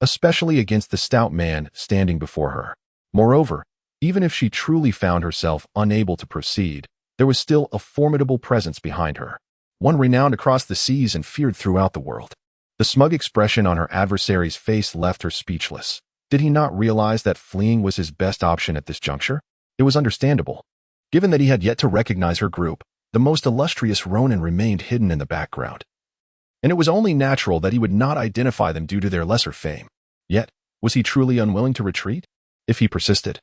especially against the stout man standing before her. Moreover, even if she truly found herself unable to proceed, there was still a formidable presence behind her, one renowned across the seas and feared throughout the world. The smug expression on her adversary's face left her speechless. Did he not realize that fleeing was his best option at this juncture? It was understandable, given that he had yet to recognize her group. The most illustrious Ronan remained hidden in the background, and it was only natural that he would not identify them due to their lesser fame. Yet, was he truly unwilling to retreat? If he persisted,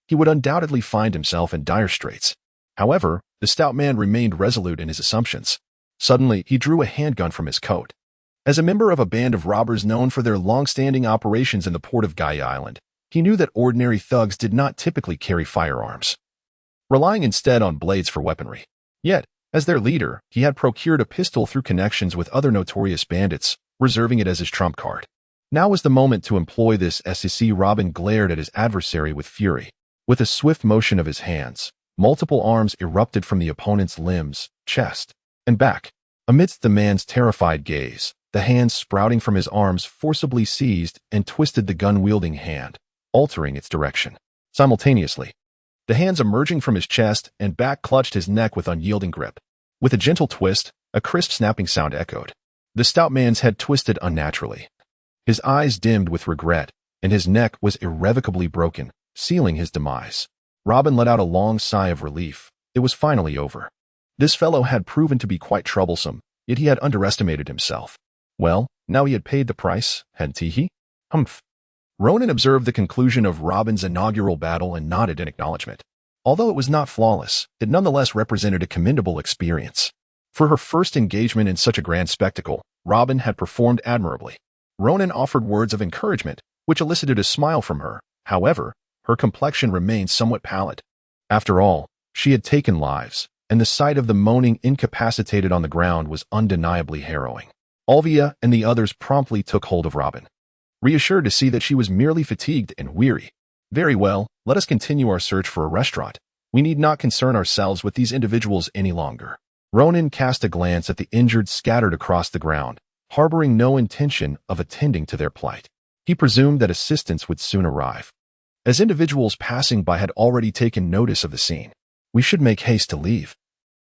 he would undoubtedly find himself in dire straits. However, the stout man remained resolute in his assumptions. Suddenly, he drew a handgun from his coat. As a member of a band of robbers known for their long-standing operations in the port of Gaia Island, he knew that ordinary thugs did not typically carry firearms, relying instead on blades for weaponry. Yet, as their leader, he had procured a pistol through connections with other notorious bandits, reserving it as his trump card. Now was the moment to employ this. SEC Robin glared at his adversary with fury. With a swift motion of his hands, multiple arms erupted from the opponent's limbs, chest, and back. Amidst the man's terrified gaze, the hands sprouting from his arms forcibly seized and twisted the gun-wielding hand, altering its direction. Simultaneously, the hands emerging from his chest and back clutched his neck with unyielding grip. With a gentle twist, a crisp snapping sound echoed. The stout man's head twisted unnaturally. His eyes dimmed with regret, and his neck was irrevocably broken, sealing his demise. Robin let out a long sigh of relief. It was finally over. This fellow had proven to be quite troublesome, yet he had underestimated himself. Well, now he had paid the price, hadn't he? Humph. Ronan observed the conclusion of Robin's inaugural battle and nodded in acknowledgement. Although it was not flawless, it nonetheless represented a commendable experience. For her first engagement in such a grand spectacle, Robin had performed admirably. Ronan offered words of encouragement, which elicited a smile from her. However, her complexion remained somewhat pallid. After all, she had taken lives, and the sight of the moaning incapacitated on the ground was undeniably harrowing. Olvia and the others promptly took hold of Robin, reassured to see that she was merely fatigued and weary. Very well, let us continue our search for a restaurant. We need not concern ourselves with these individuals any longer. Ronan cast a glance at the injured scattered across the ground, harboring no intention of attending to their plight. He presumed that assistance would soon arrive. As individuals passing by had already taken notice of the scene, we should make haste to leave.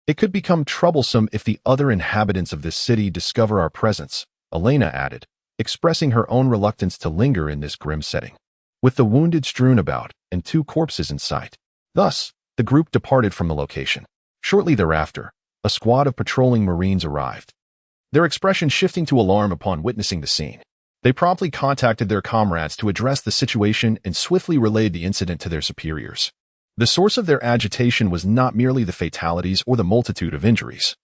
It could become troublesome if the other inhabitants of this city discover our presence, Elena added, expressing her own reluctance to linger in this grim setting. With the wounded strewn about and 2 corpses in sight. Thus, the group departed from the location. Shortly thereafter, a squad of patrolling Marines arrived, their expression shifting to alarm upon witnessing the scene. They promptly contacted their comrades to address the situation and swiftly relayed the incident to their superiors. The source of their agitation was not merely the fatalities or the multitude of injuries,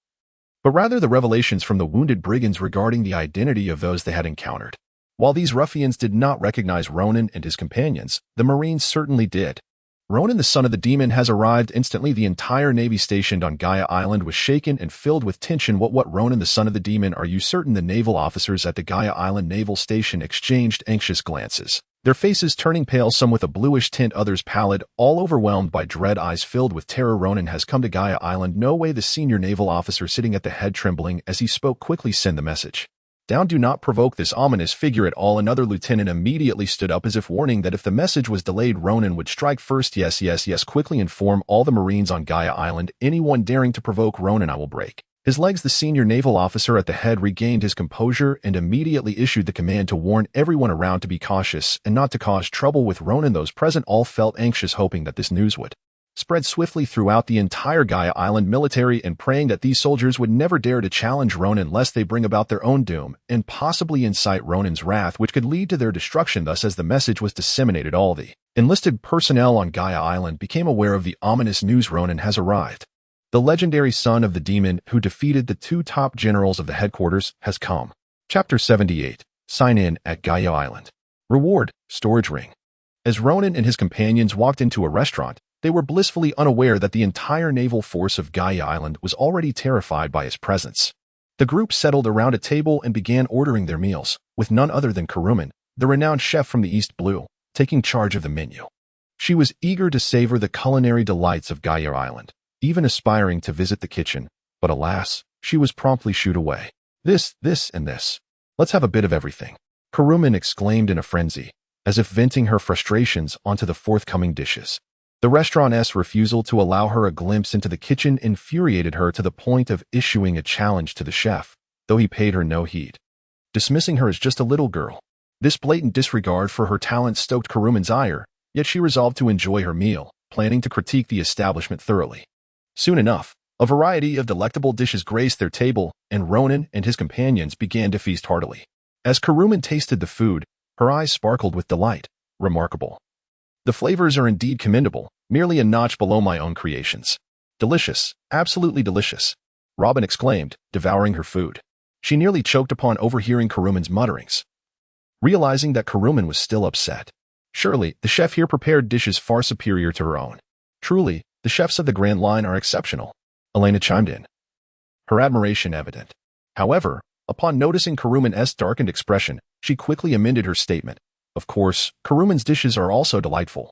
but rather the revelations from the wounded brigands regarding the identity of those they had encountered. While these ruffians did not recognize Ronan and his companions, the Marines certainly did. Ronan, the son of the demon, has arrived. Instantly, the entire navy stationed on Gaia Island was shaken and filled with tension. What Ronan, the son of the demon? Are you certain? The naval officers at the Gaia Island naval station exchanged anxious glances, their faces turning pale, some with a bluish tint, others pallid, all overwhelmed by dread, eyes filled with terror. Ronan has come to Gaia Island. No way. The senior naval officer sitting at the head, trembling as he spoke, quickly send the message down. Do not provoke this ominous figure at all. Another lieutenant immediately stood up as if warning that if the message was delayed, Ronan would strike first. Yes. Quickly inform all the Marines on Gaia Island. Anyone daring to provoke Ronan, I will break his legs. The senior naval officer at the head regained his composure and immediately issued the command to warn everyone around to be cautious and not to cause trouble with Ronan. Those present all felt anxious, hoping that this news would spread swiftly throughout the entire Gaia Island military and praying that these soldiers would never dare to challenge Ronan lest they bring about their own doom and possibly incite Ronan's wrath, which could lead to their destruction. Thus, as the message was disseminated, all the enlisted personnel on Gaia Island became aware of the ominous news. Ronan has arrived. The legendary son of the demon who defeated the 2 top generals of the headquarters has come. Chapter 78. Sign in at Gaia Island. Reward, storage ring. As Ronan and his companions walked into a restaurant, they were blissfully unaware that the entire naval force of Gaia Island was already terrified by his presence. The group settled around a table and began ordering their meals, with none other than Karuman, the renowned chef from the East Blue, taking charge of the menu. She was eager to savor the culinary delights of Gaia Island, even aspiring to visit the kitchen, but alas, she was promptly shooed away. This, and this. Let's have a bit of everything, Karuman exclaimed in a frenzy, as if venting her frustrations onto the forthcoming dishes. The restaurant's refusal to allow her a glimpse into the kitchen infuriated her to the point of issuing a challenge to the chef, though he paid her no heed, dismissing her as just a little girl. This blatant disregard for her talent stoked Karuman's ire, yet she resolved to enjoy her meal, planning to critique the establishment thoroughly. Soon enough, a variety of delectable dishes graced their table, and Ronan and his companions began to feast heartily. As Karuman tasted the food, her eyes sparkled with delight. Remarkable. The flavors are indeed commendable, merely a notch below my own creations. Delicious, absolutely delicious, Robin exclaimed, devouring her food. She nearly choked upon overhearing Karuman's mutterings, realizing that Karuman was still upset. Surely, the chef here prepared dishes far superior to her own. Truly, the chefs of the Grand Line are exceptional, Elena chimed in, her admiration evident. However, upon noticing Karuman's darkened expression, she quickly amended her statement. Of course, Karuman's dishes are also delightful,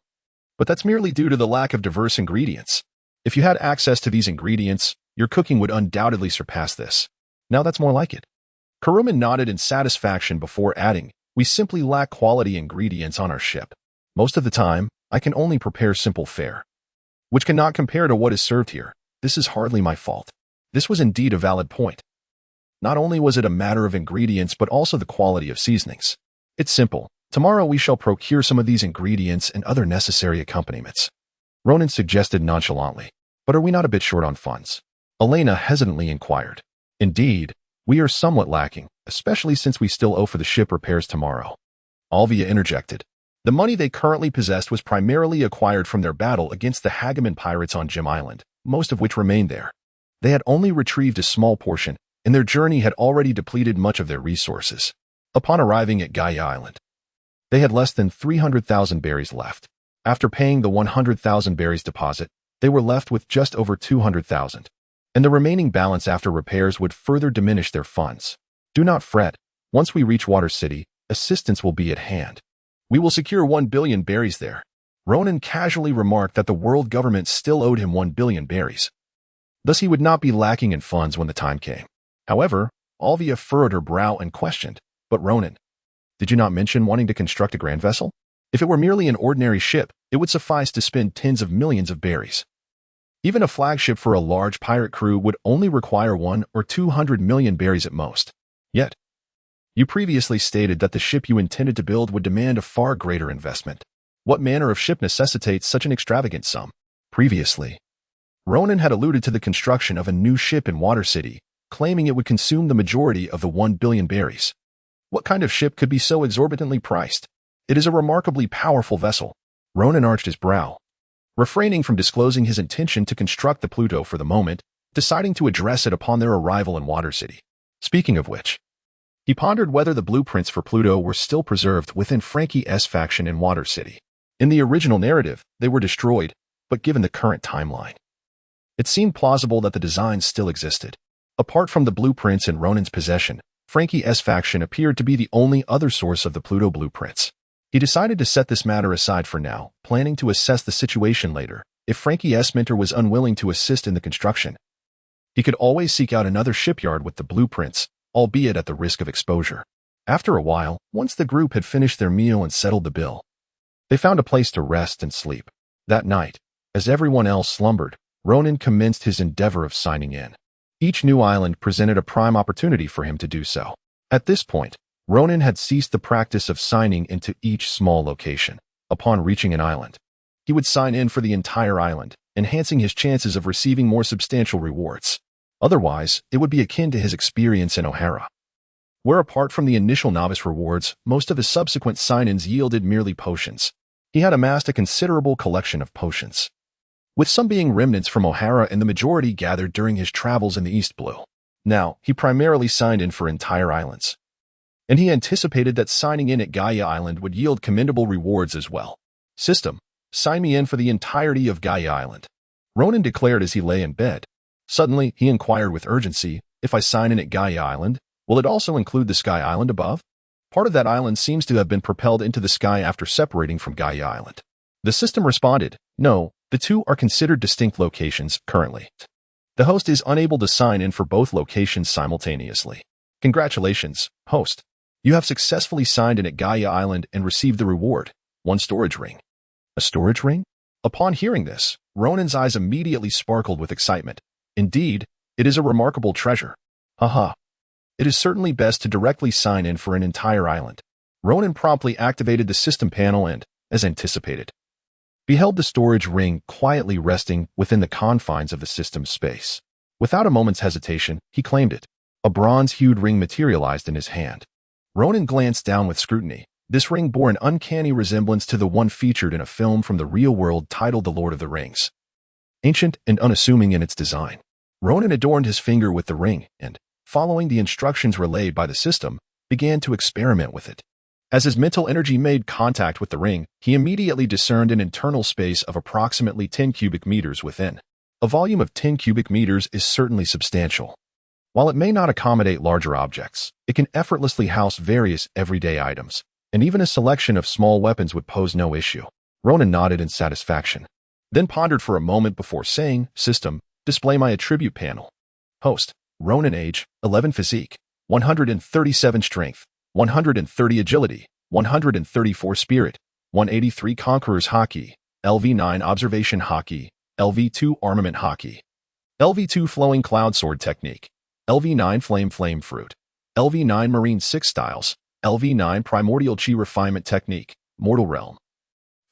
but that's merely due to the lack of diverse ingredients. If you had access to these ingredients, your cooking would undoubtedly surpass this. Now that's more like it. Karuman nodded in satisfaction before adding, we simply lack quality ingredients on our ship. Most of the time, I can only prepare simple fare, which cannot compare to what is served here. This is hardly my fault. This was indeed a valid point. Not only was it a matter of ingredients, but also the quality of seasonings. It's simple. Tomorrow we shall procure some of these ingredients and other necessary accompaniments, Ronan suggested nonchalantly. But are we not a bit short on funds? Elena hesitantly inquired. Indeed, we are somewhat lacking, especially since we still owe for the ship repairs tomorrow, Olvia interjected. The money they currently possessed was primarily acquired from their battle against the Hagaman pirates on Jim Island, most of which remained there. They had only retrieved a small portion, and their journey had already depleted much of their resources. Upon arriving at Gaia Island, they had less than 300,000 berries left. After paying the 100,000 berries deposit, they were left with just over 200,000, and the remaining balance after repairs would further diminish their funds. Do not fret. Once we reach Water City, assistance will be at hand. We will secure 1 billion berries there. Ronan casually remarked that the world government still owed him 1 billion berries. Thus he would not be lacking in funds when the time came. However, Olvia furrowed her brow and questioned, "But Ronan, did you not mention wanting to construct a grand vessel? If it were merely an ordinary ship, it would suffice to spend tens of millions of berries. Even a flagship for a large pirate crew would only require 1 or 200 million berries at most. Yet, you previously stated that the ship you intended to build would demand a far greater investment. What manner of ship necessitates such an extravagant sum?" Previously, Ronan had alluded to the construction of a new ship in Water City, claiming it would consume the majority of the 1 billion berries. What kind of ship could be so exorbitantly priced? It is a remarkably powerful vessel. Ronan arched his brow, refraining from disclosing his intention to construct the Pluto for the moment, deciding to address it upon their arrival in Water City. Speaking of which, he pondered whether the blueprints for Pluto were still preserved within Frankie S. faction in Water City. In the original narrative, they were destroyed, but given the current timeline, it seemed plausible that the designs still existed. Apart from the blueprints in Ronan's possession, Frankie S. faction appeared to be the only other source of the Pluto blueprints. He decided to set this matter aside for now, planning to assess the situation later. If Frankie S. Mentor was unwilling to assist in the construction, he could always seek out another shipyard with the blueprints, albeit at the risk of exposure. After a while, once the group had finished their meal and settled the bill, they found a place to rest and sleep. That night, as everyone else slumbered, Ronan commenced his endeavor of signing in. Each new island presented a prime opportunity for him to do so. At this point, Ronan had ceased the practice of signing into each small location. Upon reaching an island, he would sign in for the entire island, enhancing his chances of receiving more substantial rewards. Otherwise, it would be akin to his experience in Ohara, where apart from the initial novice rewards, most of his subsequent sign-ins yielded merely potions. He had amassed a considerable collection of potions, with some being remnants from Ohara and the majority gathered during his travels in the East Blue. Now, he primarily signed in for entire islands, and he anticipated that signing in at Gaia Island would yield commendable rewards as well. "System, sign me in for the entirety of Gaia Island," Ronan declared as he lay in bed. Suddenly, he inquired with urgency, "If I sign in at Gaia Island, will it also include the Sky Island above? Part of that island seems to have been propelled into the sky after separating from Gaia Island." The system responded, "No, the two are considered distinct locations currently. The host is unable to sign in for both locations simultaneously." "Congratulations, host. You have successfully signed in at Gaia Island and received the reward, 1 storage ring." "A storage ring?" Upon hearing this, Ronan's eyes immediately sparkled with excitement. "Indeed, it is a remarkable treasure. Haha. It is certainly best to directly sign in for an entire island." Ronan promptly activated the system panel and, as anticipated, beheld the storage ring quietly resting within the confines of the system's space. Without a moment's hesitation, he claimed it. A bronze-hued ring materialized in his hand. Ronan glanced down with scrutiny. This ring bore an uncanny resemblance to the one featured in a film from the real world titled The Lord of the Rings. Ancient and unassuming in its design, Ronan adorned his finger with the ring and, following the instructions relayed by the system, began to experiment with it. As his mental energy made contact with the ring, he immediately discerned an internal space of approximately 10 cubic meters within. A volume of 10 cubic meters is certainly substantial. While it may not accommodate larger objects, it can effortlessly house various everyday items, and even a selection of small weapons would pose no issue. Ronan nodded in satisfaction, then pondered for a moment before saying, "System, display my attribute panel." Host, Ronan age, 11 physique, 137 strength, 130 agility, 134 spirit, 183 conqueror's hockey, LV9 observation hockey, LV2 armament hockey, LV2 flowing cloud sword technique, LV9 flame fruit, LV9 marine 6 styles, LV9 primordial chi refinement technique, mortal realm.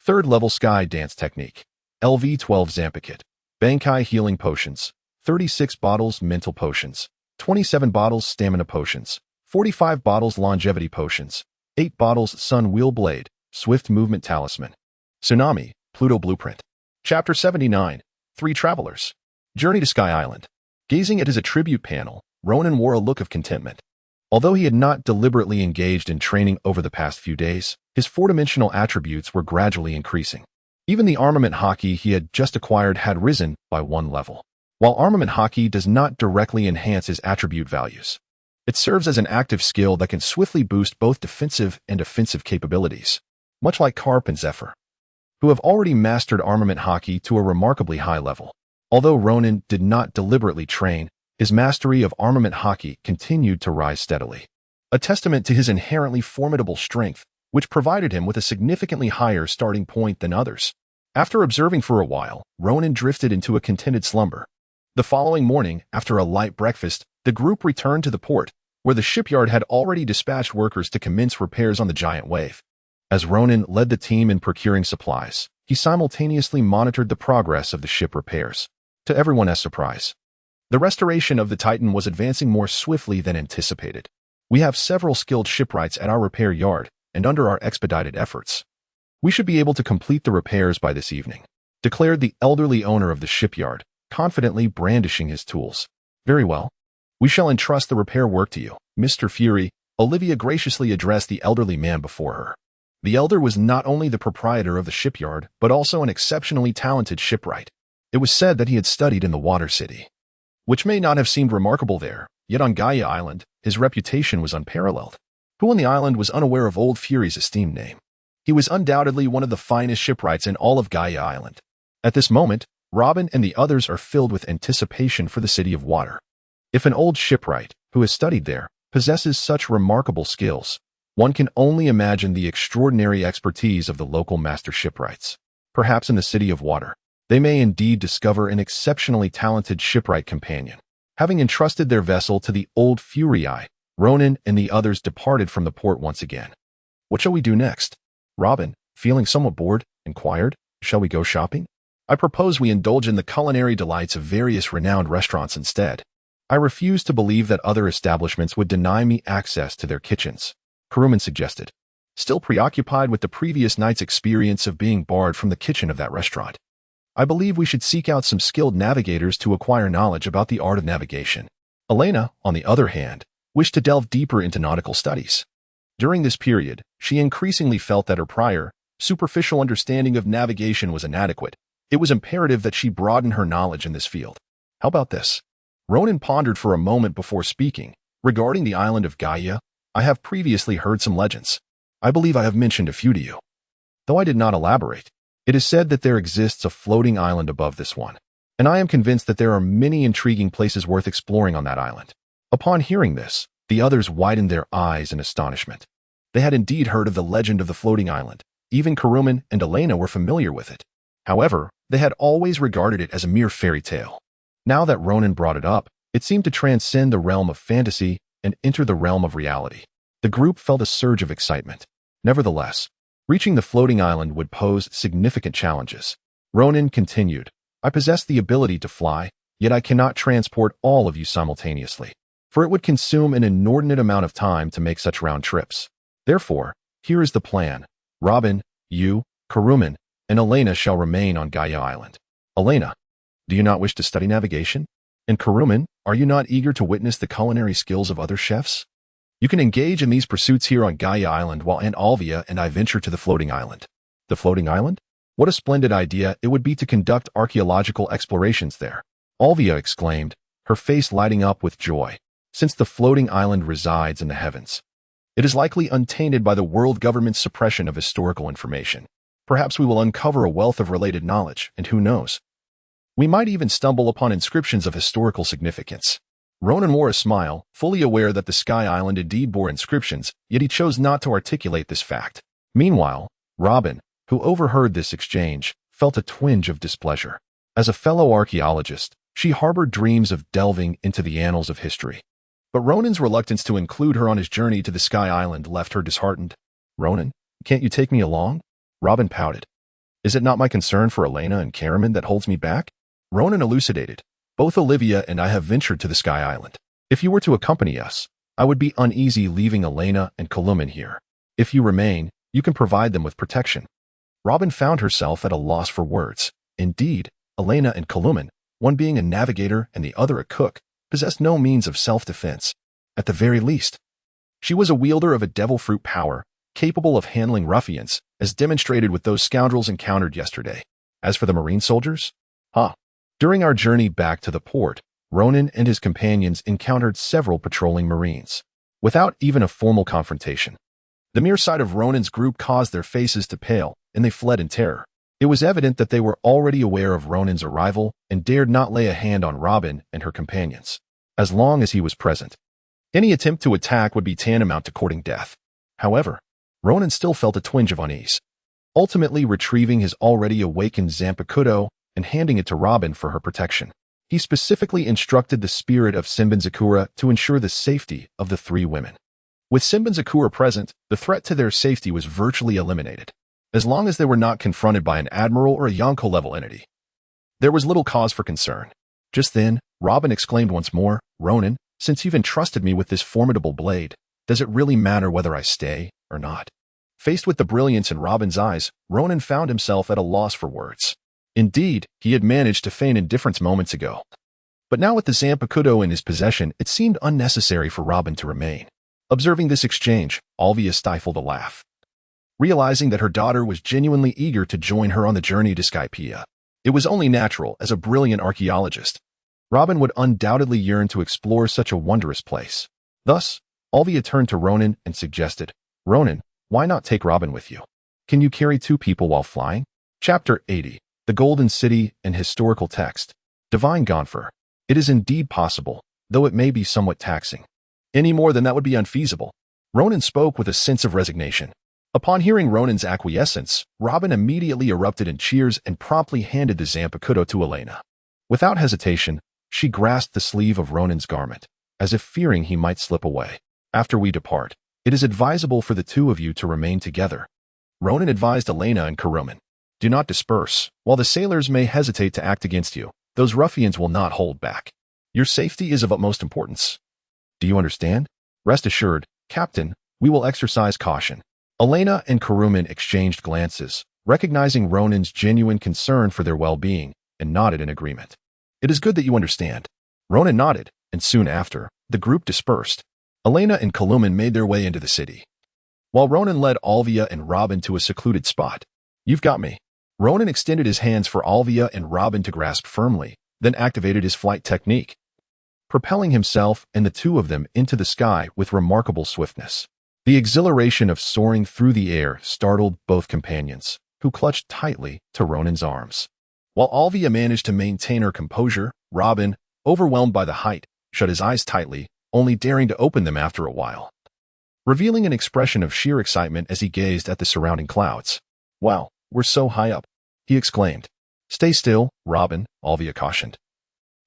3rd level sky dance technique, LV12 Zampakit, Bankai healing potions, 36 bottles mental potions, 27 bottles stamina potions, 45 bottles longevity potions, 8 bottles sun wheel blade, Swift Movement Talisman. Tsunami, Pluto Blueprint. Chapter 79. Three Travelers. Journey to Sky Island. Gazing at his attribute panel, Ronan wore a look of contentment. Although he had not deliberately engaged in training over the past few days, his four-dimensional attributes were gradually increasing. Even the armament hockey he had just acquired had risen by one level. While armament hockey does not directly enhance his attribute values, it serves as an active skill that can swiftly boost both defensive and offensive capabilities, much like Karp and Zephyr, who have already mastered armament hockey to a remarkably high level. Although Ronan did not deliberately train, his mastery of armament hockey continued to rise steadily, a testament to his inherently formidable strength, which provided him with a significantly higher starting point than others. After observing for a while, Ronan drifted into a contented slumber. The following morning, after a light breakfast, the group returned to the port, where the shipyard had already dispatched workers to commence repairs on the giant wave. As Ronan led the team in procuring supplies, he simultaneously monitored the progress of the ship repairs. To everyone's surprise, the restoration of the Titan was advancing more swiftly than anticipated. We have several skilled shipwrights at our repair yard, and under our expedited efforts, we should be able to complete the repairs by this evening, declared the elderly owner of the shipyard, confidently brandishing his tools. Very well. We shall entrust the repair work to you, Mr. Fury. Olvia graciously addressed the elderly man before her. The elder was not only the proprietor of the shipyard, but also an exceptionally talented shipwright. It was said that he had studied in the Water City, which may not have seemed remarkable there, yet on Gaia Island, his reputation was unparalleled. Who on the island was unaware of old Fury's esteemed name? He was undoubtedly one of the finest shipwrights in all of Gaia Island. At this moment, Robin and the others are filled with anticipation for the City of Water. If an old shipwright, who has studied there, possesses such remarkable skills, one can only imagine the extraordinary expertise of the local master shipwrights. Perhaps in the City of Water, they may indeed discover an exceptionally talented shipwright companion. Having entrusted their vessel to the old Fury, Ronan and the others departed from the port once again. What shall we do next? Robin, feeling somewhat bored, inquired, shall we go shopping? I propose we indulge in the culinary delights of various renowned restaurants instead. I refuse to believe that other establishments would deny me access to their kitchens, Kuruman suggested, still preoccupied with the previous night's experience of being barred from the kitchen of that restaurant. I believe we should seek out some skilled navigators to acquire knowledge about the art of navigation. Elena, on the other hand, wished to delve deeper into nautical studies. During this period, she increasingly felt that her prior, superficial understanding of navigation was inadequate. It was imperative that she broaden her knowledge in this field. How about this? Ronan pondered for a moment before speaking. Regarding the island of Gaia, I have previously heard some legends. I believe I have mentioned a few to you. Though I did not elaborate, it is said that there exists a floating island above this one, and I am convinced that there are many intriguing places worth exploring on that island. Upon hearing this, the others widened their eyes in astonishment. They had indeed heard of the legend of the floating island. Even Kuruman and Elena were familiar with it. However, they had always regarded it as a mere fairy tale. Now that Ronan brought it up, it seemed to transcend the realm of fantasy and enter the realm of reality. The group felt a surge of excitement. Nevertheless, reaching the floating island would pose significant challenges. Ronan continued, I possess the ability to fly, yet I cannot transport all of you simultaneously, for it would consume an inordinate amount of time to make such round trips. Therefore, here is the plan. Robin, you, Kuruman, and Elena shall remain on Gaia Island. Elena, do you not wish to study navigation? And Kuruman, are you not eager to witness the culinary skills of other chefs? You can engage in these pursuits here on Gaia Island while Aunt Olvia and I venture to the floating island. The floating island? What a splendid idea it would be to conduct archaeological explorations there. Olvia exclaimed, her face lighting up with joy. Since the floating island resides in the heavens, it is likely untainted by the world government's suppression of historical information. Perhaps we will uncover a wealth of related knowledge, and who knows? We might even stumble upon inscriptions of historical significance. Ronan wore a smile, fully aware that the Sky Island indeed bore inscriptions, yet he chose not to articulate this fact. Meanwhile, Robin, who overheard this exchange, felt a twinge of displeasure. As a fellow archaeologist, she harbored dreams of delving into the annals of history. But Ronan's reluctance to include her on his journey to the Sky Island left her disheartened. Ronan, can't you take me along? Robin pouted. Is it not my concern for Elena and Karaman that holds me back? Ronan elucidated. Both Olvia and I have ventured to the Sky Island. If you were to accompany us, I would be uneasy leaving Elena and Kuruman here. If you remain, you can provide them with protection. Robin found herself at a loss for words. Indeed, Elena and Kaluman, one being a navigator and the other a cook, possessed no means of self-defense. At the very least, she was a wielder of a devil fruit power, capable of handling ruffians, as demonstrated with those scoundrels encountered yesterday. As for the marine soldiers, during our journey back to the port, Ronan and his companions encountered several patrolling marines, without even a formal confrontation. The mere sight of Ronan's group caused their faces to pale, and they fled in terror. It was evident that they were already aware of Ronan's arrival and dared not lay a hand on Robin and her companions, as long as he was present. Any attempt to attack would be tantamount to courting death. However, Ronan still felt a twinge of unease. Ultimately retrieving his already awakened Zanpakuto and handing it to Robin for her protection, he specifically instructed the spirit of Sinbinzakura to ensure the safety of the three women. With Sinbinzakura present, the threat to their safety was virtually eliminated. As long as they were not confronted by an admiral or a Yonko-level entity, there was little cause for concern. Just then, Robin exclaimed once more, "Ronan, since you've entrusted me with this formidable blade, does it really matter whether I stay or not?" Faced with the brilliance in Robin's eyes, Ronan found himself at a loss for words. Indeed, he had managed to feign indifference moments ago. But now with the Zanpakuto in his possession, it seemed unnecessary for Robin to remain. Observing this exchange, Olvia stifled a laugh. Realizing that her daughter was genuinely eager to join her on the journey to Skypea, it was only natural as a brilliant archaeologist. Robin would undoubtedly yearn to explore such a wondrous place. Thus, Olvia turned to Ronan and suggested, "Ronan, why not take Robin with you? Can you carry 2 people while flying?" Chapter 80. The Golden City and Historical Text. Divine Gonfer. It is indeed possible, though it may be somewhat taxing. Any more than that would be unfeasible. Ronan spoke with a sense of resignation. Upon hearing Ronan's acquiescence, Robin immediately erupted in cheers and promptly handed the Zanpakuto to Elena. Without hesitation, she grasped the sleeve of Ronan's garment, as if fearing he might slip away. "After we depart, it is advisable for the 2 of you to remain together," Ronan advised Elena and Karuman. "Do not disperse. While the sailors may hesitate to act against you, those ruffians will not hold back. Your safety is of utmost importance. Do you understand? Rest assured, Captain, we will exercise caution." Elena and Karuman exchanged glances, recognizing Ronan's genuine concern for their well-being, and nodded in agreement. "It is good that you understand." Ronan nodded, and soon after, the group dispersed. Elena and Kaluman made their way into the city, while Ronan led Olvia and Robin to a secluded spot. "You've got me." Ronan extended his hands for Olvia and Robin to grasp firmly, then activated his flight technique, propelling himself and the 2 of them into the sky with remarkable swiftness. The exhilaration of soaring through the air startled both companions, who clutched tightly to Ronan's arms. While Olvia managed to maintain her composure, Robin, overwhelmed by the height, shut his eyes tightly, only daring to open them after a while, revealing an expression of sheer excitement as he gazed at the surrounding clouds. "Wow, we're so high up," he exclaimed. "Stay still, Robin," Olvia cautioned,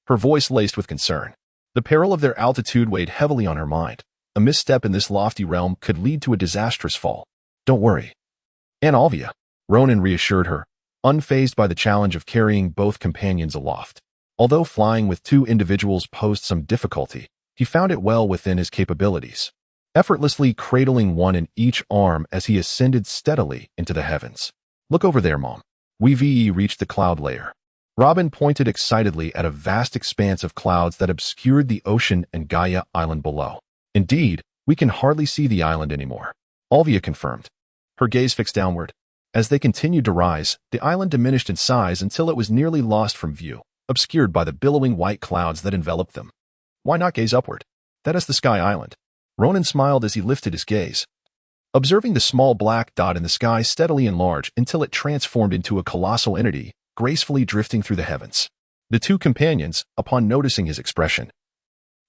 her voice laced with concern. The peril of their altitude weighed heavily on her mind. A misstep in this lofty realm could lead to a disastrous fall. "Don't worry, Aunt Olvia," Ronan reassured her, unfazed by the challenge of carrying both companions aloft. Although flying with 2 individuals posed some difficulty, he found it well within his capabilities, effortlessly cradling one in each arm as he ascended steadily into the heavens. "Look over there, Mom." We've reached the cloud layer. Robin pointed excitedly at a vast expanse of clouds that obscured the ocean and Gaia Island below. "Indeed, we can hardly see the island anymore," Olvia confirmed, her gaze fixed downward. As they continued to rise, the island diminished in size until it was nearly lost from view, obscured by the billowing white clouds that enveloped them. "Why not gaze upward? That is the Sky Island." Ronan smiled as he lifted his gaze, observing the small black dot in the sky steadily enlarge until it transformed into a colossal entity, gracefully drifting through the heavens. The 2 companions, upon noticing his expression,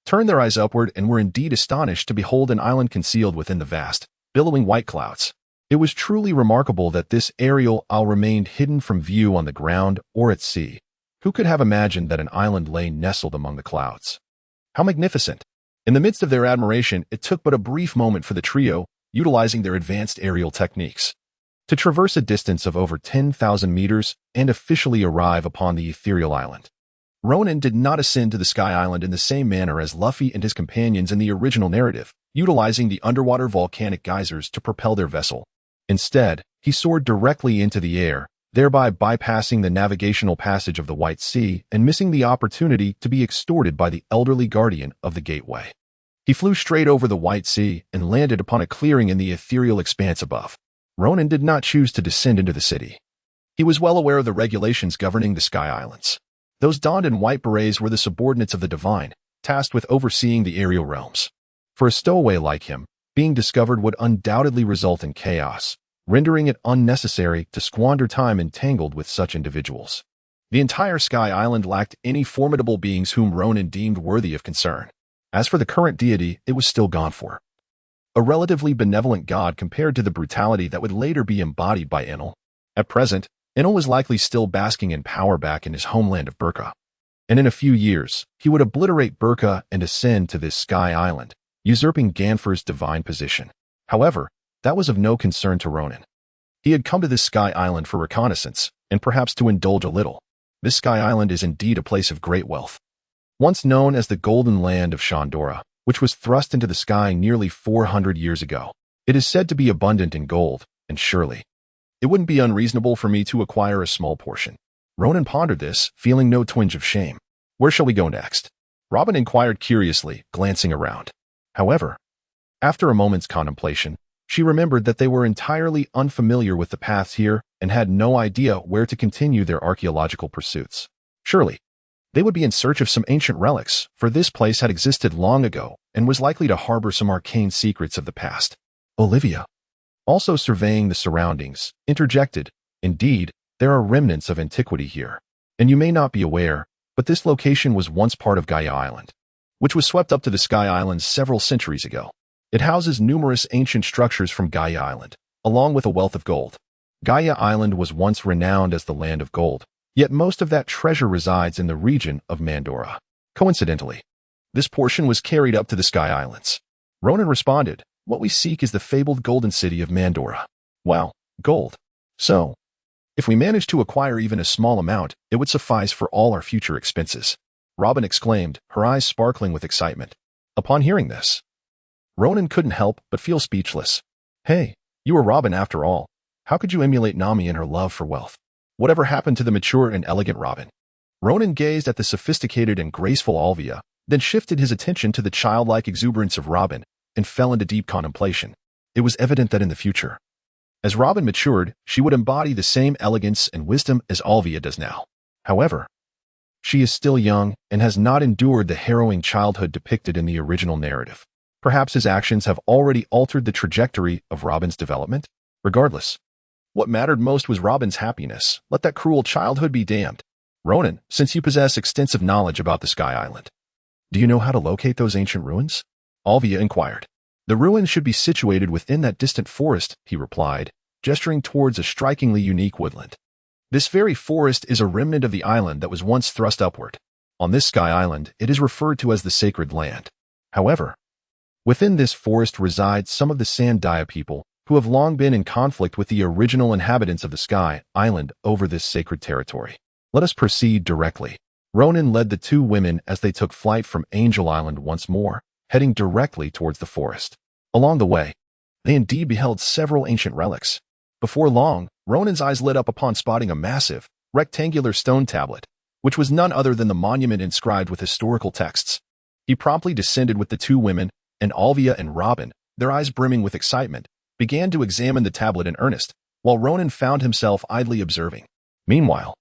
turned their eyes upward and were indeed astonished to behold an island concealed within the vast, billowing white clouds. It was truly remarkable that this aerial isle remained hidden from view on the ground or at sea. Who could have imagined that an island lay nestled among the clouds? How magnificent! In the midst of their admiration, it took but a brief moment for the trio, utilizing their advanced aerial techniques, to traverse a distance of over 10,000 meters and officially arrive upon the ethereal island. Ronan did not ascend to the Sky Island in the same manner as Luffy and his companions in the original narrative, utilizing the underwater volcanic geysers to propel their vessel. Instead, he soared directly into the air, thereby bypassing the navigational passage of the White Sea and missing the opportunity to be extorted by the elderly guardian of the gateway. He flew straight over the White Sea and landed upon a clearing in the ethereal expanse above. Ronan did not choose to descend into the city. He was well aware of the regulations governing the Sky Islands. Those donned in white berets were the subordinates of the divine, tasked with overseeing the aerial realms. For a stowaway like him, being discovered would undoubtedly result in chaos, rendering it unnecessary to squander time entangled with such individuals. The entire Sky Island lacked any formidable beings whom Ronan deemed worthy of concern. As for the current deity, it was still gone for. A relatively benevolent god compared to the brutality that would later be embodied by Enel. At present, Enel was likely still basking in power back in his homeland of Burka. And in a few years, he would obliterate Burka and ascend to this Sky Island, usurping Ganfor's divine position. However, that was of no concern to Ronan. He had come to this Sky Island for reconnaissance, and perhaps to indulge a little. This Sky Island is indeed a place of great wealth. Once known as the Golden Land of Shandora, which was thrust into the sky nearly 400 years ago, it is said to be abundant in gold, and surely, it wouldn't be unreasonable for me to acquire a small portion. Ronan pondered this, feeling no twinge of shame. Where shall we go next? Robin inquired curiously, glancing around. However, after a moment's contemplation, she remembered that they were entirely unfamiliar with the paths here and had no idea where to continue their archaeological pursuits. Surely, they would be in search of some ancient relics, for this place had existed long ago and was likely to harbor some arcane secrets of the past. Olvia, also surveying the surroundings, interjected, "Indeed, there are remnants of antiquity here, and you may not be aware, but this location was once part of Gaia Island, which was swept up to the Sky Islands several centuries ago. It houses numerous ancient structures from Gaia Island, along with a wealth of gold. Gaia Island was once renowned as the land of gold, yet most of that treasure resides in the region of Mandora. Coincidentally, this portion was carried up to the Sky Islands." Ronan responded, "What we seek is the fabled golden city of Mandora." Wow, gold. So, if we manage to acquire even a small amount, it would suffice for all our future expenses. Robin exclaimed, her eyes sparkling with excitement. Upon hearing this, Ronan couldn't help but feel speechless. Hey, you were Robin after all. How could you emulate Nami in her love for wealth? Whatever happened to the mature and elegant Robin? Ronan gazed at the sophisticated and graceful Olvia, then shifted his attention to the childlike exuberance of Robin and fell into deep contemplation. It was evident that in the future, as Robin matured, she would embody the same elegance and wisdom as Olvia does now. However, she is still young and has not endured the harrowing childhood depicted in the original narrative. Perhaps his actions have already altered the trajectory of Robin's development? Regardless, what mattered most was Robin's happiness. Let that cruel childhood be damned. Ronan, since you possess extensive knowledge about the Sky Island, do you know how to locate those ancient ruins? Olvia inquired. The ruins should be situated within that distant forest, he replied, gesturing towards a strikingly unique woodland. This very forest is a remnant of the island that was once thrust upward. On this Sky Island, it is referred to as the Sacred Land. However, within this forest reside some of the Sandia people who have long been in conflict with the original inhabitants of the Sky Island over this sacred territory. Let us proceed directly. Ronan led the two women as they took flight from Angel Island once more, heading directly towards the forest. Along the way, they indeed beheld several ancient relics. Before long, Ronan's eyes lit up upon spotting a massive, rectangular stone tablet, which was none other than the monument inscribed with historical texts. He promptly descended with the two women, and Olvia and Robin, their eyes brimming with excitement, began to examine the tablet in earnest, while Ronan found himself idly observing. Meanwhile,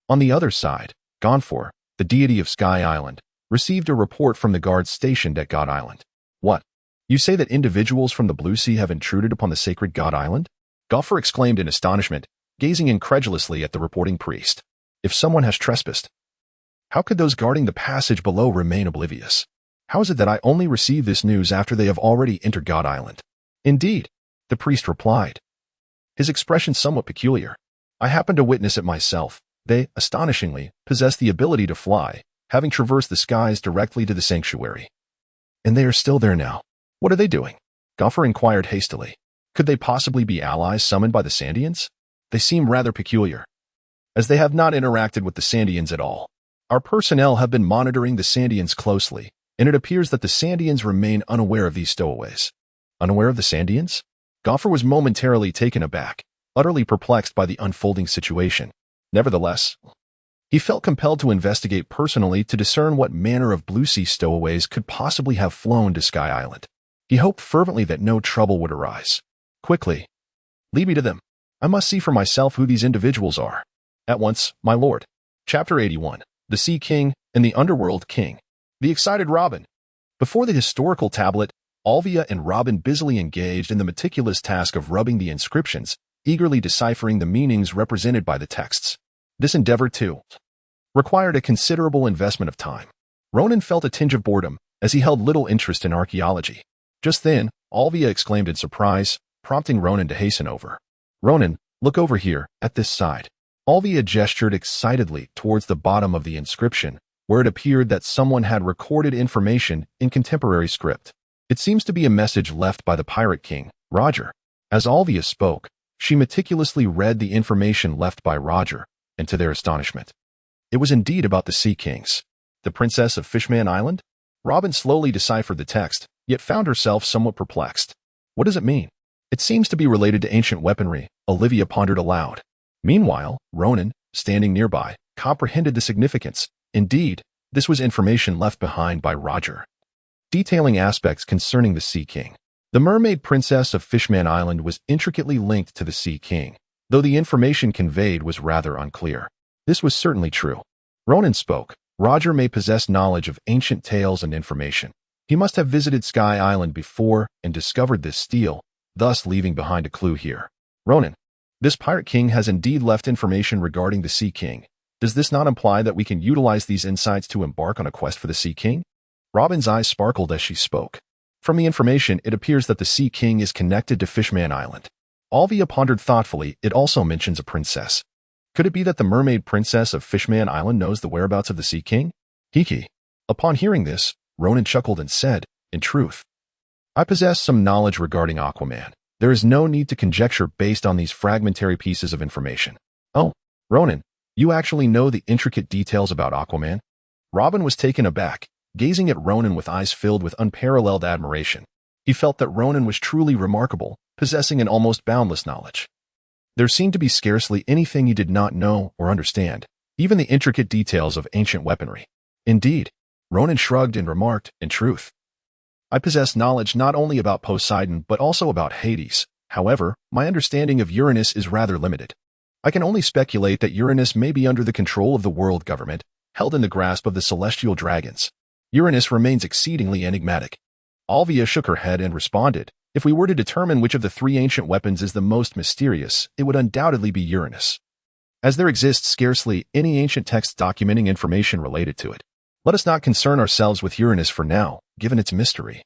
on the other side, Ganfor, the deity of Sky Island, received a report from the guards stationed at God Island. What? You say that individuals from the Blue Sea have intruded upon the sacred God Island? Ganfor exclaimed in astonishment, gazing incredulously at the reporting priest. If someone has trespassed, how could those guarding the passage below remain oblivious? How is it that I only receive this news after they have already entered God Island? Indeed, the priest replied, his expression somewhat peculiar. I happened to witness it myself. They, astonishingly, possess the ability to fly, having traversed the skies directly to the sanctuary. And they are still there now. What are they doing? Ganfor inquired hastily. Could they possibly be allies summoned by the Sandians? They seem rather peculiar, as they have not interacted with the Sandians at all. Our personnel have been monitoring the Sandians closely, and it appears that the Sandians remain unaware of these stowaways. Unaware of the Sandians? Goffer was momentarily taken aback, utterly perplexed by the unfolding situation. Nevertheless, he felt compelled to investigate personally to discern what manner of blue sea stowaways could possibly have flown to Sky Island. He hoped fervently that no trouble would arise. Quickly, lead me to them. I must see for myself who these individuals are. At once, my lord. Chapter 81. The Sea King and the Underworld King. The excited Robin. Before the historical tablet, Olvia and Robin busily engaged in the meticulous task of rubbing the inscriptions, eagerly deciphering the meanings represented by the texts. This endeavor, too, required a considerable investment of time. Ronan felt a tinge of boredom, as he held little interest in archaeology. Just then, Olvia exclaimed in surprise, prompting Ronan to hasten over. Ronan, look over here, at this side. Olvia gestured excitedly towards the bottom of the inscription, where it appeared that someone had recorded information in contemporary script. It seems to be a message left by the Pirate King, Roger. As Olvia spoke, she meticulously read the information left by Roger, and to their astonishment, it was indeed about the Sea Kings. The Princess of Fishman Island? Robin slowly deciphered the text, yet found herself somewhat perplexed. What does it mean? It seems to be related to ancient weaponry, Olvia pondered aloud. Meanwhile, Ronan, standing nearby, comprehended the significance. Indeed, this was information left behind by Roger, detailing aspects concerning the Sea King. The mermaid princess of Fishman Island was intricately linked to the Sea King, though the information conveyed was rather unclear. This was certainly true. Ronan spoke. Roger may possess knowledge of ancient tales and information. He must have visited Sky Island before and discovered this stele, thus leaving behind a clue here. Ronan, this Pirate King has indeed left information regarding the Sea King. Does this not imply that we can utilize these insights to embark on a quest for the Sea King? Robin's eyes sparkled as she spoke. From the information, it appears that the Sea King is connected to Fishman Island. Olvia pondered thoughtfully. It also mentions a princess. Could it be that the mermaid princess of Fishman Island knows the whereabouts of the Sea King? Hiki. Upon hearing this, Ronan chuckled and said, in truth, I possess some knowledge regarding Aquaman. There is no need to conjecture based on these fragmentary pieces of information. Oh, Ronan, you actually know the intricate details about Aquaman? Robin was taken aback, gazing at Ronan with eyes filled with unparalleled admiration. He felt that Ronan was truly remarkable, possessing an almost boundless knowledge. There seemed to be scarcely anything he did not know or understand, even the intricate details of ancient weaponry. Indeed, Ronan shrugged and remarked, in truth, I possess knowledge not only about Poseidon but also about Hades. However, my understanding of Uranus is rather limited. I can only speculate that Uranus may be under the control of the world government, held in the grasp of the celestial dragons. Uranus remains exceedingly enigmatic. Olvia shook her head and responded, if we were to determine which of the three ancient weapons is the most mysterious, it would undoubtedly be Uranus, as there exists scarcely any ancient text documenting information related to it. Let us not concern ourselves with Uranus for now, given its mystery.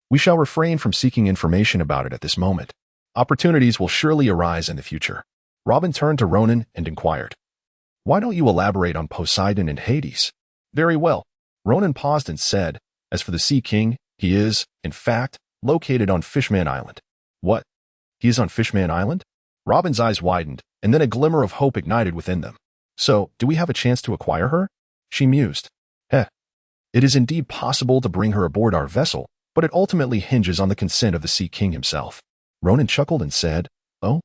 We shall refrain from seeking information about it at this moment. Opportunities will surely arise in the future. Robin turned to Ronan and inquired, why don't you elaborate on Poseidon and Hades? Very well. Ronan paused and said, as for the Sea King, he is, in fact, located on Fishman Island. What? He is on Fishman Island? Robin's eyes widened, and then a glimmer of hope ignited within them. So, do we have a chance to acquire her? She mused. It is indeed possible to bring her aboard our vessel, but it ultimately hinges on the consent of the Sea King himself. Ronan chuckled and said, oh?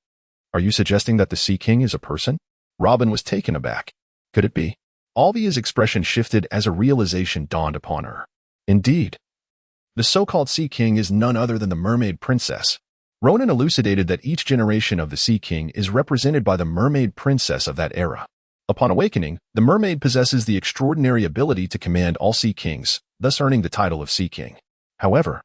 Are you suggesting that the Sea King is a person? Robin was taken aback. Could it be? Olvia's expression shifted as a realization dawned upon her. Indeed. The so-called Sea King is none other than the mermaid princess. Ronan elucidated that each generation of the Sea King is represented by the mermaid princess of that era. Upon awakening, the mermaid possesses the extraordinary ability to command all Sea Kings, thus earning the title of Sea King. However,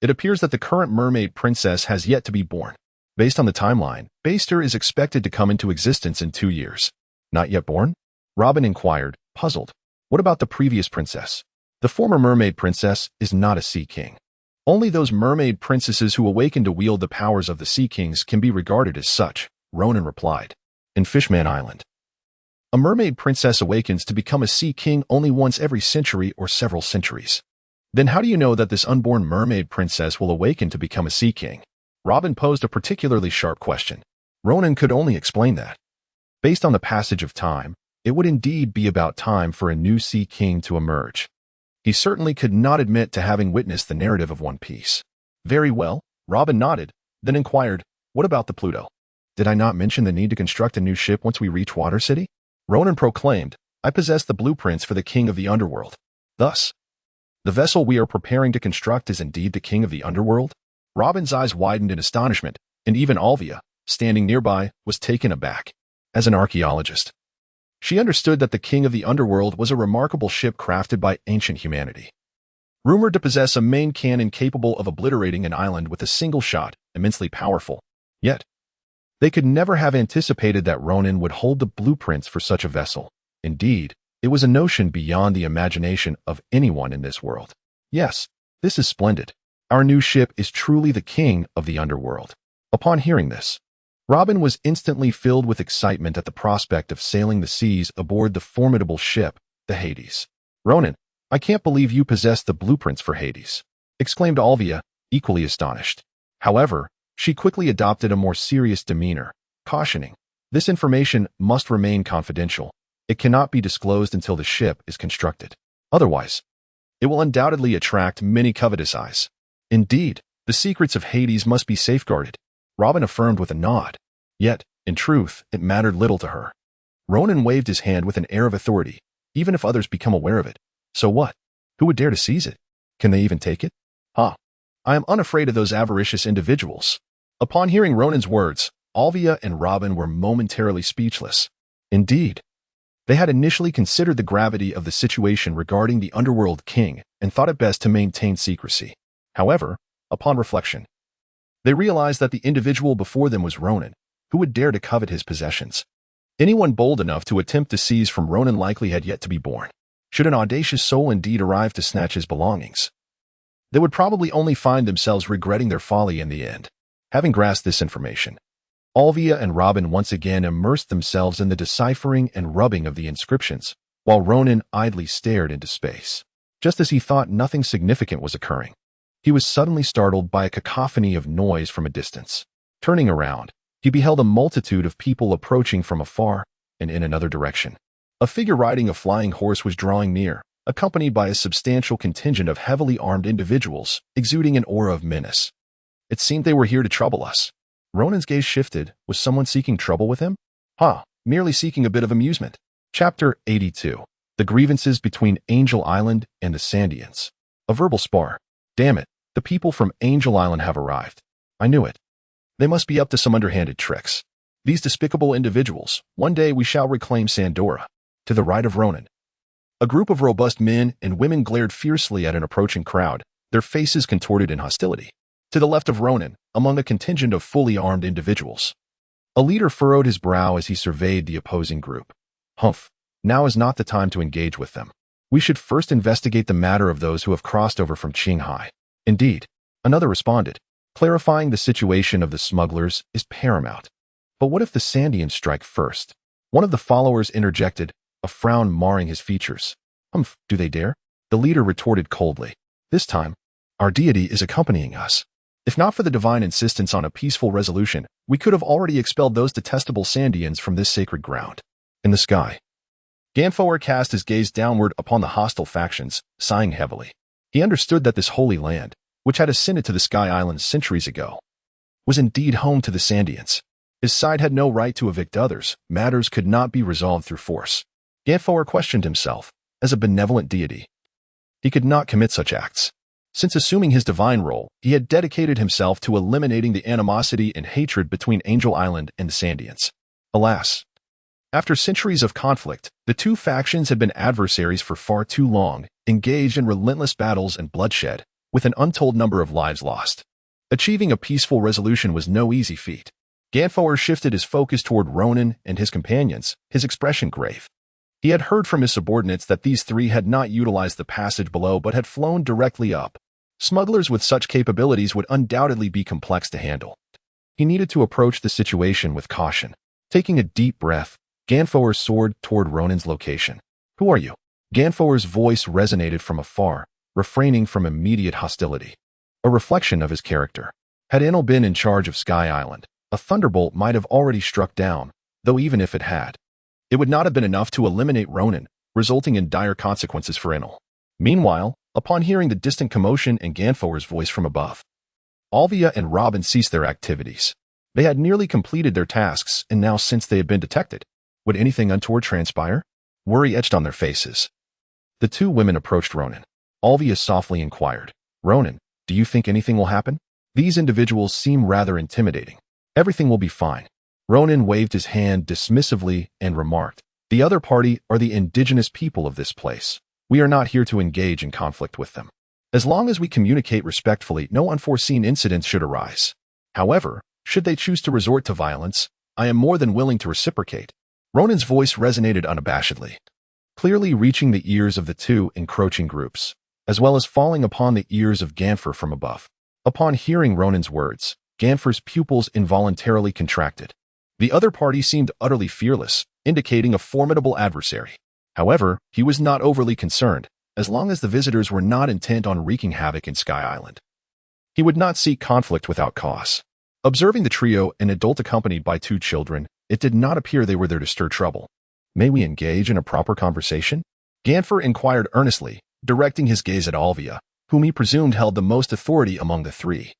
it appears that the current mermaid princess has yet to be born. Based on the timeline, Baster is expected to come into existence in 2 years. Not yet born? Robin inquired, puzzled. What about the previous princess? The former mermaid princess is not a Sea King. Only those mermaid princesses who awaken to wield the powers of the Sea Kings can be regarded as such, Ronan replied. In Fishman Island, a mermaid princess awakens to become a Sea King only once every century or several centuries. Then how do you know that this unborn mermaid princess will awaken to become a Sea King? Robin posed a particularly sharp question. Ronan could only explain that, based on the passage of time, it would indeed be about time for a new Sea King to emerge. He certainly could not admit to having witnessed the narrative of One Piece. Very well, Robin nodded. then inquired, "What about the Pluto? Did I not mention the need to construct a new ship once we reach Water City?" Ronan proclaimed, "I possess the blueprints for the king of the underworld. Thus, the vessel we are preparing to construct is indeed the king of the underworld?" Robin's eyes widened in astonishment, and even Olvia, standing nearby, was taken aback. As an archaeologist, she understood that the king of the underworld was a remarkable ship crafted by ancient humanity, rumored to possess a main cannon capable of obliterating an island with a single shot, immensely powerful. Yet, they could never have anticipated that Ronan would hold the blueprints for such a vessel. Indeed, it was a notion beyond the imagination of anyone in this world. "Yes, this is splendid. Our new ship is truly the king of the underworld." Upon hearing this, Robin was instantly filled with excitement at the prospect of sailing the seas aboard the formidable ship, the Hades. "Ronan, I can't believe you possess the blueprints for Hades," exclaimed Olvia, equally astonished. However, she quickly adopted a more serious demeanor, cautioning, "This information must remain confidential. It cannot be disclosed until the ship is constructed. Otherwise, it will undoubtedly attract many covetous eyes." "Indeed, the secrets of Hades must be safeguarded," Robin affirmed with a nod. Yet, in truth, it mattered little to her. Ronan waved his hand with an air of authority. "Even if others become aware of it, so what? Who would dare to seize it? Can they even take it? I am unafraid of those avaricious individuals." Upon hearing Ronan's words, Olvia and Robin were momentarily speechless. Indeed, they had initially considered the gravity of the situation regarding the underworld king and thought it best to maintain secrecy. However, upon reflection, they realized that the individual before them was Ronan. Who would dare to covet his possessions? Anyone bold enough to attempt to seize from Ronan likely had yet to be born. Should an audacious soul indeed arrive to snatch his belongings, they would probably only find themselves regretting their folly in the end. Having grasped this information, Olvia and Robin once again immersed themselves in the deciphering and rubbing of the inscriptions, while Ronan idly stared into space. Just as he thought nothing significant was occurring, he was suddenly startled by a cacophony of noise from a distance. Turning around, he beheld a multitude of people approaching from afar and in another direction. A figure riding a flying horse was drawing near, accompanied by a substantial contingent of heavily armed individuals, exuding an aura of menace. It seemed they were here to trouble us. Ronan's gaze shifted. Was someone seeking trouble with him? Merely seeking a bit of amusement. Chapter 82. The grievances between Angel Island and the Sandians. A verbal spar. "Damn it, the people from Angel Island have arrived. I knew it. They must be up to some underhanded tricks. These despicable individuals. One day we shall reclaim Sandora." To the right of Ronan, a group of robust men and women glared fiercely at an approaching crowd, their faces contorted in hostility. To the left of Ronan, among a contingent of fully armed individuals, a leader furrowed his brow as he surveyed the opposing group. "Humph, now is not the time to engage with them. We should first investigate the matter of those who have crossed over from Qinghai." "Indeed," another responded, "clarifying the situation of the smugglers is paramount. But what if the Sandians strike first?" One of the followers interjected, a frown marring his features. "Humph, do they dare?" The leader retorted coldly. "This time, our deity is accompanying us. If not for the divine insistence on a peaceful resolution, we could have already expelled those detestable Sandians from this sacred ground." In the sky, Ganfoer cast his gaze downward upon the hostile factions, sighing heavily. He understood that this holy land, which had ascended to the Sky Islands centuries ago, was indeed home to the Sandians. His side had no right to evict others. Matters could not be resolved through force. Ganfoer questioned himself. As a benevolent deity, he could not commit such acts. Since assuming his divine role, he had dedicated himself to eliminating the animosity and hatred between Angel Island and the Sandians. Alas, after centuries of conflict, the two factions had been adversaries for far too long, engaged in relentless battles and bloodshed, with an untold number of lives lost. Achieving a peaceful resolution was no easy feat. Ganfoer shifted his focus toward Ronan and his companions, his expression grave. He had heard from his subordinates that these three had not utilized the passage below but had flown directly up. Smugglers with such capabilities would undoubtedly be complex to handle. He needed to approach the situation with caution. Taking a deep breath, Ganfoer soared toward Ronan's location. "Who are you?" Ganfoer's voice resonated from afar, refraining from immediate hostility. A reflection of his character. Had Enel been in charge of Sky Island, a thunderbolt might have already struck down, though even if it had, it would not have been enough to eliminate Ronan, resulting in dire consequences for Enel. Meanwhile, upon hearing the distant commotion and Ganfoer's voice from above, Olvia and Robin ceased their activities. They had nearly completed their tasks, and now since they had been detected, would anything untoward transpire? Worry etched on their faces. The two women approached Ronan. Olvia softly inquired, "Ronan, do you think anything will happen? These individuals seem rather intimidating." "Everything will be fine." Ronan waved his hand dismissively and remarked, "The other party are the indigenous people of this place. We are not here to engage in conflict with them. As long as we communicate respectfully, no unforeseen incidents should arise. However, should they choose to resort to violence, I am more than willing to reciprocate." Ronan's voice resonated unabashedly, clearly reaching the ears of the two encroaching groups, as well as falling upon the ears of Ganfer from above. Upon hearing Ronan's words, Ganfer's pupils involuntarily contracted. The other party seemed utterly fearless, indicating a formidable adversary. However, he was not overly concerned, as long as the visitors were not intent on wreaking havoc in Sky Island. He would not seek conflict without cause. Observing the trio, an adult accompanied by two children, it did not appear they were there to stir trouble. "May we engage in a proper conversation?" Ganfer inquired earnestly, directing his gaze at Olvia, whom he presumed held the most authority among the three.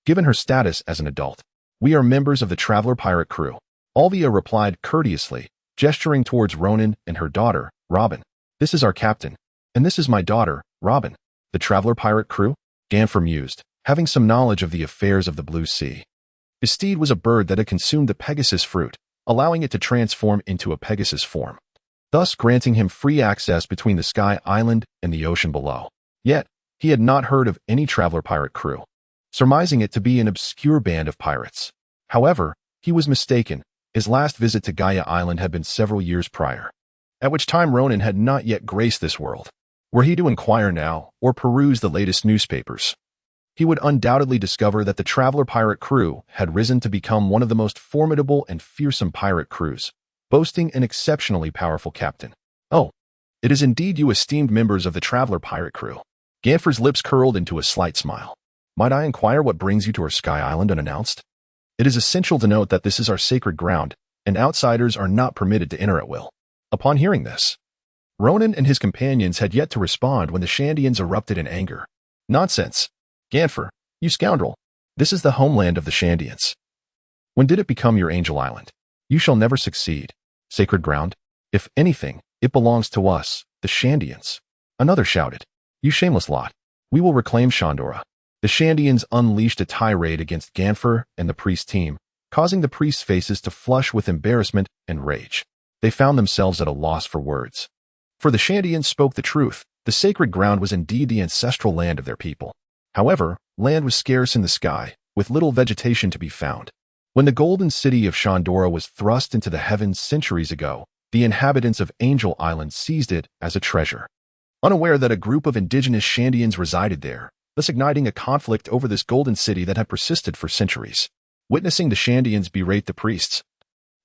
Given her status as an adult, "We are members of the Traveler Pirate crew," Olvia replied courteously, gesturing towards Ronan and her daughter, Robin. "This is our captain, and this is my daughter, Robin." "The Traveler Pirate crew?" Ganfer mused, having some knowledge of the affairs of the Blue Sea. His steed was a bird that had consumed the Pegasus fruit, allowing it to transform into a Pegasus form, thus granting him free access between the Sky Island and the ocean below. Yet, he had not heard of any Traveler Pirate crew, surmising it to be an obscure band of pirates. However, he was mistaken. His last visit to Gaia Island had been several years prior, at which time Ronan had not yet graced this world. Were he to inquire now, or peruse the latest newspapers, he would undoubtedly discover that the Traveler Pirate crew had risen to become one of the most formidable and fearsome pirate crews, boasting an exceptionally powerful captain. "Oh, it is indeed you esteemed members of the Traveler Pirate crew." Ganfer's lips curled into a slight smile. "Might I inquire what brings you to our Sky Island unannounced? It is essential to note that this is our sacred ground, and outsiders are not permitted to enter at will." Upon hearing this, Ronan and his companions had yet to respond when the Shandians erupted in anger. "Nonsense! Ganfer, you scoundrel! This is the homeland of the Shandians. When did it become your angel island? You shall never succeed. Sacred ground? If anything, it belongs to us, the Shandians." Another shouted, "You shameless lot! We will reclaim Shandora." The Shandians unleashed a tirade against Ganfer and the priest team, causing the priests' faces to flush with embarrassment and rage. They found themselves at a loss for words. For the Shandians spoke the truth. The sacred ground was indeed the ancestral land of their people. However, land was scarce in the sky, with little vegetation to be found. When the golden city of Shandora was thrust into the heavens centuries ago, the inhabitants of Angel Island seized it as a treasure. Unaware that a group of indigenous Shandians resided there, thus igniting a conflict over this golden city that had persisted for centuries. Witnessing the Shandians berate the priests,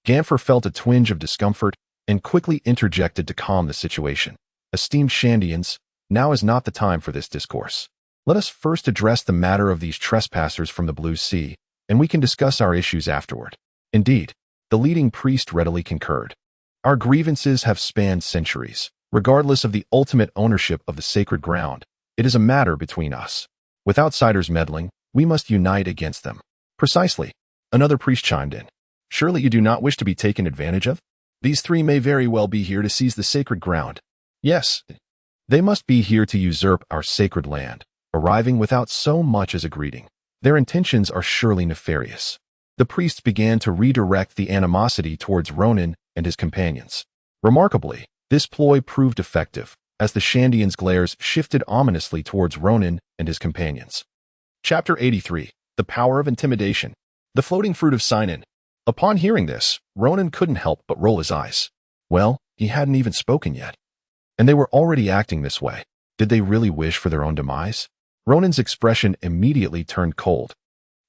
Ganfer felt a twinge of discomfort and quickly interjected to calm the situation. "Esteemed Shandians, now is not the time for this discourse. Let us first address the matter of these trespassers from the Blue Sea, and we can discuss our issues afterward." Indeed, the leading priest readily concurred. "Our grievances have spanned centuries. Regardless of the ultimate ownership of the sacred ground, it is a matter between us. With outsiders meddling, we must unite against them." "Precisely," another priest chimed in. "Surely you do not wish to be taken advantage of? These three may very well be here to seize the sacred ground." "Yes, they must be here to usurp our sacred land, arriving without so much as a greeting. Their intentions are surely nefarious." The priests began to redirect the animosity towards Ronan and his companions. Remarkably, this ploy proved effective, as the Shandians' glares shifted ominously towards Ronan and his companions. Chapter 83. The Power of Intimidation. The Floating Fruit of Sinan. Upon hearing this, Ronan couldn't help but roll his eyes. Well, he hadn't even spoken yet. And they were already acting this way. Did they really wish for their own demise? Ronan's expression immediately turned cold,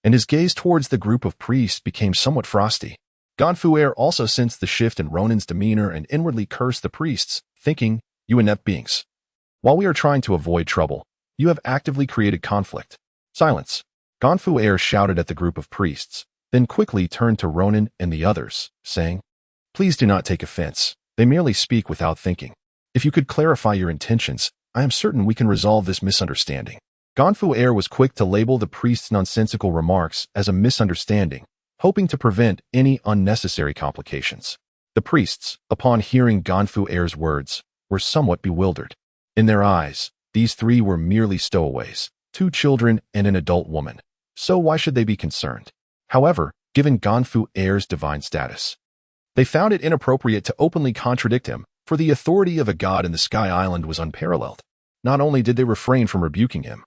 and his gaze towards the group of priests became somewhat frosty. Ganfuer also sensed the shift in Ronan's demeanor and inwardly cursed the priests, thinking, "You inept beings. While we are trying to avoid trouble, you have actively created conflict." "Silence!" Ganfuer shouted at the group of priests, then quickly turned to Ronan and the others, saying, "Please do not take offense. They merely speak without thinking. If you could clarify your intentions, I am certain we can resolve this misunderstanding." Ganfu Air was quick to label the priest's nonsensical remarks as a misunderstanding, hoping to prevent any unnecessary complications. The priests, upon hearing Ganfu Air's words, were somewhat bewildered. In their eyes, these three were merely stowaways, 2 children and an adult woman. So why should they be concerned? However, given Ganfu Air's divine status, they found it inappropriate to openly contradict him, for the authority of a god in the Sky Island was unparalleled. Not only did they refrain from rebuking him,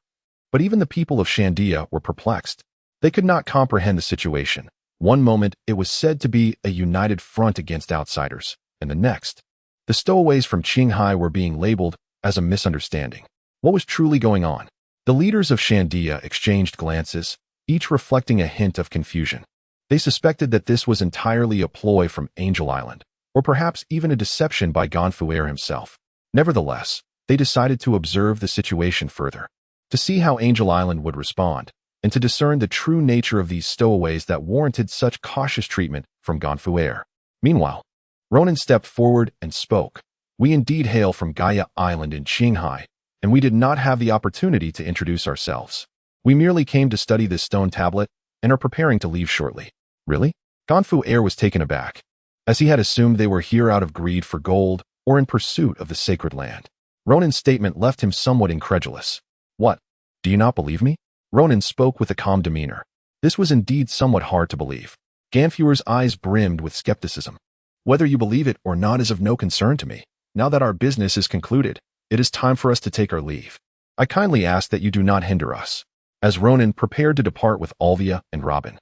but even the people of Shandia were perplexed. They could not comprehend the situation. One moment, it was said to be a united front against outsiders, and the next, the stowaways from Qinghai were being labeled as a misunderstanding. What was truly going on? The leaders of Shandia exchanged glances, each reflecting a hint of confusion. They suspected that this was entirely a ploy from Angel Island, or perhaps even a deception by Ganfu Air himself. Nevertheless, they decided to observe the situation further, to see how Angel Island would respond, and to discern the true nature of these stowaways that warranted such cautious treatment from Ganfu Air. Meanwhile, Ronan stepped forward and spoke. We indeed hail from Gaia Island in Qinghai, and we did not have the opportunity to introduce ourselves. We merely came to study this stone tablet and are preparing to leave shortly. Really? Ganfu Air was taken aback, as he had assumed they were here out of greed for gold or in pursuit of the sacred land. Ronan's statement left him somewhat incredulous. What? Do you not believe me? Ronan spoke with a calm demeanor. This was indeed somewhat hard to believe. Ganfuer's eyes brimmed with skepticism. Whether you believe it or not is of no concern to me. Now that our business is concluded, it is time for us to take our leave. I kindly ask that you do not hinder us. As Ronan prepared to depart with Olvia and Robin,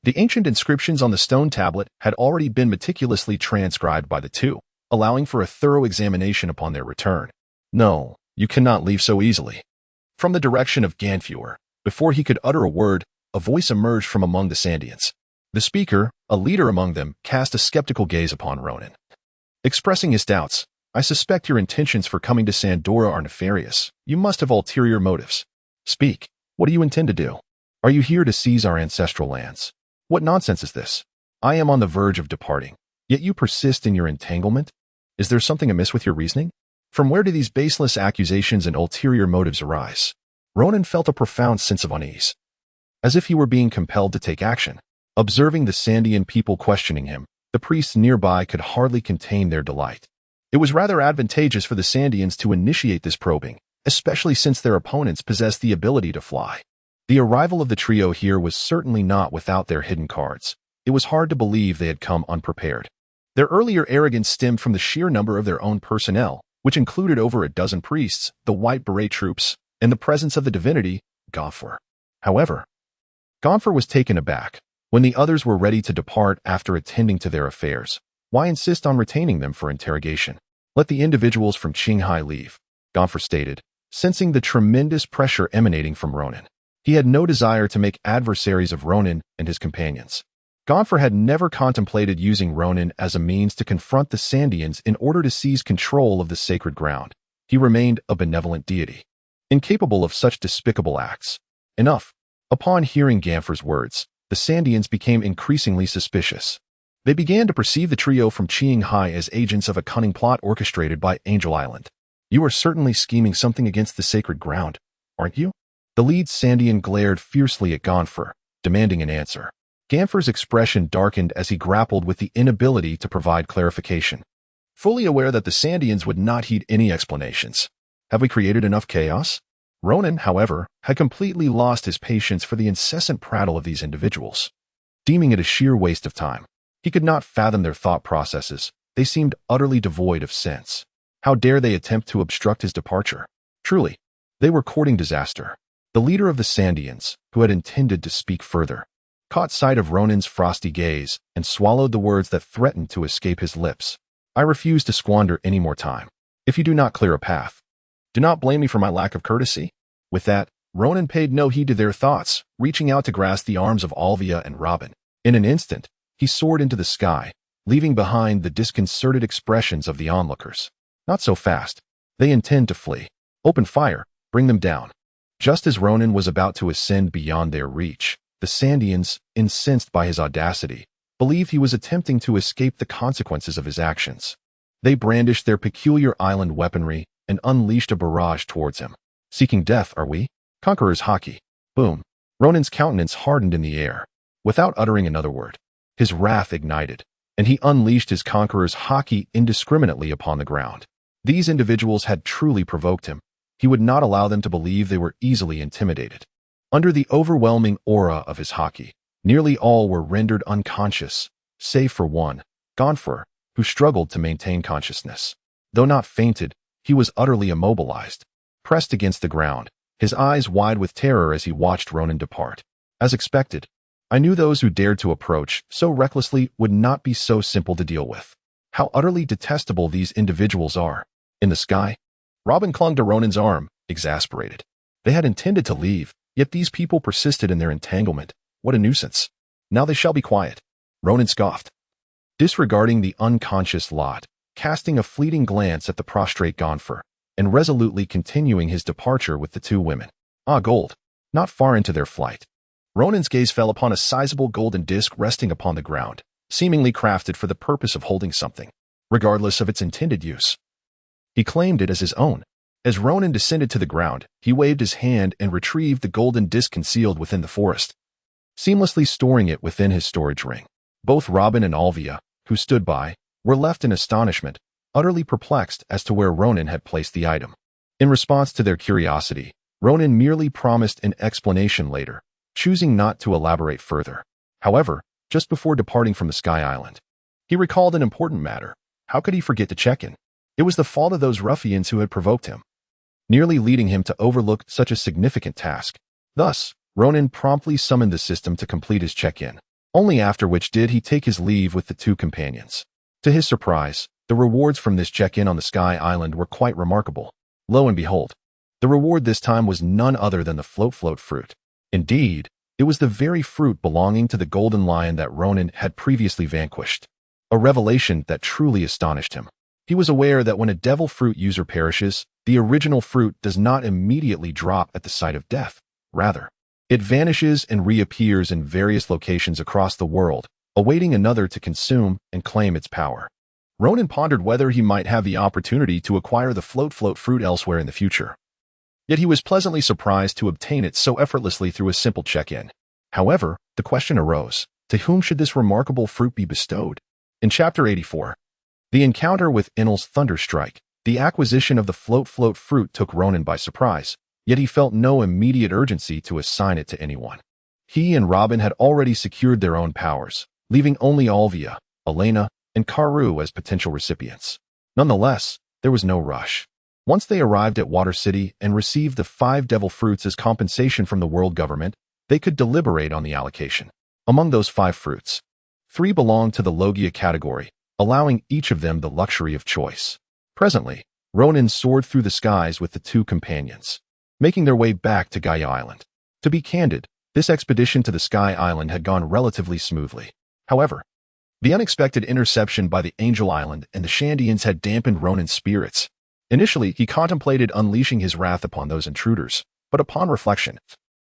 the ancient inscriptions on the stone tablet had already been meticulously transcribed by the two, allowing for a thorough examination upon their return. No, you cannot leave so easily. From the direction of Ganfuer, before he could utter a word, a voice emerged from among the Sandians. The speaker, a leader among them, cast a skeptical gaze upon Ronan. Expressing his doubts, I suspect your intentions for coming to Sandora are nefarious. You must have ulterior motives. Speak. What do you intend to do? Are you here to seize our ancestral lands? What nonsense is this? I am on the verge of departing, yet you persist in your entanglement? Is there something amiss with your reasoning? From where do these baseless accusations and ulterior motives arise? Ronan felt a profound sense of unease, as if he were being compelled to take action. Observing the Sandian people questioning him, the priests nearby could hardly contain their delight. It was rather advantageous for the Sandians to initiate this probing, especially since their opponents possessed the ability to fly. The arrival of the trio here was certainly not without their hidden cards. It was hard to believe they had come unprepared. Their earlier arrogance stemmed from the sheer number of their own personnel, which included over a dozen priests, the White Beret troops, and the presence of the divinity, Ganfuer. However, Ganfuer was taken aback. When the others were ready to depart after attending to their affairs, why insist on retaining them for interrogation? Let the individuals from Qinghai leave, Ganfuer stated, sensing the tremendous pressure emanating from Ronan. He had no desire to make adversaries of Ronan and his companions. Ganfuer had never contemplated using Ronan as a means to confront the Sandians in order to seize control of the sacred ground. He remained a benevolent deity, incapable of such despicable acts. Enough. Upon hearing Ganfuer's words, the Sandians became increasingly suspicious. They began to perceive the trio from Qinghai as agents of a cunning plot orchestrated by Angel Island. You are certainly scheming something against the sacred ground, aren't you? The lead Sandian glared fiercely at Ganfuer, demanding an answer. Ganfuer's expression darkened as he grappled with the inability to provide clarification, fully aware that the Sandians would not heed any explanations. Have we created enough chaos? Ronan, however, had completely lost his patience for the incessant prattle of these individuals, deeming it a sheer waste of time. He could not fathom their thought processes. They seemed utterly devoid of sense. How dare they attempt to obstruct his departure? Truly, they were courting disaster. The leader of the Sandians, who had intended to speak further, caught sight of Ronan's frosty gaze and swallowed the words that threatened to escape his lips. I refuse to squander any more time. If you do not clear a path, do not blame me for my lack of courtesy. With that, Ronan paid no heed to their thoughts, reaching out to grasp the arms of Olvia and Robin. In an instant, he soared into the sky, leaving behind the disconcerted expressions of the onlookers. Not so fast. They intend to flee. Open fire. Bring them down. Just as Ronan was about to ascend beyond their reach, the Sandians, incensed by his audacity, believed he was attempting to escape the consequences of his actions. They brandished their peculiar island weaponry and unleashed a barrage towards him. Seeking death, are we? Conqueror's Haki. Boom. Ronan's countenance hardened in the air. Without uttering another word, his wrath ignited, and he unleashed his Conqueror's Haki indiscriminately upon the ground. These individuals had truly provoked him. He would not allow them to believe they were easily intimidated. Under the overwhelming aura of his Haki, nearly all were rendered unconscious, save for one, Gonfer, who struggled to maintain consciousness. Though not fainted, he was utterly immobilized, pressed against the ground, his eyes wide with terror as he watched Ronan depart. As expected, I knew those who dared to approach so recklessly would not be so simple to deal with. How utterly detestable these individuals are. In the sky, Robin clung to Ronan's arm, exasperated. They had intended to leave, yet these people persisted in their entanglement. What a nuisance. Now they shall be quiet. Ronan scoffed, disregarding the unconscious lot, casting a fleeting glance at the prostrate Gonfer, and resolutely continuing his departure with the two women. Gold. Not far into their flight, Ronan's gaze fell upon a sizable golden disc resting upon the ground, seemingly crafted for the purpose of holding something, regardless of its intended use. He claimed it as his own. As Ronan descended to the ground, he waved his hand and retrieved the golden disc concealed within the forest, seamlessly storing it within his storage ring. Both Robin and Olvia, who stood by, were left in astonishment, utterly perplexed as to where Ronan had placed the item. In response to their curiosity, Ronan merely promised an explanation later, choosing not to elaborate further. However, just before departing from the Sky Island, he recalled an important matter. How could he forget to check in? It was the fault of those ruffians who had provoked him, nearly leading him to overlook such a significant task. Thus, Ronan promptly summoned the system to complete his check-in, only after which did he take his leave with the two companions. To his surprise, the rewards from this check-in on the Sky Island were quite remarkable. Lo and behold, the reward this time was none other than the float fruit. Indeed, it was the very fruit belonging to the golden lion that Ronan had previously vanquished. A revelation that truly astonished him. He was aware that when a devil fruit user perishes, the original fruit does not immediately drop at the sight of death. Rather, it vanishes and reappears in various locations across the world, awaiting another to consume and claim its power. Ronan pondered whether he might have the opportunity to acquire the float fruit elsewhere in the future. Yet he was pleasantly surprised to obtain it so effortlessly through a simple check-in. However, the question arose, to whom should this remarkable fruit be bestowed? In Chapter 84, the encounter with Inel's Thunderstrike, the acquisition of the float fruit took Ronan by surprise, yet he felt no immediate urgency to assign it to anyone. He and Robin had already secured their own powers, leaving only Olvia, Elena, and Karu as potential recipients. Nonetheless, there was no rush. Once they arrived at Water City and received the 5 devil fruits as compensation from the world government, they could deliberate on the allocation. Among those 5 fruits, 3 belonged to the Logia category, allowing each of them the luxury of choice. Presently, Ronan soared through the skies with the two companions, making their way back to Gaia Island. To be candid, this expedition to the Sky Island had gone relatively smoothly. However, the unexpected interception by the Angel Island and the Shandians had dampened Ronan's spirits. Initially, he contemplated unleashing his wrath upon those intruders, but upon reflection,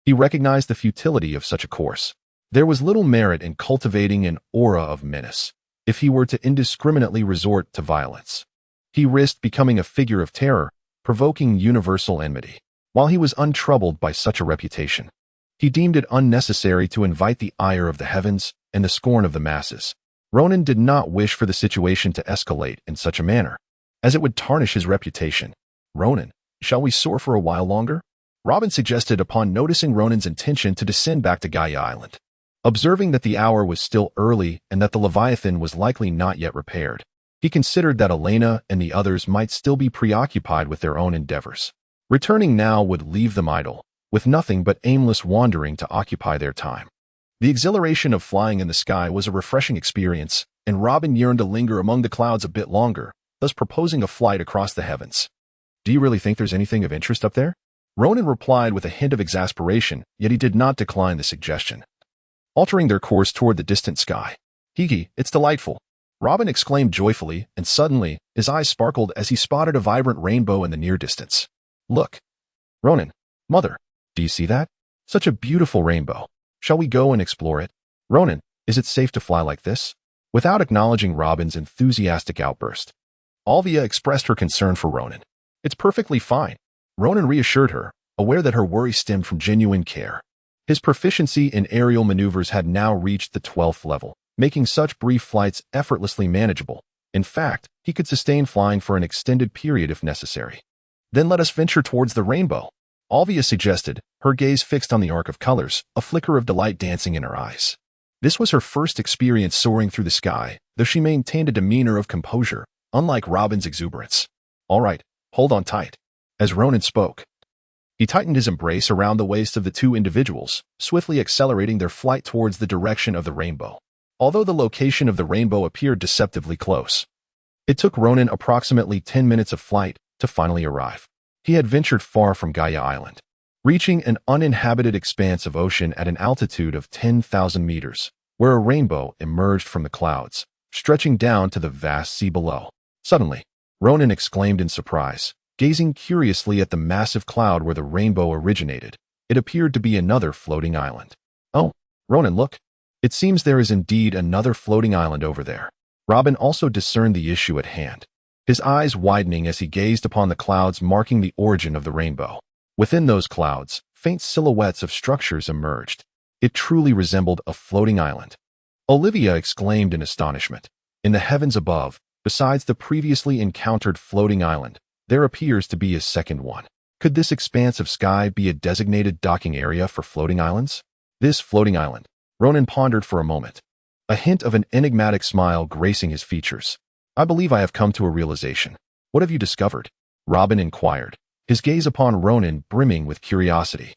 he recognized the futility of such a course. There was little merit in cultivating an aura of menace if he were to indiscriminately resort to violence. He risked becoming a figure of terror, provoking universal enmity. While he was untroubled by such a reputation, he deemed it unnecessary to invite the ire of the heavens and the scorn of the masses. Ronan did not wish for the situation to escalate in such a manner, as it would tarnish his reputation. "Ronan, shall we soar for a while longer?" Robin suggested upon noticing Ronan's intention to descend back to Gaia Island. Observing that the hour was still early and that the Leviathan was likely not yet repaired, he considered that Elena and the others might still be preoccupied with their own endeavors. Returning now would leave them idle, with nothing but aimless wandering to occupy their time. The exhilaration of flying in the sky was a refreshing experience, and Robin yearned to linger among the clouds a bit longer, thus proposing a flight across the heavens. "Do you really think there's anything of interest up there?" Ronan replied with a hint of exasperation, yet he did not decline the suggestion. Altering their course toward the distant sky. "Hiki, it's delightful!" Robin exclaimed joyfully, and suddenly, his eyes sparkled as he spotted a vibrant rainbow in the near distance. "Look! Ronan, Mother, do you see that? Such a beautiful rainbow. Shall we go and explore it? Ronan, is it safe to fly like this?" Without acknowledging Robin's enthusiastic outburst, Olvia expressed her concern for Ronan. "It's perfectly fine," Ronan reassured her, aware that her worry stemmed from genuine care. His proficiency in aerial maneuvers had now reached the 12th level, making such brief flights effortlessly manageable. In fact, he could sustain flying for an extended period if necessary. Then let us venture towards the rainbow, Olvia suggested, her gaze fixed on the arc of colors, a flicker of delight dancing in her eyes. This was her first experience soaring through the sky, though she maintained a demeanor of composure, unlike Robin's exuberance. All right, hold on tight. As Ronan spoke, he tightened his embrace around the waist of the two individuals, swiftly accelerating their flight towards the direction of the rainbow. Although the location of the rainbow appeared deceptively close, it took Ronan approximately 10 minutes of flight to finally arrive. He had ventured far from Gaia Island, reaching an uninhabited expanse of ocean at an altitude of 10,000 meters, where a rainbow emerged from the clouds, stretching down to the vast sea below. Suddenly, Ronan exclaimed in surprise, gazing curiously at the massive cloud where the rainbow originated. It appeared to be another floating island. Oh, Ronan, look. It seems there is indeed another floating island over there. Robin also discerned the issue at hand, his eyes widening as he gazed upon the clouds marking the origin of the rainbow. Within those clouds, faint silhouettes of structures emerged. It truly resembled a floating island. Olvia exclaimed in astonishment. In the heavens above, besides the previously encountered floating island, there appears to be a second one. Could this expanse of sky be a designated docking area for floating islands? This floating island, Ronan pondered for a moment, a hint of an enigmatic smile gracing his features. I believe I have come to a realization. What have you discovered? Robin inquired, his gaze upon Ronan brimming with curiosity.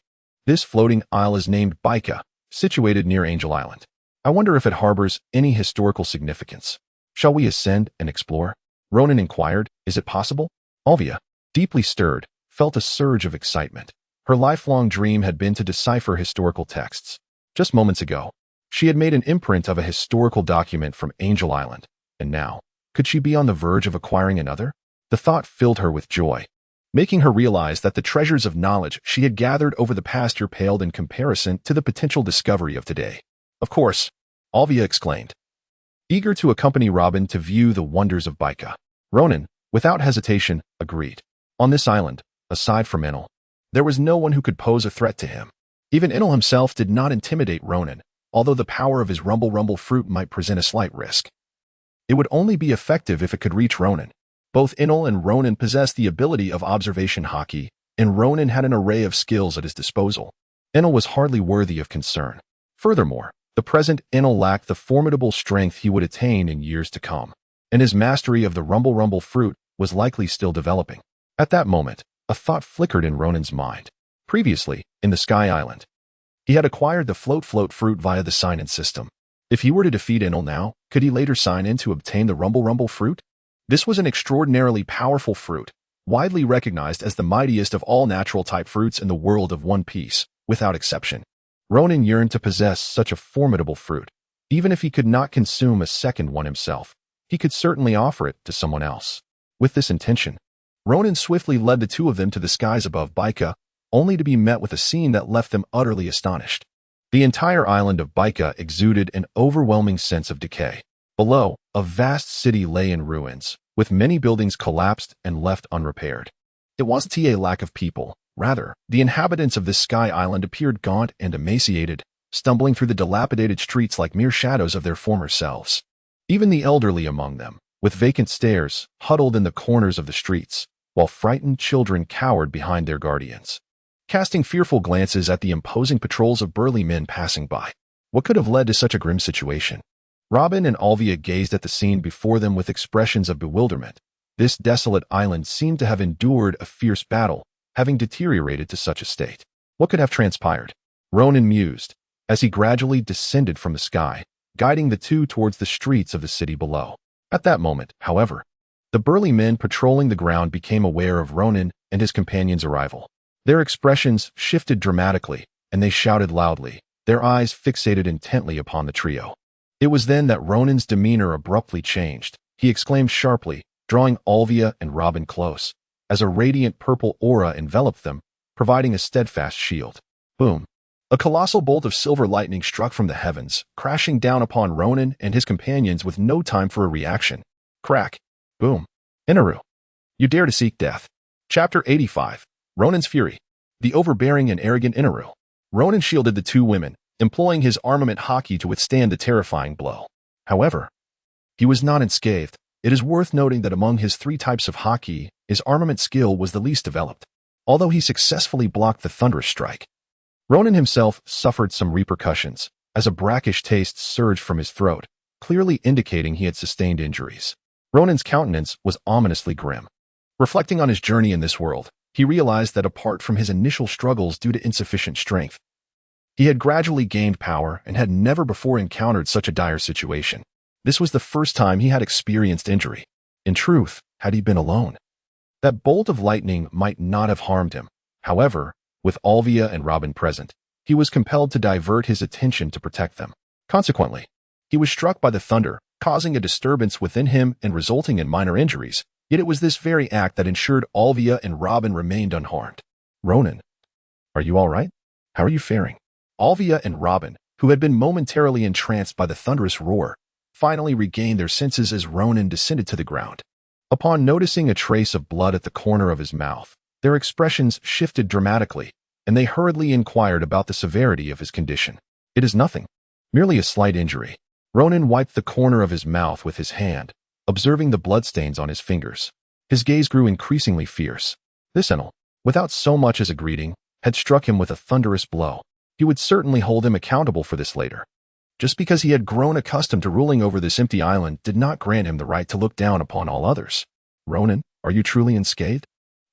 This floating isle is named Bide, situated near Angel Island. I wonder if it harbors any historical significance. Shall we ascend and explore? Ronan inquired, is it possible? Olvia, deeply stirred, felt a surge of excitement. Her lifelong dream had been to decipher historical texts. Just moments ago, she had made an imprint of a historical document from Angel Island, and now, could she be on the verge of acquiring another? The thought filled her with joy, making her realize that the treasures of knowledge she had gathered over the past year paled in comparison to the potential discovery of today. Of course, Olvia exclaimed, eager to accompany Robin to view the wonders of Bide. Ronan, without hesitation, agreed. On this island, aside from Enel, there was no one who could pose a threat to him. Even Enel himself did not intimidate Ronan, although the power of his rumble fruit might present a slight risk. It would only be effective if it could reach Ronan. Both Enel and Ronan possessed the ability of observation hockey, and Ronan had an array of skills at his disposal. Enel was hardly worthy of concern. Furthermore, the present Enel lacked the formidable strength he would attain in years to come, and his mastery of the rumble fruit was likely still developing. At that moment, a thought flickered in Ronan's mind. Previously, in the Sky Island, he had acquired the float fruit via the sign-in system. If he were to defeat Enel now, could he later sign in to obtain the rumble fruit? This was an extraordinarily powerful fruit, widely recognized as the mightiest of all natural-type fruits in the world of One Piece, without exception. Ronan yearned to possess such a formidable fruit. Even if he could not consume a second one himself, he could certainly offer it to someone else. With this intention, Ronan swiftly led the two of them to the skies above Bide, only to be met with a scene that left them utterly astonished. The entire island of Bide exuded an overwhelming sense of decay. Below, a vast city lay in ruins, with many buildings collapsed and left unrepaired. It wasn't a lack of people. Rather, the inhabitants of this sky island appeared gaunt and emaciated, stumbling through the dilapidated streets like mere shadows of their former selves. Even the elderly among them, with vacant stares, huddled in the corners of the streets, while frightened children cowered behind their guardians, casting fearful glances at the imposing patrols of burly men passing by. What could have led to such a grim situation? Robin and Olvia gazed at the scene before them with expressions of bewilderment. This desolate island seemed to have endured a fierce battle, having deteriorated to such a state. What could have transpired? Ronan mused, as he gradually descended from the sky, guiding the two towards the streets of the city below. At that moment, however, the burly men patrolling the ground became aware of Ronan and his companion's arrival. Their expressions shifted dramatically, and they shouted loudly, their eyes fixated intently upon the trio. It was then that Ronan's demeanor abruptly changed. He exclaimed sharply, drawing Olvia and Robin close, as a radiant purple aura enveloped them, providing a steadfast shield. Boom! A colossal bolt of silver lightning struck from the heavens, crashing down upon Ronan and his companions with no time for a reaction. Crack! Boom! Inaru! You dare to seek death. Chapter 85. Ronan's Fury. the overbearing and arrogant Inaru. Ronan shielded the two women, employing his armament haki to withstand the terrifying blow. However, he was not unscathed. It is worth noting that among his 3 types of haki, his armament skill was the least developed, although he successfully blocked the thunderous strike. Ronan himself suffered some repercussions, as a brackish taste surged from his throat, clearly indicating he had sustained injuries. Ronan's countenance was ominously grim. Reflecting on his journey in this world, he realized that apart from his initial struggles due to insufficient strength, he had gradually gained power and had never before encountered such a dire situation. This was the first time he had experienced injury. In truth, had he been alone, that bolt of lightning might not have harmed him. However, with Olvia and Robin present, he was compelled to divert his attention to protect them. Consequently, he was struck by the thunder, causing a disturbance within him and resulting in minor injuries. Yet it was this very act that ensured Olvia and Robin remained unharmed. Ronan, are you all right? How are you faring? Olvia and Robin, who had been momentarily entranced by the thunderous roar, finally regained their senses as Ronan descended to the ground. Upon noticing a trace of blood at the corner of his mouth, their expressions shifted dramatically, and they hurriedly inquired about the severity of his condition. It is nothing, merely a slight injury. Ronan wiped the corner of his mouth with his hand, observing the bloodstains on his fingers. His gaze grew increasingly fierce. This Enel, without so much as a greeting, had struck him with a thunderous blow. He would certainly hold him accountable for this later. Just because he had grown accustomed to ruling over this empty island did not grant him the right to look down upon all others. Ronan, are you truly unscathed?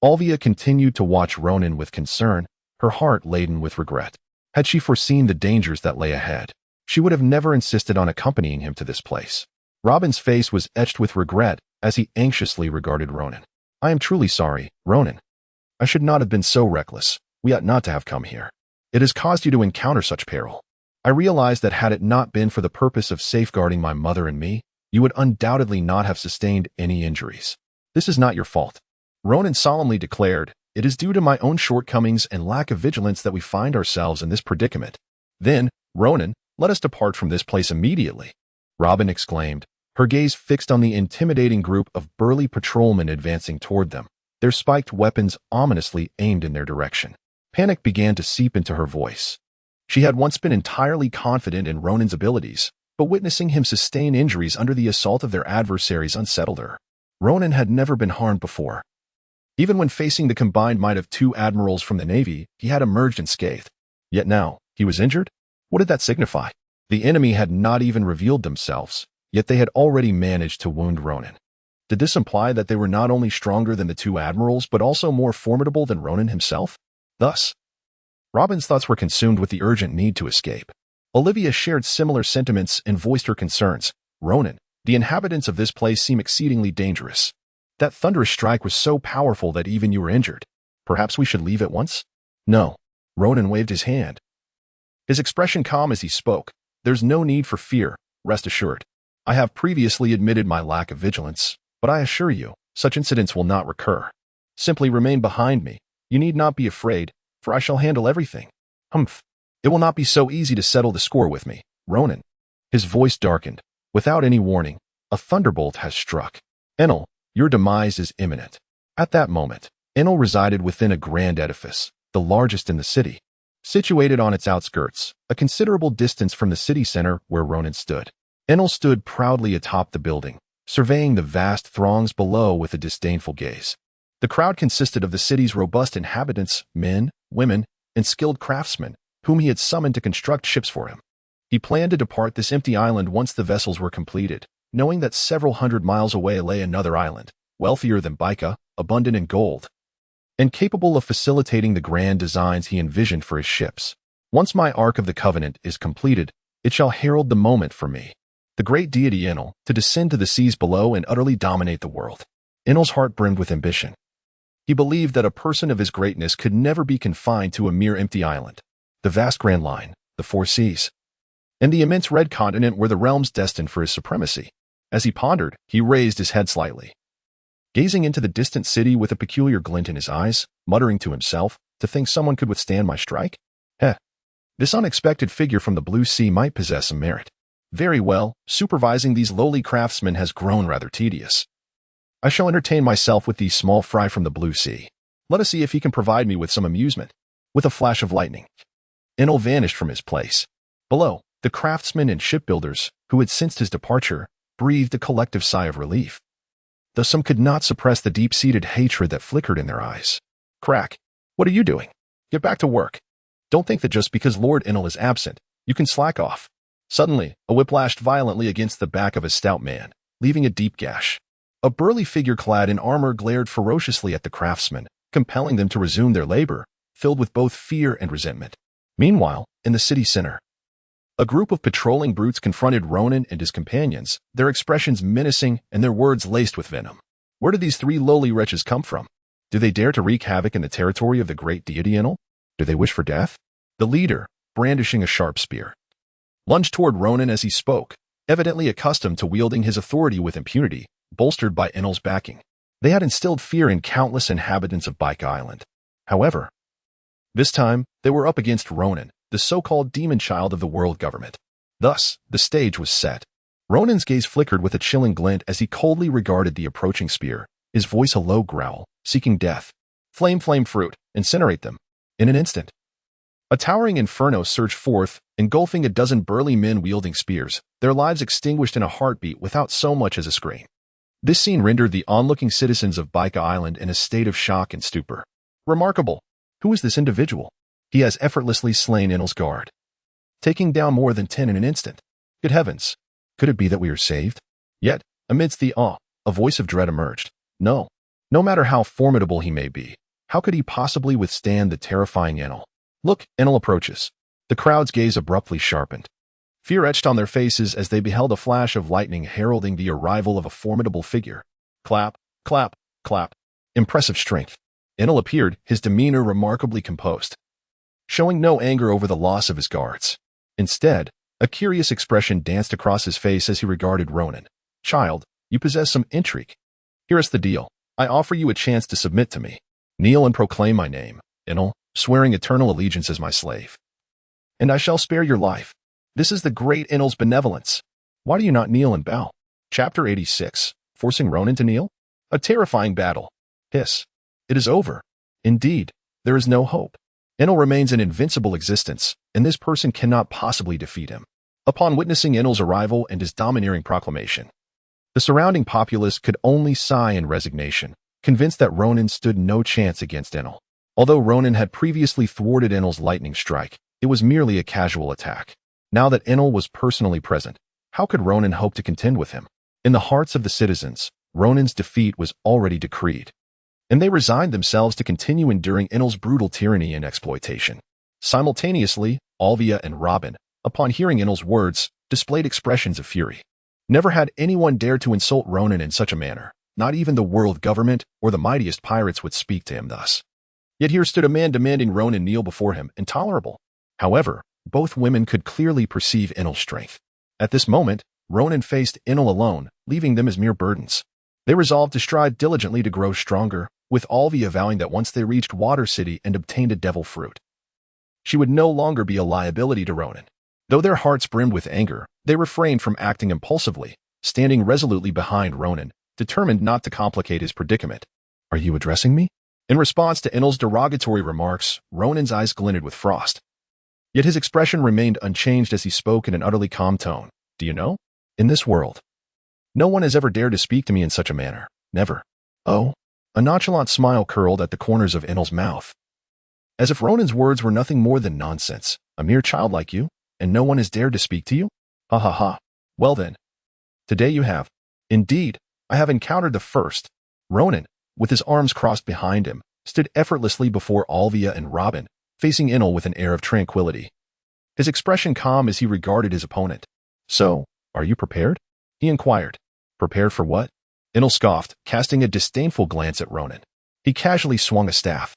Olvia continued to watch Ronan with concern, her heart laden with regret. Had she foreseen the dangers that lay ahead, she would have never insisted on accompanying him to this place. Robin's face was etched with regret as he anxiously regarded Ronan. I am truly sorry, Ronan. I should not have been so reckless. We ought not to have come here. It has caused you to encounter such peril. I realize that had it not been for the purpose of safeguarding my mother and me, you would undoubtedly not have sustained any injuries. This is not your fault. Ronan solemnly declared, it is due to my own shortcomings and lack of vigilance that we find ourselves in this predicament. Then, Ronan, let us depart from this place immediately. Robin exclaimed, her gaze fixed on the intimidating group of burly patrolmen advancing toward them, their spiked weapons ominously aimed in their direction. Panic began to seep into her voice. She had once been entirely confident in Ronan's abilities, but witnessing him sustain injuries under the assault of their adversaries unsettled her. Ronan had never been harmed before. Even when facing the combined might of 2 admirals from the Navy, he had emerged unscathed. Yet now, he was injured? What did that signify? The enemy had not even revealed themselves, yet they had already managed to wound Ronan. Did this imply that they were not only stronger than the 2 admirals, but also more formidable than Ronan himself? Thus, Robin's thoughts were consumed with the urgent need to escape. Olvia shared similar sentiments and voiced her concerns. Ronan, the inhabitants of this place seem exceedingly dangerous. That thunderous strike was so powerful that even you were injured. Perhaps we should leave at once? No. Ronan waved his hand, his expression calm as he spoke. There's no need for fear, rest assured. I have previously admitted my lack of vigilance, but I assure you, such incidents will not recur. Simply remain behind me. You need not be afraid, for I shall handle everything. Humph. It will not be so easy to settle the score with me, Ronan. His voice darkened. Without any warning, a thunderbolt has struck. Enel, your demise is imminent. At that moment, Enel resided within a grand edifice, the largest in the city. Situated on its outskirts, a considerable distance from the city center where Ronan stood. Enel stood proudly atop the building, surveying the vast throngs below with a disdainful gaze. The crowd consisted of the city's robust inhabitants, men, women, and skilled craftsmen, whom he had summoned to construct ships for him. He planned to depart this empty island once the vessels were completed, knowing that several hundred miles away lay another island, wealthier than Baika, abundant in gold, and capable of facilitating the grand designs he envisioned for his ships. Once my Ark of the Covenant is completed, it shall herald the moment for me, the great deity Enel, to descend to the seas below and utterly dominate the world. Enel's heart brimmed with ambition. He believed that a person of his greatness could never be confined to a mere empty island. The vast Grand Line, the 4 seas, and the immense Red Continent were the realms destined for his supremacy. As he pondered, he raised his head slightly, gazing into the distant city with a peculiar glint in his eyes, muttering to himself, to think someone could withstand my strike? This unexpected figure from the blue sea might possess some merit. Very well, supervising these lowly craftsmen has grown rather tedious. I shall entertain myself with these small fry from the blue sea. Let us see if he can provide me with some amusement. With a flash of lightning, Enel vanished from his place. Below, the craftsmen and shipbuilders, who had sensed his departure, breathed a collective sigh of relief, though some could not suppress the deep-seated hatred that flickered in their eyes. Crack, what are you doing? Get back to work. Don't think that just because Lord Enel is absent, you can slack off. Suddenly, a whip lashed violently against the back of a stout man, leaving a deep gash. A burly figure clad in armor glared ferociously at the craftsmen, compelling them to resume their labor, filled with both fear and resentment. Meanwhile, in the city center, a group of patrolling brutes confronted Ronan and his companions, their expressions menacing and their words laced with venom. Where did these three lowly wretches come from? Do they dare to wreak havoc in the territory of the great deity Enel? Do they wish for death? The leader, brandishing a sharp spear, lunged toward Ronan as he spoke, evidently accustomed to wielding his authority with impunity, bolstered by Enel's backing. They had instilled fear in countless inhabitants of Bide Island. However, this time, they were up against Ronan, the so-called demon child of the world government. Thus, the stage was set. Ronan's gaze flickered with a chilling glint as he coldly regarded the approaching spear, his voice a low growl, seeking death. Flame, fruit, incinerate them. In an instant, a towering inferno surged forth, engulfing a dozen burly men wielding spears, their lives extinguished in a heartbeat without so much as a scream. This scene rendered the onlooking citizens of Bide Island in a state of shock and stupor. Remarkable! Who is this individual? He has effortlessly slain Enel's guard, taking down more than 10 in an instant. Good heavens! Could it be that we are saved? Yet, amidst the awe, a voice of dread emerged. No matter how formidable he may be, how could he possibly withstand the terrifying Enel? Look, Enel approaches. The crowd's gaze abruptly sharpened. Fear etched on their faces as they beheld a flash of lightning heralding the arrival of a formidable figure. Clap, clap, clap. Impressive strength. Enel appeared, his demeanor remarkably composed, showing no anger over the loss of his guards. Instead, a curious expression danced across his face as he regarded Ronan. Child, you possess some intrigue. Here is the deal. I offer you a chance to submit to me. Kneel and proclaim my name, Enel, swearing eternal allegiance as my slave. And I shall spare your life. This is the great Enel's benevolence. Why do you not kneel and bow? Chapter 86. Forcing Ronan to kneel? A terrifying battle. Hiss. It is over. Indeed, there is no hope. Enel remains an invincible existence, and this person cannot possibly defeat him. Upon witnessing Enel's arrival and his domineering proclamation, the surrounding populace could only sigh in resignation, convinced that Ronan stood no chance against Enel. Although Ronan had previously thwarted Enel's lightning strike, it was merely a casual attack. Now that Enel was personally present, how could Ronan hope to contend with him? In the hearts of the citizens, Ronan's defeat was already decreed, and they resigned themselves to continue enduring Enel's brutal tyranny and exploitation. Simultaneously, Olvia and Robin, upon hearing Enel's words, displayed expressions of fury. Never had anyone dared to insult Ronan in such a manner. Not even the world government or the mightiest pirates would speak to him thus. Yet here stood a man demanding Ronan kneel before him, intolerable. However, both women could clearly perceive Enel's strength. At this moment, Ronan faced Enel alone, leaving them as mere burdens. They resolved to strive diligently to grow stronger, with Olvia vowing that once they reached Water City and obtained a devil fruit, she would no longer be a liability to Ronan. Though their hearts brimmed with anger, they refrained from acting impulsively, standing resolutely behind Ronan, determined not to complicate his predicament. Are you addressing me? In response to Enel's derogatory remarks, Ronan's eyes glinted with frost. Yet his expression remained unchanged as he spoke in an utterly calm tone. Do you know? In this world, no one has ever dared to speak to me in such a manner. Never. Oh. A nonchalant smile curled at the corners of Enel's mouth, as if Ronan's words were nothing more than nonsense. A mere child like you, and no one has dared to speak to you? Ha ha ha. Well then. Today you have. Indeed, I have encountered the first. Ronan, with his arms crossed behind him, stood effortlessly before Olvia and Robin, facing Enel with an air of tranquility, his expression calm as he regarded his opponent. So, are you prepared? He inquired. Prepared for what? Enel scoffed, casting a disdainful glance at Ronan. He casually swung a staff,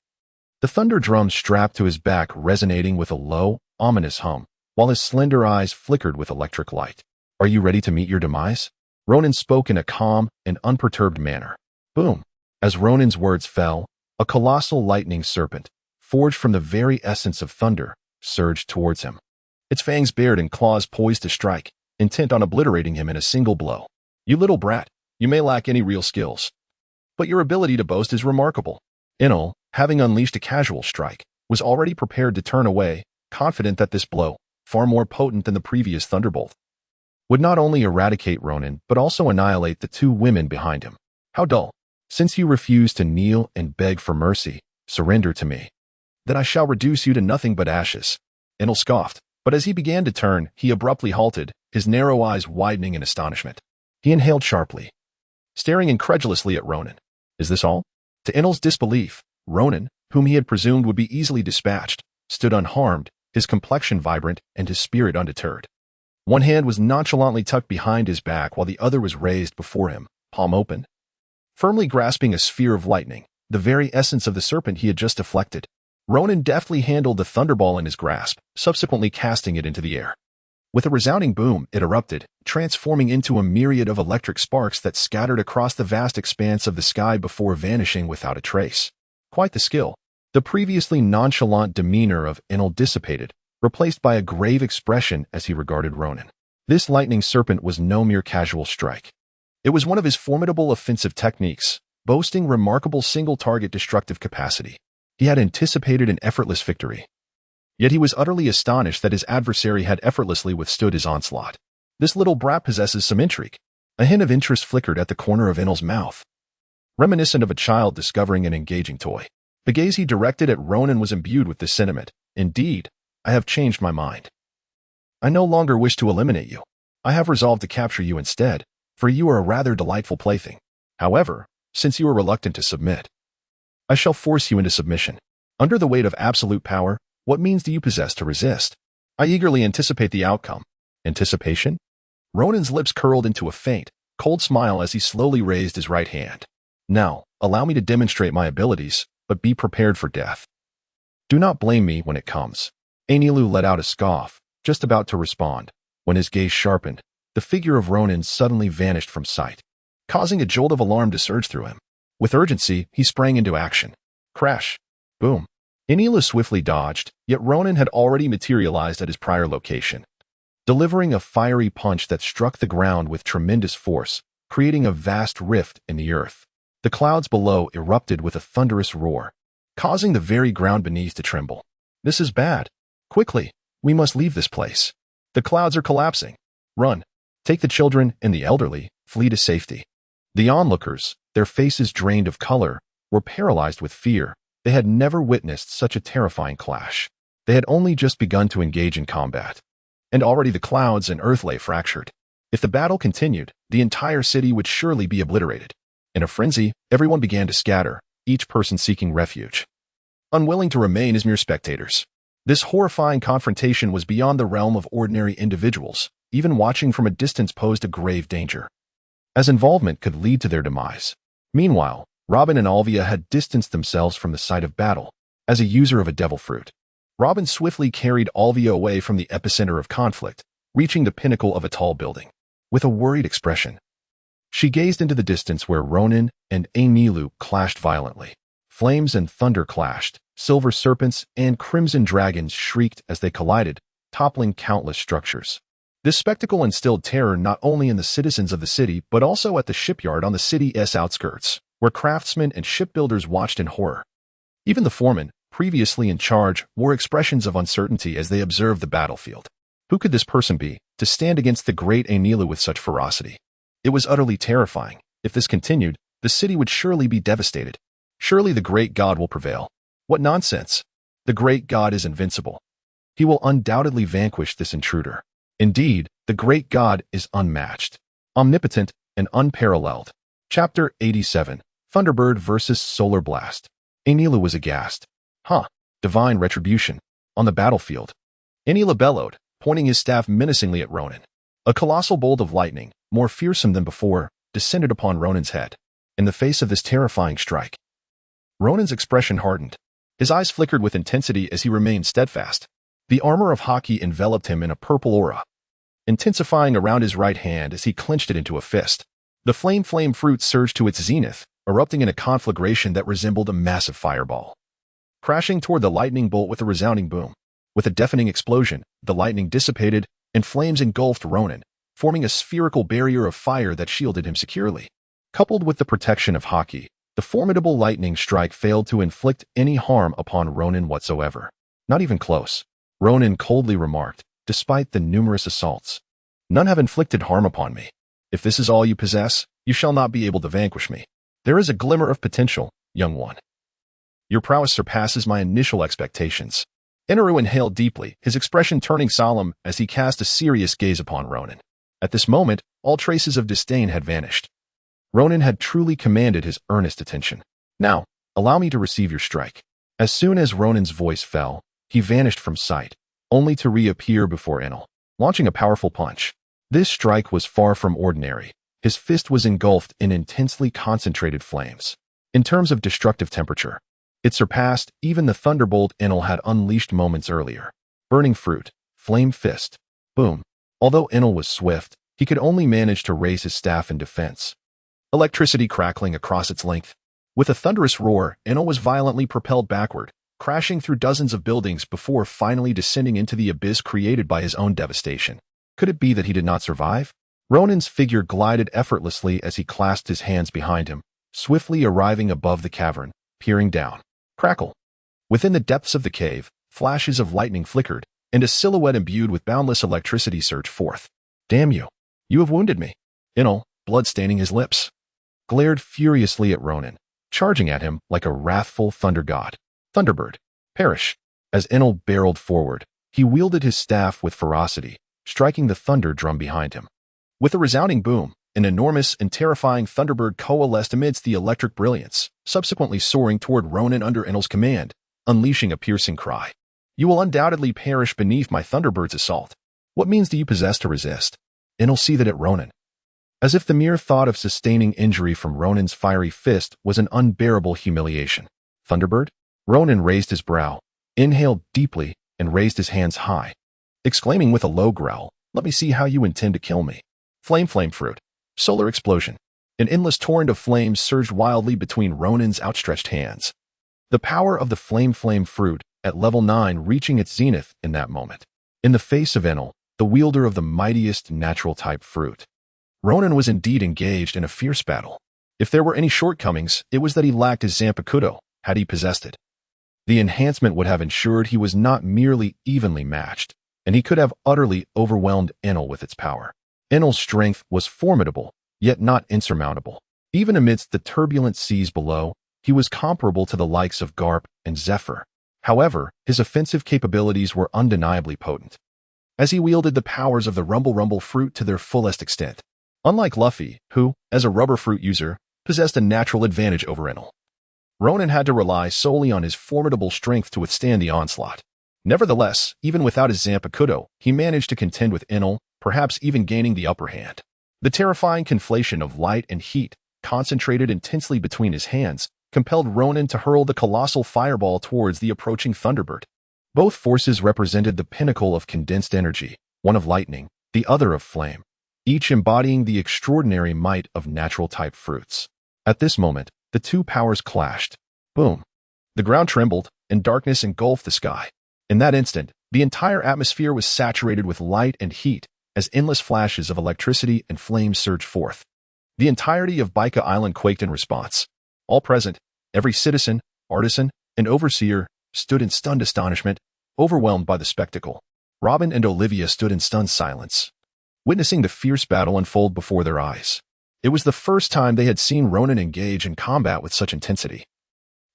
the thunder drum strapped to his back resonating with a low, ominous hum, while his slender eyes flickered with electric light. Are you ready to meet your demise? Ronan spoke in a calm and unperturbed manner. Boom! As Ronan's words fell, a colossal lightning serpent, forged from the very essence of thunder, surged towards him. Its fangs bared and claws poised to strike, intent on obliterating him in a single blow. You little brat, you may lack any real skills, but your ability to boast is remarkable. Enel, having unleashed a casual strike, was already prepared to turn away, confident that this blow, far more potent than the previous thunderbolt, would not only eradicate Ronan but also annihilate the two women behind him. How dull. Since you refuse to kneel and beg for mercy, surrender to me. Then I shall reduce you to nothing but ashes. Enel scoffed, but as he began to turn, he abruptly halted, his narrow eyes widening in astonishment. He inhaled sharply, staring incredulously at Ronan. Is this all? To Enel's disbelief, Ronan, whom he had presumed would be easily dispatched, stood unharmed, his complexion vibrant and his spirit undeterred. One hand was nonchalantly tucked behind his back while the other was raised before him, palm open, firmly grasping a sphere of lightning, the very essence of the serpent he had just deflected. Ronan deftly handled the thunderball in his grasp, subsequently casting it into the air. With a resounding boom, it erupted, transforming into a myriad of electric sparks that scattered across the vast expanse of the sky before vanishing without a trace. Quite the skill. The previously nonchalant demeanor of Enel dissipated, replaced by a grave expression as he regarded Ronan. This lightning serpent was no mere casual strike. It was one of his formidable offensive techniques, boasting remarkable single-target destructive capacity. He had anticipated an effortless victory. Yet he was utterly astonished that his adversary had effortlessly withstood his onslaught. This little brat possesses some intrigue. A hint of interest flickered at the corner of Enel's mouth, reminiscent of a child discovering an engaging toy. The gaze he directed at Ronan was imbued with this sentiment. Indeed, I have changed my mind. I no longer wish to eliminate you. I have resolved to capture you instead, for you are a rather delightful plaything. However, since you are reluctant to submit, I shall force you into submission. Under the weight of absolute power, what means do you possess to resist? I eagerly anticipate the outcome. Anticipation? Ronan's lips curled into a faint, cold smile as he slowly raised his right hand. Now, allow me to demonstrate my abilities, but be prepared for death. Do not blame me when it comes. Anilu let out a scoff, just about to respond, when his gaze sharpened. The figure of Ronan suddenly vanished from sight, causing a jolt of alarm to surge through him. With urgency, he sprang into action. Crash. Boom. Anilu swiftly dodged, yet Ronan had already materialized at his prior location, delivering a fiery punch that struck the ground with tremendous force, creating a vast rift in the earth. The clouds below erupted with a thunderous roar, causing the very ground beneath to tremble. This is bad. Quickly, we must leave this place. The clouds are collapsing. Run. Take the children and the elderly, flee to safety. The onlookers, their faces drained of color, were paralyzed with fear. They had never witnessed such a terrifying clash. They had only just begun to engage in combat, and already the clouds and earth lay fractured. If the battle continued, the entire city would surely be obliterated. In a frenzy, everyone began to scatter, each person seeking refuge, unwilling to remain as mere spectators. This horrifying confrontation was beyond the realm of ordinary individuals. Even watching from a distance posed a grave danger, as involvement could lead to their demise. Meanwhile, Robin and Olvia had distanced themselves from the site of battle. As a user of a devil fruit, Robin swiftly carried Olvia away from the epicenter of conflict, reaching the pinnacle of a tall building. With a worried expression, she gazed into the distance where Ronan and Anilu clashed violently. Flames and thunder clashed, silver serpents and crimson dragons shrieked as they collided, toppling countless structures. This spectacle instilled terror not only in the citizens of the city but also at the shipyard on the city's outskirts, where craftsmen and shipbuilders watched in horror. Even the foremen, previously in charge, wore expressions of uncertainty as they observed the battlefield. Who could this person be, to stand against the great Anilu with such ferocity? It was utterly terrifying. If this continued, the city would surely be devastated. Surely the great god will prevail. What nonsense! The great god is invincible. He will undoubtedly vanquish this intruder. Indeed, the great god is unmatched, omnipotent, and unparalleled. Chapter 87. Thunderbird vs. Solar Blast. Anilu was aghast. Huh, divine retribution. On the battlefield, Anilu bellowed, pointing his staff menacingly at Ronan. A colossal bolt of lightning, more fearsome than before, descended upon Ronan's head. In the face of this terrifying strike, Ronan's expression hardened. His eyes flickered with intensity as he remained steadfast. The armor of Haki enveloped him in a purple aura, intensifying around his right hand as he clenched it into a fist. The flame fruit surged to its zenith, erupting in a conflagration that resembled a massive fireball, crashing toward the lightning bolt with a resounding boom. With a deafening explosion, the lightning dissipated, and flames engulfed Ronan, forming a spherical barrier of fire that shielded him securely. Coupled with the protection of Haki, the The formidable lightning strike failed to inflict any harm upon Ronan whatsoever. Not even close, Ronan coldly remarked, despite the numerous assaults. None have inflicted harm upon me. If this is all you possess, you shall not be able to vanquish me. There is a glimmer of potential, young one. Your prowess surpasses my initial expectations. Inaru inhaled deeply, his expression turning solemn as he cast a serious gaze upon Ronan. At this moment, all traces of disdain had vanished. Ronan had truly commanded his earnest attention. Now, allow me to receive your strike. As soon as Ronan's voice fell, he vanished from sight, only to reappear before Enel, launching a powerful punch. This strike was far from ordinary. His fist was engulfed in intensely concentrated flames. In terms of destructive temperature, it surpassed even the thunderbolt Enel had unleashed moments earlier. Burning fruit, flame fist, boom. Although Enel was swift, he could only manage to raise his staff in defense. Electricity crackling across its length. With a thunderous roar, Enel was violently propelled backward, crashing through dozens of buildings before finally descending into the abyss created by his own devastation. Could it be that he did not survive? Ronan's figure glided effortlessly as he clasped his hands behind him, swiftly arriving above the cavern, peering down. Crackle. Within the depths of the cave, flashes of lightning flickered, and a silhouette imbued with boundless electricity surged forth. Damn you! You have wounded me! Enel, blood staining his lips, glared furiously at Ronan, charging at him like a wrathful thunder god. Thunderbird, perish! As Enel barreled forward, he wielded his staff with ferocity, striking the thunder drum behind him. With a resounding boom, an enormous and terrifying Thunderbird coalesced amidst the electric brilliance, subsequently soaring toward Ronan under Enel's command, unleashing a piercing cry. You will undoubtedly perish beneath my Thunderbird's assault. What means do you possess to resist? Enel seethed at Ronan. As if the mere thought of sustaining injury from Ronan's fiery fist was an unbearable humiliation. Thunderbird? Ronan raised his brow, inhaled deeply, and raised his hands high, exclaiming with a low growl, let me see how you intend to kill me. Flame fruit. Solar explosion. An endless torrent of flames surged wildly between Ronan's outstretched hands. The power of the flame fruit, at level 9 reaching its zenith in that moment. In the face of Enel, the wielder of the mightiest natural-type fruit, Ronan was indeed engaged in a fierce battle. If there were any shortcomings, it was that he lacked his Zanpakuto, had he possessed it. The enhancement would have ensured he was not merely evenly matched, and he could have utterly overwhelmed Enel with its power. Enel's strength was formidable, yet not insurmountable. Even amidst the turbulent seas below, he was comparable to the likes of Garp and Zephyr. However, his offensive capabilities were undeniably potent, as he wielded the powers of the Rumble fruit to their fullest extent. Unlike Luffy, who, as a rubber fruit user, possessed a natural advantage over Enel, Ronan had to rely solely on his formidable strength to withstand the onslaught. Nevertheless, even without his Zanpakuto, he managed to contend with Enel, perhaps even gaining the upper hand. The terrifying conflation of light and heat, concentrated intensely between his hands, compelled Ronan to hurl the colossal fireball towards the approaching Thunderbird. Both forces represented the pinnacle of condensed energy, one of lightning, the other of flame, each embodying the extraordinary might of natural-type fruits. At this moment, the two powers clashed. Boom! The ground trembled, and darkness engulfed the sky. In that instant, the entire atmosphere was saturated with light and heat, as endless flashes of electricity and flames surged forth. The entirety of Baika Island quaked in response. All present, every citizen, artisan, and overseer, stood in stunned astonishment, overwhelmed by the spectacle. Robin and Olvia stood in stunned silence, witnessing the fierce battle unfold before their eyes. It was the first time they had seen Ronan engage in combat with such intensity.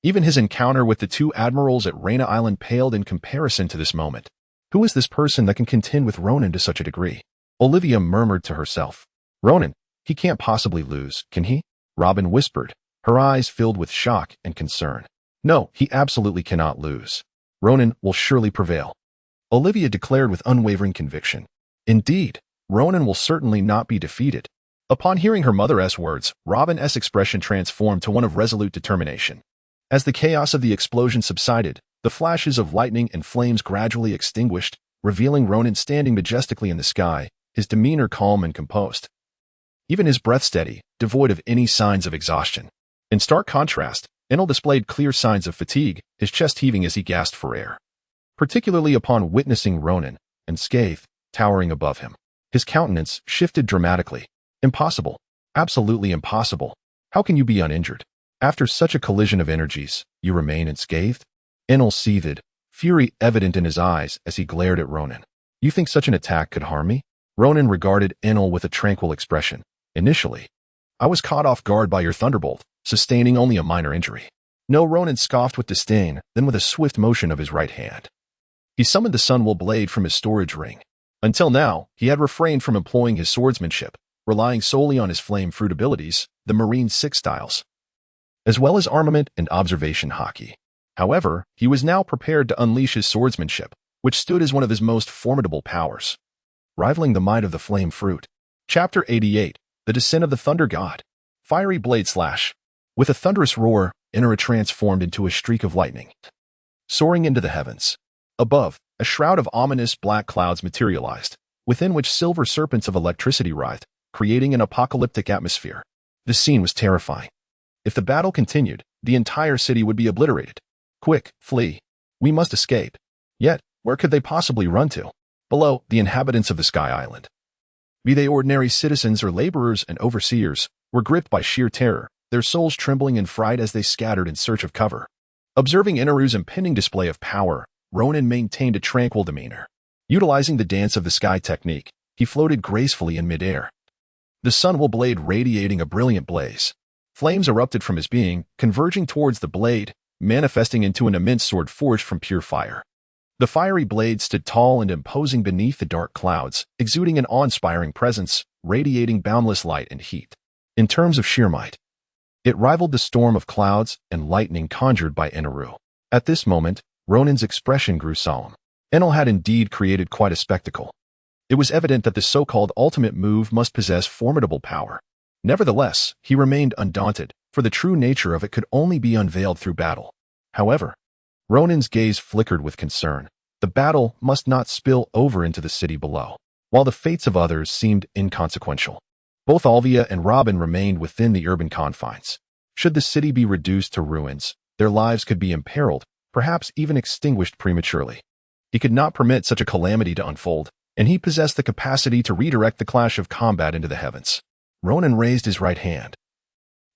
Even his encounter with the two admirals at Reina Island paled in comparison to this moment. Who is this person that can contend with Ronan to such a degree? Olvia murmured to herself. Ronan, he can't possibly lose, can he? Robin whispered, her eyes filled with shock and concern. No, he absolutely cannot lose. Ronan will surely prevail. Olvia declared with unwavering conviction. Indeed, Ronan will certainly not be defeated. Upon hearing her mother's words, Robin's expression transformed to one of resolute determination. As the chaos of the explosion subsided, the flashes of lightning and flames gradually extinguished, revealing Ronan standing majestically in the sky, his demeanor calm and composed. Even his breath steady, devoid of any signs of exhaustion. In stark contrast, Enel displayed clear signs of fatigue, his chest heaving as he gasped for air. Particularly upon witnessing Ronan, and Scathe, towering above him. His countenance shifted dramatically. Impossible. Absolutely impossible. How can you be uninjured? After such a collision of energies, you remain unscathed? Enel seethed, fury evident in his eyes as he glared at Ronan. You think such an attack could harm me? Ronan regarded Enel with a tranquil expression. Initially, I was caught off guard by your thunderbolt, sustaining only a minor injury. No, Ronan scoffed with disdain, then with a swift motion of his right hand, he summoned the Sunwell blade from his storage ring. Until now, he had refrained from employing his swordsmanship, relying solely on his flame fruit abilities, the Marine Six styles, as well as armament and observation hockey. However, he was now prepared to unleash his swordsmanship, which stood as one of his most formidable powers, rivaling the might of the flame fruit. Chapter 88, The Descent of the Thunder God. Fiery blade slash. With a thunderous roar, Inara transformed into a streak of lightning, soaring into the heavens. Above, a shroud of ominous black clouds materialized, within which silver serpents of electricity writhed, creating an apocalyptic atmosphere. The scene was terrifying. If the battle continued, the entire city would be obliterated. Quick, flee. We must escape. Yet, where could they possibly run to? Below, the inhabitants of the Sky Island, be they ordinary citizens or laborers and overseers, were gripped by sheer terror, their souls trembling in fright as they scattered in search of cover. Observing Inaru's impending display of power, Ronan maintained a tranquil demeanor. Utilizing the dance of the sky technique, he floated gracefully in midair, the Sunwell blade radiating a brilliant blaze. Flames erupted from his being, converging towards the blade, manifesting into an immense sword forged from pure fire. The fiery blade stood tall and imposing beneath the dark clouds, exuding an awe-inspiring presence, radiating boundless light and heat. In terms of sheer might, it rivaled the storm of clouds and lightning conjured by Inaru. At this moment, Ronan's expression grew solemn. Enel had indeed created quite a spectacle. It was evident that the so-called ultimate move must possess formidable power. Nevertheless, he remained undaunted, for the true nature of it could only be unveiled through battle. However, Ronan's gaze flickered with concern. The battle must not spill over into the city below, while the fates of others seemed inconsequential. Both Olvia and Robin remained within the urban confines. Should the city be reduced to ruins, their lives could be imperiled, perhaps even extinguished prematurely. He could not permit such a calamity to unfold, and he possessed the capacity to redirect the clash of combat into the heavens. Ronan raised his right hand,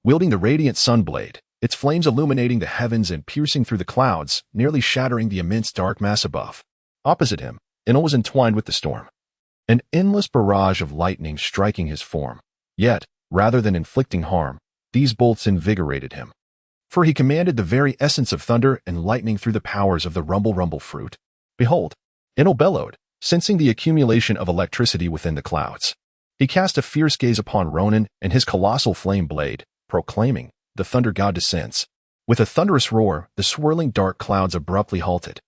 wielding the radiant sun blade, its flames illuminating the heavens and piercing through the clouds, nearly shattering the immense dark mass above. Opposite him, Enel was entwined with the storm, an endless barrage of lightning striking his form. Yet, rather than inflicting harm, these bolts invigorated him, for he commanded the very essence of thunder and lightning through the powers of the rumble fruit. Behold, Enel bellowed, sensing the accumulation of electricity within the clouds. He cast a fierce gaze upon Ronan and his colossal flame blade, proclaiming, "The thunder god descends." With a thunderous roar, the swirling dark clouds abruptly halted,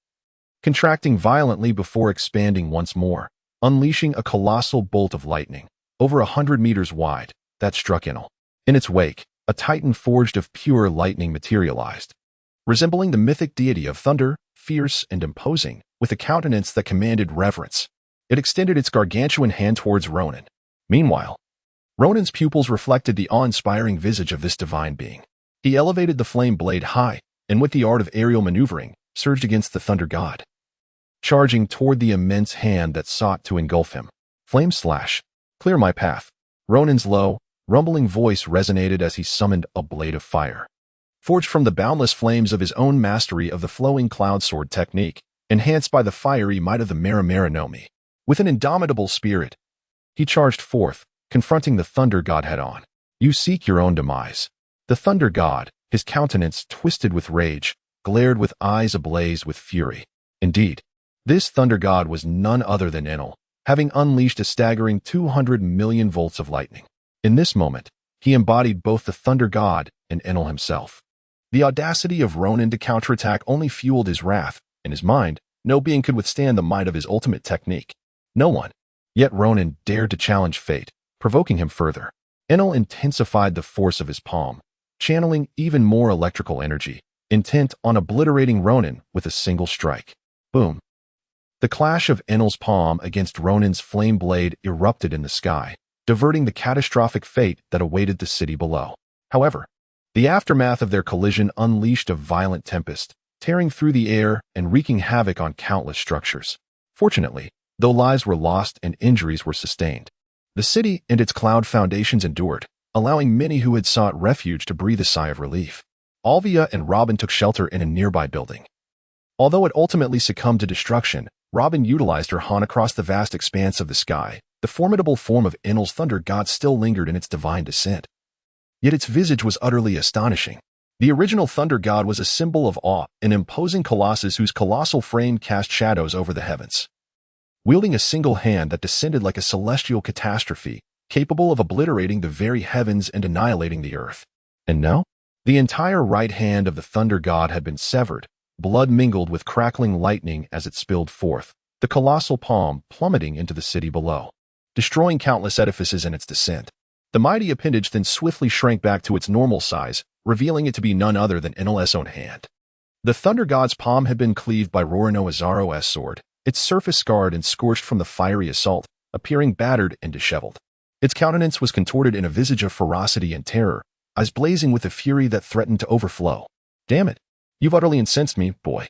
contracting violently before expanding once more, unleashing a colossal bolt of lightning, over 100 meters wide, that struck Enel. In its wake, a titan forged of pure lightning materialized, resembling the mythic deity of thunder, fierce and imposing, with a countenance that commanded reverence. It extended its gargantuan hand towards Ronan. Meanwhile, Ronan's pupils reflected the awe-inspiring visage of this divine being. He elevated the flame blade high, and with the art of aerial maneuvering, surged against the thunder god, charging toward the immense hand that sought to engulf him. Flame slash. Clear my path. Ronan's low, rumbling voice resonated as he summoned a blade of fire, forged from the boundless flames of his own mastery of the flowing cloud sword technique, enhanced by the fiery might of the Maramara Nomi. With an indomitable spirit, he charged forth, confronting the thunder god head-on. You seek your own demise. The thunder god, his countenance twisted with rage, glared with eyes ablaze with fury. Indeed, this thunder god was none other than Enel, having unleashed a staggering 200 million volts of lightning. In this moment, he embodied both the thunder god and Enel himself. The audacity of Ronan to counterattack only fueled his wrath. In his mind, no being could withstand the might of his ultimate technique. No one. Yet Ronan dared to challenge fate, provoking him further. Enel intensified the force of his palm, channeling even more electrical energy, intent on obliterating Ronan with a single strike. Boom. The clash of Enel's palm against Ronan's flame blade erupted in the sky, diverting the catastrophic fate that awaited the city below. However, the aftermath of their collision unleashed a violent tempest, tearing through the air and wreaking havoc on countless structures. Fortunately, though lives were lost and injuries were sustained, the city and its cloud foundations endured, allowing many who had sought refuge to breathe a sigh of relief. Olvia and Robin took shelter in a nearby building. Although it ultimately succumbed to destruction, Robin utilized her haunt across the vast expanse of the sky. The formidable form of Enel's thunder god still lingered in its divine descent. Yet its visage was utterly astonishing. The original thunder god was a symbol of awe, an imposing colossus whose colossal frame cast shadows over the heavens. Wielding a single hand that descended like a celestial catastrophe, capable of obliterating the very heavens and annihilating the earth. And now, the entire right hand of the thunder god had been severed, blood mingled with crackling lightning as it spilled forth, the colossal palm plummeting into the city below, destroying countless edifices in its descent. The mighty appendage then swiftly shrank back to its normal size, revealing it to be none other than Enel's own hand. The thunder god's palm had been cleaved by Roran sword, its surface scarred and scorched from the fiery assault, appearing battered and disheveled. Its countenance was contorted in a visage of ferocity and terror, eyes blazing with a fury that threatened to overflow. "Damn it! You've utterly incensed me, boy."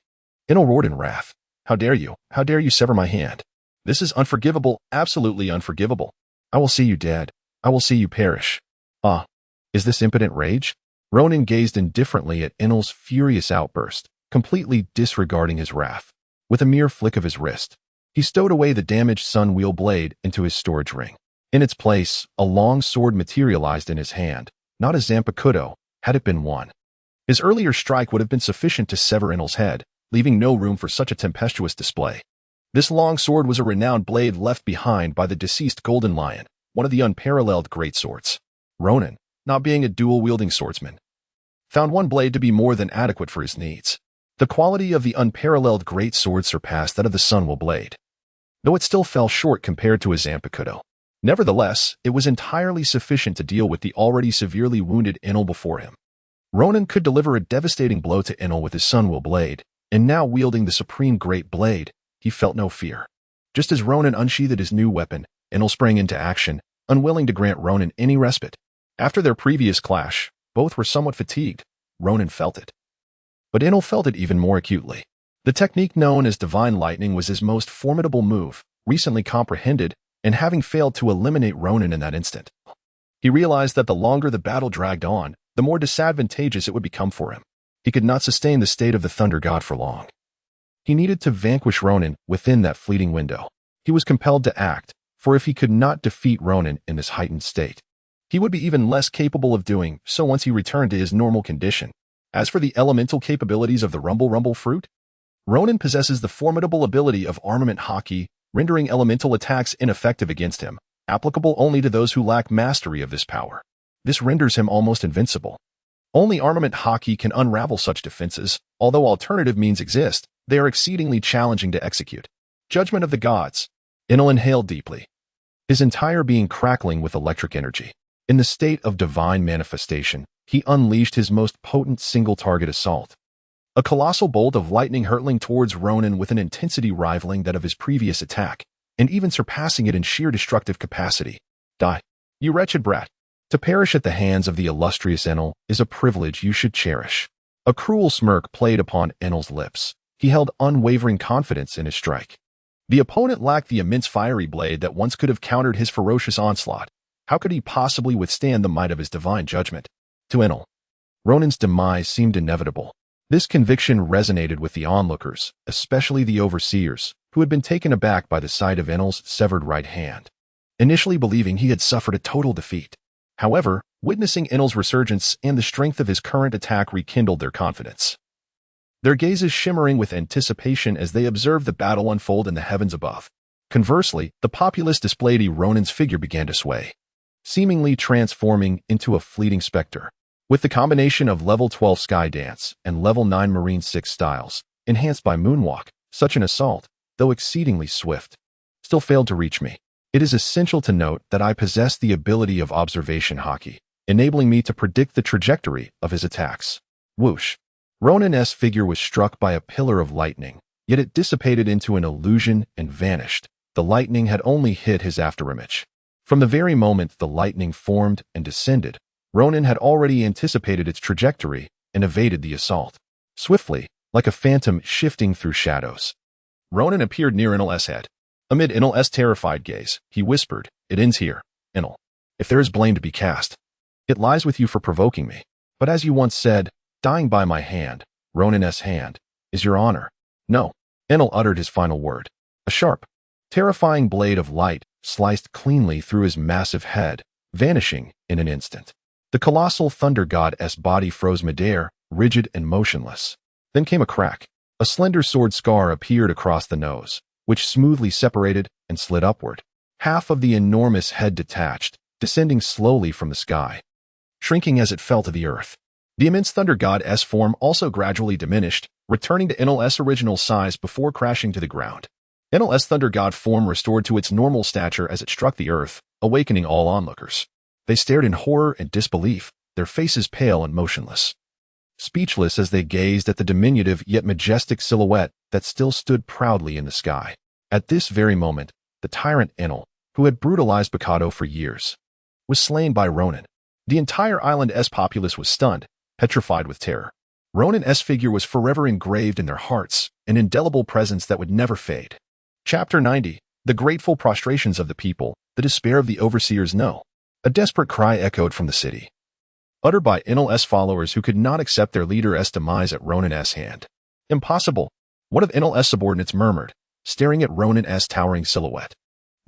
Enel roared in wrath. How dare you? How dare you sever my hand? This is unforgivable, absolutely unforgivable. I will see you dead. I will see you perish. Ah, is this impotent rage? Ronan gazed indifferently at Enel's furious outburst, completely disregarding his wrath. With a mere flick of his wrist, he stowed away the damaged sun wheel blade into his storage ring. In its place, a long sword materialized in his hand, not a Zanpakuto, had it been one. His earlier strike would have been sufficient to sever Enel's head, leaving no room for such a tempestuous display. This long sword was a renowned blade left behind by the deceased Golden Lion, one of the unparalleled greatswords. Ronan, not being a dual-wielding swordsman, found one blade to be more than adequate for his needs. The quality of the unparalleled greatsword surpassed that of the Sunwheel blade, though it still fell short compared to his Zanpakuto. Nevertheless, it was entirely sufficient to deal with the already severely wounded Enel before him. Ronan could deliver a devastating blow to Enel with his Sunwheel blade, and now wielding the supreme great blade, he felt no fear. Just as Ronan unsheathed his new weapon, Enel sprang into action, unwilling to grant Ronan any respite. After their previous clash, both were somewhat fatigued. Ronan felt it. But Enel felt it even more acutely. The technique known as Divine Lightning was his most formidable move, recently comprehended, and having failed to eliminate Ronan in that instant, he realized that the longer the battle dragged on, the more disadvantageous it would become for him. He could not sustain the state of the Thunder God for long. He needed to vanquish Ronan within that fleeting window. He was compelled to act, for if he could not defeat Ronan in this heightened state, he would be even less capable of doing so once he returned to his normal condition. As for the elemental capabilities of the Rumble fruit, Ronan possesses the formidable ability of armament hockey, rendering elemental attacks ineffective against him, applicable only to those who lack mastery of this power. This renders him almost invincible. Only armament hockey can unravel such defenses. Although alternative means exist, they are exceedingly challenging to execute. Judgment of the gods. Enel inhaled deeply, his entire being crackling with electric energy. In the state of divine manifestation, he unleashed his most potent single-target assault. A colossal bolt of lightning hurtling towards Ronan with an intensity rivaling that of his previous attack, and even surpassing it in sheer destructive capacity. Die, you wretched brat. To perish at the hands of the illustrious Enel is a privilege you should cherish. A cruel smirk played upon Enel's lips. He held unwavering confidence in his strike. The opponent lacked the immense fiery blade that once could have countered his ferocious onslaught. How could he possibly withstand the might of his divine judgment? To Enel, Ronan's demise seemed inevitable. This conviction resonated with the onlookers, especially the overseers, who had been taken aback by the sight of Enel's severed right hand, initially believing he had suffered a total defeat. However, witnessing Enel's resurgence and the strength of his current attack rekindled their confidence, their gazes shimmering with anticipation as they observed the battle unfold in the heavens above. Conversely, the populace displayed Ronan's figure began to sway, seemingly transforming into a fleeting specter. With the combination of level 12 Sky Dance and level 9 Marine 6 styles, enhanced by Moonwalk, such an assault, though exceedingly swift, still failed to reach me. It is essential to note that I possess the ability of observation hockey, enabling me to predict the trajectory of his attacks. Whoosh! Ronan's figure was struck by a pillar of lightning, yet it dissipated into an illusion and vanished. The lightning had only hit his afterimage. From the very moment the lightning formed and descended, Ronan had already anticipated its trajectory and evaded the assault. Swiftly, like a phantom shifting through shadows, Ronan appeared near Enel's head. Amid Enel's terrified gaze, he whispered, "It ends here, Enel. If there is blame to be cast, It lies with you for provoking me. But as you once said, dying by my hand, Ronan's hand, is your honor. No. Enel uttered his final word. A sharp, terrifying blade of light sliced cleanly through his massive head, vanishing in an instant. The colossal thunder god's body froze midair, rigid and motionless. Then came a crack. A slender sword scar appeared across the nose, which smoothly separated and slid upward. Half of the enormous head detached, descending slowly from the sky, shrinking as it fell to the earth. The immense thunder god's form also gradually diminished, returning to Enel's original size before crashing to the ground. Enel's thunder god form restored to its normal stature as it struck the earth, awakening all onlookers. They stared in horror and disbelief, their faces pale and motionless, speechless as they gazed at the diminutive yet majestic silhouette that still stood proudly in the sky. At this very moment, the tyrant Enel, who had brutalized Bokado for years, was slain by Ronan. The entire island's populace was stunned, petrified with terror. Ronan's figure was forever engraved in their hearts, an indelible presence that would never fade. Chapter 90. The grateful prostrations of the people, the despair of the overseers. No. A desperate cry echoed from the city, uttered by Enel's followers who could not accept their leader's demise at Ronan's hand. Impossible. One of Enel's subordinates murmured, staring at Ronan's towering silhouette.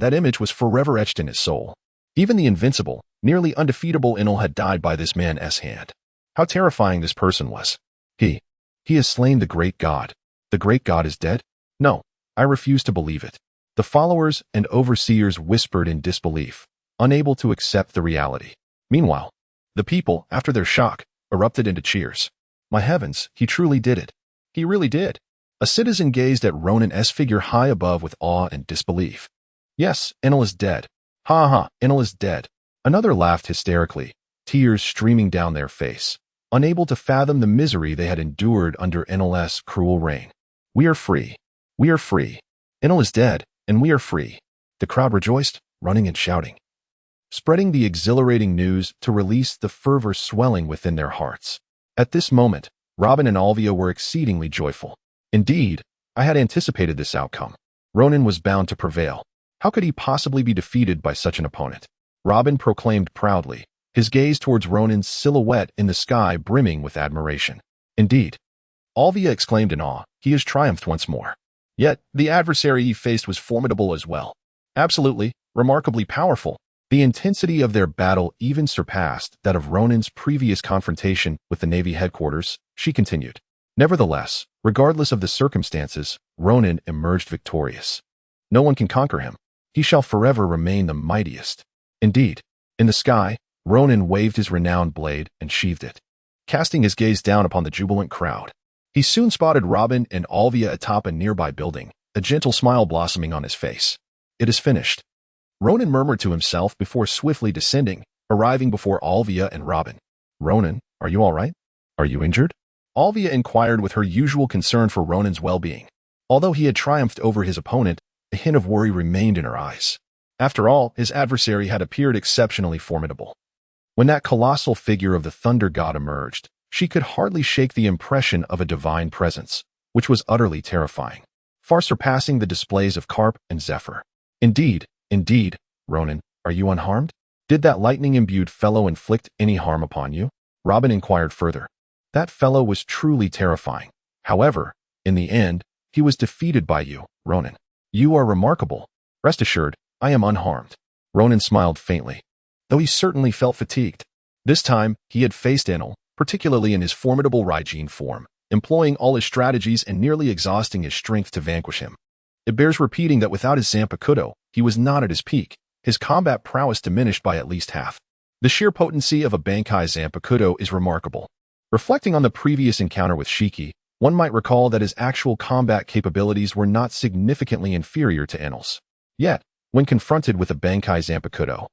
That image was forever etched in his soul. Even the invincible, nearly undefeatable Enel had died by this man's hand. How terrifying this person was. He has slain the great god. The great god is dead? No, I refuse to believe it. The followers and overseers whispered in disbelief, unable to accept the reality. Meanwhile, the people, after their shock, erupted into cheers. My heavens, he truly did it. He really did. A citizen gazed at Ronan's figure high above with awe and disbelief. Yes, Enel is dead. Ha ha, Enel is dead. Another laughed hysterically, tears streaming down their face, unable to fathom the misery they had endured under Enel's cruel reign. We are free. We are free. Enel is dead, and we are free. The crowd rejoiced, running and shouting, spreading the exhilarating news to release the fervor swelling within their hearts. At this moment, Robin and Olvia were exceedingly joyful. Indeed, I had anticipated this outcome. Ronan was bound to prevail. How could he possibly be defeated by such an opponent? Robin proclaimed proudly, his gaze towards Ronan's silhouette in the sky brimming with admiration. Indeed. Olvia exclaimed in awe, he has triumphed once more. Yet, the adversary he faced was formidable as well. Absolutely, remarkably powerful. The intensity of their battle even surpassed that of Ronan's previous confrontation with the Navy headquarters, she continued. Nevertheless, regardless of the circumstances, Ronan emerged victorious. No one can conquer him. He shall forever remain the mightiest. Indeed, in the sky, Ronan waved his renowned blade and sheathed it, casting his gaze down upon the jubilant crowd. He soon spotted Robin and Olvia atop a nearby building, a gentle smile blossoming on his face. It is finished. Ronan murmured to himself before swiftly descending, arriving before Olvia and Robin. Ronan, are you all right? Are you injured? Olvia inquired with her usual concern for Ronan's well-being. Although he had triumphed over his opponent, a hint of worry remained in her eyes. After all, his adversary had appeared exceptionally formidable. When that colossal figure of the thunder god emerged, she could hardly shake the impression of a divine presence, which was utterly terrifying, far surpassing the displays of Carp and Zephyr. Indeed, Ronan, are you unharmed? Did that lightning-imbued fellow inflict any harm upon you? Robin inquired further. That fellow was truly terrifying. However, in the end, he was defeated by you, Ronan. You are remarkable. Rest assured, I am unharmed. Ronan smiled faintly, though he certainly felt fatigued. This time, he had faced Enel, particularly in his formidable Raijin form, employing all his strategies and nearly exhausting his strength to vanquish him. It bears repeating that without his Zanpakuto, he was not at his peak, his combat prowess diminished by at least half. The sheer potency of a Bankai Zanpakuto is remarkable. Reflecting on the previous encounter with Shiki, one might recall that his actual combat capabilities were not significantly inferior to Enel's. Yet, when confronted with a Bankai Zanpakuto,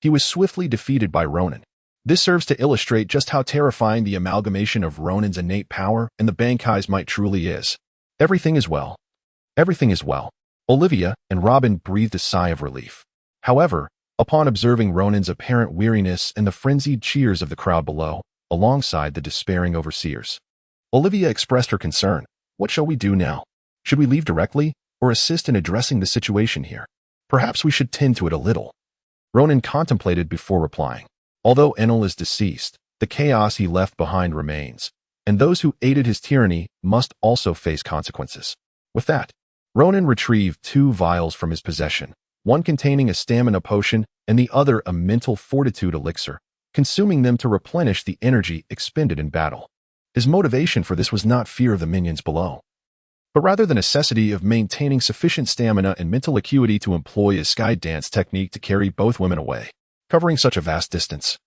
he was swiftly defeated by Ronan. This serves to illustrate just how terrifying the amalgamation of Ronan's innate power and the Bankai's might truly is. Everything is well. Everything is well. Olvia and Robin breathed a sigh of relief. However, upon observing Ronan's apparent weariness and the frenzied cheers of the crowd below, alongside the despairing overseers, Olvia expressed her concern. What shall we do now? Should we leave directly, or assist in addressing the situation here? Perhaps we should tend to it a little. Ronan contemplated before replying. Although Enel is deceased, the chaos he left behind remains, and those who aided his tyranny must also face consequences. With that, Ronan retrieved 2 vials from his possession, one containing a stamina potion and the other a mental fortitude elixir, consuming them to replenish the energy expended in battle. His motivation for this was not fear of the minions below, but rather the necessity of maintaining sufficient stamina and mental acuity to employ a sky dance technique to carry both women away, covering such a vast distance.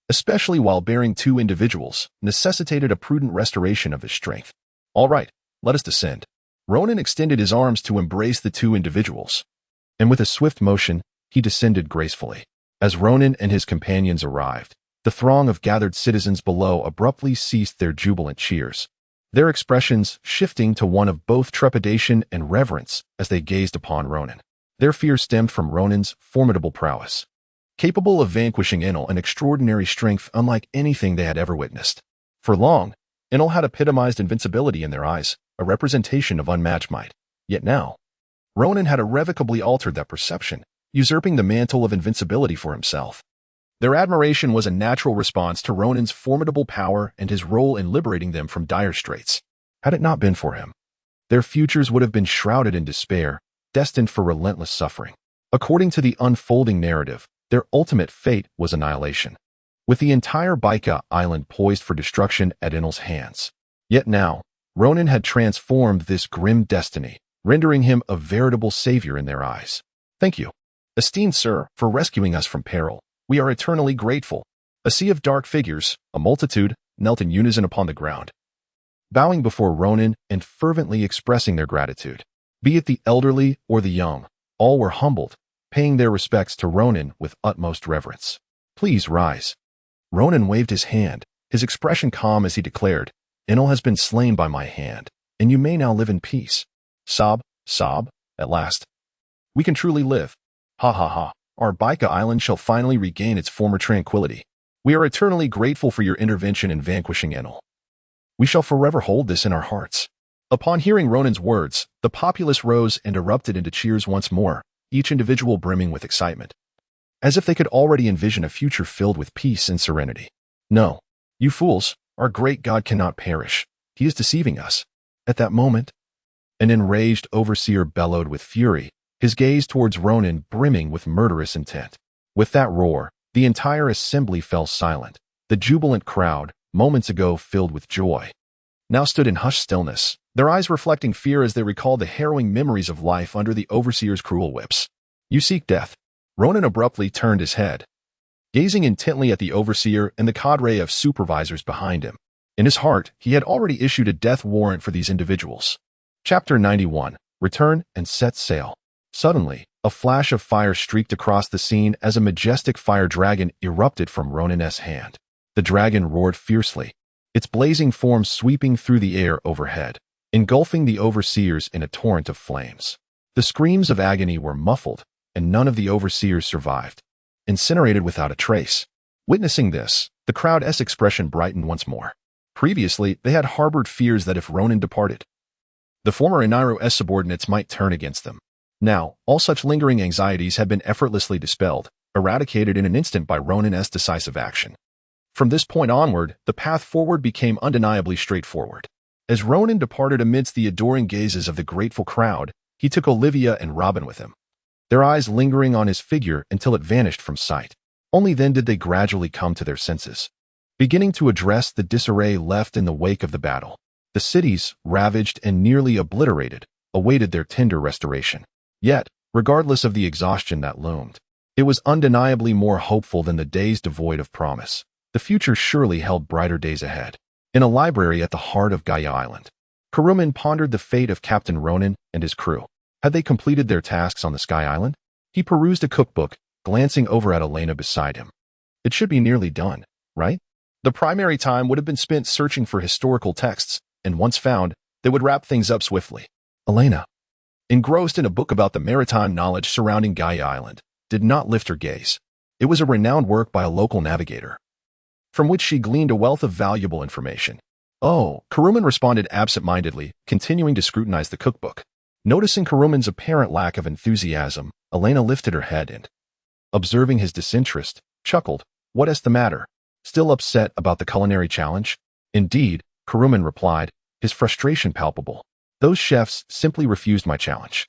Especially while bearing 2 individuals, necessitated a prudent restoration of his strength. All right, let us descend. Ronan extended his arms to embrace the 2 individuals, and with a swift motion, he descended gracefully. As Ronan and his companions arrived, the throng of gathered citizens below abruptly ceased their jubilant cheers, their expressions shifting to one of both trepidation and reverence as they gazed upon Ronan. Their fear stemmed from Ronan's formidable prowess, capable of vanquishing Enel and extraordinary strength unlike anything they had ever witnessed. For long, Enel had epitomized invincibility in their eyes, a representation of unmatched might. Yet now, Ronan had irrevocably altered that perception, usurping the mantle of invincibility for himself. Their admiration was a natural response to Ronan's formidable power and his role in liberating them from dire straits. Had it not been for him, their futures would have been shrouded in despair, destined for relentless suffering. According to the unfolding narrative, their ultimate fate was annihilation, with the entire bide island poised for destruction at Enel's hands. Yet now, Ronan had transformed this grim destiny, rendering him a veritable savior in their eyes. Thank you, esteemed sir, for rescuing us from peril. We are eternally grateful. A sea of dark figures, a multitude, knelt in unison upon the ground, bowing before Ronan and fervently expressing their gratitude. Be it the elderly or the young, all were humbled, paying their respects to Ronan with utmost reverence. Please rise. Ronan waved his hand, his expression calm as he declared, Enel has been slain by my hand, and you may now live in peace. Sob, sob, at last. We can truly live. Ha ha ha. Our bide island shall finally regain its former tranquility. We are eternally grateful for your intervention in vanquishing Enel. We shall forever hold this in our hearts. Upon hearing Ronan's words, the populace rose and erupted into cheers once more, each individual brimming with excitement, as if they could already envision a future filled with peace and serenity. No, you fools, our great God cannot perish. He is deceiving us. At that moment, an enraged overseer bellowed with fury, his gaze towards Ronan brimming with murderous intent. With that roar, the entire assembly fell silent. The jubilant crowd, moments ago filled with joy, now stood in hushed stillness, their eyes reflecting fear as they recalled the harrowing memories of life under the overseer's cruel whips. You seek death. Ronan abruptly turned his head, gazing intently at the overseer and the cadre of supervisors behind him. In his heart, he had already issued a death warrant for these individuals. Chapter 91. Return and set sail. Suddenly, a flash of fire streaked across the scene as a majestic fire dragon erupted from Ronan's hand. The dragon roared fiercely, its blazing form sweeping through the air overhead, engulfing the overseers in a torrent of flames. The screams of agony were muffled, and none of the overseers survived, incinerated without a trace. Witnessing this, the crowd's expression brightened once more. Previously, they had harbored fears that if Ronan departed, the former Eniro's subordinates might turn against them. Now, all such lingering anxieties had been effortlessly dispelled, eradicated in an instant by Ronan's decisive action. From this point onward, the path forward became undeniably straightforward. As Ronan departed amidst the adoring gazes of the grateful crowd, he took Olvia and Robin with him, their eyes lingering on his figure until it vanished from sight. Only then did they gradually come to their senses, beginning to address the disarray left in the wake of the battle. The cities, ravaged and nearly obliterated, awaited their tender restoration. Yet, regardless of the exhaustion that loomed, it was undeniably more hopeful than the days devoid of promise. The future surely held brighter days ahead. In a library at the heart of Gaia Island, Kuruman pondered the fate of Captain Ronan and his crew. Had they completed their tasks on the Sky Island? He perused a cookbook, glancing over at Elena beside him. It should be nearly done, right? The primary time would have been spent searching for historical texts, and once found, they would wrap things up swiftly. Elena, engrossed in a book about the maritime knowledge surrounding Gaia Island, did not lift her gaze. It was a renowned work by a local navigator, from which she gleaned a wealth of valuable information. Oh, Kuruman responded absent-mindedly, continuing to scrutinize the cookbook. Noticing Kuruman's apparent lack of enthusiasm, Elena lifted her head and, observing his disinterest, chuckled. What is the matter? Still upset about the culinary challenge? Indeed, Kuruman replied, his frustration palpable. Those chefs simply refused my challenge.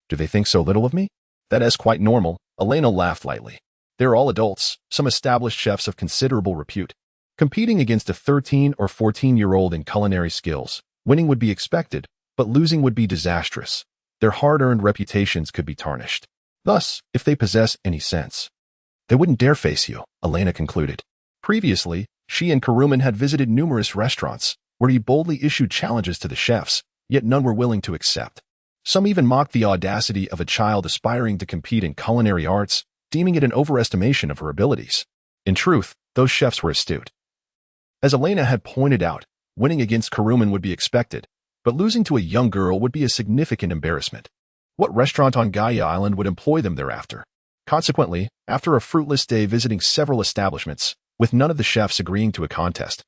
Do they think so little of me? That is quite normal, Elena laughed lightly. They're all adults, some established chefs of considerable repute. Competing against a 13 or 14-year-old in culinary skills, winning would be expected, but losing would be disastrous. Their hard-earned reputations could be tarnished. Thus, if they possess any sense, they wouldn't dare face you, Elena concluded. Previously, she and Kuruman had visited numerous restaurants, where he boldly issued challenges to the chefs, yet none were willing to accept. Some even mocked the audacity of a child aspiring to compete in culinary arts, deeming it an overestimation of her abilities. In truth, those chefs were astute. As Elena had pointed out, winning against Kuruman would be expected, but losing to a young girl would be a significant embarrassment. What restaurant on Gaia Island would employ them thereafter? Consequently, after a fruitless day visiting several establishments, with none of the chefs agreeing to a contest,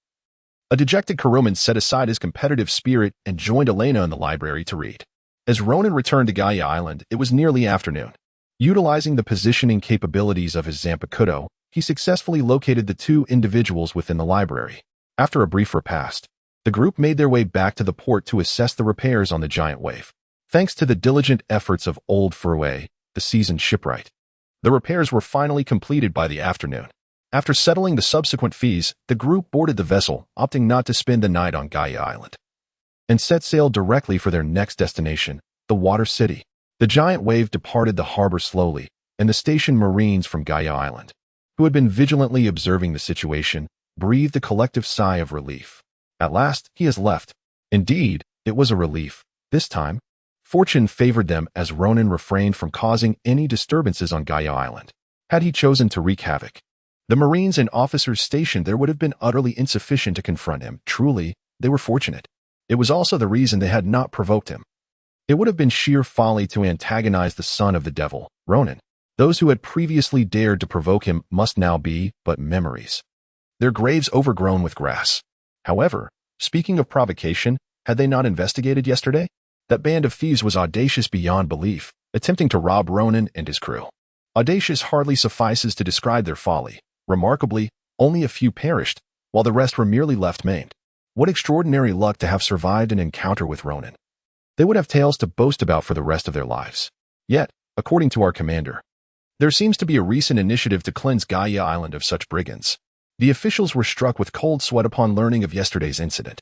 a dejected Kuruman set aside his competitive spirit and joined Elena in the library to read. As Ronan returned to Gaia Island, it was nearly afternoon. Utilizing the positioning capabilities of his Zanpakuto, he successfully located the two individuals within the library. After a brief repast, the group made their way back to the port to assess the repairs on the giant wave. Thanks to the diligent efforts of Old Furway, the seasoned shipwright, the repairs were finally completed by the afternoon. After settling the subsequent fees, the group boarded the vessel, opting not to spend the night on Gaia Island, and set sail directly for their next destination, the Water City. The giant wave departed the harbor slowly, and the stationed Marines from Gaia Island, who had been vigilantly observing the situation, breathed a collective sigh of relief. At last, he has left. Indeed, it was a relief. This time, fortune favored them as Ronan refrained from causing any disturbances on Gaia Island. Had he chosen to wreak havoc, the Marines and officers stationed there would have been utterly insufficient to confront him. Truly, they were fortunate. It was also the reason they had not provoked him. It would have been sheer folly to antagonize the son of the devil, Ronan. Those who had previously dared to provoke him must now be but memories, their graves overgrown with grass. However, speaking of provocation, had they not investigated yesterday? That band of thieves was audacious beyond belief, attempting to rob Ronan and his crew. Audacious hardly suffices to describe their folly. Remarkably, only a few perished, while the rest were merely left maimed. What extraordinary luck to have survived an encounter with Ronan. They would have tales to boast about for the rest of their lives. Yet, according to our commander, there seems to be a recent initiative to cleanse Gaia Island of such brigands. The officials were struck with cold sweat upon learning of yesterday's incident.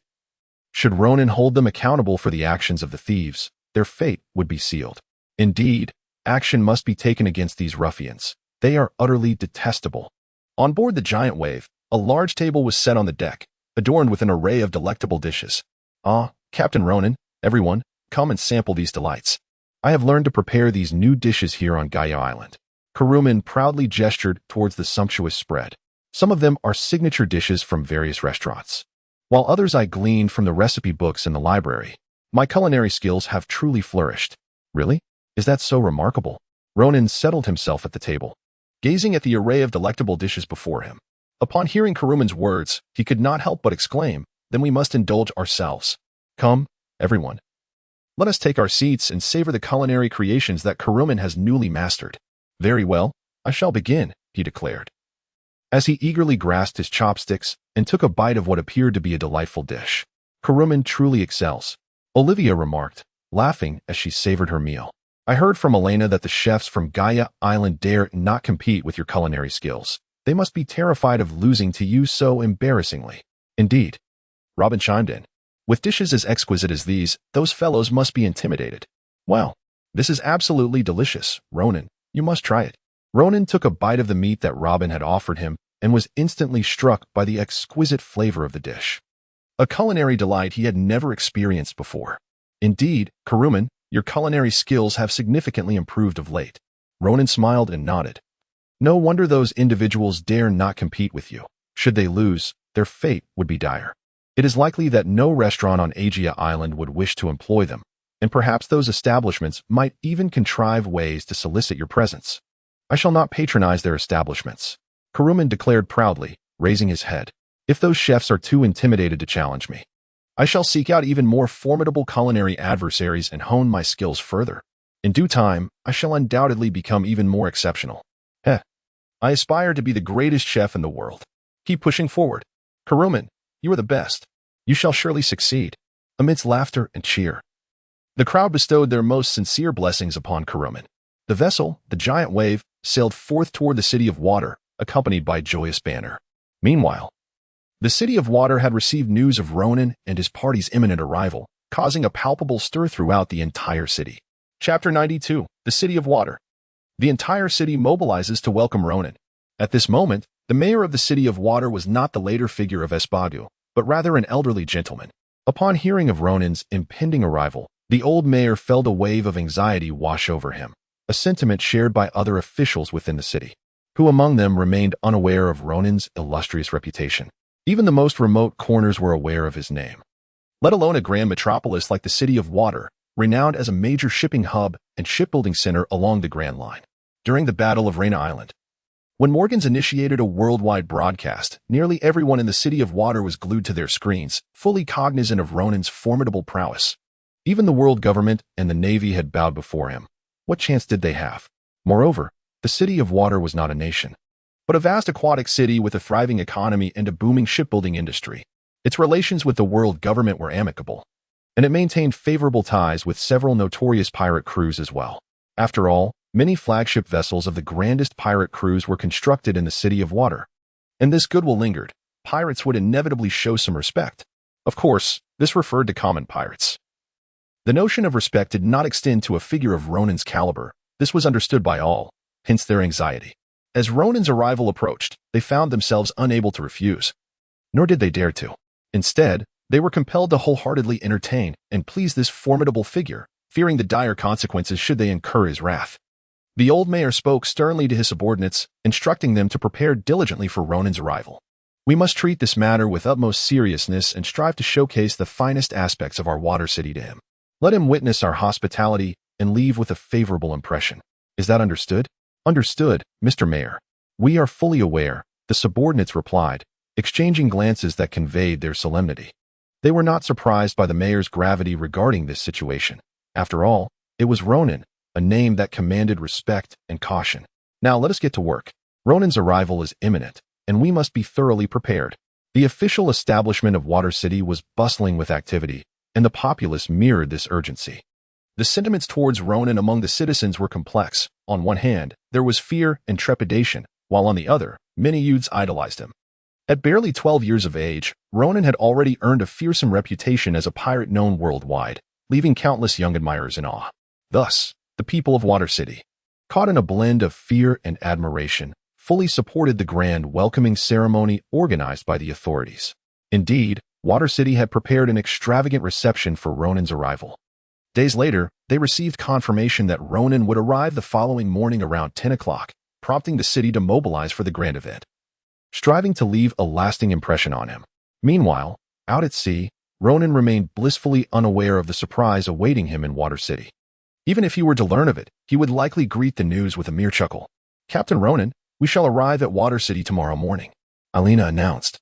Should Ronan hold them accountable for the actions of the thieves, their fate would be sealed. Indeed, action must be taken against these ruffians. They are utterly detestable. On board the giant wave, a large table was set on the deck, adorned with an array of delectable dishes. Ah, Captain Ronan, everyone, come and sample these delights. I have learned to prepare these new dishes here on Gaia Island. Kuruman proudly gestured towards the sumptuous spread. Some of them are signature dishes from various restaurants, while others I gleaned from the recipe books in the library. My culinary skills have truly flourished. Really? Is that so remarkable? Ronan settled himself at the table, gazing at the array of delectable dishes before him. Upon hearing Kuruman's words, he could not help but exclaim, then we must indulge ourselves. Come, everyone. Let us take our seats and savor the culinary creations that Kuruman has newly mastered. Very well, I shall begin, he declared, as he eagerly grasped his chopsticks and took a bite of what appeared to be a delightful dish. Kuruman truly excels, Olvia remarked, laughing as she savored her meal. I heard from Elena that the chefs from Gaia Island dare not compete with your culinary skills. They must be terrified of losing to you so embarrassingly. Indeed, Robin chimed in. With dishes as exquisite as these, those fellows must be intimidated. Well, this is absolutely delicious, Ronan. You must try it. Ronan took a bite of the meat that Robin had offered him and was instantly struck by the exquisite flavor of the dish. A culinary delight he had never experienced before. Indeed, Kuruman, your culinary skills have significantly improved of late. Ronan smiled and nodded. No wonder those individuals dare not compete with you. Should they lose, their fate would be dire. It is likely that no restaurant on Aegea Island would wish to employ them, and perhaps those establishments might even contrive ways to solicit your presence. I shall not patronize their establishments, Kuruman declared proudly, raising his head. If those chefs are too intimidated to challenge me, I shall seek out even more formidable culinary adversaries and hone my skills further. In due time, I shall undoubtedly become even more exceptional. I aspire to be the greatest chef in the world. Keep pushing forward. Kuruman, you are the best. You shall surely succeed. Amidst laughter and cheer, the crowd bestowed their most sincere blessings upon Kuruman. The vessel, the giant wave, sailed forth toward the City of Water, accompanied by joyous banner. Meanwhile, the City of Water had received news of Ronan and his party's imminent arrival, causing a palpable stir throughout the entire city. Chapter 92. The City of Water. The entire city mobilizes to welcome Ronan. At this moment, the mayor of the City of Water was not the later figure of Espadu, but rather an elderly gentleman. Upon hearing of Ronan's impending arrival, the old mayor felt a wave of anxiety wash over him, a sentiment shared by other officials within the city, who among them remained unaware of Ronan's illustrious reputation. Even the most remote corners were aware of his name, let alone a grand metropolis like the City of Water, renowned as a major shipping hub and shipbuilding center along the Grand Line. During the Battle of Reina Island, when Morgans initiated a worldwide broadcast, nearly everyone in the City of Water was glued to their screens, fully cognizant of Ronan's formidable prowess. Even the world government and the Navy had bowed before him. What chance did they have? Moreover, the City of Water was not a nation, but a vast aquatic city with a thriving economy and a booming shipbuilding industry. Its relations with the world government were amicable, and it maintained favorable ties with several notorious pirate crews as well. After all, many flagship vessels of the grandest pirate crews were constructed in the City of Water, and this goodwill lingered. Pirates would inevitably show some respect. Of course, this referred to common pirates. The notion of respect did not extend to a figure of Ronan's caliber. This was understood by all, hence their anxiety. As Ronan's arrival approached, they found themselves unable to refuse, nor did they dare to. Instead, they were compelled to wholeheartedly entertain and please this formidable figure, fearing the dire consequences should they incur his wrath. The old mayor spoke sternly to his subordinates, instructing them to prepare diligently for Ronan's arrival. We must treat this matter with utmost seriousness and strive to showcase the finest aspects of our water city to him. Let him witness our hospitality and leave with a favorable impression. Is that understood? Understood, Mr. Mayor. We are fully aware, the subordinates replied, exchanging glances that conveyed their solemnity. They were not surprised by the mayor's gravity regarding this situation. After all, it was Ronan, a name that commanded respect and caution. Now let us get to work. Ronan's arrival is imminent, and we must be thoroughly prepared. The official establishment of Water City was bustling with activity, and the populace mirrored this urgency. The sentiments towards Ronan among the citizens were complex. On one hand, there was fear and trepidation, while on the other, many youths idolized him. At barely 12 years of age, Ronan had already earned a fearsome reputation as a pirate known worldwide, leaving countless young admirers in awe. Thus, the people of Water City, caught in a blend of fear and admiration, fully supported the grand welcoming ceremony organized by the authorities. Indeed, Water City had prepared an extravagant reception for Ronan's arrival. Days later, they received confirmation that Ronan would arrive the following morning around 10 o'clock, prompting the city to mobilize for the grand event, striving to leave a lasting impression on him. Meanwhile, out at sea, Ronan remained blissfully unaware of the surprise awaiting him in Water City. Even if he were to learn of it, he would likely greet the news with a mere chuckle. Captain Ronan, we shall arrive at Water City tomorrow morning, Alina announced,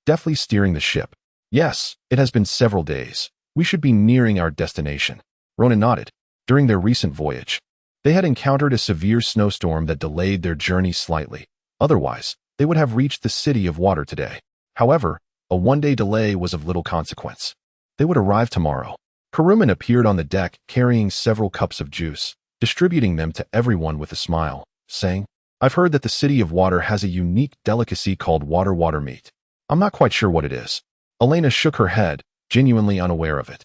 deftly steering the ship. Yes, it has been several days. We should be nearing our destination. Ronan nodded. During their recent voyage, they had encountered a severe snowstorm that delayed their journey slightly. Otherwise, they would have reached the City of Water today. However, a one-day delay was of little consequence. They would arrive tomorrow. Kuruman appeared on the deck carrying several cups of juice, distributing them to everyone with a smile, saying, I've heard that the City of Water has a unique delicacy called water meat. I'm not quite sure what it is. Elena shook her head, genuinely unaware of it.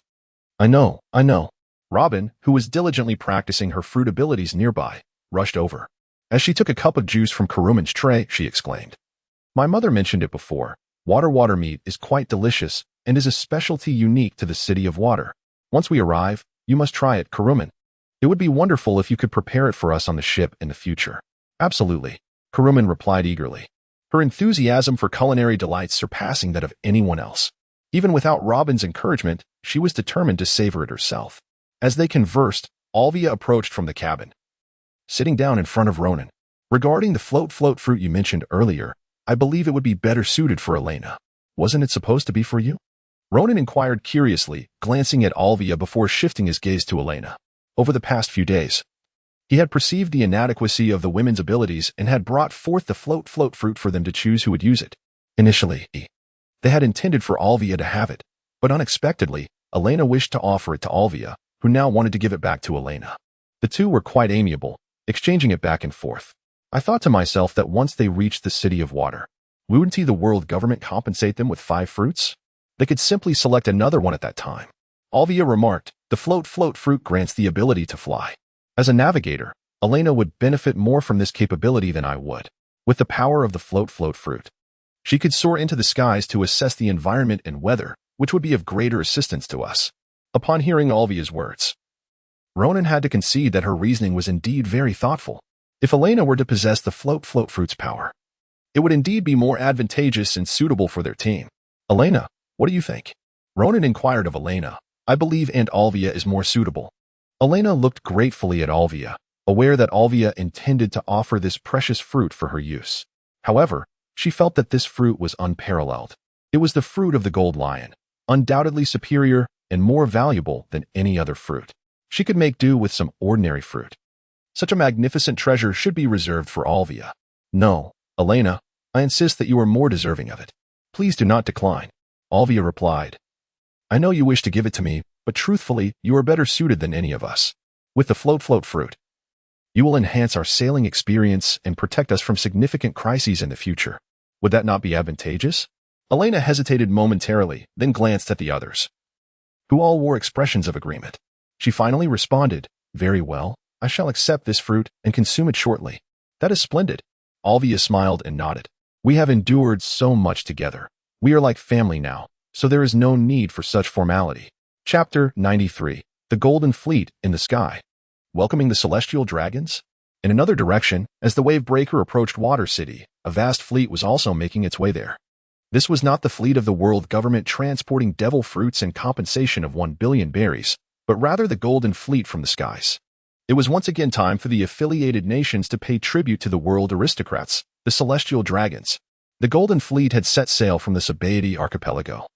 I know. Robin, who was diligently practicing her fruit abilities nearby, rushed over. As she took a cup of juice from Kuruman's tray, she exclaimed, My mother mentioned it before. Water meat is quite delicious and is a specialty unique to the City of Water. Once we arrive, you must try it, Kuruman. It would be wonderful if you could prepare it for us on the ship in the future. Absolutely, Kuruman replied eagerly, her enthusiasm for culinary delights surpassing that of anyone else. Even without Robin's encouragement, she was determined to savor it herself. As they conversed, Olvia approached from the cabin, sitting down in front of Ronan. Regarding the float fruit you mentioned earlier, I believe it would be better suited for Elena. Wasn't it supposed to be for you? Ronan inquired curiously, glancing at Olvia before shifting his gaze to Elena. Over the past few days, He had perceived the inadequacy of the women's abilities and had brought forth the float fruit for them to choose who would use it. Initially, they had intended for Olvia to have it, but unexpectedly, Elena wished to offer it to Olvia, who now wanted to give it back to Elena. The two were quite amiable, exchanging it back and forth. I thought to myself that once they reached the city of water, wouldn't the world government compensate them with 5 fruits? They could simply select another one at that time. Olvia remarked, the float fruit grants the ability to fly. As a navigator, Elena would benefit more from this capability than I would. With the power of the float fruit, she could soar into the skies to assess the environment and weather, which would be of greater assistance to us. Upon hearing Olvia's words, Ronan had to concede that her reasoning was indeed very thoughtful. If Elena were to possess the float fruit's power, it would indeed be more advantageous and suitable for their team. Elena, what do you think? Ronan inquired of Elena. I believe Aunt Olvia is more suitable. Elena looked gratefully at Olvia, aware that Olvia intended to offer this precious fruit for her use. However, she felt that this fruit was unparalleled. It was the fruit of the gold lion, undoubtedly superior and more valuable than any other fruit. She could make do with some ordinary fruit. Such a magnificent treasure should be reserved for Olvia. No, Elena, I insist that you are more deserving of it. Please do not decline. Olvia replied. I know you wish to give it to me, but truthfully, you are better suited than any of us. With the float fruit, you will enhance our sailing experience and protect us from significant crises in the future. Would that not be advantageous? Elena hesitated momentarily, then glanced at the others, who all wore expressions of agreement. She finally responded, very well, I shall accept this fruit and consume it shortly. That is splendid. Olvia smiled and nodded. We have endured so much together. We are like family now, so there is no need for such formality. Chapter 93. The Golden Fleet in the Sky. Welcoming the Celestial Dragons? In another direction, as the wave breaker approached Water City, a vast fleet was also making its way there. This was not the fleet of the world government transporting devil fruits in compensation of 1 billion berries, but rather the Golden Fleet from the skies. It was once again time for the affiliated nations to pay tribute to the world aristocrats, the Celestial Dragons. The Golden Fleet had set sail from the Bide archipelago,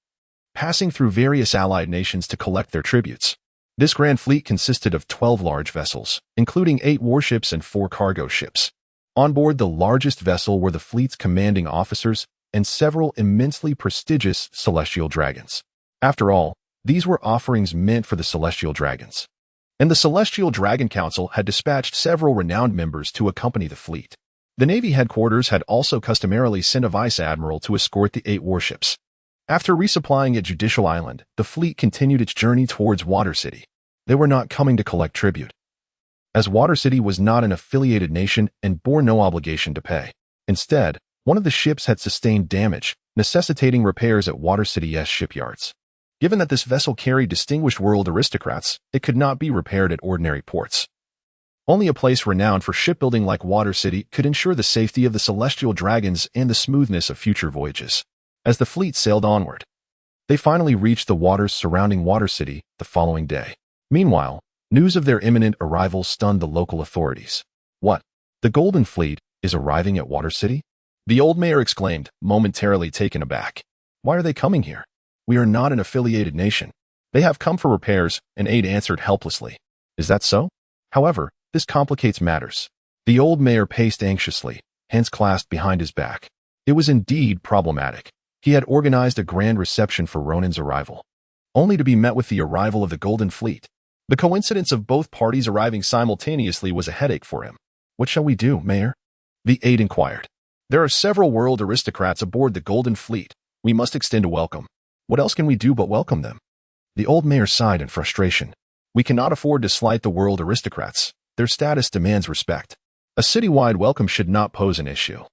passing through various allied nations to collect their tributes. This grand fleet consisted of 12 large vessels, including 8 warships and 4 cargo ships. On board the largest vessel were the fleet's commanding officers and several immensely prestigious celestial dragons. After all, these were offerings meant for the celestial dragons. And the Celestial Dragon Council had dispatched several renowned members to accompany the fleet. The Navy headquarters had also customarily sent a vice admiral to escort the 8 warships. After resupplying at Judicial Island, the fleet continued its journey towards Water City. They were not coming to collect tribute, as Water City was not an affiliated nation and bore no obligation to pay. Instead, one of the ships had sustained damage, necessitating repairs at Water City's shipyards. Given that this vessel carried distinguished world aristocrats, it could not be repaired at ordinary ports. Only a place renowned for shipbuilding like Water City could ensure the safety of the celestial dragons and the smoothness of future voyages. As the fleet sailed onward, they finally reached the waters surrounding Water City the following day. Meanwhile, news of their imminent arrival stunned the local authorities. What? The Golden Fleet is arriving at Water City? The old mayor exclaimed, momentarily taken aback. Why are they coming here? We are not an affiliated nation. They have come for repairs, an aide answered helplessly. Is that so? However, this complicates matters. The old mayor paced anxiously, hands clasped behind his back. It was indeed problematic. He had organized a grand reception for Ronan's arrival, only to be met with the arrival of the Golden Fleet. The coincidence of both parties arriving simultaneously was a headache for him. What shall we do, Mayor? The aide inquired. There are several world aristocrats aboard the Golden Fleet. We must extend a welcome. What else can we do but welcome them? The old mayor sighed in frustration. We cannot afford to slight the world aristocrats. Their status demands respect. A citywide welcome should not pose an issue.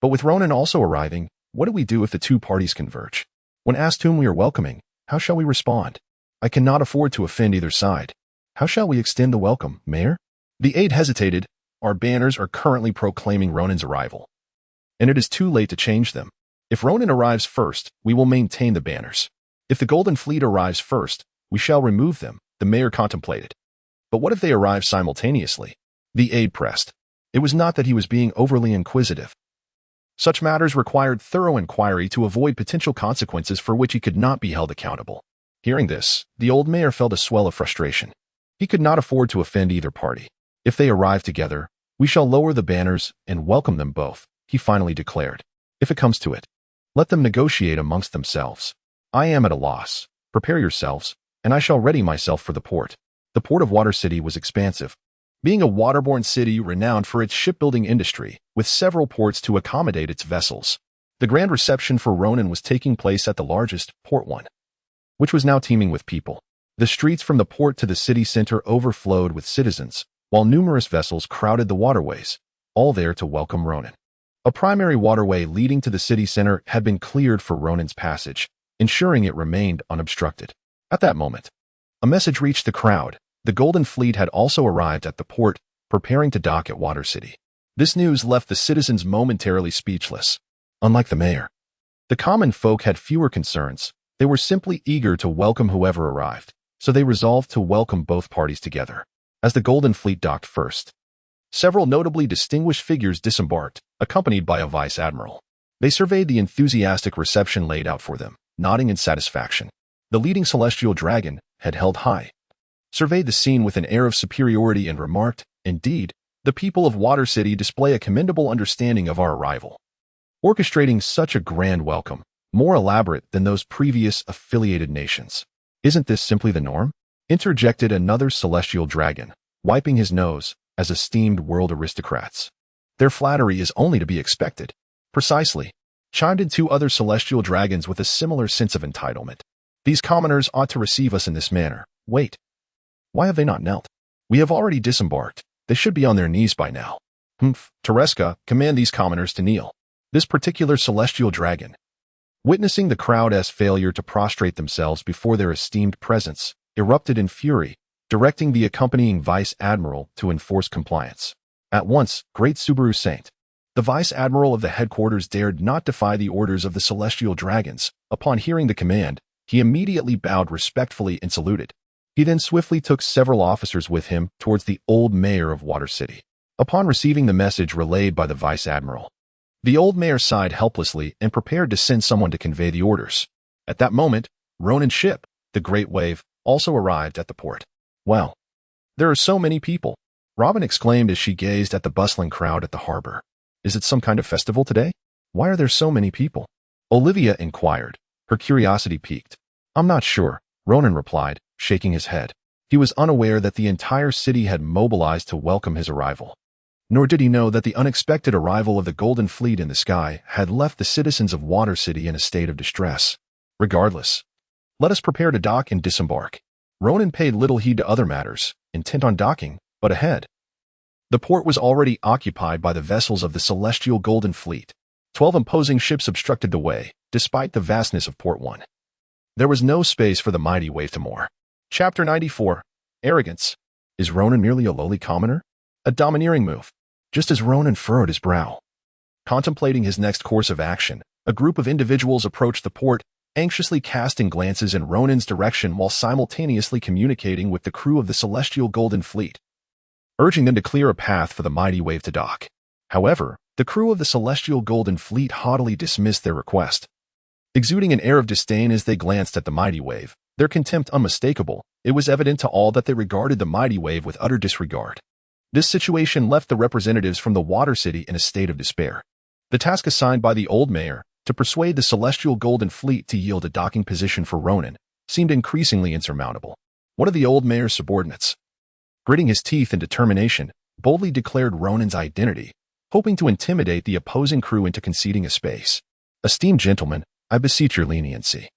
But with Ronan also arriving, what do we do if the two parties converge? When asked whom we are welcoming, how shall we respond? I cannot afford to offend either side. How shall we extend the welcome, Mayor? The aide hesitated. Our banners are currently proclaiming Ronan's arrival, and it is too late to change them. If Ronan arrives first, we will maintain the banners. If the Golden Fleet arrives first, we shall remove them, the mayor contemplated. But what if they arrive simultaneously? The aide pressed. It was not that he was being overly inquisitive. Such matters required thorough inquiry to avoid potential consequences for which he could not be held accountable. Hearing this, the old mayor felt a swell of frustration. He could not afford to offend either party. If they arrive together, we shall lower the banners and welcome them both, he finally declared. If it comes to it, let them negotiate amongst themselves. I am at a loss. Prepare yourselves, and I shall ready myself for the port. The port of Water City was expansive, being a waterborne city renowned for its shipbuilding industry, with several ports to accommodate its vessels. The grand reception for Ronan was taking place at the largest, Port 1, which was now teeming with people. The streets from the port to the city center overflowed with citizens, while numerous vessels crowded the waterways, all there to welcome Ronan. A primary waterway leading to the city center had been cleared for Ronan's passage, ensuring it remained unobstructed. At that moment, a message reached the crowd. The Golden Fleet had also arrived at the port, preparing to dock at Water City. This news left the citizens momentarily speechless. Unlike the mayor, the common folk had fewer concerns. They were simply eager to welcome whoever arrived, so they resolved to welcome both parties together. As the Golden Fleet docked first, several notably distinguished figures disembarked, accompanied by a vice admiral. They surveyed the enthusiastic reception laid out for them, nodding in satisfaction. The leading celestial dragon, head held high, surveyed the scene with an air of superiority and remarked, "Indeed, the people of Water City display a commendable understanding of our arrival, orchestrating such a grand welcome, more elaborate than those previous affiliated nations." "Isn't this simply the norm?" interjected another celestial dragon, wiping his nose, as esteemed world aristocrats. "Their flattery is only to be expected." "Precisely," chimed in two other celestial dragons with a similar sense of entitlement. "These commoners ought to receive us in this manner." "Wait. Why have they not knelt? We have already disembarked. They should be on their knees by now." "Humph. Tereska, command these commoners to kneel." This particular celestial dragon, witnessing the crowd's failure to prostrate themselves before their esteemed presence, erupted in fury, directing the accompanying vice admiral to enforce compliance. At once, great Subaru Saint, the vice admiral of the headquarters, dared not defy the orders of the celestial dragons. Upon hearing the command, he immediately bowed respectfully and saluted. He then swiftly took several officers with him towards the old mayor of Water City. Upon receiving the message relayed by the vice admiral, the old mayor sighed helplessly and prepared to send someone to convey the orders. At that moment, Ronan's ship, the Great Wave, also arrived at the port. "Wow, there are so many people," Robin exclaimed as she gazed at the bustling crowd at the harbor. "Is it some kind of festival today? Why are there so many people?" Olvia inquired, her curiosity piqued. "I'm not sure," Ronan replied, shaking his head. He was unaware that the entire city had mobilized to welcome his arrival. Nor did he know that the unexpected arrival of the Golden Fleet in the sky had left the citizens of Water City in a state of distress. Regardless, let us prepare to dock and disembark. Ronan paid little heed to other matters, intent on docking, but ahead. The port was already occupied by the vessels of the celestial Golden Fleet. 12 imposing ships obstructed the way, despite the vastness of Port 1. There was no space for the mighty wave to moor. Chapter 94. Arrogance. Is Ronan merely a lowly commoner? A domineering move. Just as Ronan furrowed his brow, contemplating his next course of action, a group of individuals approached the port, anxiously casting glances in Ronan's direction while simultaneously communicating with the crew of the celestial Golden Fleet, urging them to clear a path for the mighty wave to dock. However, the crew of the celestial Golden Fleet haughtily dismissed their request. Exuding an air of disdain as they glanced at the mighty wave, their contempt unmistakable, it was evident to all that they regarded the mighty wave with utter disregard. This situation left the representatives from the Water City in a state of despair. The task assigned by the old mayor, to persuade the celestial Golden Fleet to yield a docking position for Ronan, seemed increasingly insurmountable. One of the old mayor's subordinates, gritting his teeth in determination, boldly declared Ronan's identity, hoping to intimidate the opposing crew into conceding a space. "Esteemed gentlemen, I beseech your leniency.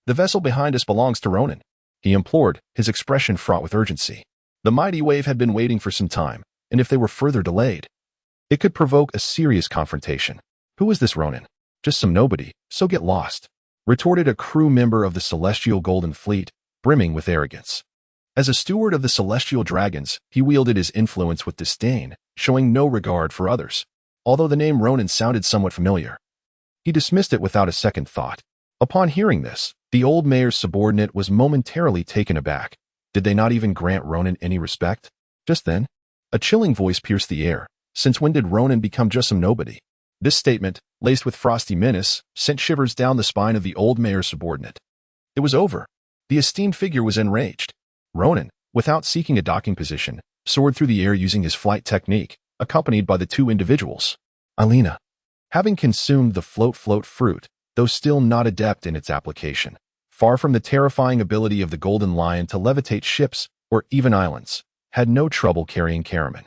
The vessel behind us belongs to Ronan," he implored, his expression fraught with urgency. The mighty wave had been waiting for some time, and if they were further delayed, it could provoke a serious confrontation. "Who is this Ronan?" "Just some nobody, so get lost," retorted a crew member of the celestial Golden Fleet, brimming with arrogance. As a steward of the celestial dragons, he wielded his influence with disdain, showing no regard for others. Although the name Ronan sounded somewhat familiar, he dismissed it without a second thought. Upon hearing this, the old mayor's subordinate was momentarily taken aback. Did they not even grant Ronan any respect? Just then, a chilling voice pierced the air. Since when did Ronan become just some nobody? This statement, laced with frosty menace, sent shivers down the spine of the old mayor's subordinate. It was over. The esteemed figure was enraged. Ronan, without seeking a docking position, soared through the air using his flight technique, accompanied by the two individuals. Alina, having consumed the float fruit, though still not adept in its application, far from the terrifying ability of the golden lion to levitate ships or even islands, had no trouble carrying Karaman.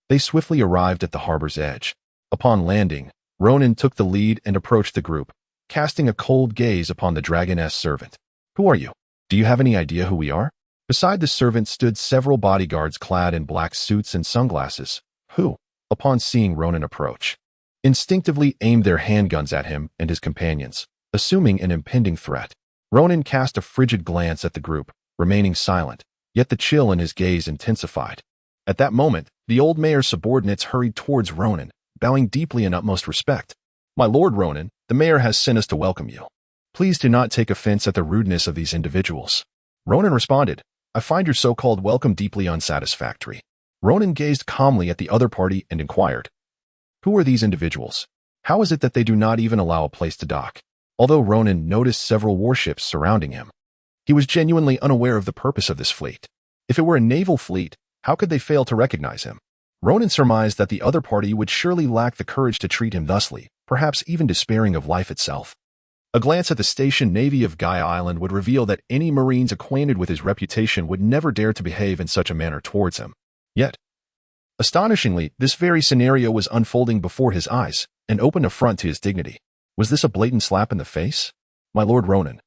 They swiftly arrived at the harbor's edge. Upon landing, Ronan took the lead and approached the group, casting a cold gaze upon the dragoness servant. Who are you? Do you have any idea who we are? Beside the servant stood several bodyguards clad in black suits and sunglasses, who, upon seeing Ronan approach, instinctively aimed their handguns at him and his companions, assuming an impending threat. Ronan cast a frigid glance at the group, remaining silent, yet the chill in his gaze intensified. At that moment, the old mayor's subordinates hurried towards Ronan, bowing deeply in utmost respect. My lord Ronan, the mayor has sent us to welcome you. Please do not take offense at the rudeness of these individuals. Ronan responded, I find your so-called welcome deeply unsatisfactory. Ronan gazed calmly at the other party and inquired, who are these individuals? How is it that they do not even allow a place to dock? Although Ronan noticed several warships surrounding him, he was genuinely unaware of the purpose of this fleet. If it were a naval fleet, how could they fail to recognize him? Ronan surmised that the other party would surely lack the courage to treat him thusly, perhaps even despairing of life itself. A glance at the stationed navy of Gaia Island would reveal that any Marines acquainted with his reputation would never dare to behave in such a manner towards him. Yet, astonishingly, this very scenario was unfolding before his eyes, an open affront to his dignity. Was this a blatant slap in the face? My lord Ronan.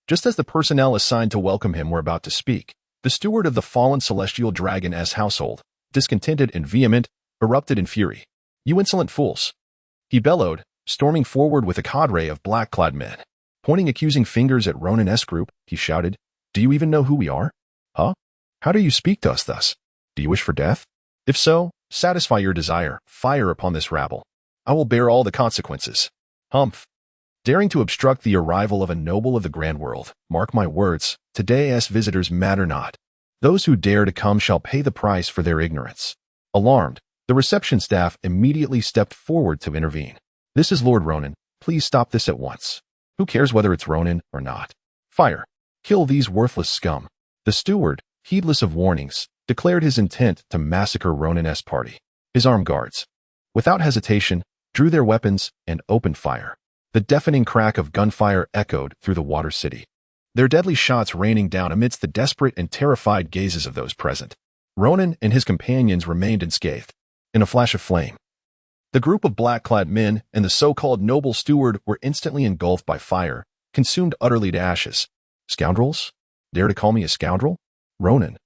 Just as the personnel assigned to welcome him were about to speak, the steward of the fallen celestial dragon's household, discontented and vehement, erupted in fury. You insolent fools! He bellowed, storming forward with a cadre of black-clad men. Pointing accusing fingers at Ronan's group, he shouted, Do you even know who we are? Huh? How do you speak to us thus? Do you wish for death? If so, satisfy your desire, fire upon this rabble. I will bear all the consequences. Humph. Daring to obstruct the arrival of a noble of the grand world, mark my words, today's visitors matter not. Those who dare to come shall pay the price for their ignorance. Alarmed, the reception staff immediately stepped forward to intervene. This is Lord Ronan. Please stop this at once. Who cares whether it's Ronan or not? Fire. Kill these worthless scum. The steward, heedless of warnings, declared his intent to massacre Ronan's party. His armed guards, without hesitation, drew their weapons and opened fire. The deafening crack of gunfire echoed through the water city, their deadly shots raining down amidst the desperate and terrified gazes of those present. Ronan and his companions remained unscathed. In a flash of flame, the group of black-clad men and the so-called noble steward were instantly engulfed by fire, consumed utterly to ashes. Scoundrels? Dare to call me a scoundrel? Ronan,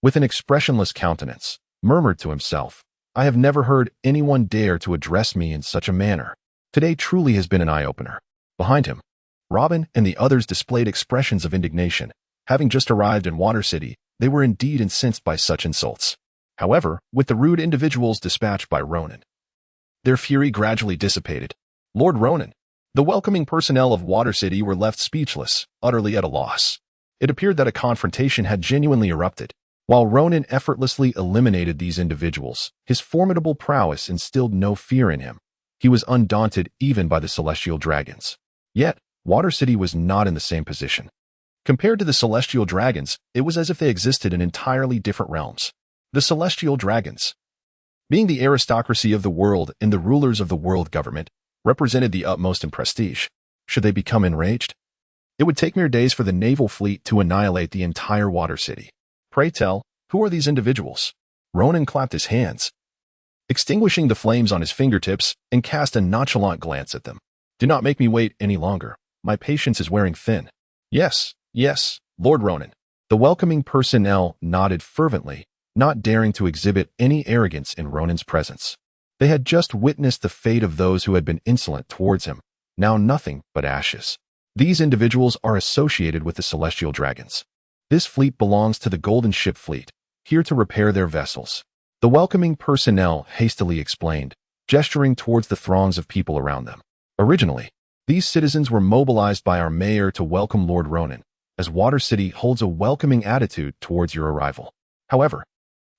with an expressionless countenance, murmured to himself, I have never heard anyone dare to address me in such a manner. Today truly has been an eye-opener. Behind him, Robin and the others displayed expressions of indignation. Having just arrived in Water City, they were indeed incensed by such insults. However, with the rude individuals dispatched by Ronan, their fury gradually dissipated. Lord Ronan, the welcoming personnel of Water City were left speechless, utterly at a loss. It appeared that a confrontation had genuinely erupted. While Ronan effortlessly eliminated these individuals, his formidable prowess instilled no fear in him. He was undaunted even by the celestial dragons. Yet, Water City was not in the same position. Compared to the celestial dragons, it was as if they existed in entirely different realms. The celestial dragons, being the aristocracy of the world and the rulers of the world government, represented the utmost in prestige. Should they become enraged, it would take mere days for the naval fleet to annihilate the entire Water City. Pray tell, who are these individuals? Ronan clapped his hands, extinguishing the flames on his fingertips, and cast a nonchalant glance at them. Do not make me wait any longer. My patience is wearing thin. Yes, Lord Ronan. The welcoming personnel nodded fervently, not daring to exhibit any arrogance in Ronan's presence. They had just witnessed the fate of those who had been insolent towards him, now nothing but ashes. These individuals are associated with the celestial dragons. This fleet belongs to the Golden Ship Fleet, here to repair their vessels. The welcoming personnel hastily explained, gesturing towards the throngs of people around them. Originally, these citizens were mobilized by our mayor to welcome Lord Ronan, as Water City holds a welcoming attitude towards your arrival. However,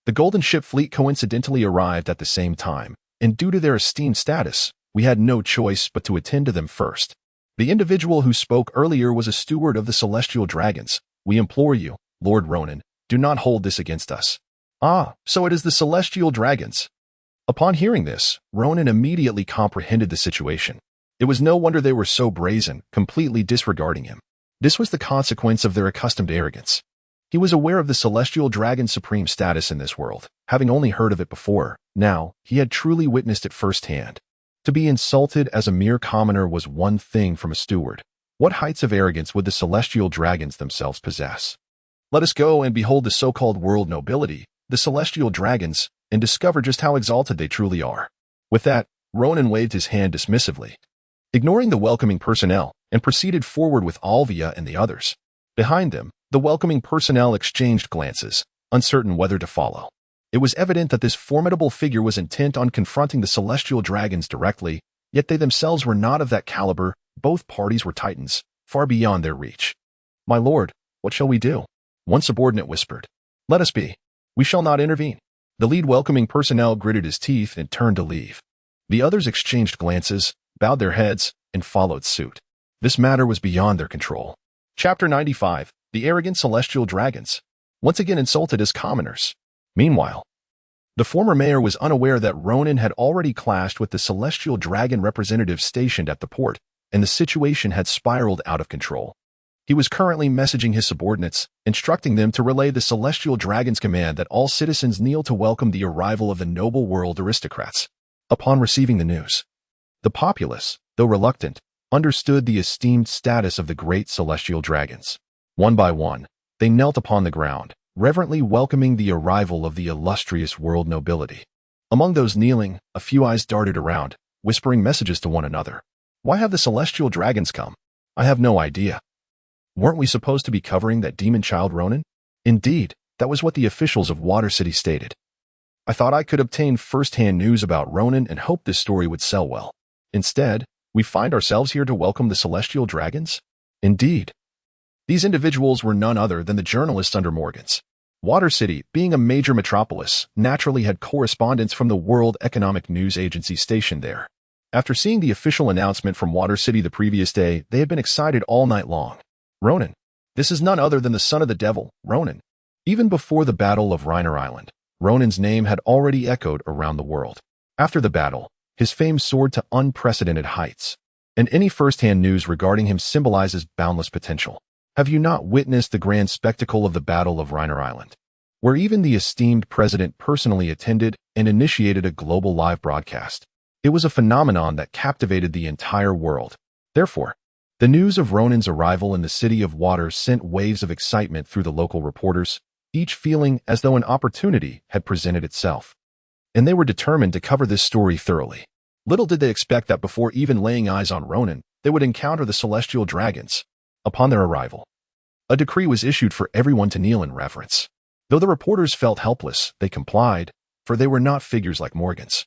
the Golden Ship Fleet coincidentally arrived at the same time, and due to their esteemed status, we had no choice but to attend to them first. The individual who spoke earlier was a steward of the celestial dragons. We implore you, Lord Ronan, do not hold this against us. Ah, so it is the celestial dragons. Upon hearing this, Ronan immediately comprehended the situation. It was no wonder they were so brazen, completely disregarding him. This was the consequence of their accustomed arrogance. He was aware of the celestial dragon's supreme status in this world, having only heard of it before. Now, he had truly witnessed it firsthand. To be insulted as a mere commoner was one thing from a steward. What heights of arrogance would the celestial dragons themselves possess? Let us go and behold the so-called world nobility, the celestial dragons, and discover just how exalted they truly are. With that, Ronan waved his hand dismissively, ignoring the welcoming personnel, and proceeded forward with Olvia and the others. Behind them, the welcoming personnel exchanged glances, uncertain whether to follow. It was evident that this formidable figure was intent on confronting the celestial dragons directly, yet they themselves were not of that caliber. Both parties were titans, far beyond their reach. "My lord, what shall we do?" one subordinate whispered. "Let us be. We shall not intervene." The lead welcoming personnel gritted his teeth and turned to leave. The others exchanged glances, bowed their heads, and followed suit. This matter was beyond their control. Chapter 95. The Arrogant Celestial Dragons. Once again insulted as commoners. Meanwhile, the former mayor was unaware that Ronan had already clashed with the celestial dragon representative stationed at the port, and the situation had spiraled out of control. He was currently messaging his subordinates, instructing them to relay the celestial dragon's command that all citizens kneel to welcome the arrival of the noble world aristocrats. Upon receiving the news, the populace, though reluctant, understood the esteemed status of the great celestial dragons. One by one, they knelt upon the ground, reverently welcoming the arrival of the illustrious world nobility. Among those kneeling, a few eyes darted around, whispering messages to one another. "Why have the celestial dragons come? I have no idea. Weren't we supposed to be covering that demon child Ronan?" Indeed, that was what the officials of Water City stated. "I thought I could obtain first-hand news about Ronan and hoped this story would sell well. Instead, we find ourselves here to welcome the celestial dragons?" Indeed. These individuals were none other than the journalists under Morgan's. Water City, being a major metropolis, naturally had correspondents from the World Economic News Agency stationed there. After seeing the official announcement from Water City the previous day, they had been excited all night long. Ronan. This is none other than the son of the devil, Ronan. Even before the Battle of Reiner Island, Ronan's name had already echoed around the world. After the battle, his fame soared to unprecedented heights, and any first-hand news regarding him symbolizes boundless potential. Have you not witnessed the grand spectacle of the Battle of Reiner Island, where even the esteemed president personally attended and initiated a global live broadcast? It was a phenomenon that captivated the entire world. Therefore, the news of Ronan's arrival in the City of Water sent waves of excitement through the local reporters, each feeling as though an opportunity had presented itself. And they were determined to cover this story thoroughly. Little did they expect that before even laying eyes on Ronan, they would encounter the celestial dragons. Upon their arrival, a decree was issued for everyone to kneel in reverence. Though the reporters felt helpless, they complied, for they were not figures like Morgan's,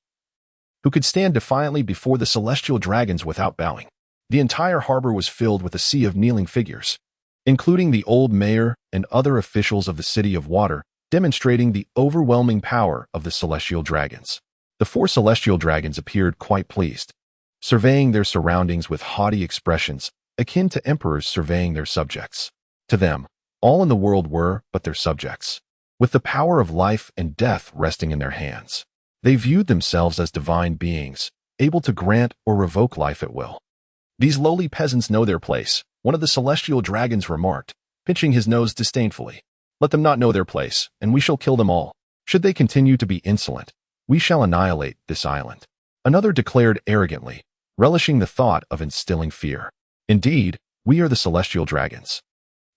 who could stand defiantly before the celestial dragons without bowing. The entire harbor was filled with a sea of kneeling figures, including the old mayor and other officials of the City of Water, demonstrating the overwhelming power of the celestial dragons. The four celestial dragons appeared quite pleased, surveying their surroundings with haughty expressions, akin to emperors surveying their subjects. To them, all in the world were but their subjects, with the power of life and death resting in their hands. They viewed themselves as divine beings, able to grant or revoke life at will. "These lowly peasants know their place," one of the celestial dragons remarked, pinching his nose disdainfully. "Let them not know their place, and we shall kill them all. Should they continue to be insolent, we shall annihilate this island." Another declared arrogantly, relishing the thought of instilling fear. "Indeed, we are the celestial dragons.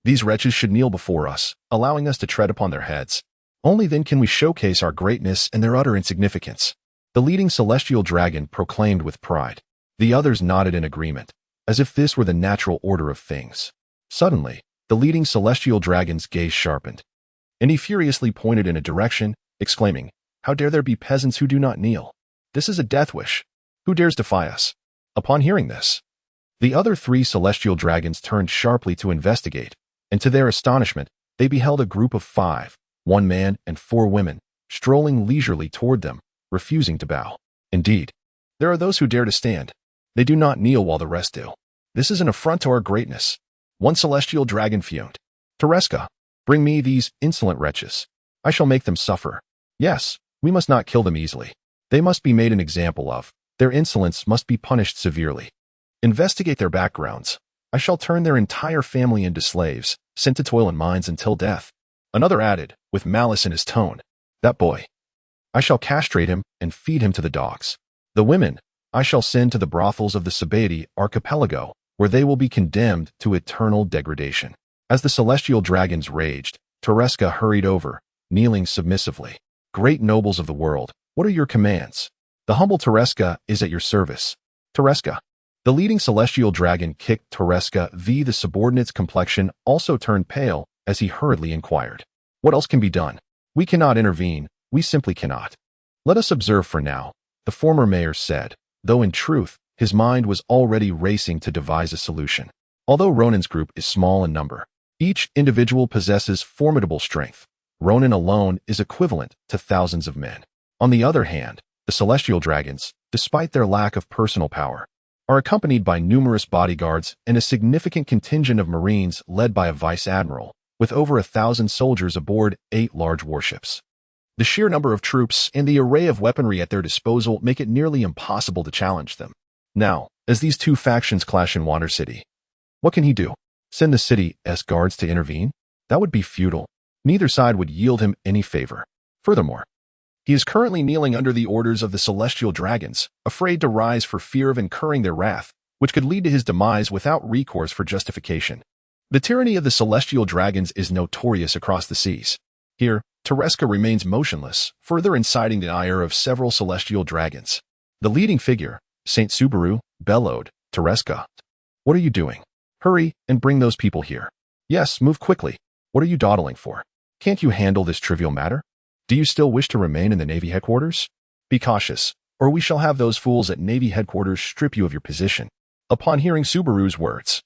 These wretches should kneel before us, allowing us to tread upon their heads. Only then can we showcase our greatness and their utter insignificance." The leading celestial dragon proclaimed with pride. The others nodded in agreement, as if this were the natural order of things. Suddenly, the leading celestial dragon's gaze sharpened, and he furiously pointed in a direction, exclaiming, "How dare there be peasants who do not kneel? This is a death wish. Who dares defy us?" Upon hearing this, the other three celestial dragons turned sharply to investigate, and to their astonishment, they beheld a group of 5, 1 man and 4 women, strolling leisurely toward them, refusing to bow. Indeed, there are those who dare to stand. They do not kneel while the rest do. This is an affront to our greatness. One celestial dragon fumed. "Tereska, bring me these insolent wretches. I shall make them suffer." Yes, we must not kill them easily. They must be made an example of. Their insolence must be punished severely. Investigate their backgrounds. I shall turn their entire family into slaves, sent to toil in mines until death. Another added, with malice in his tone, that boy. I shall castrate him and feed him to the dogs. The women, I shall send to the brothels of the Bide archipelago, where they will be condemned to eternal degradation. As the celestial dragons raged, Tereska hurried over, kneeling submissively. Great nobles of the world, what are your commands? The humble Tereska is at your service. Tereska. The leading celestial dragon kicked Tereska the subordinate's complexion also turned pale as he hurriedly inquired. What else can be done? We cannot intervene, we simply cannot. Let us observe for now, the former mayor said, though in truth, his mind was already racing to devise a solution. Although Ronan's group is small in number, each individual possesses formidable strength. Ronan alone is equivalent to thousands of men. On the other hand, the celestial dragons, despite their lack of personal power, are accompanied by numerous bodyguards and a significant contingent of marines led by a vice-admiral, with over 1,000 soldiers aboard 8 large warships. The sheer number of troops and the array of weaponry at their disposal make it nearly impossible to challenge them. Now, as these two factions clash in Water City, what can he do? Send the city's guards to intervene? That would be futile. Neither side would yield him any favor. Furthermore, he is currently kneeling under the orders of the celestial dragons, afraid to rise for fear of incurring their wrath, which could lead to his demise without recourse for justification. The tyranny of the celestial dragons is notorious across the seas. Here, Tereska remains motionless, further inciting the ire of several celestial dragons. The leading figure, Saint Subaru, bellowed, Tereska, what are you doing? Hurry and bring those people here. Yes, move quickly. What are you dawdling for? Can't you handle this trivial matter? Do you still wish to remain in the Navy headquarters? Be cautious, or we shall have those fools at Navy headquarters strip you of your position. Upon hearing Subaru's words,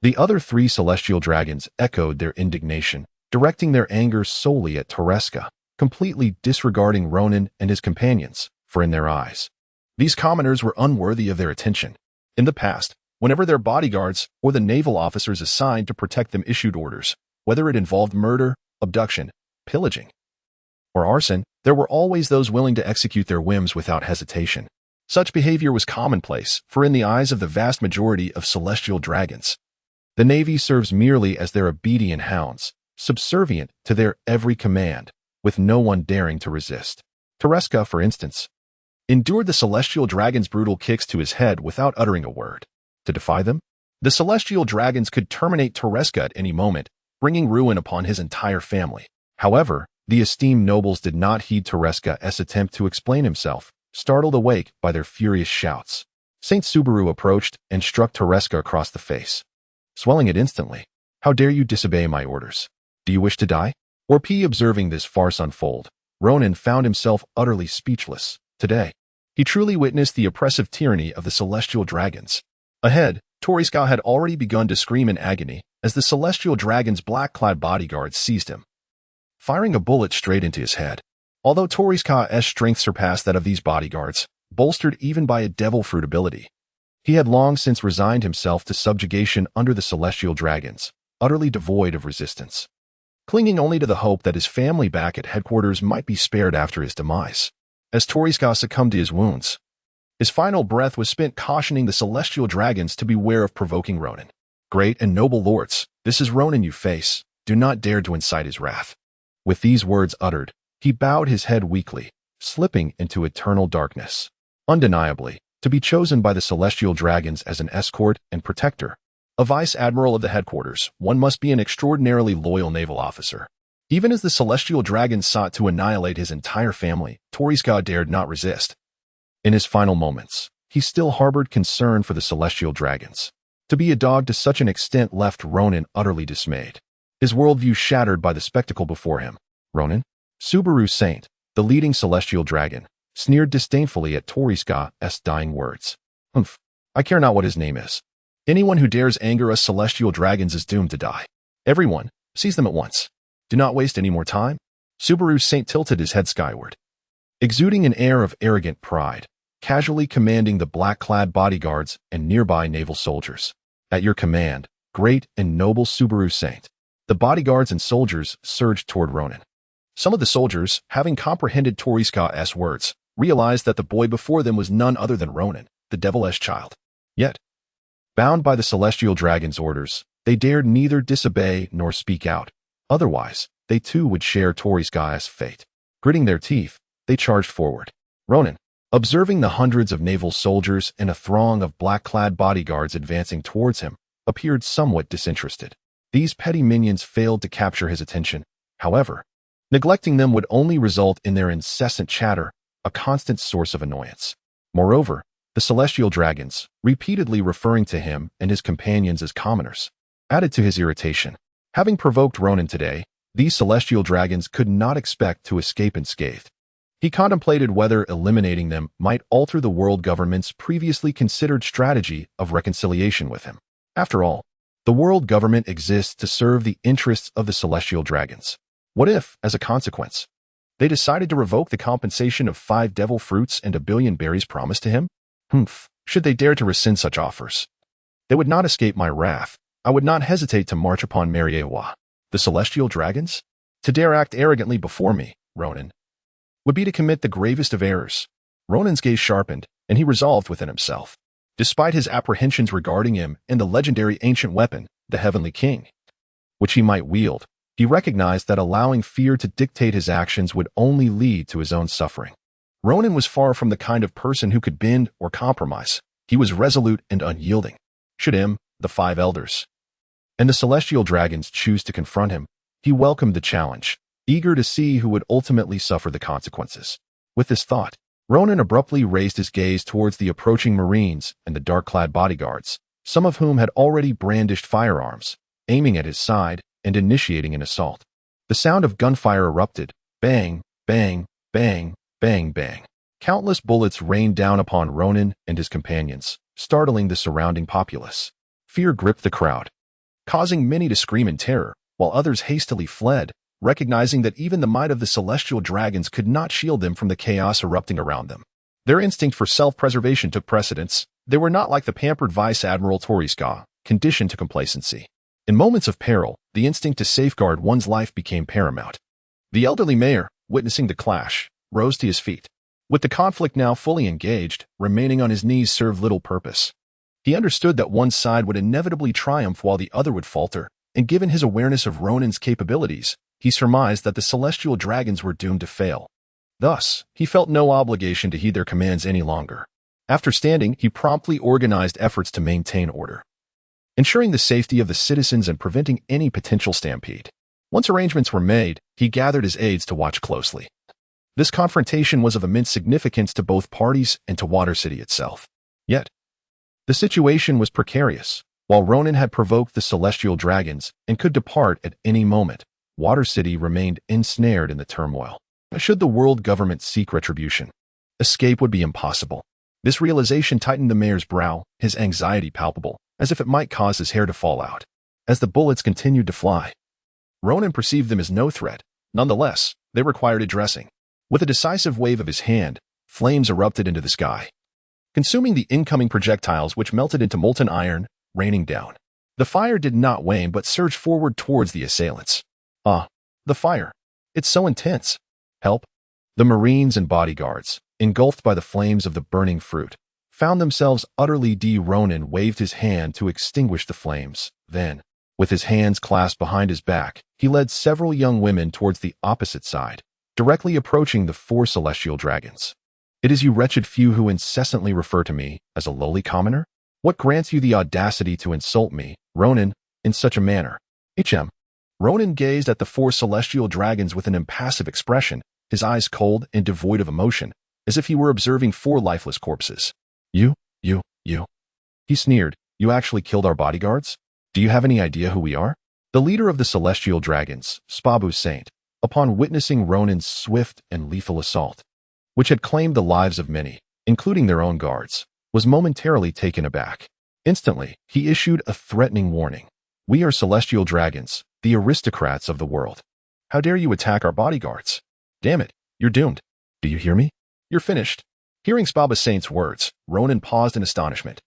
the other 3 celestial dragons echoed their indignation, directing their anger solely at Tereska, completely disregarding Ronan and his companions, for in their eyes, these commoners were unworthy of their attention. In the past, whenever their bodyguards or the naval officers assigned to protect them issued orders, whether it involved murder, abduction, pillaging, or arson, there were always those willing to execute their whims without hesitation. Such behavior was commonplace, for in the eyes of the vast majority of celestial dragons, the Navy serves merely as their obedient hounds, subservient to their every command, with no one daring to resist. Tereska, for instance, endured the celestial dragon's brutal kicks to his head without uttering a word. To defy them, the celestial dragons could terminate Tereska at any moment, bringing ruin upon his entire family. However, the esteemed nobles did not heed Tereska's attempt to explain himself, startled awake by their furious shouts. Saint Subaru approached and struck Tereska across the face, swelling it instantly. How dare you disobey my orders? Do you wish to die? Or P. Observing this farce unfold, Ronan found himself utterly speechless. Today, he truly witnessed the oppressive tyranny of the celestial dragons. Ahead, Tereska had already begun to scream in agony as the celestial dragon's black-clad bodyguards seized him, firing a bullet straight into his head. Although Tereska's strength surpassed that of these bodyguards, bolstered even by a devil fruit ability, he had long since resigned himself to subjugation under the celestial dragons, utterly devoid of resistance, clinging only to the hope that his family back at headquarters might be spared after his demise. As Tereska succumbed to his wounds, his final breath was spent cautioning the celestial dragons to beware of provoking Ronan. Great and noble lords, this is Ronan you face. Do not dare to incite his wrath. With these words uttered, he bowed his head weakly, slipping into eternal darkness. Undeniably, to be chosen by the celestial dragons as an escort and protector, a vice-admiral of the headquarters, one must be an extraordinarily loyal naval officer. Even as the celestial dragons sought to annihilate his entire family, Tereska dared not resist. In his final moments, he still harbored concern for the celestial dragons. To be a dog to such an extent left Ronan utterly dismayed, his worldview shattered by the spectacle before him. Ronan? Subaru Saint, the leading celestial dragon, sneered disdainfully at Tereska's dying words. Humph, I care not what his name is. Anyone who dares anger us celestial dragons is doomed to die. Everyone, seize them at once. Do not waste any more time. Subaru Saint tilted his head skyward, exuding an air of arrogant pride, casually commanding the black-clad bodyguards and nearby naval soldiers. At your command, great and noble Subaru Saint. The bodyguards and soldiers surged toward Ronan, Some of the soldiers, having comprehended Toriska's words, realized that the boy before them was none other than Ronan, the devilish child. Yet, bound by the celestial dragon's orders, they dared neither disobey nor speak out. Otherwise, they too would share Toriska's fate. Gritting their teeth, they charged forward. Ronan, observing the hundreds of naval soldiers and a throng of black-clad bodyguards advancing towards him, appeared somewhat disinterested. These petty minions failed to capture his attention. However, neglecting them would only result in their incessant chatter, a constant source of annoyance. Moreover, the celestial dragons, repeatedly referring to him and his companions as commoners, added to his irritation. Having provoked Ronan today, these celestial dragons could not expect to escape unscathed. He contemplated whether eliminating them might alter the world government's previously considered strategy of reconciliation with him. After all, the world government exists to serve the interests of the celestial dragons. What if, as a consequence, they decided to revoke the compensation of 5 devil fruits and 1 billion berries promised to him? Should they dare to rescind such offers? They would not escape my wrath. I would not hesitate to march upon Mariewa. The celestial dragons? To dare act arrogantly before me, Ronan, would be to commit the gravest of errors. Ronan's gaze sharpened, and he resolved within himself. Despite his apprehensions regarding him and the legendary ancient weapon, the Heavenly King, which he might wield, he recognized that allowing fear to dictate his actions would only lead to his own suffering. Ronan was far from the kind of person who could bend or compromise. He was resolute and unyielding. Should him, the 5 elders, and the celestial dragons choose to confront him, he welcomed the challenge, eager to see who would ultimately suffer the consequences. With this thought, Ronan abruptly raised his gaze towards the approaching marines and the dark-clad bodyguards, some of whom had already brandished firearms, aiming at his side and initiating an assault. The sound of gunfire erupted. Bang, bang, bang, bang, bang. Countless bullets rained down upon Ronan and his companions, startling the surrounding populace. Fear gripped the crowd, causing many to scream in terror, while others hastily fled, recognizing that even the might of the celestial dragons could not shield them from the chaos erupting around them. Their instinct for self-preservation took precedence. They were not like the pampered Vice Admiral Toriska, conditioned to complacency. In moments of peril, the instinct to safeguard one's life became paramount. The elderly mayor, witnessing the clash, rose to his feet. With the conflict now fully engaged, remaining on his knees served little purpose. He understood that one side would inevitably triumph while the other would falter, and given his awareness of Ronan's capabilities, he surmised that the celestial dragons were doomed to fail. Thus, he felt no obligation to heed their commands any longer. After standing, he promptly organized efforts to maintain order, ensuring the safety of the citizens and preventing any potential stampede. Once arrangements were made, he gathered his aides to watch closely. This confrontation was of immense significance to both parties and to Water City itself. Yet, the situation was precarious. While Ronan had provoked the celestial dragons and could depart at any moment, Water City remained ensnared in the turmoil. Should the world government seek retribution, escape would be impossible. This realization tightened the mayor's brow, his anxiety palpable, as if it might cause his hair to fall out. As the bullets continued to fly, Ronan perceived them as no threat. Nonetheless, they required addressing. With a decisive wave of his hand, flames erupted into the sky, consuming the incoming projectiles which melted into molten iron, raining down. The fire did not wane but surged forward towards the assailants. The fire. It's so intense. Help. The marines and bodyguards, engulfed by the flames of the burning fruit, found themselves utterly Ronan waved his hand to extinguish the flames. Then, with his hands clasped behind his back, he led several young women towards the opposite side, directly approaching the 4 celestial dragons. It is you wretched few who incessantly refer to me as a lowly commoner? What grants you the audacity to insult me, Ronan, in such a manner? Ronan gazed at the 4 celestial dragons with an impassive expression, his eyes cold and devoid of emotion, as if he were observing 4 lifeless corpses. You. He sneered. You actually killed our bodyguards? Do you have any idea who we are? The leader of the celestial dragons, Spabu Saint, upon witnessing Ronan's swift and lethal assault, which had claimed the lives of many, including their own guards, was momentarily taken aback. Instantly, he issued a threatening warning. We are celestial dragons, the aristocrats of the world. How dare you attack our bodyguards? Damn it, you're doomed. Do you hear me? You're finished. Hearing Spabu Saint's words, Ronan paused in astonishment.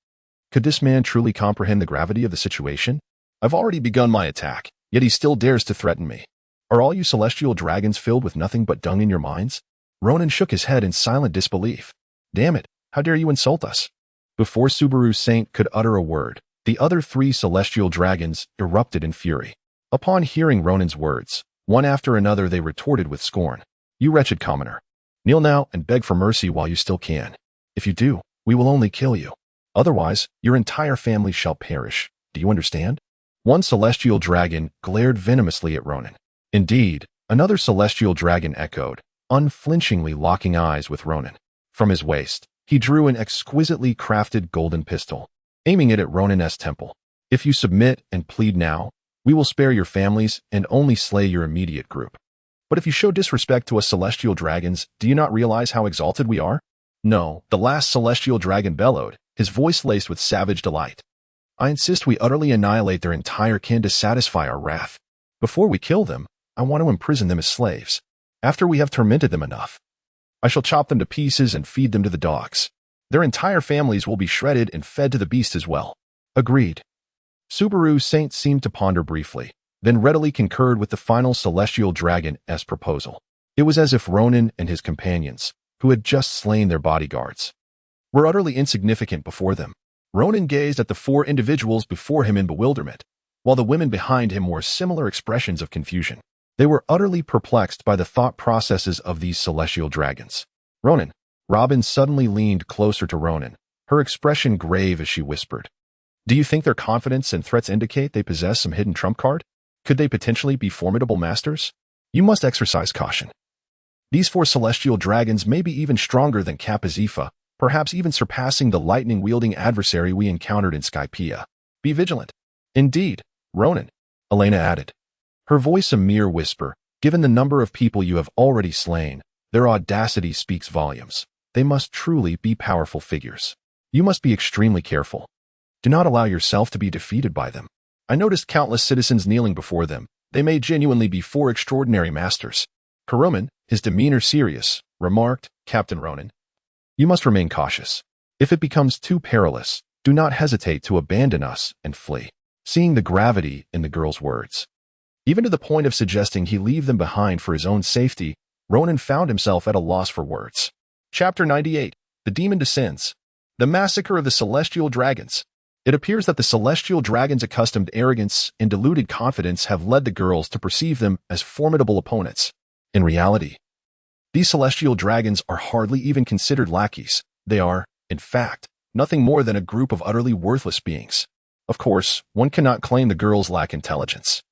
Could this man truly comprehend the gravity of the situation? I've already begun my attack, yet he still dares to threaten me. Are all you celestial dragons filled with nothing but dung in your minds? Ronan shook his head in silent disbelief. Damn it, how dare you insult us? Before Subaru Saint could utter a word, the other 3 celestial dragons erupted in fury. Upon hearing Ronan's words, one after another they retorted with scorn. You wretched commoner. Kneel now and beg for mercy while you still can. If you do, we will only kill you. Otherwise, your entire family shall perish. Do you understand? One celestial dragon glared venomously at Ronan. Indeed, another celestial dragon echoed, unflinchingly locking eyes with Ronan. From his waist, he drew an exquisitely crafted golden pistol, aiming it at Ronan's temple. If you submit and plead now, we will spare your families and only slay your immediate group. But if you show disrespect to us celestial dragons, do you not realize how exalted we are? No, the last celestial dragon bellowed, his voice laced with savage delight. I insist we utterly annihilate their entire kin to satisfy our wrath. Before we kill them, I want to imprison them as slaves. After we have tormented them enough, I shall chop them to pieces and feed them to the dogs. Their entire families will be shredded and fed to the beast as well. Agreed. Subaru Saint seemed to ponder briefly, then readily concurred with the final celestial dragon's proposal. It was as if Ronan and his companions, who had just slain their bodyguards, were utterly insignificant before them. Ronan gazed at the 4 individuals before him in bewilderment, while the women behind him wore similar expressions of confusion. They were utterly perplexed by the thought processes of these celestial dragons. Ronan. Robin suddenly leaned closer to Ronan, her expression grave as she whispered. Do you think their confidence and threats indicate they possess some hidden trump card? Could they potentially be formidable masters? You must exercise caution. These 4 celestial dragons may be even stronger than Kappa Zephyr, perhaps even surpassing the lightning-wielding adversary we encountered in Skypea. Be vigilant. Indeed, Ronan, Elena added, her voice a mere whisper. Given the number of people you have already slain, their audacity speaks volumes. They must truly be powerful figures. You must be extremely careful. Do not allow yourself to be defeated by them. I noticed countless citizens kneeling before them. They may genuinely be 4 extraordinary masters. Karuman, his demeanor serious, remarked, Captain Ronan, you must remain cautious. If it becomes too perilous, do not hesitate to abandon us and flee. Seeing the gravity in the girl's words, even to the point of suggesting he leave them behind for his own safety, Ronan found himself at a loss for words. Chapter 98. The Demon Descends. The Massacre of the Celestial Dragons. It appears that the celestial dragons' accustomed arrogance and deluded confidence have led the girls to perceive them as formidable opponents. In reality, these celestial dragons are hardly even considered lackeys. They are, in fact, nothing more than a group of utterly worthless beings. Of course, one cannot claim the girls lack intelligence.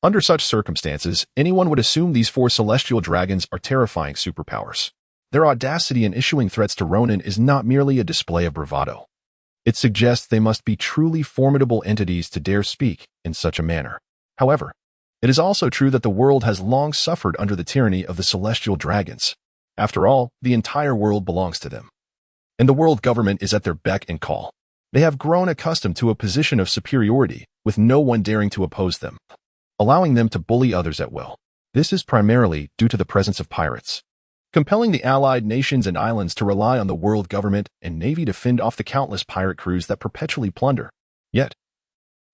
Under such circumstances, anyone would assume these 4 celestial dragons are terrifying superpowers. Their audacity in issuing threats to Ronan is not merely a display of bravado. It suggests they must be truly formidable entities to dare speak in such a manner. However, it is also true that the world has long suffered under the tyranny of the celestial dragons. After all, the entire world belongs to them, and the world government is at their beck and call. They have grown accustomed to a position of superiority, with no one daring to oppose them, allowing them to bully others at will. This is primarily due to the presence of pirates, compelling the allied nations and islands to rely on the world government and navy to fend off the countless pirate crews that perpetually plunder. Yet,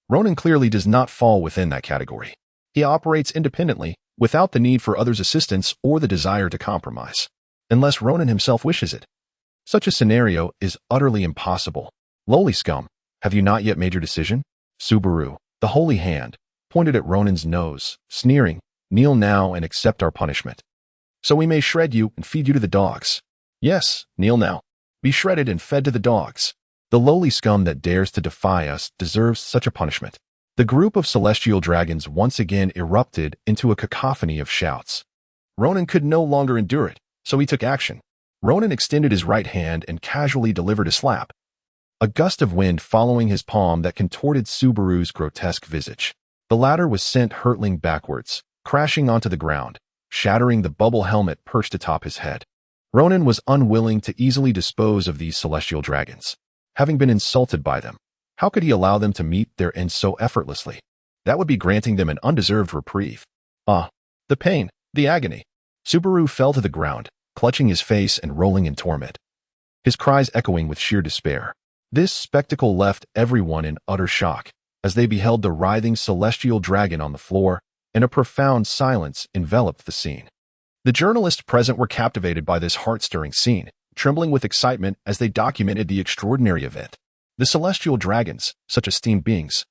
Ronan clearly does not fall within that category. He operates independently, without the need for others' assistance or the desire to compromise, unless Ronan himself wishes it. Such a scenario is utterly impossible. Lowly scum, have you not yet made your decision? Subaru, the holy hand, pointed at Ronan's nose, sneering, kneel now and accept our punishment, so we may shred you and feed you to the dogs. Yes, kneel now. Be shredded and fed to the dogs. The lowly scum that dares to defy us deserves such a punishment. The group of celestial dragons once again erupted into a cacophony of shouts. Ronan could no longer endure it, so he took action. Ronan extended his right hand and casually delivered a slap. A gust of wind following his palm that contorted Subaru's grotesque visage. The latter was sent hurtling backwards, crashing onto the ground, shattering the bubble helmet perched atop his head. Ronan was unwilling to easily dispose of these celestial dragons. Having been insulted by them, how could he allow them to meet their end so effortlessly? That would be granting them an undeserved reprieve. Ah, the pain, the agony. Subaru fell to the ground, clutching his face and rolling in torment, his cries echoing with sheer despair. This spectacle left everyone in utter shock, as they beheld the writhing celestial dragon on the floor, and a profound silence enveloped the scene. The journalists present were captivated by this heart-stirring scene, trembling with excitement as they documented the extraordinary event. The celestial dragons, such esteemed beings,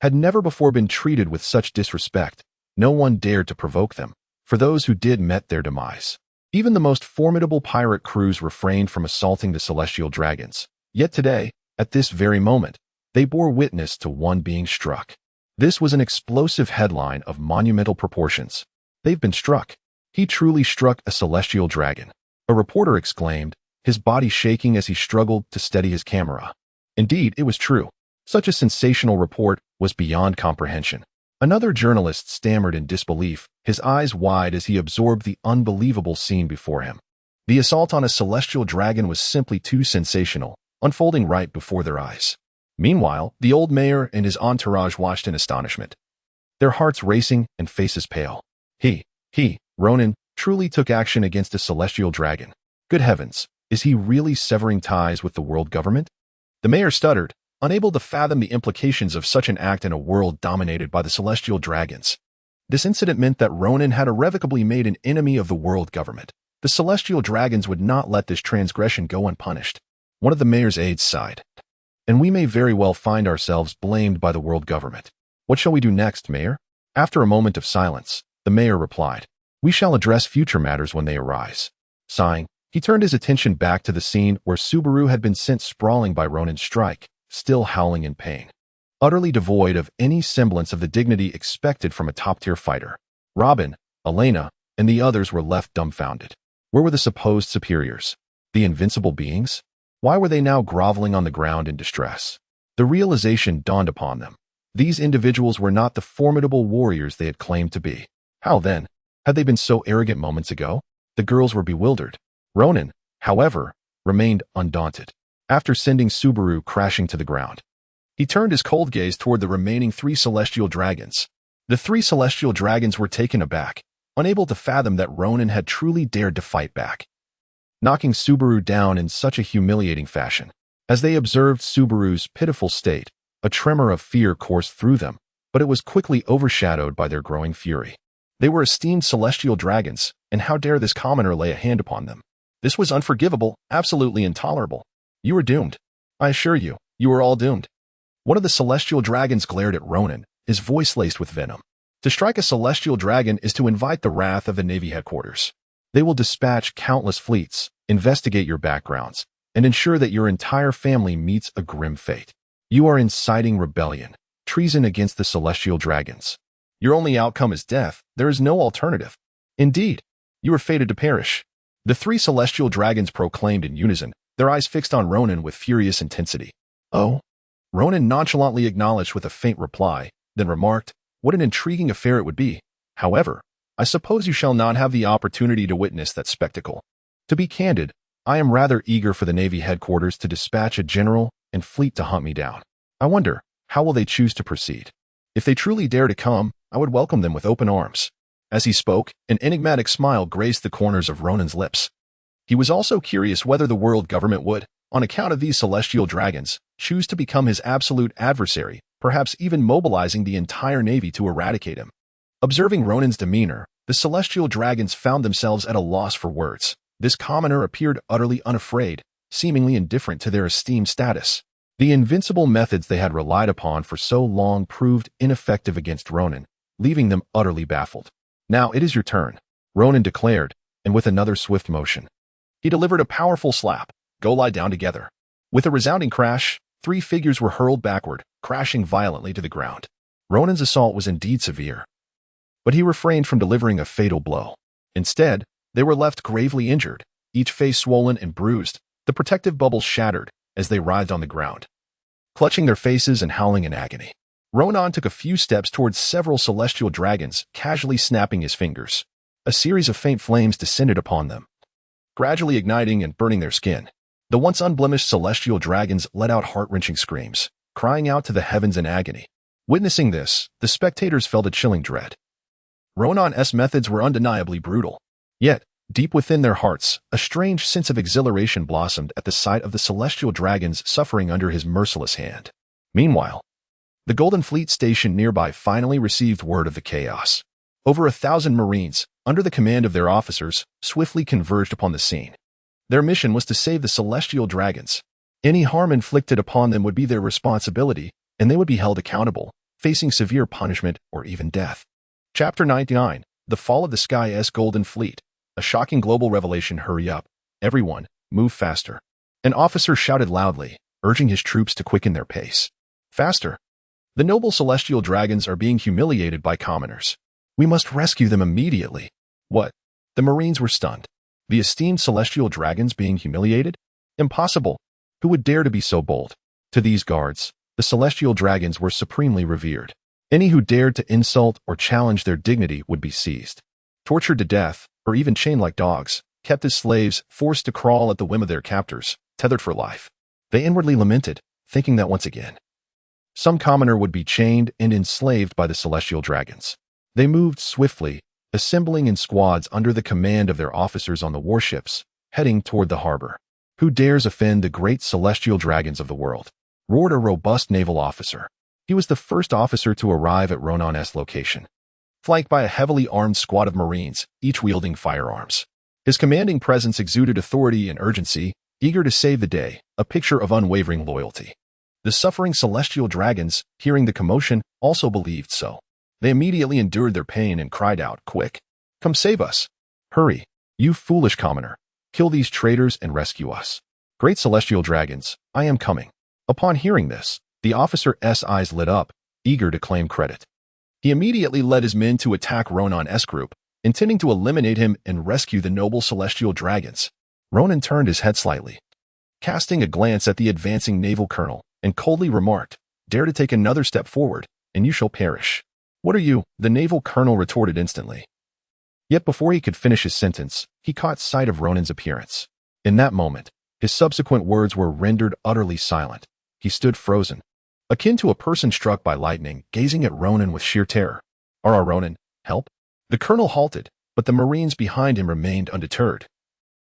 had never before been treated with such disrespect. No one dared to provoke them, for those who did met their demise. Even the most formidable pirate crews refrained from assaulting the celestial dragons. Yet today, at this very moment, they bore witness to one being struck. This was an explosive headline of monumental proportions. "They've been struck. He truly struck a celestial dragon," a reporter exclaimed, his body shaking as he struggled to steady his camera. Indeed, it was true. Such a sensational report was beyond comprehension. Another journalist stammered in disbelief, his eyes wide as he absorbed the unbelievable scene before him. The assault on a celestial dragon was simply too sensational, unfolding right before their eyes. Meanwhile, the old mayor and his entourage watched in astonishment, their hearts racing and faces pale. Ronan, truly took action against a celestial dragon. Good heavens, is he really severing ties with the world government? The mayor stuttered, unable to fathom the implications of such an act in a world dominated by the celestial dragons. This incident meant that Ronan had irrevocably made an enemy of the world government. The celestial dragons would not let this transgression go unpunished. One of the mayor's aides sighed. "And we may very well find ourselves blamed by the world government. What shall we do next, Mayor?" After a moment of silence, the mayor replied, "We shall address future matters when they arise." Sighing, he turned his attention back to the scene where Subaru had been sent sprawling by Ronan's strike, still howling in pain. Utterly devoid of any semblance of the dignity expected from a top-tier fighter, Robin, Elena, and the others were left dumbfounded. Where were the supposed superiors? The invincible beings? Why were they now groveling on the ground in distress? The realization dawned upon them. These individuals were not the formidable warriors they had claimed to be. How then? Had they been so arrogant moments ago? The girls were bewildered. Ronan, however, remained undaunted. After sending Subaru crashing to the ground, he turned his cold gaze toward the remaining 3 celestial dragons. The 3 celestial dragons were taken aback, unable to fathom that Ronan had truly dared to fight back, knocking Subaru down in such a humiliating fashion. As they observed Subaru's pitiful state, a tremor of fear coursed through them, but it was quickly overshadowed by their growing fury. They were esteemed celestial dragons, and how dare this commoner lay a hand upon them? This was unforgivable, absolutely intolerable. You were doomed. I assure you, you were all doomed. One of the celestial dragons glared at Ronan, his voice laced with venom. To strike a celestial dragon is to invite the wrath of the Navy headquarters. They will dispatch countless fleets, investigate your backgrounds, and ensure that your entire family meets a grim fate. You are inciting rebellion, treason against the celestial dragons. Your only outcome is death. There is no alternative. Indeed, you are fated to perish. The 3 celestial dragons proclaimed in unison, their eyes fixed on Ronan with furious intensity. "Oh?" Ronan nonchalantly acknowledged with a faint reply, then remarked, "What an intriguing affair it would be. However, I suppose you shall not have the opportunity to witness that spectacle. To be candid, I am rather eager for the Navy headquarters to dispatch a general and fleet to hunt me down. I wonder, how will they choose to proceed? If they truly dare to come, I would welcome them with open arms." As he spoke, an enigmatic smile graced the corners of Ronan's lips. He was also curious whether the world government would, on account of these celestial dragons, choose to become his absolute adversary, perhaps even mobilizing the entire Navy to eradicate him. Observing Ronan's demeanor, the celestial dragons found themselves at a loss for words. This commoner appeared utterly unafraid, seemingly indifferent to their esteemed status. The invincible methods they had relied upon for so long proved ineffective against Ronan, leaving them utterly baffled. "Now it is your turn," Ronan declared, and with another swift motion, he delivered a powerful slap. "Go lie down together." With a resounding crash, 3 figures were hurled backward, crashing violently to the ground. Ronan's assault was indeed severe, but he refrained from delivering a fatal blow. Instead, they were left gravely injured, each face swollen and bruised, the protective bubbles shattered as they writhed on the ground, clutching their faces and howling in agony. Ronan took a few steps towards several celestial dragons, casually snapping his fingers. A series of faint flames descended upon them, gradually igniting and burning their skin. The once unblemished celestial dragons let out heart-wrenching screams, crying out to the heavens in agony. Witnessing this, the spectators felt a chilling dread. Ronan's methods were undeniably brutal. Yet, deep within their hearts, a strange sense of exhilaration blossomed at the sight of the celestial dragons suffering under his merciless hand. Meanwhile, the Golden Fleet station nearby finally received word of the chaos. Over 1,000 Marines, under the command of their officers, swiftly converged upon the scene. Their mission was to save the celestial dragons. Any harm inflicted upon them would be their responsibility, and they would be held accountable, facing severe punishment or even death. Chapter 99, The Fall of the Sky-S Golden Fleet. A shocking global revelation. Hurry up. Everyone, move faster. An officer shouted loudly, urging his troops to quicken their pace. Faster. The noble celestial dragons are being humiliated by commoners. We must rescue them immediately. What? The Marines were stunned. The esteemed celestial dragons being humiliated? Impossible. Who would dare to be so bold? To these guards, the celestial dragons were supremely revered. Any who dared to insult or challenge their dignity would be seized, tortured to death, or even chained like dogs, kept as slaves, forced to crawl at the whim of their captors, tethered for life. They inwardly lamented, thinking that once again, some commoner would be chained and enslaved by the celestial dragons. They moved swiftly, assembling in squads under the command of their officers on the warships, heading toward the harbor. Who dares offend the great celestial dragons of the world? Roared a robust naval officer. He was the first officer to arrive at Ronan's location, flanked by a heavily armed squad of Marines, each wielding firearms. His commanding presence exuded authority and urgency, eager to save the day, a picture of unwavering loyalty. The suffering celestial dragons, hearing the commotion, also believed so. They immediately endured their pain and cried out, "Quick! Come save us! Hurry, you foolish commoner! Kill these traitors and rescue us! Great celestial dragons, I am coming!" Upon hearing this, the officer's eyes lit up, eager to claim credit. He immediately led his men to attack Ronan's group, intending to eliminate him and rescue the noble celestial dragons. Ronan turned his head slightly, casting a glance at the advancing naval colonel, and coldly remarked, "Dare to take another step forward, and you shall perish." "What are you?" the naval colonel retorted instantly. Yet before he could finish his sentence, he caught sight of Ronan's appearance. In that moment, his subsequent words were rendered utterly silent. He stood frozen, akin to a person struck by lightning, gazing at Ronan with sheer terror. Ronan, help!" The colonel halted, but the Marines behind him remained undeterred,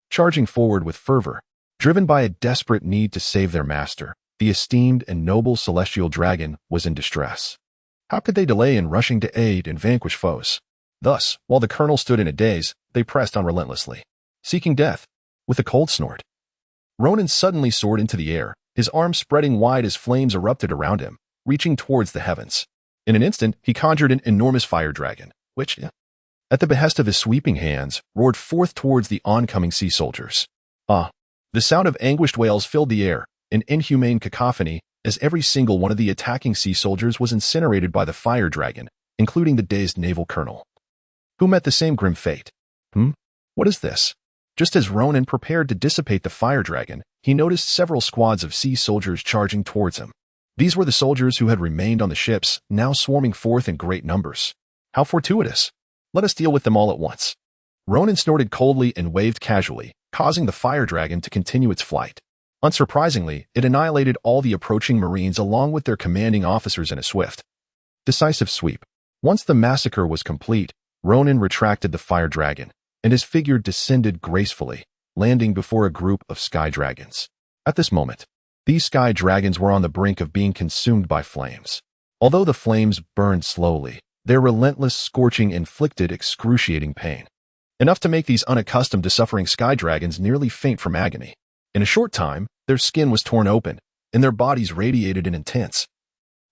charging forward with fervor, driven by a desperate need to save their master. The esteemed and noble celestial dragon was in distress. How could they delay in rushing to aid and vanquish foes? Thus, while the colonel stood in a daze, they pressed on relentlessly, seeking death. With a cold snort, Ronan suddenly soared into the air, his arms spreading wide as flames erupted around him, reaching towards the heavens. In an instant, he conjured an enormous fire dragon, which, at the behest of his sweeping hands, roared forth towards the oncoming sea soldiers. The sound of anguished wails filled the air, an inhumane cacophony, as every single one of the attacking sea soldiers was incinerated by the fire dragon, including the dazed naval colonel, who met the same grim fate. What is this? Just as Ronan prepared to dissipate the fire dragon, he noticed several squads of sea soldiers charging towards him. These were the soldiers who had remained on the ships, now swarming forth in great numbers. How fortuitous! Let us deal with them all at once. Ronan snorted coldly and waved casually, causing the fire dragon to continue its flight. Unsurprisingly, it annihilated all the approaching Marines along with their commanding officers in a swift, decisive sweep. Once the massacre was complete, Ronan retracted the fire dragon, and his figure descended gracefully, landing before a group of sky dragons. At this moment, these sky dragons were on the brink of being consumed by flames. Although the flames burned slowly, their relentless scorching inflicted excruciating pain, enough to make these unaccustomed to suffering sky dragons nearly faint from agony. In a short time, their skin was torn open, and their bodies radiated an intense,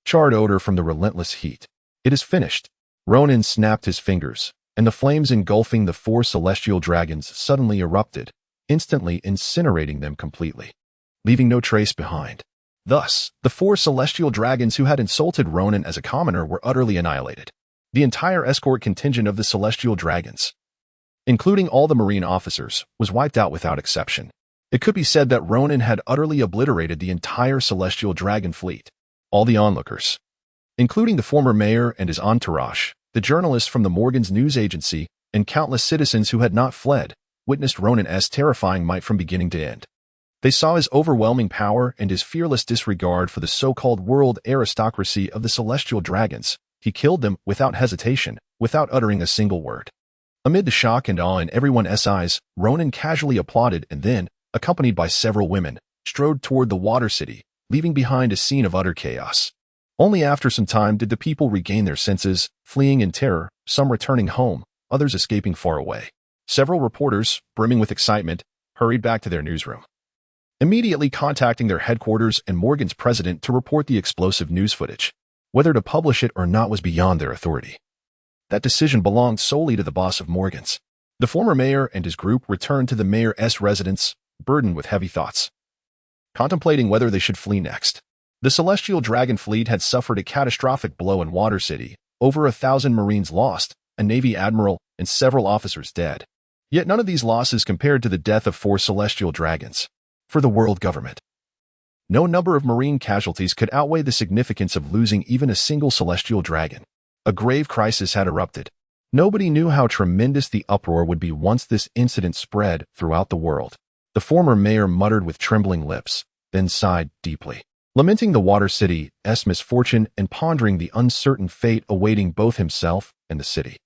charred odor from the relentless heat. "It is finished." Ronan snapped his fingers, and the flames engulfing the 4 celestial dragons suddenly erupted, instantly incinerating them completely, leaving no trace behind. Thus, the 4 celestial dragons who had insulted Ronan as a commoner were utterly annihilated. The entire escort contingent of the celestial dragons, including all the Marine officers, was wiped out without exception. It could be said that Ronan had utterly obliterated the entire celestial dragon fleet. All the onlookers, including the former mayor and his entourage, the journalists from the Morgan's news agency, and countless citizens who had not fled, witnessed Ronan's terrifying might from beginning to end. They saw his overwhelming power and his fearless disregard for the so-called world aristocracy of the celestial dragons. He killed them without hesitation, without uttering a single word. Amid the shock and awe in everyone's eyes, Ronan casually applauded and then, accompanied by several women, strode toward the water city, leaving behind a scene of utter chaos. Only after some time did the people regain their senses, fleeing in terror, some returning home, others escaping far away. Several reporters, brimming with excitement, hurried back to their newsroom, immediately contacting their headquarters and Morgan's president to report the explosive news footage. Whether to publish it or not was beyond their authority. That decision belonged solely to the boss of Morgan's. The former mayor and his group returned to the mayor's residence, burdened with heavy thoughts, contemplating whether they should flee next. The Celestial Dragon fleet had suffered a catastrophic blow in Water City, over 1,000 Marines lost, a Navy admiral, and several officers dead. Yet none of these losses compared to the death of 4 Celestial Dragons. For the world government, no number of Marine casualties could outweigh the significance of losing even a single Celestial Dragon. A grave crisis had erupted. Nobody knew how tremendous the uproar would be once this incident spread throughout the world. The former mayor muttered with trembling lips, then sighed deeply, lamenting the Water City's misfortune and pondering the uncertain fate awaiting both himself and the city.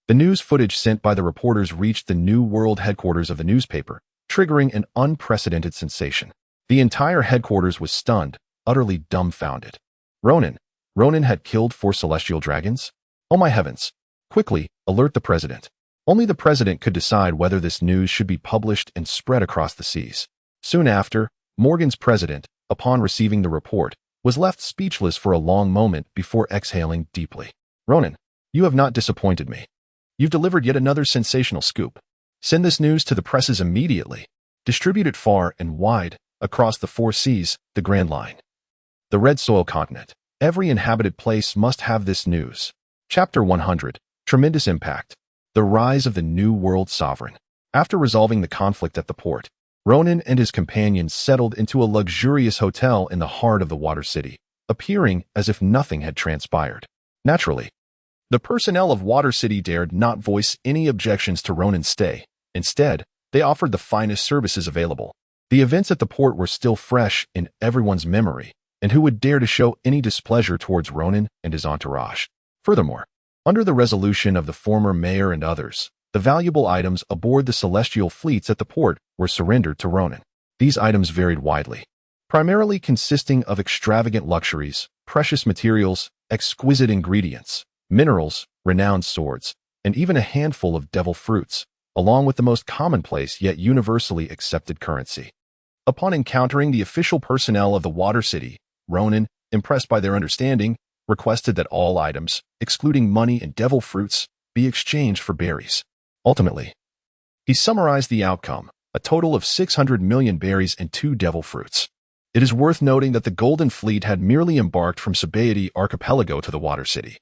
The news footage sent by the reporters reached the New World headquarters of the newspaper, triggering an unprecedented sensation. The entire headquarters was stunned, utterly dumbfounded. Ronan had killed 4 Celestial Dragons? Oh my heavens! Quickly, alert the president. Only the president could decide whether this news should be published and spread across the seas. Soon after, Morgan's president, upon receiving the report, was left speechless for a long moment before exhaling deeply. Ronan, you have not disappointed me. You've delivered yet another sensational scoop. Send this news to the presses immediately. Distribute it far and wide, across the 4 seas, the Grand Line, the Red Soil Continent. Every inhabited place must have this news. Chapter 100. Tremendous Impact. The Rise of the New World Sovereign. After resolving the conflict at the port, Ronan and his companions settled into a luxurious hotel in the heart of the Water City, appearing as if nothing had transpired. Naturally, the personnel of Water City dared not voice any objections to Ronan's stay. Instead, they offered the finest services available. The events at the port were still fresh in everyone's memory, and who would dare to show any displeasure towards Ronan and his entourage? Furthermore, under the resolution of the former mayor and others, the valuable items aboard the celestial fleets at the port were surrendered to Ronan. These items varied widely, primarily consisting of extravagant luxuries, precious materials, exquisite ingredients, minerals, renowned swords, and even a handful of devil fruits, along with the most commonplace yet universally accepted currency. Upon encountering the official personnel of the Water City, Ronan, impressed by their understanding, requested that all items, excluding money and devil fruits, be exchanged for berries. Ultimately, he summarized the outcome, a total of 600 million berries and 2 devil fruits. It is worth noting that the Golden Fleet had merely embarked from Sabaody Archipelago to the Water City,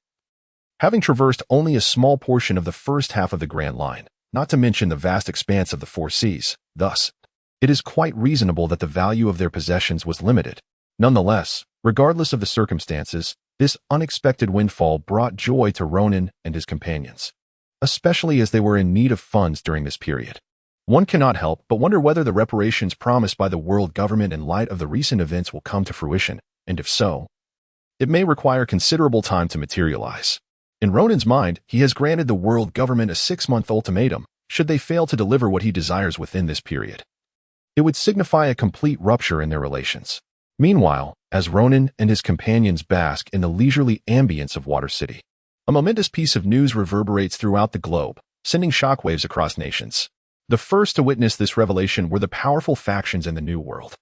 having traversed only a small portion of the first half of the Grand Line, not to mention the vast expanse of the 4 seas. Thus, it is quite reasonable that the value of their possessions was limited. Nonetheless, regardless of the circumstances, this unexpected windfall brought joy to Ronan and his companions, especially as they were in need of funds during this period. One cannot help but wonder whether the reparations promised by the world government in light of the recent events will come to fruition, and if so, it may require considerable time to materialize. In Ronan's mind, he has granted the world government a 6-month ultimatum, should they fail to deliver what he desires within this period. It would signify a complete rupture in their relations. Meanwhile, as Ronan and his companions bask in the leisurely ambience of Water City, a momentous piece of news reverberates throughout the globe, sending shockwaves across nations. The first to witness this revelation were the powerful factions in the New World.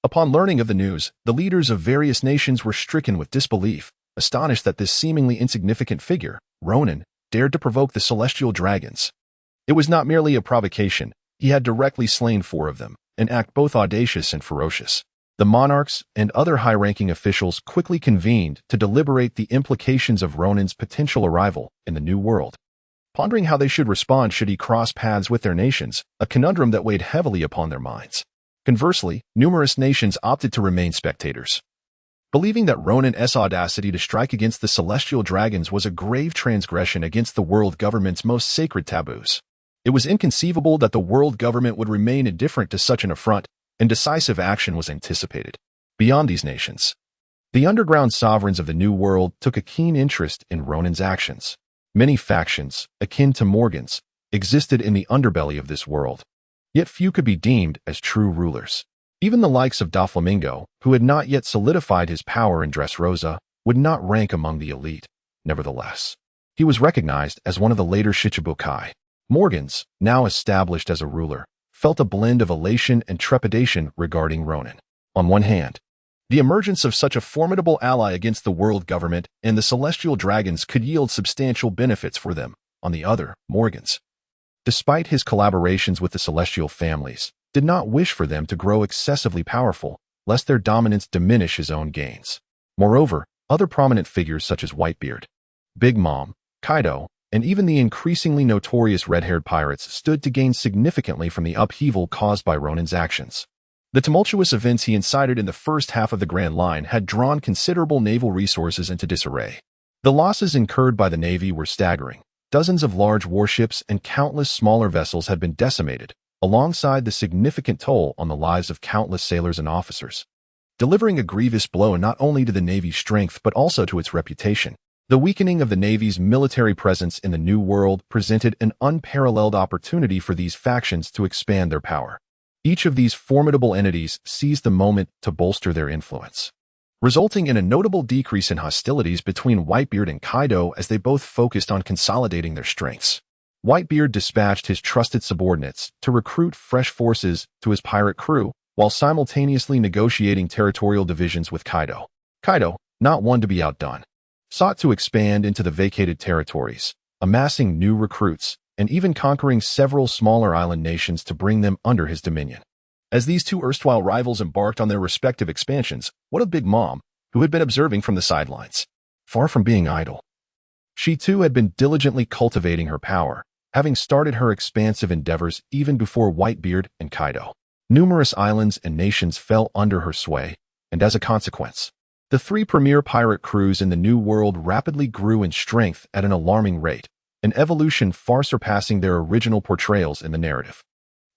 Upon learning of the news, the leaders of various nations were stricken with disbelief, astonished that this seemingly insignificant figure, Ronan, dared to provoke the Celestial Dragons. It was not merely a provocation, he had directly slain 4 of them, an act both audacious and ferocious. The monarchs and other high-ranking officials quickly convened to deliberate the implications of Ronan's potential arrival in the New World, pondering how they should respond should he cross paths with their nations, a conundrum that weighed heavily upon their minds. Conversely, numerous nations opted to remain spectators, believing that Ronan's audacity to strike against the Celestial Dragons was a grave transgression against the world government's most sacred taboos. It was inconceivable that the world government would remain indifferent to such an affront, and decisive action was anticipated. Beyond these nations, the underground sovereigns of the New World took a keen interest in Ronan's actions. Many factions, akin to Morgan's, existed in the underbelly of this world, yet few could be deemed as true rulers. Even the likes of Doflamingo, who had not yet solidified his power in Dressrosa, would not rank among the elite. Nevertheless, he was recognized as one of the later Shichibukai. Morgans, now established as a ruler, felt a blend of elation and trepidation regarding Ronan. On one hand, the emergence of such a formidable ally against the world government and the celestial dragons could yield substantial benefits for them. On the other, Morgans, despite his collaborations with the celestial families, did not wish for them to grow excessively powerful, lest their dominance diminish his own gains. Moreover, other prominent figures such as Whitebeard, Big Mom, Kaido, and even the increasingly notorious red-haired pirates stood to gain significantly from the upheaval caused by Ronan's actions. The tumultuous events he incited in the first half of the Grand Line had drawn considerable naval resources into disarray. The losses incurred by the Navy were staggering. Dozens of large warships and countless smaller vessels had been decimated, alongside the significant toll on the lives of countless sailors and officers, delivering a grievous blow not only to the Navy's strength but also to its reputation. The weakening of the Navy's military presence in the New World presented an unparalleled opportunity for these factions to expand their power. Each of these formidable entities seized the moment to bolster their influence, resulting in a notable decrease in hostilities between Whitebeard and Kaido as they both focused on consolidating their strengths. Whitebeard dispatched his trusted subordinates to recruit fresh forces to his pirate crew, while simultaneously negotiating territorial divisions with Kaido. Kaido, not one to be outdone, sought to expand into the vacated territories, amassing new recruits, and even conquering several smaller island nations to bring them under his dominion. As these two erstwhile rivals embarked on their respective expansions, what of Big Mom, who had been observing from the sidelines? Far from being idle, she too had been diligently cultivating her power, having started her expansive endeavors even before Whitebeard and Kaido. Numerous islands and nations fell under her sway, and as a consequence, the three premier pirate crews in the New World rapidly grew in strength at an alarming rate, an evolution far surpassing their original portrayals in the narrative.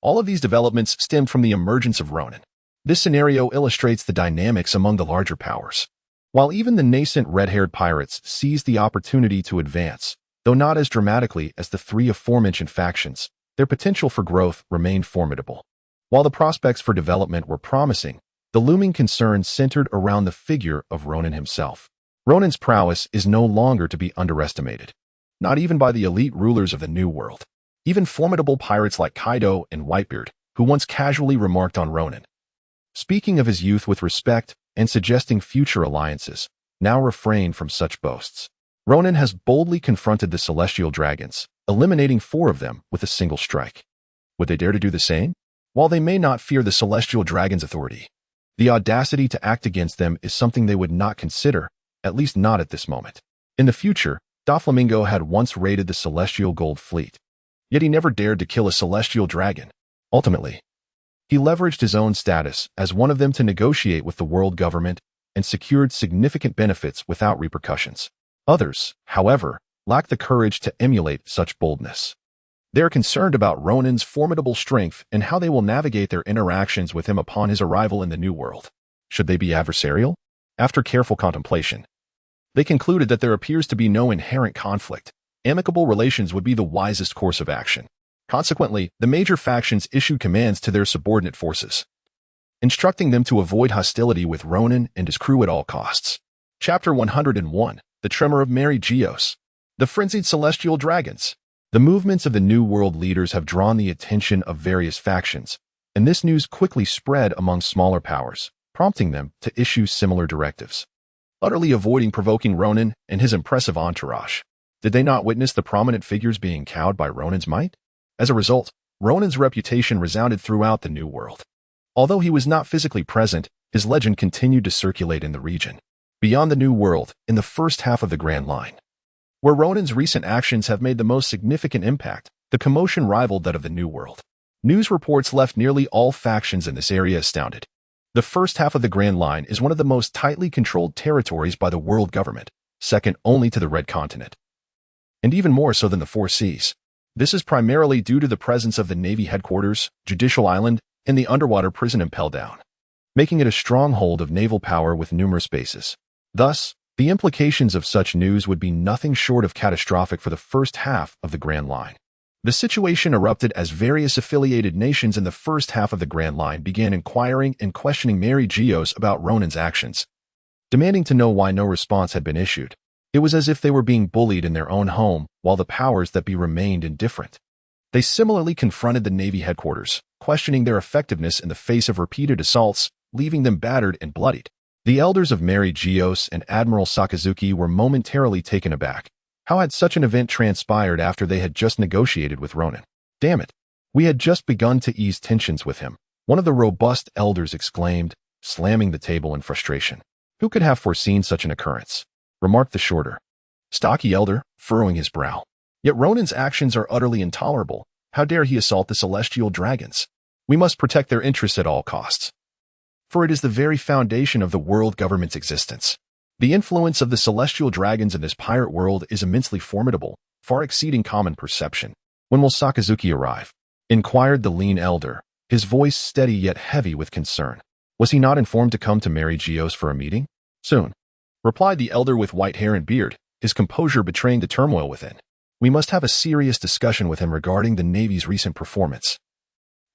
All of these developments stemmed from the emergence of Ronan. This scenario illustrates the dynamics among the larger powers. While even the nascent red-haired pirates seized the opportunity to advance, though not as dramatically as the three aforementioned factions, their potential for growth remained formidable. While the prospects for development were promising, the looming concern centered around the figure of Ronan himself. Ronan's prowess is no longer to be underestimated, not even by the elite rulers of the New World. Even formidable pirates like Kaido and Whitebeard, who once casually remarked on Ronan, speaking of his youth with respect and suggesting future alliances, now refrained from such boasts. Ronan has boldly confronted the celestial dragons, eliminating 4 of them with a single strike. Would they dare to do the same? While they may not fear the celestial dragon's authority, the audacity to act against them is something they would not consider, at least not at this moment. In the future, Doflamingo had once raided the celestial gold fleet, yet he never dared to kill a celestial dragon. Ultimately, he leveraged his own status as one of them to negotiate with the world government and secured significant benefits without repercussions. Others, however, lack the courage to emulate such boldness. They are concerned about Ronan's formidable strength and how they will navigate their interactions with him upon his arrival in the New World. Should they be adversarial? After careful contemplation, they concluded that there appears to be no inherent conflict. Amicable relations would be the wisest course of action. Consequently, the major factions issued commands to their subordinate forces, instructing them to avoid hostility with Ronan and his crew at all costs. Chapter 101, The Tremor of Mary Geos. The Frenzied Celestial Dragons. The movements of the New World leaders have drawn the attention of various factions, and this news quickly spread among smaller powers, prompting them to issue similar directives. Utterly avoiding provoking Ronan and his impressive entourage, did they not witness the prominent figures being cowed by Ronan's might? As a result, Ronan's reputation resounded throughout the New World. Although he was not physically present, his legend continued to circulate in the region. Beyond the New World, in the first half of the Grand Line, where Ronan's recent actions have made the most significant impact, the commotion rivaled that of the New World. News reports left nearly all factions in this area astounded. The first half of the Grand Line is one of the most tightly controlled territories by the world government, second only to the Red Continent, and even more so than the Four Seas. This is primarily due to the presence of the Navy headquarters, Judicial Island, and the underwater prison in Down, making it a stronghold of naval power with numerous bases. Thus, the implications of such news would be nothing short of catastrophic for the first half of the Grand Line. The situation erupted as various affiliated nations in the first half of the Grand Line began inquiring and questioning Mary Geos about Ronan's actions. demanding to know why no response had been issued. It was as if they were being bullied in their own home, while the powers that be remained indifferent. They similarly confronted the Navy headquarters, questioning their effectiveness in the face of repeated assaults, leaving them battered and bloodied. The elders of Mary Gios and Admiral Sakazuki were momentarily taken aback. How had such an event transpired after they had just negotiated with Ronan? Damn it! We had just begun to ease tensions with him, one of the robust elders exclaimed, slamming the table in frustration. Who could have foreseen such an occurrence? Remarked the shorter, stocky elder, furrowing his brow. Yet Ronan's actions are utterly intolerable. How dare he assault the celestial dragons? We must protect their interests at all costs. For it is the very foundation of the world government's existence. The influence of the celestial dragons in this pirate world is immensely formidable, far exceeding common perception. When will Sakazuki arrive? Inquired the lean elder, his voice steady yet heavy with concern. Was he not informed to come to Mary Gios for a meeting? Soon, replied the elder with white hair and beard, his composure betraying the turmoil within. We must have a serious discussion with him regarding the Navy's recent performance.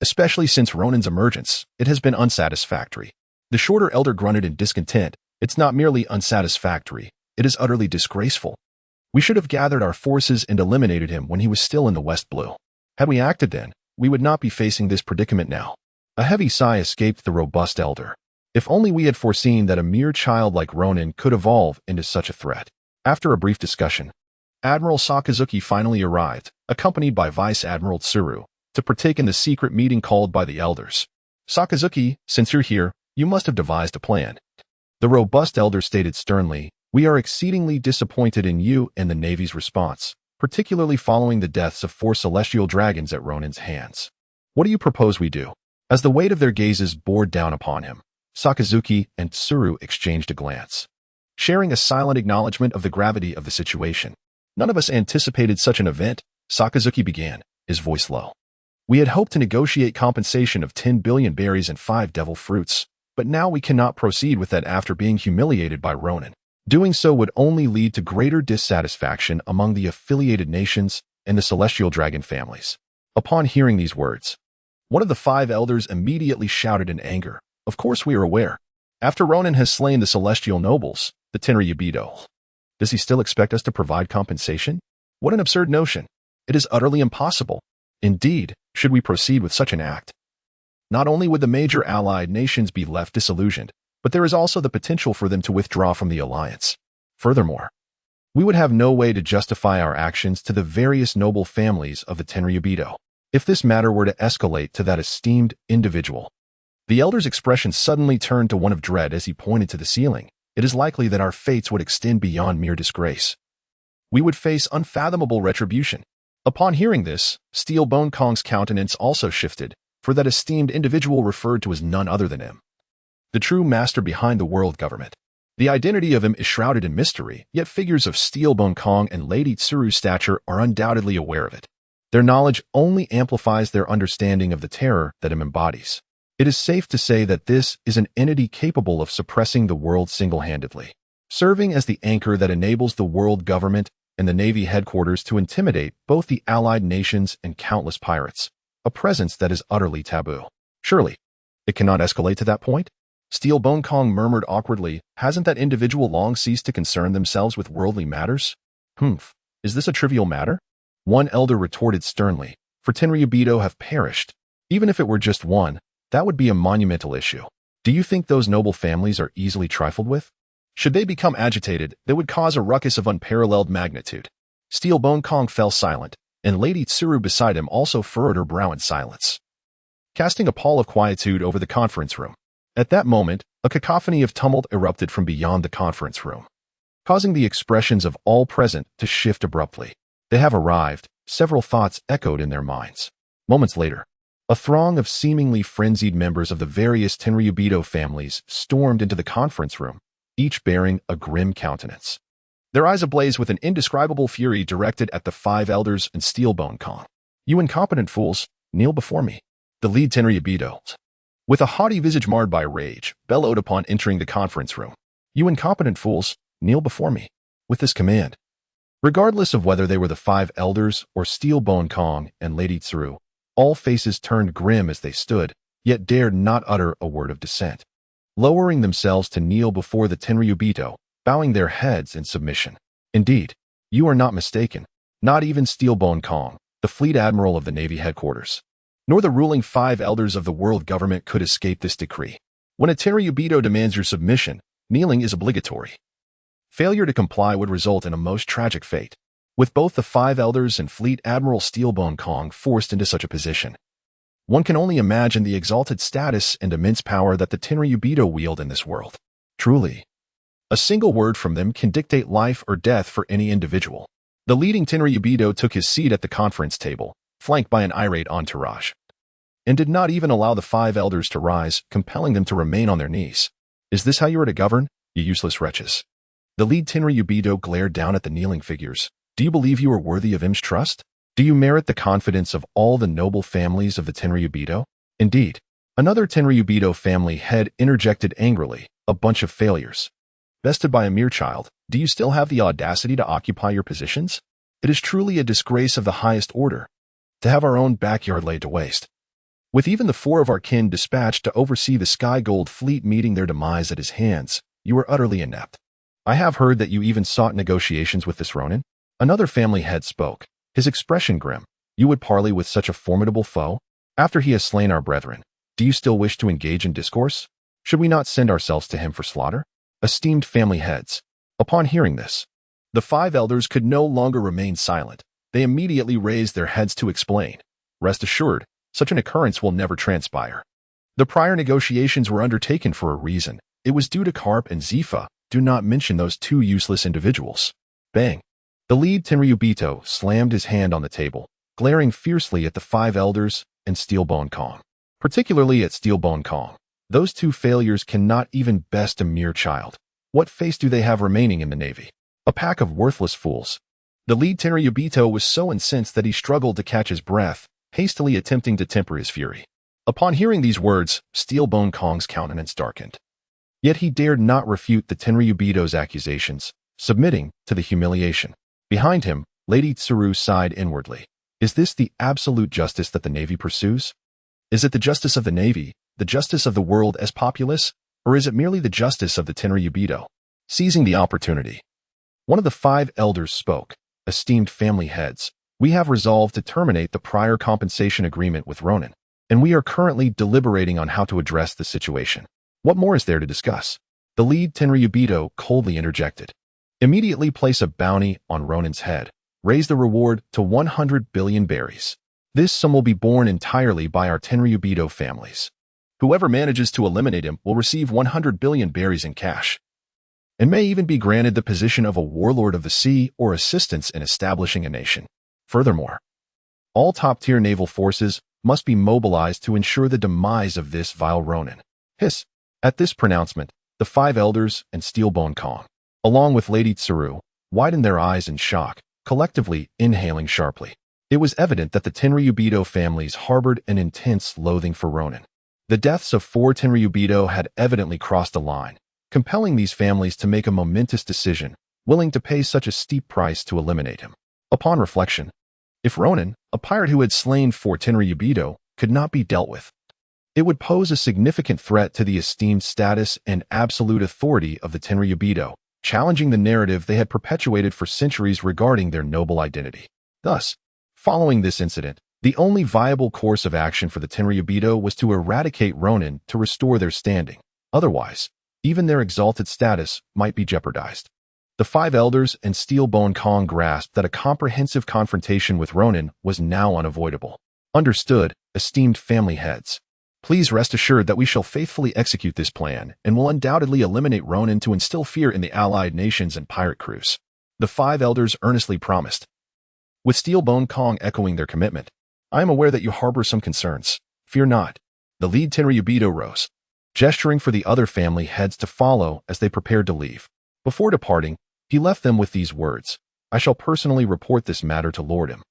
Especially since Ronan's emergence, it has been unsatisfactory. The shorter elder grunted in discontent. It's not merely unsatisfactory, it is utterly disgraceful. We should have gathered our forces and eliminated him when he was still in the West Blue. Had we acted then, we would not be facing this predicament now. A heavy sigh escaped the robust elder. If only we had foreseen that a mere child like Ronan could evolve into such a threat. After a brief discussion, Admiral Sakazuki finally arrived, accompanied by Vice Admiral Tsuru, to partake in the secret meeting called by the elders. Sakazuki, since you're here, you must have devised a plan. The robust elder stated sternly, we are exceedingly disappointed in you and the Navy's response, particularly following the deaths of 4 celestial dragons at Ronan's hands. What do you propose we do? As the weight of their gazes bore down upon him, Sakazuki and Tsuru exchanged a glance, sharing a silent acknowledgement of the gravity of the situation. None of us anticipated such an event, Sakazuki began, his voice low. We had hoped to negotiate compensation of 10 billion berries and 5 devil fruits, but now we cannot proceed with that after being humiliated by Ronan. Doing so would only lead to greater dissatisfaction among the affiliated nations and the celestial dragon families. Upon hearing these words, one of the 5 elders immediately shouted in anger, of course we are aware. After Ronan has slain the celestial nobles, the Tenryubido, does he still expect us to provide compensation? What an absurd notion. It is utterly impossible. Indeed, should we proceed with such an act, not only would the major allied nations be left disillusioned, but there is also the potential for them to withdraw from the alliance. Furthermore, we would have no way to justify our actions to the various noble families of the Tenryubido if this matter were to escalate to that esteemed individual. The elder's expression suddenly turned to one of dread as he pointed to the ceiling. It is likely that our fates would extend beyond mere disgrace. We would face unfathomable retribution. Upon hearing this, Steel Bone Kong's countenance also shifted, for that esteemed individual referred to as none other than him, the true master behind the world government. The identity of him is shrouded in mystery, yet figures of Steel Bone Kong and Lady Tsuru's stature are undoubtedly aware of it. Their knowledge only amplifies their understanding of the terror that him embodies. It is safe to say that this is an entity capable of suppressing the world single-handedly, serving as the anchor that enables the world government and the Navy headquarters to intimidate both the allied nations and countless pirates, a presence that is utterly taboo. Surely, it cannot escalate to that point? Steel Bone Kong murmured awkwardly, hasn't that individual long ceased to concern themselves with worldly matters? Is this a trivial matter? One elder retorted sternly, for Tenryubido have perished. Even if it were just one, that would be a monumental issue. Do you think those noble families are easily trifled with? Should they become agitated, they would cause a ruckus of unparalleled magnitude. Steel Bone Kong fell silent, and Lady Tsuru beside him also furrowed her brow in silence, casting a pall of quietude over the conference room. At that moment, a cacophony of tumult erupted from beyond the conference room, causing the expressions of all present to shift abruptly. They have arrived, several thoughts echoed in their minds. Moments later, a throng of seemingly frenzied members of the various Tenryubido families stormed into the conference room, each bearing a grim countenance, their eyes ablaze with an indescribable fury directed at the 5 elders and Steel Bone Kong. You incompetent fools, kneel before me. The lead Tenryubido, with a haughty visage marred by rage, bellowed upon entering the conference room. You incompetent fools, kneel before me. With this command, regardless of whether they were the 5 elders or Steel Bone Kong and Lady Tsuru, all faces turned grim as they stood, yet dared not utter a word of dissent. lowering themselves to kneel before the Tenryubito, bowing their heads in submission. Indeed, you are not mistaken. Not even Steelbone Kong, the fleet admiral of the Navy headquarters, nor the ruling 5 elders of the world government could escape this decree. When a Tenryubito demands your submission, kneeling is obligatory. Failure to comply would result in a most tragic fate, with both the 5 elders and Fleet Admiral Steelbone Kong forced into such a position. One can only imagine the exalted status and immense power that the Tenryubito wield in this world. Truly, a single word from them can dictate life or death for any individual. The leading Tenryubito took his seat at the conference table, flanked by an irate entourage, and did not even allow the 5 elders to rise, compelling them to remain on their knees. Is this how you are to govern, you useless wretches? The lead Tenryubito glared down at the kneeling figures. Do you believe you are worthy of Im's trust? Do you merit the confidence of all the noble families of the Tenryubito? Indeed, another Tenryubito family head interjected angrily, a bunch of failures. Bested by a mere child, do you still have the audacity to occupy your positions? It is truly a disgrace of the highest order, to have our own backyard laid to waste. With even the 4 of our kin dispatched to oversee the Sky Gold fleet meeting their demise at his hands, you are utterly inept. I have heard that you even sought negotiations with this Ronan. Another family head spoke, his expression grim. You would parley with such a formidable foe? After he has slain our brethren, do you still wish to engage in discourse? Should we not send ourselves to him for slaughter? Esteemed family heads. Upon hearing this, the 5 elders could no longer remain silent. They immediately raised their heads to explain. Rest assured, such an occurrence will never transpire. The prior negotiations were undertaken for a reason. It was due to Karp and Zifa. Do not mention those 2 useless individuals. Bang. The lead Tenryubito slammed his hand on the table, glaring fiercely at the 5 elders and Steelbone Kong. Particularly at Steelbone Kong. Those 2 failures cannot even best a mere child. What face do they have remaining in the Navy? A pack of worthless fools. The lead Tenryubito was so incensed that he struggled to catch his breath, hastily attempting to temper his fury. Upon hearing these words, Steelbone Kong's countenance darkened. Yet he dared not refute the Tenryubito's accusations, submitting to the humiliation. Behind him, Lady Tsuru sighed inwardly. Is this the absolute justice that the Navy pursues? Is it the justice of the Navy, the justice of the world as populace, or is it merely the justice of the Tenryubito? Seizing the opportunity, one of the 5 elders spoke. Esteemed family heads, we have resolved to terminate the prior compensation agreement with Ronan, and we are currently deliberating on how to address the situation. What more is there to discuss? The lead Tenryubito coldly interjected. Immediately place a bounty on Ronan's head. Raise the reward to 100 billion berries. This sum will be borne entirely by our Tenryubito families. Whoever manages to eliminate him will receive 100 billion berries in cash, and may even be granted the position of a warlord of the sea or assistance in establishing a nation. Furthermore, all top-tier naval forces must be mobilized to ensure the demise of this vile Ronan. Hiss. At this pronouncement, the 5 elders and Steelbone Kong, along with Lady Tsuru, widened their eyes in shock, collectively inhaling sharply. It was evident that the Tenryubito families harbored an intense loathing for Ronan. The deaths of 4 Tenryubito had evidently crossed a line, compelling these families to make a momentous decision, willing to pay such a steep price to eliminate him. Upon reflection, if Ronan, a pirate who had slain 4 Tenryubito, could not be dealt with, it would pose a significant threat to the esteemed status and absolute authority of the Tenryubito, challenging the narrative they had perpetuated for centuries regarding their noble identity. Thus, following this incident, the only viable course of action for the Tenryubito was to eradicate Ronan to restore their standing. Otherwise, even their exalted status might be jeopardized. The 5 elders and Steelbone Kong grasped that a comprehensive confrontation with Ronan was now unavoidable. Understood, esteemed family heads. Please rest assured that we shall faithfully execute this plan and will undoubtedly eliminate Ronan to instill fear in the allied nations and pirate crews. The 5 elders earnestly promised. With Steelbone Kong echoing their commitment, I am aware that you harbor some concerns. Fear not. The lead Tenryubito rose, gesturing for the other family heads to follow as they prepared to leave. Before departing, he left them with these words. I shall personally report this matter to Lord M.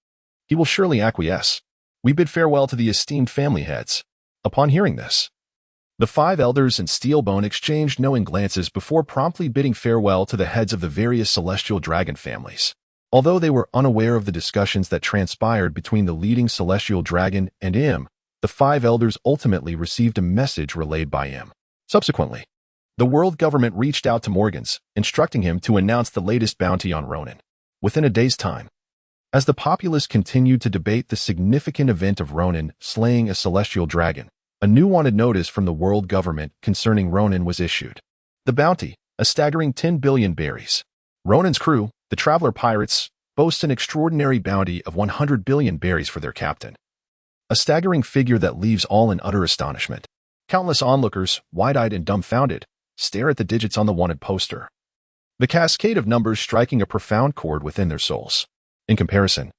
He will surely acquiesce. We bid farewell to the esteemed family heads. Upon hearing this, the 5 elders and Steelbone exchanged knowing glances before promptly bidding farewell to the heads of the various celestial dragon families. Although they were unaware of the discussions that transpired between the leading celestial dragon and M, the 5 elders ultimately received a message relayed by M. Subsequently, the world government reached out to Morgans, instructing him to announce the latest bounty on Ronan within a day's time. As the populace continued to debate the significant event of Ronan slaying a celestial dragon, a new wanted notice from the world government concerning Ronan was issued. The bounty, a staggering 10 billion berries. Ronan's crew, the traveler pirates, boasts an extraordinary bounty of 100 billion berries for their captain. A staggering figure that leaves all in utter astonishment. Countless onlookers, wide-eyed and dumbfounded, stare at the digits on the wanted poster. The cascade of numbers striking a profound chord within their souls. In comparison,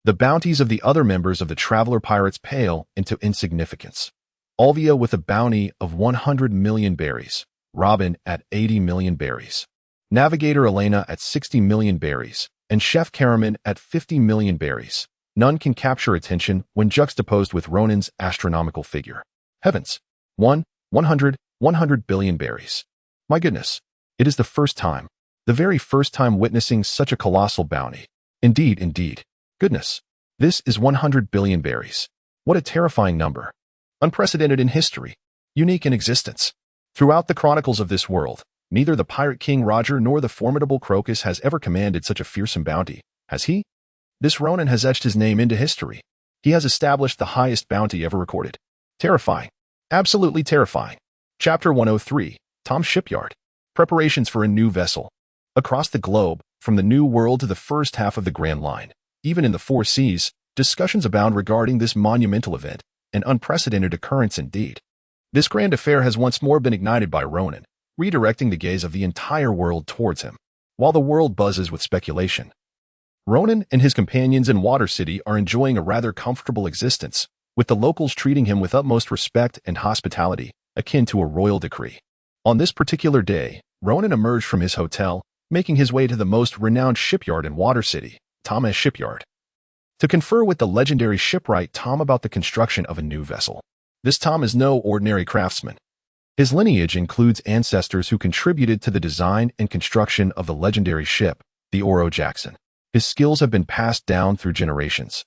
the bounties of the other members of the traveler pirates pale into insignificance. Olvia with a bounty of 100 million berries, Robin at 80 million berries, Navigator Elena at 60 million berries, and Chef Karaman at 50 million berries. None can capture attention when juxtaposed with Ronan's astronomical figure. Heavens! 100 billion berries. My goodness, it is the very first time witnessing such a colossal bounty. Indeed. Goodness, this is 100 billion berries. What a terrifying number. Unprecedented in history. Unique in existence. Throughout the chronicles of this world, neither the pirate king Roger nor the formidable Crocus has ever commanded such a fearsome bounty, has he? This Ronan has etched his name into history. He has established the highest bounty ever recorded. Terrifying. Absolutely terrifying. Chapter 103, Tom's Shipyard. Preparations for a new vessel. Across the globe, from the New World to the first half of the Grand Line, even in the Four Seas, discussions abound regarding this monumental event, an unprecedented occurrence indeed. This grand affair has once more been ignited by Ronan, redirecting the gaze of the entire world towards him. While the world buzzes with speculation, Ronan and his companions in Water City are enjoying a rather comfortable existence, with the locals treating him with utmost respect and hospitality, akin to a royal decree. On this particular day, Ronan emerged from his hotel, making his way to the most renowned shipyard in Water City, Tom's Shipyard, to confer with the legendary shipwright Tom about the construction of a new vessel. This Tom is no ordinary craftsman. His lineage includes ancestors who contributed to the design and construction of the legendary ship, the Ohara Jackson. His skills have been passed down through generations,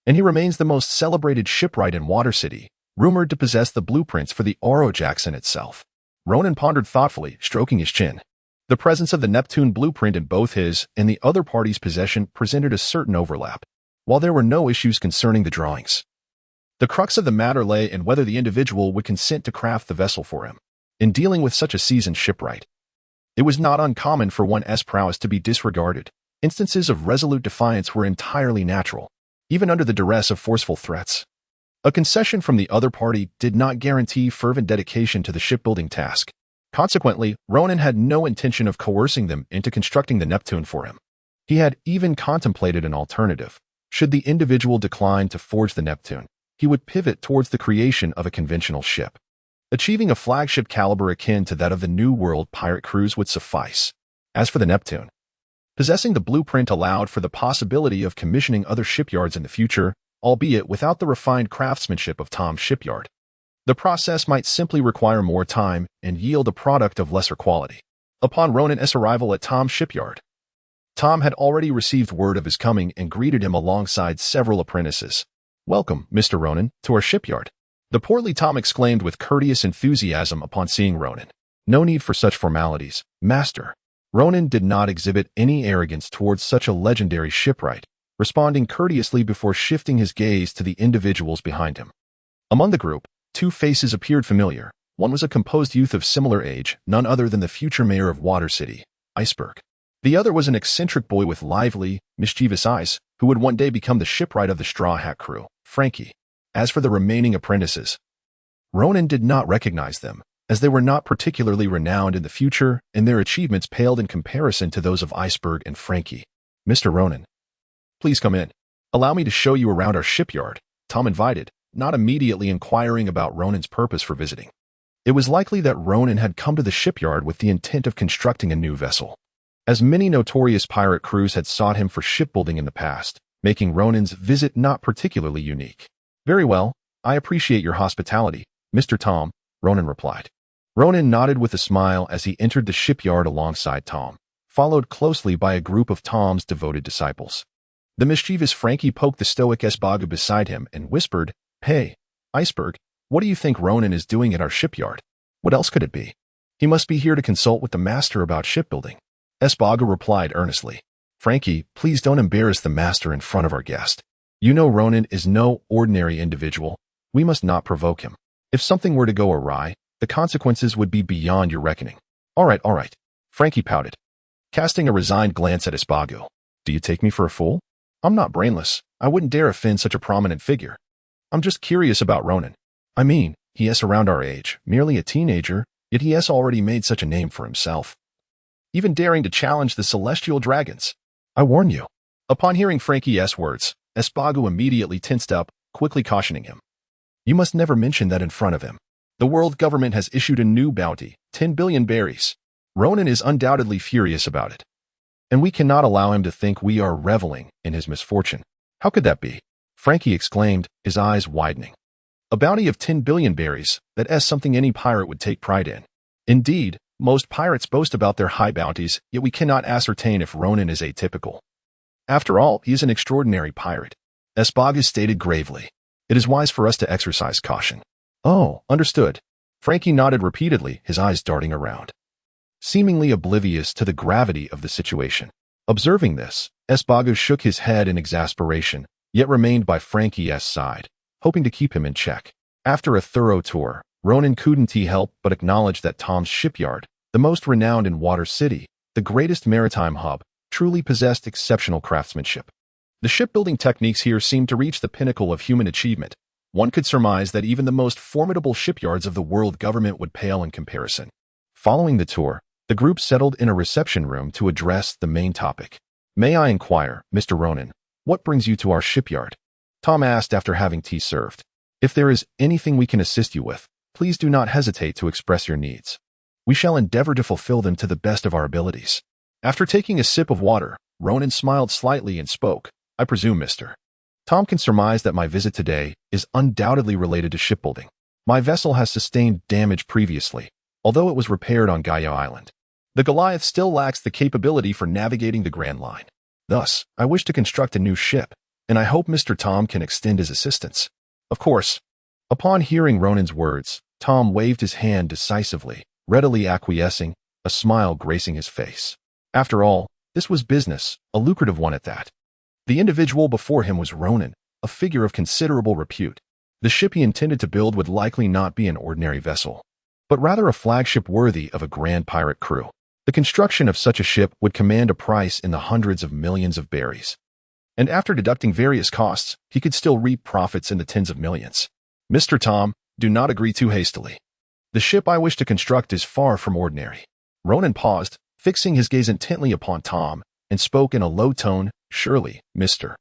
and he remains the most celebrated shipwright in Water City, rumored to possess the blueprints for the Ohara Jackson itself. Ronan pondered thoughtfully, stroking his chin. The presence of the Neptune blueprint in both his and the other party's possession presented a certain overlap, while there were no issues concerning the drawings. The crux of the matter lay in whether the individual would consent to craft the vessel for him. In dealing with such a seasoned shipwright, it was not uncommon for one's prowess to be disregarded. Instances of resolute defiance were entirely natural, even under the duress of forceful threats. A concession from the other party did not guarantee fervent dedication to the shipbuilding task. Consequently, Ronan had no intention of coercing them into constructing the Neptune for him. He had even contemplated an alternative. Should the individual decline to forge the Neptune, he would pivot towards the creation of a conventional ship. Achieving a flagship caliber akin to that of the New World pirate crews would suffice. As for the Neptune, possessing the blueprint allowed for the possibility of commissioning other shipyards in the future, albeit without the refined craftsmanship of Tom's Shipyard. The process might simply require more time and yield a product of lesser quality. Upon Ronan's arrival at Tom's Shipyard, Tom had already received word of his coming and greeted him alongside several apprentices. "Welcome, Mr. Ronan, to our shipyard," the portly Tom exclaimed with courteous enthusiasm upon seeing Ronan. "No need for such formalities, master." Ronan did not exhibit any arrogance towards such a legendary shipwright, responding courteously before shifting his gaze to the individuals behind him. Among the group, two faces appeared familiar. One was a composed youth of similar age, none other than the future mayor of Water City, Iceberg. The other was an eccentric boy with lively, mischievous eyes, who would one day become the shipwright of the Straw Hat crew, Frankie. As for the remaining apprentices, Ronan did not recognize them, as they were not particularly renowned in the future, and their achievements paled in comparison to those of Iceberg and Frankie. "Mr. Ronan, please come in. Allow me to show you around our shipyard," Tom invited, not immediately inquiring about Ronan's purpose for visiting. It was likely that Ronan had come to the shipyard with the intent of constructing a new vessel, as many notorious pirate crews had sought him for shipbuilding in the past, making Ronan's visit not particularly unique. "Very well, I appreciate your hospitality, Mr. Tom," Ronan replied. Ronan nodded with a smile as he entered the shipyard alongside Tom, followed closely by a group of Tom's devoted disciples. The mischievous Frankie poked the stoic Esbaga beside him and whispered, "Hey, Iceberg, what do you think Ronan is doing at our shipyard?" What else could it be? He must be here to consult with the master about shipbuilding. Espago replied earnestly. Frankie, please don't embarrass the master in front of our guest. You know Ronan is no ordinary individual. We must not provoke him. If something were to go awry, the consequences would be beyond your reckoning. All right. Frankie pouted, casting a resigned glance at Espago. Do you take me for a fool? I'm not brainless. I wouldn't dare offend such a prominent figure. I'm just curious about Ronan. I mean, he is around our age, merely a teenager, yet he has already made such a name for himself, even daring to challenge the celestial dragons. I warn you. Upon hearing Frankie's words, Espago immediately tensed up, quickly cautioning him. You must never mention that in front of him. The world government has issued a new bounty, 10 billion berries. Ronan is undoubtedly furious about it, and we cannot allow him to think we are reveling in his misfortune. How could that be? Frankie exclaimed, his eyes widening. A bounty of 10 billion berries, that is something any pirate would take pride in. Indeed, most pirates boast about their high bounties, yet we cannot ascertain if Ronan is atypical. After all, he is an extraordinary pirate. Espago stated gravely. It is wise for us to exercise caution. Oh, understood. Frankie nodded repeatedly, his eyes darting around, seemingly oblivious to the gravity of the situation. Observing this, Espago shook his head in exasperation, yet remained by Frankie's side, hoping to keep him in check. After a thorough tour, Ronan couldn't help but acknowledge that Tom's shipyard, the most renowned in Water City, the greatest maritime hub, truly possessed exceptional craftsmanship. The shipbuilding techniques here seemed to reach the pinnacle of human achievement. One could surmise that even the most formidable shipyards of the world government would pale in comparison. Following the tour, the group settled in a reception room to address the main topic. May I inquire, Mr. Ronan, what brings you to our shipyard? Tom asked after having tea served. If there is anything we can assist you with, please do not hesitate to express your needs. We shall endeavor to fulfill them to the best of our abilities. After taking a sip of water, Ronan smiled slightly and spoke. I presume, Mr. Tom can surmise that my visit today is undoubtedly related to shipbuilding. My vessel has sustained damage previously, although it was repaired on Gaia Island. The Goliath still lacks the capability for navigating the Grand Line. Thus, I wish to construct a new ship, and I hope Mr. Tom can extend his assistance. Of course. Upon hearing Ronan's words, Tom waved his hand decisively, readily acquiescing, a smile gracing his face. After all, this was business, a lucrative one at that. The individual before him was Ronan, a figure of considerable repute. The ship he intended to build would likely not be an ordinary vessel, but rather a flagship worthy of a grand pirate crew. The construction of such a ship would command a price in the hundreds of millions of berries. And after deducting various costs, he could still reap profits in the tens of millions. Mr. Tom, do not agree too hastily. The ship I wish to construct is far from ordinary. Ronan paused, fixing his gaze intently upon Tom, and spoke in a low tone. Surely, Mr.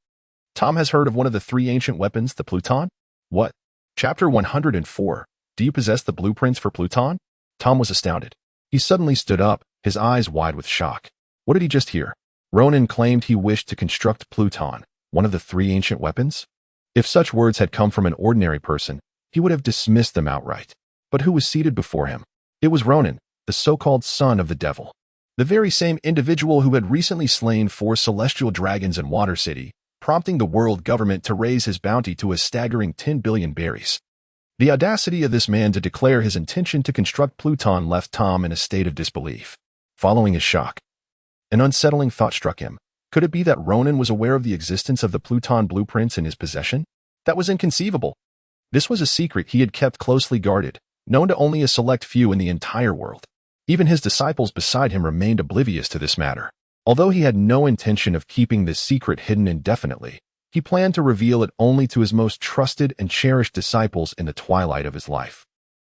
Tom has heard of one of the three ancient weapons, the Pluton? What? Chapter 104. Do you possess the blueprints for Pluton? Tom was astounded. He suddenly stood up, his eyes wide with shock. What did he just hear? Ronan claimed he wished to construct Pluton, one of the three ancient weapons? If such words had come from an ordinary person, he would have dismissed them outright. But who was seated before him? It was Ronan, the so-called son of the devil. The very same individual who had recently slain 4 celestial dragons in Water City, prompting the world government to raise his bounty to a staggering 10 billion berries. The audacity of this man to declare his intention to construct Pluton left Tom in a state of disbelief. Following his shock, an unsettling thought struck him. Could it be that Ronan was aware of the existence of the Pluton blueprints in his possession? That was inconceivable. This was a secret he had kept closely guarded, known to only a select few in the entire world. Even his disciples beside him remained oblivious to this matter. Although he had no intention of keeping this secret hidden indefinitely, he planned to reveal it only to his most trusted and cherished disciples in the twilight of his life.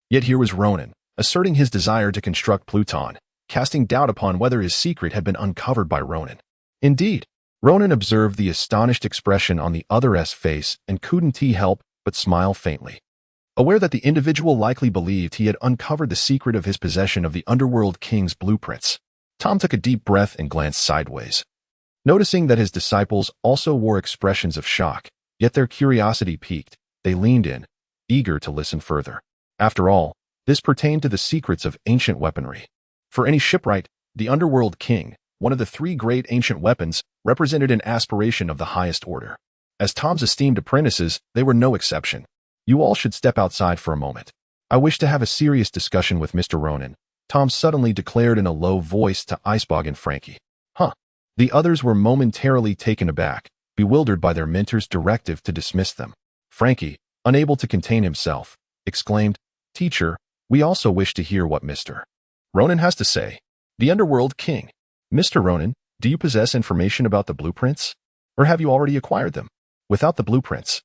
Yet here was Ronan, asserting his desire to construct Pluton, casting doubt upon whether his secret had been uncovered by Ronan. Indeed, Ronan observed the astonished expression on the other's face and couldn't help but smile faintly. Aware that the individual likely believed he had uncovered the secret of his possession of the Underworld King's blueprints, Tom took a deep breath and glanced sideways. Noticing that his disciples also wore expressions of shock, yet their curiosity piqued, they leaned in, eager to listen further. After all, this pertained to the secrets of ancient weaponry. For any shipwright, the Underworld King, one of the 3 great ancient weapons, represented an aspiration of the highest order. As Tom's esteemed apprentices, they were no exception. You all should step outside for a moment. I wish to have a serious discussion with Mr. Ronan, Tom suddenly declared in a low voice to Icebog and Frankie. Huh. The others were momentarily taken aback, bewildered by their mentor's directive to dismiss them. Frankie, unable to contain himself, exclaimed, Teacher, we also wish to hear what Mr. Ronan has to say. The Underworld King. Mr. Ronan, do you possess information about the blueprints? Or have you already acquired them? Without the blueprints,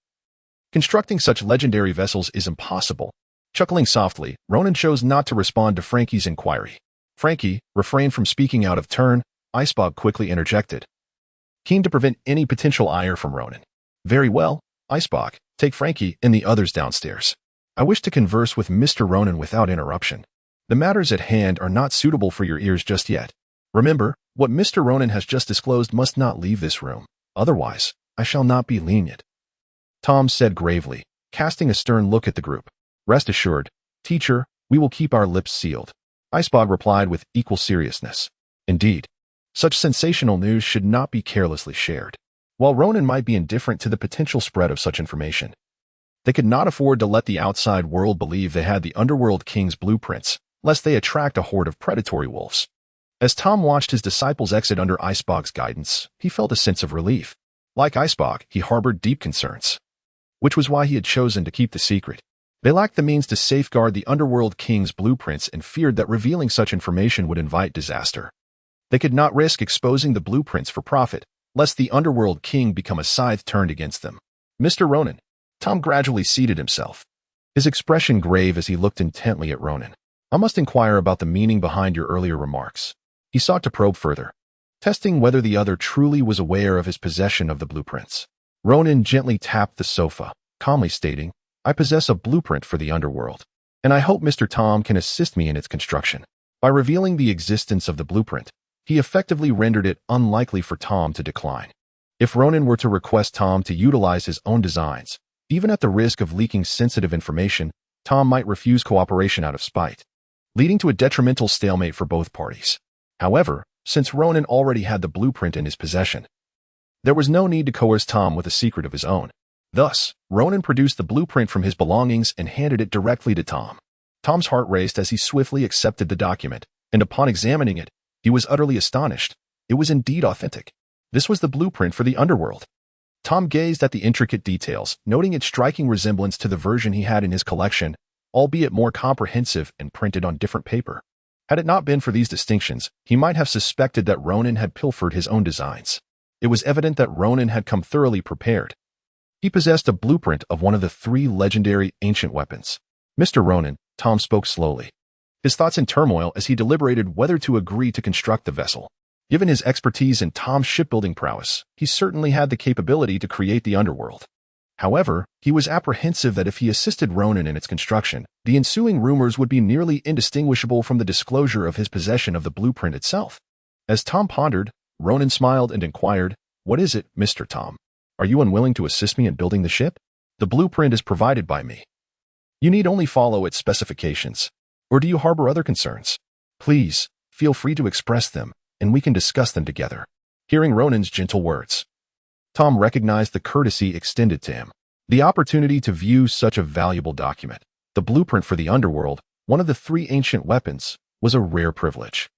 constructing such legendary vessels is impossible. Chuckling softly, Ronan chose not to respond to Frankie's inquiry. Frankie refrained from speaking out of turn. Icebog quickly interjected, keen to prevent any potential ire from Ronan. Very well, Icebog, take Frankie and the others downstairs. I wish to converse with Mr. Ronan without interruption. The matters at hand are not suitable for your ears just yet. Remember, what Mr. Ronan has just disclosed must not leave this room. Otherwise, I shall not be lenient. Tom said gravely, casting a stern look at the group. Rest assured, teacher, we will keep our lips sealed. Icebog replied with equal seriousness. Indeed, such sensational news should not be carelessly shared. While Ronan might be indifferent to the potential spread of such information, they could not afford to let the outside world believe they had the Underworld King's blueprints, lest they attract a horde of predatory wolves. As Tom watched his disciples exit under Icebog's guidance, he felt a sense of relief. Like Icebog, he harbored deep concerns, which was why he had chosen to keep the secret. They lacked the means to safeguard the Underworld King's blueprints and feared that revealing such information would invite disaster. They could not risk exposing the blueprints for profit, lest the Underworld King become a scythe turned against them. Mr. Ronan. Tom gradually seated himself, his expression grave as he looked intently at Ronan. I must inquire about the meaning behind your earlier remarks. He sought to probe further, testing whether the other truly was aware of his possession of the blueprints. Ronan gently tapped the sofa, calmly stating, I possess a blueprint for the underworld, and I hope Mr. Tom can assist me in its construction. By revealing the existence of the blueprint, he effectively rendered it unlikely for Tom to decline. If Ronan were to request Tom to utilize his own designs, even at the risk of leaking sensitive information, Tom might refuse cooperation out of spite, leading to a detrimental stalemate for both parties. However, since Ronan already had the blueprint in his possession, there was no need to coerce Tom with a secret of his own. Thus, Ronan produced the blueprint from his belongings and handed it directly to Tom. Tom's heart raced as he swiftly accepted the document, and upon examining it, he was utterly astonished. It was indeed authentic. This was the blueprint for the underworld. Tom gazed at the intricate details, noting its striking resemblance to the version he had in his collection, albeit more comprehensive and printed on different paper. Had it not been for these distinctions, he might have suspected that Ronan had pilfered his own designs. It was evident that Ronan had come thoroughly prepared. He possessed a blueprint of one of the 3 legendary ancient weapons. Mr. Ronan, Tom spoke slowly, his thoughts in turmoil as he deliberated whether to agree to construct the vessel. Given his expertise in Tom's shipbuilding prowess, he certainly had the capability to create the underworld. However, he was apprehensive that if he assisted Ronan in its construction, the ensuing rumors would be nearly indistinguishable from the disclosure of his possession of the blueprint itself. As Tom pondered, Ronan smiled and inquired, What is it, Mr. Tom? Are you unwilling to assist me in building the ship? The blueprint is provided by me. You need only follow its specifications. Or do you harbor other concerns? Please, feel free to express them, and we can discuss them together. Hearing Ronan's gentle words, Tom recognized the courtesy extended to him. The opportunity to view such a valuable document, the blueprint for the underworld, one of the 3 ancient weapons, was a rare privilege.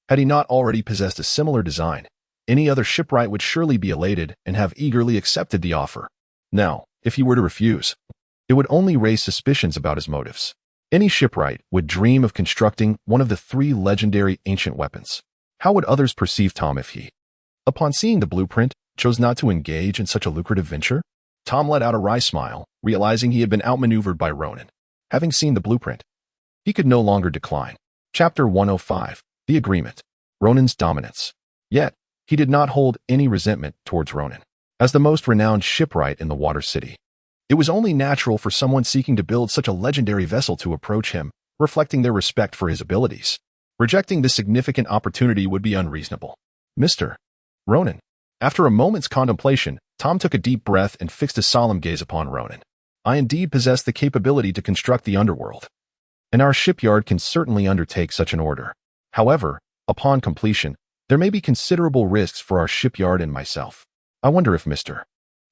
Had he not already possessed a similar design, any other shipwright would surely be elated and have eagerly accepted the offer. Now, if he were to refuse, it would only raise suspicions about his motives. Any shipwright would dream of constructing one of the 3 legendary ancient weapons. How would others perceive Tom if he, upon seeing the blueprint, chose not to engage in such a lucrative venture? Tom let out a wry smile, realizing he had been outmaneuvered by Ronan. Having seen the blueprint, he could no longer decline. Chapter 105, The Agreement. Ronan's Dominance. Yet, he did not hold any resentment towards Ronan. As the most renowned shipwright in the Water City, it was only natural for someone seeking to build such a legendary vessel to approach him, reflecting their respect for his abilities. Rejecting this significant opportunity would be unreasonable. Mr. Ronan. After a moment's contemplation, Tom took a deep breath and fixed a solemn gaze upon Ronan. I indeed possess the capability to construct the underworld, and our shipyard can certainly undertake such an order. However, upon completion, there may be considerable risks for our shipyard and myself. I wonder if Mr.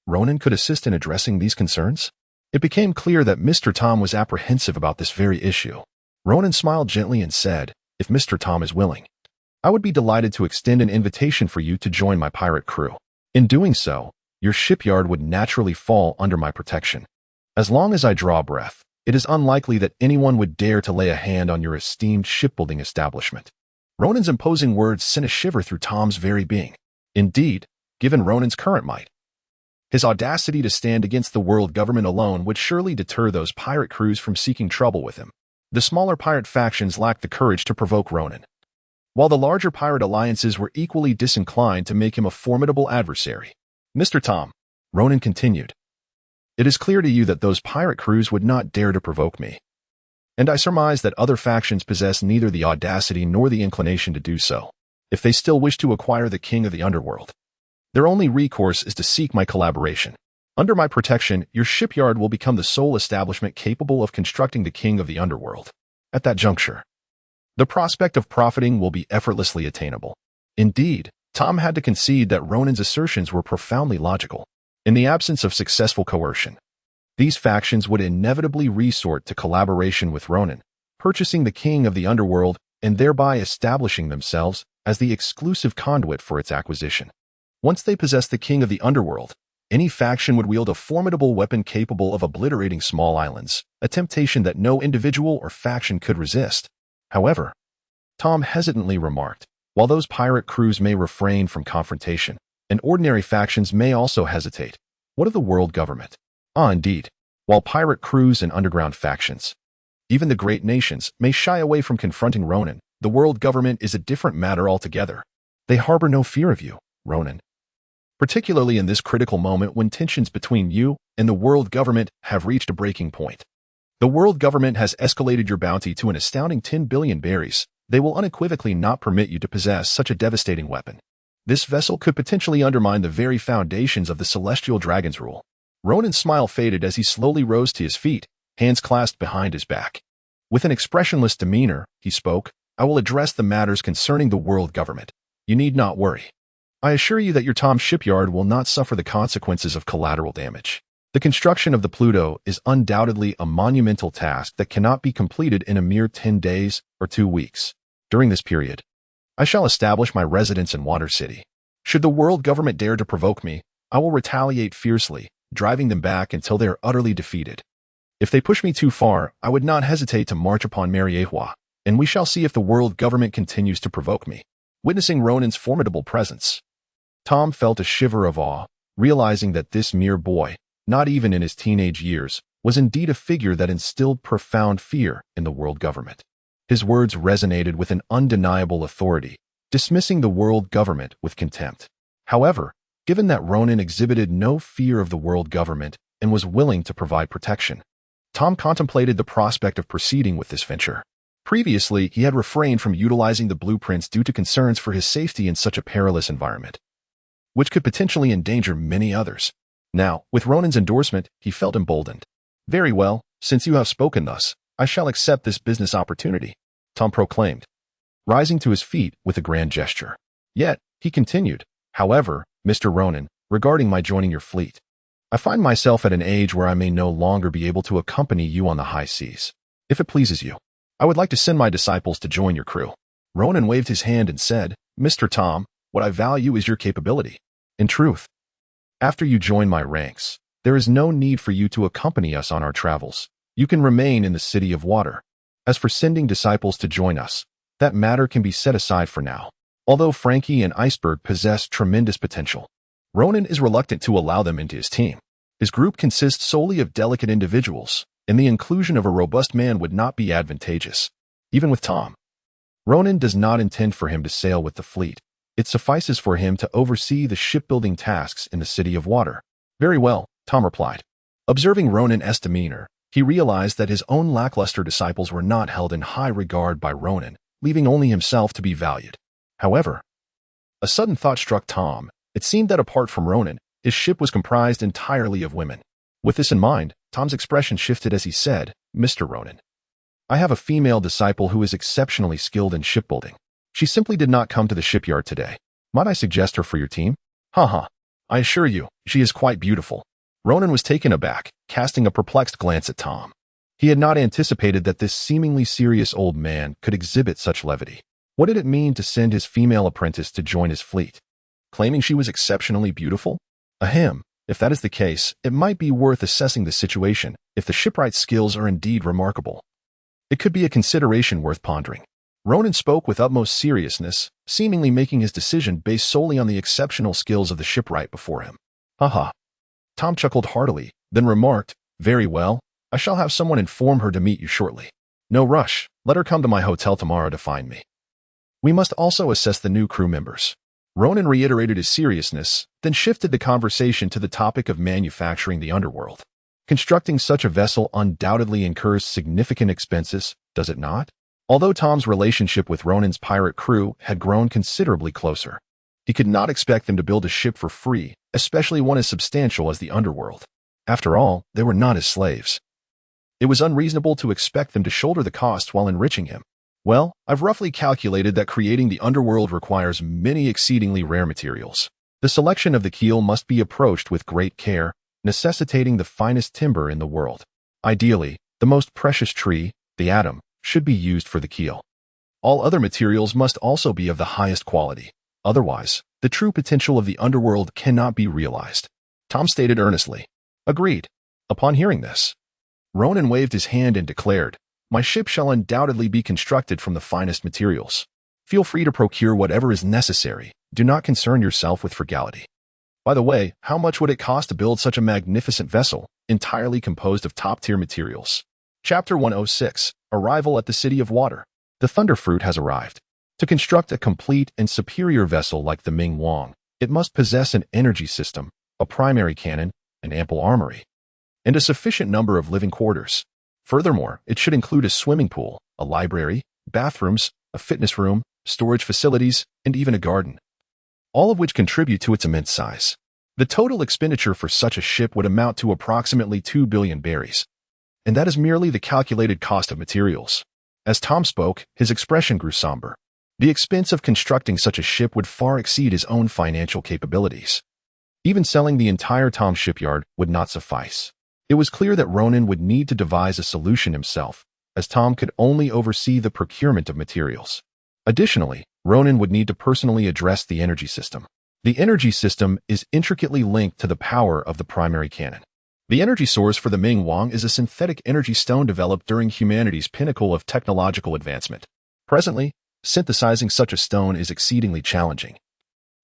Ronan could assist in addressing these concerns? It became clear that Mr. Tom was apprehensive about this very issue. Ronan smiled gently and said, "If Mr. Tom is willing, I would be delighted to extend an invitation for you to join my pirate crew. In doing so, your shipyard would naturally fall under my protection. As long as I draw breath, it is unlikely that anyone would dare to lay a hand on your esteemed shipbuilding establishment." Ronan's imposing words sent a shiver through Tom's very being. Indeed, given Ronan's current might, his audacity to stand against the world government alone would surely deter those pirate crews from seeking trouble with him. The smaller pirate factions lacked the courage to provoke Ronan, while the larger pirate alliances were equally disinclined to make him a formidable adversary. "Mr. Tom," Ronan continued, "it is clear to you that those pirate crews would not dare to provoke me, and I surmise that other factions possess neither the audacity nor the inclination to do so. If they still wish to acquire the king of the underworld, their only recourse is to seek my collaboration. Under my protection, your shipyard will become the sole establishment capable of constructing the king of the underworld. At that juncture, the prospect of profiting will be effortlessly attainable." Indeed, Tom had to concede that Ronan's assertions were profoundly logical. In the absence of successful coercion, these factions would inevitably resort to collaboration with Ronan, purchasing the king of the underworld and thereby establishing themselves as the exclusive conduit for its acquisition. Once they possessed the king of the underworld, any faction would wield a formidable weapon capable of obliterating small islands, a temptation that no individual or faction could resist. However, Tom hesitantly remarked, while those pirate crews may refrain from confrontation, and ordinary factions may also hesitate, what of the world government? Indeed, while pirate crews and underground factions, even the great nations, may shy away from confronting Ronan, the world government is a different matter altogether. They harbor no fear of you, Ronan, particularly in this critical moment when tensions between you and the world government have reached a breaking point. The world government has escalated your bounty to an astounding 10 billion berries. They will unequivocally not permit you to possess such a devastating weapon. This vessel could potentially undermine the very foundations of the celestial dragon's rule. Ronan's smile faded as he slowly rose to his feet, hands clasped behind his back. With an expressionless demeanor, he spoke, "I will address the matters concerning the world government. You need not worry. I assure you that your Tom shipyard will not suffer the consequences of collateral damage. The construction of the Pluto is undoubtedly a monumental task that cannot be completed in a mere 10 days or 2 weeks. During this period, I shall establish my residence in Water City. Should the world government dare to provoke me, I will retaliate fiercely, driving them back until they are utterly defeated. If they push me too far, I would not hesitate to march upon Mariehua, and we shall see if the world government continues to provoke me." Witnessing Ronan's formidable presence, Tom felt a shiver of awe, realizing that this mere boy, not even in his teenage years, was indeed a figure that instilled profound fear in the world government. His words resonated with an undeniable authority, dismissing the world government with contempt. However, given that Ronan exhibited no fear of the world government and was willing to provide protection, Tom contemplated the prospect of proceeding with this venture. Previously, he had refrained from utilizing the blueprints due to concerns for his safety in such a perilous environment, which could potentially endanger many others. Now, with Ronan's endorsement, he felt emboldened. "Very well, since you have spoken thus, I shall accept this business opportunity," Tom proclaimed, rising to his feet with a grand gesture. Yet, he continued, "However, Mr. Ronan, regarding my joining your fleet, I find myself at an age where I may no longer be able to accompany you on the high seas. If it pleases you, I would like to send my disciples to join your crew." Ronan waved his hand and said, "Mr. Tom, what I value is your capability. In truth, after you join my ranks, there is no need for you to accompany us on our travels. You can remain in the City of Water. As for sending disciples to join us, that matter can be set aside for now. Although Frankie and Iceberg possess tremendous potential, Ronan is reluctant to allow them into his team. His group consists solely of delicate individuals, and the inclusion of a robust man would not be advantageous. Even with Tom, Ronan does not intend for him to sail with the fleet. It suffices for him to oversee the shipbuilding tasks in the City of Water." "Very well," Tom replied. Observing Ronan's demeanor, he realized that his own lackluster disciples were not held in high regard by Ronan, leaving only himself to be valued. However, a sudden thought struck Tom. It seemed that apart from Ronan, his ship was comprised entirely of women. With this in mind, Tom's expression shifted as he said, "Mr. Ronan, I have a female disciple who is exceptionally skilled in shipbuilding. She simply did not come to the shipyard today. Might I suggest her for your team?" "Haha, I assure you, she is quite beautiful," Ronan was taken aback, casting a perplexed glance at Tom. He had not anticipated that this seemingly serious old man could exhibit such levity. What did it mean to send his female apprentice to join his fleet? Claiming she was exceptionally beautiful? Ahem. If that is the case, it might be worth assessing the situation if the shipwright's skills are indeed remarkable. It could be a consideration worth pondering. Ronan spoke with utmost seriousness, seemingly making his decision based solely on the exceptional skills of the shipwright before him. Haha. Tom chuckled heartily, then remarked, "Very well, I shall have someone inform her to meet you shortly. No rush, let her come to my hotel tomorrow to find me. We must also assess the new crew members." Ronan reiterated his seriousness, then shifted the conversation to the topic of manufacturing the underworld. Constructing such a vessel undoubtedly incurs significant expenses, does it not? Although Tom's relationship with Ronan's pirate crew had grown considerably closer, he could not expect them to build a ship for free, especially one as substantial as the underworld. After all, they were not his slaves. It was unreasonable to expect them to shoulder the cost while enriching him. Well, I've roughly calculated that creating the underworld requires many exceedingly rare materials. The selection of the keel must be approached with great care, necessitating the finest timber in the world. Ideally, the most precious tree, the atom, should be used for the keel. All other materials must also be of the highest quality. Otherwise, the true potential of the underworld cannot be realized. Tom stated earnestly. Agreed. Upon hearing this, Ronan waved his hand and declared, "My ship shall undoubtedly be constructed from the finest materials. Feel free to procure whatever is necessary. Do not concern yourself with frugality. By the way, how much would it cost to build such a magnificent vessel, entirely composed of top-tier materials?" Chapter 106, Arrival at the City of Water. The Thunderfruit has arrived. To construct a complete and superior vessel like the Ming Wang, it must possess an energy system, a primary cannon, an ample armory, and a sufficient number of living quarters. Furthermore, it should include a swimming pool, a library, bathrooms, a fitness room, storage facilities, and even a garden, all of which contribute to its immense size. The total expenditure for such a ship would amount to approximately 2 billion berries, and that is merely the calculated cost of materials. As Tom spoke, his expression grew somber. The expense of constructing such a ship would far exceed his own financial capabilities. Even selling the entire Tom shipyard would not suffice. It was clear that Ronan would need to devise a solution himself, as Tom could only oversee the procurement of materials. Additionally, Ronan would need to personally address the energy system. The energy system is intricately linked to the power of the primary cannon. The energy source for the Ming Wang is a synthetic energy stone developed during humanity's pinnacle of technological advancement. Presently, synthesizing such a stone is exceedingly challenging,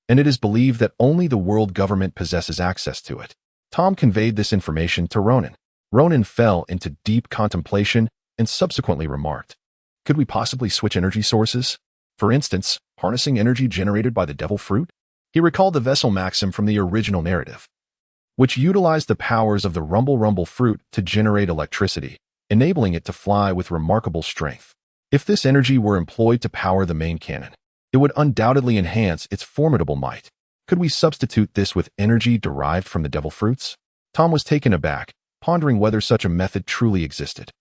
and it is believed that only the world government possesses access to it. Tom conveyed this information to Ronan. Ronan fell into deep contemplation and subsequently remarked, "Could we possibly switch energy sources? For instance, harnessing energy generated by the devil fruit?" He recalled the vessel maxim from the original narrative, which utilized the powers of the rumble fruit to generate electricity, enabling it to fly with remarkable strength. If this energy were employed to power the main cannon, it would undoubtedly enhance its formidable might. Could we substitute this with energy derived from the devil fruits? Tom was taken aback, pondering whether such a method truly existed.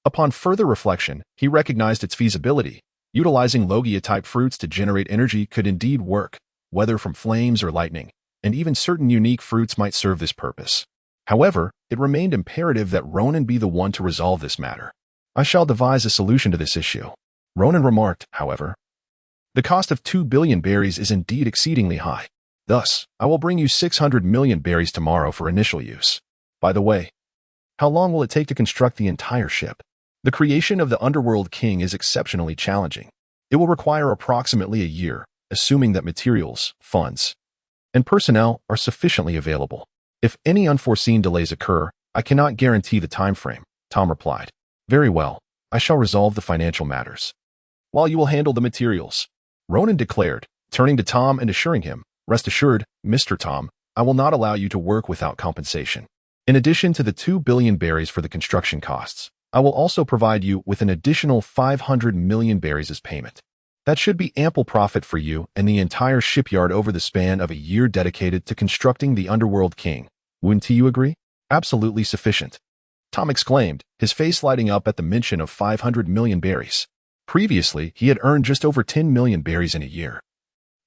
Upon further reflection, he recognized its feasibility. Utilizing Logia-type fruits to generate energy could indeed work, whether from flames or lightning, and even certain unique fruits might serve this purpose. However, it remained imperative that Ronan be the one to resolve this matter. "I shall devise a solution to this issue," Ronan remarked, however. "The cost of 2 billion berries is indeed exceedingly high. Thus, I will bring you 600 million berries tomorrow for initial use. By the way, how long will it take to construct the entire ship? The creation of the Underworld King is exceptionally challenging. It will require approximately a year, assuming that materials, funds, and personnel are sufficiently available. If any unforeseen delays occur, I cannot guarantee the time frame," Tom replied. "Very well, I shall resolve the financial matters, while you will handle the materials," Ronan declared, turning to Tom and assuring him, "Rest assured, Mr. Tom, I will not allow you to work without compensation. In addition to the 2 billion berries for the construction costs, I will also provide you with an additional 500 million berries as payment. That should be ample profit for you and the entire shipyard over the span of a year dedicated to constructing the Underworld King. Wouldn't you agree?" "Absolutely sufficient," Tom exclaimed, his face lighting up at the mention of 500 million berries. Previously, he had earned just over 10 million berries in a year.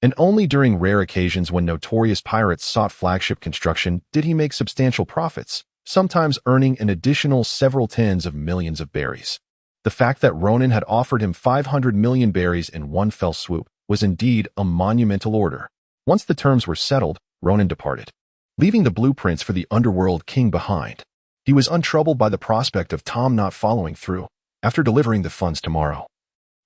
And only during rare occasions when notorious pirates sought flagship construction did he make substantial profits, sometimes earning an additional several tens of millions of berries. The fact that Ronan had offered him 500 million berries in one fell swoop was indeed a monumental order. Once the terms were settled, Ronan departed, leaving the blueprints for the underworld king behind. He was untroubled by the prospect of Tom not following through. After delivering the funds tomorrow,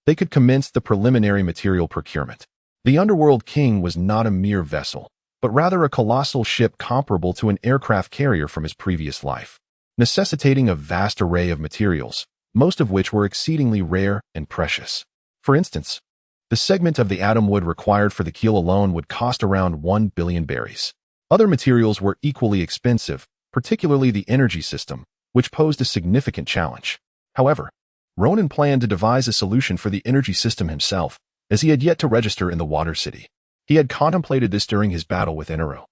they could commence the preliminary material procurement. The underworld king was not a mere vessel, but rather a colossal ship comparable to an aircraft carrier from his previous life, necessitating a vast array of materials, most of which were exceedingly rare and precious. For instance, the segment of the atom wood required for the keel alone would cost around 1 billion berries. Other materials were equally expensive, particularly the energy system, which posed a significant challenge. However, Ronan planned to devise a solution for the energy system himself, as he had yet to register in the Water City. He had contemplated this during his battle with Inaru.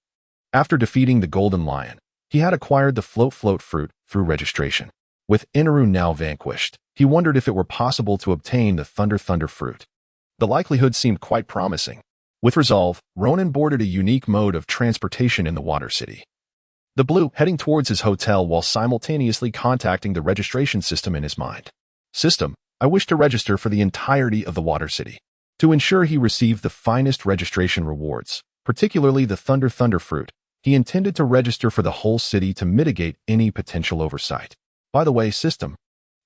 After defeating the Golden Lion, he had acquired the float fruit through registration. With Inaru now vanquished, he wondered if it were possible to obtain the thunder fruit. The likelihood seemed quite promising. With resolve, Ronan boarded a unique mode of transportation in the Water City. The Blue, heading towards his hotel while simultaneously contacting the registration system in his mind. System, I wish to register for the entirety of the Water City. To ensure he received the finest registration rewards, particularly the thunder fruit, he intended to register for the whole city to mitigate any potential oversight. By the way, system,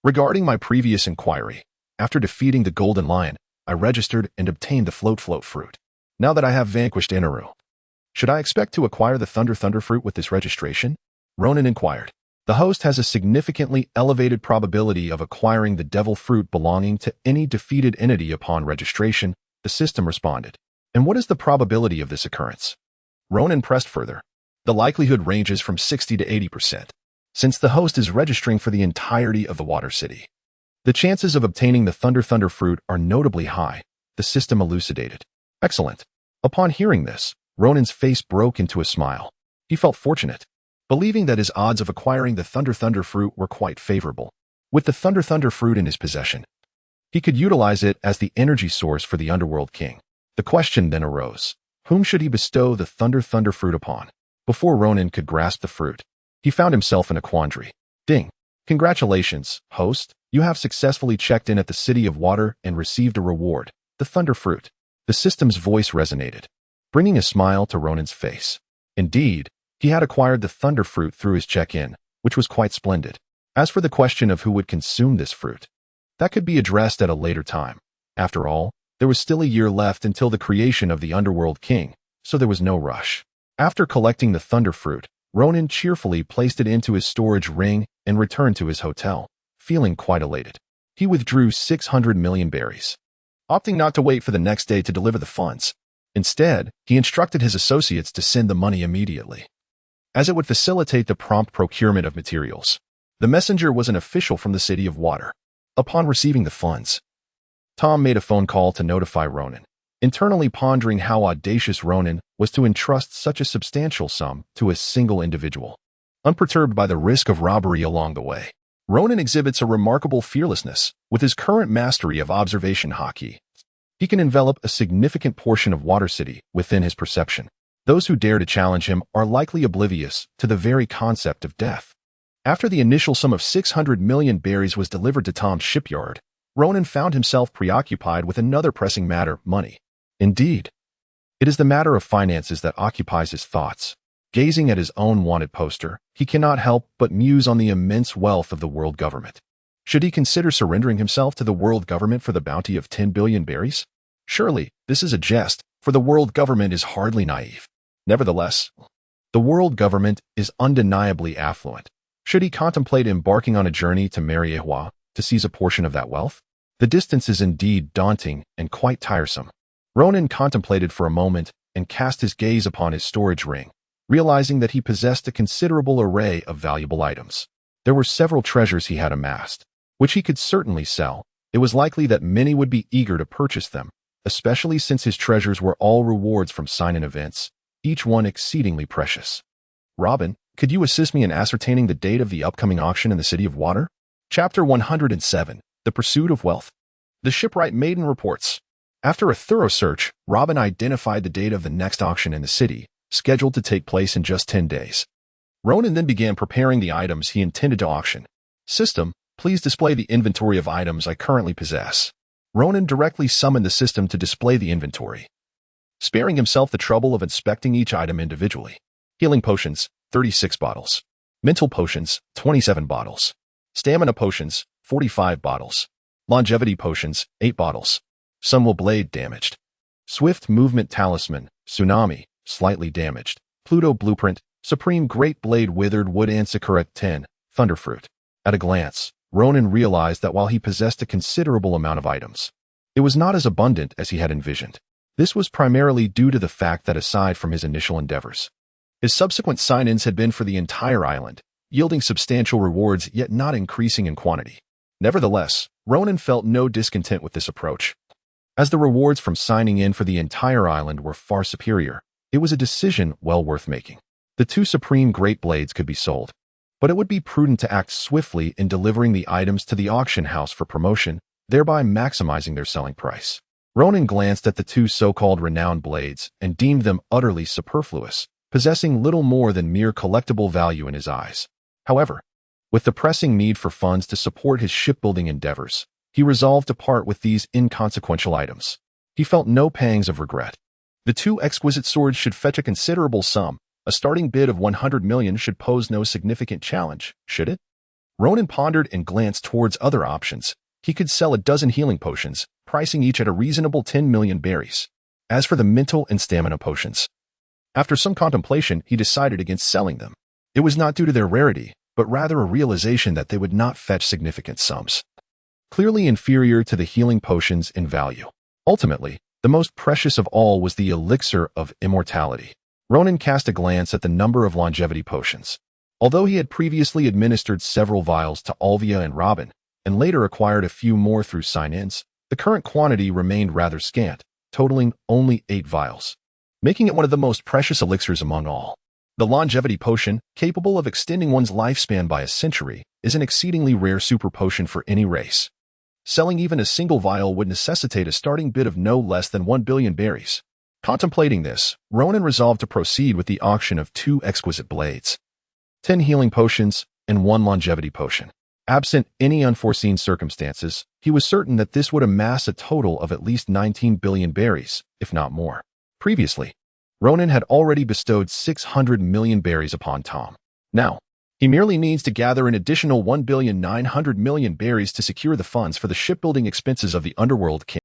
regarding my previous inquiry, after defeating the Golden Lion, I registered and obtained the float fruit. Now that I have vanquished Inaru, should I expect to acquire the thunder fruit with this registration? Ronan inquired. The host has a significantly elevated probability of acquiring the devil fruit belonging to any defeated entity upon registration, the system responded. And what is the probability of this occurrence? Ronan pressed further. The likelihood ranges from 60 to 80%, since the host is registering for the entirety of the Water City. The chances of obtaining the thunder fruit are notably high, the system elucidated. Excellent. Upon hearing this, Ronan's face broke into a smile. He felt fortunate, believing that his odds of acquiring the thunder fruit were quite favorable. With the thunder fruit in his possession, he could utilize it as the energy source for the underworld king. The question then arose, whom should he bestow the thunder fruit upon? Before Ronan could grasp the fruit, he found himself in a quandary. Ding! Congratulations, host. You have successfully checked in at the City of Water and received a reward, the thunder fruit. The system's voice resonated, bringing a smile to Ronan's face. Indeed, he had acquired the thunder fruit through his check-in, which was quite splendid. As for the question of who would consume this fruit, that could be addressed at a later time. After all, there was still a year left until the creation of the Underworld King, so there was no rush. After collecting the thunder fruit, Ronan cheerfully placed it into his storage ring and returned to his hotel, feeling quite elated. He withdrew 600 million berries, opting not to wait for the next day to deliver the funds. Instead, he instructed his associates to send the money immediately, as it would facilitate the prompt procurement of materials. The messenger was an official from the City of Water. Upon receiving the funds, Tom made a phone call to notify Ronan, internally pondering how audacious Ronan was to entrust such a substantial sum to a single individual. Unperturbed by the risk of robbery along the way, Ronan exhibits a remarkable fearlessness. With his current mastery of observation hockey, he can envelop a significant portion of Water City within his perception. Those who dare to challenge him are likely oblivious to the very concept of death. After the initial sum of 600 million berries was delivered to Tom's shipyard, Ronan found himself preoccupied with another pressing matter, money. Indeed, it is the matter of finances that occupies his thoughts. Gazing at his own wanted poster, he cannot help but muse on the immense wealth of the world government. Should he consider surrendering himself to the world government for the bounty of 10 billion berries? Surely, this is a jest, for the world government is hardly naive. Nevertheless, the world government is undeniably affluent. Should he contemplate embarking on a journey to Mariewa to seize a portion of that wealth? The distance is indeed daunting and quite tiresome. Ronan contemplated for a moment and cast his gaze upon his storage ring, realizing that he possessed a considerable array of valuable items. There were several treasures he had amassed, which he could certainly sell. It was likely that many would be eager to purchase them, especially since his treasures were all rewards from sign-in events, each one exceedingly precious. Robin, could you assist me in ascertaining the date of the upcoming auction in the City of Water? Chapter 107, The Pursuit of Wealth. The shipwright maiden reports. After a thorough search, Robin identified the date of the next auction in the city, scheduled to take place in just 10 days. Ronan then began preparing the items he intended to auction. System, please display the inventory of items I currently possess. Ronan directly summoned the system to display the inventory, sparing himself the trouble of inspecting each item individually. Healing potions, 36 bottles. Mental potions, 27 bottles. Stamina potions, 45 bottles. Longevity potions, 8 bottles. Sunwell blade damaged. Swift movement talisman, tsunami, slightly damaged. Pluto blueprint, supreme great blade withered wood and sakura 10, thunderfruit. At a glance, Ronan realized that while he possessed a considerable amount of items, it was not as abundant as he had envisioned. This was primarily due to the fact that aside from his initial endeavors, his subsequent sign-ins had been for the entire island, yielding substantial rewards yet not increasing in quantity. Nevertheless, Ronan felt no discontent with this approach. As the rewards from signing in for the entire island were far superior, it was a decision well worth making. The 2 supreme great blades could be sold, but it would be prudent to act swiftly in delivering the items to the auction house for promotion, thereby maximizing their selling price. Ronan glanced at the 2 so-called renowned blades and deemed them utterly superfluous, possessing little more than mere collectible value in his eyes. However, with the pressing need for funds to support his shipbuilding endeavors, he resolved to part with these inconsequential items. He felt no pangs of regret. The 2 exquisite swords should fetch a considerable sum. A starting bid of 100 million should pose no significant challenge, should it? Ronan pondered and glanced towards other options. He could sell a dozen healing potions, pricing each at a reasonable 10 million berries. As for the mental and stamina potions, after some contemplation, he decided against selling them. It was not due to their rarity, but rather a realization that they would not fetch significant sums, clearly inferior to the healing potions in value. Ultimately, the most precious of all was the elixir of immortality. Ronan cast a glance at the number of longevity potions. Although he had previously administered several vials to Olvia and Robin, and later acquired a few more through sign-ins, the current quantity remained rather scant, totaling only 8 vials, making it one of the most precious elixirs among all. The longevity potion, capable of extending one's lifespan by a century, is an exceedingly rare super potion for any race. Selling even a single vial would necessitate a starting bid of no less than 1 billion berries. Contemplating this, Ronan resolved to proceed with the auction of 2 exquisite blades, 10 healing potions, and 1 longevity potion. Absent any unforeseen circumstances, he was certain that this would amass a total of at least 19 billion berries, if not more. Previously, Ronan had already bestowed 600 million berries upon Tom. Now, he merely needs to gather an additional 1,900,000,000 berries to secure the funds for the shipbuilding expenses of the Underworld King.